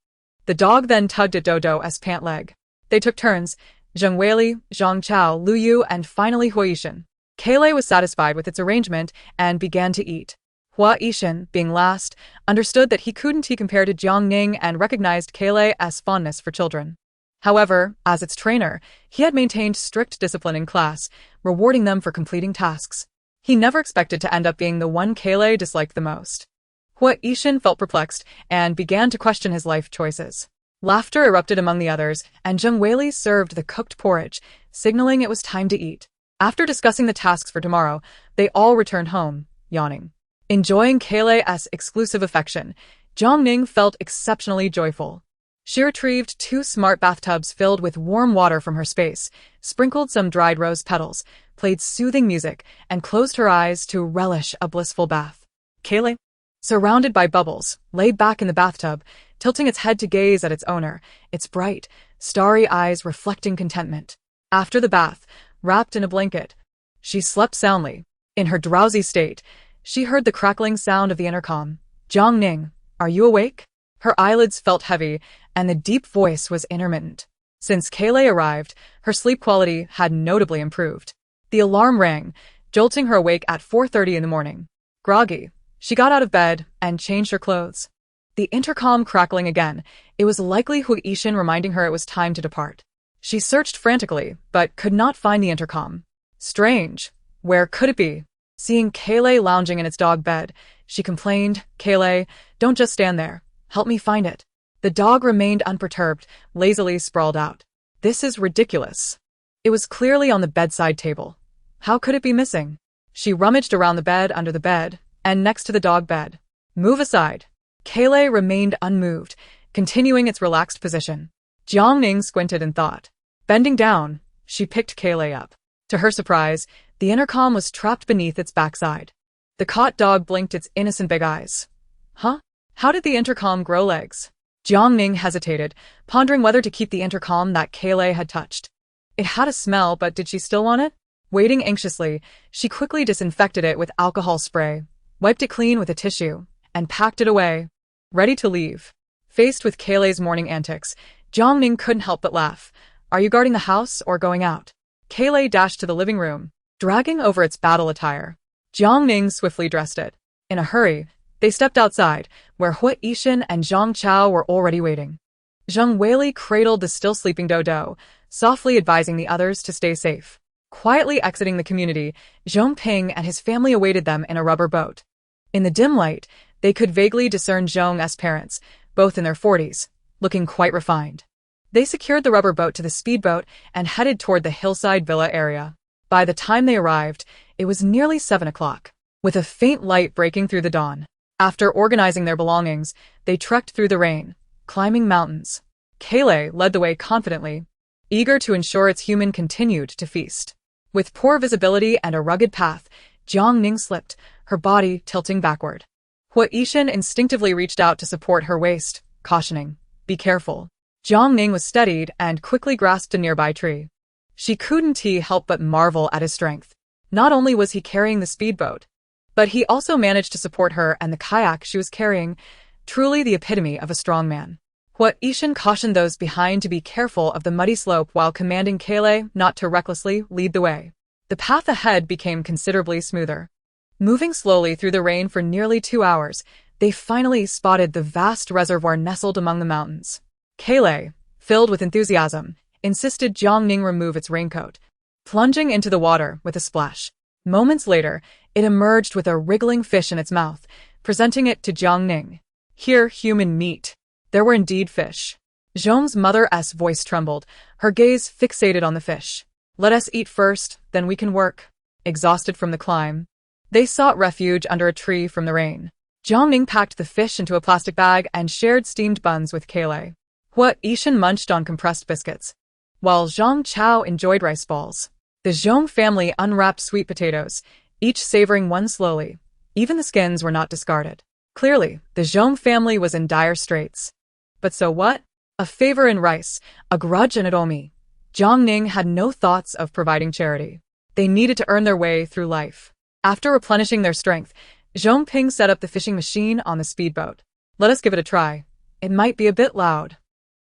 The dog then tugged at Dodo's pant leg. They took turns, Zheng Weili, Zhang Chao, Lu Yu, and finally Hua Yishan. Kailei was satisfied with its arrangement and began to eat. Hua Yishan, being last, understood that he couldn't compare to Jiang Ning and recognized Kailei's fondness for children. However, as its trainer, he had maintained strict discipline in class, rewarding them for completing tasks. He never expected to end up being the one Kailei disliked the most. Hua Yishan felt perplexed and began to question his life choices. Laughter erupted among the others, and Zheng Weili served the cooked porridge, signaling it was time to eat. After discussing the tasks for tomorrow, they all returned home, yawning. Enjoying Kailei's exclusive affection, Jiang Ning felt exceptionally joyful. She retrieved 2 smart bathtubs filled with warm water from her space, sprinkled some dried rose petals, played soothing music, and closed her eyes to relish a blissful bath. Kailei, surrounded by bubbles, lay back in the bathtub, tilting its head to gaze at its owner, its bright, starry eyes reflecting contentment. After the bath, wrapped in a blanket, she slept soundly. In her drowsy state, she heard the crackling sound of the intercom. Jiang Ning, are you awake? Her eyelids felt heavy, and the deep voice was intermittent. Since Kailei arrived, her sleep quality had notably improved. The alarm rang, jolting her awake at 4:30 in the morning. Groggy, she got out of bed and changed her clothes. The intercom crackling again, it was likely Hua Yishan reminding her it was time to depart. She searched frantically, but could not find the intercom. Strange. Where could it be? Seeing Kailei lounging in its dog bed, she complained, Kailei, don't just stand there. Help me find it. The dog remained unperturbed, lazily sprawled out. This is ridiculous. It was clearly on the bedside table. How could it be missing? She rummaged around the bed, under the bed, and next to the dog bed. Move aside. Kailei remained unmoved, continuing its relaxed position. Jiang Ning squinted in thought. Bending down, she picked Kailei up. To her surprise, the intercom was trapped beneath its backside. The caught dog blinked its innocent big eyes. Huh? How did the intercom grow legs? Jiang Ning hesitated, pondering whether to keep the intercom that Kailei had touched. It had a smell, but did she still want it? Waiting anxiously, she quickly disinfected it with alcohol spray, wiped it clean with a tissue, and packed it away, ready to leave. Faced with Kailei's morning antics, Jiang Ning couldn't help but laugh. Are you guarding the house or going out? Kailei dashed to the living room, dragging over its battle attire. Jiang Ning swiftly dressed it. In a hurry, they stepped outside, where Hua Yishan and Zhang Chao were already waiting. Zheng Weili cradled the still sleeping Dodo, softly advising the others to stay safe. Quietly exiting the community, Zhong Ping and his family awaited them in a rubber boat. In the dim light, they could vaguely discern Zhong's parents, both in their 40s, looking quite refined. They secured the rubber boat to the speedboat and headed toward the hillside villa area. By the time they arrived, it was nearly 7 o'clock, with a faint light breaking through the dawn. After organizing their belongings, they trekked through the rain, climbing mountains. Kayleigh led the way confidently, eager to ensure its human continued to feast. With poor visibility and a rugged path, Jiang Ning slipped, her body tilting backward. Hua Yishan instinctively reached out to support her waist, cautioning, "Be careful." Jiang Ning was steadied and quickly grasped a nearby tree. She couldn't help but marvel at his strength. Not only was he carrying the speedboat, but he also managed to support her and the kayak she was carrying, truly the epitome of a strong man. Hua Yishan cautioned those behind to be careful of the muddy slope while commanding Kayleigh not to recklessly lead the way. The path ahead became considerably smoother. Moving slowly through the rain for nearly 2 hours, they finally spotted the vast reservoir nestled among the mountains. Kayleigh, filled with enthusiasm, insisted Jiang Ning remove its raincoat, plunging into the water with a splash. Moments later, it emerged with a wriggling fish in its mouth, presenting it to Jiang Ning. "Here, human meat." There were indeed fish. Zhong's mother's voice trembled, her gaze fixated on the fish. "Let us eat first, then we can work." Exhausted from the climb, they sought refuge under a tree from the rain. Jiang Ning packed the fish into a plastic bag and shared steamed buns with Kayleigh. Hua Yishan munched on compressed biscuits, while Zhang Chao enjoyed rice balls. The Zhong family unwrapped sweet potatoes, each savoring one slowly. Even the skins were not discarded. Clearly, the Zhong family was in dire straits. But so what? A favor in rice, a grudge in adomi. Jiang Ning had no thoughts of providing charity. They needed to earn their way through life. After replenishing their strength, Zhong Ping set up the fishing machine on the speedboat. "Let us give it a try. It might be a bit loud,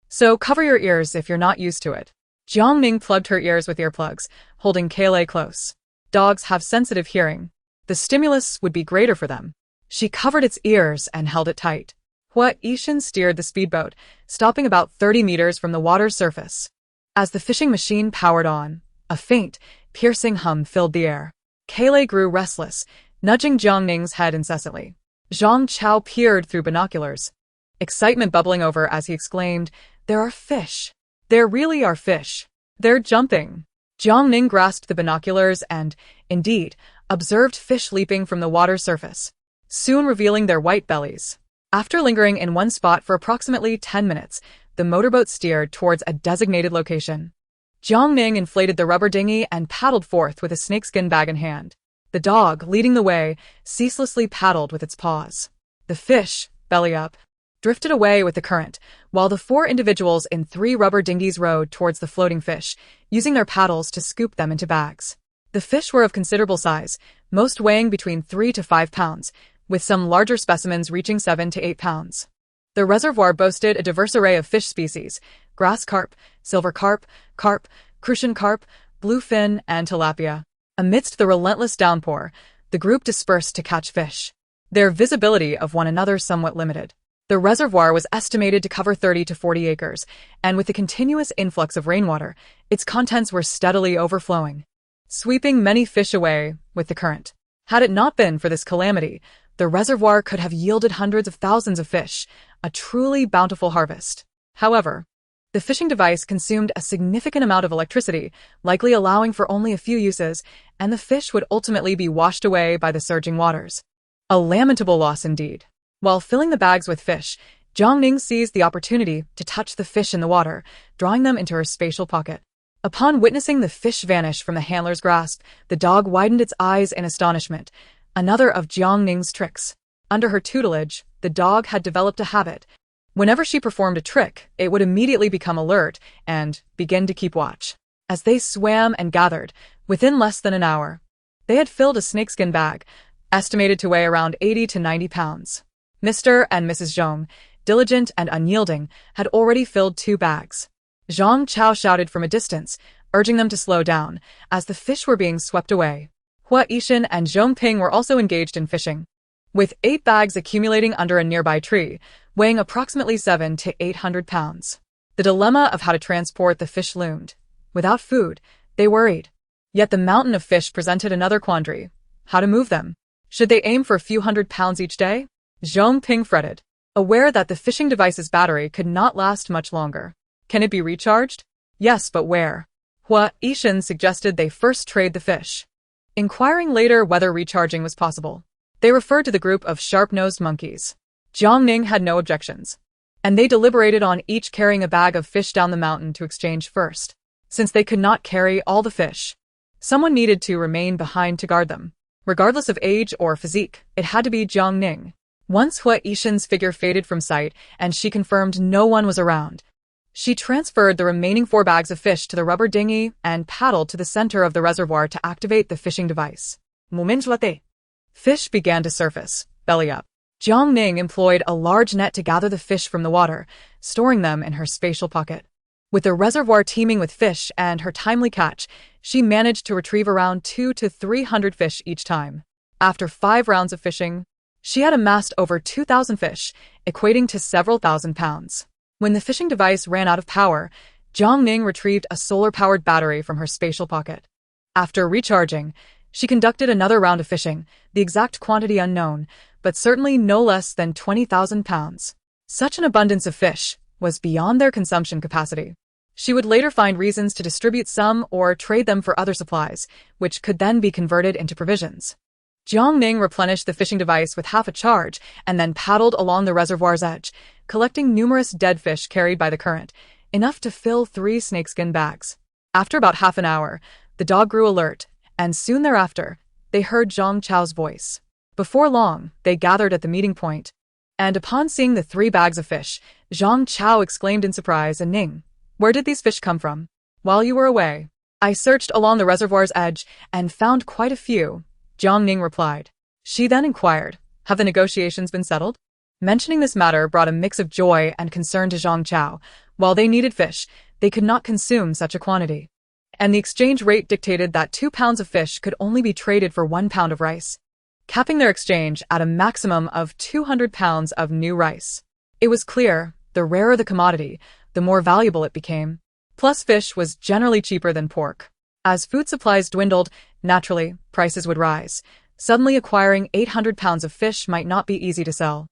so cover your ears if you're not used to it." Jiang Ning plugged her ears with earplugs, holding Kayleigh close. Dogs have sensitive hearing. The stimulus would be greater for them. She covered its ears and held it tight. Hua Yishan steered the speedboat, stopping about 30 meters from the water's surface. As the fishing machine powered on, a faint, piercing hum filled the air. Kayleigh grew restless, nudging Jiang Ning's head incessantly. Zhang Chao peered through binoculars, excitement bubbling over as he exclaimed, "There are fish. There really are fish. They're jumping." Jiang Ning grasped the binoculars and, indeed, observed fish leaping from the water's surface, soon revealing their white bellies. After lingering in one spot for approximately 10 minutes, the motorboat steered towards a designated location. Jiang Ning inflated the rubber dinghy and paddled forth with a snakeskin bag in hand. The dog, leading the way, ceaselessly paddled with its paws. The fish, belly up, drifted away with the current, while the 4 individuals in 3 rubber dinghies rowed towards the floating fish, using their paddles to scoop them into bags. The fish were of considerable size, most weighing between 3 to 5 pounds, with some larger specimens reaching 7 to 8 pounds. The reservoir boasted a diverse array of fish species: grass carp, silver carp, crucian carp, bluefin, and tilapia. Amidst the relentless downpour, the group dispersed to catch fish, their visibility of one another somewhat limited. The reservoir was estimated to cover 30 to 40 acres, and with the continuous influx of rainwater, its contents were steadily overflowing, sweeping many fish away with the current. Had it not been for this calamity, the reservoir could have yielded hundreds of thousands of fish, a truly bountiful harvest. However, the fishing device consumed a significant amount of electricity, likely allowing for only a few uses, and the fish would ultimately be washed away by the surging waters. A lamentable loss indeed. While filling the bags with fish, Jiang Ning seized the opportunity to touch the fish in the water, drawing them into her spatial pocket. Upon witnessing the fish vanish from the handler's grasp, the dog widened its eyes in astonishment. Another of Jiang Ning's tricks. Under her tutelage, the dog had developed a habit. Whenever she performed a trick, it would immediately become alert and begin to keep watch. As they swam and gathered, within less than an hour, they had filled a snakeskin bag, estimated to weigh around 80 to 90 pounds. Mr. and Mrs. Zhong, diligent and unyielding, had already filled 2 bags. Zhang Chao shouted from a distance, urging them to slow down, as the fish were being swept away. Hua Yishan and Zhong Ping were also engaged in fishing, with 8 bags accumulating under a nearby tree, weighing approximately 700 to 800 pounds. The dilemma of how to transport the fish loomed. Without food, they worried. Yet the mountain of fish presented another quandary: how to move them. Should they aim for a few hundred pounds each day? Zhong Ping fretted, aware that the fishing device's battery could not last much longer. Can it be recharged? Yes, but where? Hua Yishan suggested they first trade the fish, inquiring later whether recharging was possible. They referred to the group of sharp-nosed monkeys. Jiang Ning had no objections, and they deliberated on each carrying a bag of fish down the mountain to exchange first. Since they could not carry all the fish, someone needed to remain behind to guard them. Regardless of age or physique, it had to be Jiang Ning. Once Hua Yishan's figure faded from sight and she confirmed no one was around, she transferred the remaining 4 bags of fish to the rubber dinghy and paddled to the center of the reservoir to activate the fishing device. Fish began to surface, belly up. Jiang Ning employed a large net to gather the fish from the water, storing them in her spatial pocket. With the reservoir teeming with fish and her timely catch, she managed to retrieve around 200 to 300 fish each time. After 5 rounds of fishing, she had amassed over 2,000 fish, equating to several thousand pounds. When the fishing device ran out of power, Jiang Ning retrieved a solar-powered battery from her spatial pocket. After recharging, she conducted another round of fishing, the exact quantity unknown, but certainly no less than 20,000 pounds. Such an abundance of fish was beyond their consumption capacity. She would later find reasons to distribute some or trade them for other supplies, which could then be converted into provisions. Jiang Ning replenished the fishing device with half a charge and then paddled along the reservoir's edge, collecting numerous dead fish carried by the current, enough to fill 3 snakeskin bags. After about half an hour, the dog grew alert, and soon thereafter, they heard Zhang Chao's voice. Before long, they gathered at the meeting point, and upon seeing the 3 bags of fish, Zhang Chao exclaimed in surprise, "And Ning, where did these fish come from? While you were away, I searched along the reservoir's edge and found quite a few," Jiang Ning replied. She then inquired, "Have the negotiations been settled?" Mentioning this matter brought a mix of joy and concern to Zhang Chao. While they needed fish, they could not consume such a quantity, and the exchange rate dictated that 2 pounds of fish could only be traded for 1 pound of rice, capping their exchange at a maximum of 200 pounds of new rice. It was clear, the rarer the commodity, the more valuable it became. Plus, fish was generally cheaper than pork. As food supplies dwindled, naturally, prices would rise. Suddenly acquiring 800 pounds of fish might not be easy to sell.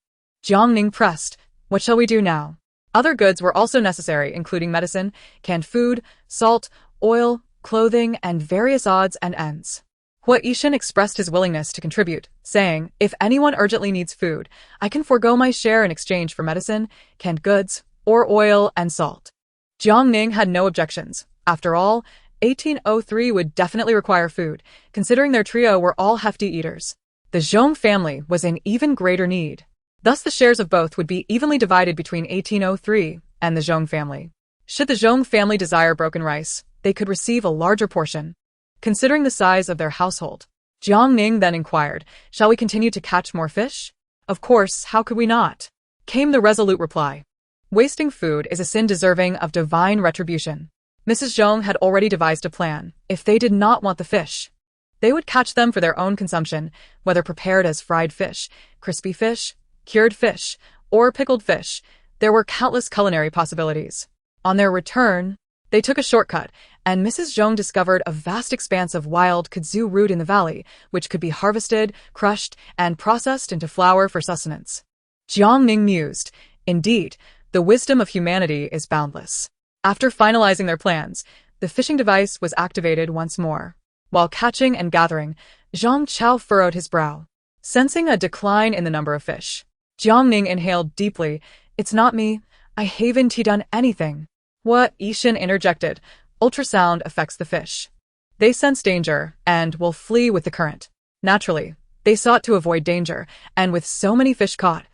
Jiang Ning pressed, "What shall we do now?" Other goods were also necessary, including medicine, canned food, salt, oil, clothing, and various odds and ends. Hua Yishan expressed his willingness to contribute, saying, "If anyone urgently needs food, I can forego my share in exchange for medicine, canned goods, or oil and salt." Jiang Ning had no objections. After all, 1803 would definitely require food, considering their trio were all hefty eaters. The Zhong family was in even greater need. Thus the shares of both would be evenly divided between 1803 and the Zhong family. Should the Zhong family desire broken rice, they could receive a larger portion, considering the size of their household. Jiang Ning then inquired, "Shall we continue to catch more fish?" "Of course, how could we not?" came the resolute reply. Wasting food is a sin deserving of divine retribution. Mrs. Zhong had already devised a plan. If they did not want the fish, they would catch them for their own consumption, whether prepared as fried fish, crispy fish, cured fish, or pickled fish. There were countless culinary possibilities. On their return, they took a shortcut, and Mrs. Zhong discovered a vast expanse of wild kudzu root in the valley, which could be harvested, crushed, and processed into flour for sustenance. Jiang Ning mused, "Indeed, the wisdom of humanity is boundless." After finalizing their plans, the fishing device was activated once more. While catching and gathering, Zhang Chao furrowed his brow, sensing a decline in the number of fish. Jiang Ning inhaled deeply. "It's not me. I haven't done anything." Hua Yishan interjected. "Ultrasound affects the fish. They sense danger and will flee with the current." Naturally, they sought to avoid danger, and with so many fish caught,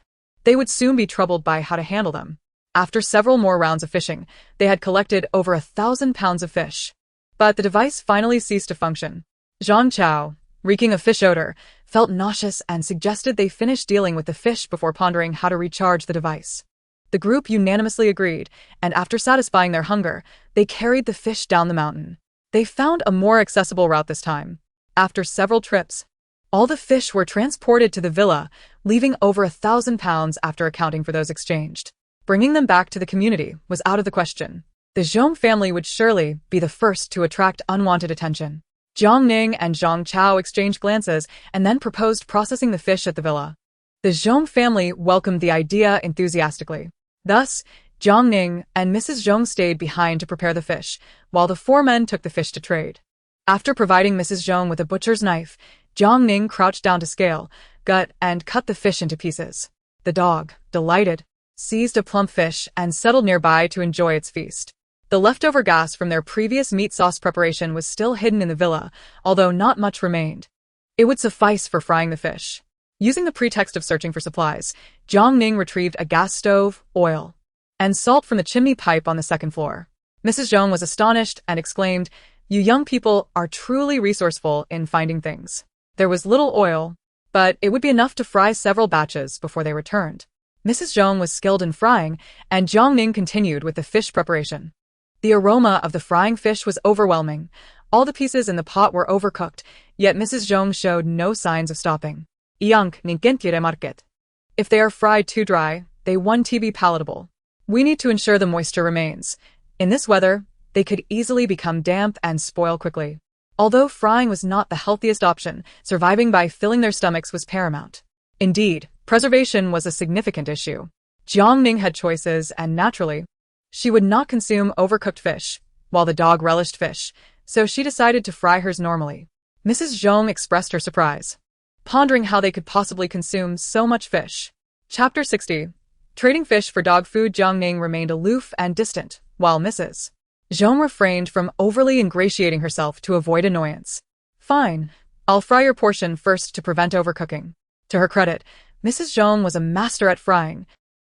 they would soon be troubled by how to handle them. After several more rounds of fishing, they had collected over 1,000 pounds of fish. But the device finally ceased to function. Zhang Chao, reeking of fish odor, felt nauseous and suggested they finish dealing with the fish before pondering how to recharge the device. The group unanimously agreed, and after satisfying their hunger, they carried the fish down the mountain. They found a more accessible route this time. After several trips, all the fish were transported to the villa, leaving over 1,000 pounds after accounting for those exchanged. Bringing them back to the community was out of the question. The Zhong family would surely be the first to attract unwanted attention. Jiang Ning and Zhang Chao exchanged glances and then proposed processing the fish at the villa. The Zhong family welcomed the idea enthusiastically. Thus, Jiang Ning and Mrs. Zhong stayed behind to prepare the fish, while the four men took the fish to trade. After providing Mrs. Zhong with a butcher's knife, Jiang Ning crouched down to scale, gut, and cut the fish into pieces. The dog, delighted, seized a plump fish and settled nearby to enjoy its feast. The leftover gas from their previous meat sauce preparation was still hidden in the villa, although not much remained. It would suffice for frying the fish. Using the pretext of searching for supplies, Jiang Ning retrieved a gas stove, oil, and salt from the chimney pipe on the second floor. Mrs. Zhong was astonished and exclaimed, "You young people are truly resourceful in finding things." There was little oil, but it would be enough to fry several batches before they returned. Mrs. Zhong was skilled in frying, and Jiang Ning continued with the fish preparation. The aroma of the frying fish was overwhelming. All the pieces in the pot were overcooked, yet Mrs. Zhong showed no signs of stopping. Jiang Ning market. If they are fried too dry, they won't be palatable. We need to ensure the moisture remains. In this weather, they could easily become damp and spoil quickly. Although frying was not the healthiest option, surviving by filling their stomachs was paramount. Indeed, preservation was a significant issue. Jiang Ning had choices, and naturally, she would not consume overcooked fish, while the dog relished fish, so she decided to fry hers normally. Mrs. Zhong expressed her surprise, pondering how they could possibly consume so much fish. Chapter 60. Trading fish for dog food. Jiang Ning remained aloof and distant, while Mrs. Zhong refrained from overly ingratiating herself to avoid annoyance. "Fine. I'll fry your portion first to prevent overcooking." To her credit, Mrs. Zhong was a master at frying.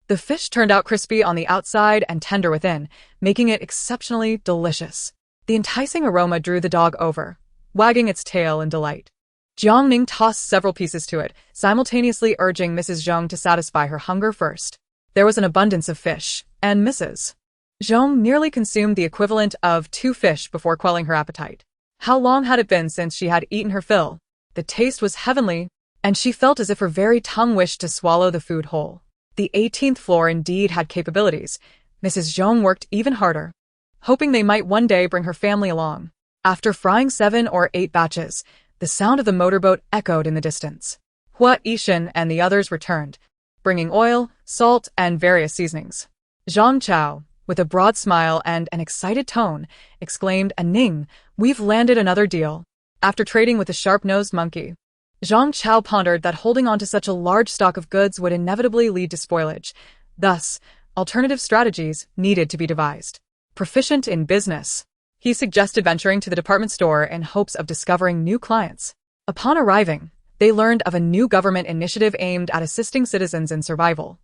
The fish turned out crispy on the outside and tender within, making it exceptionally delicious. The enticing aroma drew the dog over, wagging its tail in delight. Jiang Ning tossed several pieces to it, simultaneously urging Mrs. Zhong to satisfy her hunger first. There was an abundance of fish, and Mrs. Zhong nearly consumed the equivalent of 2 fish before quelling her appetite. How long had it been since she had eaten her fill? The taste was heavenly, and she felt as if her very tongue wished to swallow the food whole. The 18th floor indeed had capabilities. Mrs. Zhong worked even harder, hoping they might one day bring her family along. After frying 7 or 8 batches, the sound of the motorboat echoed in the distance. Hua Yishan and the others returned, bringing oil, salt, and various seasonings. Zhang Chao, with a broad smile and an excited tone, exclaimed, "Ning, we've landed another deal." After trading with the sharp-nosed monkey, Zhang Chao pondered that holding on to such a large stock of goods would inevitably lead to spoilage. Thus, alternative strategies needed to be devised. Proficient in business, he suggested venturing to the department store in hopes of discovering new clients. Upon arriving, they learned of a new government initiative aimed at assisting citizens in survival.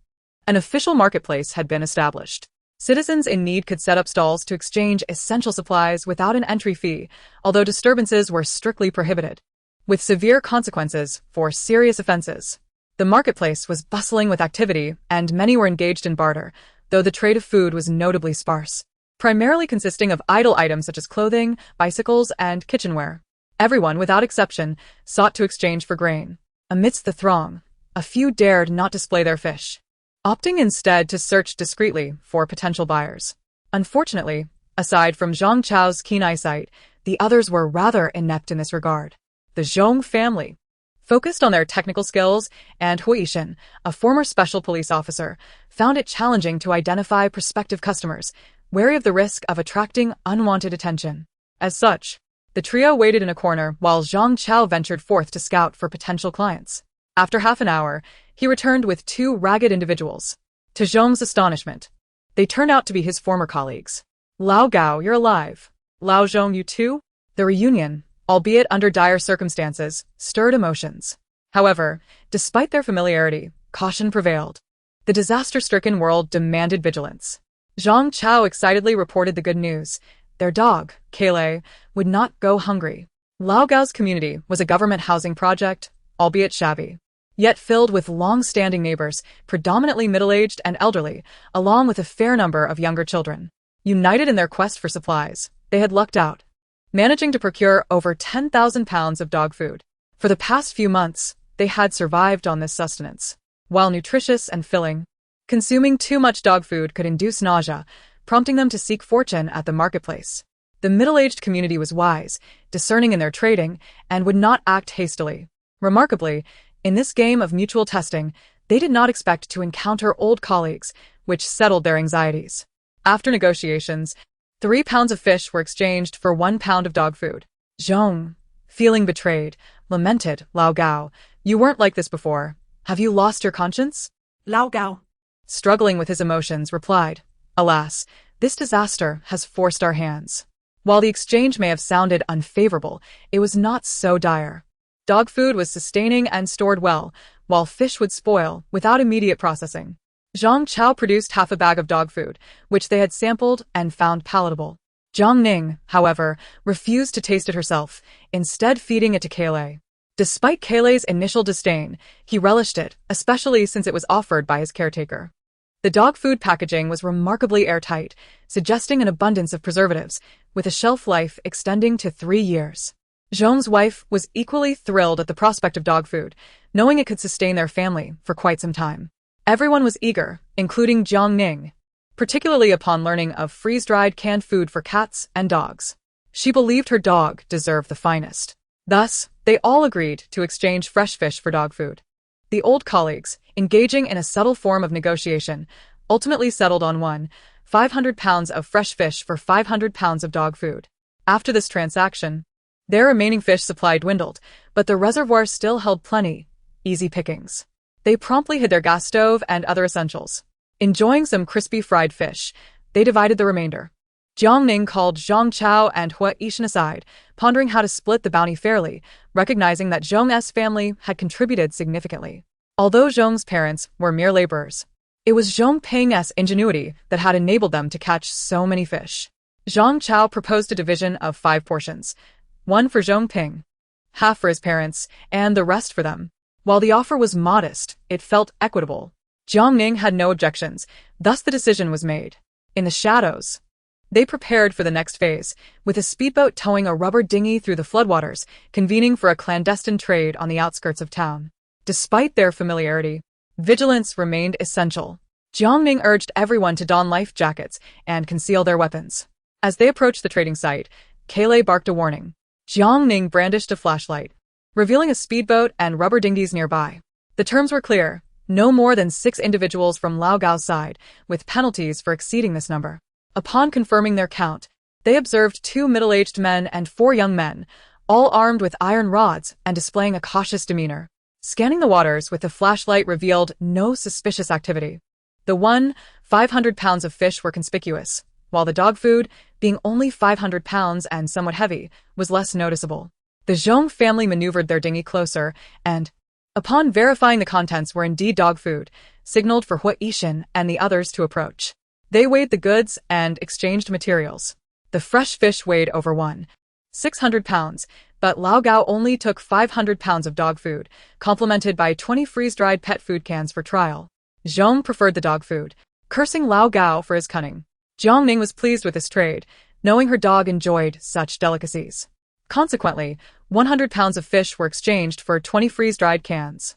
An official marketplace had been established. Citizens in need could set up stalls to exchange essential supplies without an entry fee, although disturbances were strictly prohibited, with severe consequences for serious offenses. The marketplace was bustling with activity, and many were engaged in barter, though the trade of food was notably sparse, primarily consisting of idle items such as clothing, bicycles, and kitchenware. Everyone, without exception, sought to exchange for grain. Amidst the throng, a few dared not display their fish, opting instead to search discreetly for potential buyers. Unfortunately, aside from Zhang Chao's keen eyesight, the others were rather inept in this regard. The Zhong family focused on their technical skills, and Hua Yishan, a former special police officer, found it challenging to identify prospective customers, wary of the risk of attracting unwanted attention. As such, the trio waited in a corner while Zhang Chao ventured forth to scout for potential clients. After half an hour, he returned with 2 ragged individuals. To Zhong's astonishment, they turned out to be his former colleagues. "Lao Gao, you're alive. Lao Zhong, you too?" The reunion, albeit under dire circumstances, stirred emotions. However, despite their familiarity, caution prevailed. The disaster-stricken world demanded vigilance. Zhang Chao excitedly reported the good news. Their dog, Kale, would not go hungry. Lao Gao's community was a government housing project, albeit shabby, yet filled with long-standing neighbors, predominantly middle-aged and elderly, along with a fair number of younger children. United in their quest for supplies, they had lucked out, managing to procure over 10,000 pounds of dog food. For the past few months, they had survived on this sustenance. While nutritious and filling, consuming too much dog food could induce nausea, prompting them to seek fortune at the marketplace. The middle-aged community was wise, discerning in their trading, and would not act hastily. Remarkably, in this game of mutual testing, they did not expect to encounter old colleagues, which settled their anxieties. After negotiations, 3 pounds of fish were exchanged for 1 pound of dog food. Zhong, feeling betrayed, lamented, Lao Gao, you weren't like this before. Have you lost your conscience? Lao Gao, Struggling with his emotions, replied, alas, this disaster has forced our hands. While the exchange may have sounded unfavorable, it was not so dire. Dog food was sustaining and stored well, while fish would spoil without immediate processing. Zhang Chao produced half a bag of dog food, which they had sampled and found palatable. Jiang Ning, however, refused to taste it herself, instead feeding it to Kale. Despite Kale's initial disdain, he relished it, especially since it was offered by his caretaker. The dog food packaging was remarkably airtight, suggesting an abundance of preservatives, with a shelf life extending to 3 years. Zhong's wife was equally thrilled at the prospect of dog food, knowing it could sustain their family for quite some time. Everyone was eager, including Jiang Ning, particularly upon learning of freeze-dried canned food for cats and dogs. She believed her dog deserved the finest. Thus, they all agreed to exchange fresh fish for dog food. The old colleagues, engaging in a subtle form of negotiation, ultimately settled on 500 pounds of fresh fish for 500 pounds of dog food. After this transaction, their remaining fish supply dwindled, but the reservoir still held plenty, easy pickings. They promptly hid their gas stove and other essentials. Enjoying some crispy fried fish, they divided the remainder. Jiang Ning called Zhang Chao and Hua Yishan aside, pondering how to split the bounty fairly, recognizing that Zhong's family had contributed significantly. Although Zhong's parents were mere laborers, it was Zhong Peng's ingenuity that had enabled them to catch so many fish. Zhang Chao proposed a division of 5 portions, 1 for Zhong Peng, half for his parents, and the rest for them. While the offer was modest, it felt equitable. Jiang Ning had no objections, thus the decision was made. In the shadows, they prepared for the next phase, with a speedboat towing a rubber dinghy through the floodwaters, convening for a clandestine trade on the outskirts of town. Despite their familiarity, vigilance remained essential. Jiang Ning urged everyone to don life jackets and conceal their weapons. As they approached the trading site, Kale barked a warning. Jiang Ning brandished a flashlight, revealing a speedboat and rubber dinghies nearby. The terms were clear: no more than 6 individuals from Lao Gao's side, with penalties for exceeding this number. Upon confirming their count, they observed 2 middle-aged men and 4 young men, all armed with iron rods and displaying a cautious demeanor. Scanning the waters with the flashlight revealed no suspicious activity. The 500 pounds of fish were conspicuous, while the dog food, being only 500 pounds and somewhat heavy, was less noticeable. The Zhong family maneuvered their dinghy closer and, upon verifying the contents were indeed dog food, signaled for Hua Yishan and the others to approach. They weighed the goods and exchanged materials. The fresh fish weighed over 600 pounds, but Lao Gao only took 500 pounds of dog food, complemented by 20 freeze-dried pet food cans for trial. Zhong preferred the dog food, cursing Lao Gao for his cunning. Jiang Ning was pleased with this trade, knowing her dog enjoyed such delicacies. Consequently, 100 pounds of fish were exchanged for 20 freeze-dried cans.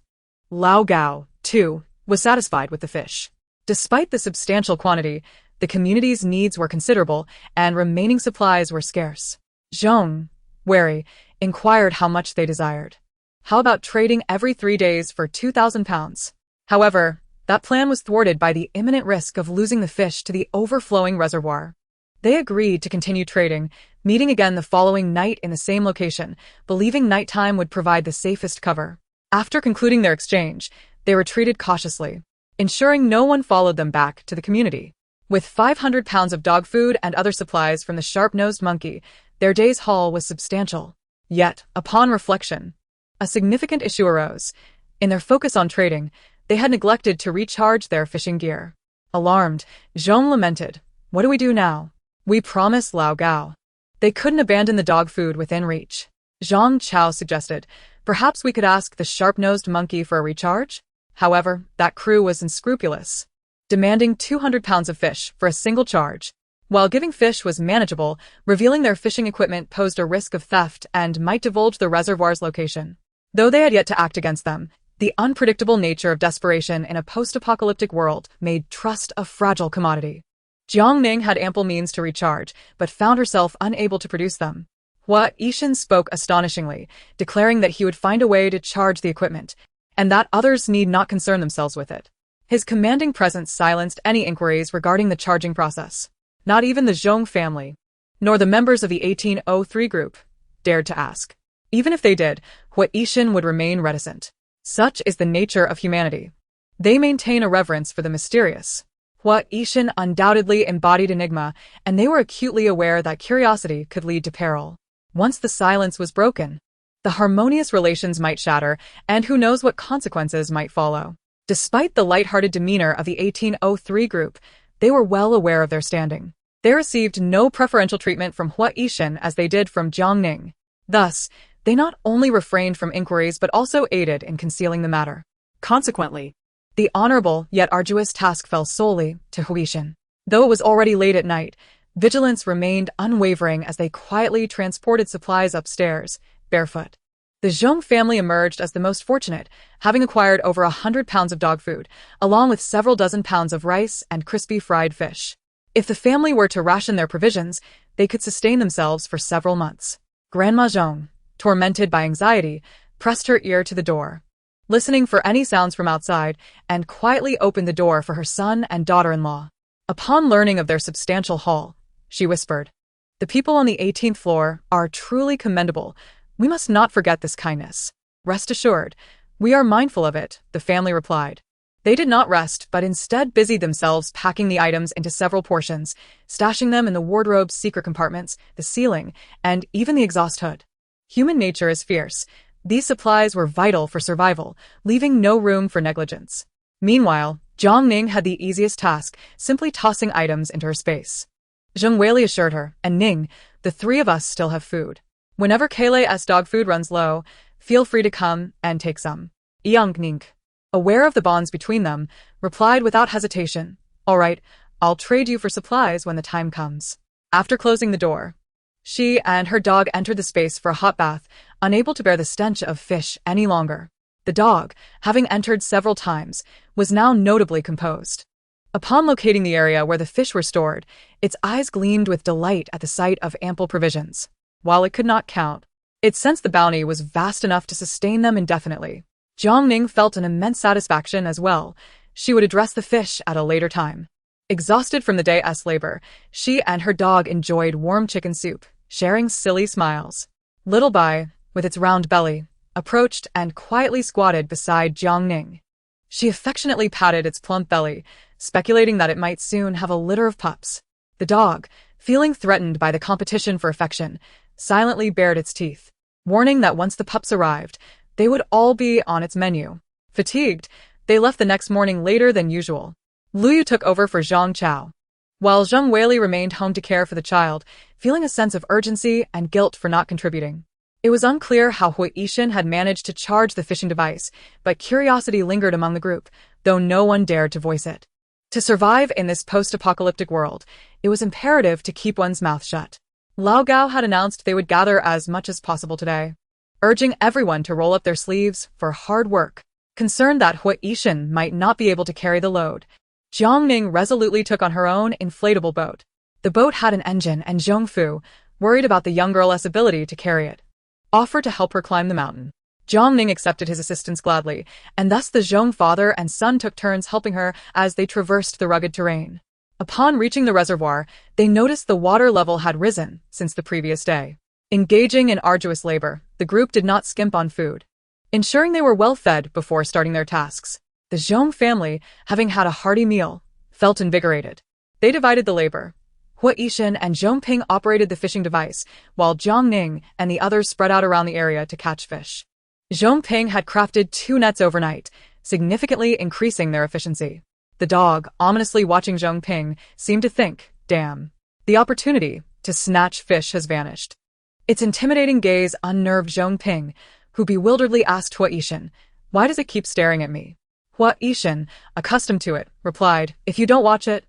Lao Gao, too, was satisfied with the fish. Despite the substantial quantity, the community's needs were considerable and remaining supplies were scarce. Zhong, wary, inquired how much they desired. How about trading every 3 days for 2,000 pounds? However, that plan was thwarted by the imminent risk of losing the fish to the overflowing reservoir. They agreed to continue trading, meeting again the following night in the same location, believing nighttime would provide the safest cover. After concluding their exchange, they retreated cautiously, ensuring no one followed them back to the community. With 500 pounds of dog food and other supplies from the sharp-nosed monkey, their day's haul was substantial. Yet, upon reflection, a significant issue arose. In their focus on trading, they had neglected to recharge their fishing gear. Alarmed, Zhong lamented, "What do we do now? We promised Lao Gao. They couldn't abandon the dog food within reach." Zhang Chao suggested, "Perhaps we could ask the sharp-nosed monkey for a recharge?" However, that crew was unscrupulous, demanding 200 pounds of fish for a single charge. While giving fish was manageable, revealing their fishing equipment posed a risk of theft and might divulge the reservoir's location. Though they had yet to act against them, the unpredictable nature of desperation in a post-apocalyptic world made trust a fragile commodity. Jiang Ning had ample means to recharge, but found herself unable to produce them. Hua Yishan spoke astonishingly, declaring that he would find a way to charge the equipment, and that others need not concern themselves with it. His commanding presence silenced any inquiries regarding the charging process. Not even the Zhong family, nor the members of the 1803 group, dared to ask. Even if they did, Hui Yishan would remain reticent. Such is the nature of humanity. They maintain a reverence for the mysterious. Hui Yishan undoubtedly embodied enigma, and they were acutely aware that curiosity could lead to peril. Once the silence was broken, the harmonious relations might shatter, and who knows what consequences might follow. Despite the light-hearted demeanor of the 1803 group, they were well aware of their standing. They received no preferential treatment from Hui Yishan as they did from Jiang Ning. Thus, they not only refrained from inquiries but also aided in concealing the matter. Consequently, the honorable yet arduous task fell solely to Hui Yishan. Though it was already late at night, vigilance remained unwavering as they quietly transported supplies upstairs, barefoot. The Zhong family emerged as the most fortunate, having acquired over 100 pounds of dog food, along with several dozen pounds of rice and crispy fried fish. If the family were to ration their provisions, they could sustain themselves for several months. Grandma Zhong, tormented by anxiety, pressed her ear to the door, listening for any sounds from outside, and quietly opened the door for her son and daughter-in-law. Upon learning of their substantial haul, she whispered, "The people on the 18th floor are truly commendable. We must not forget this kindness." "Rest assured, we are mindful of it," the family replied. They did not rest, but instead busied themselves packing the items into several portions, stashing them in the wardrobe's secret compartments, the ceiling, and even the exhaust hood. Human nature is fierce. These supplies were vital for survival, leaving no room for negligence. Meanwhile, Jiang Ning had the easiest task, simply tossing items into her space. Zheng Weili assured her, "And Ning, the three of us still have food. Whenever Kaylei's dog food runs low, feel free to come and take some." Jiang Ning, aware of the bonds between them, replied without hesitation, "All right, I'll trade you for supplies when the time comes." After closing the door, she and her dog entered the space for a hot bath, unable to bear the stench of fish any longer. The dog, having entered several times, was now notably composed. Upon locating the area where the fish were stored, its eyes gleamed with delight at the sight of ample provisions. While it could not count, it sensed the bounty was vast enough to sustain them indefinitely. Jiang Ning felt an immense satisfaction as well. She would address the fish at a later time. Exhausted from the day's labor, she and her dog enjoyed warm chicken soup, sharing silly smiles. Little Bai, with its round belly, approached and quietly squatted beside Jiang Ning. She affectionately patted its plump belly, speculating that it might soon have a litter of pups. The dog, feeling threatened by the competition for affection, silently bared its teeth, warning that once the pups arrived, they would all be on its menu. Fatigued, they left the next morning later than usual. Luyu took over for Zhang Chao, while Zheng Weili remained home to care for the child, feeling a sense of urgency and guilt for not contributing. It was unclear how Hui Yishan had managed to charge the fishing device, but curiosity lingered among the group, though no one dared to voice it. To survive in this post-apocalyptic world, it was imperative to keep one's mouth shut. Lao Gao had announced they would gather as much as possible today, urging everyone to roll up their sleeves for hard work. Concerned that Hui Yishan might not be able to carry the load, Jiang Ning resolutely took on her own inflatable boat. The boat had an engine, and Zhong Fu, worried about the young girl's ability to carry it, offered to help her climb the mountain. Jiang Ning accepted his assistance gladly, and thus the Zhong father and son took turns helping her as they traversed the rugged terrain. Upon reaching the reservoir, they noticed the water level had risen since the previous day. Engaging in arduous labor, the group did not skimp on food, ensuring they were well fed before starting their tasks. The Zhong family, having had a hearty meal, felt invigorated. They divided the labor. Hui Yishan and Zhong Ping operated the fishing device, while Jiang Ning and the others spread out around the area to catch fish. Zhong Ping had crafted 2 nets overnight, significantly increasing their efficiency. The dog, ominously watching Zhong Ping, seemed to think, "Damn, the opportunity to snatch fish has vanished." Its intimidating gaze unnerved Zhong Ping, who bewilderedly asked Hui Yishan, "Why does it keep staring at me?" Hui Yishan, accustomed to it, replied, "If you don't watch it,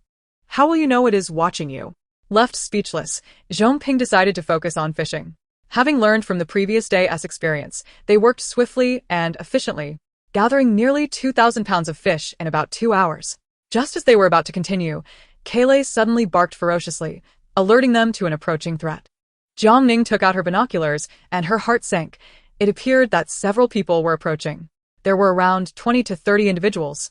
how will you know it is watching you?" Left speechless, Zhong Ping decided to focus on fishing. Having learned from the previous day's experience, they worked swiftly and efficiently, gathering nearly 2,000 pounds of fish in about 2 hours. Just as they were about to continue, Kaylai suddenly barked ferociously, alerting them to an approaching threat. Jiang Ning took out her binoculars, and her heart sank. It appeared that several people were approaching. There were around 20 to 30 individuals.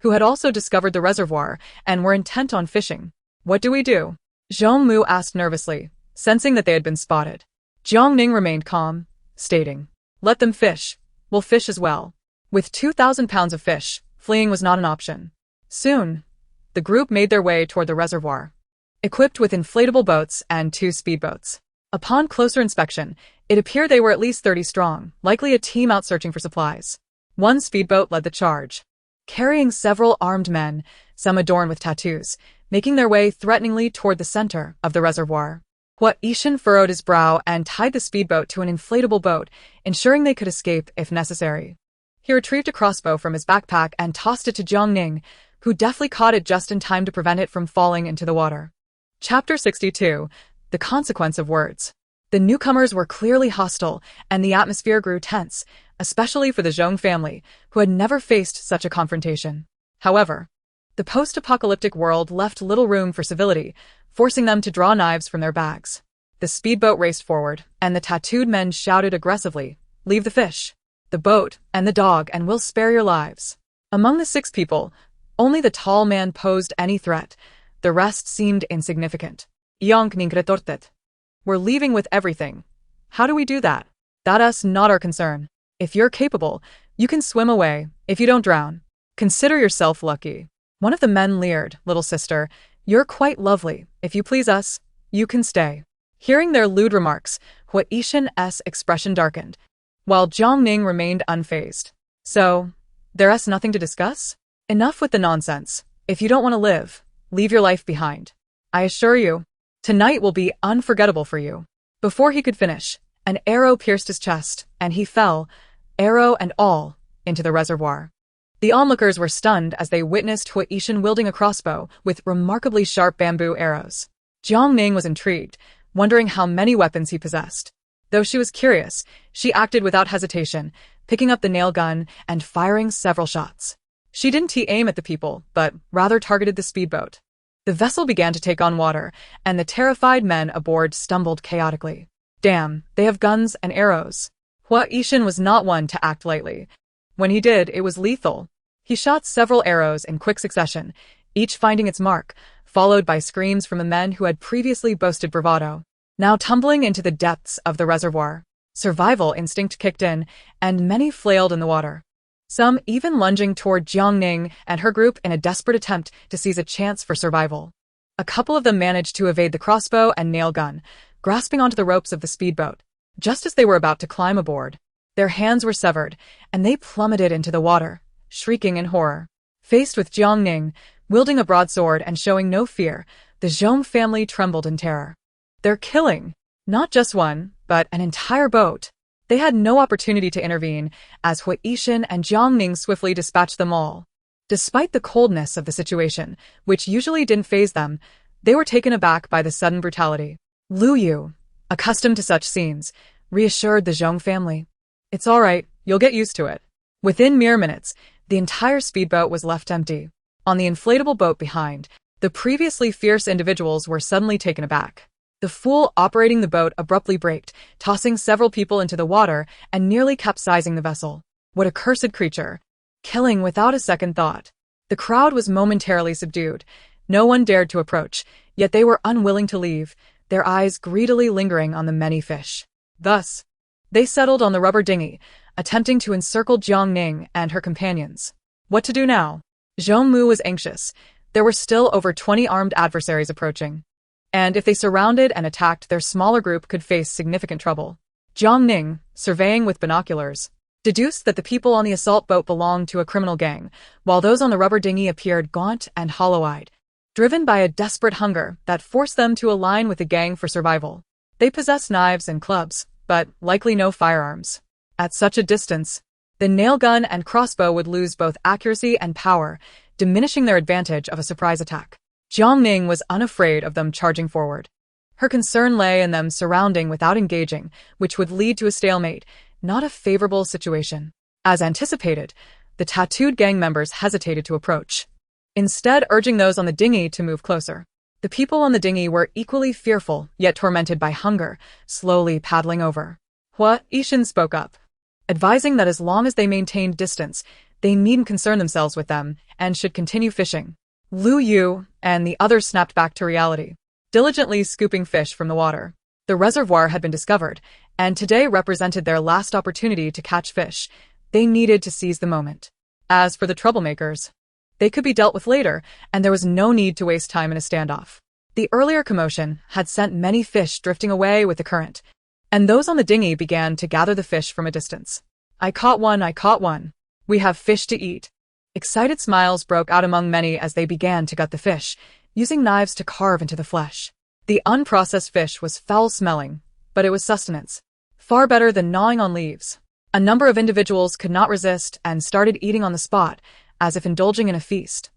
who had also discovered the reservoir and were intent on fishing. What do we do? Zhong Mu asked nervously, sensing that they had been spotted. Jiang Ning remained calm, stating, "Let them fish. We'll fish as well." With 2,000 pounds of fish, fleeing was not an option. Soon, the group made their way toward the reservoir, equipped with inflatable boats and 2 speedboats. Upon closer inspection, it appeared they were at least 30 strong, likely a team out searching for supplies. One speedboat led the charge, carrying several armed men, some adorned with tattoos, making their way threateningly toward the center of the reservoir. Hua Yishan furrowed his brow and tied the speedboat to an inflatable boat, ensuring they could escape if necessary. He retrieved a crossbow from his backpack and tossed it to Jiang Ning, who deftly caught it just in time to prevent it from falling into the water. Chapter 62. The Consequence of Words. The newcomers were clearly hostile, and the atmosphere grew tense, especially for the Zhong family, who had never faced such a confrontation. However, the post-apocalyptic world left little room for civility, forcing them to draw knives from their bags. The speedboat raced forward, and the tattooed men shouted aggressively, "Leave the fish, the boat, and the dog, and we'll spare your lives." Among the 6 people, only the tall man posed any threat. The rest seemed insignificant. Jiang Ning retorted, "We're leaving with everything. How do we do that? That's not our concern. If you're capable, you can swim away. If you don't drown, consider yourself lucky." One of the men leered, "Little sister, you're quite lovely. If you please us, you can stay." Hearing their lewd remarks, Hua Yishan's expression darkened, while Jiang Ning remained unfazed. "So, there's nothing to discuss? Enough with the nonsense. If you don't want to live, leave your life behind. I assure you, tonight will be unforgettable for you." Before he could finish, an arrow pierced his chest, and he fell, arrow and all, into the reservoir. The onlookers were stunned as they witnessed Hua Yishan wielding a crossbow with remarkably sharp bamboo arrows. Jiang Ning was intrigued, wondering how many weapons he possessed. Though she was curious, she acted without hesitation, picking up the nail gun and firing several shots. She didn't aim at the people, but rather targeted the speedboat. The vessel began to take on water, and the terrified men aboard stumbled chaotically. "Damn, they have guns and arrows." Hua Yishan was not one to act lightly. When he did, it was lethal. He shot several arrows in quick succession, each finding its mark, followed by screams from the men who had previously boasted bravado. Now tumbling into the depths of the reservoir, survival instinct kicked in, and many flailed in the water. Some even lunging toward Jiang Ning and her group in a desperate attempt to seize a chance for survival. A couple of them managed to evade the crossbow and nail gun, grasping onto the ropes of the speedboat. Just as they were about to climb aboard, their hands were severed, and they plummeted into the water, shrieking in horror. Faced with Jiang Ning, wielding a broadsword and showing no fear, the Zhong family trembled in terror. They're killing, not just one, but an entire boat. They had no opportunity to intervene, as Hua Yishan and Jiang Ning swiftly dispatched them all. Despite the coldness of the situation, which usually didn't faze them, they were taken aback by the sudden brutality. Lu Yu, accustomed to such scenes, reassured the Zhong family. "It's all right, you'll get used to it." Within mere minutes, the entire speedboat was left empty. On the inflatable boat behind, the previously fierce individuals were suddenly taken aback. The fool operating the boat abruptly braked, tossing several people into the water and nearly capsizing the vessel. What a cursed creature! Killing without a second thought. The crowd was momentarily subdued. No one dared to approach, yet they were unwilling to leave, their eyes greedily lingering on the many fish. Thus, they settled on the rubber dinghy, attempting to encircle Jiang Ning and her companions. What to do now? Zhong Mu was anxious. There were still over 20 armed adversaries approaching, and if they surrounded and attacked, their smaller group could face significant trouble. Jiang Ning, surveying with binoculars, deduced that the people on the assault boat belonged to a criminal gang, while those on the rubber dinghy appeared gaunt and hollow-eyed, driven by a desperate hunger that forced them to align with the gang for survival. They possessed knives and clubs, but likely no firearms. At such a distance, the nail gun and crossbow would lose both accuracy and power, diminishing their advantage of a surprise attack. Jiang Ning was unafraid of them charging forward. Her concern lay in them surrounding without engaging, which would lead to a stalemate, not a favorable situation. As anticipated, the tattooed gang members hesitated to approach, instead urging those on the dinghy to move closer. The people on the dinghy were equally fearful, yet tormented by hunger, slowly paddling over. Hua Yishan spoke up, advising that as long as they maintained distance, They needn't concern themselves with them and should continue fishing. Lu Yu and the others snapped back to reality, diligently scooping fish from the water. The reservoir had been discovered, and today represented their last opportunity to catch fish. They needed to seize the moment. As for the troublemakers, they could be dealt with later, and there was no need to waste time in a standoff. The earlier commotion had sent many fish drifting away with the current, and those on the dinghy began to gather the fish from a distance. I caught one, I caught one. We have fish to eat. Excited smiles broke out among many as they began to gut the fish, using knives to carve into the flesh. The unprocessed fish was foul-smelling, but it was sustenance. Far better than gnawing on leaves. A number of individuals could not resist and started eating on the spot, as if indulging in a feast,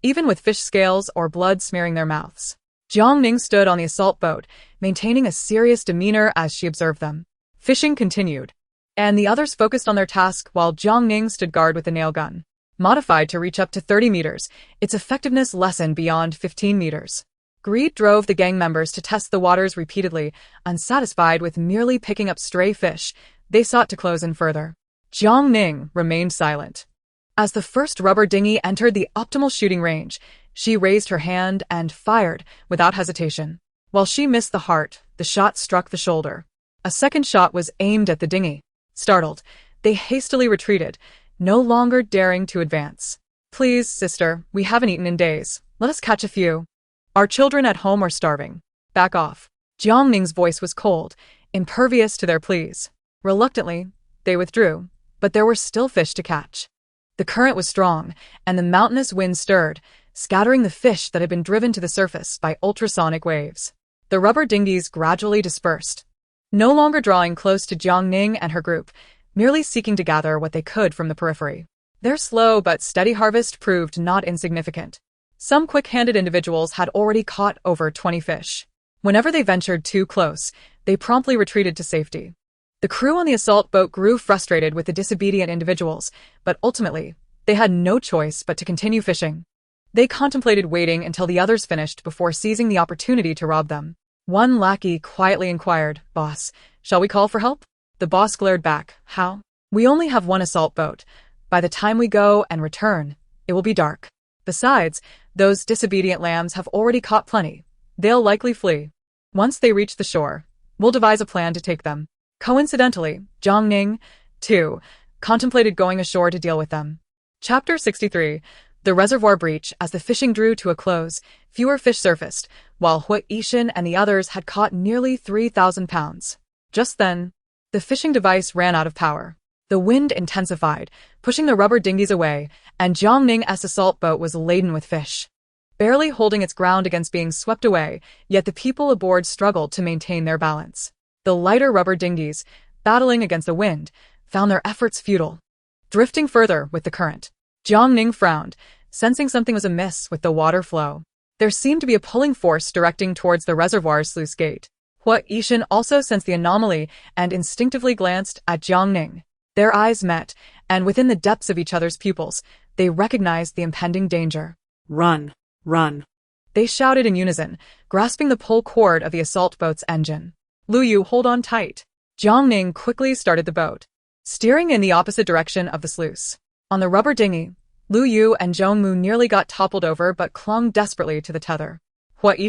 even with fish scales or blood smearing their mouths. Jiang Ning stood on the assault boat, maintaining a serious demeanor as she observed them. Fishing continued, and the others focused on their task while Jiang Ning stood guard with the nail gun. Modified to reach up to 30 meters, its effectiveness lessened beyond 15 meters. Greed drove the gang members to test the waters repeatedly. Unsatisfied with merely picking up stray fish, they sought to close in further. Jiang Ning remained silent. As the first rubber dinghy entered the optimal shooting range, she raised her hand and fired without hesitation. While she missed the heart, the shot struck the shoulder. A second shot was aimed at the dinghy. Startled, they hastily retreated, no longer daring to advance. Please, sister, we haven't eaten in days. Let us catch a few. Our children at home are starving. Back off. Jiang Ning's voice was cold, impervious to their pleas. Reluctantly, they withdrew, but there were still fish to catch. The current was strong, and the mountainous wind stirred, scattering the fish that had been driven to the surface by ultrasonic waves. The rubber dinghies gradually dispersed, no longer drawing close to Jiang Ning and her group, merely seeking to gather what they could from the periphery. Their slow but steady harvest proved not insignificant. Some quick-handed individuals had already caught over 20 fish. Whenever they ventured too close, they promptly retreated to safety. The crew on the assault boat grew frustrated with the disobedient individuals, but ultimately, they had no choice but to continue fishing. They contemplated waiting until the others finished before seizing the opportunity to rob them. One lackey quietly inquired, "Boss, shall we call for help?" The boss glared back, "How? We only have one assault boat. By the time we go and return, it will be dark. Besides, those disobedient lambs have already caught plenty. They'll likely flee. Once they reach the shore, we'll devise a plan to take them." Coincidentally, Jiang Ning, too, contemplated going ashore to deal with them. Chapter 63. The reservoir breach. As the fishing drew to a close, fewer fish surfaced, while Hoard and the others had caught nearly 3,000 pounds. Just then, the fishing device ran out of power. The wind intensified, pushing the rubber dinghies away, and Jiang Ning's assault boat was laden with fish. Barely holding its ground against being swept away, yet the people aboard struggled to maintain their balance. The lighter rubber dinghies, battling against the wind, found their efforts futile. Drifting further with the current, Jiang Ning frowned, sensing something was amiss with the water flow. There seemed to be a pulling force directing towards the reservoir's sluice gate. Hoard also sensed the anomaly and instinctively glanced at Jiang Ning. Their eyes met, and within the depths of each other's pupils, they recognized the impending danger. Run, run. They shouted in unison, grasping the pull cord of the assault boat's engine. Lu Yu, hold on tight. Jiang Ning quickly started the boat, steering in the opposite direction of the sluice. On the rubber dinghy, Lu Yu and Zhong Mu nearly got toppled over but clung desperately to the tether. Hoard,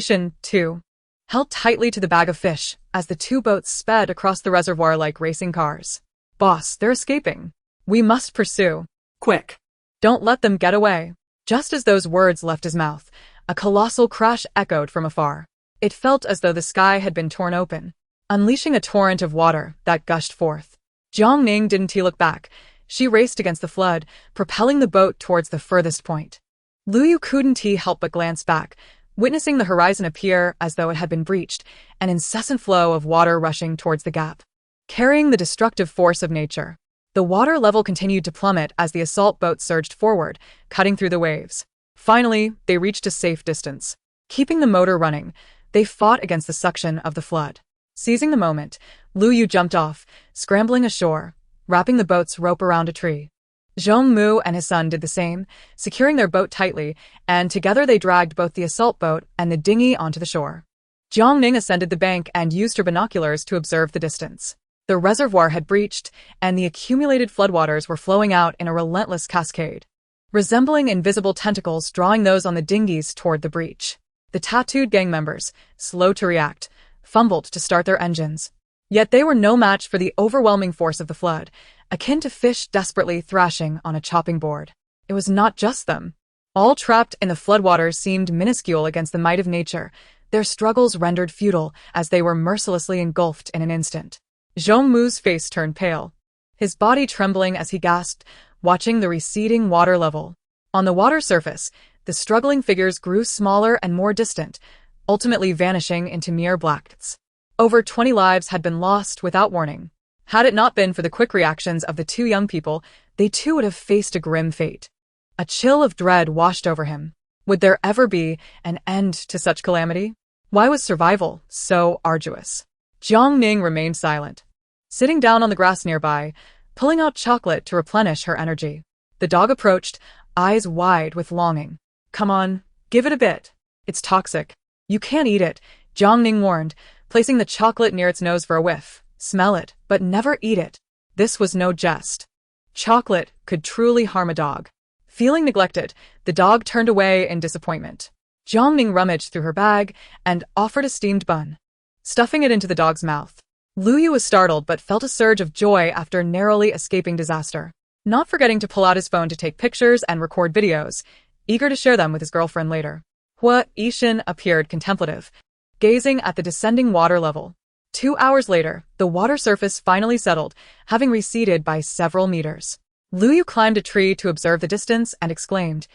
too, held tightly to the bag of fish as the two boats sped across the reservoir like racing cars. "Boss, they're escaping. We must pursue. Quick. Don't let them get away." Just as those words left his mouth, a colossal crash echoed from afar. It felt as though the sky had been torn open, unleashing a torrent of water that gushed forth. Jiang Ning didn't look back. She raced against the flood, propelling the boat towards the furthest point. Lu Yu couldn't help but glance back, witnessing the horizon appear as though it had been breached, an incessant flow of water rushing towards the gap, carrying the destructive force of nature. The water level continued to plummet as the assault boat surged forward, cutting through the waves. Finally, they reached a safe distance. Keeping the motor running, they fought against the suction of the flood. Seizing the moment, Lu Yu jumped off, scrambling ashore, wrapping the boat's rope around a tree. Zhong Mu and his son did the same, securing their boat tightly, and together they dragged both the assault boat and the dinghy onto the shore. Jiang Ning ascended the bank and used her binoculars to observe the distance. The reservoir had breached, and the accumulated floodwaters were flowing out in a relentless cascade, resembling invisible tentacles drawing those on the dinghies toward the breach. The tattooed gang members, slow to react, fumbled to start their engines. Yet they were no match for the overwhelming force of the flood, akin to fish desperately thrashing on a chopping board. It was not just them. All trapped in the floodwaters seemed minuscule against the might of nature, their struggles rendered futile as they were mercilessly engulfed in an instant. Zhong Mu's face turned pale, his body trembling as he gasped, watching the receding water level. On the water surface, the struggling figures grew smaller and more distant, ultimately vanishing into mere blackness. Over 20 lives had been lost without warning. Had it not been for the quick reactions of the two young people, they too would have faced a grim fate. A chill of dread washed over him. Would there ever be an end to such calamity? Why was survival so arduous? Jiang Ning remained silent, sitting down on the grass nearby, pulling out chocolate to replenish her energy. The dog approached, eyes wide with longing. Come on, give it a bit. It's toxic. You can't eat it, Jiang Ning warned, placing the chocolate near its nose for a whiff. Smell it, but never eat it. This was no jest. Chocolate could truly harm a dog. Feeling neglected, the dog turned away in disappointment. Jiang Ning rummaged through her bag and offered a steamed bun, stuffing it into the dog's mouth. Lu Yu was startled but felt a surge of joy after narrowly escaping disaster. Not forgetting to pull out his phone to take pictures and record videos, eager to share them with his girlfriend later. Hua Yixin appeared contemplative, gazing at the descending water level. 2 hours later, the water surface finally settled, having receded by several meters. Lu Yu climbed a tree to observe the distance and exclaimed,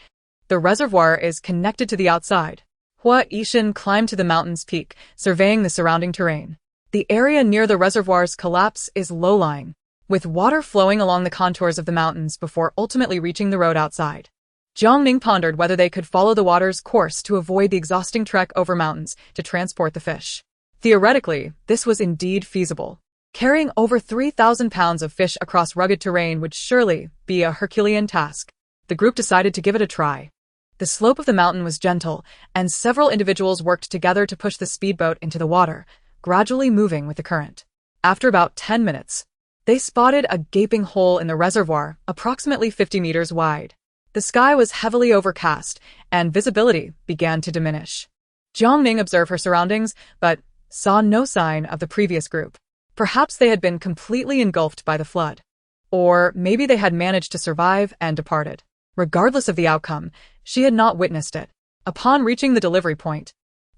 "The reservoir is connected to the outside." Hua Yixin climbed to the mountain's peak, surveying the surrounding terrain. The area near the reservoir's collapse is low-lying, with water flowing along the contours of the mountains before ultimately reaching the road outside. Jiang Ning pondered whether they could follow the water's course to avoid the exhausting trek over mountains to transport the fish. Theoretically, this was indeed feasible. Carrying over 3,000 pounds of fish across rugged terrain would surely be a Herculean task. The group decided to give it a try. The slope of the mountain was gentle, and several individuals worked together to push the speedboat into the water, gradually moving with the current. After about 10 minutes, they spotted a gaping hole in the reservoir, approximately 50 meters wide. The sky was heavily overcast, and visibility began to diminish. Jiang Ning observed her surroundings, but saw no sign of the previous group. Perhaps they had been completely engulfed by the flood. Or maybe they had managed to survive and departed. Regardless of the outcome, she had not witnessed it. Upon reaching the delivery point,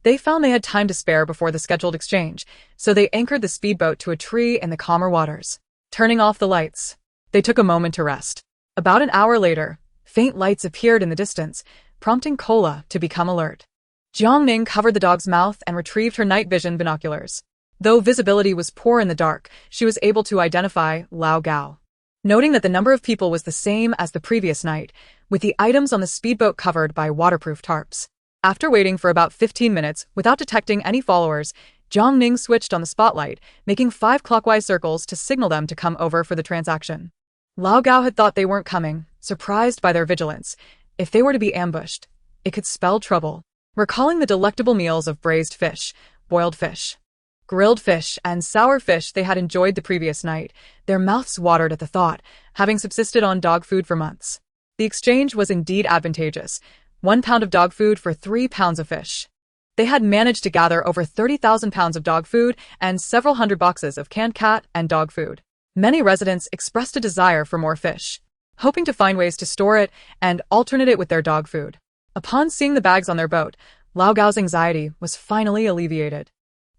they found they had time to spare before the scheduled exchange, so they anchored the speedboat to a tree in the calmer waters. Turning off the lights, they took a moment to rest. About an hour later, faint lights appeared in the distance, prompting Kola to become alert. Jiang Ning covered the dog's mouth and retrieved her night vision binoculars. Though visibility was poor in the dark, she was able to identify Lao Gao. Noting that the number of people was the same as the previous night, with the items on the speedboat covered by waterproof tarps. After waiting for about 15 minutes without detecting any followers, Jiang Ning switched on the spotlight, making 5 clockwise circles to signal them to come over for the transaction. Lao Gao had thought they weren't coming, surprised by their vigilance. If they were to be ambushed, it could spell trouble. Recalling the delectable meals of braised fish, boiled fish, grilled fish, and sour fish they had enjoyed the previous night, their mouths watered at the thought, having subsisted on dog food for months. The exchange was indeed advantageous. 1 pound of dog food for 3 pounds of fish. They had managed to gather over 30,000 pounds of dog food and several hundred boxes of canned cat and dog food. Many residents expressed a desire for more fish, hoping to find ways to store it and alternate it with their dog food. Upon seeing the bags on their boat, Lao Gao's anxiety was finally alleviated.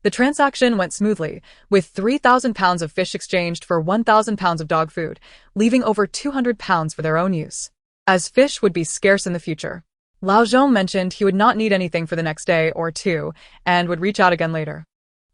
The transaction went smoothly, with 3,000 pounds of fish exchanged for 1,000 pounds of dog food, leaving over 200 pounds for their own use. As fish would be scarce in the future, Lao Zhong mentioned he would not need anything for the next day or two, and would reach out again later.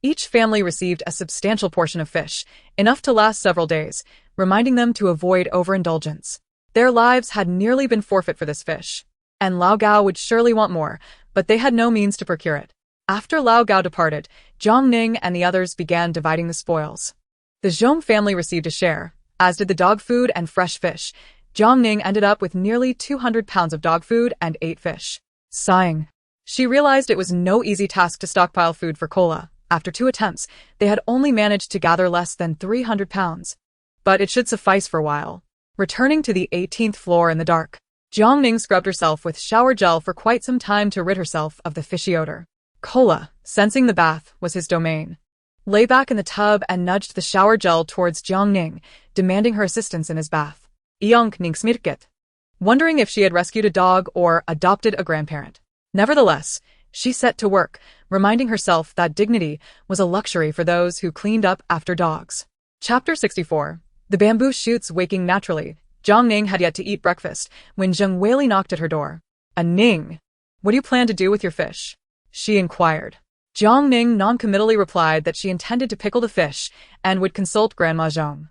Each family received a substantial portion of fish, enough to last several days, reminding them to avoid overindulgence. Their lives had nearly been forfeit for this fish, and Lao Gao would surely want more, but they had no means to procure it. After Lao Gao departed, Jiang Ning and the others began dividing the spoils. The Zhong family received a share, as did the dog food and fresh fish. Jiang Ning ended up with nearly 200 pounds of dog food and 8 fish. Sighing, she realized it was no easy task to stockpile food for Kola, After 2 attempts, they had only managed to gather less than 300 pounds. But it should suffice for a while. Returning to the 18th floor in the dark, Jiang Ning scrubbed herself with shower gel for quite some time to rid herself of the fishy odor. Kola, sensing the bath was his domain, lay back in the tub and nudged the shower gel towards Jiang Ning, demanding her assistance in his bath. Jiang Ning smirked, wondering if she had rescued a dog or adopted a grandparent. Nevertheless, she set to work, reminding herself that dignity was a luxury for those who cleaned up after dogs. Chapter 64. The bamboo shoots waking naturally. Jiang Ning had yet to eat breakfast when Zheng Weili knocked at her door. Ning, what do you plan to do with your fish? She inquired. Jiang Ning noncommittally replied that she intended to pickle the fish and would consult Grandma Zheng.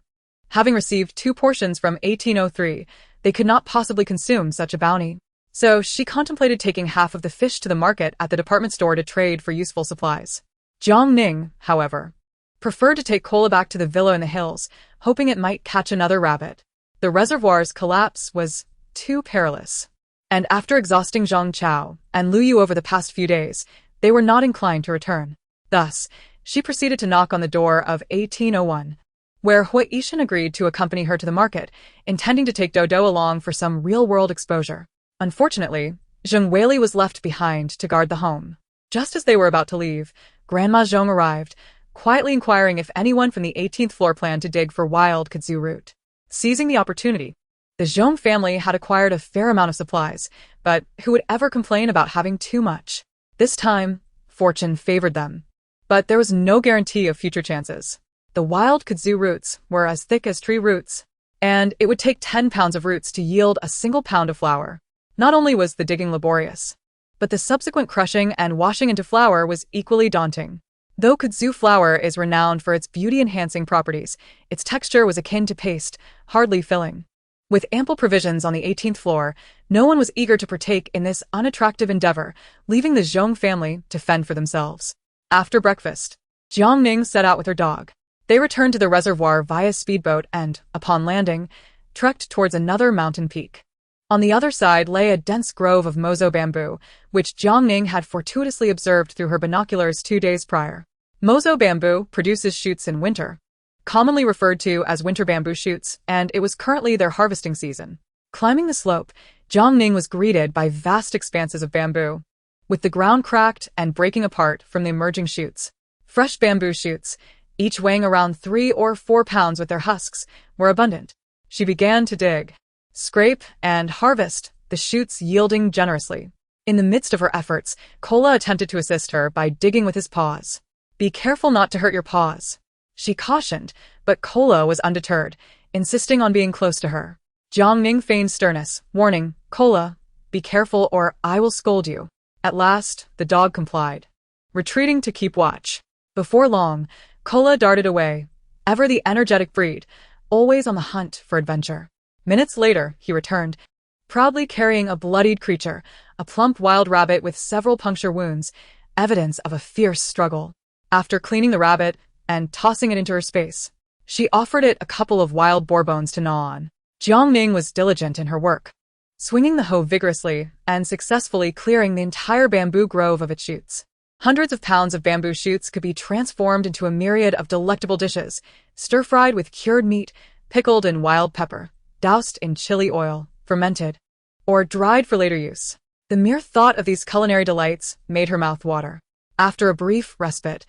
Having received 2 portions from 1803, they could not possibly consume such a bounty. So she contemplated taking half of the fish to the market at the department store to trade for useful supplies. Jiang Ning, however, preferred to take Kola back to the villa in the hills, hoping it might catch another rabbit. The reservoir's collapse was too perilous. And after exhausting Zhang Chao and Lu Yu over the past few days, they were not inclined to return. Thus, she proceeded to knock on the door of 1801, where Hui Yishan agreed to accompany her to the market, intending to take Dodo along for some real-world exposure. Unfortunately, Zheng Weili was left behind to guard the home. Just as they were about to leave, Grandma Zheng arrived, quietly inquiring if anyone from the 18th floor planned to dig for wild kudzu root. Seizing the opportunity, the Zheng family had acquired a fair amount of supplies, but who would ever complain about having too much? This time, fortune favored them. But there was no guarantee of future chances. The wild kudzu roots were as thick as tree roots, and it would take 10 pounds of roots to yield a single pound of flour. Not only was the digging laborious, but the subsequent crushing and washing into flour was equally daunting. Though kudzu flour is renowned for its beauty-enhancing properties, its texture was akin to paste, hardly filling. With ample provisions on the 18th floor, no one was eager to partake in this unattractive endeavor, leaving the Zheng family to fend for themselves. After breakfast, Jiang Ning set out with her dog. They returned to the reservoir via speedboat and, upon landing, trekked towards another mountain peak. On the other side lay a dense grove of mozo bamboo, which Jiang Ning had fortuitously observed through her binoculars 2 days prior. Mozo bamboo produces shoots in winter, commonly referred to as winter bamboo shoots, and it was currently their harvesting season. Climbing the slope, Jiang Ning was greeted by vast expanses of bamboo, with the ground cracked and breaking apart from the emerging shoots. Fresh bamboo shoots, each weighing around 3 or 4 pounds with their husks, were abundant. She began to dig, scrape, and harvest, the shoots yielding generously. In the midst of her efforts, Kola attempted to assist her by digging with his paws. "Be careful not to hurt your paws," she cautioned, but Kola was undeterred, insisting on being close to her. Jiang Ning feigned sternness, warning, "Kola, be careful or I will scold you." At last, the dog complied, retreating to keep watch. Before long, Kola darted away, ever the energetic breed, always on the hunt for adventure. Minutes later, he returned, proudly carrying a bloodied creature, a plump wild rabbit with several puncture wounds, evidence of a fierce struggle. After cleaning the rabbit and tossing it into her space, she offered it a couple of wild boar bones to gnaw on. Jiang Ning was diligent in her work, swinging the hoe vigorously and successfully clearing the entire bamboo grove of its shoots. Hundreds of pounds of bamboo shoots could be transformed into a myriad of delectable dishes, stir-fried with cured meat, pickled in wild pepper, doused in chili oil, fermented, or dried for later use. The mere thought of these culinary delights made her mouth water. After a brief respite,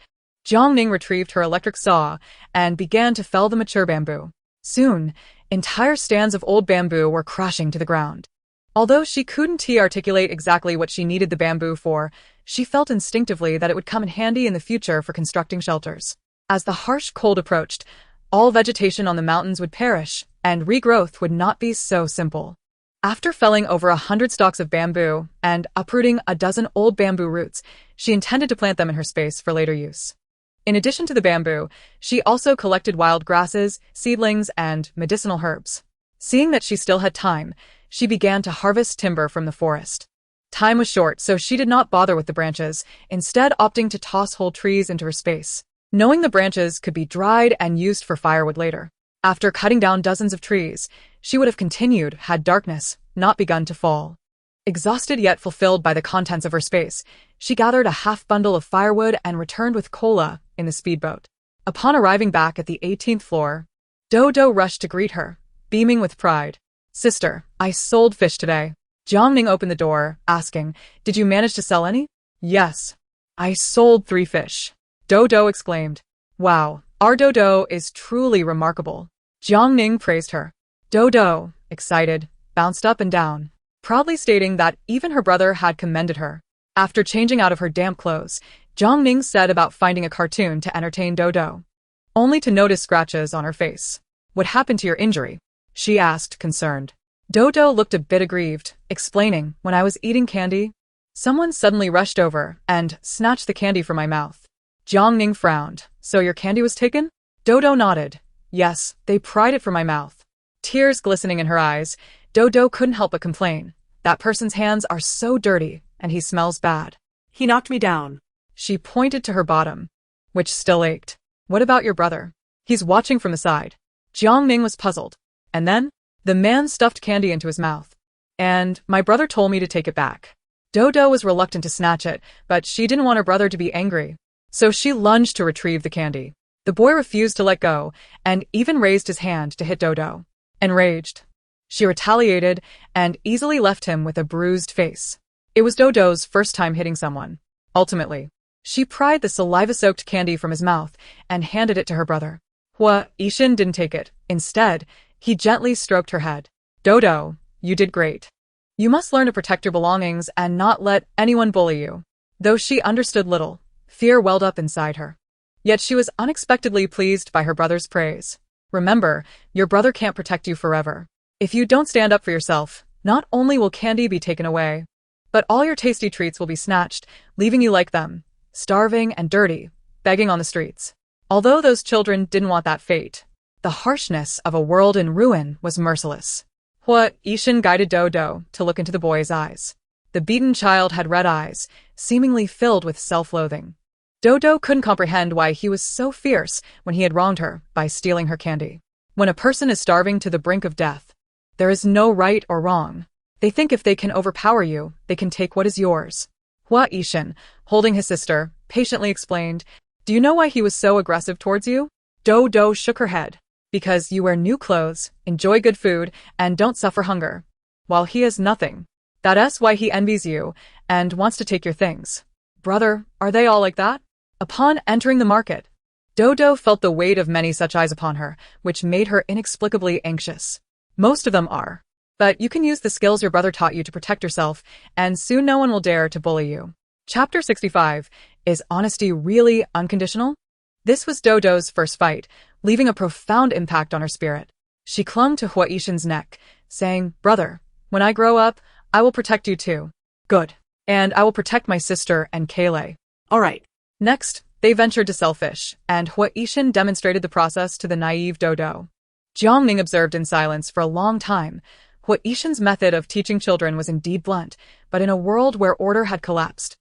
Jiang Ning retrieved her electric saw and began to fell the mature bamboo. Soon, entire stands of old bamboo were crashing to the ground. Although she couldn't articulate exactly what she needed the bamboo for, she felt instinctively that it would come in handy in the future for constructing shelters. As the harsh cold approached, all vegetation on the mountains would perish, and regrowth would not be so simple. After felling over 100 stalks of bamboo and uprooting a dozen old bamboo roots, she intended to plant them in her space for later use. In addition to the bamboo, she also collected wild grasses, seedlings, and medicinal herbs. Seeing that she still had time, she began to harvest timber from the forest. Time was short, so she did not bother with the branches, instead opting to toss whole trees into her space, knowing the branches could be dried and used for firewood later. After cutting down dozens of trees, she would have continued had darkness not begun to fall. Exhausted yet fulfilled by the contents of her space, she gathered a half bundle of firewood and returned with cola in the speedboat. Upon arriving back at the 18th floor, Dodo rushed to greet her, beaming with pride. Sister, I sold fish today. Jiang Ning opened the door, asking, Did you manage to sell any? Yes. I sold 3 fish. Dodo exclaimed. Wow, our Dodo is truly remarkable. Jiang Ning praised her. Dodo, excited, bounced up and down, proudly stating that even her brother had commended her. After changing out of her damp clothes, Jiang Ning set about finding a cartoon to entertain Dodo, only to notice scratches on her face. What happened to your injury? She asked, concerned. Dodo looked a bit aggrieved, explaining, when I was eating candy, someone suddenly rushed over and snatched the candy from my mouth. Jiang Ning frowned. So your candy was taken? Dodo nodded. Yes, they pried it from my mouth. Tears glistening in her eyes, Dodo couldn't help but complain. That person's hands are so dirty, and he smells bad. He knocked me down. She pointed to her bottom, which still ached. What about your brother? He's watching from the side. Jiang Ning was puzzled. And then, the man stuffed candy into his mouth. And my brother told me to take it back. Dodo was reluctant to snatch it, but she didn't want her brother to be angry. So she lunged to retrieve the candy. The boy refused to let go, and even raised his hand to hit Dodo. Enraged, she retaliated and easily left him with a bruised face. It was Dodo's first time hitting someone. Ultimately, she pried the saliva-soaked candy from his mouth and handed it to her brother. Hua Yishin didn't take it. Instead, he gently stroked her head. Dodo, you did great. You must learn to protect your belongings and not let anyone bully you. Though she understood little, fear welled up inside her. Yet she was unexpectedly pleased by her brother's praise. Remember, your brother can't protect you forever. If you don't stand up for yourself, not only will candy be taken away, but all your tasty treats will be snatched, leaving you like them, starving and dirty, begging on the streets. Although those children didn't want that fate, the harshness of a world in ruin was merciless. Hua Yishin guided Dodo to look into the boy's eyes. The beaten child had red eyes, seemingly filled with self-loathing. Dodo couldn't comprehend why he was so fierce when he had wronged her by stealing her candy. When a person is starving to the brink of death, there is no right or wrong. They think if they can overpower you, they can take what is yours. Hua Yishin, holding his sister, patiently explained, Do you know why he was so aggressive towards you? Dodo shook her head. Because you wear new clothes, enjoy good food, and don't suffer hunger. While he has nothing. That's why he envies you and wants to take your things. Brother, are they all like that? Upon entering the market, Dodo felt the weight of many such eyes upon her, which made her inexplicably anxious. Most of them are. But you can use the skills your brother taught you to protect yourself, and soon no one will dare to bully you. Chapter 65. Is honesty really unconditional? This was Dodo's first fight, leaving a profound impact on her spirit. She clung to Hua Yishin's neck, saying, Brother, when I grow up, I will protect you too. Good. And I will protect my sister and Kaylee. All right. Next, they ventured to sell fish, and Hua Yishin demonstrated the process to the naive Dodo. Jiang Ning observed in silence for a long time. Hua Yishin's method of teaching children was indeed blunt, but in a world where order had collapsed,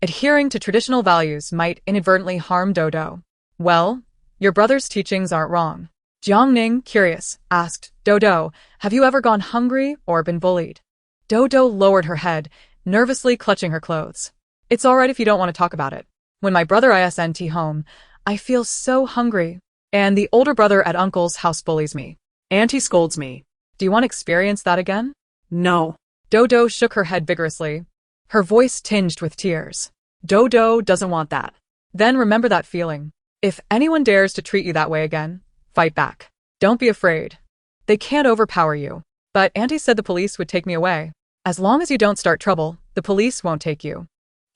adhering to traditional values might inadvertently harm Dodo. Well, your brother's teachings aren't wrong. Jiang Ning, curious, asked, Dodo, have you ever gone hungry or been bullied? Dodo lowered her head, nervously clutching her clothes. It's all right if you don't want to talk about it. When my brother isn't home, I feel so hungry. And the older brother at uncle's house bullies me. Auntie scolds me. Do you want to experience that again? No. Dodo shook her head vigorously, her voice tinged with tears. Dodo doesn't want that. Then remember that feeling. If anyone dares to treat you that way again, fight back. Don't be afraid. They can't overpower you. But Auntie said the police would take me away. As long as you don't start trouble, the police won't take you.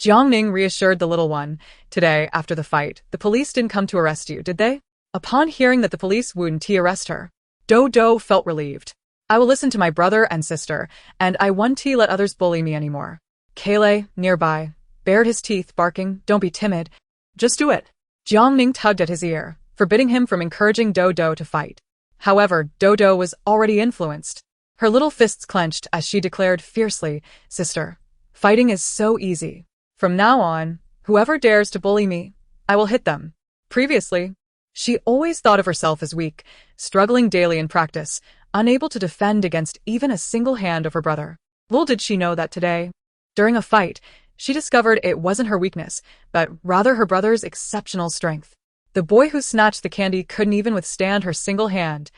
Jiang Ning reassured the little one. Today, after the fight, the police didn't come to arrest you, did they? Upon hearing that the police wouldn't arrest her, Dodo felt relieved. I will listen to my brother and sister, and I won't let others bully me anymore. Kaylee, nearby, bared his teeth, barking, Don't be timid. Just do it. Jiang Ning tugged at his ear, forbidding him from encouraging Dodo to fight. However, Dodo was already influenced. Her little fists clenched as she declared fiercely, Sister, fighting is so easy. From now on, whoever dares to bully me, I will hit them. Previously, she always thought of herself as weak, struggling daily in practice, unable to defend against even a single hand of her brother. Little did she know that today, during a fight, she discovered it wasn't her weakness, but rather her brother's exceptional strength. The boy who snatched the candy couldn't even withstand her single hand.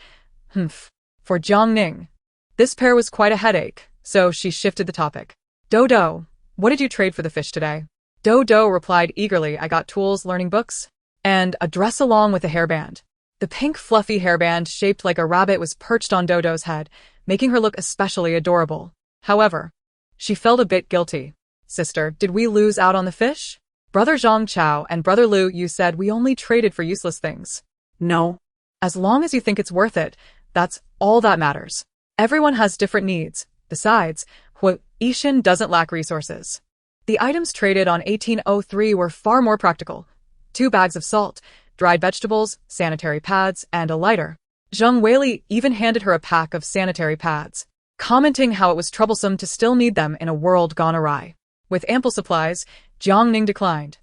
Humph. For Jiang Ning, this pair was quite a headache, so she shifted the topic. Dodo, what did you trade for the fish today? Dodo replied eagerly, I got tools, learning books, and a dress along with a hairband. The pink fluffy hairband shaped like a rabbit was perched on Dodo's head, making her look especially adorable. However, she felt a bit guilty. Sister, did we lose out on the fish? Brother Zhang Chao and Brother Lu, you said we only traded for useless things. No. As long as you think it's worth it, that's all that matters. Everyone has different needs. Besides, Hoard doesn't lack resources. The items traded on 1803 were far more practical. 2 bags of salt, dried vegetables, sanitary pads, and a lighter. Zheng Weili even handed her a pack of sanitary pads, commenting how it was troublesome to still need them in a world gone awry. With ample supplies, Jiang Ning declined.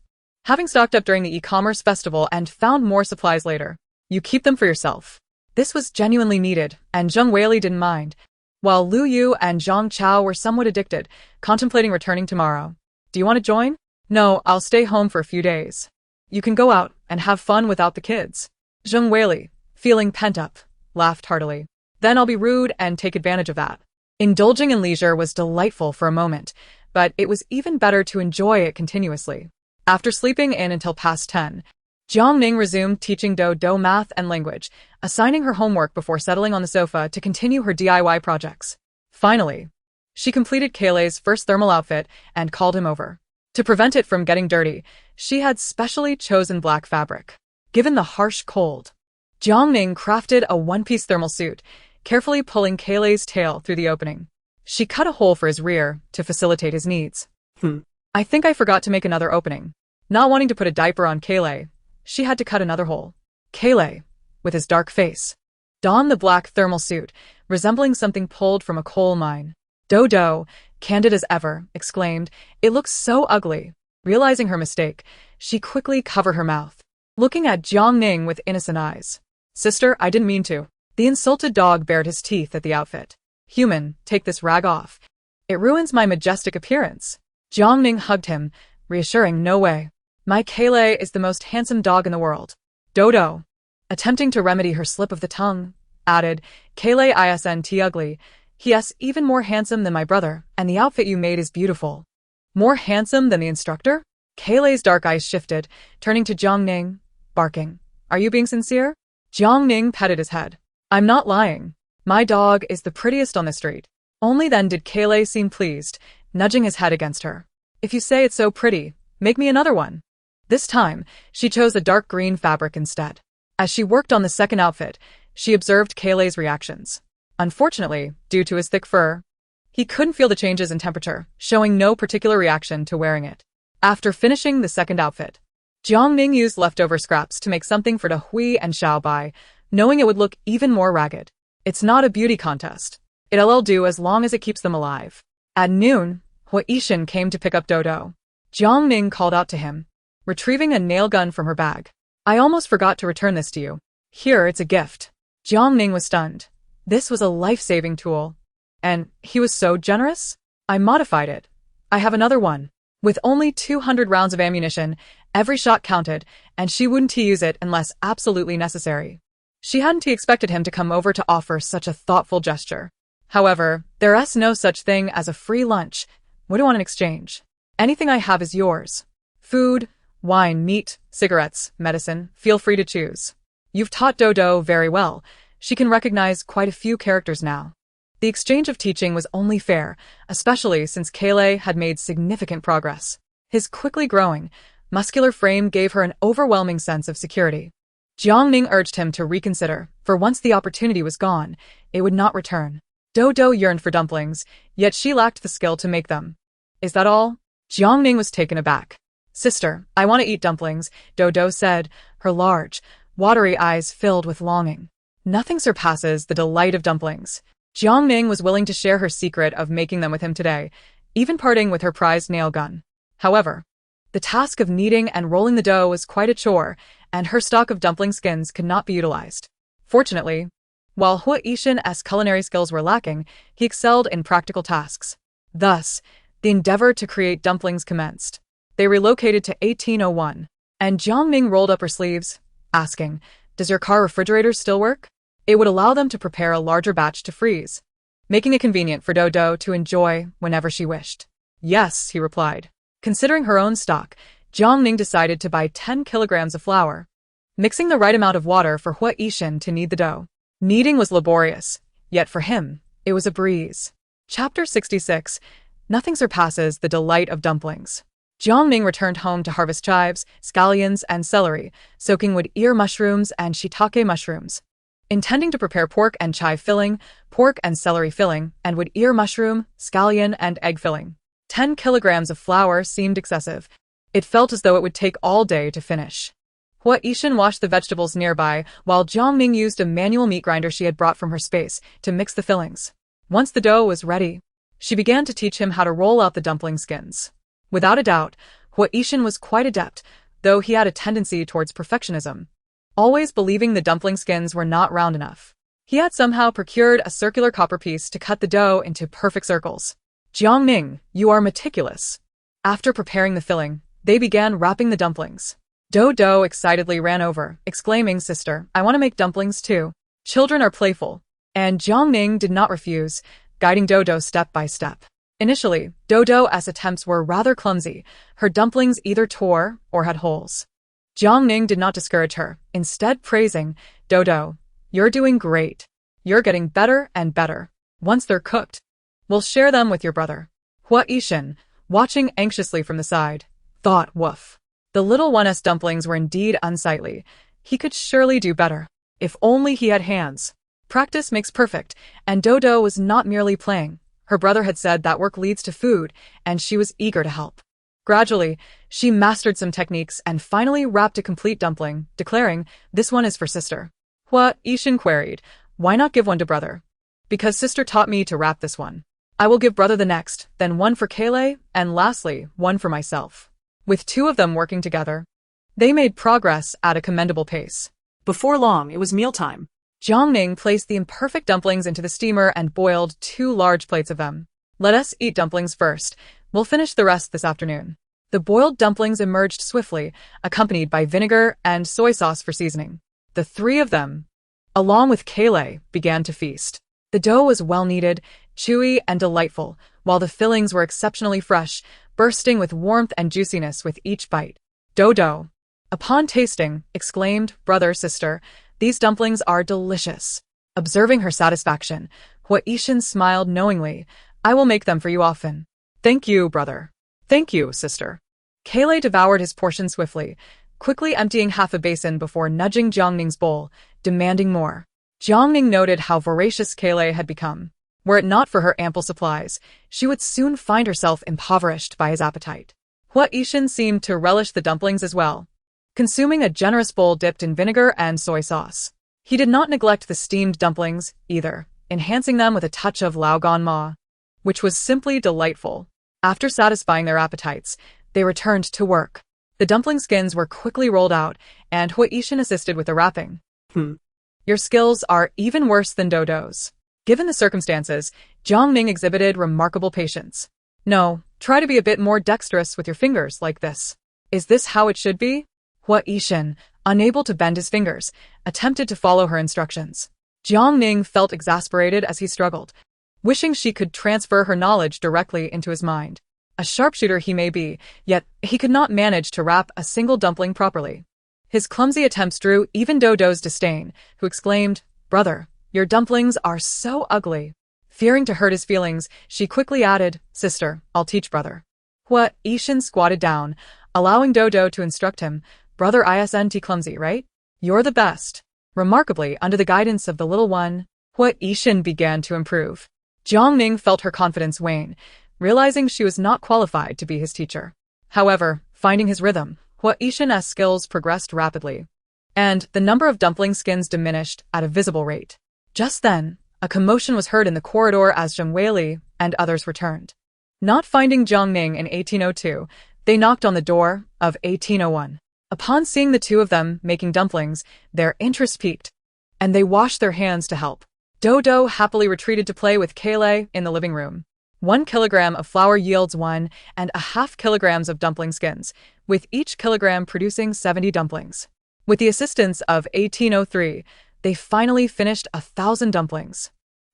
Having stocked up during the e-commerce festival and found more supplies later, you keep them for yourself. This was genuinely needed, and Zheng Weili didn't mind, while Lu Yu and Zhang Chao were somewhat addicted, contemplating returning tomorrow. Do you want to join? No, I'll stay home for a few days. You can go out and have fun without the kids. Zheng Weili, feeling pent up, laughed heartily. Then I'll be rude and take advantage of that. Indulging in leisure was delightful for a moment, but it was even better to enjoy it continuously. After sleeping in until past 10, Jiang Ning resumed teaching Dodo math and language, assigning her homework before settling on the sofa to continue her DIY projects. Finally, she completed Kayleigh's first thermal outfit and called him over. To prevent it from getting dirty, she had specially chosen black fabric. Given the harsh cold, Jiang Ning crafted a one-piece thermal suit, carefully pulling Kayleigh's tail through the opening. She cut a hole for his rear to facilitate his needs. I think I forgot to make another opening. Not wanting to put a diaper on Kayleigh, she had to cut another hole. Kayleigh, with his dark face, donned the black thermal suit, resembling something pulled from a coal mine. Dodo, candid as ever, exclaimed, "It looks so ugly." Realizing her mistake, she quickly covered her mouth, looking at Jiang Ning with innocent eyes. Sister, I didn't mean to. The insulted dog bared his teeth at the outfit. Human, take this rag off. It ruins my majestic appearance. Jiang Ning hugged him, reassuring, no way. My Kayleigh is the most handsome dog in the world. Dodo, attempting to remedy her slip of the tongue, added, Kayleigh isn't ugly. Yes, even more handsome than my brother, and the outfit you made is beautiful. More handsome than the instructor? Kayleigh's dark eyes shifted, turning to Jiang Ning, barking. Are you being sincere? Jiang Ning petted his head. I'm not lying. My dog is the prettiest on the street. Only then did Kayleigh seem pleased, nudging his head against her. If you say it's so pretty, make me another one. This time, she chose a dark green fabric instead. As she worked on the second outfit, she observed Kayleigh's reactions. Unfortunately, due to his thick fur, he couldn't feel the changes in temperature, showing no particular reaction to wearing it. After finishing the second outfit, Jiang Ning used leftover scraps to make something for Hui and Xiaobai, knowing it would look even more ragged. It's not a beauty contest. It'll do as long as it keeps them alive. At noon, Hui came to pick up Dodo. Jiang Ning called out to him, retrieving a nail gun from her bag. I almost forgot to return this to you. Here, it's a gift. Jiang Ning was stunned. This was a life-saving tool. And he was so generous? I modified it. I have another one. With only 200 rounds of ammunition, every shot counted, and she wouldn't use it unless absolutely necessary. She hadn't expected him to come over to offer such a thoughtful gesture. However, there's no such thing as a free lunch. What do you want in exchange? Anything I have is yours. Food, wine, meat, cigarettes, medicine, feel free to choose. You've taught Dodo very well. She can recognize quite a few characters now. The exchange of teaching was only fair, especially since Kayleigh had made significant progress. His quickly growing, muscular frame gave her an overwhelming sense of security. Jiang Ning urged him to reconsider, for once the opportunity was gone, it would not return. Dodo yearned for dumplings, yet she lacked the skill to make them. Is that all? Jiang Ning was taken aback. Sister, I want to eat dumplings, Dodo said, her large, watery eyes filled with longing. Nothing surpasses the delight of dumplings. Jiang Ning was willing to share her secret of making them with him today, even parting with her prized nail gun. However, the task of kneading and rolling the dough was quite a chore, and her stock of dumpling skins could not be utilized. Fortunately, while Hui Ishin's culinary skills were lacking, he excelled in practical tasks. Thus, the endeavor to create dumplings commenced. They relocated to 1801, and Jiang Ning rolled up her sleeves, asking, "Does your car refrigerator still work?" It would allow them to prepare a larger batch to freeze, making it convenient for Dodo to enjoy whenever she wished. "Yes," he replied. Considering her own stock, Jiang Ning decided to buy 10 kilograms of flour, mixing the right amount of water for Hua Yishan to knead the dough. Kneading was laborious, yet for him, it was a breeze. Chapter 66. Nothing surpasses the delight of dumplings. Jiang Ning returned home to harvest chives, scallions, and celery, soaking wood ear mushrooms and shiitake mushrooms. Intending to prepare pork and chive filling, pork and celery filling, and wood ear mushroom, scallion, and egg filling. 10 kilograms of flour seemed excessive. It felt as though it would take all day to finish. Hua Yishan washed the vegetables nearby, while Jiang Ning used a manual meat grinder she had brought from her space to mix the fillings. Once the dough was ready, she began to teach him how to roll out the dumpling skins. Without a doubt, Hua Yishan was quite adept, though he had a tendency towards perfectionism, always believing the dumpling skins were not round enough. He had somehow procured a circular copper piece to cut the dough into perfect circles. "Jiang Ning, you are meticulous." After preparing the filling, they began wrapping the dumplings. Dodo excitedly ran over, exclaiming, "Sister, I want to make dumplings too." Children are playful, and Jiang Ning did not refuse, guiding Dodo step by step. Initially, Dodo's attempts were rather clumsy. Her dumplings either tore or had holes. Jiang Ning did not discourage her, instead praising, "Dodo, you're doing great. You're getting better and better. Once they're cooked, we'll share them with your brother." Hua Yishan, watching anxiously from the side, thought, "Woof. The little one's dumplings were indeed unsightly. He could surely do better. If only he had hands." Practice makes perfect, and Dodo was not merely playing. Her brother had said that work leads to food, and she was eager to help. Gradually, she mastered some techniques and finally wrapped a complete dumpling, declaring, "This one is for sister." Hua Yishan queried, "Why not give one to brother?" "Because sister taught me to wrap this one. I will give brother the next, then one for Kaylee, and lastly, one for myself." With two of them working together, they made progress at a commendable pace. Before long, it was mealtime. Jiang Ning placed the imperfect dumplings into the steamer and boiled 2 large plates of them. "Let us eat dumplings first. We'll finish the rest this afternoon." The boiled dumplings emerged swiftly, accompanied by vinegar and soy sauce for seasoning. The 3 of them, along with Kaylee, began to feast. The dough was well kneaded, chewy, and delightful, while the fillings were exceptionally fresh, bursting with warmth and juiciness with each bite. Dodo, upon tasting, exclaimed, "Brother, sister, these dumplings are delicious." Observing her satisfaction, Hua Yishan smiled knowingly. "I will make them for you often." "Thank you, brother." "Thank you, sister." Kaylee devoured his portion swiftly, quickly emptying half a basin before nudging Jiang Ning's bowl, demanding more. Jiang Ning noted how voracious Kaylee had become. Were it not for her ample supplies, she would soon find herself impoverished by his appetite. Hua Yishan seemed to relish the dumplings as well, consuming a generous bowl dipped in vinegar and soy sauce. He did not neglect the steamed dumplings, either, enhancing them with a touch of lao gan ma, which was simply delightful. After satisfying their appetites, they returned to work. The dumpling skins were quickly rolled out, and Hua Yishan assisted with the wrapping. Your skills are even worse than Dodo's." Given the circumstances, Jiang Ning exhibited remarkable patience. "No, try to be a bit more dexterous with your fingers like this." "Is this how it should be?" Hua Yishan, unable to bend his fingers, attempted to follow her instructions. Jiang Ning felt exasperated as he struggled, wishing she could transfer her knowledge directly into his mind. A sharpshooter he may be, yet he could not manage to wrap a single dumpling properly. His clumsy attempts drew even Dodo's disdain, who exclaimed, "Brother, your dumplings are so ugly." Fearing to hurt his feelings, she quickly added, "Sister, I'll teach brother." Hua Yishan squatted down, allowing Dodo to instruct him. "Brother isn't clumsy, right? You're the best." Remarkably, under the guidance of the little one, Hua Yishan began to improve. Jiang Ning felt her confidence wane, realizing she was not qualified to be his teacher. However, finding his rhythm, Hua Yishan's skills progressed rapidly, and the number of dumpling skins diminished at a visible rate. Just then, a commotion was heard in the corridor as Zheng Weili and others returned. Not finding Jiang Ning in 1802, they knocked on the door of 1801. Upon seeing the two of them making dumplings, their interest piqued, and they washed their hands to help. Dodo happily retreated to play with Kaylee in the living room. 1 kilogram of flour yields 1.5 kilograms of dumpling skins, with each kilogram producing 70 dumplings. With the assistance of 1803, they finally finished 1,000 dumplings.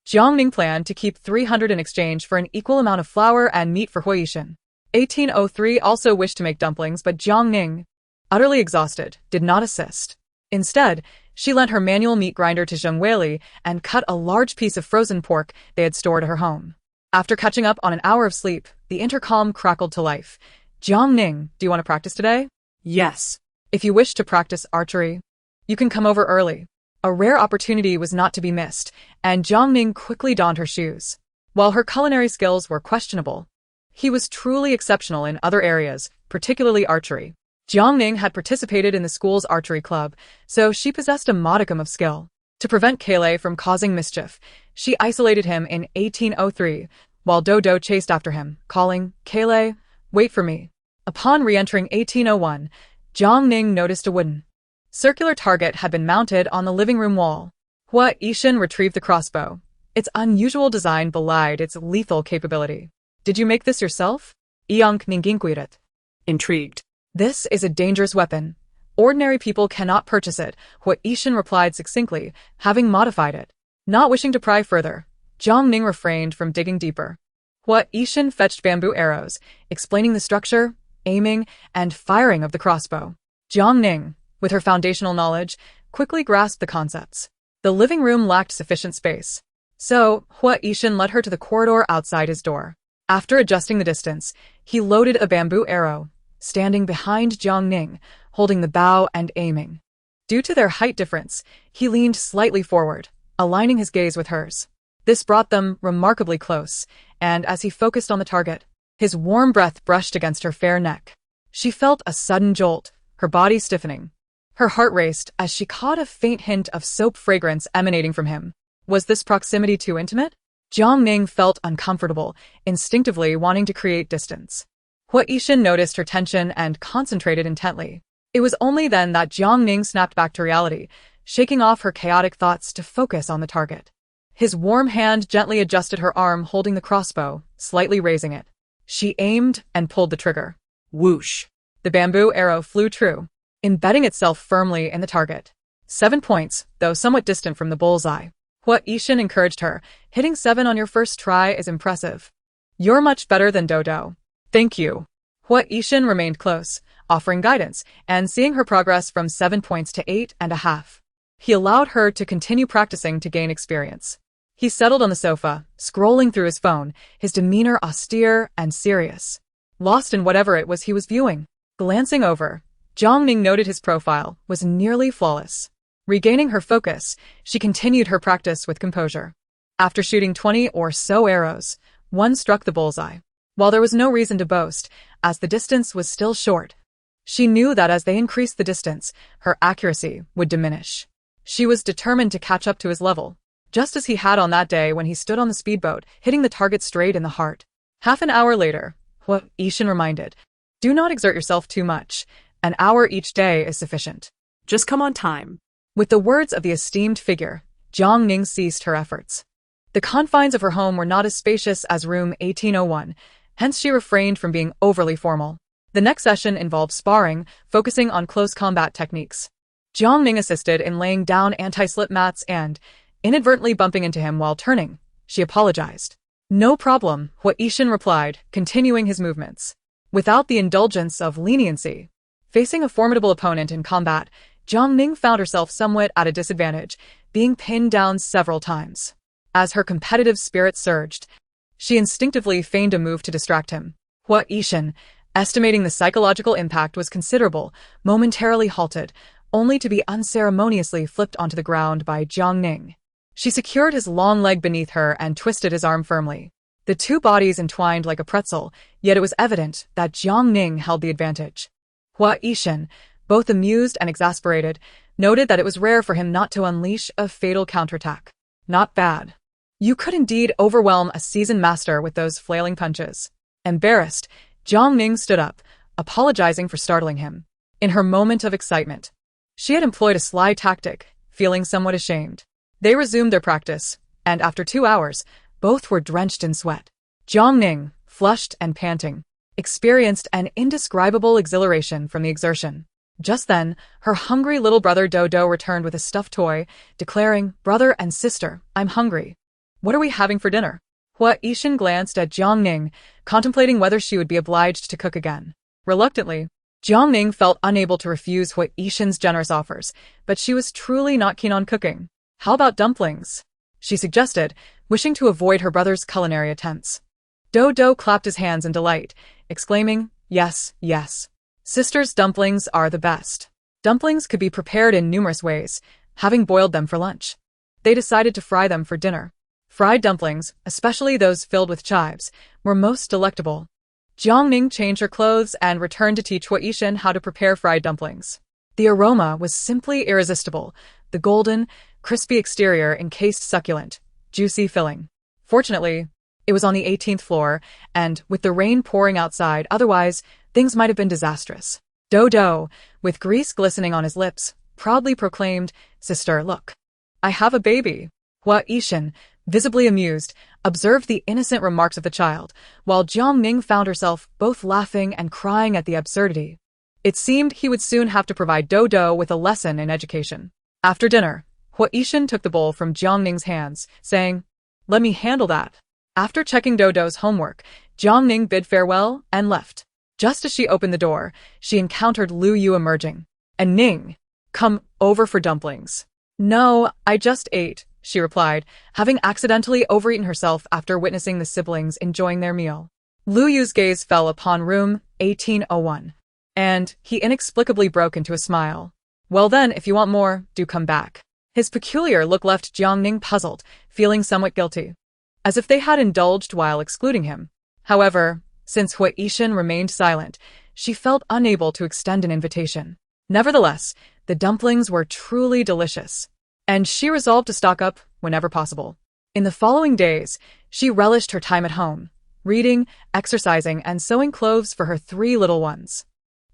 Jiang Ning planned to keep 300 in exchange for an equal amount of flour and meat for Huishan. 1803 also wished to make dumplings, but Jiang Ning, utterly exhausted, did not assist. Instead, she lent her manual meat grinder to Zheng Weili and cut a large piece of frozen pork they had stored at her home. After catching up on an hour of sleep, the intercom crackled to life. Jiang Ning, do you want to practice today? Yes. If you wish to practice archery, you can come over early. A rare opportunity was not to be missed, and Jiang Ning quickly donned her shoes. While her culinary skills were questionable, he was truly exceptional in other areas, particularly archery. Jiang Ning had participated in the school's archery club, so she possessed a modicum of skill. To prevent Kale from causing mischief, she isolated him in 1803, while Dodo chased after him, calling, "Kale, wait for me." Upon re-entering 1801, Jiang Ning noticed a wooden, circular target had been mounted on the living room wall. Huishan retrieved the crossbow. Its unusual design belied its lethal capability. "Did you make this yourself?" Jiang Ning inquired. Intrigued. "This is a dangerous weapon. Ordinary people cannot purchase it," Huishan replied succinctly, having modified it. Not wishing to pry further, Jiang Ning refrained from digging deeper. Huishan fetched bamboo arrows, explaining the structure, aiming, and firing of the crossbow. Jiang Ning, with her foundational knowledge, quickly grasped the concepts. The living room lacked sufficient space, so Huishan led her to the corridor outside his door. After adjusting the distance, he loaded a bamboo arrow, standing behind Jiang Ning, holding the bow and aiming. Due to their height difference, he leaned slightly forward, aligning his gaze with hers. This brought them remarkably close, and as he focused on the target, his warm breath brushed against her fair neck. She felt a sudden jolt, her body stiffening. Her heart raced as she caught a faint hint of soap fragrance emanating from him. Was this proximity too intimate? Jiang Ning felt uncomfortable, instinctively wanting to create distance. Huishan noticed her tension and concentrated intently. It was only then that Jiang Ning snapped back to reality, shaking off her chaotic thoughts to focus on the target. His warm hand gently adjusted her arm holding the crossbow, slightly raising it. She aimed and pulled the trigger. Whoosh. The bamboo arrow flew true, embedding itself firmly in the target. 7 points, though somewhat distant from the bullseye. Huishan encouraged her. "Hitting 7 on your first try is impressive. You're much better than Dodo." "Thank you." Huishan remained close, offering guidance, and seeing her progress from 7 points to 8.5. He allowed her to continue practicing to gain experience. He settled on the sofa, scrolling through his phone, his demeanor austere and serious, lost in whatever it was he was viewing. Glancing over, Jiang Ning noted his profile was nearly flawless. Regaining her focus, she continued her practice with composure. After shooting 20 or so arrows, one struck the bullseye. While there was no reason to boast, as the distance was still short, she knew that as they increased the distance, her accuracy would diminish. She was determined to catch up to his level, just as he had on that day when he stood on the speedboat, hitting the target straight in the heart. Half an hour later, Huishan reminded, "Do not exert yourself too much. An hour each day is sufficient. Just come on time." With the words of the esteemed figure, Jiang Ning ceased her efforts. The confines of her home were not as spacious as room 1801, hence she refrained from being overly formal. The next session involved sparring, focusing on close combat techniques. Jiang Ning assisted in laying down anti-slip mats and, inadvertently bumping into him while turning, she apologized. "No problem," Huishan replied, continuing his movements. Without the indulgence of leniency, facing a formidable opponent in combat, Jiang Ning found herself somewhat at a disadvantage, being pinned down several times. As her competitive spirit surged, she instinctively feigned a move to distract him. Huishan, estimating the psychological impact was considerable, momentarily halted, only to be unceremoniously flipped onto the ground by Jiang Ning. She secured his long leg beneath her and twisted his arm firmly. The two bodies entwined like a pretzel, yet it was evident that Jiang Ning held the advantage. Huishan, both amused and exasperated, noted that it was rare for him not to unleash a fatal counterattack. "Not bad. You could indeed overwhelm a seasoned master with those flailing punches." Embarrassed, Jiang Ning stood up, apologizing for startling him. In her moment of excitement, she had employed a sly tactic, feeling somewhat ashamed. They resumed their practice, and after 2 hours, both were drenched in sweat. Jiang Ning, flushed and panting, experienced an indescribable exhilaration from the exertion. Just then, her hungry little brother Dodo returned with a stuffed toy, declaring, "Brother and sister, I'm hungry. What are we having for dinner?" Hua Yixin glanced at Jiang Ning, contemplating whether she would be obliged to cook again. Reluctantly, Jiang Ning felt unable to refuse Hua Yixin's generous offers, but she was truly not keen on cooking. "How about dumplings?" she suggested, wishing to avoid her brother's culinary attempts. Dodo clapped his hands in delight, exclaiming, "Yes, yes. Sister's dumplings are the best." Dumplings could be prepared in numerous ways, having boiled them for lunch. They decided to fry them for dinner. Fried dumplings, especially those filled with chives, were most delectable. Jiang Ning changed her clothes and returned to teach Hua Yixin how to prepare fried dumplings. The aroma was simply irresistible, the golden, crispy exterior encased succulent, juicy filling. Fortunately, it was on the 18th floor, and with the rain pouring outside, otherwise, things might have been disastrous. Dodo, with grease glistening on his lips, proudly proclaimed, "Sister, look. I have a baby." Hua Yixin, visibly amused, observed the innocent remarks of the child, while Jiang Ning found herself both laughing and crying at the absurdity. It seemed he would soon have to provide Dodo with a lesson in education. After dinner, Hua Yixin took the bowl from Jiang Ning's hands, saying, "Let me handle that." After checking Dodo's homework, Jiang Ning bid farewell and left. Just as she opened the door, she encountered Lu Yu emerging. "And Ning, come over for dumplings." "No, I just ate," she replied, having accidentally overeaten herself after witnessing the siblings enjoying their meal. Lu Yu's gaze fell upon room 1801, and he inexplicably broke into a smile. "Well then, if you want more, do come back." His peculiar look left Jiang Ning puzzled, feeling somewhat guilty, as if they had indulged while excluding him. However, since Hua Yixin remained silent, she felt unable to extend an invitation. Nevertheless, the dumplings were truly delicious, and she resolved to stock up whenever possible. In the following days, she relished her time at home, reading, exercising, and sewing clothes for her 3 little ones.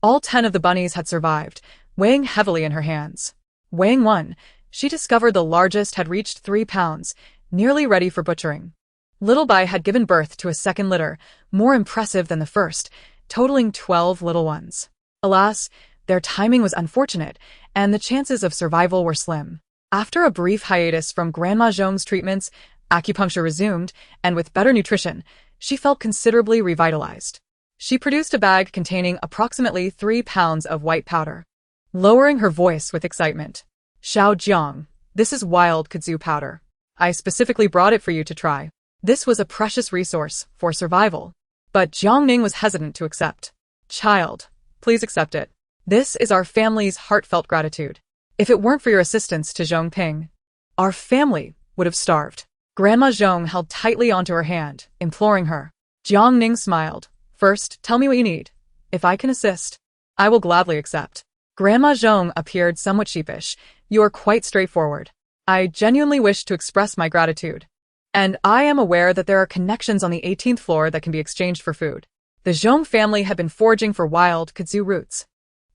All 10 of the bunnies had survived, weighing heavily in her hands. Weighing one, she discovered the largest had reached 3 pounds, nearly ready for butchering. Little Bai had given birth to a second litter, more impressive than the first, totaling 12 little ones. Alas, their timing was unfortunate, and the chances of survival were slim. After a brief hiatus from Grandma Zhong's treatments, acupuncture resumed, and with better nutrition, she felt considerably revitalized. She produced a bag containing approximately 3 pounds of white powder. Lowering her voice with excitement, "Xiao Jiang, this is wild kudzu powder. I specifically brought it for you to try." This was a precious resource for survival, but Jiang Ning was hesitant to accept. "Child, please accept it. This is our family's heartfelt gratitude. If it weren't for your assistance to Zhong Ping, our family would have starved." Grandma Zhong held tightly onto her hand, imploring her. Jiang Ning smiled. "First, tell me what you need. If I can assist, I will gladly accept." Grandma Zhong appeared somewhat sheepish. "You are quite straightforward. I genuinely wish to express my gratitude. And I am aware that there are connections on the 18th floor that can be exchanged for food." The Zhong family had been foraging for wild kudzu roots,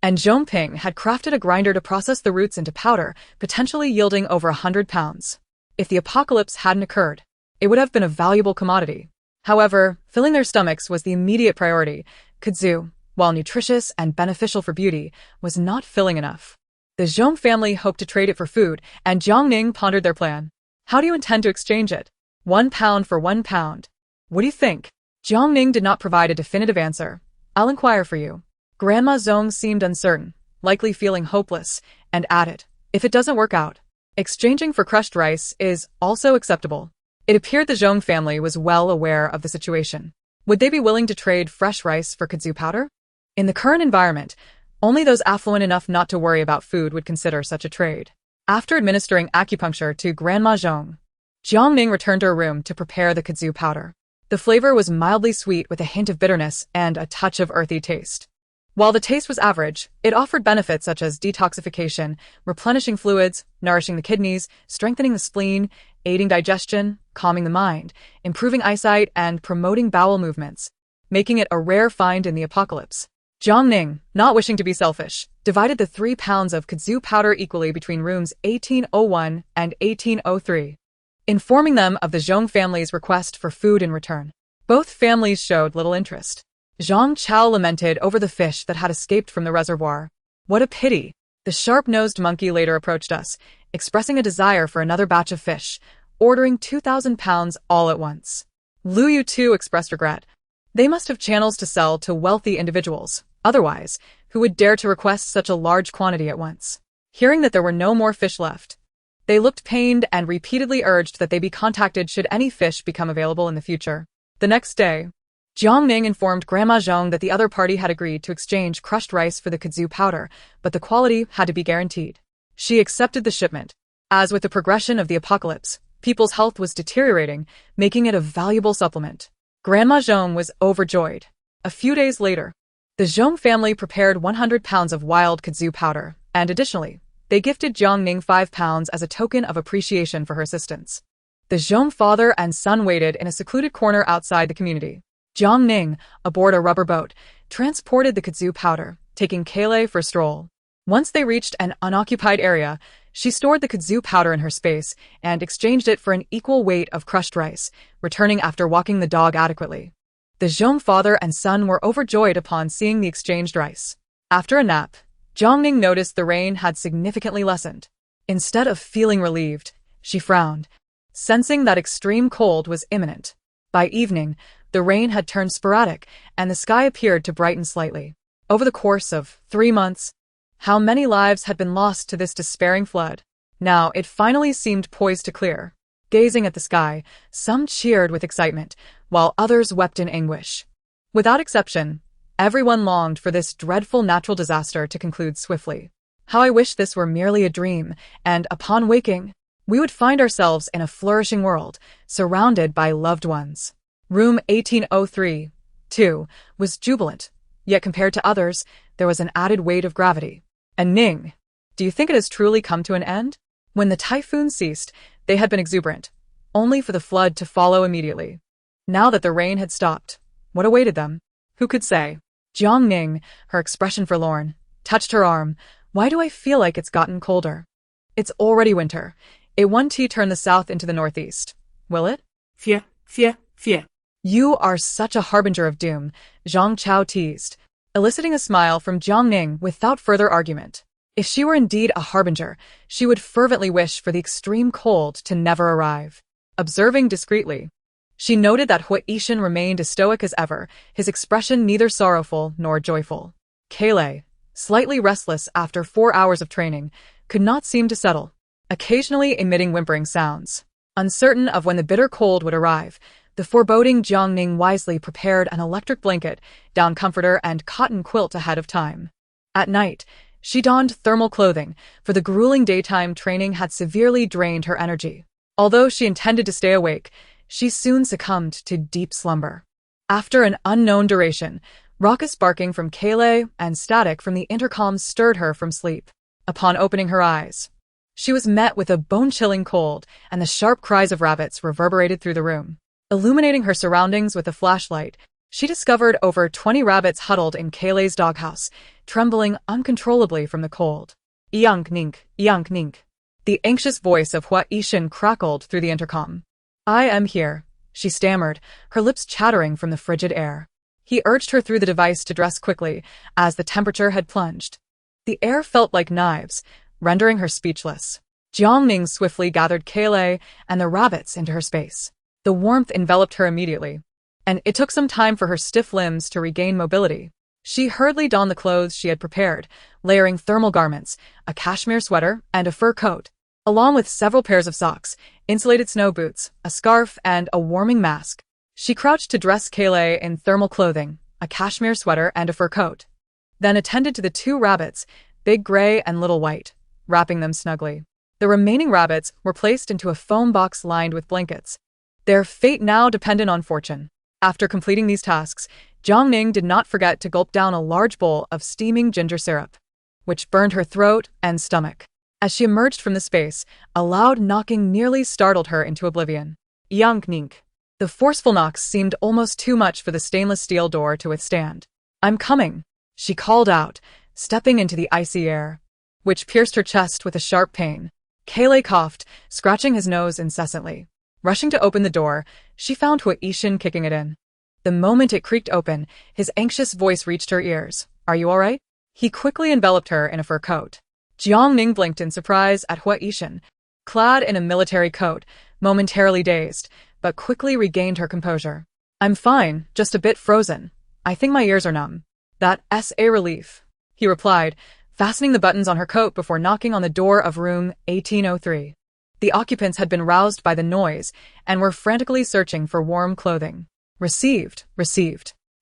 and Zhong Ping had crafted a grinder to process the roots into powder, potentially yielding over 100 pounds. If the apocalypse hadn't occurred, it would have been a valuable commodity. However, filling their stomachs was the immediate priority. Kudzu, while nutritious and beneficial for beauty, was not filling enough. The Zhong family hoped to trade it for food, and Jiang Ning pondered their plan. "How do you intend to exchange it?" 1 pound for 1 pound. What do you think?" Jiang Ning did not provide a definitive answer. "I'll inquire for you." Grandma Zhong seemed uncertain, likely feeling hopeless, and added, "If it doesn't work out, exchanging for crushed rice is also acceptable." It appeared the Zhong family was well aware of the situation. Would they be willing to trade fresh rice for kudzu powder? In the current environment, only those affluent enough not to worry about food would consider such a trade. After administering acupuncture to Grandma Zhong, Jiang Ning returned to her room to prepare the kudzu powder. The flavor was mildly sweet with a hint of bitterness and a touch of earthy taste. While the taste was average, it offered benefits such as detoxification, replenishing fluids, nourishing the kidneys, strengthening the spleen, aiding digestion, calming the mind, improving eyesight, and promoting bowel movements, making it a rare find in the apocalypse. Jiang Ning, not wishing to be selfish, divided the 3 pounds of kudzu powder equally between rooms 1801 and 1803. Informing them of the Zhong family's request for food in return. Both families showed little interest. Zhang Chao lamented over the fish that had escaped from the reservoir. What a pity. The sharp-nosed monkey later approached us, expressing a desire for another batch of fish, ordering 2,000 pounds all at once. Lu Yu too expressed regret. They must have channels to sell to wealthy individuals. Otherwise, who would dare to request such a large quantity at once? Hearing that there were no more fish left, they looked pained and repeatedly urged that they be contacted should any fish become available in the future. The next day, Jiang Ning informed Grandma Zhong that the other party had agreed to exchange crushed rice for the kudzu powder, but the quality had to be guaranteed. She accepted the shipment. As with the progression of the apocalypse, people's health was deteriorating, making it a valuable supplement. Grandma Zhong was overjoyed. A few days later, the Zhong family prepared 100 pounds of wild kudzu powder, and additionally, they gifted Jiang Ning 5 pounds as a token of appreciation for her assistance. The Zhong father and son waited in a secluded corner outside the community. Jiang Ning, aboard a rubber boat, transported the kudzu powder, taking Kaylee for a stroll. Once they reached an unoccupied area, she stored the kudzu powder in her space and exchanged it for an equal weight of crushed rice, returning after walking the dog adequately. The Zhong father and son were overjoyed upon seeing the exchanged rice. After a nap, Jiang Ning noticed the rain had significantly lessened. Instead of feeling relieved, she frowned, sensing that extreme cold was imminent. By evening, the rain had turned sporadic, and the sky appeared to brighten slightly. Over the course of 3 months, how many lives had been lost to this despairing flood? Now it finally seemed poised to clear. Gazing at the sky, some cheered with excitement, while others wept in anguish. Without exception, everyone longed for this dreadful natural disaster to conclude swiftly. How I wish this were merely a dream, and upon waking, we would find ourselves in a flourishing world, surrounded by loved ones. Room 1803, too, was jubilant, yet compared to others, there was an added weight of gravity. And Ning, do you think it has truly come to an end? When the typhoon ceased, they had been exuberant, only for the flood to follow immediately. Now that the rain had stopped, what awaited them? Who could say? Jiang Ning, her expression forlorn, touched her arm. Why do I feel like it's gotten colder? It's already winter. It won't turn the south into the northeast, will it? Fear. You are such a harbinger of doom, Zhang Chao teased, eliciting a smile from Jiang Ning without further argument. If she were indeed a harbinger, she would fervently wish for the extreme cold to never arrive. Observing discreetly, she noted that Hui Yishan remained as stoic as ever, his expression neither sorrowful nor joyful. Kaylee, slightly restless after 4 hours of training, could not seem to settle, occasionally emitting whimpering sounds. Uncertain of when the bitter cold would arrive, the foreboding Jiang Ning wisely prepared an electric blanket, down comforter, and cotton quilt ahead of time. At night, she donned thermal clothing, for the grueling daytime training had severely drained her energy. Although she intended to stay awake, she soon succumbed to deep slumber. After an unknown duration, raucous barking from Kaylee and static from the intercom stirred her from sleep. Upon opening her eyes, she was met with a bone-chilling cold, and the sharp cries of rabbits reverberated through the room. Illuminating her surroundings with a flashlight, she discovered over 20 rabbits huddled in Kaylee's doghouse, trembling uncontrollably from the cold. Jiang Ning, Jiang Ning. The anxious voice of Hui Yishan crackled through the intercom. I am here, she stammered, her lips chattering from the frigid air. He urged her through the device to dress quickly, as the temperature had plunged. The air felt like knives, rendering her speechless. Jiang Ning swiftly gathered Kaylee and the rabbits into her space. The warmth enveloped her immediately, and it took some time for her stiff limbs to regain mobility. She hurriedly donned the clothes she had prepared, layering thermal garments, a cashmere sweater, and a fur coat, along with several pairs of socks, insulated snow boots, a scarf, and a warming mask. She crouched to dress Kaylee in thermal clothing, a cashmere sweater, and a fur coat, then attended to the 2 rabbits, Big Gray and Little White, wrapping them snugly. The remaining rabbits were placed into a foam box lined with blankets, their fate now dependent on fortune. After completing these tasks, Jiang Ning did not forget to gulp down a large bowl of steaming ginger syrup, which burned her throat and stomach. As she emerged from the space, a loud knocking nearly startled her into oblivion. Jiang Ning. The forceful knocks seemed almost too much for the stainless steel door to withstand. I'm coming, she called out, stepping into the icy air, which pierced her chest with a sharp pain. Kaylee coughed, scratching his nose incessantly. Rushing to open the door, she found Hui Yishan kicking it in. The moment it creaked open, his anxious voice reached her ears. Are you all right? He quickly enveloped her in a fur coat. Jiang Ning blinked in surprise at Hua Yishan, clad in a military coat, momentarily dazed, but quickly regained her composure. I'm fine, just a bit frozen. I think my ears are numb. That's a relief, he replied, fastening the buttons on her coat before knocking on the door of room 1803. The occupants had been roused by the noise and were frantically searching for warm clothing. Received.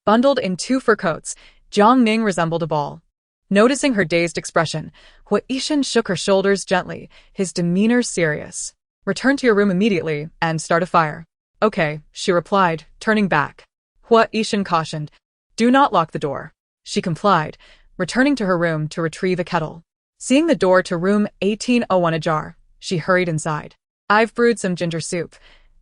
Bundled in 2 fur coats, Jiang Ning resembled a ball. Noticing her dazed expression, Hua Yishan shook her shoulders gently, his demeanor serious. Return to your room immediately and start a fire. Okay, she replied, turning back. Hua Yishan cautioned. Do not lock the door. She complied, returning to her room to retrieve a kettle. Seeing the door to room 1801 ajar, she hurried inside. I've brewed some ginger soup.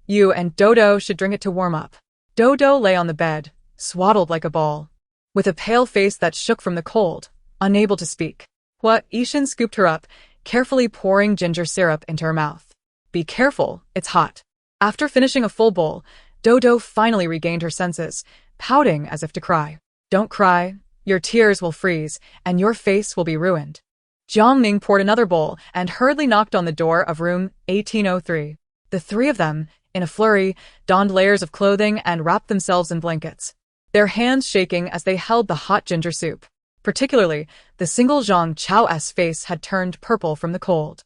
You and Dodo should drink it to warm up. Dodo lay on the bed, swaddled like a ball, with a pale face that shook from the cold, unable to speak. Hua Yishan scooped her up, carefully pouring ginger syrup into her mouth. Be careful, it's hot. After finishing a full bowl, Dodo finally regained her senses, pouting as if to cry. Don't cry, your tears will freeze, and your face will be ruined. Jiang Ning poured another bowl and hurriedly knocked on the door of room 1803. The 3 of them, in a flurry, donned layers of clothing and wrapped themselves in blankets, their hands shaking as they held the hot ginger soup. Particularly, the single Zhang Chao's face had turned purple from the cold.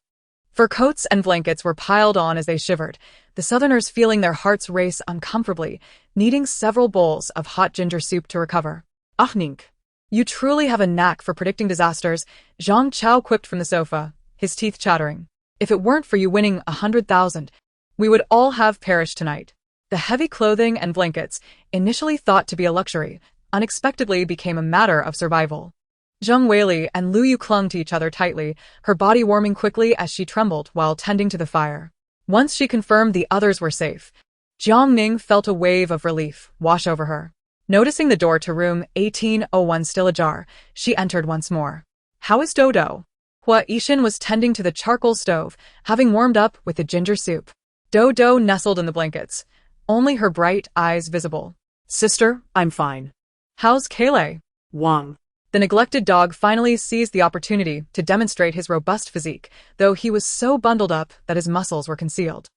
Fur coats and blankets were piled on as they shivered, the southerners feeling their hearts race uncomfortably, needing several bowls of hot ginger soup to recover. Ah, Ning, you truly have a knack for predicting disasters, Zhang Chao quipped from the sofa, his teeth chattering. If it weren't for you winning 100,000, we would all have perished tonight. The heavy clothing and blankets, initially thought to be a luxury, unexpectedly became a matter of survival. Zheng Weili and Lu Yu clung to each other tightly, her body warming quickly as she trembled while tending to the fire. Once she confirmed the others were safe, Jiang Ning felt a wave of relief wash over her. Noticing the door to room 1801 still ajar, she entered once more. How is Dodo? Hua Yishan was tending to the charcoal stove, having warmed up with the ginger soup. Dodo nestled in the blankets, only her bright eyes visible. Sister, I'm fine. How's Kale? Wang. The neglected dog finally seized the opportunity to demonstrate his robust physique, though he was so bundled up that his muscles were concealed.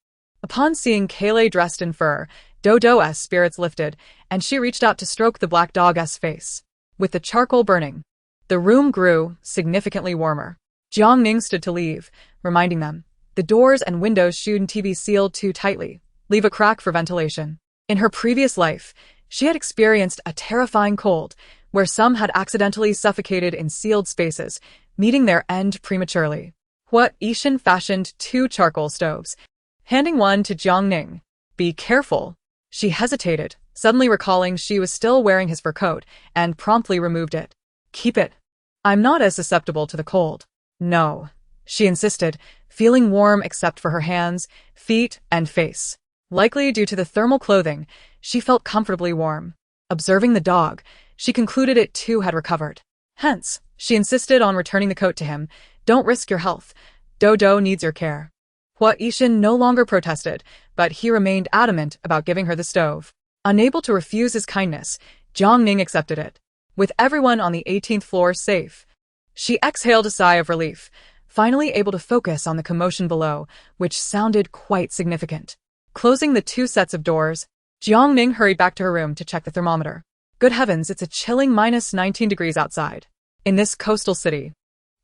Upon seeing Kale dressed in fur, Dodo's spirits lifted, and she reached out to stroke the black dog's face. With the charcoal burning, the room grew significantly warmer. Jiang Ning stood to leave, reminding them, the doors and windows shouldn't be sealed too tightly, leave a crack for ventilation. In her previous life, she had experienced a terrifying cold, where some had accidentally suffocated in sealed spaces, meeting their end prematurely. Hua Yishan fashioned 2 charcoal stoves, handing one to Jiang Ning. Be careful. She hesitated, suddenly recalling she was still wearing his fur coat, and promptly removed it. Keep it. I'm not as susceptible to the cold. No, she insisted, feeling warm except for her hands, feet, and face. Likely due to the thermal clothing, she felt comfortably warm. Observing the dog, she concluded it too had recovered. Hence, she insisted on returning the coat to him. Don't risk your health. Dodo needs your care. Hua Yishan no longer protested, but he remained adamant about giving her the stove. Unable to refuse his kindness, Jiang Ning accepted it. With everyone on the 18th floor safe, she exhaled a sigh of relief, finally able to focus on the commotion below, which sounded quite significant. Closing the 2 sets of doors, Jiang Ning hurried back to her room to check the thermometer. Good heavens, it's a chilling -19 degrees outside. In this coastal city,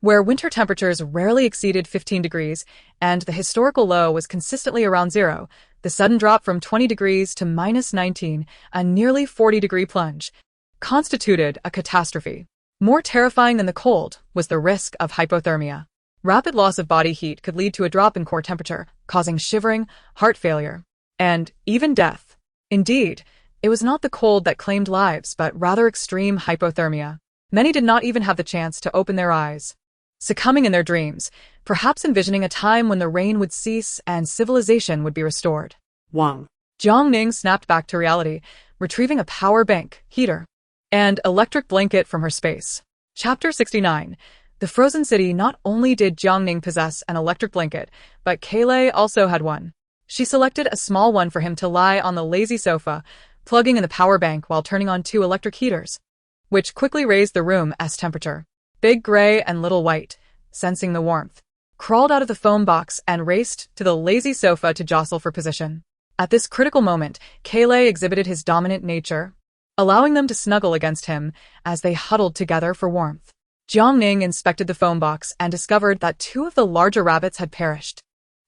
where winter temperatures rarely exceeded 15 degrees and the historical low was consistently around 0, the sudden drop from 20 degrees to -19, a nearly 40-degree plunge, constituted a catastrophe. More terrifying than the cold was the risk of hypothermia. Rapid loss of body heat could lead to a drop in core temperature, causing shivering, heart failure, and even death. Indeed, it was not the cold that claimed lives, but rather extreme hypothermia. Many did not even have the chance to open their eyes, succumbing in their dreams, perhaps envisioning a time when the rain would cease and civilization would be restored. Wang. Jiang Ning snapped back to reality, retrieving a power bank, heater, and electric blanket from her space. Chapter 69. The Frozen City. Not only did Jiang Ning possess an electric blanket, but Kale also had one. She selected a small one for him to lie on the lazy sofa, plugging in the power bank while turning on 2 electric heaters, which quickly raised the room's temperature. Big Gray and Little White, sensing the warmth, crawled out of the foam box and raced to the lazy sofa to jostle for position. At this critical moment, Kayleigh exhibited his dominant nature, allowing them to snuggle against him as they huddled together for warmth. Jiang Ning inspected the foam box and discovered that 2 of the larger rabbits had perished,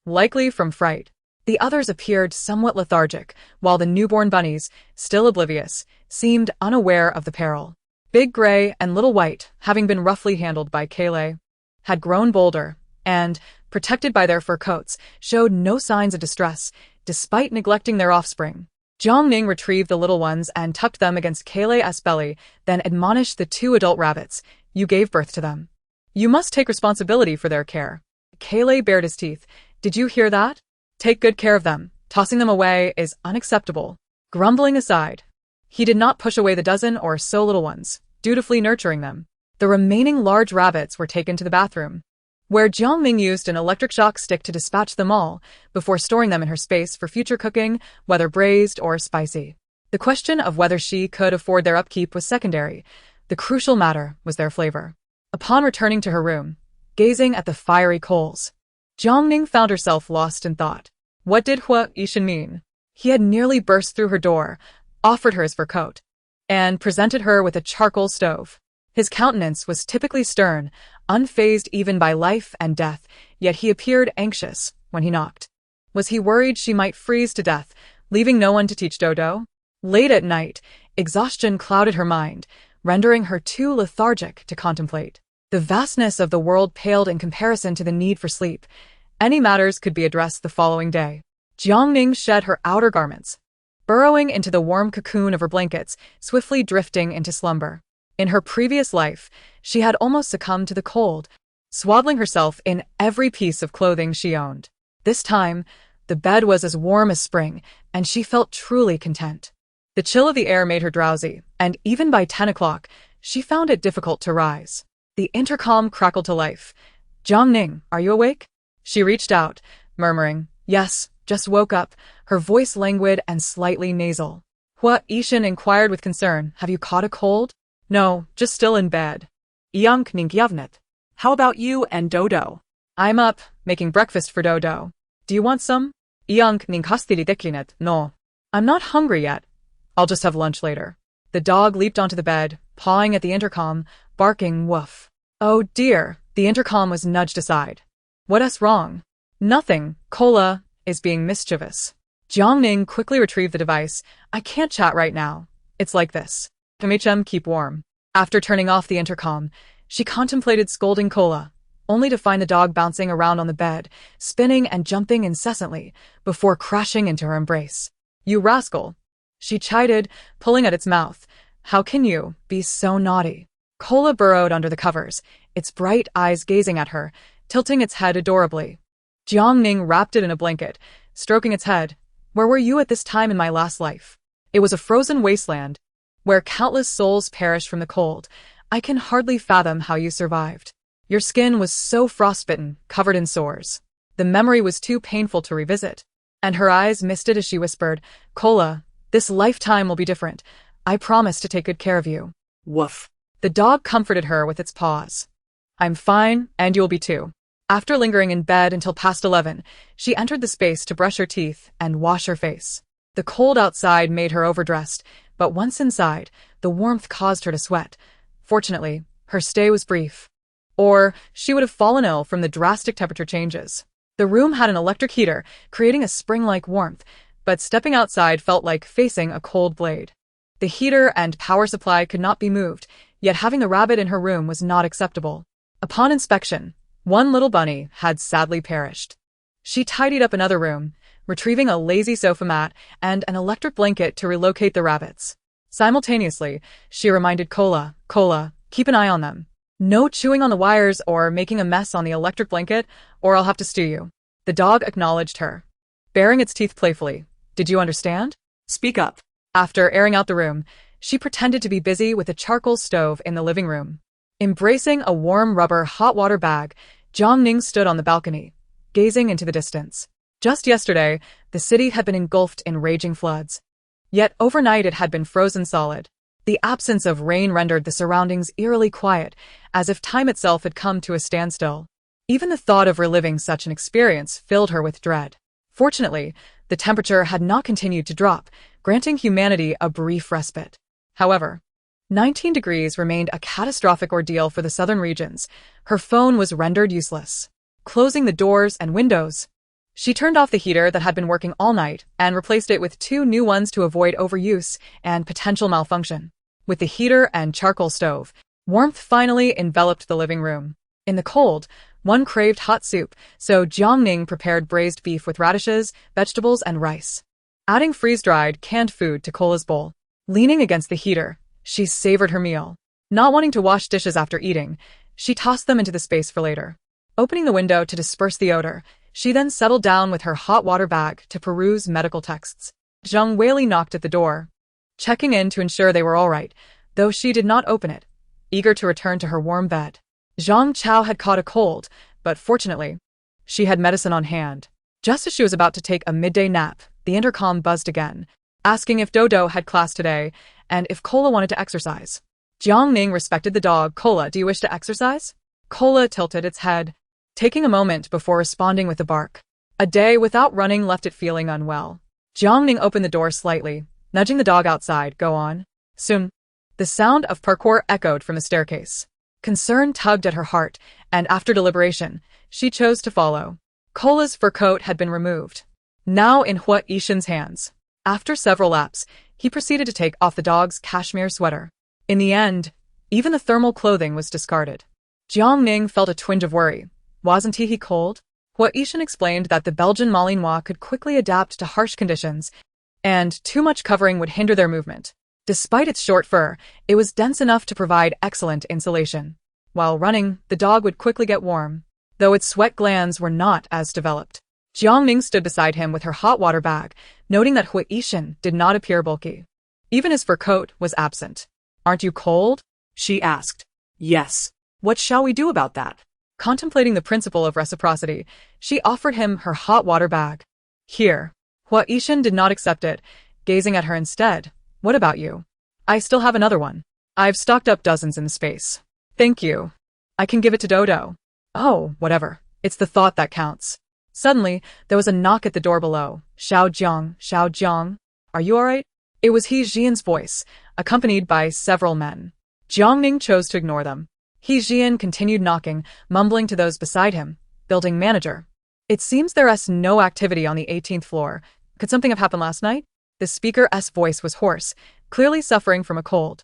likely from fright. The others appeared somewhat lethargic, while the newborn bunnies, still oblivious, seemed unaware of the peril. Big Gray and Little White, having been roughly handled by Kayleigh, had grown bolder, and, protected by their fur coats, showed no signs of distress, despite neglecting their offspring. Jiang Ning retrieved the little ones and tucked them against Kayleigh's belly, then admonished the 2 adult rabbits. You gave birth to them. You must take responsibility for their care. Kayleigh bared his teeth. Did you hear that? Take good care of them. Tossing them away is unacceptable. Grumbling aside, he did not push away the dozen or so little ones, dutifully nurturing them. The remaining large rabbits were taken to the bathroom, where Jiang Ning used an electric shock stick to dispatch them all, before storing them in her space for future cooking, whether braised or spicy. The question of whether she could afford their upkeep was secondary. The crucial matter was their flavor. Upon returning to her room, gazing at the fiery coals, Jiang Ning found herself lost in thought. What did Hua Yishan mean? He had nearly burst through her door, offered her his fur coat, and presented her with a charcoal stove. His countenance was typically stern, unfazed even by life and death, yet he appeared anxious when he knocked. Was he worried she might freeze to death, leaving no one to teach Dodo? Late at night, exhaustion clouded her mind, rendering her too lethargic to contemplate. The vastness of the world paled in comparison to the need for sleep. Any matters could be addressed the following day. Jiang Ning shed her outer garments, burrowing into the warm cocoon of her blankets, swiftly drifting into slumber. In her previous life, she had almost succumbed to the cold, swaddling herself in every piece of clothing she owned. This time, the bed was as warm as spring, and she felt truly content. The chill of the air made her drowsy, and even by 10 o'clock, she found it difficult to rise. The intercom crackled to life. Jiang Ning, are you awake? She reached out, murmuring, Yes, just woke up, her voice languid and slightly nasal. Hua Yishan inquired with concern, Have you caught a cold? No, just still in bed. Jiang Ning Yavnet. How about you and Dodo? I'm up, making breakfast for Dodo. Do you want some? Jiang Ning Hastili Deklinet. No. I'm not hungry yet. I'll just have lunch later. The dog leaped onto the bed, pawing at the intercom, barking woof. Oh dear, the intercom was nudged aside. What's wrong? Nothing, Cola is being mischievous. Jiang Ning quickly retrieved the device. I can't chat right now. It's like this. MHM, keep warm. After turning off the intercom, she contemplated scolding Cola, only to find the dog bouncing around on the bed, spinning and jumping incessantly, before crashing into her embrace. You rascal, she chided, pulling at its mouth. How can you be so naughty? Cola burrowed under the covers, its bright eyes gazing at her, tilting its head adorably. Jiang Ning wrapped it in a blanket, stroking its head. Where were you at this time in my last life? It was a frozen wasteland, where countless souls perished from the cold. I can hardly fathom how you survived. Your skin was so frostbitten, covered in sores. The memory was too painful to revisit, and her eyes misted as she whispered, Cola, this lifetime will be different. I promise to take good care of you. Woof. The dog comforted her with its paws. I'm fine, and you'll be too. After lingering in bed until past 11, she entered the space to brush her teeth and wash her face. The cold outside made her overdressed, but once inside, the warmth caused her to sweat. Fortunately, her stay was brief, or she would have fallen ill from the drastic temperature changes. The room had an electric heater, creating a spring-like warmth, but stepping outside felt like facing a cold blade. The heater and power supply could not be moved, yet having the rabbit in her room was not acceptable. Upon inspection, one little bunny had sadly perished. She tidied up another room, retrieving a lazy sofa mat and an electric blanket to relocate the rabbits. Simultaneously, she reminded Cola, keep an eye on them. No chewing on the wires or making a mess on the electric blanket, or I'll have to stew you. The dog acknowledged her, baring its teeth playfully. Did you understand? Speak up. After airing out the room, she pretended to be busy with a charcoal stove in the living room. Embracing a warm rubber hot water bag, Jiang Ning stood on the balcony, gazing into the distance. Just yesterday, the city had been engulfed in raging floods. Yet overnight it had been frozen solid. The absence of rain rendered the surroundings eerily quiet, as if time itself had come to a standstill. Even the thought of reliving such an experience filled her with dread. Fortunately, the temperature had not continued to drop, granting humanity a brief respite. However, 19 degrees remained a catastrophic ordeal for the southern regions. Her phone was rendered useless. Closing the doors and windows, she turned off the heater that had been working all night and replaced it with 2 new ones to avoid overuse and potential malfunction. With the heater and charcoal stove, warmth finally enveloped the living room. In the cold, one craved hot soup, so Jiang Ning prepared braised beef with radishes, vegetables, and rice, adding freeze-dried, canned food to Cola's bowl. Leaning against the heater, she savored her meal. Not wanting to wash dishes after eating, she tossed them into the space for later. Opening the window to disperse the odor, she then settled down with her hot water bag to peruse medical texts. Zhang Weili knocked at the door, checking in to ensure they were all right, though she did not open it, eager to return to her warm bed. Zhang Chao had caught a cold, but fortunately, she had medicine on hand. Just as she was about to take a midday nap, the intercom buzzed again, asking if Dodo had class today and if Cola wanted to exercise. Jiang Ning respected the dog. Cola, do you wish to exercise? Cola tilted its head, taking a moment before responding with a bark. A day without running left it feeling unwell. Jiang Ning opened the door slightly, nudging the dog outside. Go on. Soon, the sound of parkour echoed from the staircase. Concern tugged at her heart, and after deliberation, she chose to follow. Cola's fur coat had been removed, now in Hua Yishan's hands. After several laps, he proceeded to take off the dog's cashmere sweater. In the end, even the thermal clothing was discarded. Jiang Ning felt a twinge of worry. Wasn't he cold? Hua Yishan explained that the Belgian Malinois could quickly adapt to harsh conditions, and too much covering would hinder their movement. Despite its short fur, it was dense enough to provide excellent insulation. While running, the dog would quickly get warm, though its sweat glands were not as developed. Jiang Ning stood beside him with her hot water bag, noting that Hua Yishan did not appear bulky. Even his fur coat was absent. Aren't you cold? She asked. Yes. What shall we do about that? Contemplating the principle of reciprocity, she offered him her hot water bag. Here. Hua Yishan did not accept it, gazing at her instead. What about you? I still have another one. I've stocked up dozens in the space. Thank you. I can give it to Dodo. Oh, whatever. It's the thought that counts. Suddenly, there was a knock at the door below. Xiao Jiang, are you alright? It was He Jian's voice, accompanied by several men. Jiang Ning chose to ignore them. He Jian continued knocking, mumbling to those beside him. Building manager. It seems there's no activity on the 18th floor. Could something have happened last night? The speaker's voice was hoarse, clearly suffering from a cold.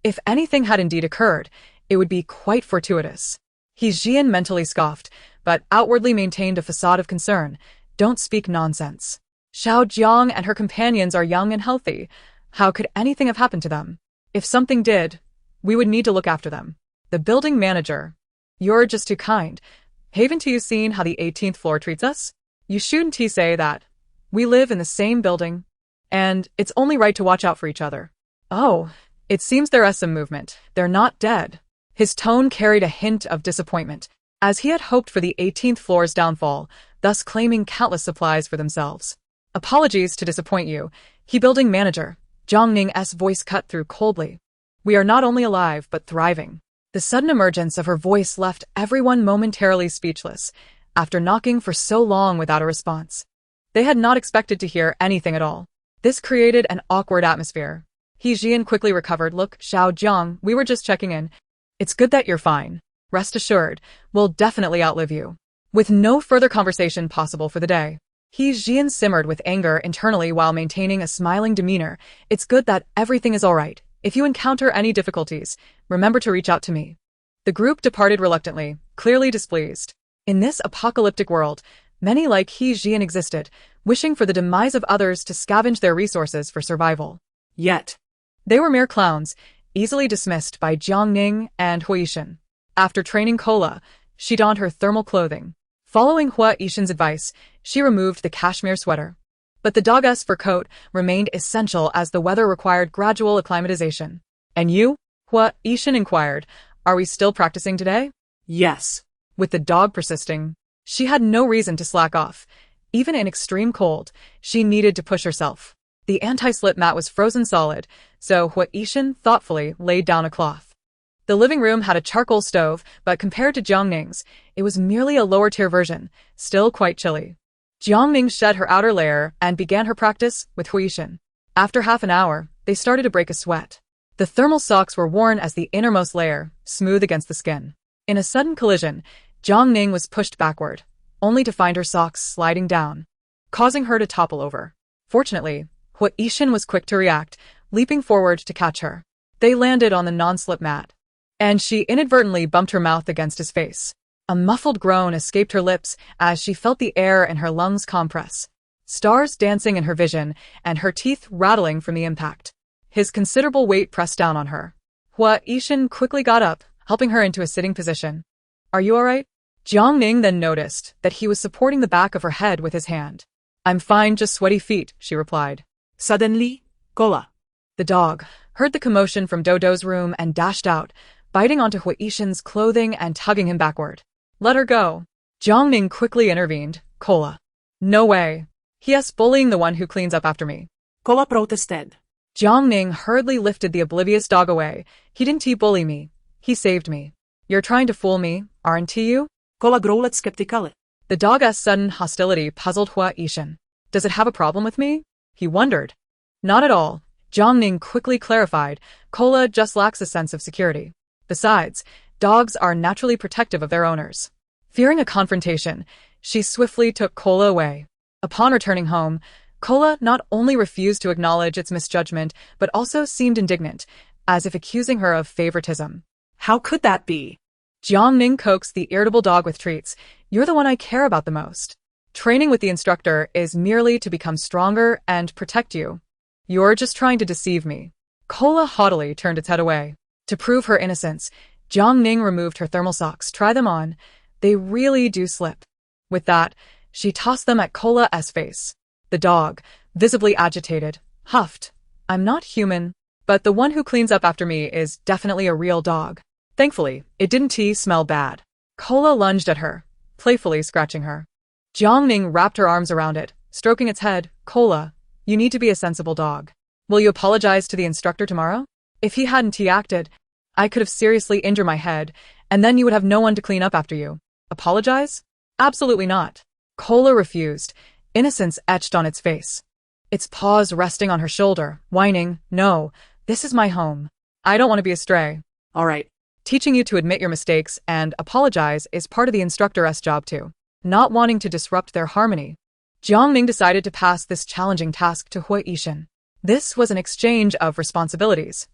If anything had indeed occurred, it would be quite fortuitous. He Jian mentally scoffed, but outwardly maintained a facade of concern. Don't speak nonsense. Xiao Jiang and her companions are young and healthy. How could anything have happened to them? If something did, we would need to look after them. The building manager. You're just too kind. Haven't you seen how the 18th floor treats us? You shouldn't say that. We live in the same building, and it's only right to watch out for each other. Oh, it seems there's some movement. They're not dead. His tone carried a hint of disappointment, as he had hoped for the 18th floor's downfall, thus claiming countless supplies for themselves. Apologies to disappoint you. He building manager. Jiang Ning's voice cut through coldly. We are not only alive, but thriving. The sudden emergence of her voice left everyone momentarily speechless, after knocking for so long without a response. They had not expected to hear anything at all. This created an awkward atmosphere. He Jian quickly recovered. Look, Xiao Jiang, we were just checking in. It's good that you're fine. Rest assured, we'll definitely outlive you. With no further conversation possible for the day, He Jian simmered with anger internally while maintaining a smiling demeanor. It's good that everything is all right. If you encounter any difficulties, remember to reach out to me. The group departed reluctantly, clearly displeased. In this apocalyptic world, many like He Jian existed, wishing for the demise of others to scavenge their resources for survival. Yet, they were mere clowns, easily dismissed by Jiang Ning and Hua Yishan. After training Cola, she donned her thermal clothing. Following Hua Yishan's advice, she removed the cashmere sweater. But the dog's fur coat remained essential as the weather required gradual acclimatization. And you? Hua Yishan inquired. Are we still practicing today? Yes. With the dog persisting, she had no reason to slack off. Even in extreme cold, she needed to push herself. The anti-slip mat was frozen solid, so Hua Yishan thoughtfully laid down a cloth. The living room had a charcoal stove, but compared to Jiang Ning's, it was merely a lower-tier version, still quite chilly. Jiang Ning shed her outer layer and began her practice with Hua Yishan. After half an hour, they started to break a sweat. The thermal socks were worn as the innermost layer, smooth against the skin. In a sudden collision, Jiang Ning was pushed backward, only to find her socks sliding down, causing her to topple over. Fortunately, Hua Yishan was quick to react, leaping forward to catch her. They landed on the non-slip mat, and she inadvertently bumped her mouth against his face. A muffled groan escaped her lips as she felt the air in her lungs compress, stars dancing in her vision and her teeth rattling from the impact. His considerable weight pressed down on her. Hua Yishan quickly got up, helping her into a sitting position. "Are you all right?" Jiang Ning then noticed that he was supporting the back of her head with his hand. "I'm fine, just sweaty feet," she replied. Suddenly, Kola, The dog heard the commotion from Dodo's room and dashed out, biting onto Hua Yishan's clothing and tugging him backward. "Let her go." Jiang Ning quickly intervened. "Kola. No way. He is bullying the one who cleans up after me." Kola protested. Jiang Ning hurriedly lifted the oblivious dog away. "He didn't bully me. He saved me. You're trying to fool me, aren't you?" Kola growled skeptically. The dog's sudden hostility puzzled Hua Yishan. "Does it have a problem with me?" he wondered. "Not at all," Jiang Ning quickly clarified. "Kola just lacks a sense of security. Besides, dogs are naturally protective of their owners." Fearing a confrontation, she swiftly took Kola away. Upon returning home, Kola not only refused to acknowledge its misjudgment, but also seemed indignant, as if accusing her of favoritism. How could that be? Jiang Ning coaxed the irritable dog with treats. "You're the one I care about the most. Training with the instructor is merely to become stronger and protect you. You're just trying to deceive me." Kola haughtily turned its head away. To prove her innocence, Jiang Ning removed her thermal socks. "Try them on. They really do slip." With that, she tossed them at Kola's face. The dog, visibly agitated, huffed. "I'm not human, but the one who cleans up after me is definitely a real dog." Thankfully, it didn't smell bad. Kola lunged at her, playfully scratching her. Jiang Ning wrapped her arms around it, stroking its head. "Kola, you need to be a sensible dog. Will you apologize to the instructor tomorrow? If he hadn't acted, I could have seriously injured my head, and then you would have no one to clean up after you." "Apologize? Absolutely not." Kola refused, innocence etched on its face. Its paws resting on her shoulder, whining, "No, this is my home. I don't want to be a stray." All right. Teaching you to admit your mistakes and apologize is part of the instructor's job too, not wanting to disrupt their harmony. Jiang Ning decided to pass this challenging task to Hua Yishan. This was an exchange of responsibilities.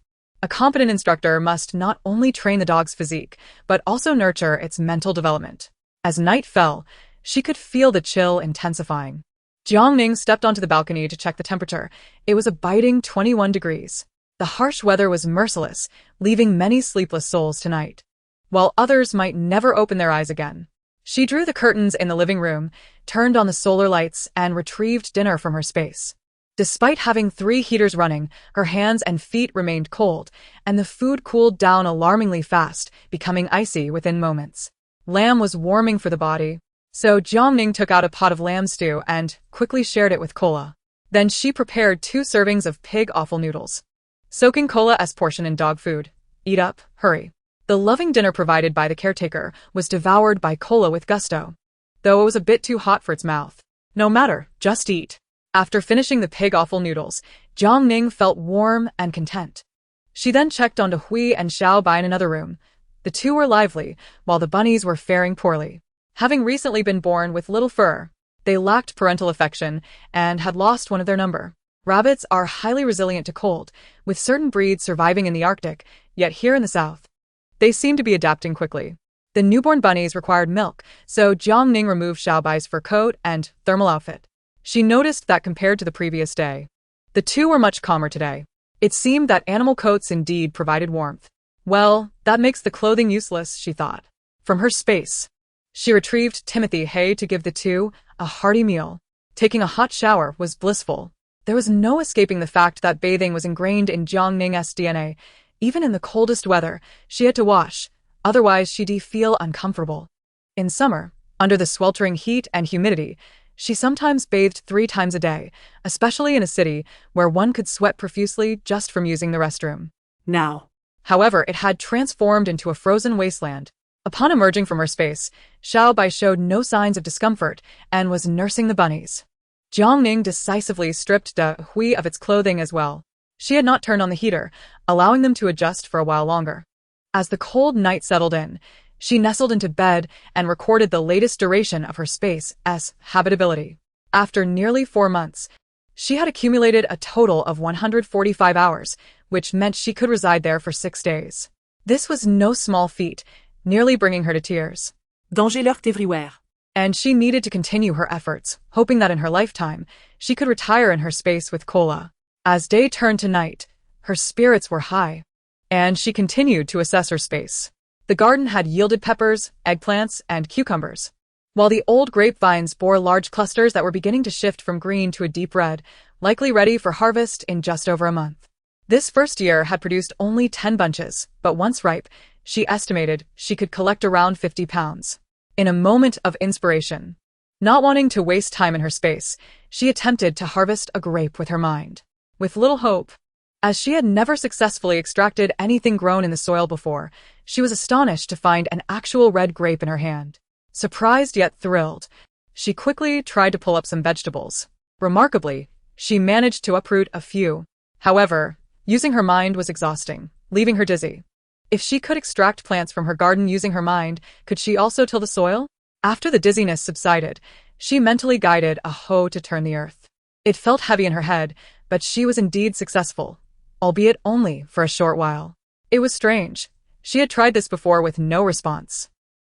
A competent instructor must not only train the dog's physique, but also nurture its mental development. As night fell, she could feel the chill intensifying. Jiang Ning stepped onto the balcony to check the temperature. It was a biting 21 degrees. The harsh weather was merciless, leaving many sleepless souls tonight, while others might never open their eyes again. She drew the curtains in the living room, turned on the solar lights, and retrieved dinner from her space. Despite having 3 heaters running, her hands and feet remained cold, and the food cooled down alarmingly fast, becoming icy within moments. Lamb was warming for the body, so Jiang Ning took out a pot of lamb stew and quickly shared it with Kola. Then she prepared 2 servings of pig offal noodles, soaking Kola's portion in dog food. "Eat up, hurry." The loving dinner provided by the caretaker was devoured by Kola with gusto, though it was a bit too hot for its mouth. "No matter, just eat." After finishing the pig offal noodles, Jiang Ning felt warm and content. She then checked onto Hui and Xiaobai in another room. The two were lively, while the bunnies were faring poorly. Having recently been born with little fur, they lacked parental affection and had lost one of their number. Rabbits are highly resilient to cold, with certain breeds surviving in the Arctic, yet here in the south, they seem to be adapting quickly. The newborn bunnies required milk, so Jiang Ning removed Xiaobai's fur coat and thermal outfit. She noticed that compared to the previous day, the two were much calmer today. It seemed that animal coats indeed provided warmth. Well, that makes the clothing useless, she thought. From her space, she retrieved Timothy Hay to give the two a hearty meal. Taking a hot shower was blissful. There was no escaping the fact that bathing was ingrained in Jiang Ning's DNA. Even in the coldest weather, she had to wash, otherwise she'd feel uncomfortable. In summer, under the sweltering heat and humidity, She sometimes bathed 3 times a day, especially in a city where one could sweat profusely just from using the restroom. Now. However, it had transformed into a frozen wasteland. Upon emerging from her space, Xiao Bai showed no signs of discomfort and was nursing the bunnies. Jiang Ning decisively stripped De Hui of its clothing as well. She had not turned on the heater, allowing them to adjust for a while longer. As the cold night settled in, she nestled into bed and recorded the latest duration of her space's habitability. After nearly 4 months, she had accumulated a total of 145 hours, which meant she could reside there for 6 days. This was no small feat, nearly bringing her to tears. Danger lurked everywhere. And she needed to continue her efforts, hoping that in her lifetime, she could retire in her space with Cola. As day turned to night, her spirits were high, and she continued to assess her space. The garden had yielded peppers, eggplants, and cucumbers, while the old grapevines bore large clusters that were beginning to shift from green to a deep red, likely ready for harvest in just over a month. This first year had produced only 10 bunches, but once ripe, she estimated she could collect around 50 pounds. In a moment of inspiration, not wanting to waste time in her space, she attempted to harvest a grape with her mind. With little hope, as she had never successfully extracted anything grown in the soil before, she was astonished to find an actual red grape in her hand. Surprised yet thrilled, she quickly tried to pull up some vegetables. Remarkably, she managed to uproot a few. However, using her mind was exhausting, leaving her dizzy. If she could extract plants from her garden using her mind, could she also till the soil? After the dizziness subsided, she mentally guided a hoe to turn the earth. It felt heavy in her head, but she was indeed successful, albeit only for a short while. It was strange. She had tried this before with no response.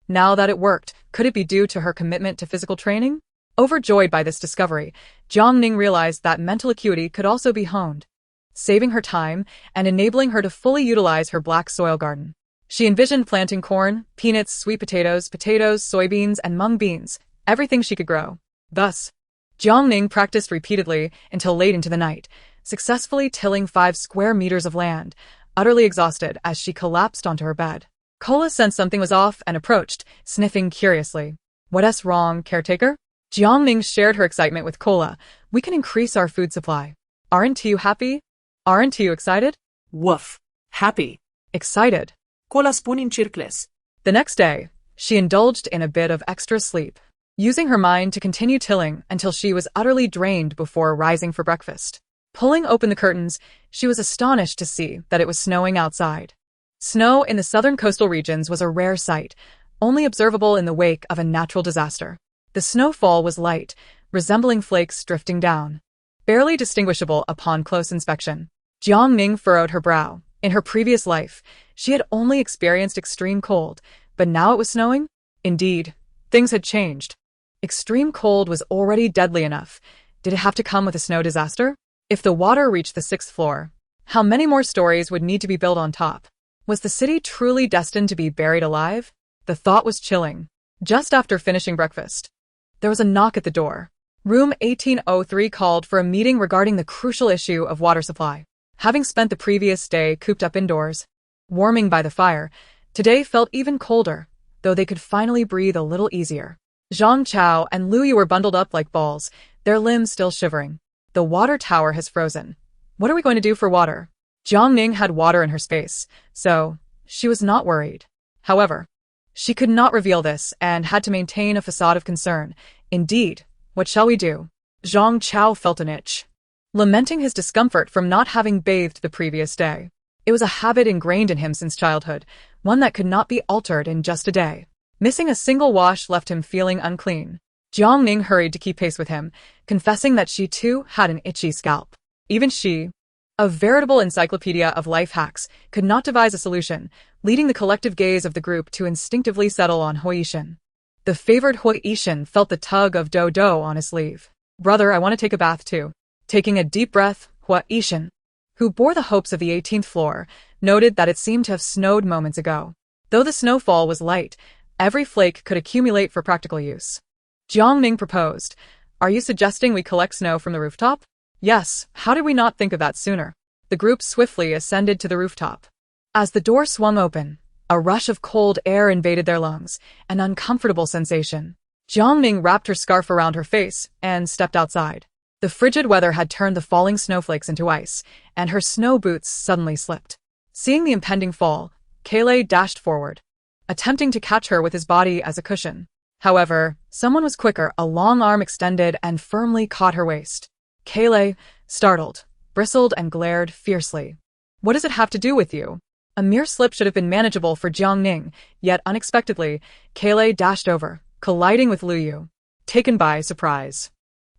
Now that it worked, could it be due to her commitment to physical training? Overjoyed by this discovery, Jiang Ning realized that mental acuity could also be honed, saving her time and enabling her to fully utilize her black soil garden. She envisioned planting corn, peanuts, sweet potatoes, soybeans, and mung beans, everything she could grow. Thus, Jiang Ning practiced repeatedly until late into the night, successfully tilling 5 square meters of land, utterly exhausted as she collapsed onto her bed. Cola sensed something was off and approached, sniffing curiously. "What's wrong, caretaker?" Jiang Ning shared her excitement with Cola. "We can increase our food supply. Aren't you happy? Aren't you excited?" Woof. Happy. Excited. Cola spoon in circles. The next day, she indulged in a bit of extra sleep, using her mind to continue tilling until she was utterly drained before rising for breakfast. Pulling open the curtains, she was astonished to see that it was snowing outside. Snow in the southern coastal regions was a rare sight, only observable in the wake of a natural disaster. The snowfall was light, resembling flakes drifting down, barely distinguishable upon close inspection. Jiang Ning furrowed her brow. In her previous life, she had only experienced extreme cold, but now it was snowing? Indeed, things had changed. Extreme cold was already deadly enough. Did it have to come with a snow disaster? If the water reached the 6th floor, how many more stories would need to be built on top? Was the city truly destined to be buried alive? The thought was chilling. Just after finishing breakfast, there was a knock at the door. Room 1803 called for a meeting regarding the crucial issue of water supply. Having spent the previous day cooped up indoors, warming by the fire, today felt even colder, though they could finally breathe a little easier. Zhang Chao and Lu Yu were bundled up like balls, their limbs still shivering. "The water tower has frozen. What are we going to do for water?" Jiang Ning had water in her space, so she was not worried. However, she could not reveal this and had to maintain a facade of concern. "Indeed, what shall we do?" Zhang Chao felt an itch, lamenting his discomfort from not having bathed the previous day. It was a habit ingrained in him since childhood, one that could not be altered in just a day. Missing a single wash left him feeling unclean. Jiang Ning hurried to keep pace with him, confessing that she too had an itchy scalp. Even she, a veritable encyclopedia of life hacks, could not devise a solution, leading the collective gaze of the group to instinctively settle on Huishan. The favored Huishan felt the tug of Do on his sleeve. "Brother, I want to take a bath too." Taking a deep breath, Huishan, who bore the hopes of the 18th floor, noted that it seemed to have snowed moments ago. Though the snowfall was light, every flake could accumulate for practical use. Jiang Ning proposed, "Are you suggesting we collect snow from the rooftop?" "Yes, how did we not think of that sooner?" The group swiftly ascended to the rooftop. As the door swung open, a rush of cold air invaded their lungs, an uncomfortable sensation. Jiang Ning wrapped her scarf around her face and stepped outside. The frigid weather had turned the falling snowflakes into ice, and her snow boots suddenly slipped. Seeing the impending fall, Kaylay dashed forward, attempting to catch her with his body as a cushion. However, someone was quicker. A long arm extended and firmly caught her waist. Kaylay, startled, bristled and glared fiercely. What does it have to do with you? A mere slip should have been manageable for Jiang Ning, yet unexpectedly, Kaylay dashed over, colliding with Lu Yu. Taken by surprise,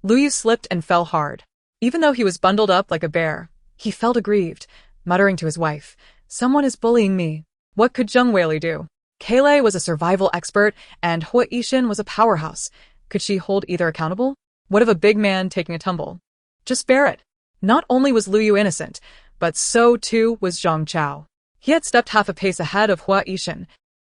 Lu Yu slipped and fell hard. Even though he was bundled up like a bear, he felt aggrieved, muttering to his wife, "Someone is bullying me." What could Zheng Weili do? Kaylay was a survival expert, and Hua Yixin was a powerhouse. Could she hold either accountable? What of a big man taking a tumble? Just bear it. Not only was Lu Yu innocent, but so too was Zhang Chao. He had stepped half a pace ahead of Hua Yixin,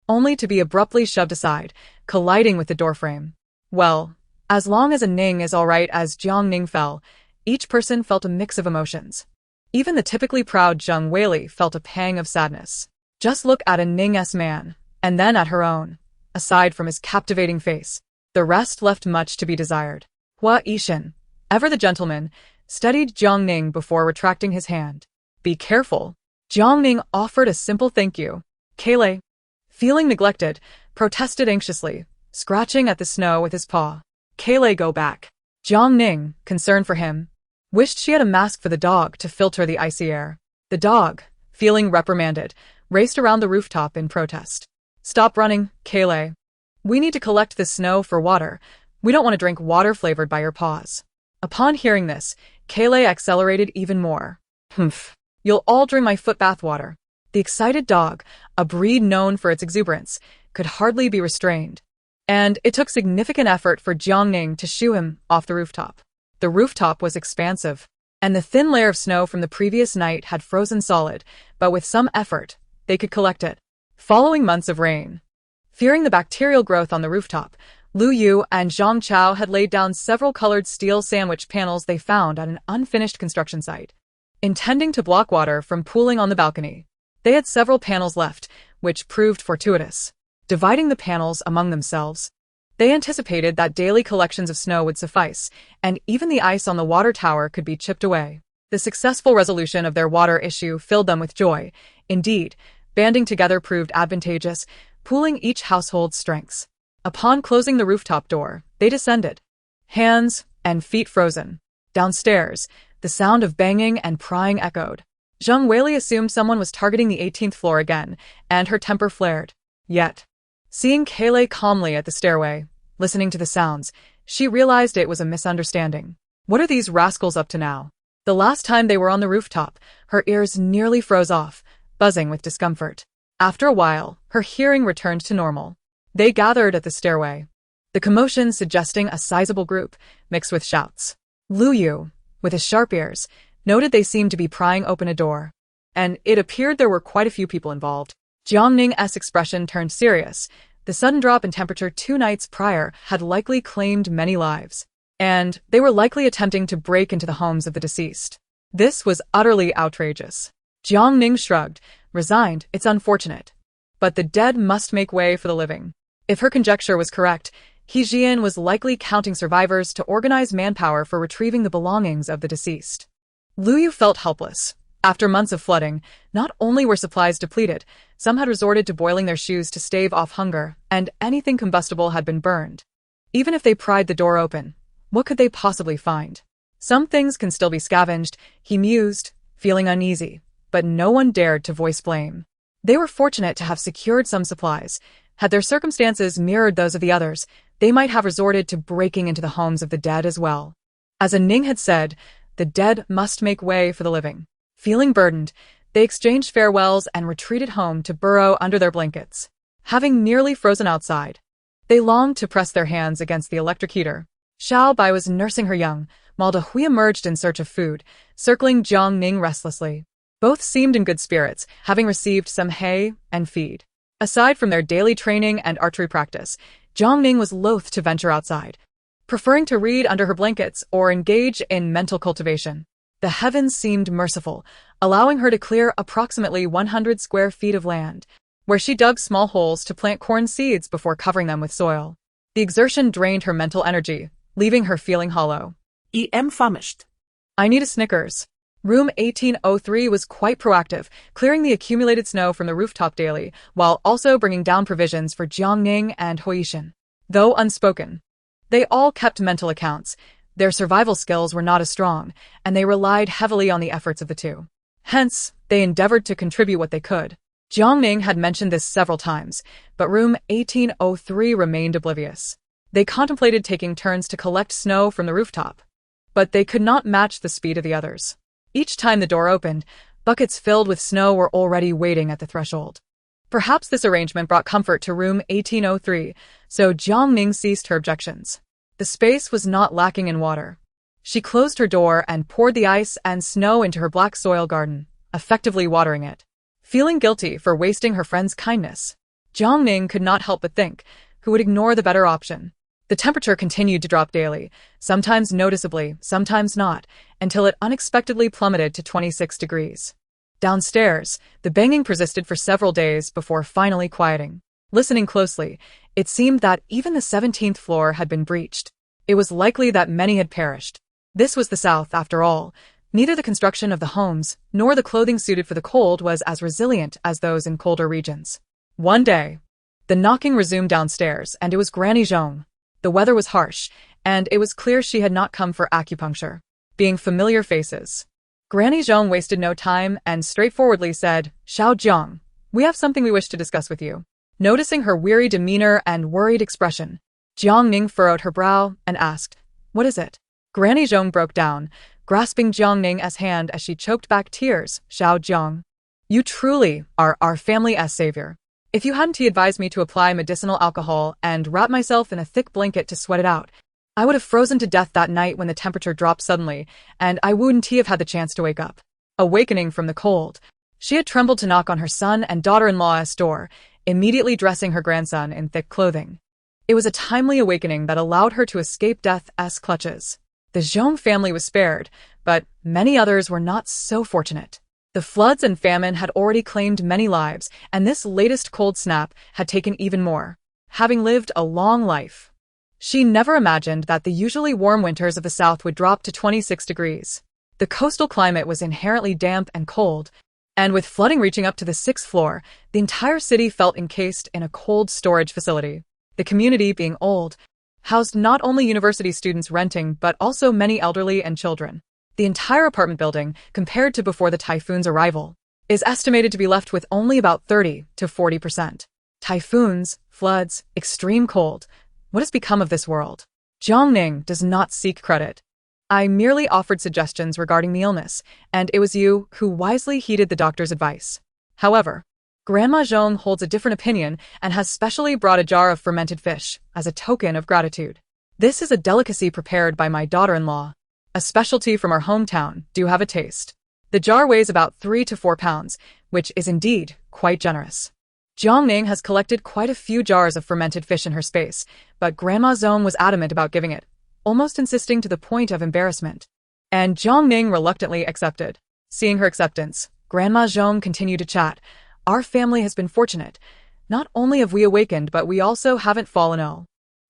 only to be abruptly shoved aside, colliding with the doorframe. Well, as long as a Ning is alright. As Jiang Ning fell, each person felt a mix of emotions. Even the typically proud Zheng Weili felt a pang of sadness. Just look at a Ning's man, and then at her own. Aside from his captivating face, the rest left much to be desired. Hua Yixin, ever the gentleman, steadied Jiang Ning before retracting his hand. Be careful. Jiang Ning offered a simple thank you. Kaylay, feeling neglected, protested anxiously, scratching at the snow with his paw. Kaylay, go back. Jiang Ning, concerned for him, wished she had a mask for the dog to filter the icy air. The dog, feeling reprimanded, raced around the rooftop in protest. Stop running, Kaylay. We need to collect this snow for water. We don't want to drink water flavored by your paws. Upon hearing this, Kaylay accelerated even more. Humph. You'll all drink my foot bath water. The excited dog, a breed known for its exuberance, could hardly be restrained. And it took significant effort for Jiang Ning to shoo him off the rooftop. The rooftop was expansive, and the thin layer of snow from the previous night had frozen solid, but with some effort, they could collect it. Following months of rain, fearing the bacterial growth on the rooftop, Lu Yu and Zhang Chao had laid down several colored steel sandwich panels they found at an unfinished construction site, intending to block water from pooling on the balcony. They had several panels left, which proved fortuitous. Dividing the panels among themselves, they anticipated that daily collections of snow would suffice, and even the ice on the water tower could be chipped away. The successful resolution of their water issue filled them with joy. Indeed, banding together proved advantageous, pooling each household's strengths. Upon closing the rooftop door, they descended, hands and feet frozen. Downstairs, the sound of banging and prying echoed. Zheng Weili assumed someone was targeting the 18th floor again, and her temper flared. Yet, seeing Kaylay calmly at the stairway, listening to the sounds, she realized it was a misunderstanding. What are these rascals up to now? The last time they were on the rooftop, her ears nearly froze off, buzzing with discomfort. After a while, her hearing returned to normal. They gathered at the stairway, the commotion suggesting a sizable group, mixed with shouts. Lu Yu, with his sharp ears, noted they seemed to be prying open a door, and it appeared there were quite a few people involved. Jiang Ning's expression turned serious. The sudden drop in temperature 2 nights prior had likely claimed many lives, and they were likely attempting to break into the homes of the deceased. This was utterly outrageous. Jiang Ning shrugged, resigned. It's unfortunate, but the dead must make way for the living. If her conjecture was correct, He Jian was likely counting survivors to organize manpower for retrieving the belongings of the deceased. Lu Yu felt helpless. After months of flooding, not only were supplies depleted, some had resorted to boiling their shoes to stave off hunger, and anything combustible had been burned. Even if they pried the door open, what could they possibly find? Some things can still be scavenged, he mused, feeling uneasy, but no one dared to voice blame. They were fortunate to have secured some supplies. Had their circumstances mirrored those of the others, they might have resorted to breaking into the homes of the dead as well. As a Ning had said, the dead must make way for the living. Feeling burdened, they exchanged farewells and retreated home to burrow under their blankets. Having nearly frozen outside, they longed to press their hands against the electric heater. Xiao Bai was nursing her young, while De Hui emerged in search of food, circling Jiang Ning restlessly. Both seemed in good spirits, having received some hay and feed. Aside from their daily training and archery practice, Jiang Ning was loath to venture outside, preferring to read under her blankets or engage in mental cultivation. The heavens seemed merciful, allowing her to clear approximately 100 square feet of land, where she dug small holes to plant corn seeds before covering them with soil. The exertion drained her mental energy, leaving her feeling hollow. I am famished. I need a Snickers. Room 1803 was quite proactive, clearing the accumulated snow from the rooftop daily, while also bringing down provisions for Jiang Ning and Hoishin. Though unspoken, they all kept mental accounts. Their survival skills were not as strong, and they relied heavily on the efforts of the two. Hence, they endeavored to contribute what they could. Jiang Ning had mentioned this several times, but room 1803 remained oblivious. They contemplated taking turns to collect snow from the rooftop, but they could not match the speed of the others. Each time the door opened, buckets filled with snow were already waiting at the threshold. Perhaps this arrangement brought comfort to room 1803, so Jiang Ning ceased her objections. The space was not lacking in water. She closed her door and poured the ice and snow into her black soil garden, effectively watering it. Feeling guilty for wasting her friend's kindness, Jiang Ning could not help but think, who would ignore the better option? The temperature continued to drop daily, sometimes noticeably, sometimes not, until it unexpectedly plummeted to 26 degrees. Downstairs, the banging persisted for several days before finally quieting. Listening closely, it seemed that even the 17th floor had been breached. It was likely that many had perished. This was the South, after all. Neither the construction of the homes nor the clothing suited for the cold was as resilient as those in colder regions. One day, the knocking resumed downstairs, and it was Granny Zhong. The weather was harsh, and it was clear she had not come for acupuncture. Being familiar faces, Granny Zhong wasted no time and straightforwardly said, "Xiao Jiang, we have something we wish to discuss with you." Noticing her weary demeanor and worried expression, Jiang Ning furrowed her brow and asked, "What is it?" Granny Zhong broke down, grasping Jiang Ning's hand as she choked back tears. "Xiao Jiang, you truly are our family's savior. If you hadn't advised me to apply medicinal alcohol and wrap myself in a thick blanket to sweat it out, I would have frozen to death that night when the temperature dropped suddenly, and I wouldn't have had the chance to wake up." Awakening from the cold, she had trembled to knock on her son and daughter-in-law's door, immediately dressing her grandson in thick clothing. It was a timely awakening that allowed her to escape death's clutches. The Zhong family was spared, but many others were not so fortunate. The floods and famine had already claimed many lives, and this latest cold snap had taken even more. Having lived a long life, she never imagined that the usually warm winters of the South would drop to 26 degrees. The coastal climate was inherently damp and cold, and with flooding reaching up to the 6th floor, the entire city felt encased in a cold storage facility. The community, being old, housed not only university students renting but also many elderly and children. The entire apartment building, compared to before the typhoon's arrival, is estimated to be left with only about 30 to 40%. Typhoons, floods, extreme cold. What has become of this world? Jiang Ning does not seek credit. I merely offered suggestions regarding the illness, and it was you who wisely heeded the doctor's advice. However, Grandma Zhong holds a different opinion and has specially brought a jar of fermented fish as a token of gratitude. This is a delicacy prepared by my daughter-in-law, a specialty from our hometown. Do have a taste. The jar weighs about 3 to 4 pounds, which is indeed quite generous. Jiang Ning has collected quite a few jars of fermented fish in her space, but Grandma Zhong was adamant about giving it, almost insisting to the point of embarrassment. And Jiang Ning reluctantly accepted. Seeing her acceptance, Grandma Zhong continued to chat. "Our family has been fortunate. Not only have we awakened, but we also haven't fallen ill.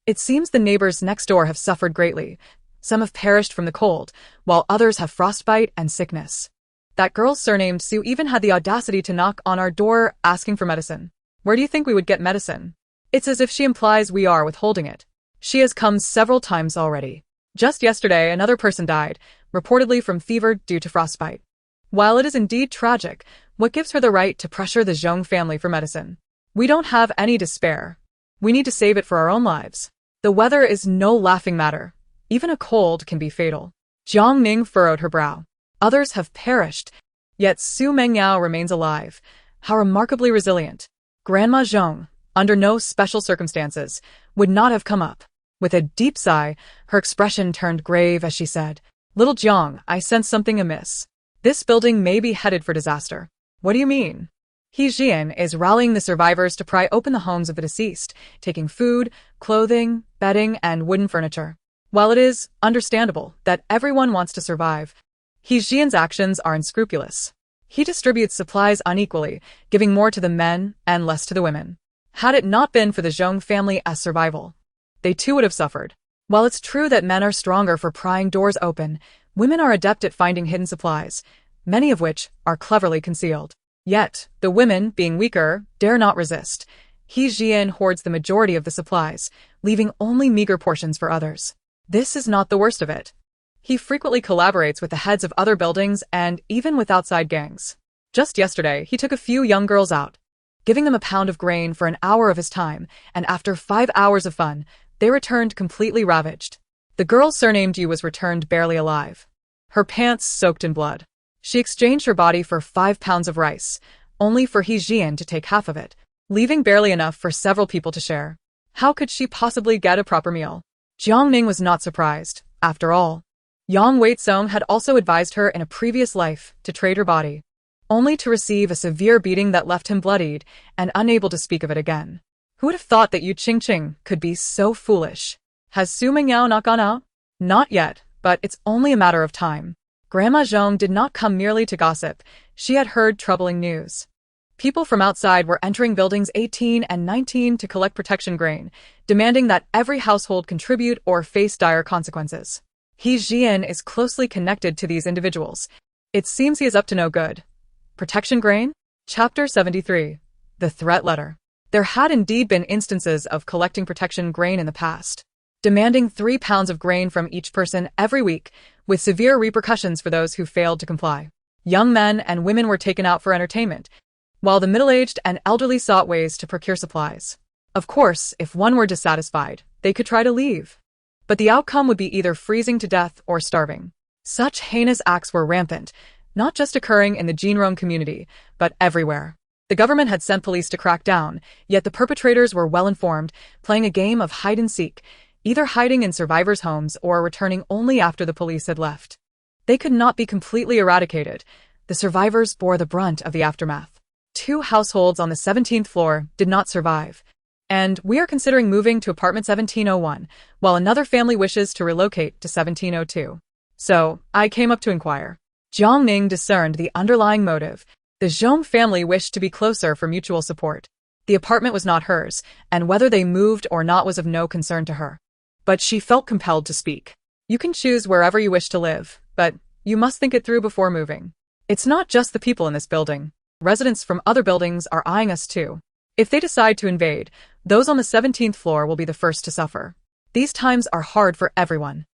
It seems the neighbors next door have suffered greatly. Some have perished from the cold, while others have frostbite and sickness. That girl surnamed Sue even had the audacity to knock on our door asking for medicine. Where do you think we would get medicine? It's as if she implies we are withholding it. She has come several times already. Just yesterday, another person died, reportedly from fever due to frostbite. While it is indeed tragic, what gives her the right to pressure the Zhong family for medicine? We don't have any to spare. We need to save it for our own lives. The weather is no laughing matter. Even a cold can be fatal." Jiang Ning furrowed her brow. Others have perished, yet Su Mengyao remains alive. How remarkably resilient. Grandma Zhong, under no special circumstances, would not have come up. With a deep sigh, her expression turned grave as she said, "Little Jiang, I sense something amiss. This building may be headed for disaster." "What do you mean?" He Jian is rallying the survivors to pry open the homes of the deceased, taking food, clothing, bedding, and wooden furniture. While it is understandable that everyone wants to survive, He Jian's actions are unscrupulous. He distributes supplies unequally, giving more to the men and less to the women. Had it not been for the Zhong family as survival, they too would have suffered. While it's true that men are stronger for prying doors open, women are adept at finding hidden supplies, many of which are cleverly concealed. Yet, the women, being weaker, dare not resist. He Jian hoards the majority of the supplies, leaving only meager portions for others. This is not the worst of it. He frequently collaborates with the heads of other buildings and even with outside gangs. Just yesterday, he took a few young girls out, giving them a pound of grain for an hour of his time, and after 5 hours of fun, they returned completely ravaged. The girl surnamed Yu was returned barely alive, her pants soaked in blood. She exchanged her body for 5 pounds of rice, only for He Jian to take half of it, leaving barely enough for several people to share. How could she possibly get a proper meal? Jiang Ning was not surprised. After all, Yang Weizong had also advised her in a previous life to trade her body, only to receive a severe beating that left him bloodied and unable to speak of it again. Who would have thought that Yu Qingqing could be so foolish? Has Su Mingyao not gone out? Not yet, but it's only a matter of time. Grandma Zhong did not come merely to gossip. She had heard troubling news. People from outside were entering buildings 18 and 19 to collect protection grain, demanding that every household contribute or face dire consequences. He Jian is closely connected to these individuals. It seems he is up to no good. Protection grain? Chapter 73. The Threat Letter. There had indeed been instances of collecting protection grain in the past, demanding 3 pounds of grain from each person every week, with severe repercussions for those who failed to comply. Young men and women were taken out for entertainment, while the middle-aged and elderly sought ways to procure supplies. Of course, if one were dissatisfied, they could try to leave. But the outcome would be either freezing to death or starving. Such heinous acts were rampant, not just occurring in the Jinrong community, but everywhere. The government had sent police to crack down, yet the perpetrators were well-informed, playing a game of hide-and-seek, either hiding in survivors' homes or returning only after the police had left. They could not be completely eradicated. The survivors bore the brunt of the aftermath. 2 households on the 17th floor did not survive, and we are considering moving to apartment 1701, while another family wishes to relocate to 1702. So, I came up to inquire. Jiang Ning discerned the underlying motive. The Zhong family wished to be closer for mutual support. The apartment was not hers, and whether they moved or not was of no concern to her. But she felt compelled to speak. You can choose wherever you wish to live, but you must think it through before moving. It's not just the people in this building. Residents from other buildings are eyeing us too. If they decide to invade, those on the 17th floor will be the first to suffer. These times are hard for everyone.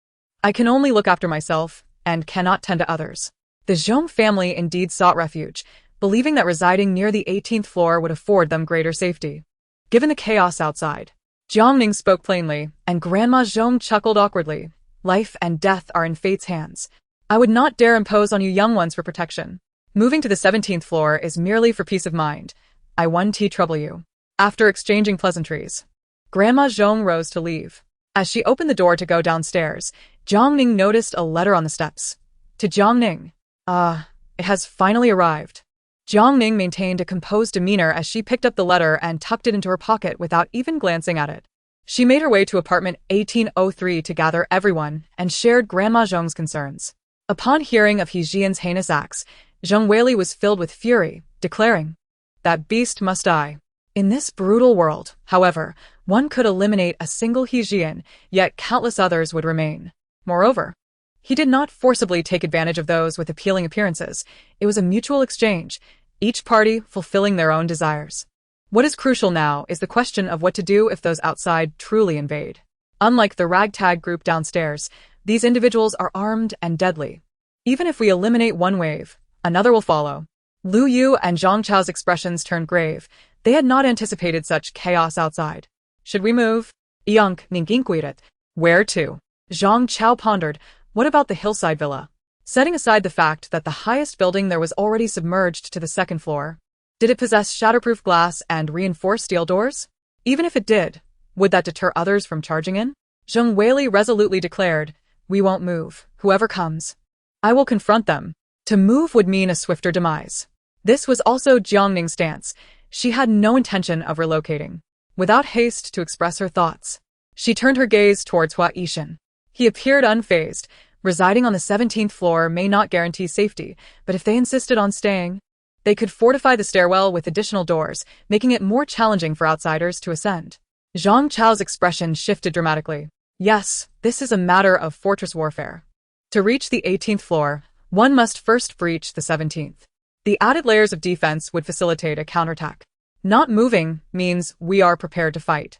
I can only look after myself, and cannot tend to others. The Zhong family indeed sought refuge, believing that residing near the 18th floor would afford them greater safety. Given the chaos outside, Jiang Ning spoke plainly, and Grandma Zhong chuckled awkwardly. Life and death are in fate's hands. I would not dare impose on you young ones for protection. Moving to the 17th floor is merely for peace of mind. I won't trouble you. After exchanging pleasantries, Grandma Zhong rose to leave. As she opened the door to go downstairs, Jiang Ning noticed a letter on the steps. To Jiang Ning. It has finally arrived. Jiang Ning maintained a composed demeanor as she picked up the letter and tucked it into her pocket without even glancing at it. She made her way to apartment 1803 to gather everyone and shared Grandma Zhong's concerns. Upon hearing of He Jian's heinous acts, Zhong Weili was filled with fury, declaring, "That beast must die." In this brutal world, however, one could eliminate a single He Jian, yet countless others would remain. Moreover, he did not forcibly take advantage of those with appealing appearances. It was a mutual exchange, each party fulfilling their own desires. What is crucial now is the question of what to do if those outside truly invade. Unlike the ragtag group downstairs, these individuals are armed and deadly. Even if we eliminate one wave, another will follow. Lu Yu and Zhang Chao's expressions turned grave. They had not anticipated such chaos outside. Should we move? Jiang Ning inquired. Where to? Zhang Chao pondered. What about the hillside villa? Setting aside the fact that the highest building there was already submerged to the 2nd floor, did it possess shatterproof glass and reinforced steel doors? Even if it did, would that deter others from charging in? Zhong Weili resolutely declared, "We won't move, whoever comes. I will confront them." To move would mean a swifter demise. This was also Jiang Ning's stance. She had no intention of relocating. Without haste to express her thoughts, she turned her gaze towards Hua Yishan. He appeared unfazed. Residing on the 17th floor may not guarantee safety, but if they insisted on staying, they could fortify the stairwell with additional doors, making it more challenging for outsiders to ascend. Zhang Chao's expression shifted dramatically. Yes, this is a matter of fortress warfare. To reach the 18th floor, one must first breach the 17th. The added layers of defense would facilitate a counterattack. Not moving means we are prepared to fight.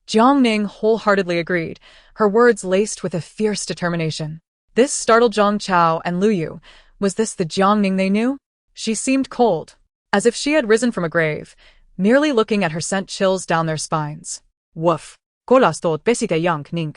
Jiang Ning wholeheartedly agreed, her words laced with a fierce determination. This startled Zhang Chao and Lu Yu. Was this the Jiang Ning they knew? She seemed cold, as if she had risen from a grave. Merely looking at her sent chills down their spines. Woof. Kolastot besite Jiang Ning.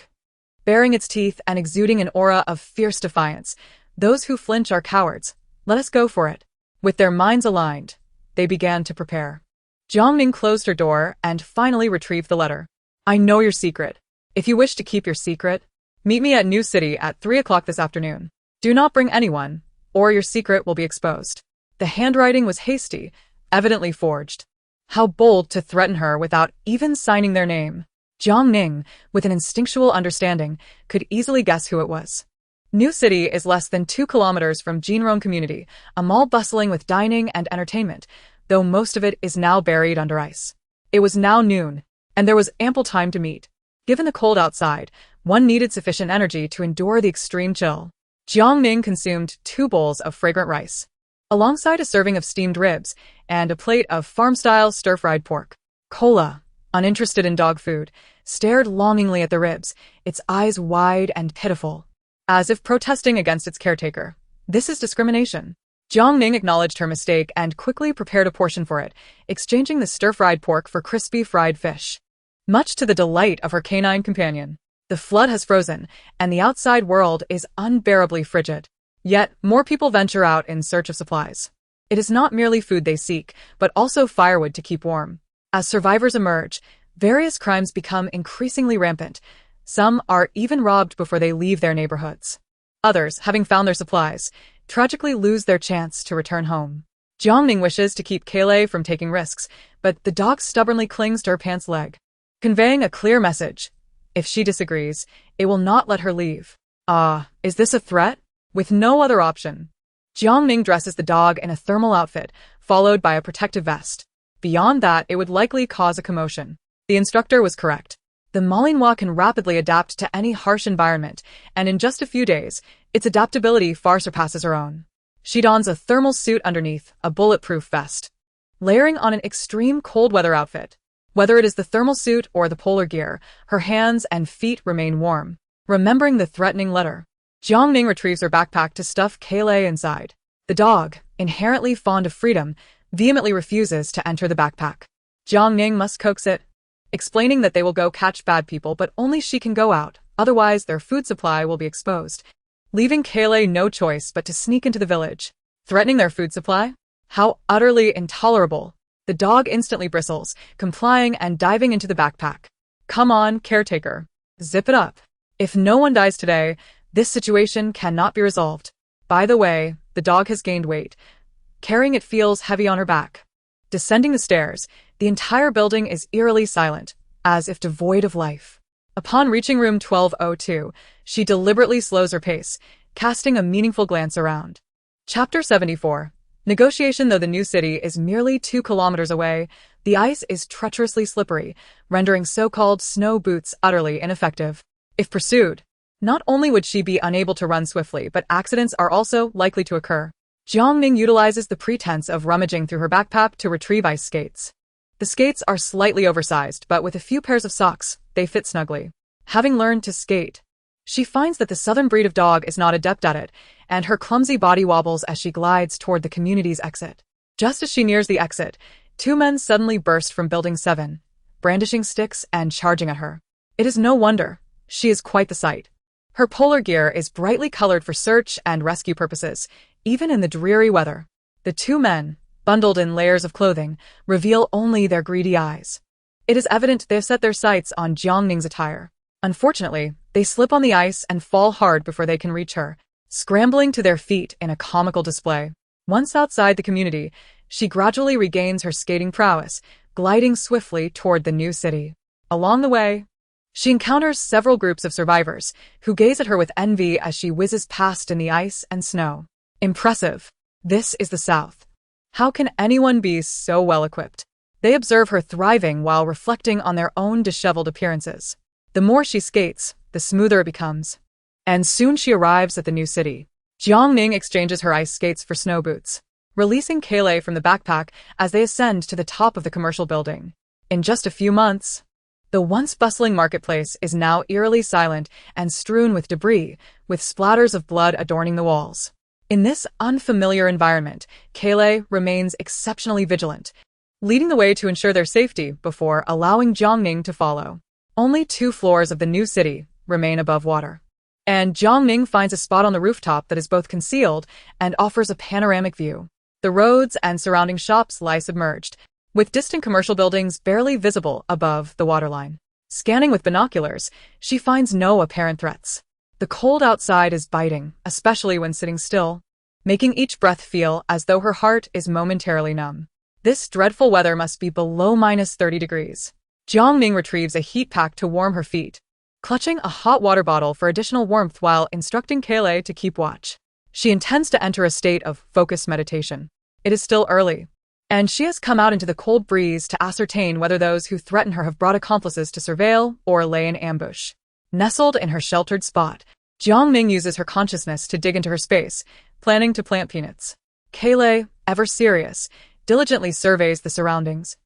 Baring its teeth and exuding an aura of fierce defiance. Those who flinch are cowards. Let us go for it. With their minds aligned, they began to prepare. Jiang Ning closed her door and finally retrieved the letter. I know your secret. If you wish to keep your secret, meet me at New City at 3 o'clock this afternoon. Do not bring anyone, or your secret will be exposed. The handwriting was hasty, evidently forged. How bold to threaten her without even signing their name. Jiang Ning, with an instinctual understanding, could easily guess who it was. New City is less than 2 kilometers from Jinrong Community, a mall bustling with dining and entertainment, though most of it is now buried under ice. It was now noon, and there was ample time to meet. Given the cold outside, one needed sufficient energy to endure the extreme chill. Jiang Ning consumed 2 bowls of fragrant rice, alongside a serving of steamed ribs and a plate of farm-style stir-fried pork. Kola, uninterested in dog food, stared longingly at the ribs, its eyes wide and pitiful, as if protesting against its caretaker. This is discrimination. Jiang Ning acknowledged her mistake and quickly prepared a portion for it, exchanging the stir-fried pork for crispy fried fish. Much to the delight of her canine companion. The flood has frozen, and the outside world is unbearably frigid. Yet, more people venture out in search of supplies. It is not merely food they seek, but also firewood to keep warm. As survivors emerge, various crimes become increasingly rampant. Some are even robbed before they leave their neighborhoods. Others, having found their supplies, tragically lose their chance to return home. Jiang Ning wishes to keep Kaylee from taking risks, but the dog stubbornly clings to her pants leg, conveying a clear message. If she disagrees, it will not let her leave. Is this a threat? With no other option, Jiang Ning dresses the dog in a thermal outfit, followed by a protective vest. Beyond that, it would likely cause a commotion. The instructor was correct. The Malinois can rapidly adapt to any harsh environment, and in just a few days, its adaptability far surpasses her own. She dons a thermal suit underneath a bulletproof vest, layering on an extreme cold weather outfit. Whether it is the thermal suit or the polar gear, her hands and feet remain warm. Remembering the threatening letter, Jiang Ning retrieves her backpack to stuff Kaylee inside. The dog, inherently fond of freedom, vehemently refuses to enter the backpack. Jiang Ning must coax it, explaining that they will go catch bad people, but only she can go out, otherwise their food supply will be exposed, leaving Kaylee no choice but to sneak into the village. Threatening their food supply? How utterly intolerable. The dog instantly bristles, complying and diving into the backpack. Come on, caretaker. Zip it up. If no one dies today, this situation cannot be resolved. By the way, the dog has gained weight. Carrying it feels heavy on her back. Descending the stairs, the entire building is eerily silent, as if devoid of life. Upon reaching room 1202, she deliberately slows her pace, casting a meaningful glance around. Chapter 74. Negotiation. Though the new city is merely 2 kilometers away, the ice is treacherously slippery, rendering so-called snow boots utterly ineffective. If pursued, not only would she be unable to run swiftly, but accidents are also likely to occur. Jiang Ning utilizes the pretense of rummaging through her backpack to retrieve ice skates. The skates are slightly oversized, but with a few pairs of socks, they fit snugly. Having learned to skate, she finds that the southern breed of dog is not adept at it, and her clumsy body wobbles as she glides toward the community's exit. Just as she nears the exit, 2 men suddenly burst from Building 7, brandishing sticks and charging at her. It is no wonder. She is quite the sight. Her polar gear is brightly colored for search and rescue purposes, even in the dreary weather. The 2 men, bundled in layers of clothing, reveal only their greedy eyes. It is evident they have set their sights on Jiang Ning's attire. Unfortunately, they slip on the ice and fall hard before they can reach her, scrambling to their feet in a comical display. Once outside the community, she gradually regains her skating prowess, gliding swiftly toward the new city. Along the way, she encounters several groups of survivors, who gaze at her with envy as she whizzes past in the ice and snow. Impressive. This is the South. How can anyone be so well equipped? They observe her thriving while reflecting on their own disheveled appearances. The more she skates, the smoother it becomes. And soon she arrives at the new city. Jiang Ning exchanges her ice skates for snow boots, releasing Kaylee from the backpack as they ascend to the top of the commercial building. In just a few months, the once bustling marketplace is now eerily silent and strewn with debris, with splatters of blood adorning the walls. In this unfamiliar environment, Kaylee remains exceptionally vigilant, leading the way to ensure their safety before allowing Jiang Ning to follow. Only 2 floors of the new city remain above water, and Jiang Ning finds a spot on the rooftop that is both concealed and offers a panoramic view. The roads and surrounding shops lie submerged, with distant commercial buildings barely visible above the waterline. Scanning with binoculars, she finds no apparent threats. The cold outside is biting, especially when sitting still, making each breath feel as though her heart is momentarily numb. This dreadful weather must be below -30 degrees. Jiang Ning retrieves a heat pack to warm her feet, clutching a hot water bottle for additional warmth while instructing Kaylee to keep watch. She intends to enter a state of focused meditation. It is still early, and she has come out into the cold breeze to ascertain whether those who threaten her have brought accomplices to surveil or lay in ambush. Nestled in her sheltered spot, Jiang Ning uses her consciousness to dig into her space, planning to plant peanuts. Kaylee, ever serious, diligently surveys the surroundings,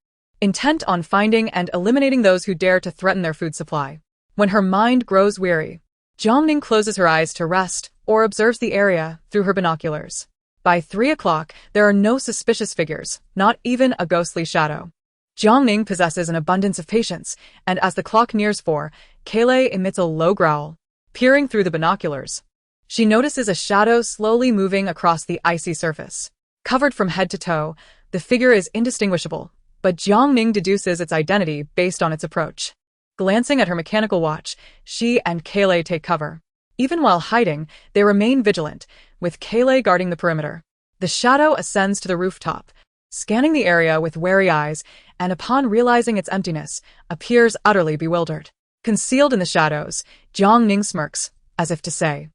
intent on finding and eliminating those who dare to threaten their food supply. When her mind grows weary, Jiang Ning closes her eyes to rest or observes the area through her binoculars. By 3 o'clock, there are no suspicious figures, not even a ghostly shadow. Jiang Ning possesses an abundance of patience, and as the clock nears 4, Kaylee emits a low growl. Peering through the binoculars, she notices a shadow slowly moving across the icy surface. Covered from head to toe, the figure is indistinguishable, but Jiang Ning deduces its identity based on its approach. Glancing at her mechanical watch, she and Kaylee take cover. Even while hiding, they remain vigilant, with Kaylee guarding the perimeter. The shadow ascends to the rooftop, scanning the area with wary eyes, and upon realizing its emptiness, appears utterly bewildered. Concealed in the shadows, Jiang Ning smirks, as if to say,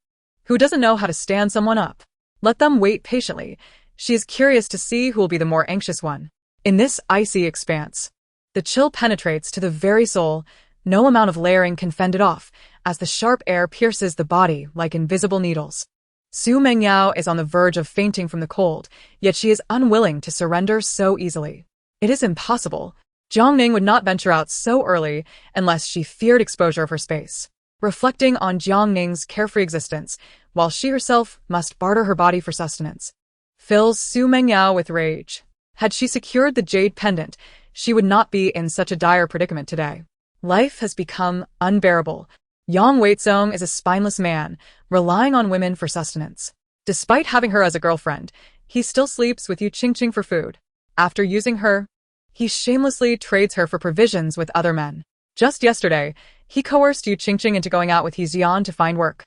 "Who doesn't know how to stand someone up? Let them wait patiently." She is curious to see who will be the more anxious one. In this icy expanse, the chill penetrates to the very soul. No amount of layering can fend it off, as the sharp air pierces the body like invisible needles. Su Mengyao is on the verge of fainting from the cold, yet she is unwilling to surrender so easily. It is impossible. Jiang Ning would not venture out so early unless she feared exposure of her space. Reflecting on Jiang Ning's carefree existence, while she herself must barter her body for sustenance, fills Su Mengyao with rage. Had she secured the jade pendant, she would not be in such a dire predicament today. Life has become unbearable. Yang Weizong is a spineless man, relying on women for sustenance. Despite having her as a girlfriend, he still sleeps with Yu Qingqing for food. After using her, he shamelessly trades her for provisions with other men. Just yesterday, he coerced Yu Qingqing into going out with He Xian to find work,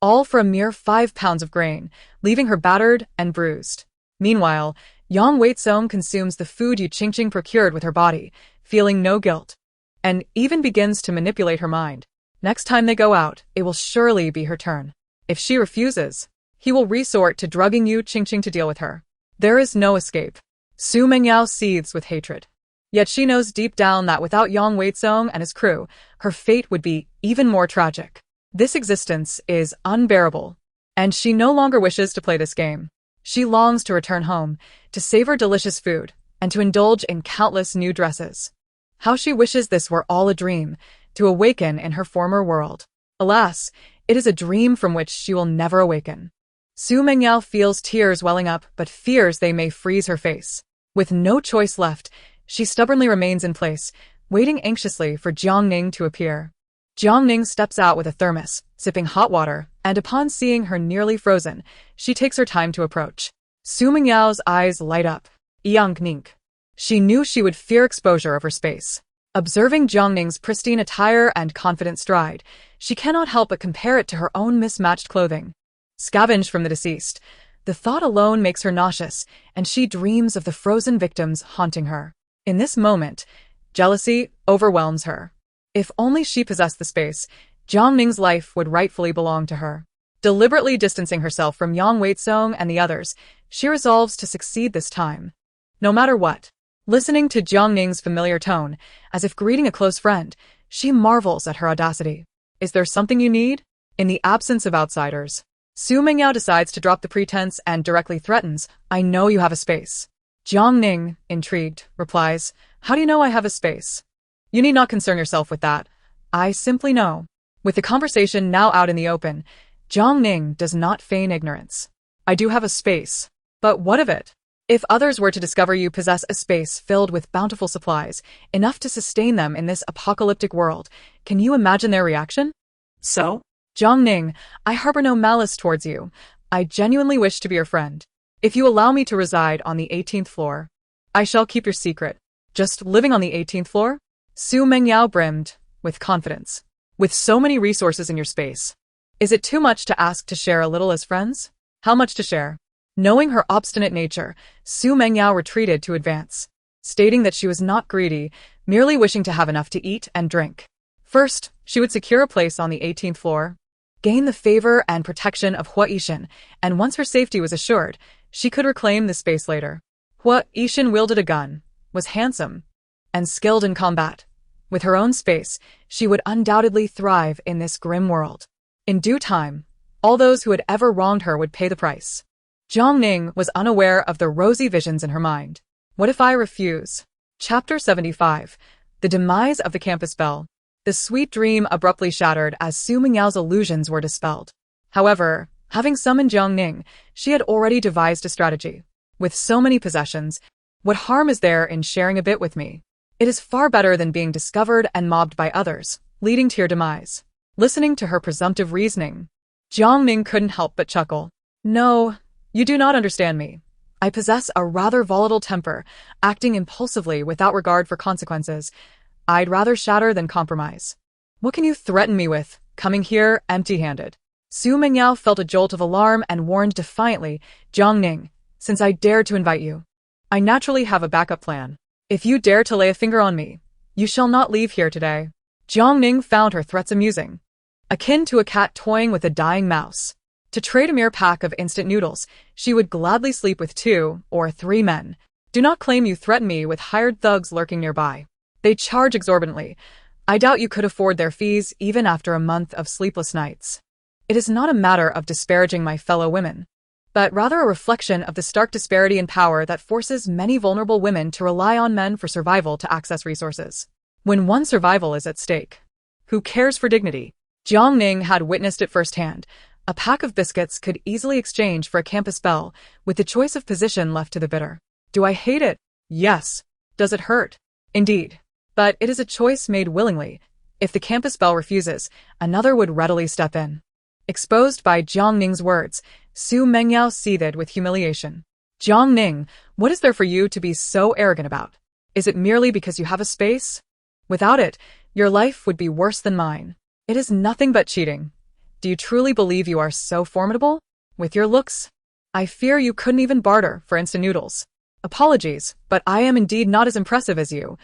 all for a mere 5 pounds of grain, leaving her battered and bruised. Meanwhile, Yang Weizong consumes the food Yu Qingqing procured with her body, feeling no guilt, and even begins to manipulate her mind. Next time they go out, it will surely be her turn. If she refuses, he will resort to drugging Yu Qingqing to deal with her. There is no escape. Su Mengyao seethes with hatred. Yet she knows deep down that without Yang Weizong and his crew, her fate would be even more tragic. This existence is unbearable, and she no longer wishes to play this game. She longs to return home, to savor delicious food, and to indulge in countless new dresses. How she wishes this were all a dream, to awaken in her former world. Alas, it is a dream from which she will never awaken. Su Mengyao feels tears welling up but fears they may freeze her face. With no choice left, she stubbornly remains in place, waiting anxiously for Jiang Ning to appear. Jiang Ning steps out with a thermos, sipping hot water, and upon seeing her nearly frozen, she takes her time to approach. Su Mengyao's eyes light up. Jiang Ning. She knew she would fear exposure of her space. Observing Jiang Ning's pristine attire and confident stride, she cannot help but compare it to her own mismatched clothing. Scavenged from the deceased, the thought alone makes her nauseous, and she dreams of the frozen victims haunting her. In this moment, jealousy overwhelms her. If only she possessed the space, Jiang Ning's life would rightfully belong to her. Deliberately distancing herself from Yang Weizong and the others, she resolves to succeed this time. No matter what. Listening to Jiang Ning's familiar tone, as if greeting a close friend, she marvels at her audacity. Is there something you need? In the absence of outsiders, Su Mengyao decides to drop the pretense and directly threatens, I know you have a space. Jiang Ning, intrigued, replies, how do you know I have a space? You need not concern yourself with that. I simply know. With the conversation now out in the open, Jiang Ning does not feign ignorance. I do have a space. But what of it? If others were to discover you possess a space filled with bountiful supplies, enough to sustain them in this apocalyptic world, can you imagine their reaction? So? Jiang Ning, I harbor no malice towards you. I genuinely wish to be your friend. If you allow me to reside on the 18th floor, I shall keep your secret. Just living on the 18th floor? Su Mengyao brimmed with confidence. With so many resources in your space, is it too much to ask to share a little as friends? How much to share? Knowing her obstinate nature, Su Mengyao retreated to advance, stating that she was not greedy, merely wishing to have enough to eat and drink. First, she would secure a place on the 18th floor, gain the favor and protection of Hua Yixin, and once her safety was assured, she could reclaim the space later. Hua Yixin wielded a gun, was handsome, and skilled in combat. With her own space, she would undoubtedly thrive in this grim world. In due time, all those who had ever wronged her would pay the price. Jiang Ning was unaware of the rosy visions in her mind. What if I refuse? Chapter 75. The Demise of the Campus Bell. The sweet dream abruptly shattered as Su Mengyao's illusions were dispelled. However, having summoned Jiang Ning, she had already devised a strategy. With so many possessions, what harm is there in sharing a bit with me? It is far better than being discovered and mobbed by others, leading to your demise. Listening to her presumptive reasoning, Jiang Ning couldn't help but chuckle. No, you do not understand me. I possess a rather volatile temper, acting impulsively without regard for consequences. I'd rather shatter than compromise. What can you threaten me with, coming here empty-handed? Su Mengyao felt a jolt of alarm and warned defiantly, Jiang Ning, since I dared to invite you, I naturally have a backup plan. If you dare to lay a finger on me, you shall not leave here today. Jiang Ning found her threats amusing, akin to a cat toying with a dying mouse. To trade a mere pack of instant noodles, she would gladly sleep with 2 or 3 men. Do not claim you threaten me with hired thugs lurking nearby. They charge exorbitantly. I doubt you could afford their fees even after a month of sleepless nights. It is not a matter of disparaging my fellow women, but rather a reflection of the stark disparity in power that forces many vulnerable women to rely on men for survival to access resources. When one's survival is at stake, who cares for dignity? Jiang Ning had witnessed it firsthand. A pack of biscuits could easily exchange for a campus bell, with the choice of position left to the bidder. Do I hate it? Yes. Does it hurt? Indeed. But it is a choice made willingly. If the campus bell refuses, another would readily step in. Exposed by Jiang Ning's words, Su Mengyao seethed with humiliation. Jiang Ning, what is there for you to be so arrogant about? Is it merely because you have a space? Without it, your life would be worse than mine. It is nothing but cheating. Do you truly believe you are so formidable? With your looks? I fear you couldn't even barter for instant noodles. Apologies, but I am indeed not as impressive as you.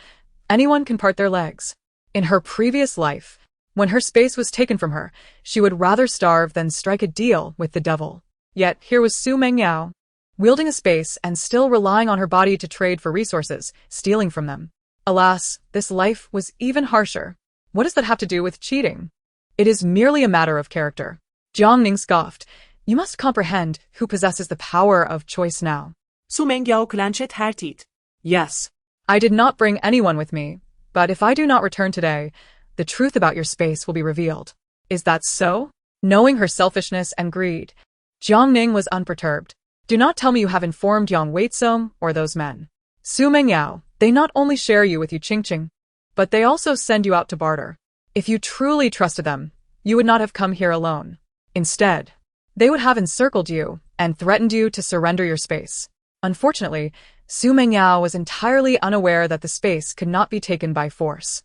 Anyone can part their legs. In her previous life, when her space was taken from her, she would rather starve than strike a deal with the devil. Yet here was Su Mengyao, wielding a space and still relying on her body to trade for resources, stealing from them. Alas, this life was even harsher. What does that have to do with cheating? It is merely a matter of character. Jiang Ning scoffed. You must comprehend who possesses the power of choice now. Su Mengyao clenched her teeth. Yes. I did not bring anyone with me, but if I do not return today, the truth about your space will be revealed. Is that so? Knowing her selfishness and greed, Jiang Ning was unperturbed. Do not tell me you have informed Yang Weizong or those men. Su Mengyao, they not only share you with Yu Qingqing, but they also send you out to barter. If you truly trusted them, you would not have come here alone. Instead, they would have encircled you and threatened you to surrender your space. Unfortunately, Su Mengyao was entirely unaware that the space could not be taken by force.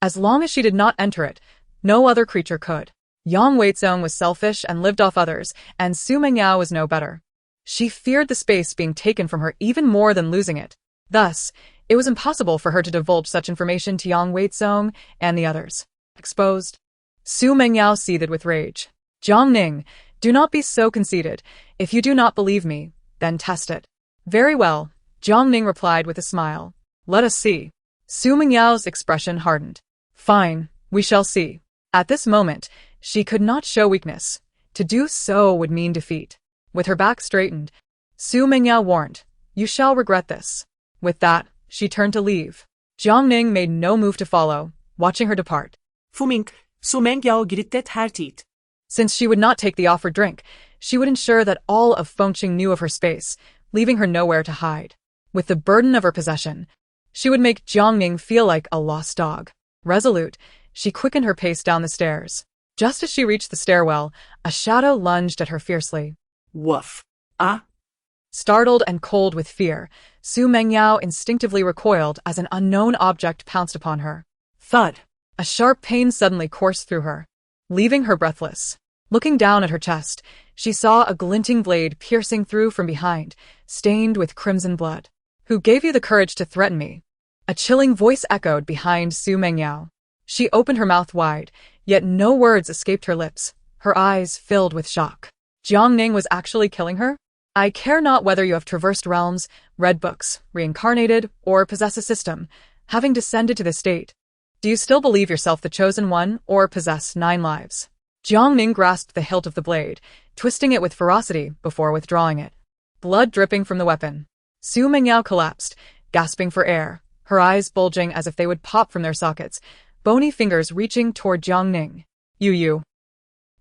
As long as she did not enter it, no other creature could. Yang Weizong was selfish and lived off others, and Su Mengyao was no better. She feared the space being taken from her even more than losing it. Thus, it was impossible for her to divulge such information to Yang Weizong and the others. Exposed, Su Mengyao seethed with rage. Jiang Ning, do not be so conceited. If you do not believe me, then test it. Very well, Jiang Ning replied with a smile. Let us see. Su Mingyao's expression hardened. Fine, we shall see. At this moment, she could not show weakness. To do so would mean defeat. With her back straightened, Su Mingyao warned, "You shall regret this." With that, she turned to leave. Jiang Ning made no move to follow, watching her depart. Fuming, Su Mengyao grittet hertit. Since she would not take the offered drink, she would ensure that all of Fengqing knew of her space, leaving her nowhere to hide. With the burden of her possession, she would make Jiang Ning feel like a lost dog. Resolute, she quickened her pace down the stairs. Just as she reached the stairwell, a shadow lunged at her fiercely. Woof. Ah? Startled and cold with fear, Su Mengyao instinctively recoiled as an unknown object pounced upon her. Thud! A sharp pain suddenly coursed through her, leaving her breathless. Looking down at her chest, she saw a glinting blade piercing through from behind, stained with crimson blood. "Who gave you the courage to threaten me?" A chilling voice echoed behind Su Mengyao. She opened her mouth wide, yet no words escaped her lips, her eyes filled with shock. Jiang Ning was actually killing her? "I care not whether you have traversed realms, read books, reincarnated, or possess a system, having descended to this state. Do you still believe yourself the chosen one, or possess 9 lives? Jiang Ning grasped the hilt of the blade, twisting it with ferocity before withdrawing it. Blood dripping from the weapon. Su Mengyao collapsed, gasping for air, her eyes bulging as if they would pop from their sockets, bony fingers reaching toward Jiang Ning. You.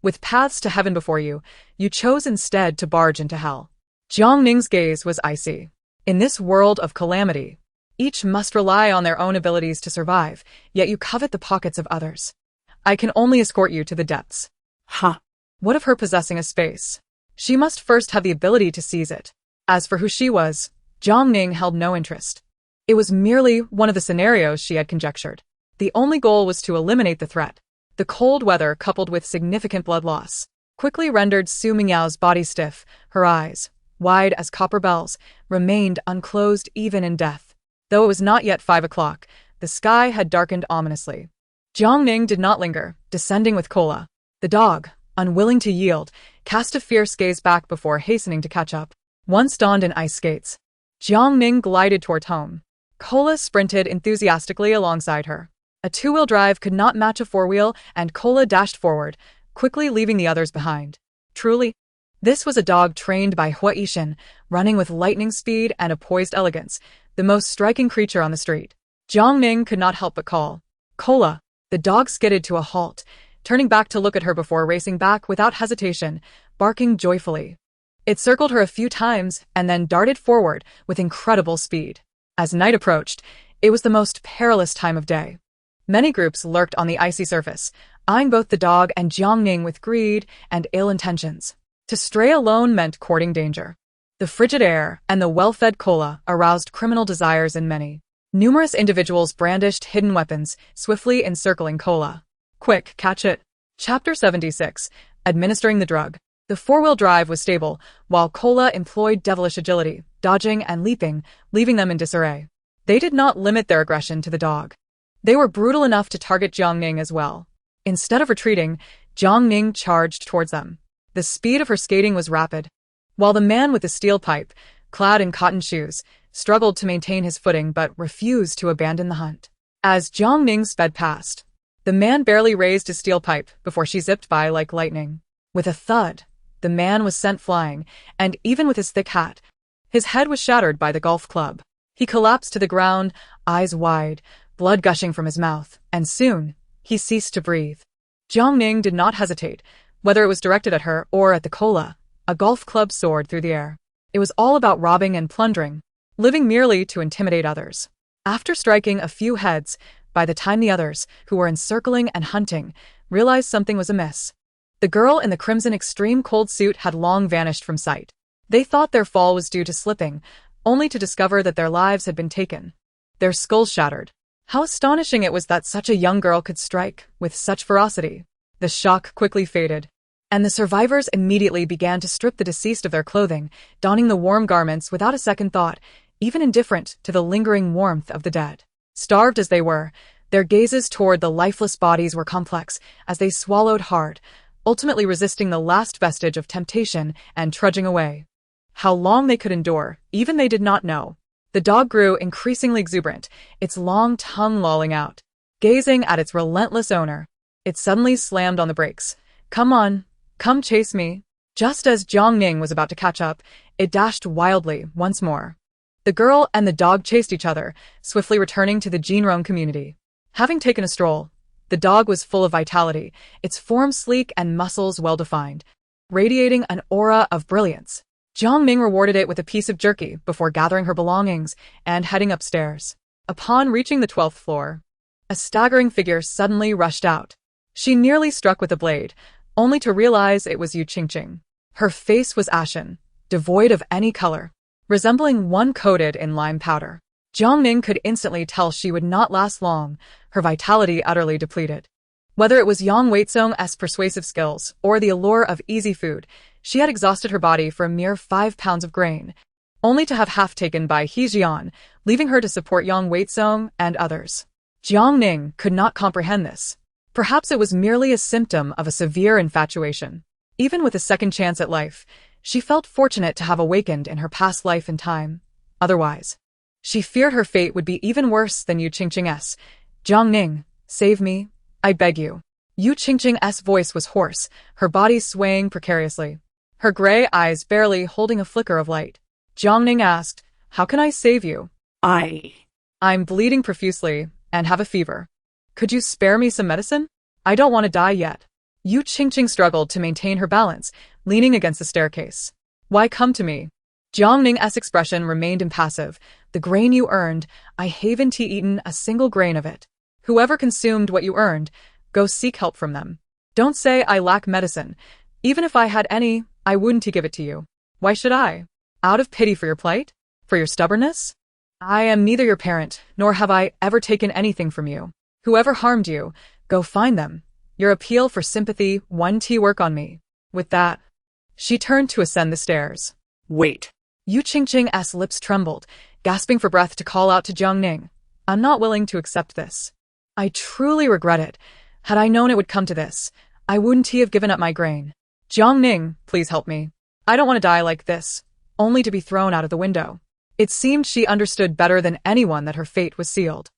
With paths to heaven before you, you chose instead to barge into hell." Jiang Ning's gaze was icy. In this world of calamity, each must rely on their own abilities to survive, yet you covet the pockets of others. "I can only escort you to the depths." Huh. What of her possessing a space? She must first have the ability to seize it. As for who she was, Jiang Ning held no interest. It was merely one of the scenarios she had conjectured. The only goal was to eliminate the threat. The cold weather, coupled with significant blood loss, quickly rendered Su Mingyao's body stiff. Her eyes, wide as copper bells, remained unclosed even in death. Though it was not yet 5 o'clock, the sky had darkened ominously. Jiang Ning did not linger, descending with Kola. The dog, unwilling to yield, cast a fierce gaze back before hastening to catch up. Once donned in ice skates, Jiang Ning glided toward home. Kola sprinted enthusiastically alongside her. A 2-wheel drive could not match a 4-wheel, and Kola dashed forward, quickly leaving the others behind. Truly, this was a dog trained by Hua Yishan, running with lightning speed and a poised elegance, the most striking creature on the street. Jiang Ning could not help but call. "Kola!" The dog skidded to a halt, turning back to look at her before racing back without hesitation, barking joyfully. It circled her a few times and then darted forward with incredible speed. As night approached, it was the most perilous time of day. Many groups lurked on the icy surface, eyeing both the dog and Jiang Ning with greed and ill intentions. To stray alone meant courting danger. The frigid air and the well-fed Kola aroused criminal desires in many. Numerous individuals brandished hidden weapons, swiftly encircling Kola. "Quick, catch it." Chapter 76. Administering the drug. The 4-wheel drive was stable, while Kola employed devilish agility, dodging and leaping, leaving them in disarray. They did not limit their aggression to the dog. They were brutal enough to target Jiang Ning as well. Instead of retreating, Jiang Ning charged towards them. The speed of her skating was rapid, while the man with the steel pipe, clad in cotton shoes, struggled to maintain his footing but refused to abandon the hunt. As Jiang Ning sped past, the man barely raised his steel pipe before she zipped by like lightning. With a thud, the man was sent flying, and even with his thick hat, his head was shattered by the golf club. He collapsed to the ground, eyes wide, blood gushing from his mouth, and soon, he ceased to breathe. Jiang Ning did not hesitate, whether it was directed at her or at the Kola. A golf club soared through the air. It was all about robbing and plundering, living merely to intimidate others. After striking a few heads, by the time the others, who were encircling and hunting, realized something was amiss, the girl in the crimson extreme cold suit had long vanished from sight. They thought their fall was due to slipping, only to discover that their lives had been taken, their skulls shattered. How astonishing it was that such a young girl could strike with such ferocity. The shock quickly faded, and the survivors immediately began to strip the deceased of their clothing, donning the warm garments without a second thought, even indifferent to the lingering warmth of the dead. Starved as they were, their gazes toward the lifeless bodies were complex as they swallowed hard, ultimately resisting the last vestige of temptation and trudging away. How long they could endure, even they did not know. The dog grew increasingly exuberant, its long tongue lolling out. Gazing at its relentless owner, it suddenly slammed on the brakes. Come on, come chase me. Just as Jiang Ning was about to catch up, it dashed wildly once more. The girl and the dog chased each other, swiftly returning to the Jinrong community. Having taken a stroll, the dog was full of vitality, its form sleek and muscles well-defined, radiating an aura of brilliance. Jiang Ning rewarded it with a piece of jerky before gathering her belongings and heading upstairs. Upon reaching the 12th floor, a staggering figure suddenly rushed out. She nearly struck with a blade, only to realize it was Yu Qingqing. Her face was ashen, devoid of any color, resembling one coated in lime powder. Jiang Ning could instantly tell she would not last long, her vitality utterly depleted. Whether it was Yang Weizong's persuasive skills or the allure of easy food, she had exhausted her body for a mere 5 pounds of grain, only to have half taken by He Jian, leaving her to support Yang Weizong and others. Jiang Ning could not comprehend this. Perhaps it was merely a symptom of a severe infatuation. Even with a second chance at life, she felt fortunate to have awakened in her past life and time. Otherwise, she feared her fate would be even worse than Yu Qingqing's. Jiang Ning, save me, I beg you. Yu Qingqing's voice was hoarse, her body swaying precariously, her gray eyes barely holding a flicker of light. Jiang Ning asked, how can I save you? I'm bleeding profusely and have a fever. Could you spare me some medicine? I don't want to die yet. Yu Qingqing struggled to maintain her balance, leaning against the staircase. Why come to me? Jiang Ning's expression remained impassive. The grain you earned, I haven't eaten a single grain of it. Whoever consumed what you earned, go seek help from them. Don't say I lack medicine. Even if I had any, I wouldn't give it to you. Why should I? Out of pity for your plight? For your stubbornness? I am neither your parent, nor have I ever taken anything from you. Whoever harmed you, go find them. Your appeal for sympathy won't work on me. With that, she turned to ascend the stairs. Wait. Yu Qingqing's lips trembled, gasping for breath to call out to Jiang Ning. I'm not willing to accept this. I truly regret it. Had I known it would come to this, I wouldn't have given up my grain. Jiang Ning, please help me. I don't want to die like this, only to be thrown out of the window. It seemed she understood better than anyone that her fate was sealed.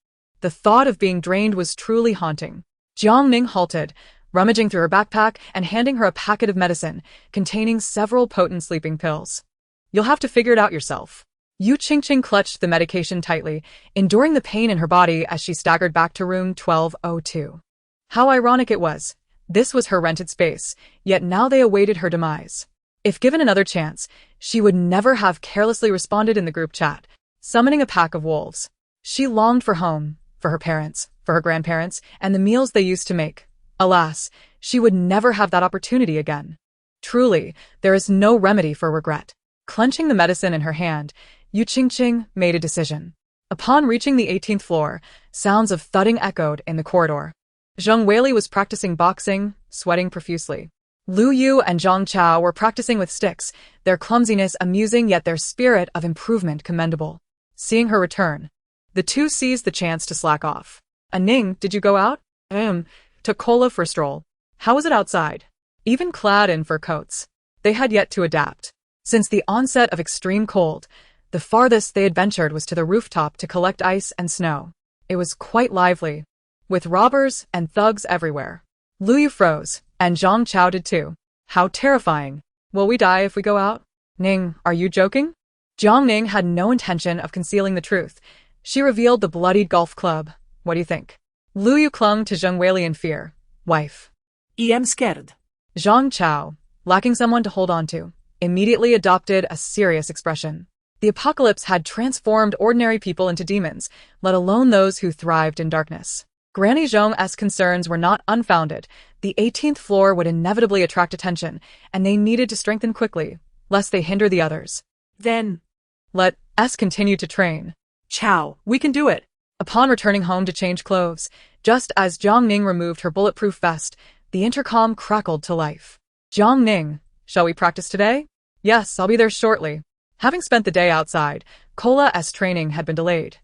The thought of being drained was truly haunting. Jiang Ning halted, rummaging through her backpack and handing her a packet of medicine containing several potent sleeping pills. You'll have to figure it out yourself. Yu Qingqing clutched the medication tightly, enduring the pain in her body as she staggered back to room 1202. How ironic it was. This was her rented space, yet now they awaited her demise. If given another chance, she would never have carelessly responded in the group chat, summoning a pack of wolves. She longed for home, for her parents, for her grandparents, and the meals they used to make. Alas, she would never have that opportunity again. Truly, there is no remedy for regret. Clenching the medicine in her hand, Yu Qingqing made a decision. Upon reaching the 18th floor, sounds of thudding echoed in the corridor. Zheng Weili was practicing boxing, sweating profusely. Lu Yu and Zhang Chao were practicing with sticks, their clumsiness amusing yet their spirit of improvement commendable. Seeing her return, the two seized the chance to slack off. Ning, did you go out? Took Kola for a stroll. How was it outside? Even clad in fur coats, they had yet to adapt. Since the onset of extreme cold, the farthest they had ventured was to the rooftop to collect ice and snow. It was quite lively, with robbers and thugs everywhere. Lu Yu froze, and Zhang Chao did too. How terrifying. Will we die if we go out? Ning, are you joking? Jiang Ning had no intention of concealing the truth. She revealed the bloodied golf club. What do you think? Lu Yu clung to Zheng Weili in fear. Wife. I'm scared. Zhang Chao, lacking someone to hold on to, immediately adopted a serious expression. The apocalypse had transformed ordinary people into demons, let alone those who thrived in darkness. Granny Zhong's concerns were not unfounded. The 18th floor would inevitably attract attention, and they needed to strengthen quickly, lest they hinder the others. Then, let us continue to train. Chao, we can do it. Upon returning home to change clothes, just as Jiang Ning removed her bulletproof vest, the intercom crackled to life. Jiang Ning, shall we practice today? Yes, I'll be there shortly. Having spent the day outside, Kola's training had been delayed.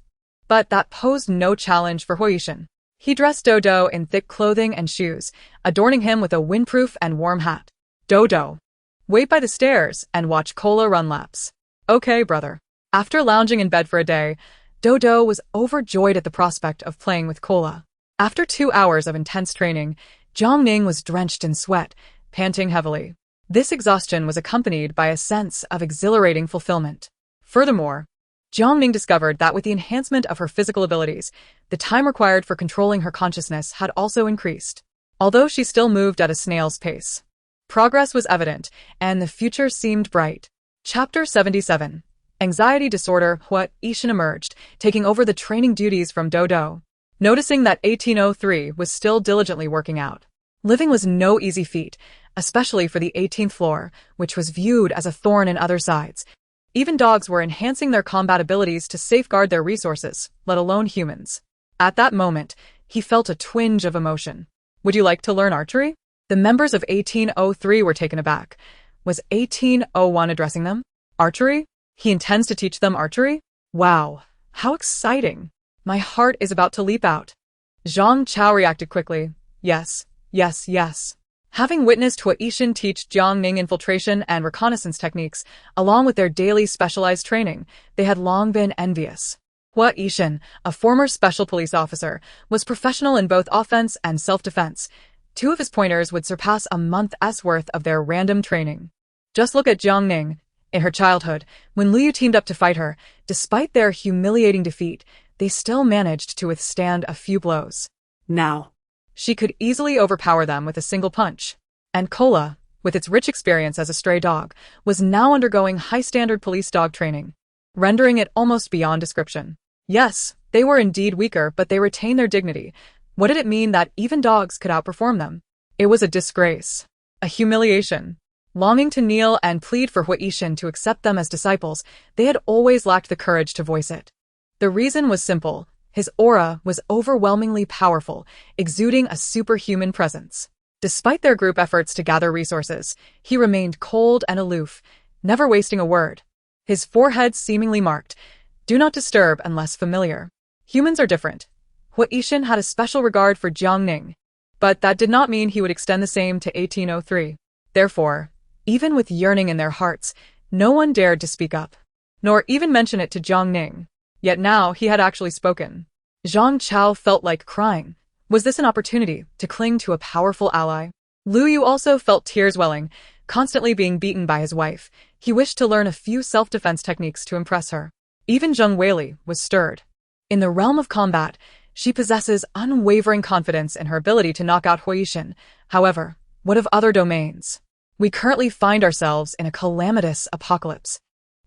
But that posed no challenge for Huishan. He dressed Dodo in thick clothing and shoes, adorning him with a windproof and warm hat. Dodo, wait by the stairs and watch Kola run laps. Okay, brother. After lounging in bed for a day, Dodo was overjoyed at the prospect of playing with Cola. After 2 hours of intense training, Jiang Ning was drenched in sweat, panting heavily. This exhaustion was accompanied by a sense of exhilarating fulfillment. Furthermore, Jiang Ning discovered that with the enhancement of her physical abilities, the time required for controlling her consciousness had also increased. Although she still moved at a snail's pace, progress was evident, and the future seemed bright. Chapter 77. Anxiety disorder. What Ishan emerged, taking over the training duties from Dodo. Noticing that 1803 was still diligently working out. Living was no easy feat, especially for the 18th floor, which was viewed as a thorn in other sides. Even dogs were enhancing their combat abilities to safeguard their resources, let alone humans. At that moment, he felt a twinge of emotion. Would you like to learn archery? The members of 1803 were taken aback. Was 1801 addressing them? Archery? He intends to teach them archery? Wow, how exciting. My heart is about to leap out. Zhang Chao reacted quickly. Yes, yes, yes. Having witnessed Hua Yixin teach Jiang Ning infiltration and reconnaissance techniques, along with their daily specialized training, they had long been envious. Hua Yixin, a former special police officer, was professional in both offense and self-defense. 2 of his pointers would surpass a month's worth of their random training. Just look at Jiang Ning. In her childhood, when Liu teamed up to fight her, despite their humiliating defeat, they still managed to withstand a few blows. Now, she could easily overpower them with a single punch. And Cola, with its rich experience as a stray dog, was now undergoing high-standard police dog training, rendering it almost beyond description. Yes, they were indeed weaker, but they retained their dignity. What did it mean that even dogs could outperform them? It was a disgrace, a humiliation. Longing to kneel and plead for Hua Yixin to accept them as disciples, they had always lacked the courage to voice it. The reason was simple. His aura was overwhelmingly powerful, exuding a superhuman presence. Despite their group efforts to gather resources, he remained cold and aloof, never wasting a word. His forehead seemingly marked, "Do not disturb unless familiar." Humans are different. Hua Yixin had a special regard for Jiang Ning, but that did not mean he would extend the same to 1803. Therefore, even with yearning in their hearts, no one dared to speak up, nor even mention it to Jiang Ning. Yet now he had actually spoken. Zhang Chao felt like crying. Was this an opportunity to cling to a powerful ally? Lu Yu also felt tears welling, constantly being beaten by his wife. He wished to learn a few self-defense techniques to impress her. Even Zheng Weili was stirred. In the realm of combat, she possesses unwavering confidence in her ability to knock out Hua Yixin. However, what of other domains? We currently find ourselves in a calamitous apocalypse,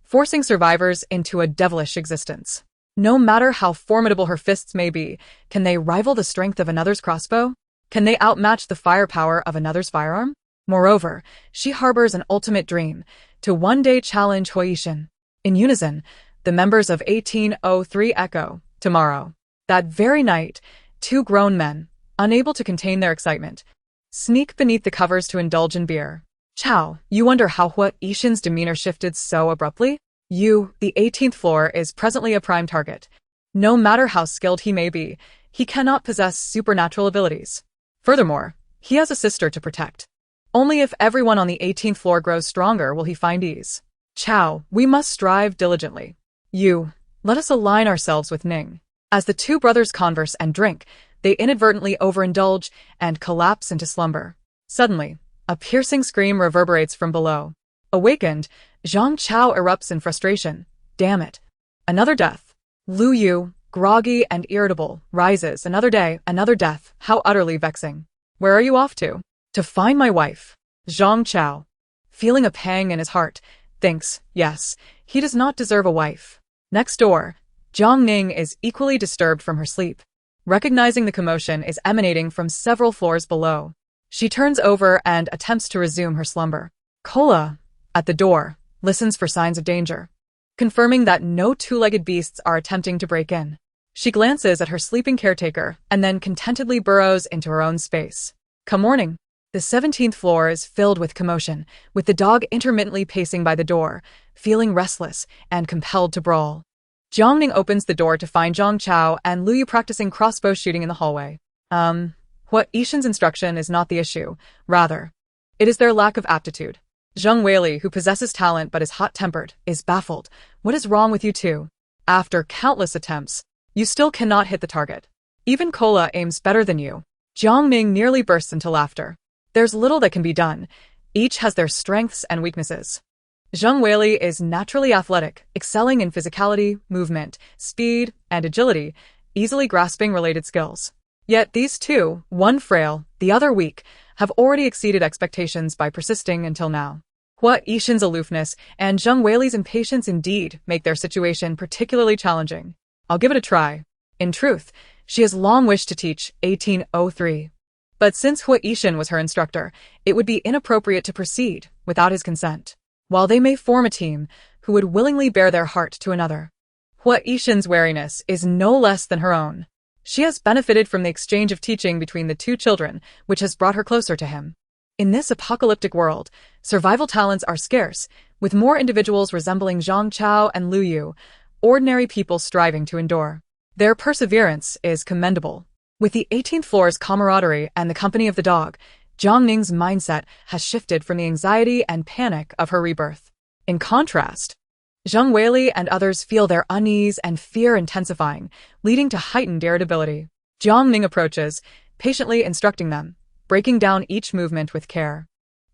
forcing survivors into a devilish existence. No matter how formidable her fists may be, can they rival the strength of another's crossbow? Can they outmatch the firepower of another's firearm? Moreover, she harbors an ultimate dream, to one day challenge Hua Yixin. In unison, the members of 1803 echo, "Tomorrow." That very night, 2 grown men, unable to contain their excitement, sneak beneath the covers to indulge in beer. Chao, you wonder how Hua Yixin's demeanor shifted so abruptly? The 18th floor is presently a prime target. No matter how skilled he may be, he cannot possess supernatural abilities. Furthermore, he has a sister to protect. Only if everyone on the 18th floor grows stronger will he find ease. Chao, we must strive diligently. Let us align ourselves with Ning. As the 2 brothers converse and drink, they inadvertently overindulge and collapse into slumber. Suddenly, a piercing scream reverberates from below. Awakened, Zhang Chao erupts in frustration. Damn it. Another death. Lu Yu, groggy and irritable, rises. Another day, another death. How utterly vexing. Where are you off to? To find my wife. Zhang Chao, feeling a pang in his heart, thinks, yes, he does not deserve a wife. Next door, Jiang Ning is equally disturbed from her sleep. Recognizing the commotion is emanating from several floors below, she turns over and attempts to resume her slumber. Cola, at the door, listens for signs of danger, confirming that no 2-legged beasts are attempting to break in. She glances at her sleeping caretaker and then contentedly burrows into her own space. Come morning. The 17th floor is filled with commotion, with the dog intermittently pacing by the door, feeling restless and compelled to brawl. Jiang Ning opens the door to find Zhang Chao and Lu Yu practicing crossbow shooting in the hallway. Hua Yixin's instruction is not the issue. Rather, it is their lack of aptitude. Zheng Weili, who possesses talent but is hot-tempered, is baffled. What is wrong with you two? After countless attempts, you still cannot hit the target. Even Kola aims better than you. Jiang Ning nearly bursts into laughter. There's little that can be done. Each has their strengths and weaknesses. Zheng Weili is naturally athletic, excelling in physicality, movement, speed, and agility, easily grasping related skills. Yet these two, one frail, the other weak, have already exceeded expectations by persisting until now. Hua Yixin's aloofness and Zheng Weili's impatience indeed make their situation particularly challenging. I'll give it a try. In truth, she has long wished to teach 1803. But since Hua Yixin was her instructor, it would be inappropriate to proceed without his consent. While they may form a team who would willingly bare their heart to another, Hua Yixin's wariness is no less than her own. She has benefited from the exchange of teaching between the two children, which has brought her closer to him. In this apocalyptic world, survival talents are scarce, with more individuals resembling Zhang Chao and Lu Yu, ordinary people striving to endure. Their perseverance is commendable. With the 18th floor's camaraderie and the company of the dog, Jiang Ning's mindset has shifted from the anxiety and panic of her rebirth. In contrast, Zheng Weili and others feel their unease and fear intensifying, leading to heightened irritability. Jiang Ning approaches, patiently instructing them, breaking down each movement with care.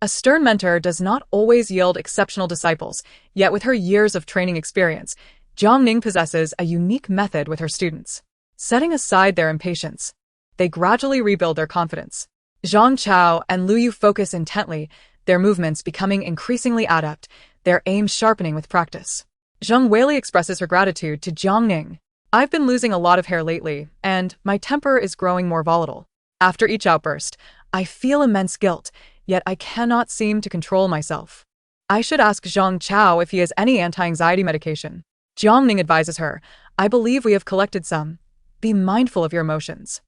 A stern mentor does not always yield exceptional disciples, yet with her years of training experience, Jiang Ning possesses a unique method with her students. Setting aside their impatience, they gradually rebuild their confidence. Zhang Chao and Lu Yu focus intently, their movements becoming increasingly adept, their aim sharpening with practice. Zheng Weili expresses her gratitude to Jiang Ning. I've been losing a lot of hair lately, and my temper is growing more volatile. After each outburst, I feel immense guilt, yet I cannot seem to control myself. I should ask Zhang Chao if he has any anti-anxiety medication. Jiang Ning advises her, I believe we have collected some. Be mindful of your emotions.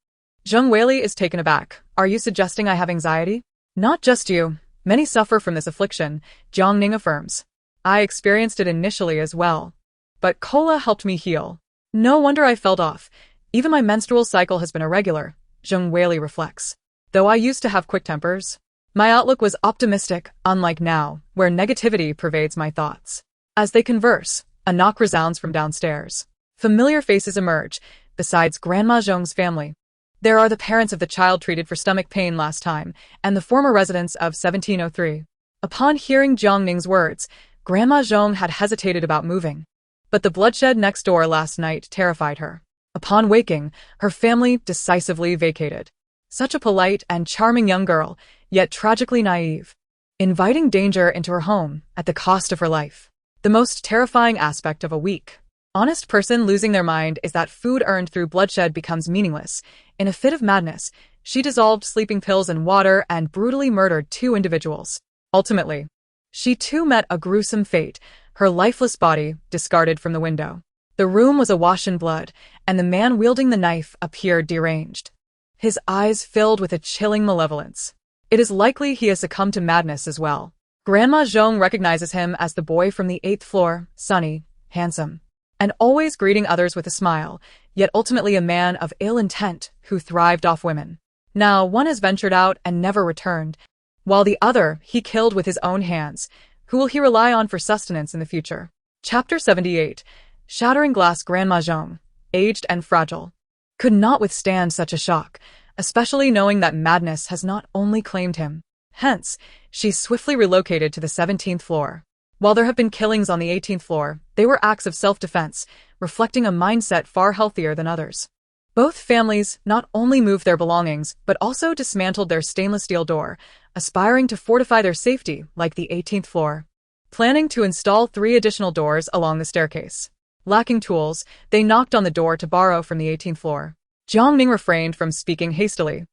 Zheng Weili is taken aback. Are you suggesting I have anxiety? Not just you. Many suffer from this affliction, Jiang Ning affirms. I experienced it initially as well. But Kola helped me heal. No wonder I felt off. Even my menstrual cycle has been irregular, Zheng Weili reflects. Though I used to have quick tempers, my outlook was optimistic, unlike now, where negativity pervades my thoughts. As they converse, a knock resounds from downstairs. Familiar faces emerge, besides Grandma Zhong's family. There are the parents of the child treated for stomach pain last time, and the former residents of 1703. Upon hearing Jiang Ning's words, Grandma Zhong had hesitated about moving. But the bloodshed next door last night terrified her. Upon waking, her family decisively vacated. Such a polite and charming young girl, yet tragically naive. Inviting danger into her home at the cost of her life. The most terrifying aspect of a weak, honest person losing their mind is that food earned through bloodshed becomes meaningless. In a fit of madness, she dissolved sleeping pills in water and brutally murdered 2 individuals. Ultimately, she too met a gruesome fate, her lifeless body discarded from the window. The room was awash in blood, and the man wielding the knife appeared deranged. His eyes filled with a chilling malevolence. It is likely he has succumbed to madness as well. Grandma Zhong recognizes him as the boy from the 8th floor, sunny, handsome, and always greeting others with a smile, yet ultimately a man of ill intent who thrived off women. Now one has ventured out and never returned, while the other he killed with his own hands. Who will he rely on for sustenance in the future? Chapter 78. Shattering glass. Grandma Zhong, aged and fragile, could not withstand such a shock, especially knowing that madness has not only claimed him. Hence, she swiftly relocated to the 17th floor. While there have been killings on the 18th floor, they were acts of self-defense, reflecting a mindset far healthier than others. Both families not only moved their belongings, but also dismantled their stainless steel door, aspiring to fortify their safety like the 18th floor, planning to install 3 additional doors along the staircase. Lacking tools, they knocked on the door to borrow from the 18th floor. Jiang Ning refrained from speaking hastily,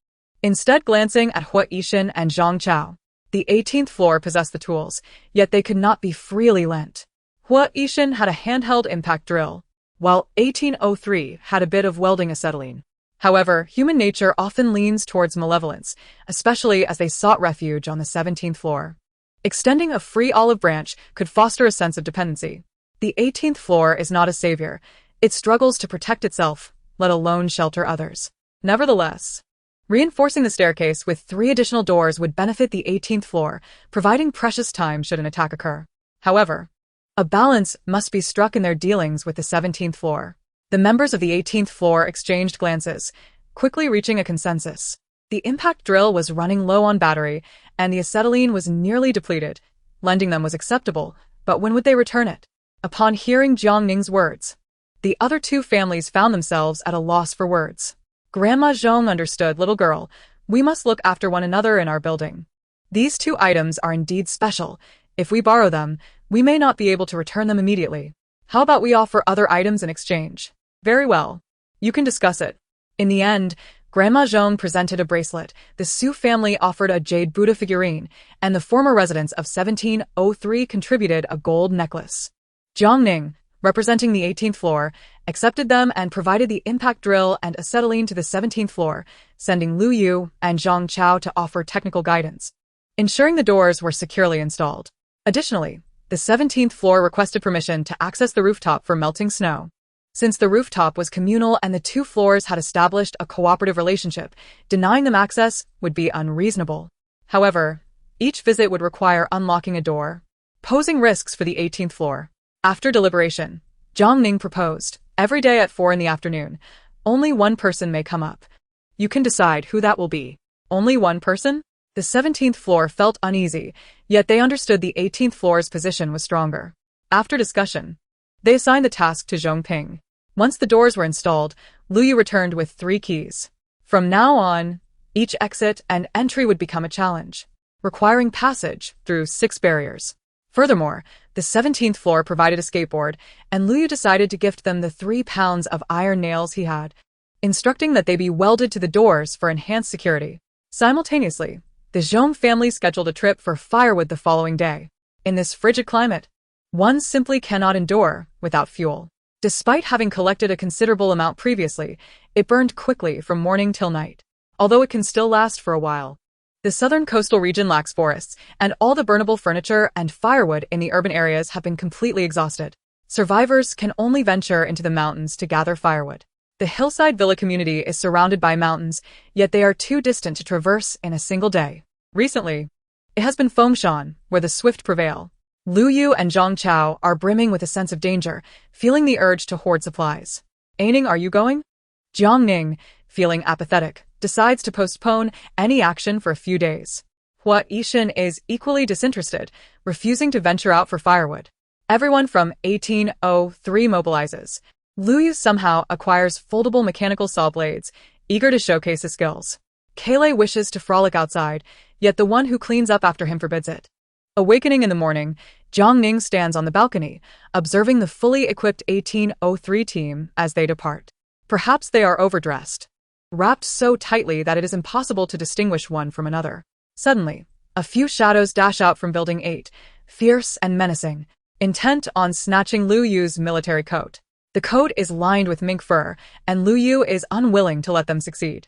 instead glancing at Hua Yixin and Zhang Chao. The 18th floor possessed the tools, yet they could not be freely lent. Hua Yixin had a handheld impact drill, while 1803 had a bit of welding acetylene. However, human nature often leans towards malevolence, especially as they sought refuge on the 17th floor. Extending a free olive branch could foster a sense of dependency. The 18th floor is not a savior. It struggles to protect itself, let alone shelter others. Nevertheless, Reinforcing the staircase with 3 additional doors would benefit the 18th floor, providing precious time should an attack occur. However, a balance must be struck in their dealings with the 17th floor. The members of the 18th floor exchanged glances, quickly reaching a consensus. The impact drill was running low on battery, and the acetylene was nearly depleted. Lending them was acceptable, but when would they return it? Upon hearing Jiang Ning's words, the other 2 families found themselves at a loss for words. Grandma Zhong understood, little girl, we must look after one another in our building. These 2 items are indeed special. If we borrow them, we may not be able to return them immediately. How about we offer other items in exchange? Very well. You can discuss it. In the end, Grandma Zhong presented a bracelet, the Su family offered a jade Buddha figurine, and the former residents of 1703 contributed a gold necklace. Jiang Ning, representing the 18th floor, accepted them and provided the impact drill and acetylene to the 17th floor, sending Lu Yu and Zhang Chao to offer technical guidance, ensuring the doors were securely installed. Additionally, the 17th floor requested permission to access the rooftop for melting snow. Since the rooftop was communal and the 2 floors had established a cooperative relationship, denying them access would be unreasonable. However, each visit would require unlocking a door, posing risks for the 18th floor. After deliberation, Jiang Ning proposed, every day at 4 in the afternoon, only one person may come up. You can decide who that will be. Only one person? The 17th floor felt uneasy, yet they understood the 18th floor's position was stronger. After discussion, they assigned the task to Zhong Ping. Once the doors were installed, Lu Yu returned with 3 keys. From now on, each exit and entry would become a challenge, requiring passage through 6 barriers. Furthermore, the 17th floor provided a skateboard, and Lu Yu decided to gift them the 3 pounds of iron nails he had, instructing that they be welded to the doors for enhanced security. Simultaneously, the Zhong family scheduled a trip for firewood the following day. In this frigid climate, one simply cannot endure without fuel. Despite having collected a considerable amount previously, it burned quickly from morning till night, although it can still last for a while. The southern coastal region lacks forests, and all the burnable furniture and firewood in the urban areas have been completely exhausted. Survivors can only venture into the mountains to gather firewood. The hillside villa community is surrounded by mountains, yet they are too distant to traverse in a single day. Recently, it has been Fengshan, where the swift prevail. Lu Yu and Zhang Chao are brimming with a sense of danger, feeling the urge to hoard supplies. Ning, are you going? Jiang Ning, feeling apathetic, decides to postpone any action for a few days. Hua Yishan is equally disinterested, refusing to venture out for firewood. Everyone from 1803 mobilizes. Lu Yu somehow acquires foldable mechanical saw blades, eager to showcase his skills. Kele wishes to frolic outside, yet the one who cleans up after him forbids it. Awakening in the morning, Jiang Ning stands on the balcony, observing the fully equipped 1803 team as they depart. Perhaps they are overdressed, wrapped so tightly that it is impossible to distinguish one from another. Suddenly, a few shadows dash out from Building 8, fierce and menacing, intent on snatching Lu Yu's military coat. The coat is lined with mink fur, and Lu Yu is unwilling to let them succeed.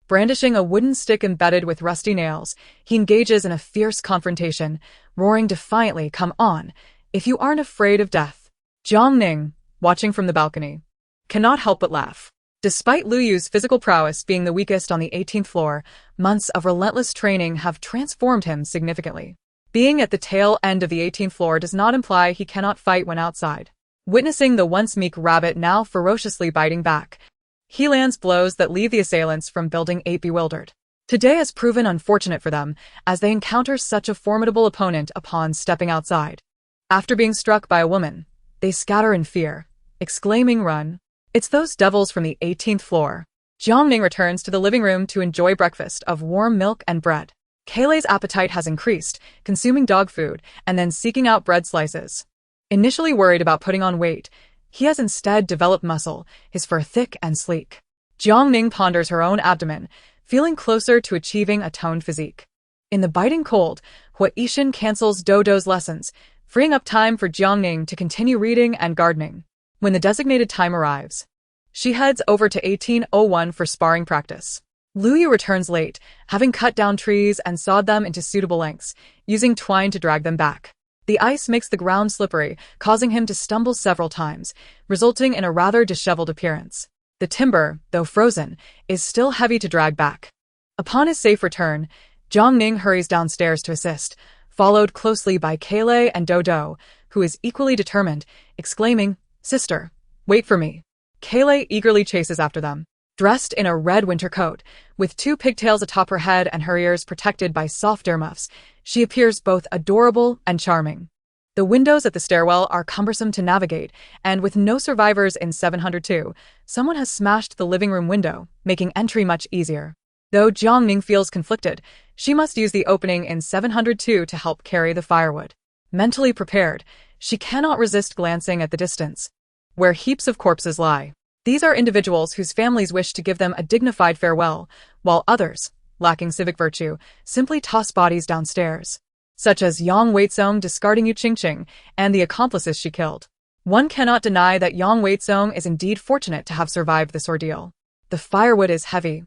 Brandishing a wooden stick embedded with rusty nails, he engages in a fierce confrontation, roaring defiantly, "Come on, if you aren't afraid of death." Jiang Ning, watching from the balcony, cannot help but laugh. Despite Lu Yu's physical prowess being the weakest on the 18th floor, months of relentless training have transformed him significantly. Being at the tail end of the 18th floor does not imply he cannot fight when outside. Witnessing the once meek rabbit now ferociously biting back, he lands blows that leave the assailants from Building 8 bewildered. Today has proven unfortunate for them, as they encounter such a formidable opponent upon stepping outside. After being struck by a woman, they scatter in fear, exclaiming, "Run!" It's those devils from the 18th floor. Jiang Ning returns to the living room to enjoy breakfast of warm milk and bread. Kele's appetite has increased, consuming dog food and then seeking out bread slices. Initially worried about putting on weight, he has instead developed muscle, his fur thick and sleek. Jiang Ning ponders her own abdomen, feeling closer to achieving a toned physique. In the biting cold, Hua Yishan cancels Dodo's lessons, freeing up time for Jiang Ning to continue reading and gardening. When the designated time arrives, she heads over to 1801 for sparring practice. Lu Yu returns late, having cut down trees and sawed them into suitable lengths, using twine to drag them back. The ice makes the ground slippery, causing him to stumble several times, resulting in a rather disheveled appearance. The timber, though frozen, is still heavy to drag back. Upon his safe return, Jiang Ning hurries downstairs to assist, followed closely by Kailei and Dodo, who is equally determined, exclaiming, "Sister, wait for me." Kailei eagerly chases after them. Dressed in a red winter coat, with 2 pigtails atop her head and her ears protected by soft earmuffs, she appears both adorable and charming. The windows at the stairwell are cumbersome to navigate, and with no survivors in 702, someone has smashed the living room window, making entry much easier. Though Jiang Ning feels conflicted, she must use the opening in 702 to help carry the firewood. Mentally prepared, she cannot resist glancing at the distance, where heaps of corpses lie. These are individuals whose families wish to give them a dignified farewell, while others, lacking civic virtue, simply toss bodies downstairs, such as Yang Weizong discarding Yu Qingqing and the accomplices she killed. One cannot deny that Yang Weizong is indeed fortunate to have survived this ordeal. The firewood is heavy,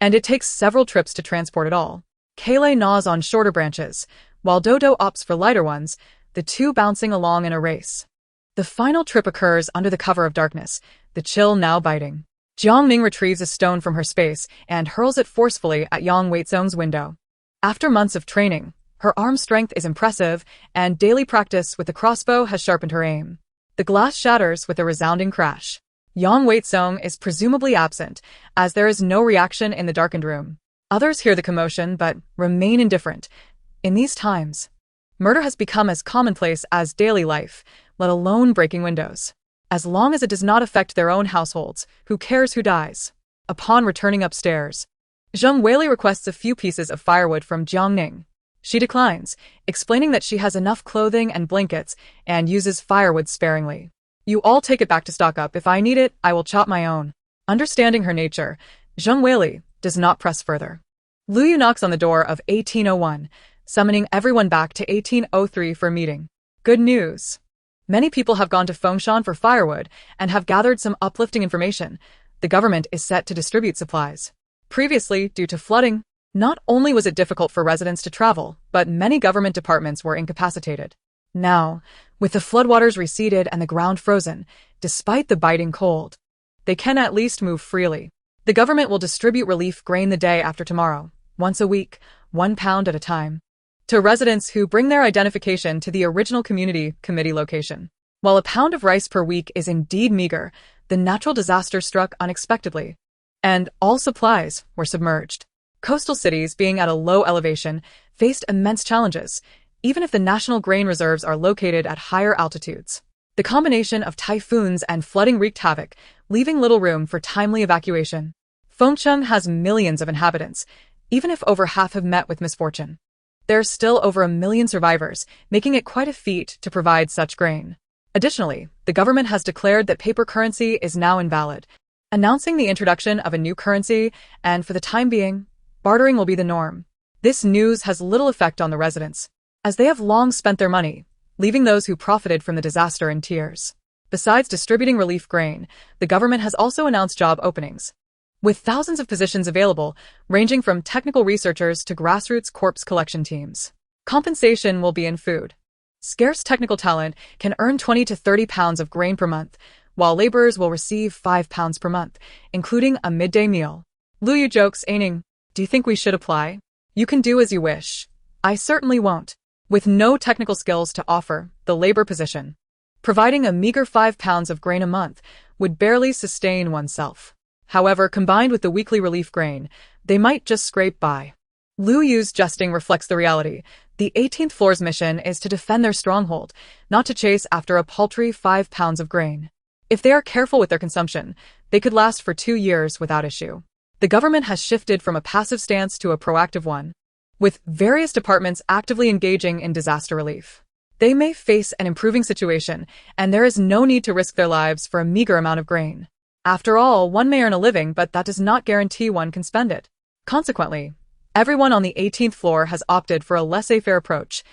and it takes several trips to transport it all. Kailei gnaws on shorter branches, while Dodo opts for lighter ones, the two bouncing along in a race. The final trip occurs under the cover of darkness, the chill now biting. Jiang Ning retrieves a stone from her space and hurls it forcefully at Yang Weizong's window. After months of training, her arm strength is impressive, and daily practice with the crossbow has sharpened her aim. The glass shatters with a resounding crash. Yang Weizong is presumably absent, as there is no reaction in the darkened room. Others hear the commotion but remain indifferent. In these times, murder has become as commonplace as daily life, let alone breaking windows. As long as it does not affect their own households, who cares who dies? Upon returning upstairs, Zheng Weili requests a few pieces of firewood from Jiang Ning. She declines, explaining that she has enough clothing and blankets and uses firewood sparingly. "You all take it back to stock up. If I need it, I will chop my own." Understanding her nature, Zheng Weili does not press further. Lu Yu knocks on the door of 1801, summoning everyone back to 1803 for a meeting. Good news. Many people have gone to Fengshan for firewood and have gathered some uplifting information. The government is set to distribute supplies. Previously, due to flooding, not only was it difficult for residents to travel, but many government departments were incapacitated. Now, with the floodwaters receded and the ground frozen, despite the biting cold, they can at least move freely. The government will distribute relief grain the day after tomorrow, once a week, 1 pound at a time, to residents who bring their identification to the original community committee location. While a pound of rice per week is indeed meager, the natural disaster struck unexpectedly, and all supplies were submerged. Coastal cities, being at a low elevation, faced immense challenges, even if the national grain reserves are located at higher altitudes. The combination of typhoons and flooding wreaked havoc, leaving little room for timely evacuation. Fengshan has millions of inhabitants, even if over half have met with misfortune. There are still over 1 million survivors, making it quite a feat to provide such grain. Additionally, the government has declared that paper currency is now invalid, announcing the introduction of a new currency, and for the time being, bartering will be the norm. This news has little effect on the residents, as they have long spent their money, leaving those who profited from the disaster in tears. Besides distributing relief grain, the government has also announced job openings, with thousands of positions available, ranging from technical researchers to grassroots corpse collection teams. Compensation will be in food. Scarce technical talent can earn 20 to 30 pounds of grain per month, while laborers will receive 5 pounds per month, including a midday meal. Lu Yu jokes, "Aining, do you think we should apply? You can do as you wish. I certainly won't." With no technical skills to offer, the labor position, providing a meager 5 pounds of grain a month, would barely sustain oneself. However, combined with the weekly relief grain, they might just scrape by. Lu Yu's jesting reflects the reality. The 18th floor's mission is to defend their stronghold, not to chase after a paltry 5 pounds of grain. If they are careful with their consumption, they could last for 2 years without issue. The government has shifted from a passive stance to a proactive one, with various departments actively engaging in disaster relief. They may face an improving situation, and there is no need to risk their lives for a meager amount of grain. After all, one may earn a living, but that does not guarantee one can spend it. Consequently, everyone on the 18th floor has opted for a laissez-faire approach,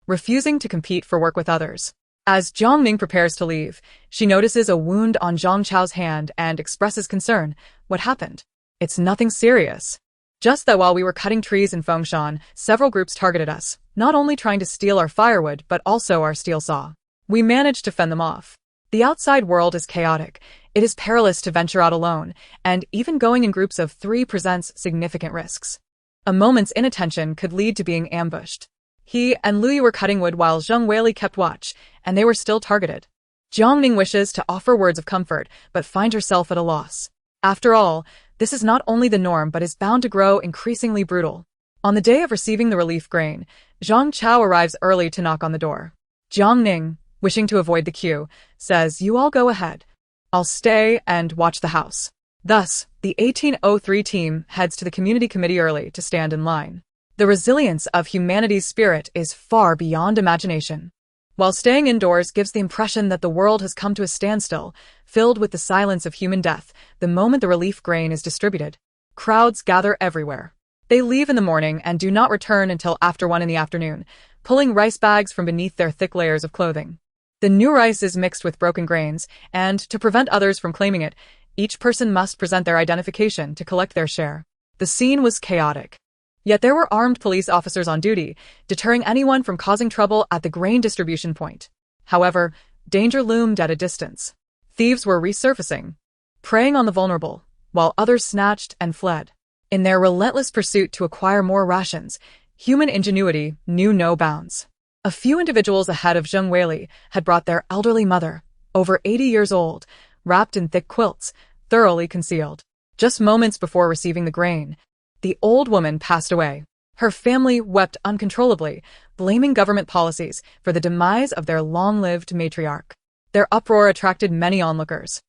refusing to compete for work with others. As Jiang Ning prepares to leave, she notices a wound on Zhang Chao's hand and expresses concern. "What happened?" "It's nothing serious. Just that while we were cutting trees in Fengshan, several groups targeted us, not only trying to steal our firewood but also our steel saw. We managed to fend them off. The outside world is chaotic. It is perilous to venture out alone, and even going in groups of 3 presents significant risks. A moment's inattention could lead to being ambushed. He and Lui were cutting wood while Zheng Weili kept watch, and they were still targeted. Jiang Ning wishes to offer words of comfort, but finds herself at a loss. After all, this is not only the norm but is bound to grow increasingly brutal. On the day of receiving the relief grain, Zhang Chao arrives early to knock on the door. Jiang Ning, wishing to avoid the queue, says, "You all go ahead. I'll stay and watch the house." Thus, the 1803 team heads to the community committee early to stand in line. The resilience of humanity's spirit is far beyond imagination. While staying indoors gives the impression that the world has come to a standstill, filled with the silence of human death, the moment the relief grain is distributed. Crowds gather everywhere. They leave in the morning and do not return until after 1 in the afternoon, pulling rice bags from beneath their thick layers of clothing. The new rice is mixed with broken grains, and to prevent others from claiming it, each person must present their identification to collect their share. The scene was chaotic. Yet there were armed police officers on duty, deterring anyone from causing trouble at the grain distribution point. However, danger loomed at a distance. Thieves were resurfacing, preying on the vulnerable, while others snatched and fled. In their relentless pursuit to acquire more rations, human ingenuity knew no bounds. A few individuals ahead of Zheng Weili had brought their elderly mother, over 80 years old, wrapped in thick quilts, thoroughly concealed. Just moments before receiving the grain, the old woman passed away. Her family wept uncontrollably, blaming government policies for the demise of their long-lived matriarch. Their uproar attracted many onlookers,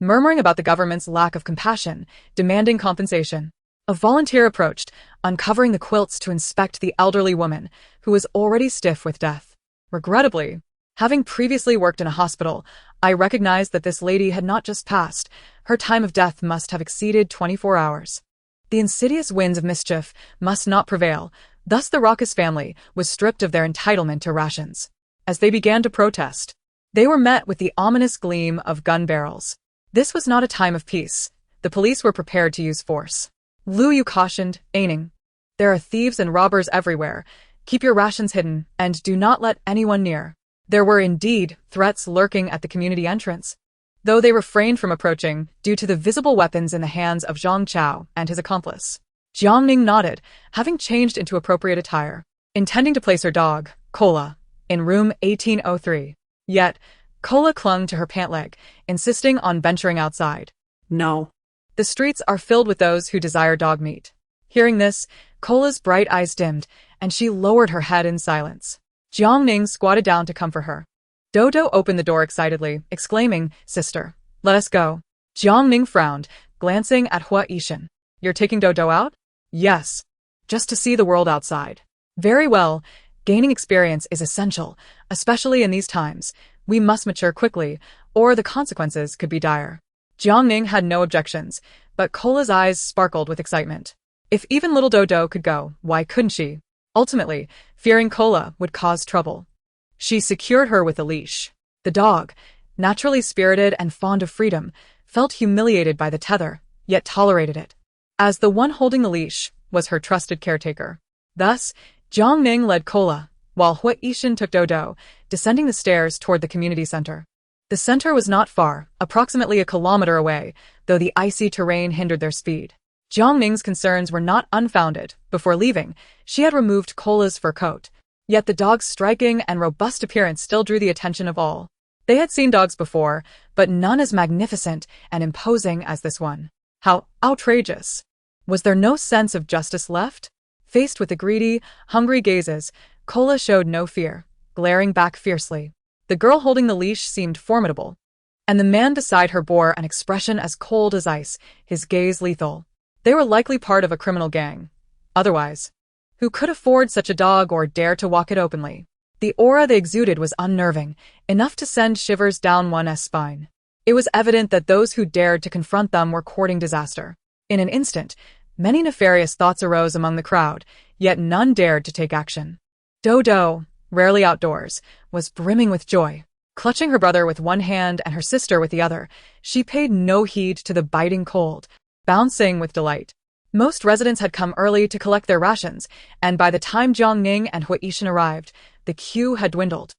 murmuring about the government's lack of compassion, demanding compensation. A volunteer approached, uncovering the quilts to inspect the elderly woman, who was already stiff with death. Regrettably, having previously worked in a hospital, I recognized that this lady had not just passed. Her time of death must have exceeded 24 hours. The insidious winds of mischief must not prevail, thus the raucous family was stripped of their entitlement to rations. As they began to protest, they were met with the ominous gleam of gun barrels. This was not a time of peace. The police were prepared to use force. Lu Yu cautioned, Ning, "There are thieves and robbers everywhere. Keep your rations hidden, and do not let anyone near." There were indeed threats lurking at the community entrance, though they refrained from approaching due to the visible weapons in the hands of Zhang Chao and his accomplice. Jiang Ning nodded, having changed into appropriate attire, intending to place her dog, Kola, in room 1803. Yet, Kola clung to her pant leg, insisting on venturing outside. No. The streets are filled with those who desire dog meat. Hearing this, Kola's bright eyes dimmed, and she lowered her head in silence. Jiang Ning squatted down to comfort her. Dodo opened the door excitedly, exclaiming, "Sister, let us go." Jiang Ning frowned, glancing at Hua Yishan. "You're taking Dodo out?" "Yes. Just to see the world outside." "Very well. Gaining experience is essential, especially in these times. We must mature quickly, or the consequences could be dire." Jiang Ning had no objections, but Kola's eyes sparkled with excitement. If even little Dodo could go, why couldn't she? Ultimately, fearing Kola would cause trouble, she secured her with a leash. The dog, naturally spirited and fond of freedom, felt humiliated by the tether, yet tolerated it, as the one holding the leash was her trusted caretaker. Thus, Jiang Ning led Kola, while Hua Yishan took Dodo, descending the stairs toward the community center. The center was not far, approximately a kilometer away, though the icy terrain hindered their speed. Jiang Ning's concerns were not unfounded. Before leaving, she had removed Kola's fur coat. Yet the dog's striking and robust appearance still drew the attention of all. They had seen dogs before, but none as magnificent and imposing as this one. How outrageous! Was there no sense of justice left? Faced with the greedy, hungry gazes, Kola showed no fear, glaring back fiercely. The girl holding the leash seemed formidable, and the man beside her bore an expression as cold as ice, his gaze lethal. They were likely part of a criminal gang. Otherwise, who could afford such a dog or dare to walk it openly? The aura they exuded was unnerving, enough to send shivers down one's spine. It was evident that those who dared to confront them were courting disaster. In an instant, many nefarious thoughts arose among the crowd, yet none dared to take action. Dodo, rarely outdoors, was brimming with joy. Clutching her brother with one hand and her sister with the other, she paid no heed to the biting cold, bouncing with delight. Most residents had come early to collect their rations, and by the time Jiang Ning and Hua Yishan arrived, the queue had dwindled.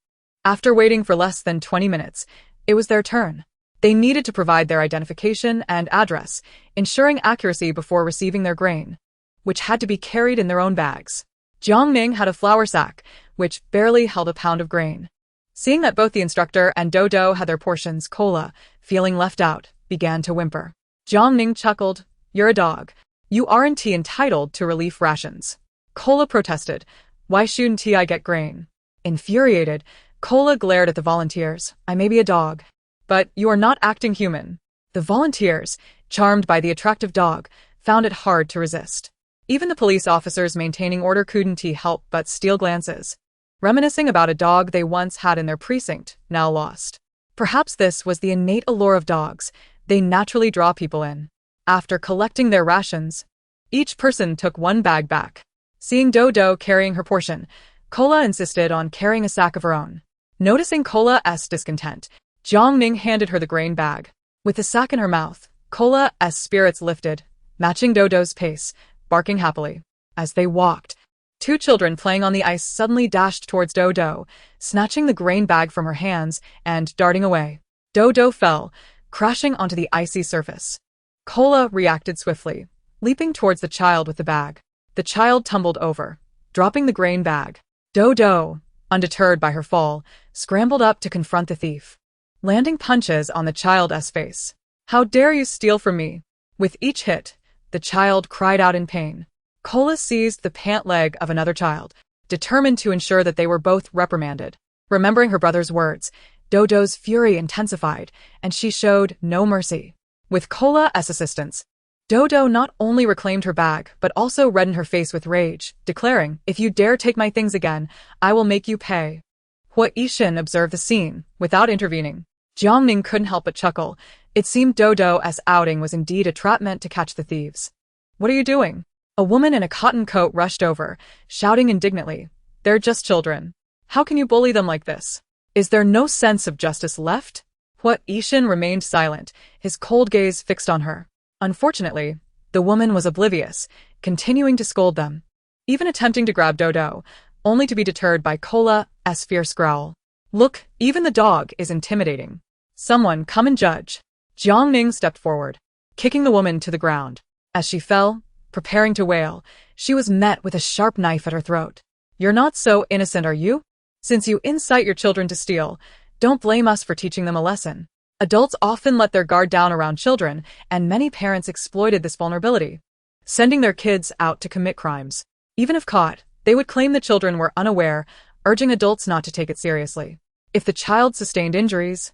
After waiting for less than 20 minutes, it was their turn. They needed to provide their identification and address, ensuring accuracy before receiving their grain. which had to be carried in their own bags. Jiang Ning had a flour sack, which barely held a pound of grain. Seeing that both the instructor and Dodo had their portions, Kola, feeling left out, began to whimper. Jiang Ning chuckled. "You're a dog. You aren't entitled to relief rations." Kola protested. "Why shouldn't I get grain?" Infuriated, Kola glared at the volunteers. "I may be a dog, but you are not acting human." The volunteers, charmed by the attractive dog, found it hard to resist. Even the police officers maintaining order couldn't help but steal glances, reminiscing about a dog they once had in their precinct, now lost. Perhaps this was the innate allure of dogs. They naturally draw people in. After collecting their rations, each person took one bag back. Seeing Dodo carrying her portion, Kola insisted on carrying a sack of her own. Noticing Kola's discontent, Jiang Ning handed her the grain bag. With the sack in her mouth, Kola's spirits lifted, matching Dodo's pace, barking happily. As they walked, two children playing on the ice suddenly dashed towards Dodo, snatching the grain bag from her hands and darting away. Dodo fell, crashing onto the icy surface. Kola reacted swiftly, leaping towards the child with the bag. The child tumbled over, dropping the grain bag. Dodo, undeterred by her fall, scrambled up to confront the thief, landing punches on the child's face. "How dare you steal from me?" With each hit, the child cried out in pain. Kola seized the pant leg of another child, determined to ensure that they were both reprimanded. Remembering her brother's words, Dodo's fury intensified, and she showed no mercy. With Kola's assistance, Dodo not only reclaimed her bag, but also reddened her face with rage, declaring, "If you dare take my things again, I will make you pay." Hua Yishin observed the scene, without intervening. Jiang Ning couldn't help but chuckle. It seemed Dodo's outing was indeed a trap meant to catch the thieves. "What are you doing?" A woman in a cotton coat rushed over, shouting indignantly, "They're just children. How can you bully them like this? Is there no sense of justice left?" Hua Yishin remained silent, his cold gaze fixed on her. Unfortunately, the woman was oblivious, continuing to scold them, even attempting to grab Dodo, only to be deterred by Kola's fierce growl. "Look, even the dog is intimidating. Someone come and judge." Jiang Ning stepped forward, kicking the woman to the ground. As she fell, preparing to wail, she was met with a sharp knife at her throat. "You're not so innocent, are you? Since you incite your children to steal, don't blame us for teaching them a lesson." Adults often let their guard down around children, and many parents exploited this vulnerability, sending their kids out to commit crimes. Even if caught, they would claim the children were unaware, urging adults not to take it seriously. If the child sustained injuries,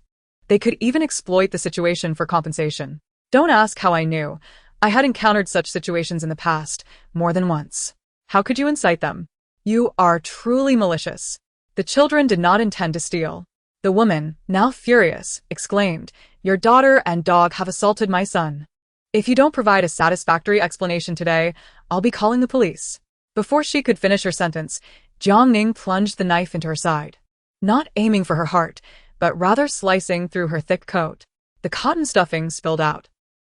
they could even exploit the situation for compensation. Don't ask how I knew. I had encountered such situations in the past, more than once. How could you incite them? You are truly malicious. The children did not intend to steal. The woman, now furious, exclaimed, "Your daughter and dog have assaulted my son. If you don't provide a satisfactory explanation today, I'll be calling the police." Before she could finish her sentence, Jiang Ning plunged the knife into her side, not aiming for her heart, but rather slicing through her thick coat. The cotton stuffing spilled out.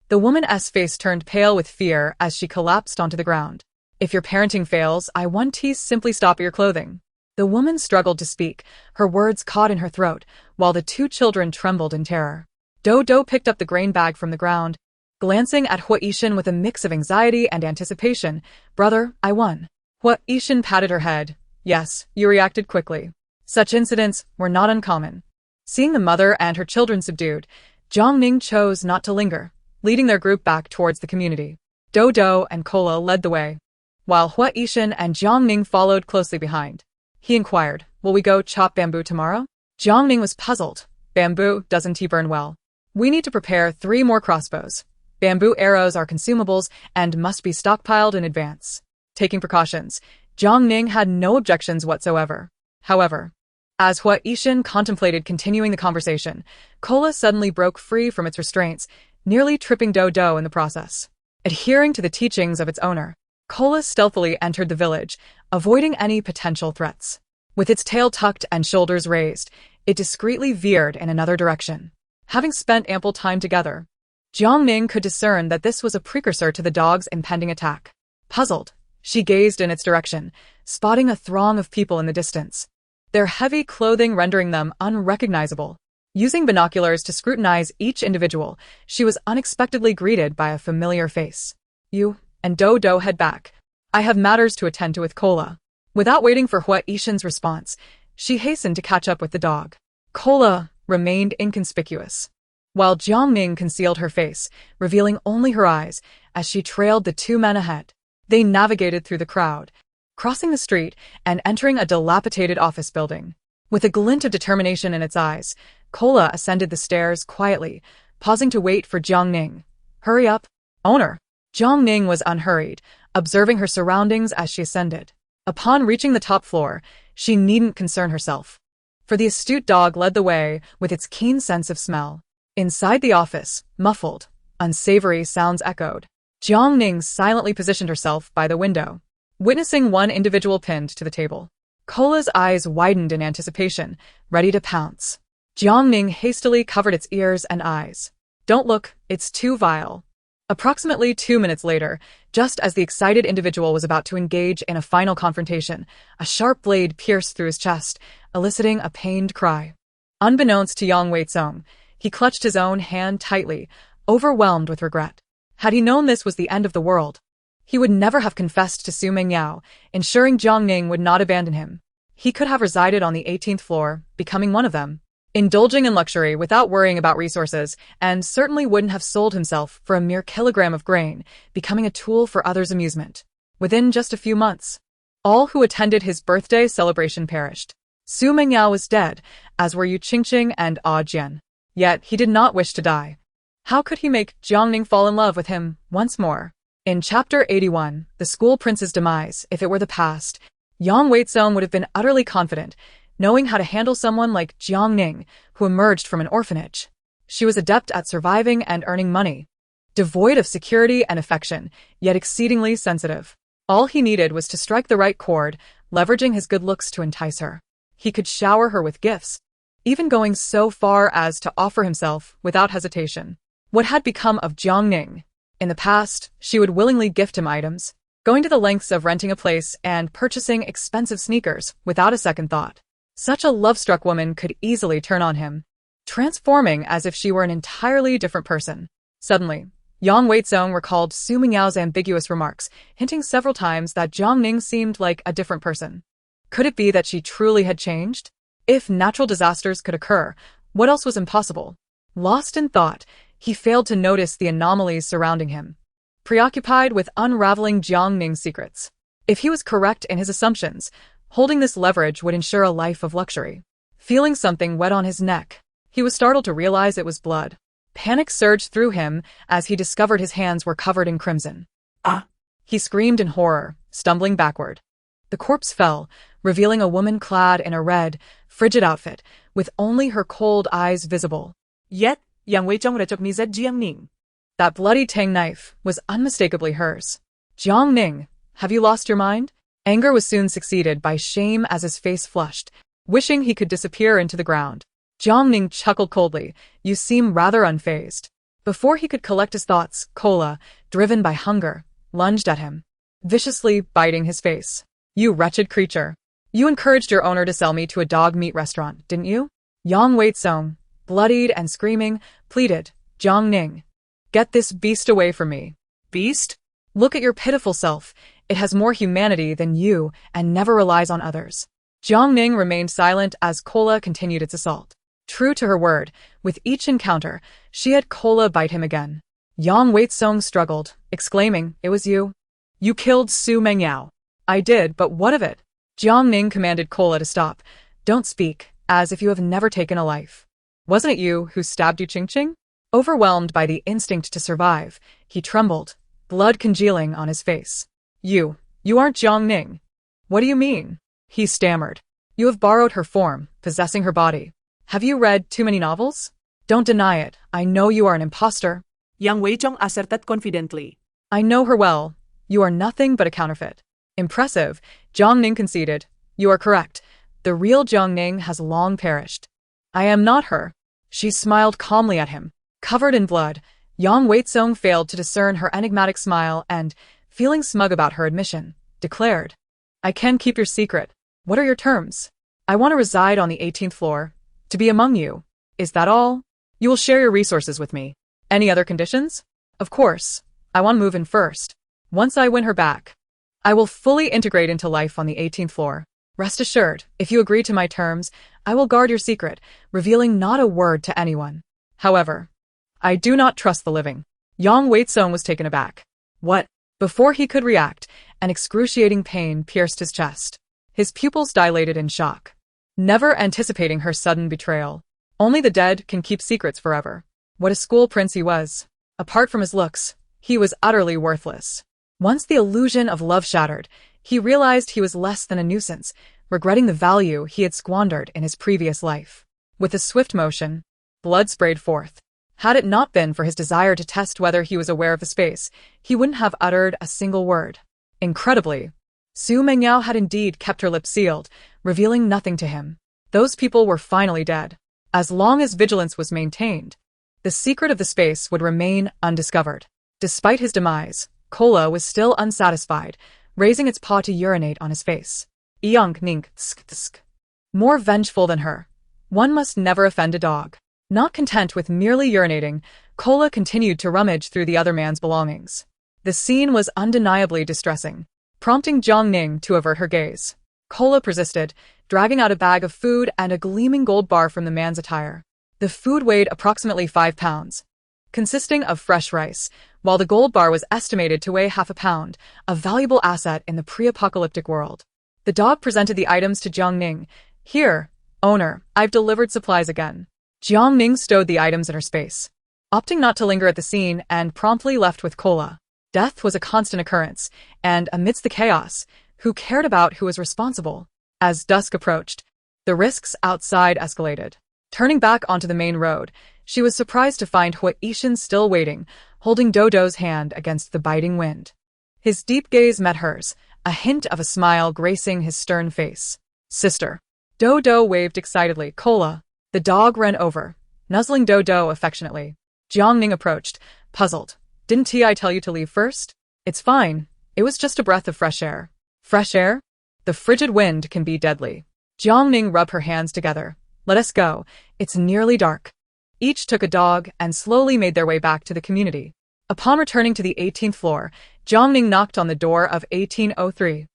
The woman's face turned pale with fear as she collapsed onto the ground. "If your parenting fails, I want to simply stop your clothing." The woman struggled to speak, her words caught in her throat, while the two children trembled in terror. Dodo picked up the grain bag from the ground, glancing at Hua Yishin with a mix of anxiety and anticipation. "Brother, I won." Hua Yishin patted her head. "Yes, you reacted quickly. Such incidents were not uncommon." Seeing the mother and her children subdued, Jiang Ning chose not to linger, leading their group back towards the community. Dodo and Kola led the way, while Hua Yishin and Jiang Ning followed closely behind. He inquired, "Will we go chop bamboo tomorrow?" Jiang Ning was puzzled. "Bamboo doesn't burn well. We need to prepare 3 more crossbows. Bamboo arrows are consumables and must be stockpiled in advance." Taking precautions, Jiang Ning had no objections whatsoever. However, as Hua Yishin contemplated continuing the conversation, Kola suddenly broke free from its restraints, nearly tripping Dodo in the process. Adhering to the teachings of its owner, Kola stealthily entered the village, avoiding any potential threats. With its tail tucked and shoulders raised, it discreetly veered in another direction. Having spent ample time together, Jiang Ning could discern that this was a precursor to the dog's impending attack. Puzzled, she gazed in its direction, spotting a throng of people in the distance, their heavy clothing rendering them unrecognizable. Using binoculars to scrutinize each individual, she was unexpectedly greeted by a familiar face. "You and Dodo head back. I have matters to attend to with Kola. Without waiting for Hua Yishan's response, she hastened to catch up with the dog. Kola remained inconspicuous, while Jiang Ning concealed her face, revealing only her eyes as she trailed the two men ahead. They navigated through the crowd, crossing the street and entering a dilapidated office building. With a glint of determination in its eyes, Kola ascended the stairs quietly, pausing to wait for Jiang Ning. Hurry up, owner. Jiang Ning was unhurried, observing her surroundings as she ascended. Upon reaching the top floor, she needn't concern herself, for the astute dog led the way with its keen sense of smell. Inside the office, muffled, unsavory sounds echoed. Jiang Ning silently positioned herself by the window, witnessing one individual pinned to the table. Kola's eyes widened in anticipation, ready to pounce. Jiang Ning hastily covered its ears and eyes. Don't look, it's too vile. Approximately 2 minutes later, just as the excited individual was about to engage in a final confrontation, a sharp blade pierced through his chest, eliciting a pained cry. Unbeknownst to Yang Weizong, he clutched his own hand tightly, overwhelmed with regret. Had he known this was the end of the world, he would never have confessed to Su Mingyao, ensuring Jiang Ning would not abandon him. He could have resided on the 18th floor, becoming one of them, indulging in luxury without worrying about resources, and certainly wouldn't have sold himself for a mere kilogram of grain, becoming a tool for others' amusement. Within just a few months, all who attended his birthday celebration perished. Su Mingyao was dead, as were Yu Qingqing and Ah Jian. Yet he did not wish to die. How could he make Jiang Ning fall in love with him once more? In Chapter 81, The School Prince's Demise, if it were the past, Yang Weizong would have been utterly confident, knowing how to handle someone like Jiang Ning, who emerged from an orphanage. She was adept at surviving and earning money, devoid of security and affection, yet exceedingly sensitive. All he needed was to strike the right chord, leveraging his good looks to entice her. He could shower her with gifts, even going so far as to offer himself without hesitation. What had become of Jiang Ning? In the past, she would willingly gift him items, going to the lengths of renting a place and purchasing expensive sneakers without a second thought. Such a love-struck woman could easily turn on him, transforming as if she were an entirely different person. Suddenly, Yang Weizong recalled Su Mingyao's ambiguous remarks, hinting several times that Jiang Ning seemed like a different person. Could it be that she truly had changed? If natural disasters could occur, what else was impossible? Lost in thought, he failed to notice the anomalies surrounding him, preoccupied with unraveling Jiang Ning's secrets. If he was correct in his assumptions, holding this leverage would ensure a life of luxury. Feeling something wet on his neck, he was startled to realize it was blood. Panic surged through him as he discovered his hands were covered in crimson. Ah! He screamed in horror, stumbling backward. The corpse fell, revealing a woman clad in a red, frigid outfit, with only her cold eyes visible. Yet, Yang Weizong recognized Jiang Ning. That bloody tang knife was unmistakably hers. Jiang Ning, have you lost your mind? Anger was soon succeeded by shame as his face flushed, wishing he could disappear into the ground. Jiang Ning chuckled coldly. You seem rather unfazed. Before he could collect his thoughts, Kola, driven by hunger, lunged at him, viciously biting his face. You wretched creature. You encouraged your owner to sell me to a dog meat restaurant, didn't you? Yang Weizong, bloodied and screaming, pleaded. Jiang Ning, get this beast away from me. Beast? Look at your pitiful self. It has more humanity than you and never relies on others. Jiang Ning remained silent as Kola continued its assault. True to her word, with each encounter, she had Kola bite him again. Yang Weizong struggled, exclaiming, It was you. You killed Su Mingyao. I did, but what of it? Jiang Ning commanded Kola to stop. Don't speak, as if you have never taken a life. Wasn't it you who stabbed Yu Qingqing? Overwhelmed by the instinct to survive, he trembled, blood congealing on his face. You aren't Jiang Ning. What do you mean? He stammered. You have borrowed her form, possessing her body. Have you read too many novels? Don't deny it. I know you are an imposter. Yang Weizong asserted confidently. I know her well. You are nothing but a counterfeit. Impressive, Jiang Ning conceded. You are correct. The real Jiang Ning has long perished. I am not her. She smiled calmly at him. Covered in blood, Yang Weizong failed to discern her enigmatic smile and, feeling smug about her admission, declared, I can keep your secret. What are your terms? I want to reside on the 18th floor, to be among you. Is that all? You will share your resources with me. Any other conditions? Of course. I want to move in first. Once I win her back, I will fully integrate into life on the 18th floor. Rest assured, if you agree to my terms, I will guard your secret, revealing not a word to anyone. However, I do not trust the living. Yang Weitsong was taken aback. What? Before he could react, an excruciating pain pierced his chest. His pupils dilated in shock. Never anticipating her sudden betrayal. Only the dead can keep secrets forever. What a school prince he was. Apart from his looks, he was utterly worthless. Once the illusion of love shattered, he realized he was less than a nuisance, regretting the value he had squandered in his previous life. With a swift motion, blood sprayed forth. Had it not been for his desire to test whether he was aware of the space, he wouldn't have uttered a single word. Incredibly, Su Mengyao had indeed kept her lips sealed, revealing nothing to him. Those people were finally dead. As long as vigilance was maintained, the secret of the space would remain undiscovered. Despite his demise, Kola was still unsatisfied, raising its paw to urinate on his face. Jiang Ning, more vengeful than her. One must never offend a dog. Not content with merely urinating, Kola continued to rummage through the other man's belongings. The scene was undeniably distressing, prompting Jiang Ning to avert her gaze. Kola persisted, dragging out a bag of food and a gleaming gold bar from the man's attire. The food weighed approximately 5 pounds, consisting of fresh rice, while the gold bar was estimated to weigh half a pound, a valuable asset in the pre-apocalyptic world. The dog presented the items to Jiang Ning. Here, owner, I've delivered supplies again. Jiang Ning stowed the items in her space, opting not to linger at the scene and promptly left with Kola. Death was a constant occurrence, and amidst the chaos, who cared about who was responsible? As dusk approached, the risks outside escalated. Turning back onto the main road, she was surprised to find Hui Yishan still waiting, holding Dodo's hand against the biting wind. His deep gaze met hers, a hint of a smile gracing his stern face. Sister. Dodo waved excitedly. Kola. The dog ran over, nuzzling Dodo affectionately. Jiang Ning approached, puzzled. Didn't I tell you to leave first? It's fine. It was just a breath of fresh air. Fresh air? The frigid wind can be deadly. Jiang Ning rubbed her hands together. Let us go. It's nearly dark. Each took a dog and slowly made their way back to the community. Upon returning to the 18th floor, Jiang Ning knocked on the door of 1803,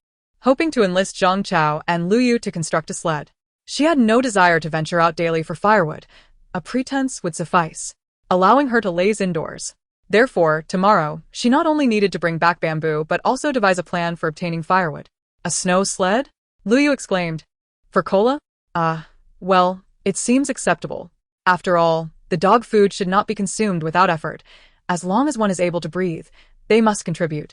hoping to enlist Zhang Chao and Lu Yu to construct a sled. She had no desire to venture out daily for firewood. A pretense would suffice, allowing her to laze indoors. Therefore, tomorrow, she not only needed to bring back bamboo but also devise a plan for obtaining firewood. A snow sled? Lu Yu exclaimed. For Kola? Well, it seems acceptable. After all, the dog food should not be consumed without effort. As long as one is able to breathe, they must contribute.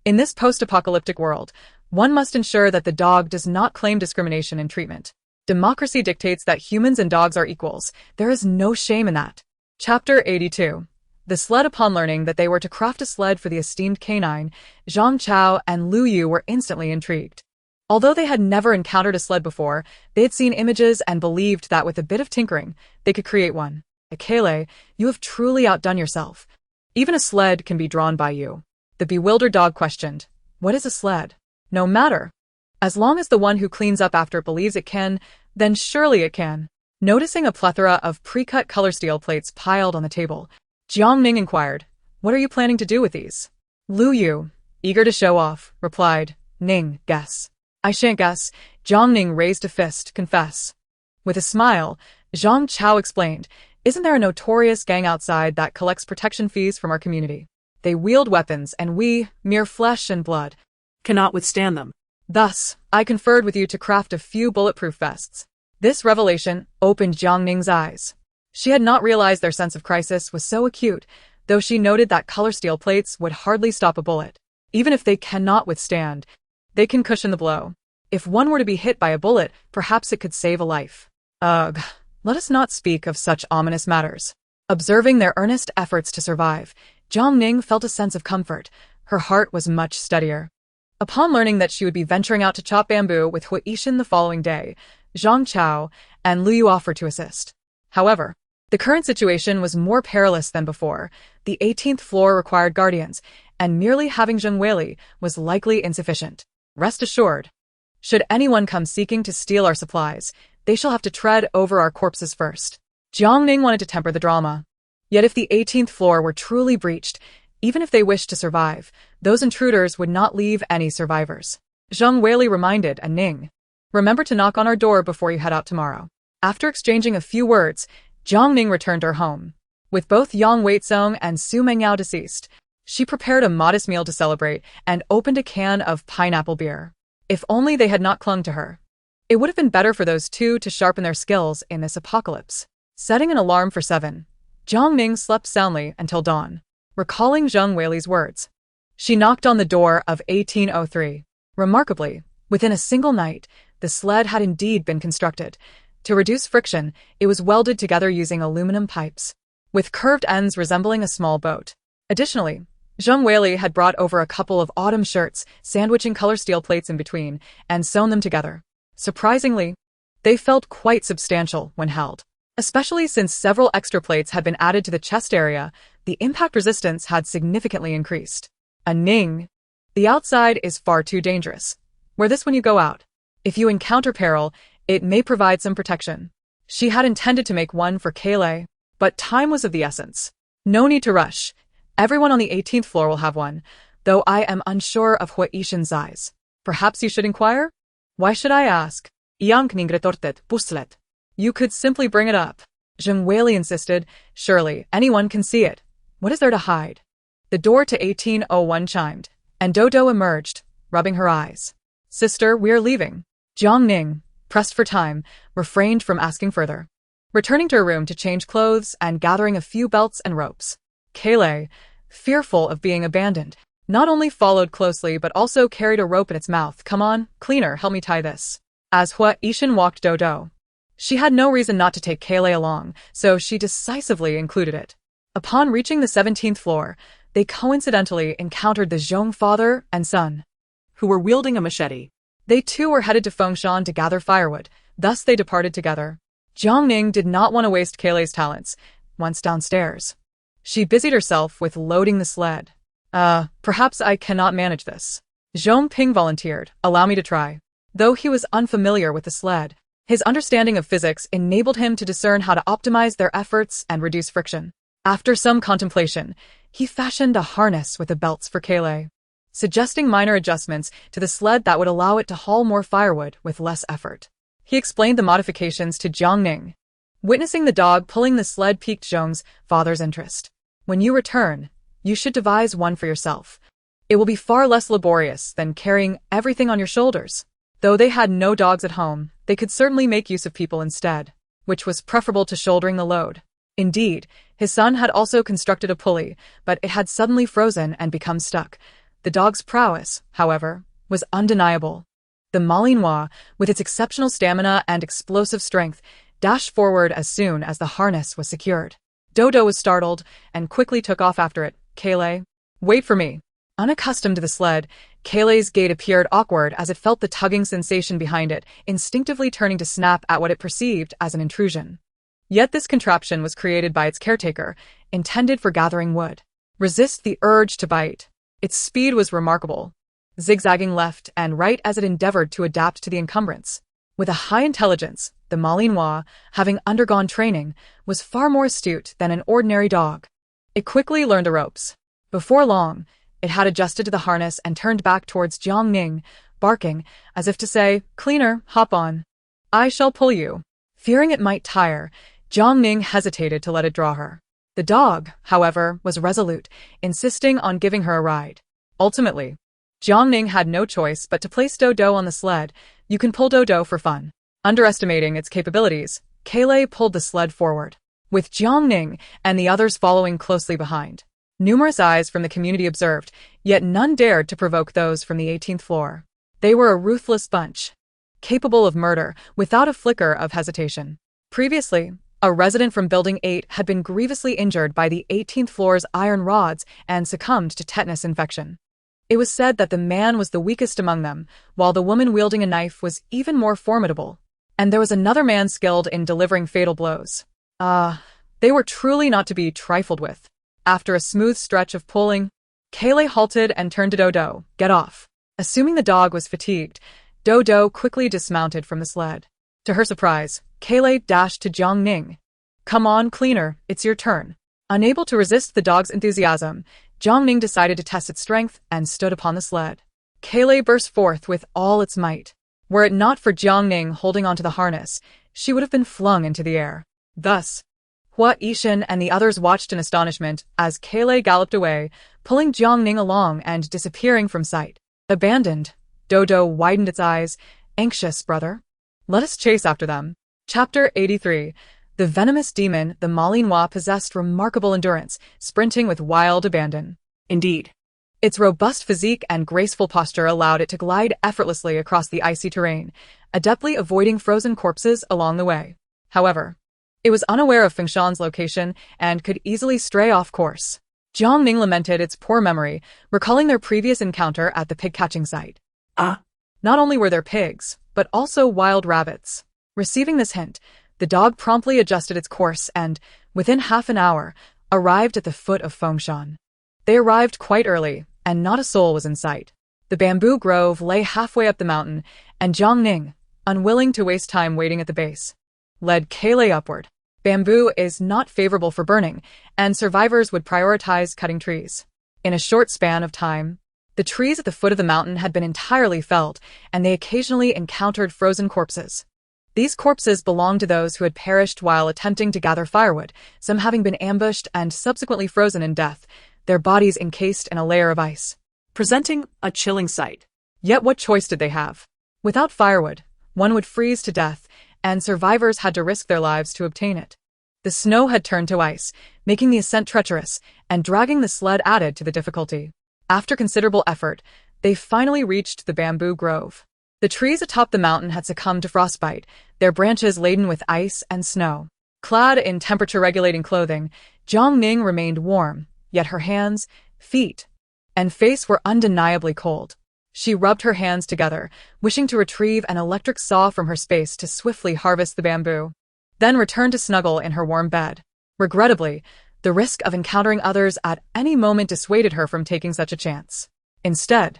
In this post-apocalyptic world, one must ensure that the dog does not claim discrimination in treatment. Democracy dictates that humans and dogs are equals. There is no shame in that. Chapter 82. The sled. Upon learning that they were to craft a sled for the esteemed canine, Zhang Chao and Lu Yu were instantly intrigued. Although they had never encountered a sled before, they had seen images and believed that with a bit of tinkering, they could create one. Akele, you have truly outdone yourself. Even a sled can be drawn by you. The bewildered dog questioned. What is a sled? No matter. As long as the one who cleans up after it believes it can, then surely it can. Noticing a plethora of pre-cut color steel plates piled on the table, Jiang Ning inquired, what are you planning to do with these? Lu Yu, eager to show off, replied, Ning, guess. I shan't guess. Jiang Ning raised a fist, confess. With a smile, Zhang Chao explained, isn't there a notorious gang outside that collects protection fees from our community? They wield weapons and we, mere flesh and blood, Cannot withstand them. Thus, I conferred with you to craft a few bulletproof vests. This revelation opened Jiang Ning's eyes. She had not realized their sense of crisis was so acute, though she noted that color steel plates would hardly stop a bullet. Even if they cannot withstand, they can cushion the blow. If one were to be hit by a bullet, perhaps it could save a life. Ugh, let us not speak of such ominous matters. Observing their earnest efforts to survive, Jiang Ning felt a sense of comfort. Her heart was much steadier. Upon learning that she would be venturing out to chop bamboo with Hui Yishan the following day, Zhang Chao and Lu Yu offered to assist. However, the current situation was more perilous than before. The 18th floor required guardians, and merely having Zheng Weili was likely insufficient. Rest assured, should anyone come seeking to steal our supplies, they shall have to tread over our corpses first. Jiang Ning wanted to temper the drama. Yet if the 18th floor were truly breached, Even if they wished to survive, those intruders would not leave any survivors. Jiang Weili reminded Ning. Remember to knock on our door before you head out tomorrow. After exchanging a few words, Jiang Ning returned to her home. With both Yang Weizong and Su Mengyao deceased, she prepared a modest meal to celebrate and opened a can of pineapple beer. If only they had not clung to her. It would have been better for those two to sharpen their skills in this apocalypse. Setting an alarm for 7, Jiang Ning slept soundly until dawn, recalling Jiang Weili's words. She knocked on the door of 1803. Remarkably, within a single night, the sled had indeed been constructed. To reduce friction, it was welded together using aluminum pipes, with curved ends resembling a small boat. Additionally, Jiang Weili had brought over a couple of autumn shirts, sandwiching color steel plates in between, and sewn them together. Surprisingly, they felt quite substantial when held. Especially since several extra plates had been added to the chest area, the impact resistance had significantly increased. Ning. The outside is far too dangerous. Wear this when you go out. If you encounter peril, it may provide some protection. She had intended to make one for Kailei, but time was of the essence. No need to rush. Everyone on the 18th floor will have one, though I am unsure of Hua Ishin's size. Perhaps you should inquire? Why should I ask? Jiang Ning retorted, puslet. You could simply bring it up. Jiang Weili insisted. Surely, anyone can see it. What is there to hide? The door to 1801 chimed, and Dodo emerged, rubbing her eyes. Sister, we're leaving. Jiang Ning, pressed for time, refrained from asking further. Returning to her room to change clothes and gathering a few belts and ropes. Kailei, fearful of being abandoned, not only followed closely but also carried a rope in its mouth. Come on, cleaner, help me tie this. As Hua Ishin walked Dodo. She had no reason not to take Kailei along, so she decisively included it. Upon reaching the 17th floor, they coincidentally encountered the Zhong father and son, who were wielding a machete. They too were headed to Fengshan to gather firewood, thus they departed together. Jiang Ning did not want to waste Kailei's talents. Once downstairs, she busied herself with loading the sled. Perhaps I cannot manage this. Zhong Ping volunteered, allow me to try. Though he was unfamiliar with the sled, his understanding of physics enabled him to discern how to optimize their efforts and reduce friction. After some contemplation, he fashioned a harness with the belts for Kailei, suggesting minor adjustments to the sled that would allow it to haul more firewood with less effort. He explained the modifications to Jiang Ning. Witnessing the dog pulling the sled piqued Zhong's father's interest. When you return, you should devise one for yourself. It will be far less laborious than carrying everything on your shoulders. Though they had no dogs at home, they could certainly make use of people instead, which was preferable to shouldering the load. Indeed, his son had also constructed a pulley, but it had suddenly frozen and become stuck. The dog's prowess, however, was undeniable. The Malinois, with its exceptional stamina and explosive strength, dashed forward as soon as the harness was secured. Dodo was startled and quickly took off after it. Kailei, wait for me. Unaccustomed to the sled, Kailei's gait appeared awkward as it felt the tugging sensation behind it, instinctively turning to snap at what it perceived as an intrusion. Yet this contraption was created by its caretaker, intended for gathering wood. Resist the urge to bite. Its speed was remarkable, zigzagging left and right as it endeavored to adapt to the encumbrance. With a high intelligence, the Malinois, having undergone training, was far more astute than an ordinary dog. It quickly learned the ropes. Before long, it had adjusted to the harness and turned back towards Jiang Ning, barking, as if to say, "Cleaner, hop on. I shall pull you." Fearing it might tire, Jiang Ning hesitated to let it draw her. The dog, however, was resolute, insisting on giving her a ride. Ultimately, Jiang Ning had no choice but to place Dodo on the sled. You can pull Dodo for fun. Underestimating its capabilities, Kailei pulled the sled forward, with Jiang Ning and the others following closely behind. Numerous eyes from the community observed, yet none dared to provoke those from the 18th floor. They were a ruthless bunch, capable of murder without a flicker of hesitation. Previously, a resident from Building 8 had been grievously injured by the 18th floor's iron rods and succumbed to tetanus infection. It was said that the man was the weakest among them, while the woman wielding a knife was even more formidable. And there was another man skilled in delivering fatal blows. They were truly not to be trifled with. After a smooth stretch of pulling, Kailei halted and turned to Dodo. Get off. Assuming the dog was fatigued, Dodo quickly dismounted from the sled. To her surprise, Kailei dashed to Jiang Ning. Come on, cleaner, it's your turn. Unable to resist the dog's enthusiasm, Jiang Ning decided to test its strength and stood upon the sled. Calamity burst forth with all its might. Were it not for Jiang Ning holding onto the harness, she would have been flung into the air. Thus, Hua Yishan and the others watched in astonishment as Calamity galloped away, pulling Jiang Ning along and disappearing from sight. Abandoned, Dodo widened its eyes. Anxious, brother? Let us chase after them. Chapter 83. The venomous demon, the Malinois, possessed remarkable endurance, sprinting with wild abandon. Indeed. Its robust physique and graceful posture allowed it to glide effortlessly across the icy terrain, adeptly avoiding frozen corpses along the way. However, it was unaware of Fengshan's location and could easily stray off course. Jiang Ning lamented its poor memory, recalling their previous encounter at the pig-catching site. Not only were there pigs, but also wild rabbits. Receiving this hint, the dog promptly adjusted its course and, within half an hour, arrived at the foot of Fengshan. They arrived quite early, and not a soul was in sight. The bamboo grove lay halfway up the mountain, and Jiang Ning, unwilling to waste time waiting at the base, led Calamity upward. Bamboo is not favorable for burning, and survivors would prioritize cutting trees. In a short span of time, the trees at the foot of the mountain had been entirely felled, and they occasionally encountered frozen corpses. These corpses belonged to those who had perished while attempting to gather firewood, some having been ambushed and subsequently frozen in death, their bodies encased in a layer of ice, Presenting a chilling sight. Yet what choice did they have? Without firewood, one would freeze to death, and survivors had to risk their lives to obtain it. The snow had turned to ice, making the ascent treacherous, and dragging the sled added to the difficulty. After considerable effort, they finally reached the bamboo grove. The trees atop the mountain had succumbed to frostbite, their branches laden with ice and snow. Clad in temperature-regulating clothing, Jiang Ning remained warm, yet her hands, feet, and face were undeniably cold. She rubbed her hands together, wishing to retrieve an electric saw from her space to swiftly harvest the bamboo, then returned to snuggle in her warm bed. Regrettably, the risk of encountering others at any moment dissuaded her from taking such a chance. Instead,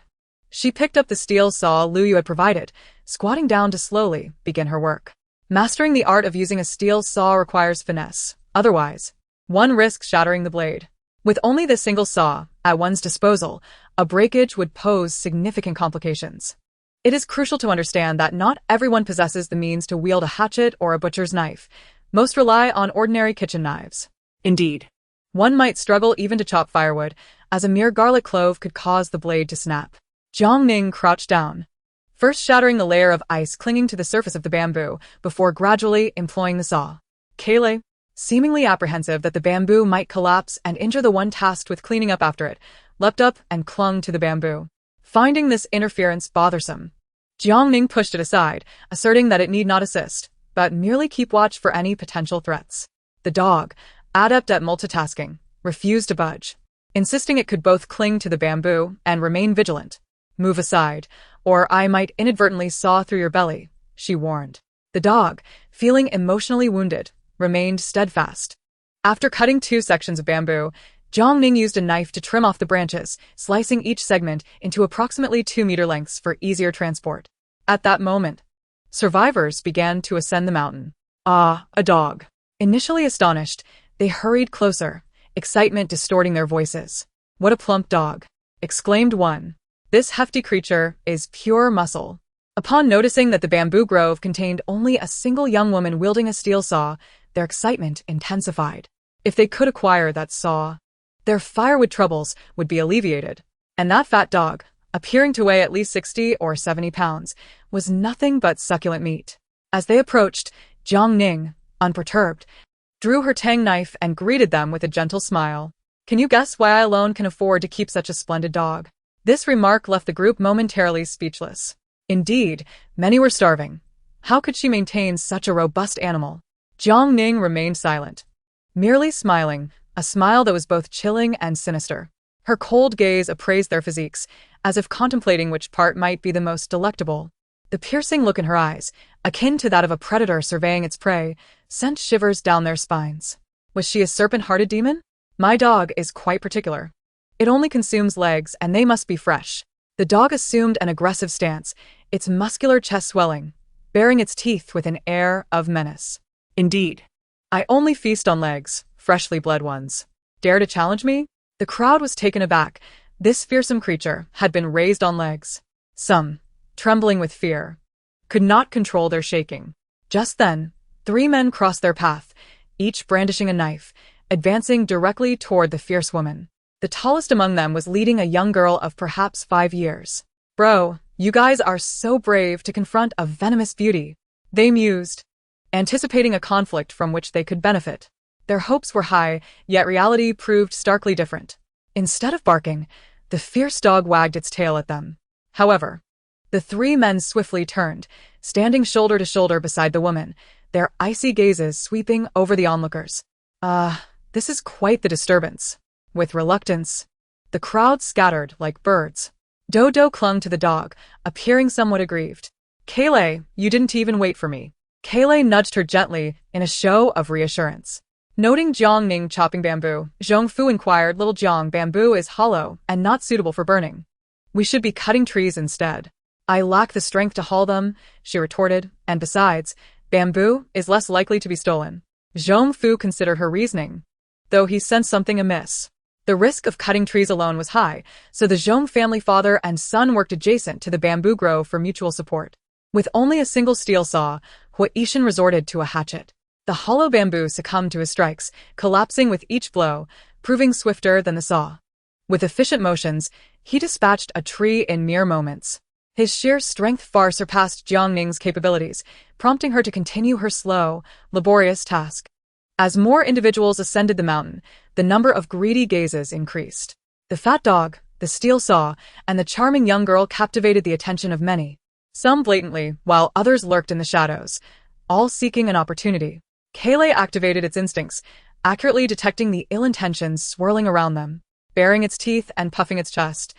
she picked up the steel saw Liu Yu had provided, squatting down to slowly begin her work. Mastering the art of using a steel saw requires finesse. Otherwise, one risks shattering the blade. With only this single saw at one's disposal, a breakage would pose significant complications. It is crucial to understand that not everyone possesses the means to wield a hatchet or a butcher's knife. Most rely on ordinary kitchen knives. Indeed. One might struggle even to chop firewood, as a mere garlic clove could cause the blade to snap. Jiang Ning crouched down, first shattering the layer of ice clinging to the surface of the bamboo, before gradually employing the saw. Calamity, seemingly apprehensive that the bamboo might collapse and injure the one tasked with cleaning up after it, leapt up and clung to the bamboo. Finding this interference bothersome, Jiang Ning pushed it aside, asserting that it need not assist, but merely keep watch for any potential threats. The dog, adept at multitasking, refused to budge, insisting it could both cling to the bamboo and remain vigilant. Move aside, or I might inadvertently saw through your belly, she warned. The dog, feeling emotionally wounded, remained steadfast. After cutting 2 sections of bamboo, Jiang Ning used a knife to trim off the branches, slicing each segment into approximately 2-meter lengths for easier transport. At that moment, survivors began to ascend the mountain. Ah, a dog. Initially astonished, they hurried closer, excitement distorting their voices. What a plump dog, exclaimed one. This hefty creature is pure muscle. Upon noticing that the bamboo grove contained only a single young woman wielding a steel saw, their excitement intensified. If they could acquire that saw, their firewood troubles would be alleviated. And that fat dog, appearing to weigh at least 60 or 70 pounds, was nothing but succulent meat. As they approached, Jiang Ning, unperturbed, drew her tang knife and greeted them with a gentle smile. Can you guess why I alone can afford to keep such a splendid dog? This remark left the group momentarily speechless. Indeed, many were starving. How could she maintain such a robust animal? Jiang Ning remained silent, merely smiling, a smile that was both chilling and sinister. Her cold gaze appraised their physiques, as if contemplating which part might be the most delectable. The piercing look in her eyes, akin to that of a predator surveying its prey, sent shivers down their spines. Was she a serpent-hearted demon? My dog is quite particular. It only consumes legs, and they must be fresh. The dog assumed an aggressive stance, its muscular chest swelling, baring its teeth with an air of menace. Indeed. I only feast on legs, freshly bled ones. Dare to challenge me? The crowd was taken aback. This fearsome creature had been raised on legs. Some, trembling with fear, could not control their shaking. Just then, 3 men crossed their path, each brandishing a knife, advancing directly toward the fierce woman. The tallest among them was leading a young girl of perhaps 5 years. "Bro, you guys are so brave to confront a venomous beauty," they mused, anticipating a conflict from which they could benefit. Their hopes were high, yet reality proved starkly different. Instead of barking, the fierce dog wagged its tail at them. However, the 3 men swiftly turned, standing shoulder to shoulder beside the woman, their icy gazes sweeping over the onlookers. This is quite the disturbance. With reluctance, the crowd scattered like birds. Dodo clung to the dog, appearing somewhat aggrieved. "Kayleigh, you didn't even wait for me." Kayleigh nudged her gently in a show of reassurance. Noting Jiang Ning chopping bamboo, Zhongfu inquired, "Little Jiang, bamboo is hollow and not suitable for burning. We should be cutting trees instead." "I lack the strength to haul them," she retorted, "and besides, bamboo is less likely to be stolen." Zhongfu considered her reasoning, though he sensed something amiss. The risk of cutting trees alone was high, so the Zhong family father and son worked adjacent to the bamboo grove for mutual support. With only a single steel saw, Hoard resorted to a hatchet. The hollow bamboo succumbed to his strikes, collapsing with each blow, proving swifter than the saw. With efficient motions, he dispatched a tree in mere moments. His sheer strength far surpassed Jiang Ning's capabilities, prompting her to continue her slow, laborious task. As more individuals ascended the mountain, the number of greedy gazes increased. The fat dog, the steel saw, and the charming young girl captivated the attention of many. Some blatantly, while others lurked in the shadows, all seeking an opportunity. Kayleigh activated its instincts, accurately detecting the ill intentions swirling around them. Baring its teeth and puffing its chest,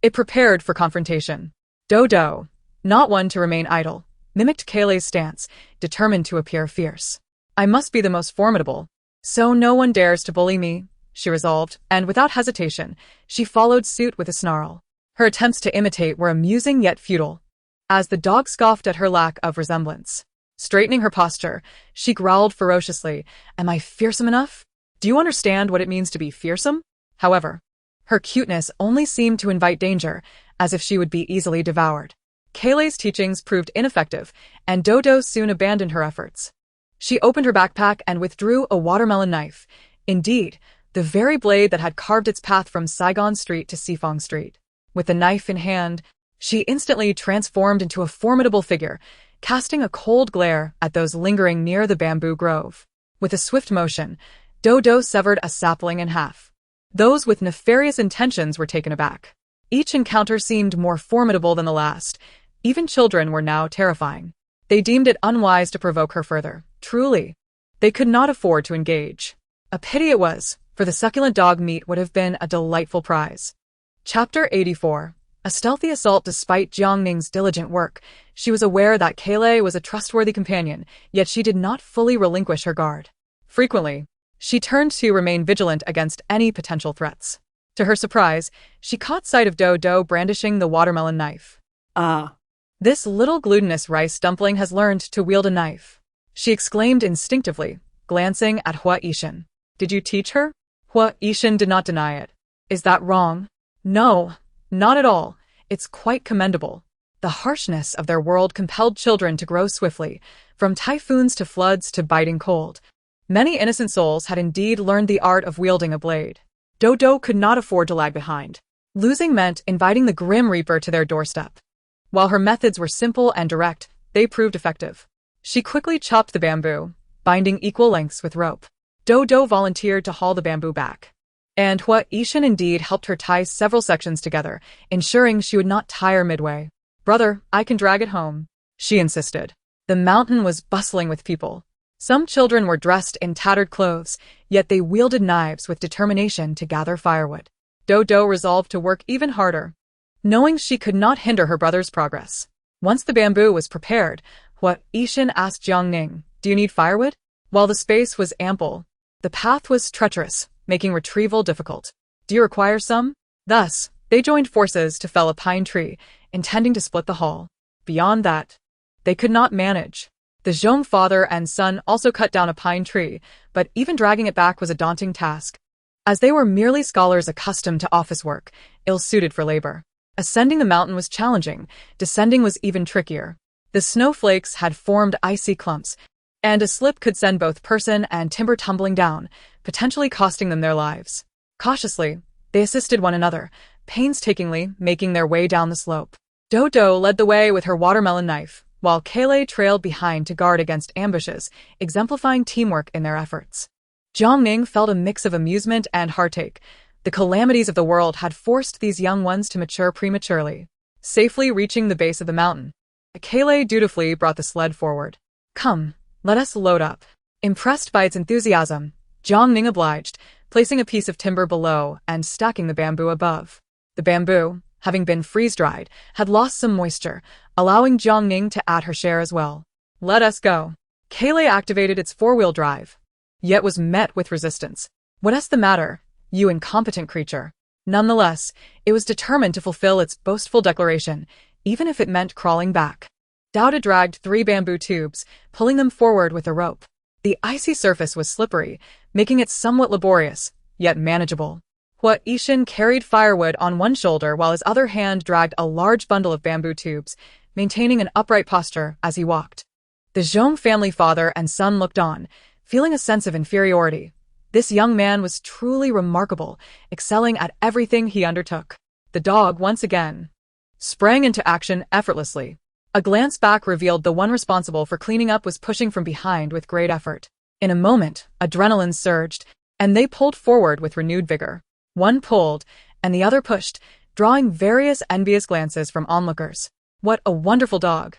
it prepared for confrontation. Dodo, not one to remain idle, mimicked Kayleigh's stance, determined to appear fierce. "I must be the most formidable, so no one dares to bully me," she resolved, and without hesitation, she followed suit with a snarl. Her attempts to imitate were amusing yet futile, as the dog scoffed at her lack of resemblance. Straightening her posture, she growled ferociously, "Am I fearsome enough? Do you understand what it means to be fearsome?" However, her cuteness only seemed to invite danger, as if she would be easily devoured. Kayleigh's teachings proved ineffective, and Dodo soon abandoned her efforts. She opened her backpack and withdrew a watermelon knife. Indeed, the very blade that had carved its path from Saigon Street to Sifong Street. With the knife in hand, she instantly transformed into a formidable figure, casting a cold glare at those lingering near the bamboo grove. With a swift motion, Dodo severed a sapling in half. Those with nefarious intentions were taken aback. Each encounter seemed more formidable than the last. Even children were now terrifying. They deemed it unwise to provoke her further. Truly, they could not afford to engage. A pity it was, for the succulent dog meat would have been a delightful prize. Chapter 84. A stealthy assault. Despite Jiang Ning's diligent work, she was aware that Kayleigh was a trustworthy companion, yet she did not fully relinquish her guard. Frequently, she turned to remain vigilant against any potential threats. To her surprise, she caught sight of Dodo brandishing the watermelon knife. This little glutinous rice dumpling has learned to wield a knife," she exclaimed instinctively, glancing at Hua Yishan. "Did you teach her?" Hua Yishan did not deny it. "Is that wrong?" "No, not at all. It's quite commendable." The harshness of their world compelled children to grow swiftly, from typhoons to floods to biting cold. Many innocent souls had indeed learned the art of wielding a blade. Dodo could not afford to lag behind. Losing meant inviting the Grim Reaper to their doorstep. While her methods were simple and direct, they proved effective. She quickly chopped the bamboo, binding equal lengths with rope. Dodo volunteered to haul the bamboo back, and Hua Yishan indeed helped her tie several sections together, ensuring she would not tire midway. "Brother, I can drag it home," she insisted. The mountain was bustling with people. Some children were dressed in tattered clothes, yet they wielded knives with determination to gather firewood. Dodo resolved to work even harder, knowing she could not hinder her brother's progress. Once the bamboo was prepared, Hua Yishan asked Jiang Ning, "Do you need firewood?" While the space was ample, the path was treacherous, making retrieval difficult. "Do you require some?" Thus, they joined forces to fell a pine tree, intending to split the haul. Beyond that, they could not manage. The Zhong father and son also cut down a pine tree, but even dragging it back was a daunting task. as they were merely scholars accustomed to office work, ill-suited for labor. Ascending the mountain was challenging, descending was even trickier. The snowflakes had formed icy clumps, and a slip could send both person and timber tumbling down, potentially costing them their lives. Cautiously, they assisted one another, painstakingly making their way down the slope. Dodo led the way with her watermelon knife, while Kayleigh trailed behind to guard against ambushes, exemplifying teamwork in their efforts. Jiang Ning felt a mix of amusement and heartache. The calamities of the world had forced these young ones to mature prematurely. Safely reaching the base of the mountain, Kayleigh dutifully brought the sled forward. "Come, let us load up." Impressed by its enthusiasm, Jiang Ning obliged, placing a piece of timber below and stacking the bamboo above. The bamboo, having been freeze-dried, had lost some moisture, allowing Jiang Ning to add her share as well. "Let us go." Kayleigh activated its four-wheel drive, yet was met with resistance. "What's the matter, you incompetent creature?" Nonetheless, it was determined to fulfill its boastful declaration, even if it meant crawling back. Dodo dragged 3 bamboo tubes, pulling them forward with a rope. The icy surface was slippery, making it somewhat laborious, yet manageable. Hua Yishan carried firewood on one shoulder while his other hand dragged a large bundle of bamboo tubes, maintaining an upright posture as he walked. The Zhong family father and son looked on, feeling a sense of inferiority. This young man was truly remarkable, excelling at everything he undertook. The dog, once again, sprang into action effortlessly. A glance back revealed the one responsible for cleaning up was pushing from behind with great effort. In a moment, adrenaline surged, and they pulled forward with renewed vigor. One pulled, and the other pushed, drawing various envious glances from onlookers. What a wonderful dog!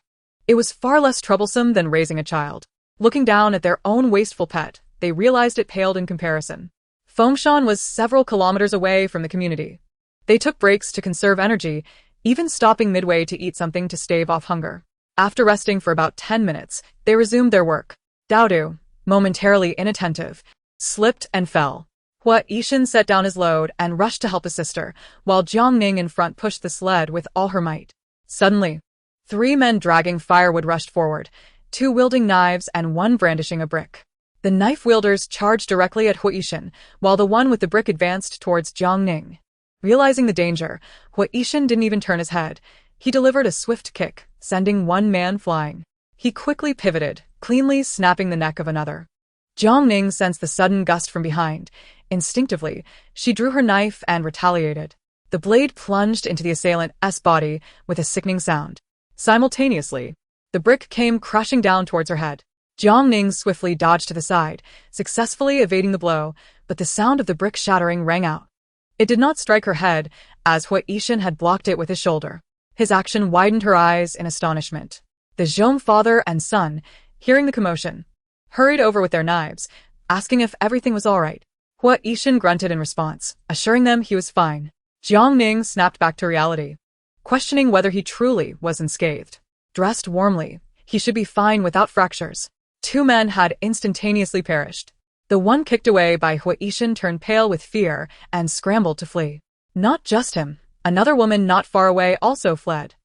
It was far less troublesome than raising a child. Looking down at their own wasteful pet, they realized it paled in comparison. Fengshan was several kilometers away from the community. They took breaks to conserve energy, even stopping midway to eat something to stave off hunger. After resting for about 10 minutes, they resumed their work. Dodo, momentarily inattentive, slipped and fell. Hua Yishan set down his load and rushed to help his sister, while Jiang Ning in front pushed the sled with all her might. Suddenly, 3 men dragging firewood rushed forward, 2 wielding knives and 1 brandishing a brick. The knife wielders charged directly at Hua Yishan, while the one with the brick advanced towards Jiang Ning. Realizing the danger, Hua Yishan didn't even turn his head. He delivered a swift kick, sending one man flying. He quickly pivoted, cleanly snapping the neck of another. Jiang Ning sensed the sudden gust from behind. Instinctively, she drew her knife and retaliated. The blade plunged into the assailant's body with a sickening sound. Simultaneously, the brick came crashing down towards her head. Jiang Ning swiftly dodged to the side, successfully evading the blow, but the sound of the brick shattering rang out. It did not strike her head, as Hua Yishan had blocked it with his shoulder. His action widened her eyes in astonishment. The Zhong father and son, hearing the commotion, hurried over with their knives, asking if everything was all right. Hua Yishan grunted in response, assuring them he was fine. Jiang Ning snapped back to reality, questioning whether he truly was unscathed. Dressed warmly, he should be fine without fractures. 2 men had instantaneously perished. The one kicked away by Hua Yishan turned pale with fear and scrambled to flee. Not just him, another woman not far away also fled.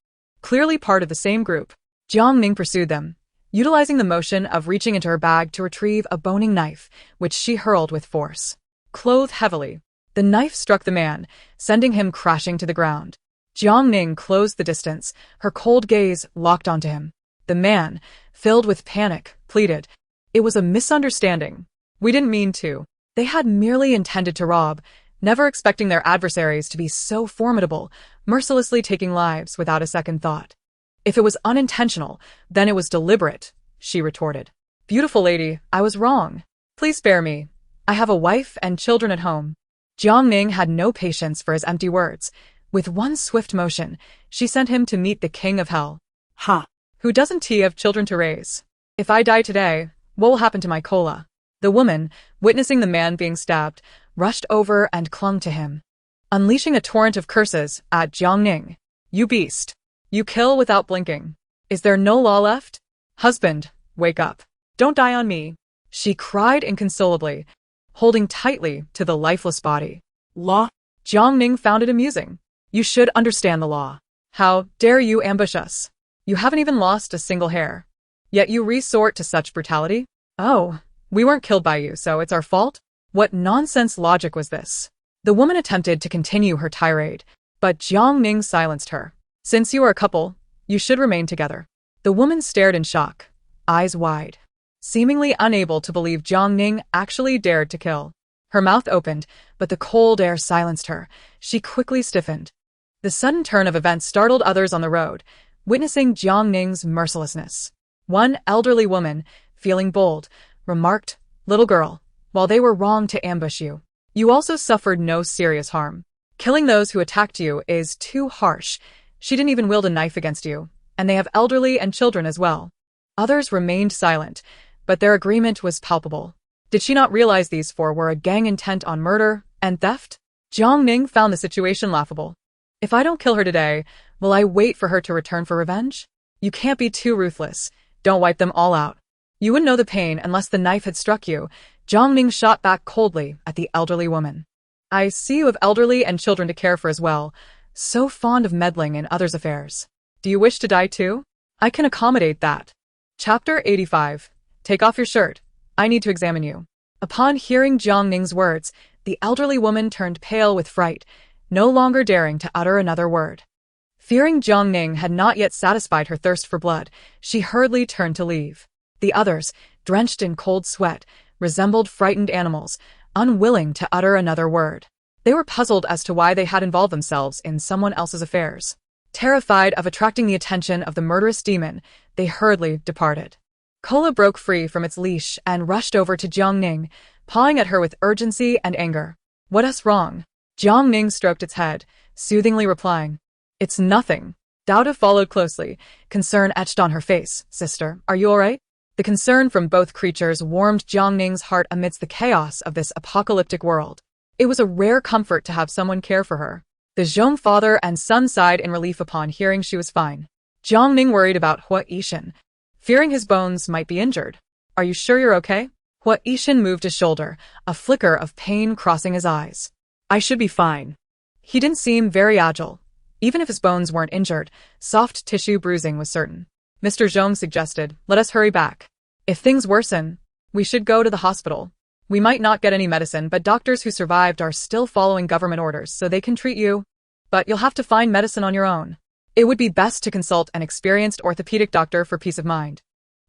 Clearly part of the same group, Jiang Ning pursued them, utilizing the motion of reaching into her bag to retrieve a boning knife, which she hurled with force. Clothed heavily, the knife struck the man, sending him crashing to the ground. Jiang Ning closed the distance, her cold gaze locked onto him. The man, filled with panic, pleaded, "It was a misunderstanding. We didn't mean to." They had merely intended to rob, never expecting their adversaries to be so formidable, mercilessly taking lives without a second thought. "If it was unintentional, then it was deliberate," she retorted. "Beautiful lady, I was wrong. Please spare me. I have a wife and children at home." Jiang Ning had no patience for his empty words. With one swift motion, she sent him to meet the king of hell. Ha! Who doesn't he have children to raise? If I die today, what will happen to my cola? The woman, witnessing the man being stabbed, rushed over and clung to him, unleashing a torrent of curses at Jiang Ning. "You beast! You kill without blinking. Is there no law left? Husband, wake up. Don't die on me," she cried inconsolably, holding tightly to the lifeless body. Law? Jiang Ning found it amusing. "You should understand the law. How dare you ambush us? You haven't even lost a single hair. Yet you resort to such brutality? Oh, we weren't killed by you, so it's our fault? What nonsense logic was this? The woman attempted to continue her tirade, but Jiang Ning silenced her. Since you are a couple, you should remain together. The woman stared in shock, eyes wide, seemingly unable to believe Jiang Ning actually dared to kill. Her mouth opened, but the cold air silenced her. She quickly stiffened. The sudden turn of events startled others on the road, witnessing Jiang Ning's mercilessness. One elderly woman, feeling bold, remarked, "Little girl, while they were wrong to ambush you, you also suffered no serious harm. Killing those who attacked you is too harsh. She didn't even wield a knife against you, and they have elderly and children as well." Others remained silent, but their agreement was palpable. Did she not realize these four were a gang intent on murder and theft? Jiang Ning found the situation laughable. If I don't kill her today, will I wait for her to return for revenge? You can't be too ruthless. Don't wipe them all out. You wouldn't know the pain unless the knife had struck you. Jiang Ning shot back coldly at the elderly woman. I see you have elderly and children to care for as well, so fond of meddling in others' affairs. Do you wish to die too? I can accommodate that. Chapter 85. Take off your shirt. I need to examine you. Upon hearing Jiang Ning's words, the elderly woman turned pale with fright, no longer daring to utter another word. Fearing Jiang Ning had not yet satisfied her thirst for blood, she hurriedly turned to leave. The others, drenched in cold sweat, resembled frightened animals, unwilling to utter another word. They were puzzled as to why they had involved themselves in someone else's affairs. Terrified of attracting the attention of the murderous demon, they hurriedly departed. Kola broke free from its leash and rushed over to Jiang Ning, pawing at her with urgency and anger. What's wrong? Jiang Ning stroked its head, soothingly replying, It's nothing. Douda followed closely, concern etched on her face. Sister, are you all right? The concern from both creatures warmed Jiang Ning's heart amidst the chaos of this apocalyptic world. It was a rare comfort to have someone care for her. The Zhong father and son sighed in relief upon hearing she was fine. Jiang Ning worried about Hua Yishan, fearing his bones might be injured. Are you sure you're okay? Hua Yishan moved his shoulder, a flicker of pain crossing his eyes. I should be fine. He didn't seem very agile. Even if his bones weren't injured, soft tissue bruising was certain. Mr. Zhong suggested, let us hurry back. If things worsen, we should go to the hospital. We might not get any medicine, but doctors who survived are still following government orders, so they can treat you. But you'll have to find medicine on your own. It would be best to consult an experienced orthopedic doctor for peace of mind.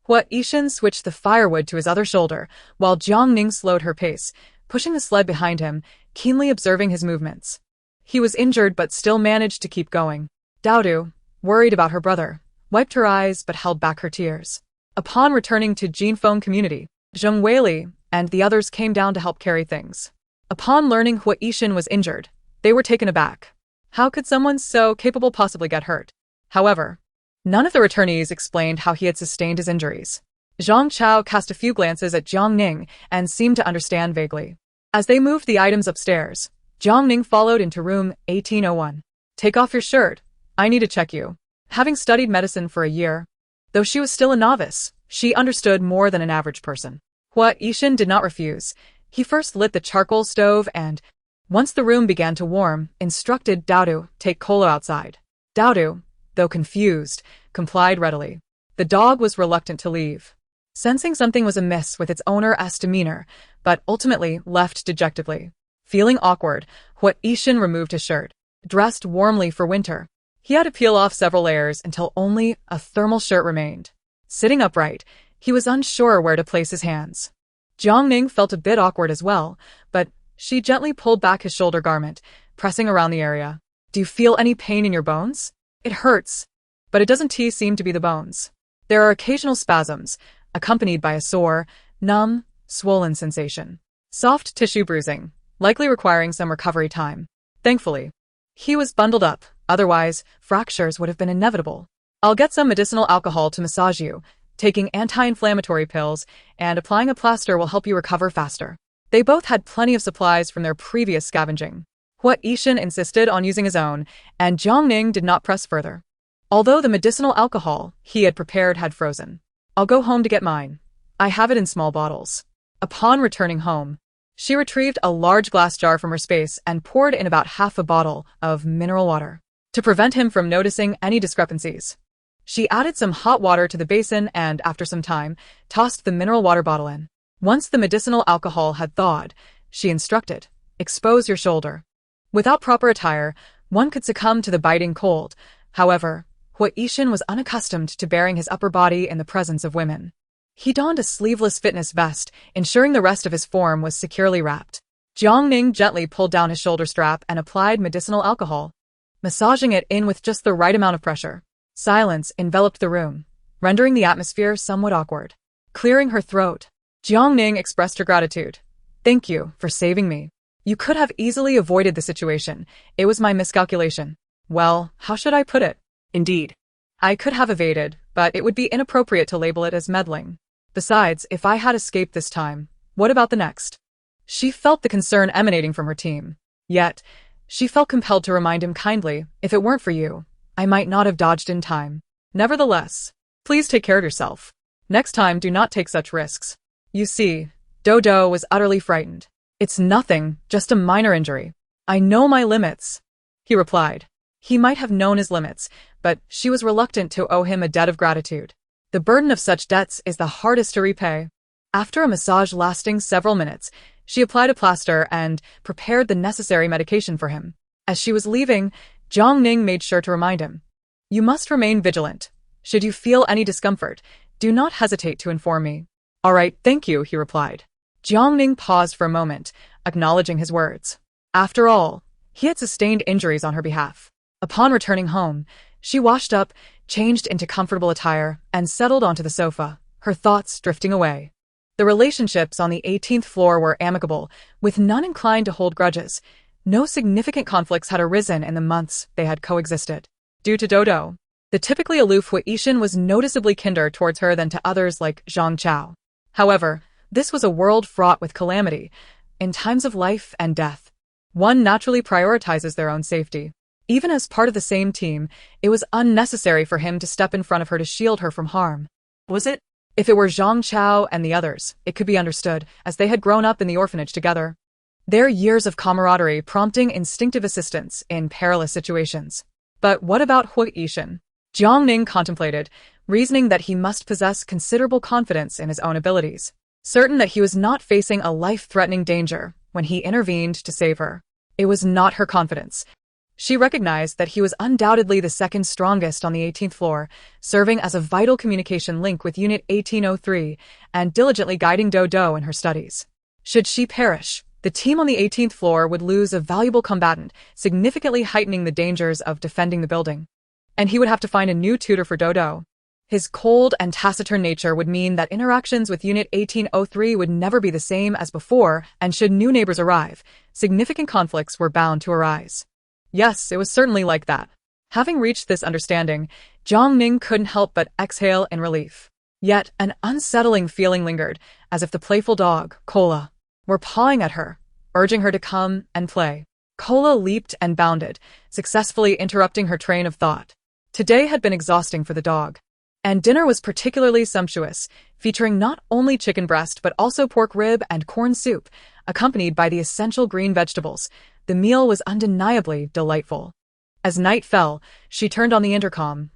Hua Yishan switched the firewood to his other shoulder, while Jiang Ning slowed her pace, pushing the sled behind him, keenly observing his movements. He was injured but still managed to keep going. Doudu, worried about her brother, wiped her eyes but held back her tears. Upon returning to Jinfeng community, Zheng Weili and the others came down to help carry things. Upon learning Hua Yishan was injured, they were taken aback. How could someone so capable possibly get hurt? However, none of the returnees explained how he had sustained his injuries. Zhang Chao cast a few glances at Jiang Ning and seemed to understand vaguely. As they moved the items upstairs, Jiang Ning followed into room 1801. Take off your shirt. I need to check you. Having studied medicine for a year, though she was still a novice, she understood more than an average person. Hua Yishan did not refuse. He first lit the charcoal stove and, once the room began to warm, instructed Doudu, take Kola outside. Doudu, though confused, complied readily. The dog was reluctant to leave, sensing something was amiss with its owner's demeanor, but ultimately left dejectedly. Feeling awkward, Hua Yishan removed his shirt. Dressed warmly for winter, he had to peel off several layers until only a thermal shirt remained. Sitting upright, he was unsure where to place his hands. Jiang Ning felt a bit awkward as well, but she gently pulled back his shoulder garment, pressing around the area. Do you feel any pain in your bones? It hurts, but it doesn't seem to be the bones. There are occasional spasms, accompanied by a sore, numb, swollen sensation. Soft tissue bruising, likely requiring some recovery time. Thankfully, he was bundled up, otherwise, fractures would have been inevitable. I'll get some medicinal alcohol to massage you. Taking anti-inflammatory pills and applying a plaster will help you recover faster. They both had plenty of supplies from their previous scavenging. Hua Yishan insisted on using his own, and Jiang Ning did not press further. Although the medicinal alcohol he had prepared had frozen. I'll go home to get mine. I have it in small bottles. Upon returning home, she retrieved a large glass jar from her space and poured in about half a bottle of mineral water. To prevent him from noticing any discrepancies, she added some hot water to the basin and, after some time, tossed the mineral water bottle in. Once the medicinal alcohol had thawed, she instructed. Expose your shoulder. Without proper attire, one could succumb to the biting cold. However, Hoard was unaccustomed to baring his upper body in the presence of women. He donned a sleeveless fitness vest, ensuring the rest of his form was securely wrapped. Jiang Ning gently pulled down his shoulder strap and applied medicinal alcohol, massaging it in with just the right amount of pressure. Silence enveloped the room, rendering the atmosphere somewhat awkward. Clearing her throat, Jiang Ning expressed her gratitude. Thank you for saving me. You could have easily avoided the situation. It was my miscalculation. Well, how should I put it? Indeed. I could have evaded, but it would be inappropriate to label it as meddling. Besides, if I had escaped this time, what about the next? She felt the concern emanating from her team. Yet, she felt compelled to remind him kindly, if it weren't for you, I might not have dodged in time. Nevertheless, please take care of yourself. Next time, do not take such risks. You see, Dodo was utterly frightened. It's nothing, just a minor injury. I know my limits, he replied. He might have known his limits, but she was reluctant to owe him a debt of gratitude. The burden of such debts is the hardest to repay. After a massage lasting several minutes, she applied a plaster and prepared the necessary medication for him. As she was leaving, Jiang Ning made sure to remind him. You must remain vigilant. Should you feel any discomfort, do not hesitate to inform me. All right, thank you, he replied. Jiang Ning paused for a moment, acknowledging his words. After all, he had sustained injuries on her behalf. Upon returning home, she washed up, changed into comfortable attire, and settled onto the sofa, her thoughts drifting away. The relationships on the 18th floor were amicable, with none inclined to hold grudges. No significant conflicts had arisen in the months they had coexisted. Due to Dodo, the typically aloof Hoard was noticeably kinder towards her than to others like Zhang Chao. However, this was a world fraught with calamity. In times of life and death, one naturally prioritizes their own safety. Even as part of the same team, it was unnecessary for him to step in front of her to shield her from harm. Was it? If it were Zhang Chao and the others, it could be understood, as they had grown up in the orphanage together. Their years of camaraderie prompting instinctive assistance in perilous situations. But what about Hoard? Jiang Ning contemplated, reasoning that he must possess considerable confidence in his own abilities. Certain that he was not facing a life-threatening danger when he intervened to save her. It was not her confidence. She recognized that he was undoubtedly the second strongest on the 18th floor, serving as a vital communication link with Unit 1803 and diligently guiding Dodo in her studies. Should she perish, the team on the 18th floor would lose a valuable combatant, significantly heightening the dangers of defending the building. And he would have to find a new tutor for Dodo. His cold and taciturn nature would mean that interactions with Unit 1803 would never be the same as before, and should new neighbors arrive, significant conflicts were bound to arise. Yes, it was certainly like that. Having reached this understanding, Jiang Ning couldn't help but exhale in relief. Yet an unsettling feeling lingered, as if the playful dog, Cola, were pawing at her, urging her to come and play. Cola leaped and bounded, successfully interrupting her train of thought. Today had been exhausting for the dog. And dinner was particularly sumptuous, featuring not only chicken breast but also pork rib and corn soup, accompanied by the essential green vegetables. The meal was undeniably delightful. As night fell, she turned on the intercom.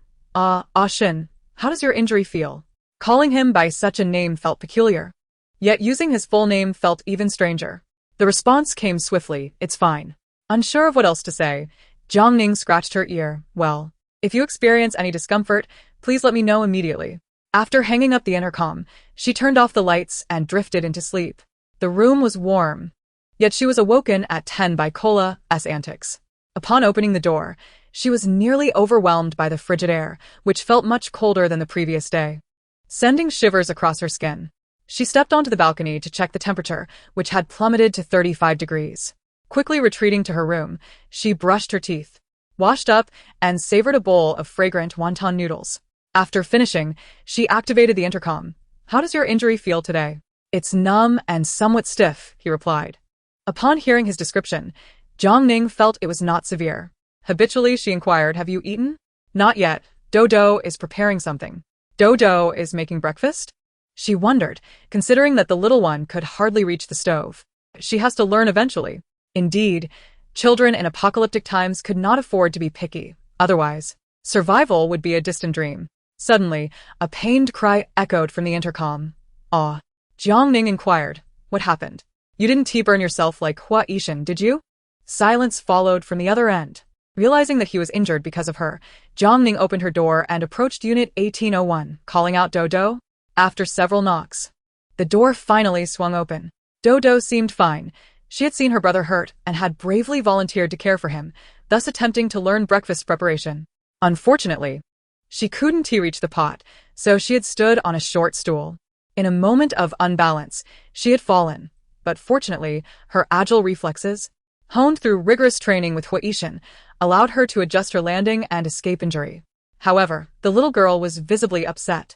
Shin, how does your injury feel? Calling him by such a name felt peculiar. Yet using his full name felt even stranger. The response came swiftly, it's fine. Unsure of what else to say, Jiang Ning scratched her ear. Well, if you experience any discomfort, please let me know immediately. After hanging up the intercom, she turned off the lights and drifted into sleep. The room was warm. Yet she was awoken at 10 by Cola's antics. Upon opening the door, she was nearly overwhelmed by the frigid air, which felt much colder than the previous day, sending shivers across her skin. She stepped onto the balcony to check the temperature, which had plummeted to 35 degrees. Quickly retreating to her room, she brushed her teeth, washed up, and savored a bowl of fragrant wonton noodles. After finishing, she activated the intercom. How does your injury feel today? It's numb and somewhat stiff, he replied. Upon hearing his description, Jiang Ning felt it was not severe. Habitually, she inquired, have you eaten? Not yet. Dodo is preparing something. Dodo is making breakfast? She wondered, considering that the little one could hardly reach the stove. She has to learn eventually. Indeed, children in apocalyptic times could not afford to be picky. Otherwise, survival would be a distant dream. Suddenly, a pained cry echoed from the intercom. Jiang Ning inquired, what happened? You didn't tea-burn yourself like Hua Yishan, did you? Silence followed from the other end. Realizing that he was injured because of her, Jiang Ning opened her door and approached Unit 1801, calling out Dodo. After several knocks, the door finally swung open. Dodo seemed fine. She had seen her brother hurt and had bravely volunteered to care for him, thus attempting to learn breakfast preparation. Unfortunately, she couldn't reach the pot, so she had stood on a short stool. In a moment of unbalance, she had fallen, but fortunately, her agile reflexes, honed through rigorous training with Hua Yishan, allowed her to adjust her landing and escape injury. However, the little girl was visibly upset.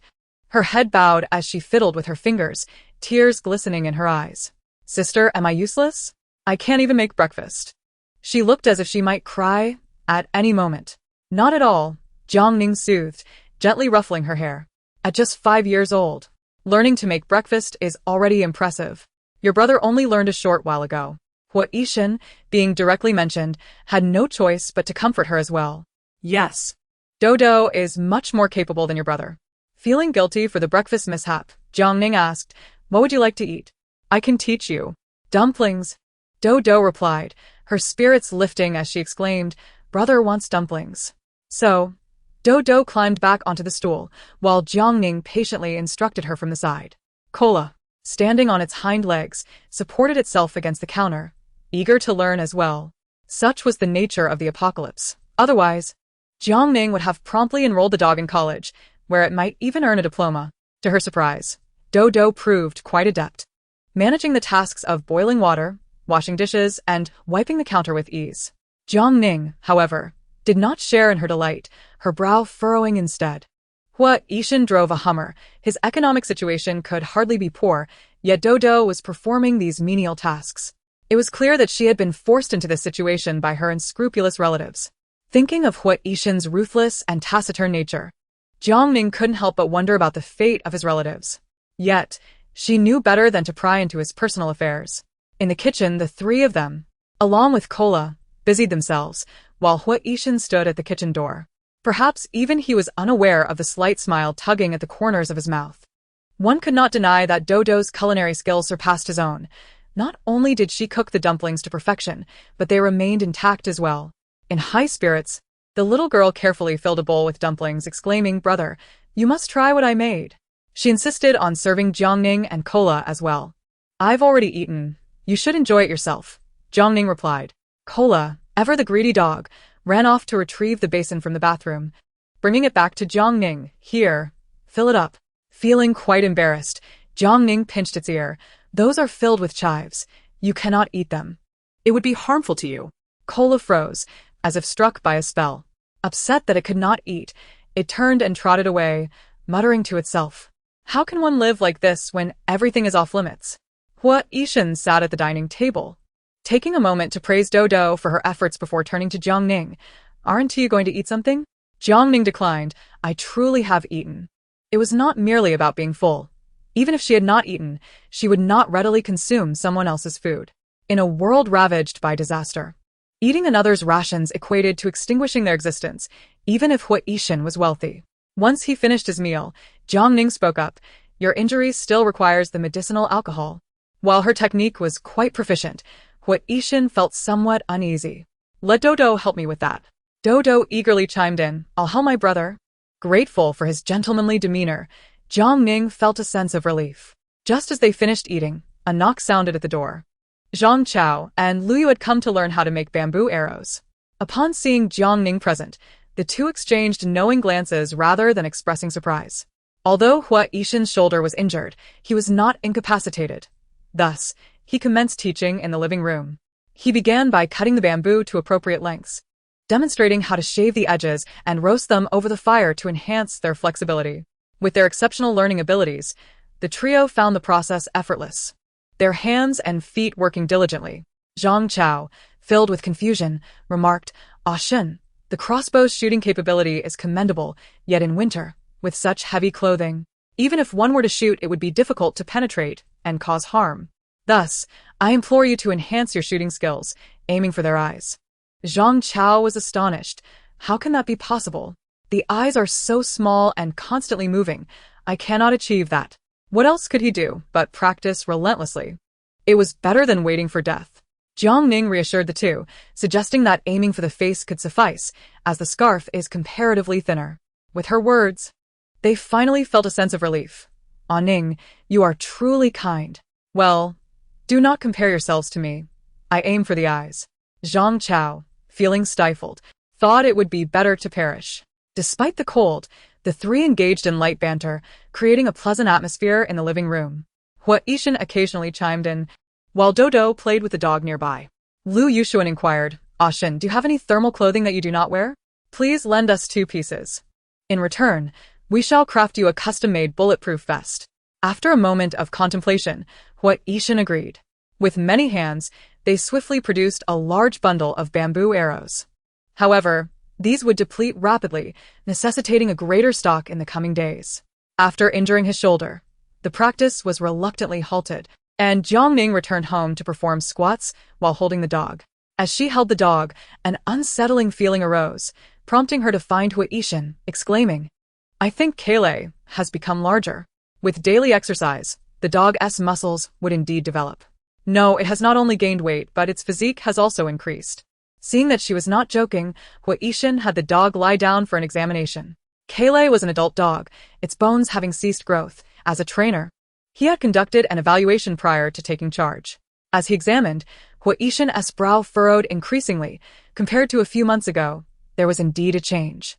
Her head bowed as she fiddled with her fingers, tears glistening in her eyes. Sister, am I useless? I can't even make breakfast. She looked as if she might cry at any moment. Not at all, Jiang Ning soothed, gently ruffling her hair. At just 5 years old, learning to make breakfast is already impressive. Your brother only learned a short while ago. Hua Yishan, being directly mentioned, had no choice but to comfort her as well. Yes. Dodo is much more capable than your brother. Feeling guilty for the breakfast mishap, Jiang Ning asked, what would you like to eat? I can teach you. Dumplings. Dodo replied, her spirits lifting as she exclaimed, brother wants dumplings. So, Dodo climbed back onto the stool, while Jiang Ning patiently instructed her from the side. Cola, standing on its hind legs, supported itself against the counter, eager to learn as well. Such was the nature of the apocalypse. Otherwise, Jiang Ning would have promptly enrolled the dog in college, where it might even earn a diploma. To her surprise, Dodo proved quite adept, managing the tasks of boiling water, washing dishes, and wiping the counter with ease. Jiang Ning, however, did not share in her delight, her brow furrowing instead. Hua Yishan drove a Hummer. His economic situation could hardly be poor, yet Dodo was performing these menial tasks. It was clear that she had been forced into this situation by her unscrupulous relatives. Thinking of Hua Yishan's ruthless and taciturn nature, Jiang Ning couldn't help but wonder about the fate of his relatives. Yet, she knew better than to pry into his personal affairs. In the kitchen, the three of them, along with Cola, busied themselves, while Hua Yishan stood at the kitchen door. Perhaps even he was unaware of the slight smile tugging at the corners of his mouth. One could not deny that Dodo's culinary skills surpassed his own. Not only did she cook the dumplings to perfection, but they remained intact as well. In high spirits, the little girl carefully filled a bowl with dumplings, exclaiming, brother, you must try what I made. She insisted on serving Jiang Ning and Cola as well. I've already eaten. You should enjoy it yourself, Jiang Ning replied. Cola, ever the greedy dog, ran off to retrieve the basin from the bathroom, bringing it back to Jiang Ning. Here, fill it up. Feeling quite embarrassed, Jiang Ning pinched its ear. Those are filled with chives. You cannot eat them. It would be harmful to you. Cola froze, as if struck by a spell. Upset that it could not eat, it turned and trotted away, muttering to itself. How can one live like this when everything is off limits? Hua Yishan sat at the dining table, taking a moment to praise Dodo for her efforts before turning to Jiang Ning. Aren't you going to eat something? Jiang Ning declined. I truly have eaten. It was not merely about being full. Even if she had not eaten, she would not readily consume someone else's food. In a world ravaged by disaster, eating another's rations equated to extinguishing their existence, even if Hua Yishan was wealthy. Once he finished his meal, Jiang Ning spoke up. Your injury still requires the medicinal alcohol. While her technique was quite proficient, Hua Yishan felt somewhat uneasy. Let Dodo help me with that. Dodo eagerly chimed in. I'll help my brother. Grateful for his gentlemanly demeanor, Jiang Ning felt a sense of relief. Just as they finished eating, a knock sounded at the door. Zhang Chao and Luyu had come to learn how to make bamboo arrows. Upon seeing Jiang Ning present, the two exchanged knowing glances rather than expressing surprise. Although Hua Yishan's shoulder was injured, he was not incapacitated. Thus, he commenced teaching in the living room. He began by cutting the bamboo to appropriate lengths, demonstrating how to shave the edges and roast them over the fire to enhance their flexibility. With their exceptional learning abilities, the trio found the process effortless, their hands and feet working diligently. Zhang Chao, filled with confusion, remarked, Ah Shen, the crossbow's shooting capability is commendable, yet in winter, with such heavy clothing, even if one were to shoot, it would be difficult to penetrate and cause harm. Thus, I implore you to enhance your shooting skills, aiming for their eyes. Zhang Chao was astonished. How can that be possible? The eyes are so small and constantly moving. I cannot achieve that. What else could he do but practice relentlessly? It was better than waiting for death. Jiang Ning reassured the two, suggesting that aiming for the face could suffice, as the scarf is comparatively thinner. With her words, they finally felt a sense of relief. "Ah Ning, you are truly kind. Well, do not compare yourselves to me. I aim for the eyes." Zhang Chao, feeling stifled, thought it would be better to perish. Despite the cold, the three engaged in light banter, creating a pleasant atmosphere in the living room. Hua Yishan occasionally chimed in, while Dodo played with the dog nearby. Lu Yushuan inquired, "Ah Shin, do you have any thermal clothing that you do not wear? Please lend us 2 pieces. In return, we shall craft you a custom-made bulletproof vest." After a moment of contemplation, Hua Yishan agreed. With many hands, they swiftly produced a large bundle of bamboo arrows. However, these would deplete rapidly, necessitating a greater stock in the coming days. After injuring his shoulder, the practice was reluctantly halted, and Jiang Ning returned home to perform squats while holding the dog. As she held the dog, an unsettling feeling arose, prompting her to find Hua Yishan, exclaiming, "I think Kale has become larger." With daily exercise, the dog's muscles would indeed develop. No, it has not only gained weight, but its physique has also increased. Seeing that she was not joking, Hua Yishan had the dog lie down for an examination. Kale was an adult dog, its bones having ceased growth. As a trainer, he had conducted an evaluation prior to taking charge. As he examined, Hua Yishan's brow furrowed increasingly. Compared to a few months ago, there was indeed a change.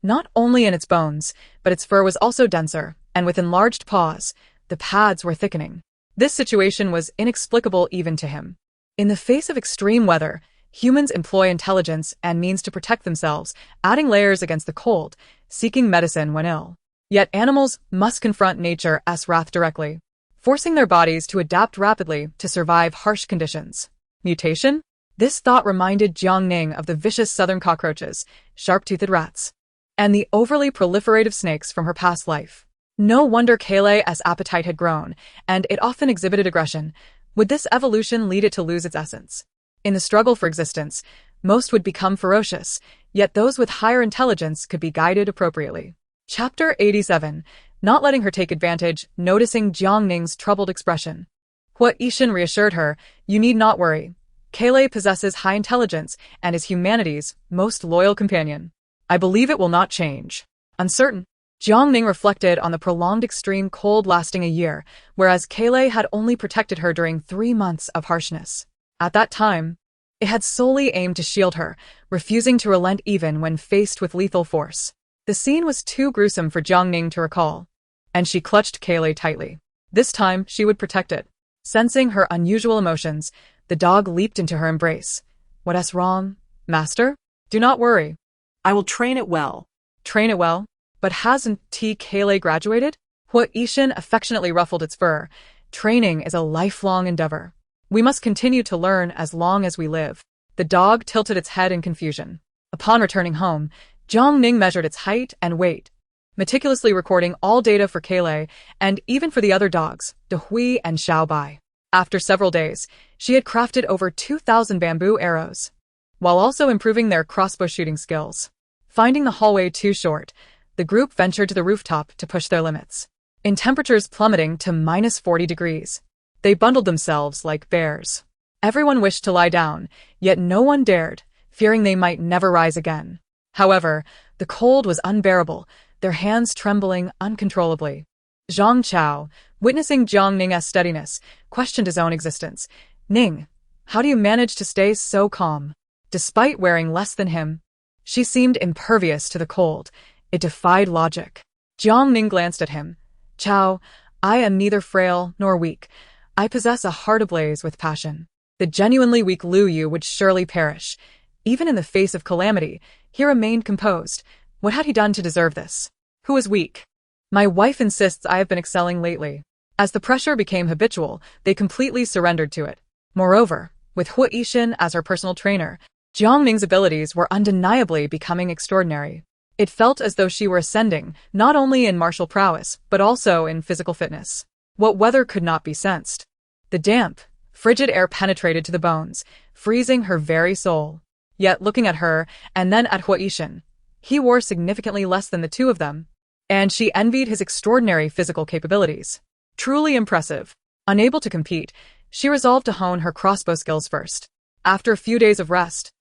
Not only in its bones, but its fur was also denser, and with enlarged paws, the pads were thickening. This situation was inexplicable even to him. In the face of extreme weather, humans employ intelligence and means to protect themselves, adding layers against the cold, seeking medicine when ill. Yet animals must confront nature's wrath directly, forcing their bodies to adapt rapidly to survive harsh conditions. Mutation? This thought reminded Jiang Ning of the vicious southern cockroaches, sharp-toothed rats, and the overly proliferative snakes from her past life. No wonder Kale's appetite had grown, and it often exhibited aggression. Would this evolution lead it to lose its essence? In the struggle for existence, most would become ferocious, yet those with higher intelligence could be guided appropriately. Chapter 87. Not letting her take advantage, noticing Jiang Ning's troubled expression. Hua Yishan reassured her, "You need not worry. Kale possesses high intelligence and is humanity's most loyal companion. I believe it will not change." Uncertain, Jiang Ning reflected on the prolonged extreme cold lasting a year, whereas Kale had only protected her during 3 months of harshness. At that time, it had solely aimed to shield her, refusing to relent even when faced with lethal force. The scene was too gruesome for Jiang Ning to recall, and she clutched Kale tightly. This time, she would protect it. Sensing her unusual emotions, the dog leaped into her embrace. "What's wrong, master? Do not worry. I will train it well." Train it well? But hasn't Kale graduated? Hua Yishan affectionately ruffled its fur. "Training is a lifelong endeavor. We must continue to learn as long as we live." The dog tilted its head in confusion. Upon returning home, Jiang Ning measured its height and weight, meticulously recording all data for Kale and even for the other dogs, Dehui and Xiaobai. After several days, she had crafted over 2,000 bamboo arrows, while also improving their crossbow shooting skills. Finding the hallway too short, the group ventured to the rooftop to push their limits. In temperatures plummeting to -40 degrees, they bundled themselves like bears. Everyone wished to lie down, yet no one dared, fearing they might never rise again. However, the cold was unbearable, their hands trembling uncontrollably. Zhang Chao, witnessing Jiang Ning's steadiness, questioned his own existence. "Ning, how do you manage to stay so calm?" Despite wearing less than him, she seemed impervious to the cold. It defied logic. Jiang Ning glanced at him. "Chao, I am neither frail nor weak. I possess a heart ablaze with passion. The genuinely weak Lu Yu would surely perish. Even in the face of calamity, he remained composed. What had he done to deserve this? Who is weak? My wife insists I have been excelling lately." As the pressure became habitual, they completely surrendered to it. Moreover, with Hua Yishan as her personal trainer, Jiang Ning's abilities were undeniably becoming extraordinary. It felt as though she were ascending, not only in martial prowess, but also in physical fitness. What weather could not be sensed? The damp, frigid air penetrated to the bones, freezing her very soul. Yet looking at her, and then at Hua Yishan, he wore significantly less than the two of them, and she envied his extraordinary physical capabilities. Truly impressive. Unable to compete, She resolved to hone her crossbow skills first. After a few days of rest,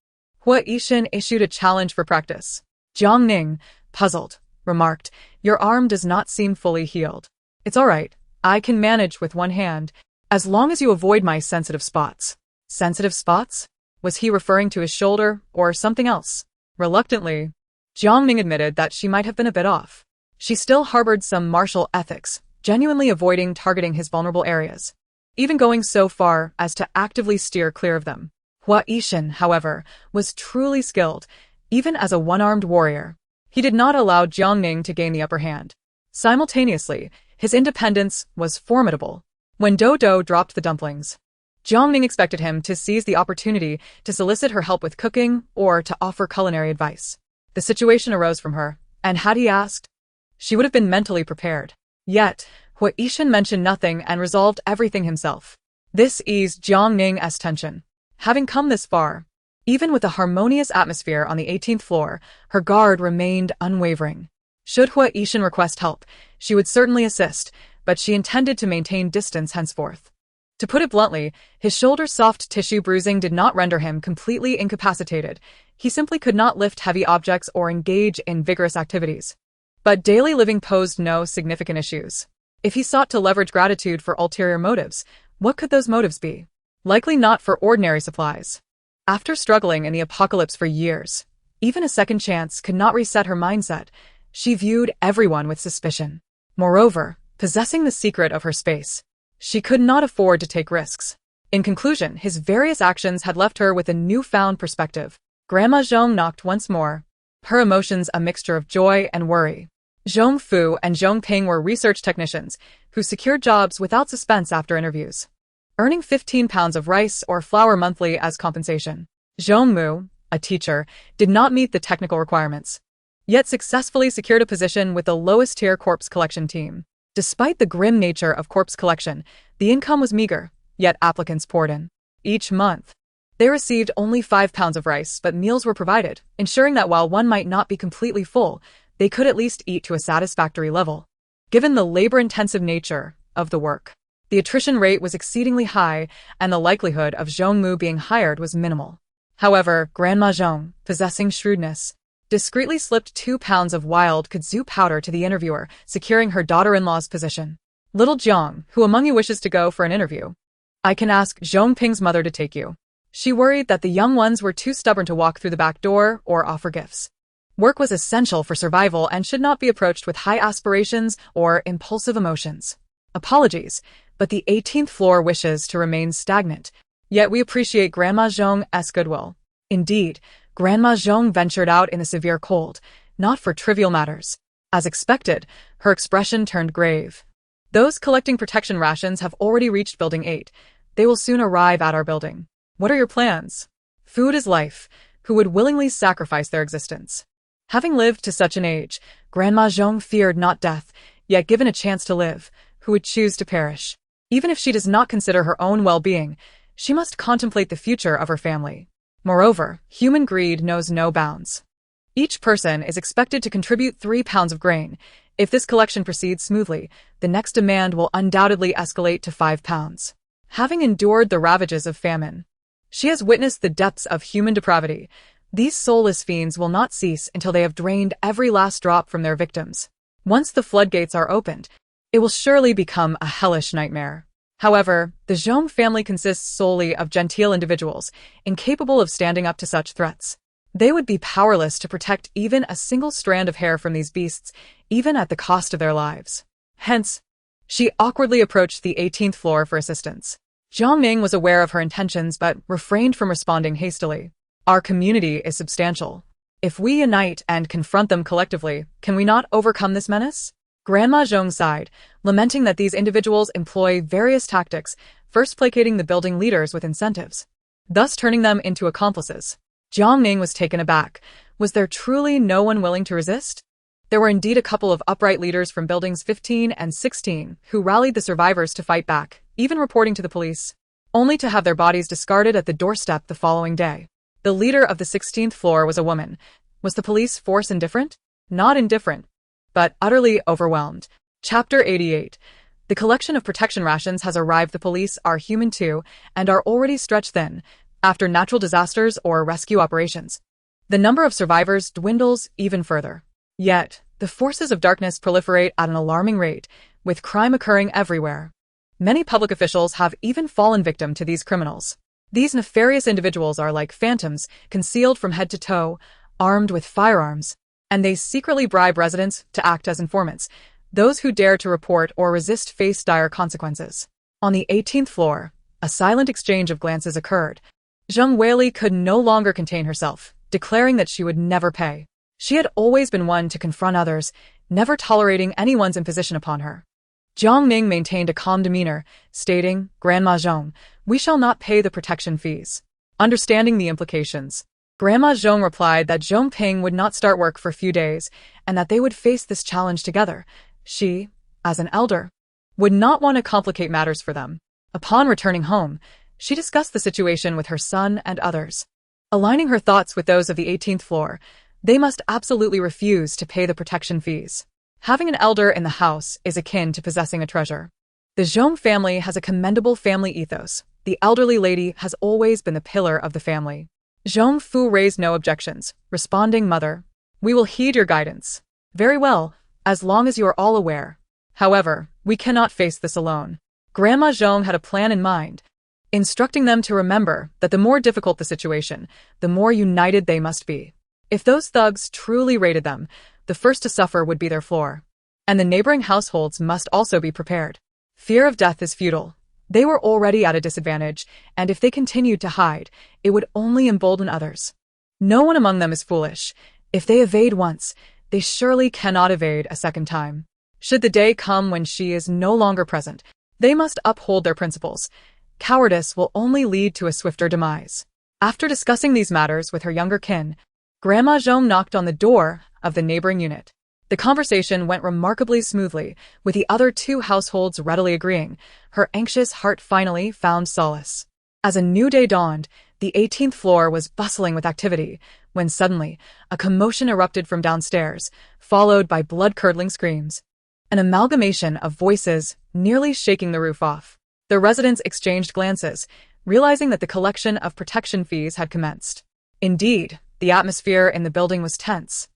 Hua Yishan issued a challenge for practice. Jiang Ning, puzzled, remarked, "Your arm does not seem fully healed." "It's all right. I can manage with one hand, as long as you avoid my sensitive spots." Sensitive spots? Was he referring to his shoulder or something else? Reluctantly, Jiang Ning admitted that she might have been a bit off. She still harbored some martial ethics, genuinely avoiding targeting his vulnerable areas, even going so far as to actively steer clear of them. Hua Yishan, however, was truly skilled, even as a one-armed warrior. He did not allow Jiang Ning to gain the upper hand. Simultaneously, his independence was formidable. When Dodo dropped the dumplings, Jiang Ning expected him to seize the opportunity to solicit her help with cooking or to offer culinary advice. The situation arose from her, and had he asked, she would have been mentally prepared. Yet, Hua Yishan mentioned nothing and resolved everything himself. This eased Jiang Ning's tension. Having come this far, even with a harmonious atmosphere on the 18th floor, her guard remained unwavering. Should Hua Yishan request help, she would certainly assist, but she intended to maintain distance henceforth. To put it bluntly, his shoulder's soft tissue bruising did not render him completely incapacitated. He simply could not lift heavy objects or engage in vigorous activities. But daily living posed no significant issues. If he sought to leverage gratitude for ulterior motives, what could those motives be? Likely not for ordinary supplies. After struggling in the apocalypse for years, even a second chance could not reset her mindset. She viewed everyone with suspicion. Moreover, possessing the secret of her space, she could not afford to take risks. In conclusion, his various actions had left her with a newfound perspective. Grandma Zhong knocked once more, her emotions a mixture of joy and worry. Zhong Fu and Zhong Ping were research technicians who secured jobs without suspense after interviews, earning 15 pounds of rice or flour monthly as compensation. Zhong Mu, a teacher, did not meet the technical requirements, yet successfully secured a position with the lowest-tier corpse collection team. Despite the grim nature of corpse collection, the income was meager, yet applicants poured in. Each month, they received only 5 pounds of rice, but meals were provided, ensuring that while one might not be completely full, they could at least eat to a satisfactory level. Given the labor-intensive nature of the work, the attrition rate was exceedingly high, and the likelihood of Zhong Mu being hired was minimal. However, Grandma Zhong, possessing shrewdness, discreetly slipped 2 pounds of wild kudzu powder to the interviewer, securing her daughter-in-law's position. "Little Jiang, who among you wishes to go for an interview? I can ask Zhong Ping's mother to take you." She worried that the young ones were too stubborn to walk through the back door or offer gifts. Work was essential for survival and should not be approached with high aspirations or impulsive emotions. "Apologies, but the 18th floor wishes to remain stagnant. Yet we appreciate Grandma Zhong's goodwill." Indeed, Grandma Zhong ventured out in the severe cold, not for trivial matters. As expected, her expression turned grave. "Those collecting protection rations have already reached Building 8. They will soon arrive at our building. What are your plans?" Food is life. Who would willingly sacrifice their existence? Having lived to such an age, Grandma Zhong feared not death, yet given a chance to live, who would choose to perish? Even if she does not consider her own well-being, she must contemplate the future of her family. Moreover, human greed knows no bounds. Each person is expected to contribute 3 pounds of grain. If this collection proceeds smoothly, the next demand will undoubtedly escalate to 5 pounds. Having endured the ravages of famine, she has witnessed the depths of human depravity. These soulless fiends will not cease until they have drained every last drop from their victims. Once the floodgates are opened, it will surely become a hellish nightmare. However, the Zhong family consists solely of genteel individuals, incapable of standing up to such threats. They would be powerless to protect even a single strand of hair from these beasts, even at the cost of their lives. Hence, she awkwardly approached the 18th floor for assistance. Jiang Ning was aware of her intentions but refrained from responding hastily. "Our community is substantial. If we unite and confront them collectively, can we not overcome this menace?" Grandma Zhong sighed, lamenting that these individuals employ various tactics, first placating the building leaders with incentives, thus turning them into accomplices. Jiang Ning was taken aback. Was there truly no one willing to resist? There were indeed a couple of upright leaders from buildings 15 and 16 who rallied the survivors to fight back, even reporting to the police, only to have their bodies discarded at the doorstep the following day. The leader of the 16th floor was a woman. Was the police force indifferent? Not indifferent, but utterly overwhelmed. Chapter 88. The collection of protection rations has arrived. The police are human too and are already stretched thin after natural disasters or rescue operations. The number of survivors dwindles even further. Yet, the forces of darkness proliferate at an alarming rate, with crime occurring everywhere. Many public officials have even fallen victim to these criminals. These nefarious individuals are like phantoms, concealed from head to toe, armed with firearms, and they secretly bribe residents to act as informants. Those who dare to report or resist face dire consequences. On the 18th floor, a silent exchange of glances occurred. Jiang Weili could no longer contain herself, declaring that she would never pay. She had always been one to confront others, never tolerating anyone's imposition upon her. Jiang Ning maintained a calm demeanor, stating, "Grandma Zhong, we shall not pay the protection fees." Understanding the implications, Grandma Zhong replied that Zhong Ping would not start work for a few days, and that they would face this challenge together. She, as an elder, would not want to complicate matters for them. Upon returning home, she discussed the situation with her son and others. Aligning her thoughts with those of the 18th floor, they must absolutely refuse to pay the protection fees. Having an elder in the house is akin to possessing a treasure. The Zhong family has a commendable family ethos. The elderly lady has always been the pillar of the family. Zhong Fu raised no objections, responding, "Mother, we will heed your guidance." "Very well, as long as you are all aware. However, we cannot face this alone." Grandma Zhong had a plan in mind, instructing them to remember that the more difficult the situation, the more united they must be. If those thugs truly raided them, the first to suffer would be their floor. And the neighboring households must also be prepared. Fear of death is futile. They were already at a disadvantage, and if they continued to hide, it would only embolden others. No one among them is foolish. If they evade once, they surely cannot evade a second time. Should the day come when she is no longer present, they must uphold their principles. Cowardice will only lead to a swifter demise. After discussing these matters with her younger kin, Grandma Zhong knocked on the door of the neighboring unit. The conversation went remarkably smoothly, with the other two households readily agreeing. Her anxious heart finally found solace. As a new day dawned, the 18th floor was bustling with activity, when suddenly, a commotion erupted from downstairs, followed by blood-curdling screams. An amalgamation of voices, nearly shaking the roof off. The residents exchanged glances, realizing that the collection of protection fees had commenced. Indeed, the atmosphere in the building was tense,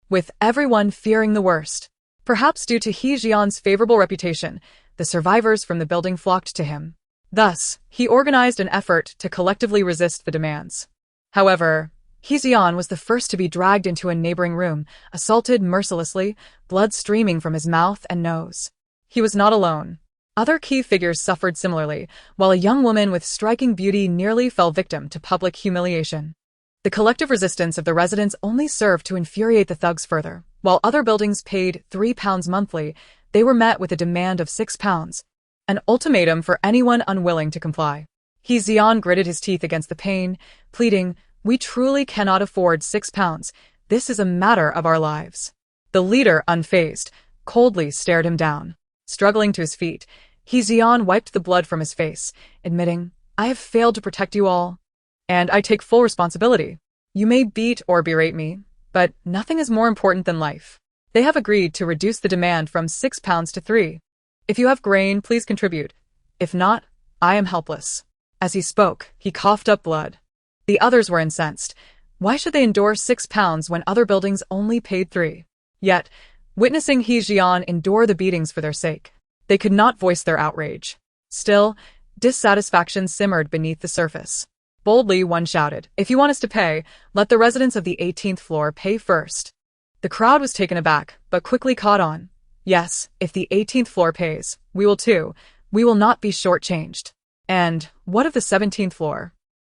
with everyone fearing the worst. Perhaps due to He Jian's favorable reputation, the survivors from the building flocked to him. Thus, he organized an effort to collectively resist the demands. However, He Jian was the first to be dragged into a neighboring room, assaulted mercilessly, blood streaming from his mouth and nose. He was not alone. Other key figures suffered similarly, while a young woman with striking beauty nearly fell victim to public humiliation. The collective resistance of the residents only served to infuriate the thugs further. While other buildings paid £3 monthly, they were met with a demand of £6, an ultimatum for anyone unwilling to comply. He Jian gritted his teeth against the pain, pleading, "We truly cannot afford £6. This is a matter of our lives." The leader, unfazed, coldly stared him down. Struggling to his feet, He Jian wiped the blood from his face, admitting, "I have failed to protect you all, and I take full responsibility. You may beat or berate me, but nothing is more important than life." They have agreed to reduce the demand from £6 to £3. "If you have grain, please contribute. If not, I am helpless." As he spoke, he coughed up blood. The others were incensed. Why should they endure £6 when other buildings only paid £3? Yet, witnessing He Jian endure the beatings for their sake, they could not voice their outrage. Still, dissatisfaction simmered beneath the surface. Boldly, one shouted, "If you want us to pay, let the residents of the 18th floor pay first." The crowd was taken aback, but quickly caught on. "Yes, if the 18th floor pays, we will too. We will not be shortchanged." "And what of the 17th floor?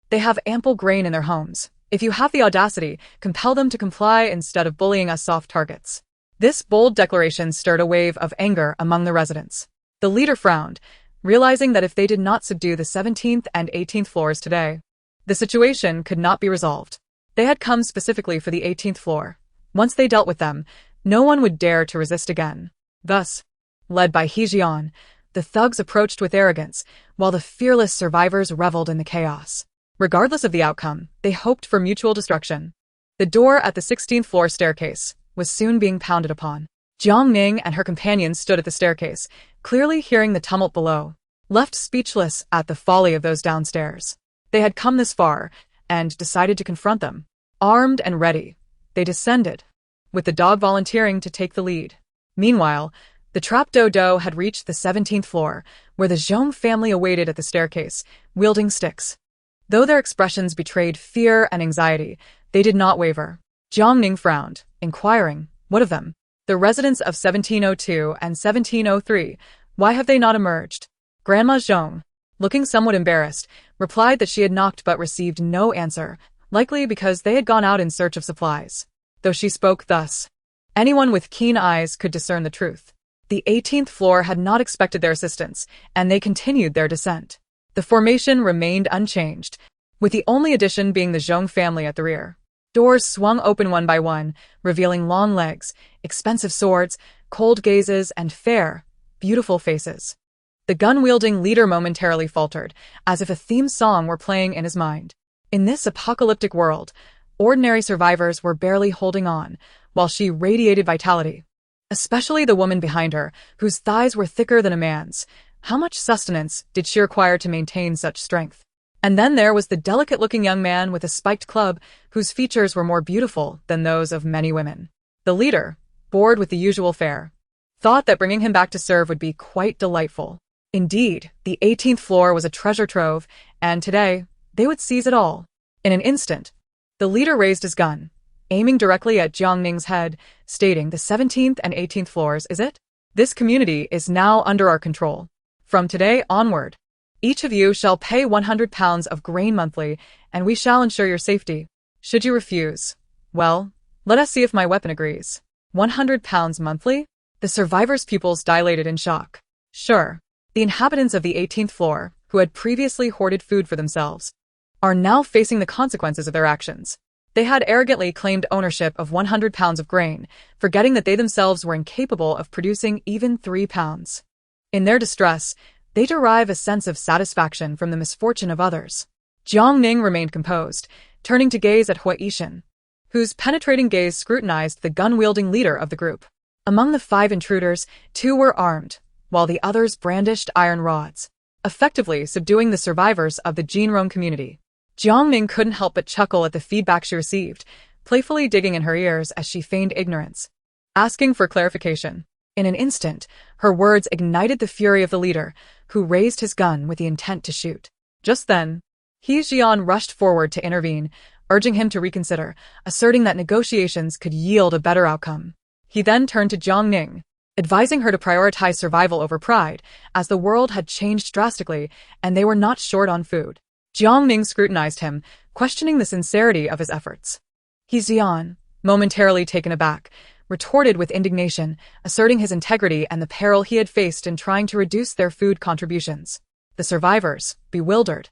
They have ample grain in their homes. If you have the audacity, compel them to comply instead of bullying us soft targets." This bold declaration stirred a wave of anger among the residents. The leader frowned, realizing that if they did not subdue the 17th and 18th floors today, the situation could not be resolved. They had come specifically for the 18th floor. Once they dealt with them, no one would dare to resist again. Thus, led by He Jian, the thugs approached with arrogance, while the fearless survivors reveled in the chaos. Regardless of the outcome, they hoped for mutual destruction. The door at the 16th floor staircase was soon being pounded upon. Jiang Ning and her companions stood at the staircase, clearly hearing the tumult below, left speechless at the folly of those downstairs. They had come this far, and decided to confront them. Armed and ready, they descended, with the dog volunteering to take the lead. Meanwhile, the trapdoor had reached the 17th floor, where the Jiang family awaited at the staircase, wielding sticks. Though their expressions betrayed fear and anxiety, they did not waver. Jiang Ning frowned, inquiring, "What of them? The residents of 1702 and 1703, why have they not emerged?" Grandma Zhong, looking somewhat embarrassed, replied that she had knocked but received no answer, likely because they had gone out in search of supplies. Though she spoke thus, anyone with keen eyes could discern the truth. The 18th floor had not expected their assistance, and they continued their descent. The formation remained unchanged, with the only addition being the Zhong family at the rear. Doors swung open one by one, revealing long legs, expensive swords, cold gazes, and fair, beautiful faces. The gun-wielding leader momentarily faltered, as if a theme song were playing in his mind. In this apocalyptic world, ordinary survivors were barely holding on, while she radiated vitality. Especially the woman behind her, whose thighs were thicker than a man's. How much sustenance did she require to maintain such strength? And then there was the delicate-looking young man with a spiked club, whose features were more beautiful than those of many women. The leader, bored with the usual fare, thought that bringing him back to serve would be quite delightful. Indeed, the 18th floor was a treasure trove, and today, they would seize it all. In an instant, the leader raised his gun, aiming directly at Jiang Ning's head, stating, "The 17th and 18th floors, is it? This community is now under our control. From today onward, each of you shall pay 100 pounds of grain monthly, and we shall ensure your safety. Should you refuse, well, let us see if my weapon agrees." 100 pounds monthly? The survivors' pupils dilated in shock. Sure, the inhabitants of the 18th floor, who had previously hoarded food for themselves, are now facing the consequences of their actions. They had arrogantly claimed ownership of 100 pounds of grain, forgetting that they themselves were incapable of producing even 3 pounds. In their distress, they derive a sense of satisfaction from the misfortune of others. Jiang Ning remained composed, turning to gaze at Hui Yishan, whose penetrating gaze scrutinized the gun-wielding leader of the group. Among the 5 intruders, 2 were armed, while the others brandished iron rods, effectively subduing the survivors of the Jinrong community. Jiang Ning couldn't help but chuckle at the feedback she received, playfully digging in her ears as she feigned ignorance, asking for clarification. In an instant, her words ignited the fury of the leader, who raised his gun with the intent to shoot. Just then, He Jian rushed forward to intervene, urging him to reconsider, asserting that negotiations could yield a better outcome. He then turned to Jiang Ning, advising her to prioritize survival over pride, as the world had changed drastically and they were not short on food. Jiang Ning scrutinized him, questioning the sincerity of his efforts. He Jian, momentarily taken aback, retorted with indignation, asserting his integrity and the peril he had faced in trying to reduce their food contributions. The survivors, bewildered,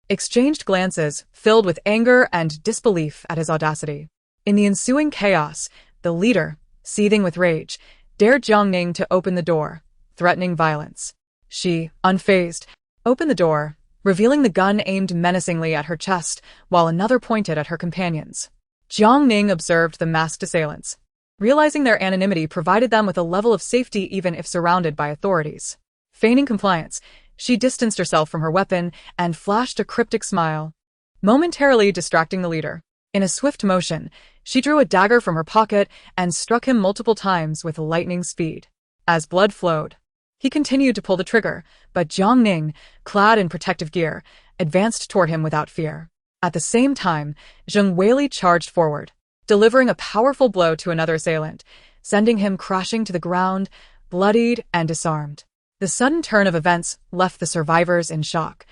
exchanged glances filled with anger and disbelief at his audacity. In the ensuing chaos, the leader, seething with rage, dared Jiang Ning to open the door, threatening violence. She, unfazed, opened the door, revealing the gun aimed menacingly at her chest, while another pointed at her companions. Jiang Ning observed the masked assailants, realizing their anonymity provided them with a level of safety even if surrounded by authorities. Feigning compliance, she distanced herself from her weapon and flashed a cryptic smile, momentarily distracting the leader. In a swift motion, she drew a dagger from her pocket and struck him multiple times with lightning speed. As blood flowed, he continued to pull the trigger, but Jiang Ning, clad in protective gear, advanced toward him without fear. At the same time, Zheng Weili charged forward, delivering a powerful blow to another assailant, sending him crashing to the ground, bloodied and disarmed. The sudden turn of events left the survivors in shock,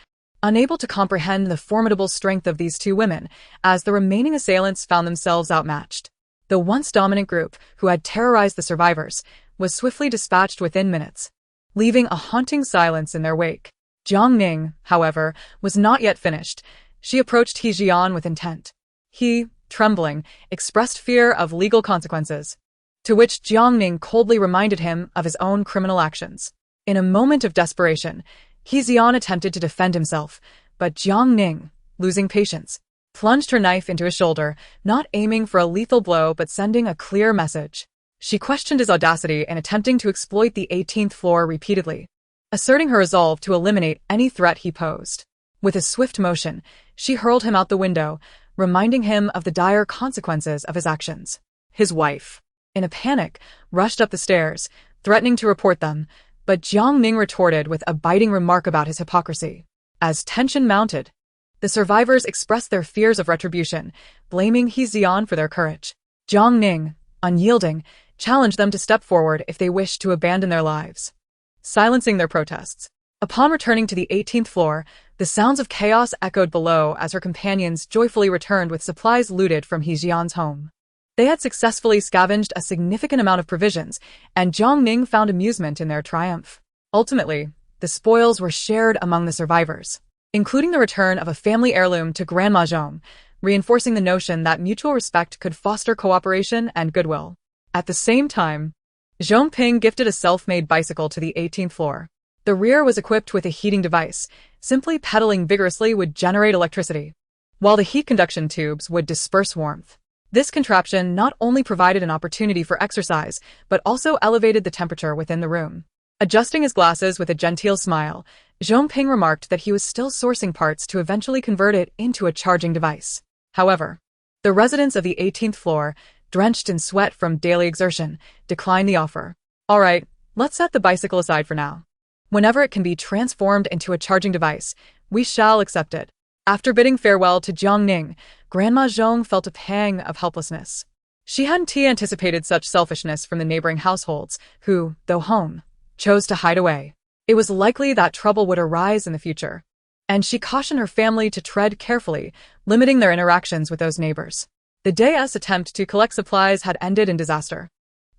unable to comprehend the formidable strength of these 2 women, as the remaining assailants found themselves outmatched. The once dominant group, who had terrorized the survivors, was swiftly dispatched within minutes, leaving a haunting silence in their wake. Jiang Ning, however, was not yet finished. She approached He Jian with intent. He, trembling, expressed fear of legal consequences, to which Jiang Ning coldly reminded him of his own criminal actions. In a moment of desperation, He Jian attempted to defend himself, but Jiang Ning, losing patience, plunged her knife into his shoulder, not aiming for a lethal blow but sending a clear message. She questioned his audacity in attempting to exploit the 18th floor repeatedly, asserting her resolve to eliminate any threat he posed. With a swift motion, she hurled him out the window, reminding him of the dire consequences of his actions. His wife, in a panic, rushed up the stairs, threatening to report them, but Jiang Ning retorted with a biting remark about his hypocrisy. As tension mounted, the survivors expressed their fears of retribution, blaming He Xian for their courage. Jiang Ning, unyielding, challenged them to step forward if they wished to abandon their lives, silencing their protests. Upon returning to the 18th floor, the sounds of chaos echoed below as her companions joyfully returned with supplies looted from He Xian's home. They had successfully scavenged a significant amount of provisions, and Jiang Ning found amusement in their triumph. Ultimately, the spoils were shared among the survivors, including the return of a family heirloom to Grandma Zhong, reinforcing the notion that mutual respect could foster cooperation and goodwill. At the same time, Zhong Ping gifted a self-made bicycle to the 18th floor. The rear was equipped with a heating device. Simply pedaling vigorously would generate electricity, while the heat conduction tubes would disperse warmth. This contraption not only provided an opportunity for exercise, but also elevated the temperature within the room. Adjusting his glasses with a genteel smile, Zhong Ping remarked that he was still sourcing parts to eventually convert it into a charging device. However, the residents of the 18th floor, drenched in sweat from daily exertion, declined the offer. All right, let's set the bicycle aside for now. Whenever it can be transformed into a charging device, we shall accept it. After bidding farewell to Jiang Ning, Grandma Zhong felt a pang of helplessness. She hadn't anticipated such selfishness from the neighboring households, who, though home, chose to hide away. It was likely that trouble would arise in the future, and she cautioned her family to tread carefully, limiting their interactions with those neighbors. The day's attempt to collect supplies had ended in disaster.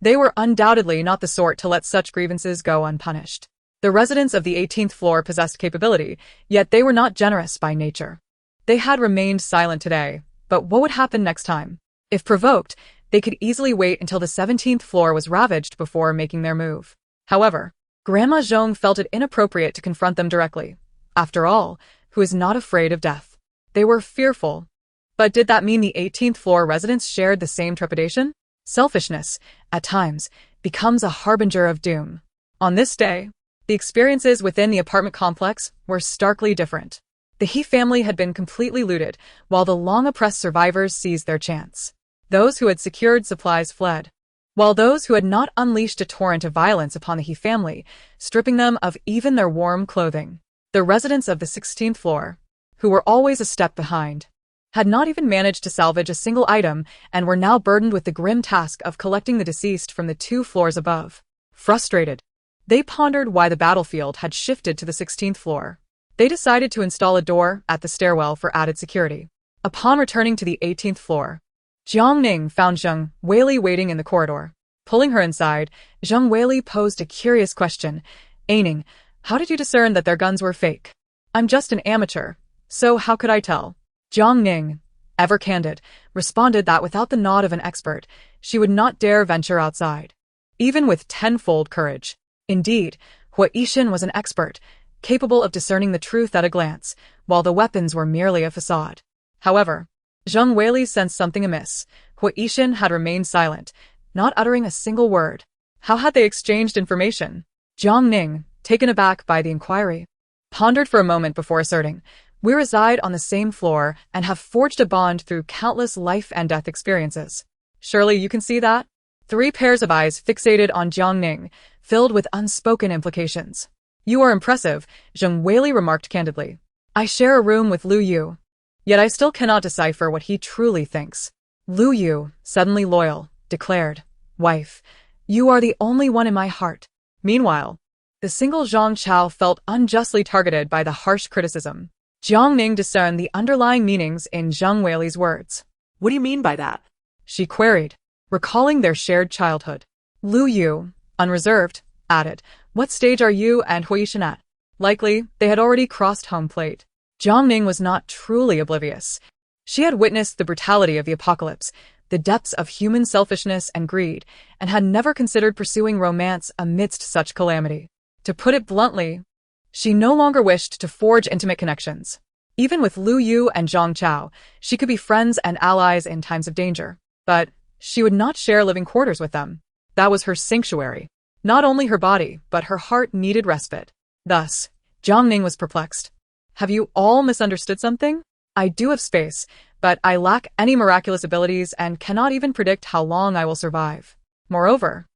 They were undoubtedly not the sort to let such grievances go unpunished. The residents of the 18th floor possessed capability, yet they were not generous by nature. They had remained silent today, but what would happen next time? If provoked, they could easily wait until the 17th floor was ravaged before making their move. However, Grandma Zhong felt it inappropriate to confront them directly. After all, who is not afraid of death? They were fearful. But did that mean the 18th floor residents shared the same trepidation? Selfishness, at times, becomes a harbinger of doom. On this day, the experiences within the apartment complex were starkly different. The He family had been completely looted, while the long-oppressed survivors seized their chance. Those who had secured supplies fled, while those who had not unleashed a torrent of violence upon the He family, stripping them of even their warm clothing. The residents of the 16th floor, who were always a step behind, had not even managed to salvage a single item and were now burdened with the grim task of collecting the deceased from the 2 floors above. Frustrated, they pondered why the battlefield had shifted to the 16th floor. They decided to install a door at the stairwell for added security. Upon returning to the 18th floor, Jiang Ning found Zheng Weili waiting in the corridor. Pulling her inside, Zheng Weili posed a curious question. "Ning, how did you discern that their guns were fake?" "I'm just an amateur, so how could I tell?" Jiang Ning, ever candid, responded that without the nod of an expert, she would not dare venture outside, even with tenfold courage. Indeed, Hua Yixin was an expert, capable of discerning the truth at a glance, while the weapons were merely a facade. However, Zheng Weili sensed something amiss. Hua Yixin had remained silent, not uttering a single word. How had they exchanged information? Jiang Ning, taken aback by the inquiry, pondered for a moment before asserting, "We reside on the same floor and have forged a bond through countless life and death experiences. Surely you can see that?" 3 pairs of eyes fixated on Jiang Ning, filled with unspoken implications. "You are impressive," Zheng Weili remarked candidly. "I share a room with Lu Yu, yet I still cannot decipher what he truly thinks." Lu Yu, suddenly loyal, declared, "Wife, you are the only one in my heart." Meanwhile, the single Zhang Chao felt unjustly targeted by the harsh criticism. Jiang Ning discerned the underlying meanings in Zheng Weili's words. What do you mean by that? She queried, recalling their shared childhood. Lu Yu, unreserved, added, "What stage are you and Hua Yixin at?" Likely, they had already crossed home plate. Jiang Ning was not truly oblivious. She had witnessed the brutality of the apocalypse, the depths of human selfishness and greed, and had never considered pursuing romance amidst such calamity. To put it bluntly, she no longer wished to forge intimate connections. Even with Lu Yu and Zhang Chao, she could be friends and allies in times of danger. But she would not share living quarters with them. That was her sanctuary. Not only her body, but her heart needed respite. Thus, Jiang Ning was perplexed. Have you all misunderstood something? I do have space, but I lack any miraculous abilities and cannot even predict how long I will survive. Moreover,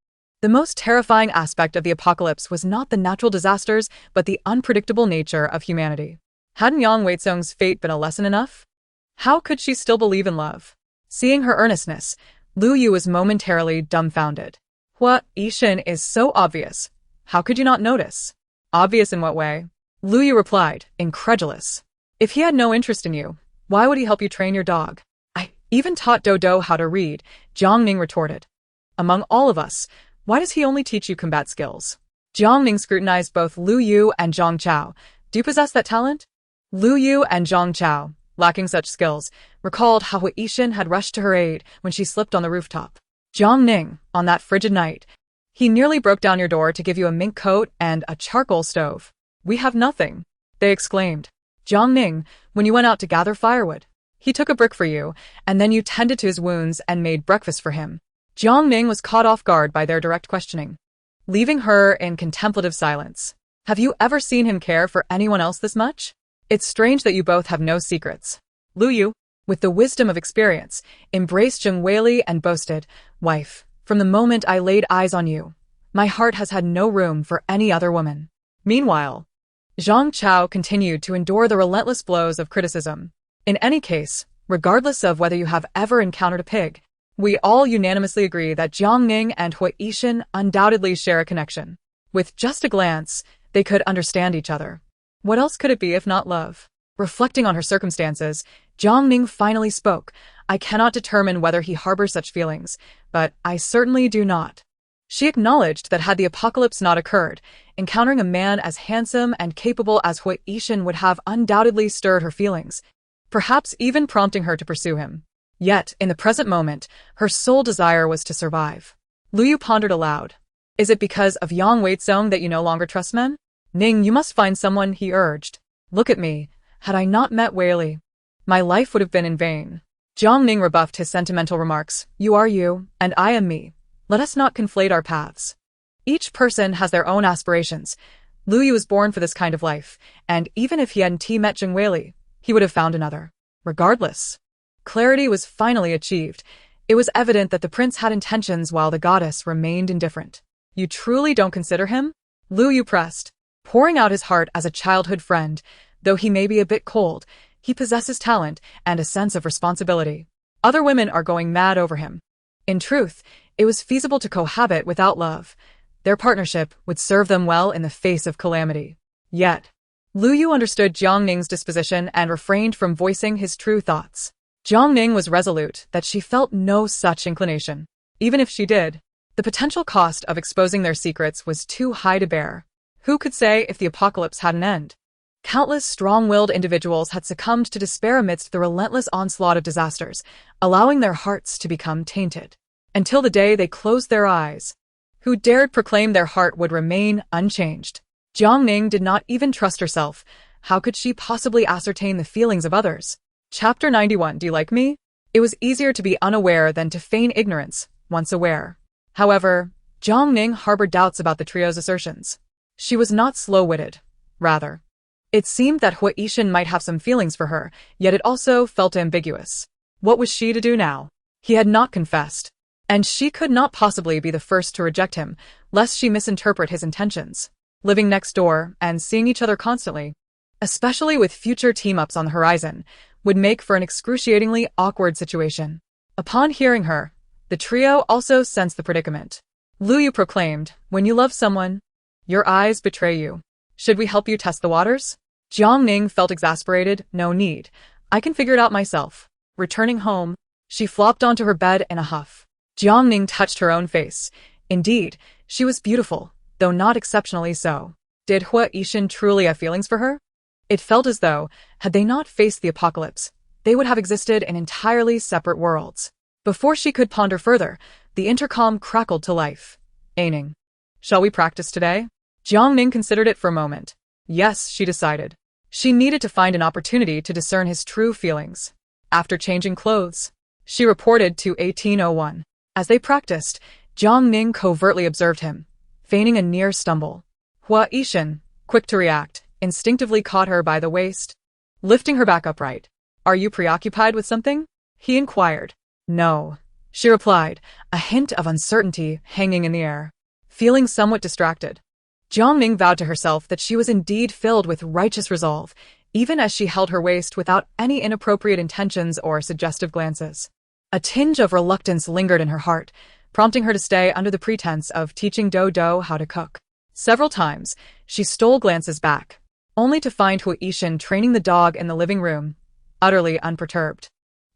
the most terrifying aspect of the apocalypse was not the natural disasters, but the unpredictable nature of humanity. Hadn't Yang Weizong's fate been a lesson enough? How could she still believe in love? Seeing her earnestness, Lu Yu was momentarily dumbfounded. Hua Yixin is so obvious. How could you not notice? Obvious in what way? Lu Yu replied, incredulous. If he had no interest in you, why would he help you train your dog? I even taught Dodo how to read, Jiang Ning retorted. Among all of us, why does he only teach you combat skills? Jiang Ning scrutinized both Lu Yu and Zhang Chao. Do you possess that talent? Lu Yu and Zhang Chao, lacking such skills, recalled how Hua Yixin had rushed to her aid when she slipped on the rooftop. Jiang Ning, on that frigid night, he nearly broke down your door to give you a mink coat and a charcoal stove. We have nothing, they exclaimed. Jiang Ning, when you went out to gather firewood, he took a brick for you, and then you tended to his wounds and made breakfast for him. Jiang Ning was caught off guard by their direct questioning, leaving her in contemplative silence. Have you ever seen him care for anyone else this much? It's strange that you both have no secrets. Lu Yu, with the wisdom of experience, embraced Zheng Weili and boasted, Wife, from the moment I laid eyes on you, my heart has had no room for any other woman. Meanwhile, Zhang Chao continued to endure the relentless blows of criticism. In any case, regardless of whether you have ever encountered a pig, we all unanimously agree that Jiang Ning and Hua Yixin undoubtedly share a connection. With just a glance, they could understand each other. What else could it be if not love? Reflecting on her circumstances, Jiang Ning finally spoke. I cannot determine whether he harbors such feelings, but I certainly do not. She acknowledged that had the apocalypse not occurred, encountering a man as handsome and capable as Hua Yixin would have undoubtedly stirred her feelings, perhaps even prompting her to pursue him. Yet, in the present moment, her sole desire was to survive. Lu Yu pondered aloud. Is it because of Yang Weizong that you no longer trust men? Ning, you must find someone, he urged. Look at me. Had I not met Weili, my life would have been in vain. Jiang Ning rebuffed his sentimental remarks. You are you, and I am me. Let us not conflate our paths. Each person has their own aspirations. Lu Yu was born for this kind of life, and even if he hadn't met Zheng Weili, he would have found another. Regardless, clarity was finally achieved. It was evident that the prince had intentions while the goddess remained indifferent. You truly don't consider him? Lu Yu pressed, pouring out his heart as a childhood friend. Though he may be a bit cold, he possesses talent and a sense of responsibility. Other women are going mad over him. In truth, it was feasible to cohabit without love. Their partnership would serve them well in the face of calamity. Yet, Lu Yu understood Jiang Ning's disposition and refrained from voicing his true thoughts. Jiang Ning was resolute that she felt no such inclination. Even if she did, the potential cost of exposing their secrets was too high to bear. Who could say if the apocalypse had an end? Countless strong-willed individuals had succumbed to despair amidst the relentless onslaught of disasters, allowing their hearts to become tainted. Until the day they closed their eyes. Who dared proclaim their heart would remain unchanged? Jiang Ning did not even trust herself. How could she possibly ascertain the feelings of others? Chapter 91. Do you like me? It was easier to be unaware than to feign ignorance, once aware. However, Jiang Ning harbored doubts about the trio's assertions. She was not slow-witted. Rather, it seemed that Hua Yixin might have some feelings for her, yet it also felt ambiguous. What was she to do now? He had not confessed, and she could not possibly be the first to reject him, lest she misinterpret his intentions. Living next door and seeing each other constantly, especially with future team-ups on the horizon, would make for an excruciatingly awkward situation. Upon hearing her, the trio also sensed the predicament. Lu Yu proclaimed, when you love someone, your eyes betray you. Should we help you test the waters? Jiang Ning felt exasperated. No need. I can figure it out myself. Returning home, she flopped onto her bed in a huff. Jiang Ning touched her own face. Indeed, she was beautiful, though not exceptionally so. Did Hua Yixin truly have feelings for her? It felt as though, had they not faced the apocalypse, they would have existed in entirely separate worlds. Before she could ponder further, the intercom crackled to life. Ning. Shall we practice today? Jiang Ning considered it for a moment. Yes, she decided. She needed to find an opportunity to discern his true feelings. After changing clothes, she reported to 1801. As they practiced, Jiang Ning covertly observed him, feigning a near stumble. Hua Yixin, quick to react, instinctively caught her by the waist, lifting her back upright. "Are you preoccupied with something?" he inquired. "No," she replied, a hint of uncertainty hanging in the air. Feeling somewhat distracted, Jiang Ning vowed to herself that she was indeed filled with righteous resolve, even as she held her waist without any inappropriate intentions or suggestive glances. A tinge of reluctance lingered in her heart, prompting her to stay under the pretense of teaching Dodo how to cook. Several times, she stole glances back, only to find Hui Yishan training the dog in the living room, utterly unperturbed.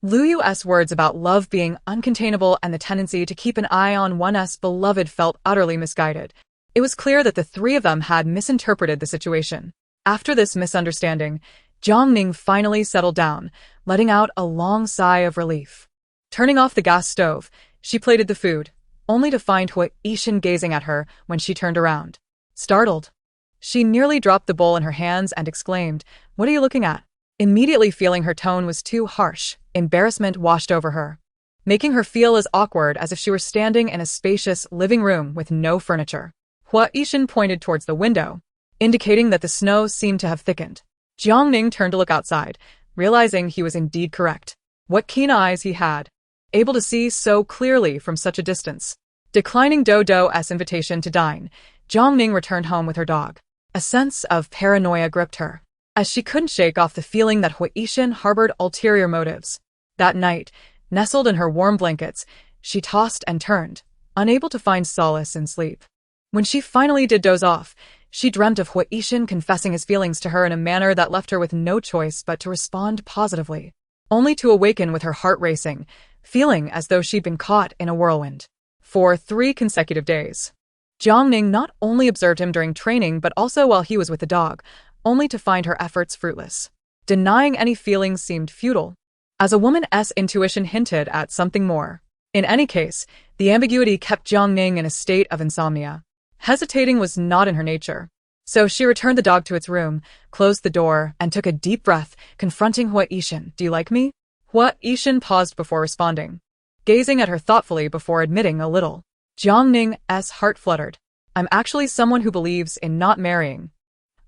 Lu Yu's words about love being uncontainable and the tendency to keep an eye on one's beloved felt utterly misguided. It was clear that the three of them had misinterpreted the situation. After this misunderstanding, Jiang Ning finally settled down, letting out a long sigh of relief. Turning off the gas stove, she plated the food, only to find Hui Yishan gazing at her when she turned around. Startled, she nearly dropped the bowl in her hands and exclaimed, "What are you looking at?" Immediately feeling her tone was too harsh, embarrassment washed over her, making her feel as awkward as if she were standing in a spacious living room with no furniture. Hui Yishan pointed towards the window, indicating that the snow seemed to have thickened. Jiang Ning turned to look outside, realizing he was indeed correct. What keen eyes he had, able to see so clearly from such a distance. Declining Dodo's invitation to dine, Jiang Ning returned home with her dog. A sense of paranoia gripped her, as she couldn't shake off the feeling that Hui Yishan harbored ulterior motives. That night, nestled in her warm blankets, she tossed and turned, unable to find solace in sleep. When she finally did doze off, she dreamt of Hui Yishan confessing his feelings to her in a manner that left her with no choice but to respond positively, only to awaken with her heart racing, feeling as though she'd been caught in a whirlwind. For 3 consecutive days, Jiang Ning not only observed him during training but also while he was with the dog, only to find her efforts fruitless. Denying any feelings seemed futile, as a woman's intuition hinted at something more. In any case, the ambiguity kept Jiang Ning in a state of insomnia. Hesitating was not in her nature, so she returned the dog to its room, closed the door, and took a deep breath, confronting Hui Yishan. "Do you like me?" Hui Yishan paused before responding, gazing at her thoughtfully before admitting a little. Jiang Ning's heart fluttered. "I'm actually someone who believes in not marrying.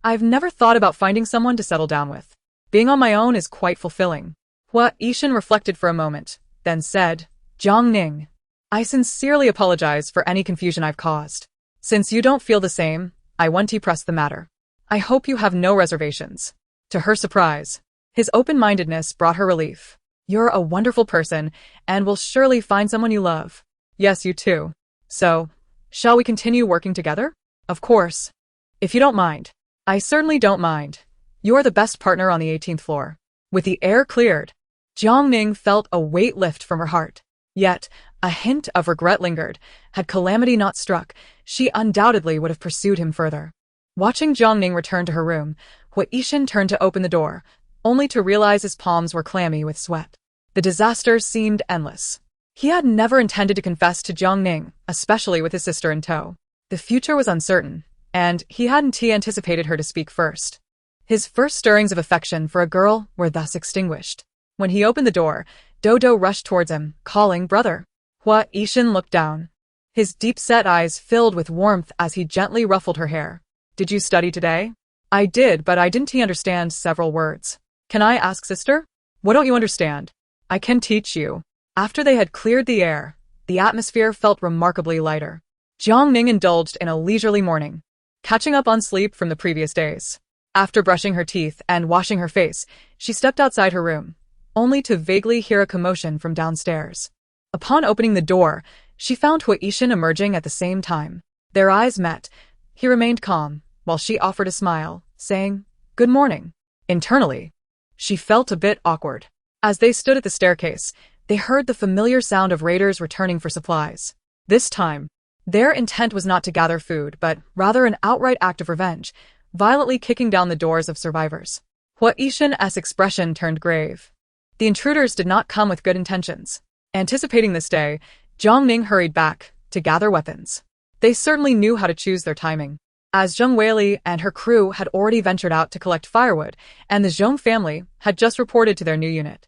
I've never thought about finding someone to settle down with. Being on my own is quite fulfilling." Hui Yishan reflected for a moment, then said, "Jiang Ning, I sincerely apologize for any confusion I've caused. Since you don't feel the same, I want to press the matter. I hope you have no reservations." To her surprise, his open-mindedness brought her relief. "You're a wonderful person, and will surely find someone you love." "Yes, you too. So, shall we continue working together?" "Of course. If you don't mind." "I certainly don't mind. You're the best partner on the 18th floor." With the air cleared, Jiang Ning felt a weight lift from her heart. Yet, a hint of regret lingered. Had calamity not struck, she undoubtedly would have pursued him further. Watching Jiang Ning return to her room, Hui Yishan turned to open the door, only to realize his palms were clammy with sweat. The disaster seemed endless. He had never intended to confess to Jiang Ning, especially with his sister in tow. The future was uncertain, and he hadn't anticipated her to speak first. His first stirrings of affection for a girl were thus extinguished. When he opened the door, Dodo rushed towards him, calling, "Brother." Hui Yishan looked down, his deep-set eyes filled with warmth as he gently ruffled her hair. "Did you study today?" "I did, but I didn't understand several words." "Can I ask, sister? What don't you understand?" "I can teach you." After they had cleared the air, the atmosphere felt remarkably lighter. Jiang Ning indulged in a leisurely morning, catching up on sleep from the previous days. After brushing her teeth and washing her face, she stepped outside her room, only to vaguely hear a commotion from downstairs. Upon opening the door, she found Hui Yishan emerging at the same time. Their eyes met. He remained calm, while she offered a smile, saying, "Good morning." Internally, she felt a bit awkward. As they stood at the staircase, they heard the familiar sound of raiders returning for supplies. This time, their intent was not to gather food, but rather an outright act of revenge, violently kicking down the doors of survivors. Hui Yishan's expression turned grave. The intruders did not come with good intentions. Anticipating this day, Jiang Ning hurried back to gather weapons. They certainly knew how to choose their timing, as Zheng Weili and her crew had already ventured out to collect firewood, and the Zhong family had just reported to their new unit.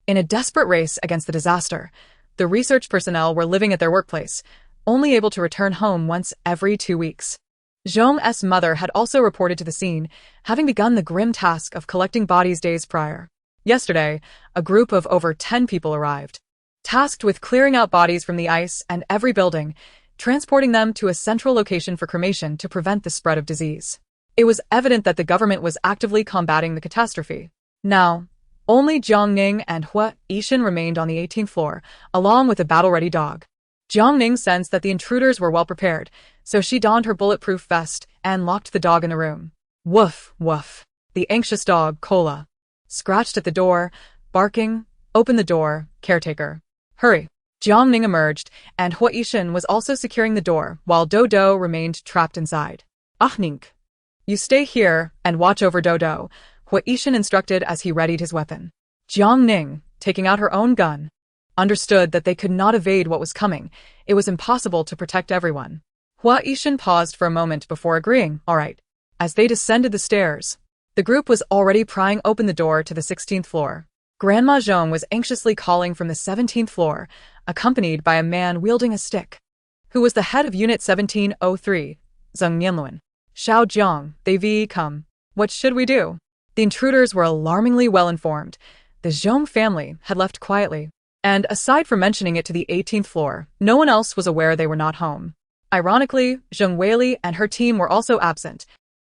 In a desperate race against the disaster, the research personnel were living at their workplace, only able to return home once every 2 weeks. Zhong's mother had also reported to the scene, having begun the grim task of collecting bodies days prior. Yesterday, a group of over 10 people arrived, tasked with clearing out bodies from the ice and every building, transporting them to a central location for cremation to prevent the spread of disease. It was evident that the government was actively combating the catastrophe. Now, only Jiang Ning and Hoard remained on the 18th floor, along with a battle-ready dog. Jiang Ning sensed that the intruders were well prepared, so she donned her bulletproof vest and locked the dog in the room. Woof, woof. The anxious dog, Kola, scratched at the door, barking, "Open the door, caretaker. Hurry." Jiang Ning emerged, and Hoard was also securing the door, while Dodo remained trapped inside. "Ah, Ning. You stay here and watch over Dodo," Hoard instructed as he readied his weapon. Jiang Ning, taking out her own gun, understood that they could not evade what was coming. It was impossible to protect everyone. Hoard paused for a moment before agreeing, "All right." As they descended the stairs, the group was already prying open the door to the 16th floor. Grandma Zhong was anxiously calling from the 17th floor, accompanied by a man wielding a stick, who was the head of Unit 1703, Zheng Nianluan. "Xiao Jiang, they've come. What should we do?" The intruders were alarmingly well informed. The Zhong family had left quietly, and aside from mentioning it to the 18th floor, no one else was aware they were not home. Ironically, Zheng Weili and her team were also absent,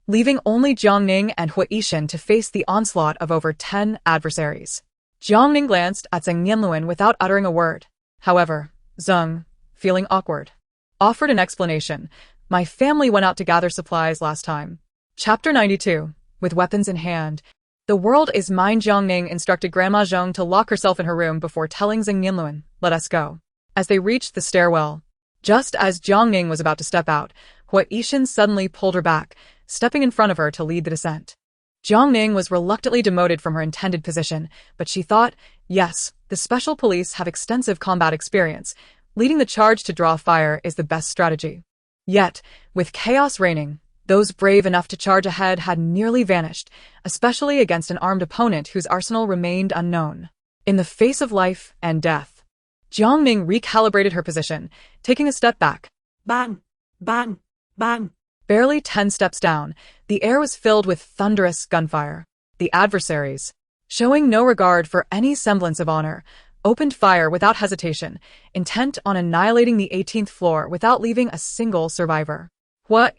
leaving only Jiang Ning and Hoard to face the onslaught of over 10 adversaries. Jiang Ning glanced at Zheng Nianluan without uttering a word. However, Zheng, feeling awkward, offered an explanation. "My family went out to gather supplies last time." Chapter 92. With weapons in hand. "The world is mine." Jiang Ning instructed Grandma Zhong to lock herself in her room before telling Zheng Nianluan, "Let us go." As they reached the stairwell, just as Jiang Ning was about to step out, Hoard suddenly pulled her back, stepping in front of her to lead the descent. Jiang Ning was reluctantly demoted from her intended position, but she thought, yes, the special police have extensive combat experience. Leading the charge to draw fire is the best strategy. Yet, with chaos reigning, those brave enough to charge ahead had nearly vanished, especially against an armed opponent whose arsenal remained unknown. In the face of life and death, Jiang Ning recalibrated her position, taking a step back. Bang! Bang! Bang! Barely 10 steps down, the air was filled with thunderous gunfire. The adversaries, showing no regard for any semblance of honor, opened fire without hesitation, intent on annihilating the 18th floor without leaving a single survivor. Hoard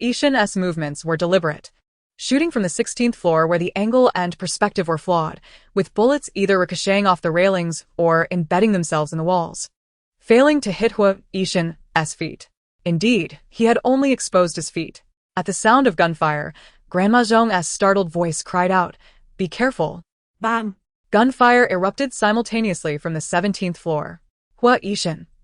movements were deliberate, shooting from the 16th floor where the angle and perspective were flawed, with bullets either ricocheting off the railings or embedding themselves in the walls, failing to hit Hoard feet. Indeed, he had only exposed his feet. At the sound of gunfire, Grandma Zhong's startled voice cried out, "Be careful." Bang! Gunfire erupted simultaneously from the 17th floor. Hoard,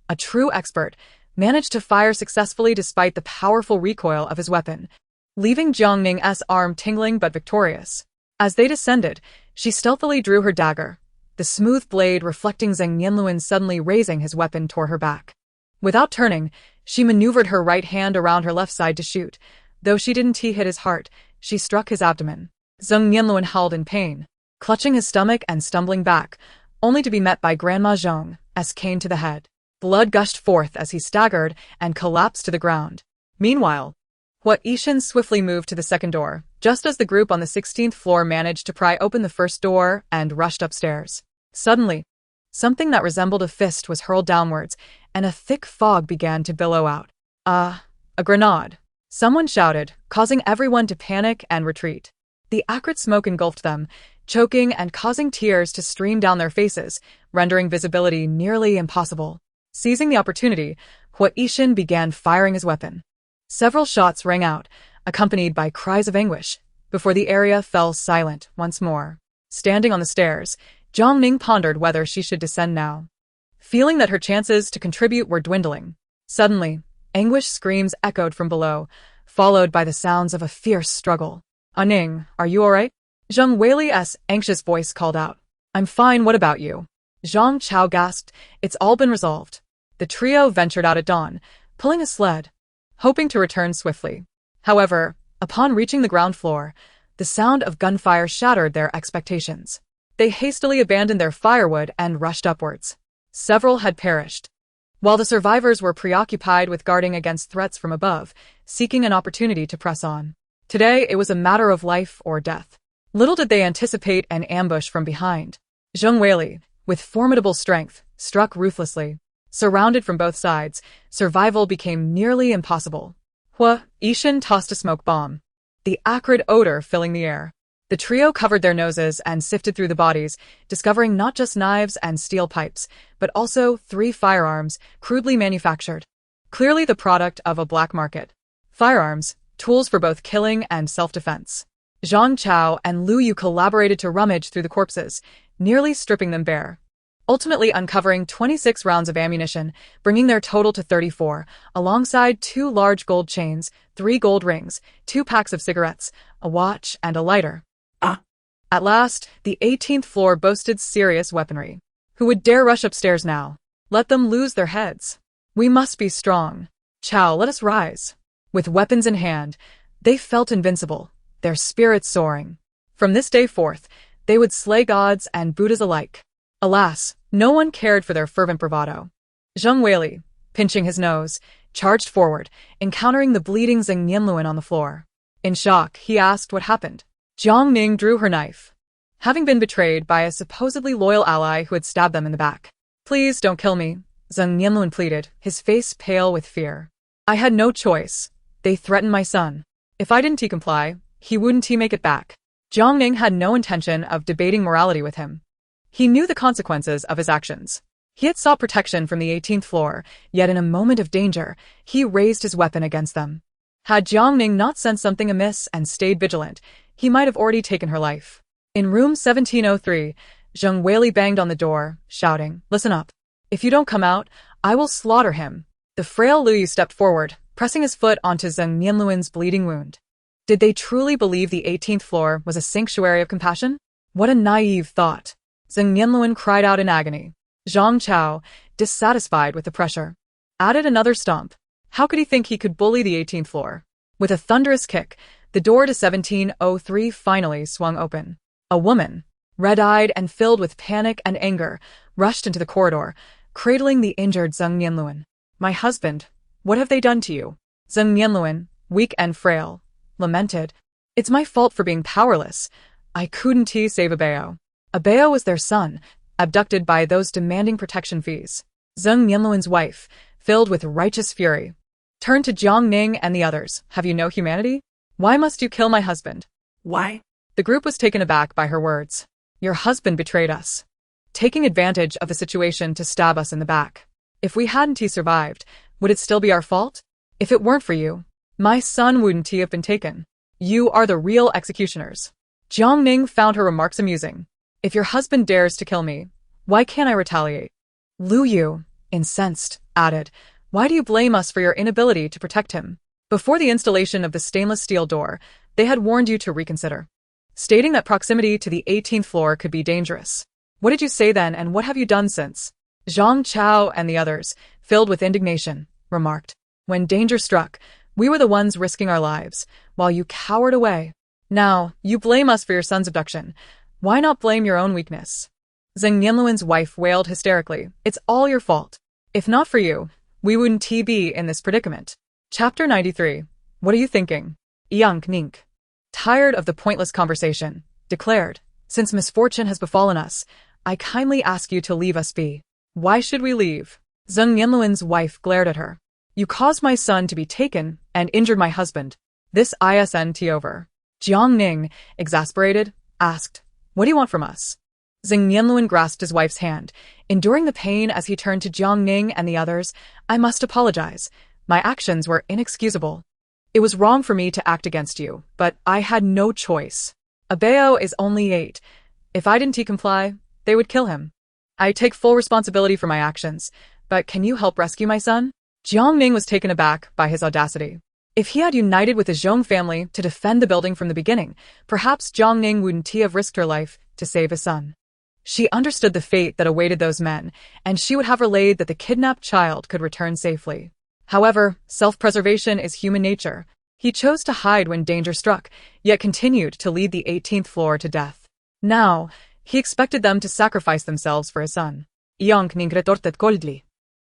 a true expert, managed to fire successfully despite the powerful recoil of his weapon, leaving Jiang Ning's arm tingling but victorious. As they descended, she stealthily drew her dagger, the smooth blade reflecting Zheng Nianluan suddenly raising his weapon toward her back. Without turning, she maneuvered her right hand around her left side to shoot. Though she didn't hit his heart, she struck his abdomen. Zheng Nianluan howled in pain, clutching his stomach and stumbling back, only to be met by Grandma Zhong's cane to the head. Blood gushed forth as he staggered and collapsed to the ground. Meanwhile, Hoard swiftly moved to the second door, just as the group on the 16th floor managed to pry open the first door and rushed upstairs. Suddenly, something that resembled a fist was hurled downwards, and a thick fog began to billow out. A grenade," someone shouted, causing everyone to panic and retreat. The acrid smoke engulfed them, choking and causing tears to stream down their faces, rendering visibility nearly impossible. Seizing the opportunity, Hoard began firing his weapon. Several shots rang out, accompanied by cries of anguish, before the area fell silent once more. Standing on the stairs, Jiang Ning pondered whether she should descend now, feeling that her chances to contribute were dwindling. Suddenly, anguished screams echoed from below, followed by the sounds of a fierce struggle. "Ning, are you all right?" Zheng Weili's anxious voice called out. "I'm fine, what about you?" Zhang Chao gasped, "It's all been resolved." The trio ventured out at dawn, pulling a sled, hoping to return swiftly. However, upon reaching the ground floor, the sound of gunfire shattered their expectations. They hastily abandoned their firewood and rushed upwards. Several had perished, while the survivors were preoccupied with guarding against threats from above, seeking an opportunity to press on. Today, it was a matter of life or death. Little did they anticipate an ambush from behind. Zheng Weili, with formidable strength, struck ruthlessly. Surrounded from both sides, survival became nearly impossible. Hua Yixin tossed a smoke bomb, the acrid odor filling the air. The trio covered their noses and sifted through the bodies, discovering not just knives and steel pipes, but also 3 firearms, crudely manufactured. Clearly the product of a black market. Firearms, tools for both killing and self-defense. Zhang Chao and Lu Yu collaborated to rummage through the corpses, nearly stripping them bare, ultimately uncovering 26 rounds of ammunition, bringing their total to 34, alongside 2 large gold chains, 3 gold rings, 2 packs of cigarettes, a watch, and a lighter. At last, the 18th floor boasted serious weaponry. Who would dare rush upstairs now? Let them lose their heads. We must be strong. Chao, let us rise. With weapons in hand, they felt invincible, their spirits soaring. From this day forth, they would slay gods and Buddhas alike. Alas, no one cared for their fervent bravado. Zheng Weili, pinching his nose, charged forward, encountering the bleeding Zheng Nianluan on the floor. In shock, he asked what happened. Jiang Ning drew her knife, having been betrayed by a supposedly loyal ally who had stabbed them in the back. Please don't kill me, Zheng Nianluan pleaded, his face pale with fear. I had no choice. They threatened my son. If I didn't comply, he wouldn't make it back. Jiang Ning had no intention of debating morality with him. He knew the consequences of his actions. He had sought protection from the 18th floor, yet in a moment of danger, he raised his weapon against them. Had Jiang Ning not sensed something amiss and stayed vigilant, he might have already taken her life. In room 1703, Zheng Weili banged on the door, shouting, "Listen up. If you don't come out, I will slaughter him." The frail Lu Yu stepped forward, pressing his foot onto Zheng Nianluan's bleeding wound. Did they truly believe the 18th floor was a sanctuary of compassion? What a naive thought. Zheng Nianluan cried out in agony. Zhang Chao, dissatisfied with the pressure, added another stomp. How could he think he could bully the 18th floor? With a thunderous kick, the door to 1703 finally swung open. A woman, red-eyed and filled with panic and anger, rushed into the corridor, cradling the injured Zheng Nianluan. My husband, what have they done to you? Zheng Nianluan, weak and frail, lamented. It's my fault for being powerless. I couldn't save Abeo. Abeo was their son, abducted by those demanding protection fees. Zheng Nianluan's wife, filled with righteous fury, turned to Jiang Ning and the others. Have you no humanity? Why must you kill my husband? Why? The group was taken aback by her words. Your husband betrayed us, taking advantage of the situation to stab us in the back. If we hadn't survived, would it still be our fault? If it weren't for you, my son wouldn't have been taken. You are the real executioners. Jiang Ning found her remarks amusing. If your husband dares to kill me, why can't I retaliate? Lu Yu, incensed, added, why do you blame us for your inability to protect him? Before the installation of the stainless steel door, they had warned you to reconsider, stating that proximity to the 18th floor could be dangerous. What did you say then, and what have you done since? Zhang Chao and the others, filled with indignation, remarked. When danger struck, we were the ones risking our lives, while you cowered away. Now, you blame us for your son's abduction. Why not blame your own weakness? Zheng Nianluan's wife wailed hysterically. It's all your fault. If not for you, we wouldn't be in this predicament. Chapter 93. What are you thinking? Jiang Ning, tired of the pointless conversation, declared, since misfortune has befallen us, I kindly ask you to leave us be. Why should we leave? Zheng Nianluan's wife glared at her. You caused my son to be taken and injured my husband. This isn't over. Jiang Ning, exasperated, asked, what do you want from us? Zheng Nianluan grasped his wife's hand, enduring the pain as he turned to Jiang Ning and the others. I must apologize. My actions were inexcusable. It was wrong for me to act against you, but I had no choice. Abeo is only 8. If I didn't comply, they would kill him. I take full responsibility for my actions, but can you help rescue my son? Jiang Ning was taken aback by his audacity. If he had united with the Zhong family to defend the building from the beginning, perhaps Jiang Ning wouldn't have risked her life to save his son. She understood the fate that awaited those men, and she would have relayed that the kidnapped child could return safely. However, self-preservation is human nature. He chose to hide when danger struck, yet continued to lead the 18th floor to death. Now, he expected them to sacrifice themselves for his son. Jiang Ning retorted coldly.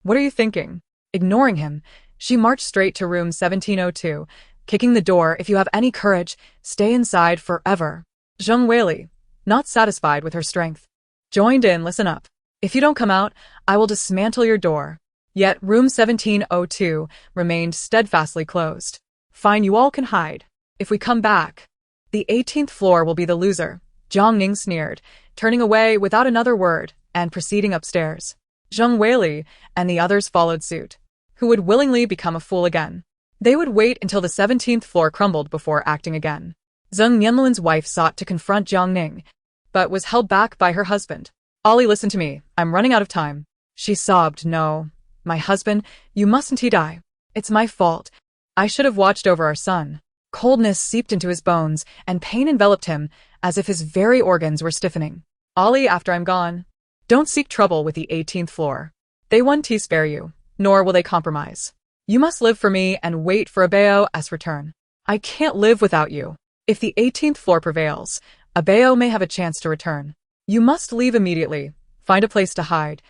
What are you thinking? Ignoring him, she marched straight to room 1702, kicking the door. If you have any courage, stay inside forever. Zheng Weili, not satisfied with her strength, joined in. Listen up. If you don't come out, I will dismantle your door. Yet room 1702 remained steadfastly closed. Fine, you all can hide. If we come back, the 18th floor will be the loser. Jiang Ning sneered, turning away without another word and proceeding upstairs. Zheng Weili and the others followed suit. Who would willingly become a fool again? They would wait until the 17th floor crumbled before acting again. Zheng Nianluan's wife sought to confront Jiang Ning, but was held back by her husband. Ollie, listen to me. I'm running out of time. She sobbed. No, my husband, you mustn't die. It's my fault. I should have watched over our son. Coldness seeped into his bones, and pain enveloped him, as if his very organs were stiffening. Ollie, after I'm gone, don't seek trouble with the 18th floor. They won't spare you, nor will they compromise. You must live for me and wait for Abao's return. I can't live without you. If the 18th floor prevails, Abao may have a chance to return. You must leave immediately, find a place to hide,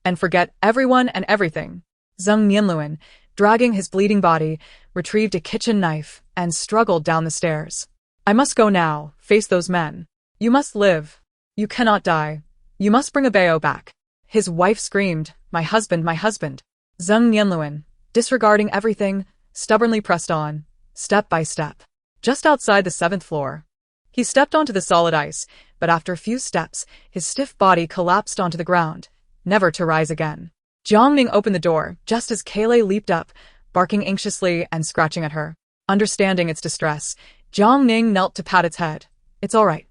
and forget everyone and everything. Zheng Nianluan, dragging his bleeding body, retrieved a kitchen knife and struggled down the stairs. I must go now, face those men. You must live. You cannot die. You must bring Abao back. His wife screamed, my husband, my husband. Zheng Nianluan, disregarding everything, stubbornly pressed on, step by step. Just outside the 7th floor, he stepped onto the solid ice, but after a few steps, his stiff body collapsed onto the ground, never to rise again. Jiang Ning opened the door just as Kailei leaped up, barking anxiously and scratching at her. Understanding its distress, Jiang Ning knelt to pat its head. It's all right.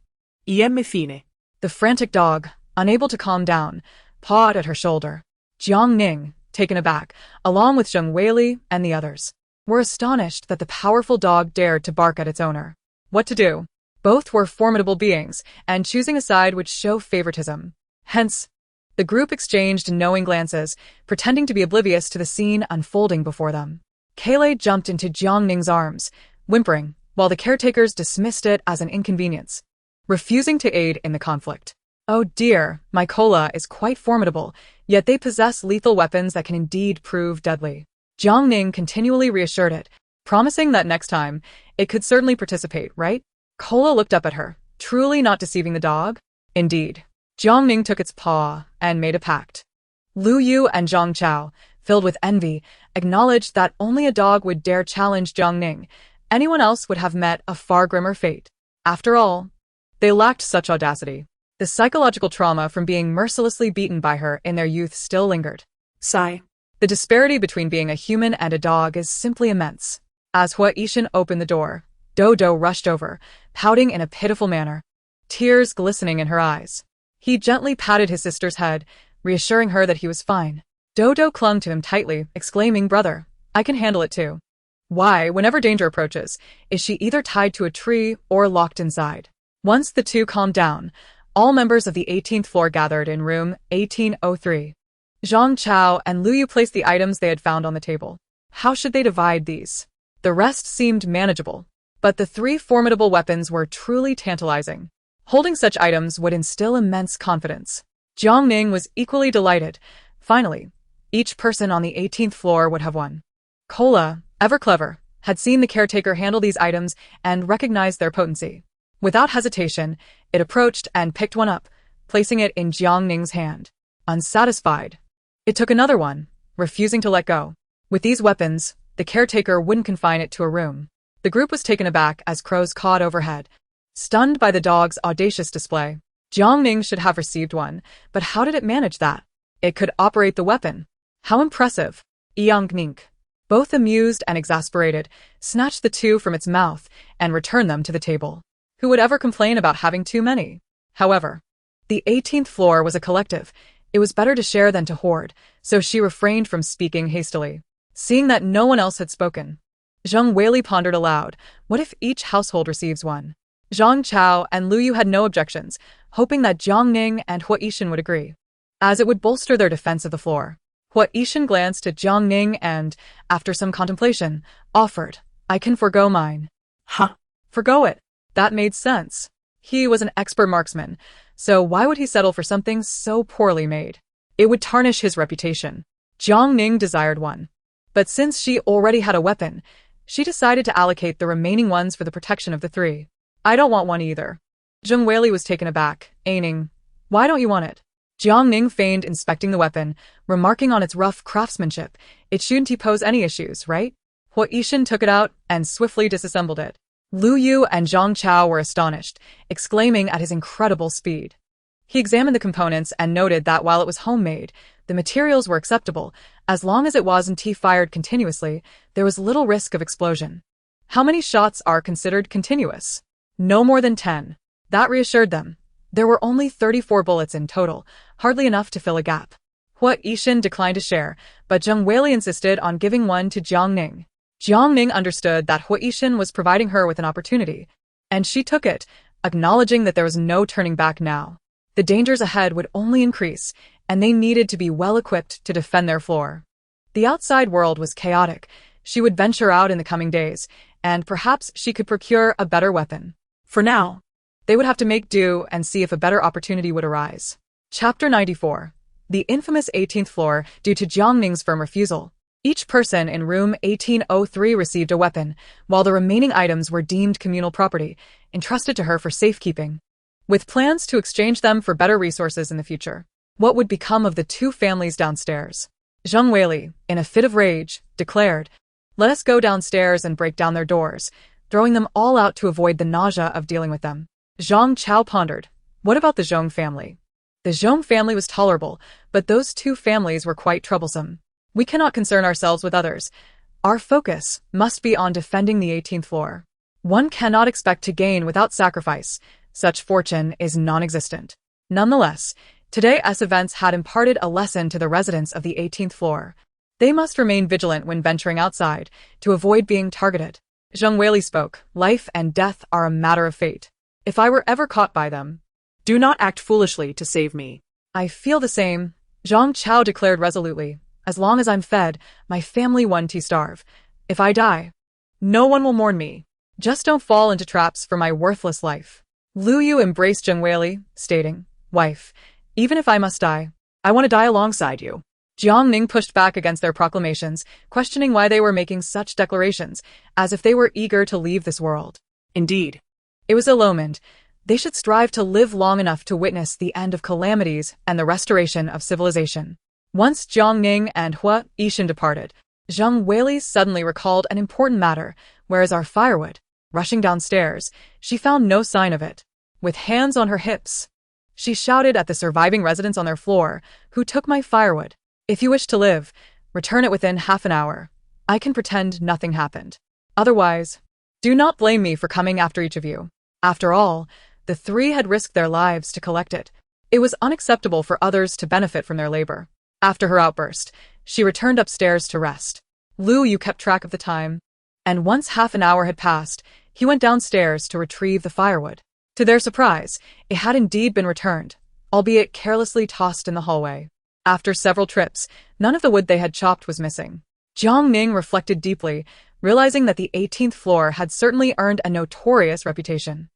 Fine. The frantic dog, unable to calm down, pawed at her shoulder. Jiang Ning, taken aback, along with Zheng Weili and the others, were astonished that the powerful dog dared to bark at its owner. What to do? Both were formidable beings, and choosing a side would show favoritism. Hence, the group exchanged knowing glances, pretending to be oblivious to the scene unfolding before them. Kailei jumped into Jiang Ning's arms, whimpering, while the caretakers dismissed it as an inconvenience, refusing to aid in the conflict. Oh dear, my Kola is quite formidable, yet they possess lethal weapons that can indeed prove deadly. Jiang Ning continually reassured it, promising that next time, it could certainly participate, right? Kola looked up at her, truly not deceiving the dog? Indeed. Jiang Ning took its paw and made a pact. Lu Yu and Zhang Chao, filled with envy, acknowledged that only a dog would dare challenge Jiang Ning. Anyone else would have met a far grimmer fate. After all, they lacked such audacity. The psychological trauma from being mercilessly beaten by her in their youth still lingered. Sigh. The disparity between being a human and a dog is simply immense. As Hua Yishan opened the door, Dodo rushed over, pouting in a pitiful manner, tears glistening in her eyes. He gently patted his sister's head, reassuring her that he was fine. Dodo clung to him tightly, exclaiming, Brother, I can handle it too. Why, whenever danger approaches, is she either tied to a tree or locked inside? Once the two calmed down, all members of the 18th floor gathered in room 1803. Zhang Chao and Lu Yu placed the items they had found on the table. How should they divide these? The rest seemed manageable, but the three formidable weapons were truly tantalizing. Holding such items would instill immense confidence. Jiang Ning was equally delighted. Finally, each person on the 18th floor would have one. Kola, ever clever, had seen the caretaker handle these items and recognized their potency. Without hesitation, it approached and picked one up, placing it in Jiang Ning's hand. Unsatisfied, it took another one, refusing to let go. With these weapons, the caretaker wouldn't confine it to a room. The group was taken aback as crows cawed overhead, stunned by the dog's audacious display. Jiang Ning should have received one, but how did it manage that? It could operate the weapon. How impressive! Jiang Ning, both amused and exasperated, snatched the two from its mouth and returned them to the table. Who would ever complain about having too many? However, the 18th floor was a collective. It was better to share than to hoard, so she refrained from speaking hastily. Seeing that no one else had spoken, Zheng Weili pondered aloud, what if each household receives one? Zhang Chao and Lu Yu had no objections, hoping that Jiang Ning and Hua Yishan would agree, as it would bolster their defense of the floor. Hua Yishan glanced at Jiang Ning and, after some contemplation, offered, I can forgo mine. Huh? Forgo it. That made sense. He was an expert marksman, so why would he settle for something so poorly made? It would tarnish his reputation. Jiang Ning desired one. But since she already had a weapon, she decided to allocate the remaining ones for the protection of the three. I don't want one either. Zheng Weili was taken aback, aining. Why don't you want it? Jiang Ning feigned inspecting the weapon, remarking on its rough craftsmanship. It shouldn't pose any issues, right? Hua Yishan took it out and swiftly disassembled it. Lu Yu and Zhang Chao were astonished, exclaiming at his incredible speed. He examined the components and noted that while it was homemade, the materials were acceptable. As long as it wasn't fired continuously, there was little risk of explosion. How many shots are considered continuous? No more than 10. That reassured them. There were only 34 bullets in total, hardly enough to fill a gap. Hua Yishan declined to share, but Zheng Weili insisted on giving one to Jiang Ning. Jiang Ning understood that Hua Yishan was providing her with an opportunity, and she took it, acknowledging that there was no turning back now. The dangers ahead would only increase, and they needed to be well-equipped to defend their floor. The outside world was chaotic. She would venture out in the coming days, and perhaps she could procure a better weapon. For now, they would have to make do and see if a better opportunity would arise. Chapter 94. The infamous 18th floor, due to Jiang Ning's firm refusal. Each person in room 1803 received a weapon, while the remaining items were deemed communal property, entrusted to her for safekeeping, with plans to exchange them for better resources in the future. What would become of the two families downstairs? Zheng Weili, in a fit of rage, declared, "Let us go downstairs and break down their doors," throwing them all out to avoid the nausea of dealing with them. Zhang Chao pondered. What about the Zhong family? The Zhong family was tolerable, but those two families were quite troublesome. We cannot concern ourselves with others. Our focus must be on defending the 18th floor. One cannot expect to gain without sacrifice. Such fortune is non-existent. Nonetheless, today's events had imparted a lesson to the residents of the 18th floor. They must remain vigilant when venturing outside, to avoid being targeted. Zheng Weili spoke. Life and death are a matter of fate. If I were ever caught by them, Do not act foolishly to save me. I feel the same, Zhang Chao declared resolutely. As long as I'm fed, my family won't starve. If I die, no one will mourn me. Just don't fall into traps for my worthless life. Lu Yu embraced Zheng Weili, stating, Wife, even if I must die, I want to die alongside you. Jiang Ning pushed back against their proclamations, questioning why they were making such declarations, as if they were eager to leave this world. Indeed. It was illumined. They should strive to live long enough to witness the end of calamities and the restoration of civilization. Once Jiang Ning and Hua Yishan departed, Zheng Weili suddenly recalled an important matter. Where is our firewood? Rushing downstairs, she found no sign of it. With hands on her hips, she shouted at the surviving residents on their floor, Who took my firewood? If you wish to live, return it within half an hour. I can pretend nothing happened. Otherwise, do not blame me for coming after each of you. After all, the three had risked their lives to collect it. It was unacceptable for others to benefit from their labor. After her outburst, she returned upstairs to rest. Lu Yu kept track of the time, and once half an hour had passed, he went downstairs to retrieve the firewood. To their surprise, it had indeed been returned, albeit carelessly tossed in the hallway. After several trips, none of the wood they had chopped was missing. Jiang Ning reflected deeply, realizing that the 18th floor had certainly earned a notorious reputation.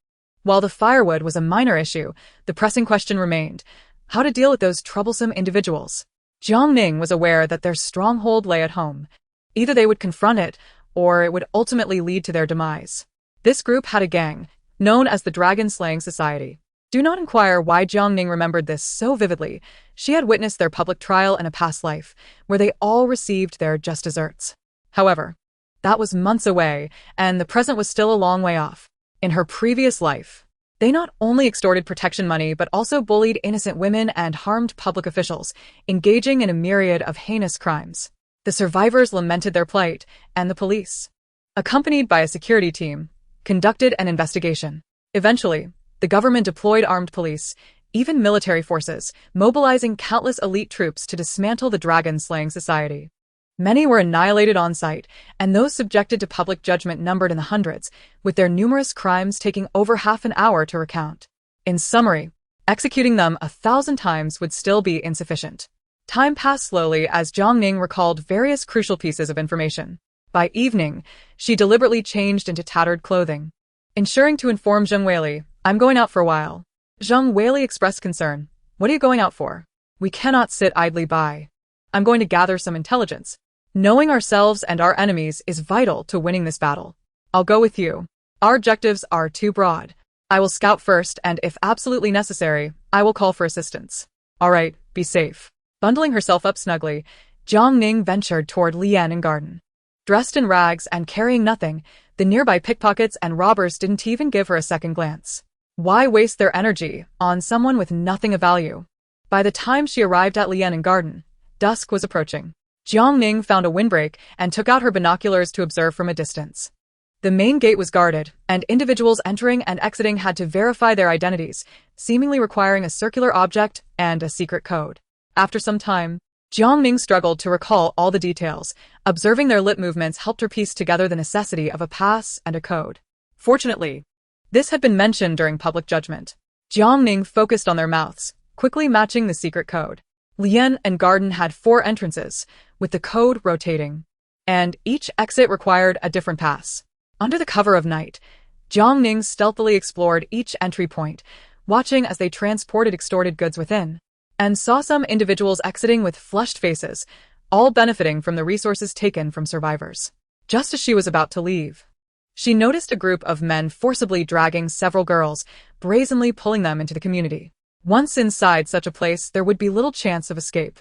While the firewood was a minor issue, the pressing question remained, how to deal with those troublesome individuals. Jiang Ning was aware that their stronghold lay at home. Either they would confront it, or it would ultimately lead to their demise. This group had a gang, known as the Dragon Slaying Society. Do not inquire why Jiang Ning remembered this so vividly. She had witnessed their public trial in a past life, where they all received their just desserts. However, that was months away, and the present was still a long way off. In her previous life, they not only extorted protection money but also bullied innocent women and harmed public officials, engaging in a myriad of heinous crimes. The survivors lamented their plight, and the police, accompanied by a security team, conducted an investigation. Eventually, the government deployed armed police, even military forces, mobilizing countless elite troops to dismantle the Dragon Slaying Society. Many were annihilated on sight, and those subjected to public judgment numbered in the hundreds, with their numerous crimes taking over half an hour to recount. In summary, executing them 1,000 times would still be insufficient. Time passed slowly as Jiang Ning recalled various crucial pieces of information. By evening, she deliberately changed into tattered clothing, ensuring to inform Zheng Weili, I'm going out for a while. Zheng Weili expressed concern. What are you going out for? We cannot sit idly by. I'm going to gather some intelligence. Knowing ourselves and our enemies is vital to winning this battle. I'll go with you. Our objectives are too broad. I will scout first, and if absolutely necessary, I will call for assistance. All right, be safe. Bundling herself up snugly, Jiang Ning ventured toward Lian garden. Dressed in rags and carrying nothing, the nearby pickpockets and robbers didn't even give her a second glance. Why waste their energy on someone with nothing of value? By the time she arrived at Lian garden, dusk was approaching. Jiang Ning found a windbreak and took out her binoculars to observe from a distance. The main gate was guarded, and individuals entering and exiting had to verify their identities, seemingly requiring a circular object and a secret code. After some time, Jiang Ning struggled to recall all the details. Observing their lip movements helped her piece together the necessity of a pass and a code. Fortunately, this had been mentioned during public judgment. Jiang Ning focused on their mouths, quickly matching the secret code. Lian garden had 4 entrances, with the code rotating, and each exit required a different pass. Under the cover of night, Jiang Ning stealthily explored each entry point, watching as they transported extorted goods within, and saw some individuals exiting with flushed faces, all benefiting from the resources taken from survivors. Just as she was about to leave, she noticed a group of men forcibly dragging several girls, brazenly pulling them into the community. Once inside such a place, there would be little chance of escape.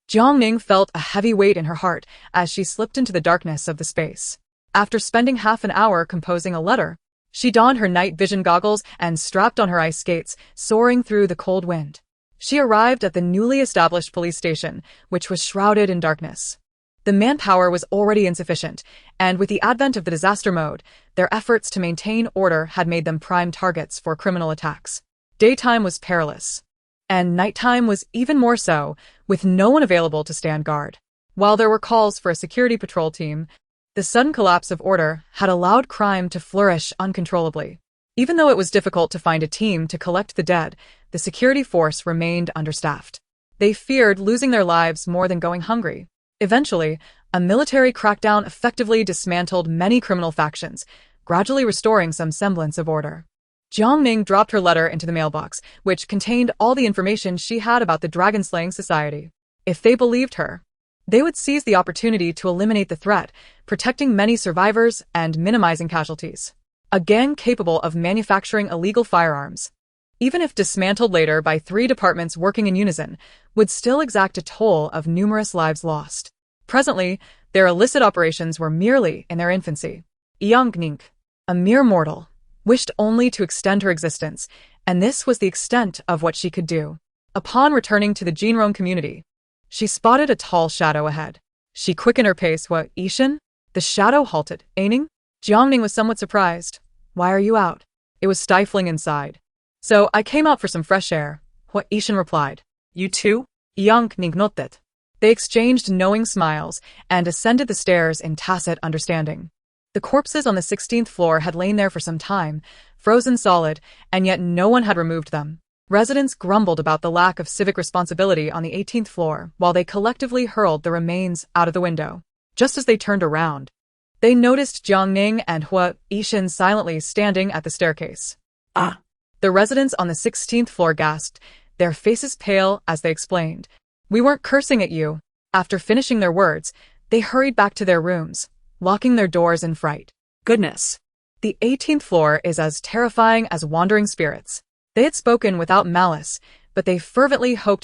Jiang Ning felt a heavy weight in her heart as she slipped into the darkness of the space. After spending half an hour composing a letter, she donned her night vision goggles and strapped on her ice skates, soaring through the cold wind. She arrived at the newly established police station, which was shrouded in darkness. The manpower was already insufficient, and with the advent of the disaster mode, their efforts to maintain order had made them prime targets for criminal attacks. Daytime was perilous, and nighttime was even more so, with no one available to stand guard. While there were calls for a security patrol team, the sudden collapse of order had allowed crime to flourish uncontrollably. Even though it was difficult to find a team to collect the dead, the security force remained understaffed. They feared losing their lives more than going hungry. Eventually, a military crackdown effectively dismantled many criminal factions, gradually restoring some semblance of order. Jiang Ning dropped her letter into the mailbox, which contained all the information she had about the dragon-slaying society. If they believed her, they would seize the opportunity to eliminate the threat, protecting many survivors and minimizing casualties. A gang capable of manufacturing illegal firearms, even if dismantled later by 3 departments working in unison, would still exact a toll of numerous lives lost. Presently, their illicit operations were merely in their infancy. Jiang Ning, a mere mortal, wished only to extend her existence, and this was the extent of what she could do. Upon returning to the Jinrong community, she spotted a tall shadow ahead. She quickened her pace. What, Ishin? The shadow halted. Ning? Jiang Ning was somewhat surprised. Why are you out? It was stifling inside. So I came out for some fresh air. What, Ishin replied. You too? Jiang Ning nodded. They exchanged knowing smiles and ascended the stairs in tacit understanding. The corpses on the 16th floor had lain there for some time, frozen solid, and yet no one had removed them. Residents grumbled about the lack of civic responsibility on the 18th floor while they collectively hurled the remains out of the window. Just as they turned around, they noticed Jiang Ning and Hua Yixin silently standing at the staircase. Ah! The residents on the 16th floor gasped, their faces pale as they explained. We weren't cursing at you. After finishing their words, they hurried back to their rooms, locking their doors in fright. Goodness! The 18th floor is as terrifying as wandering spirits. They had spoken without malice, but they fervently hoped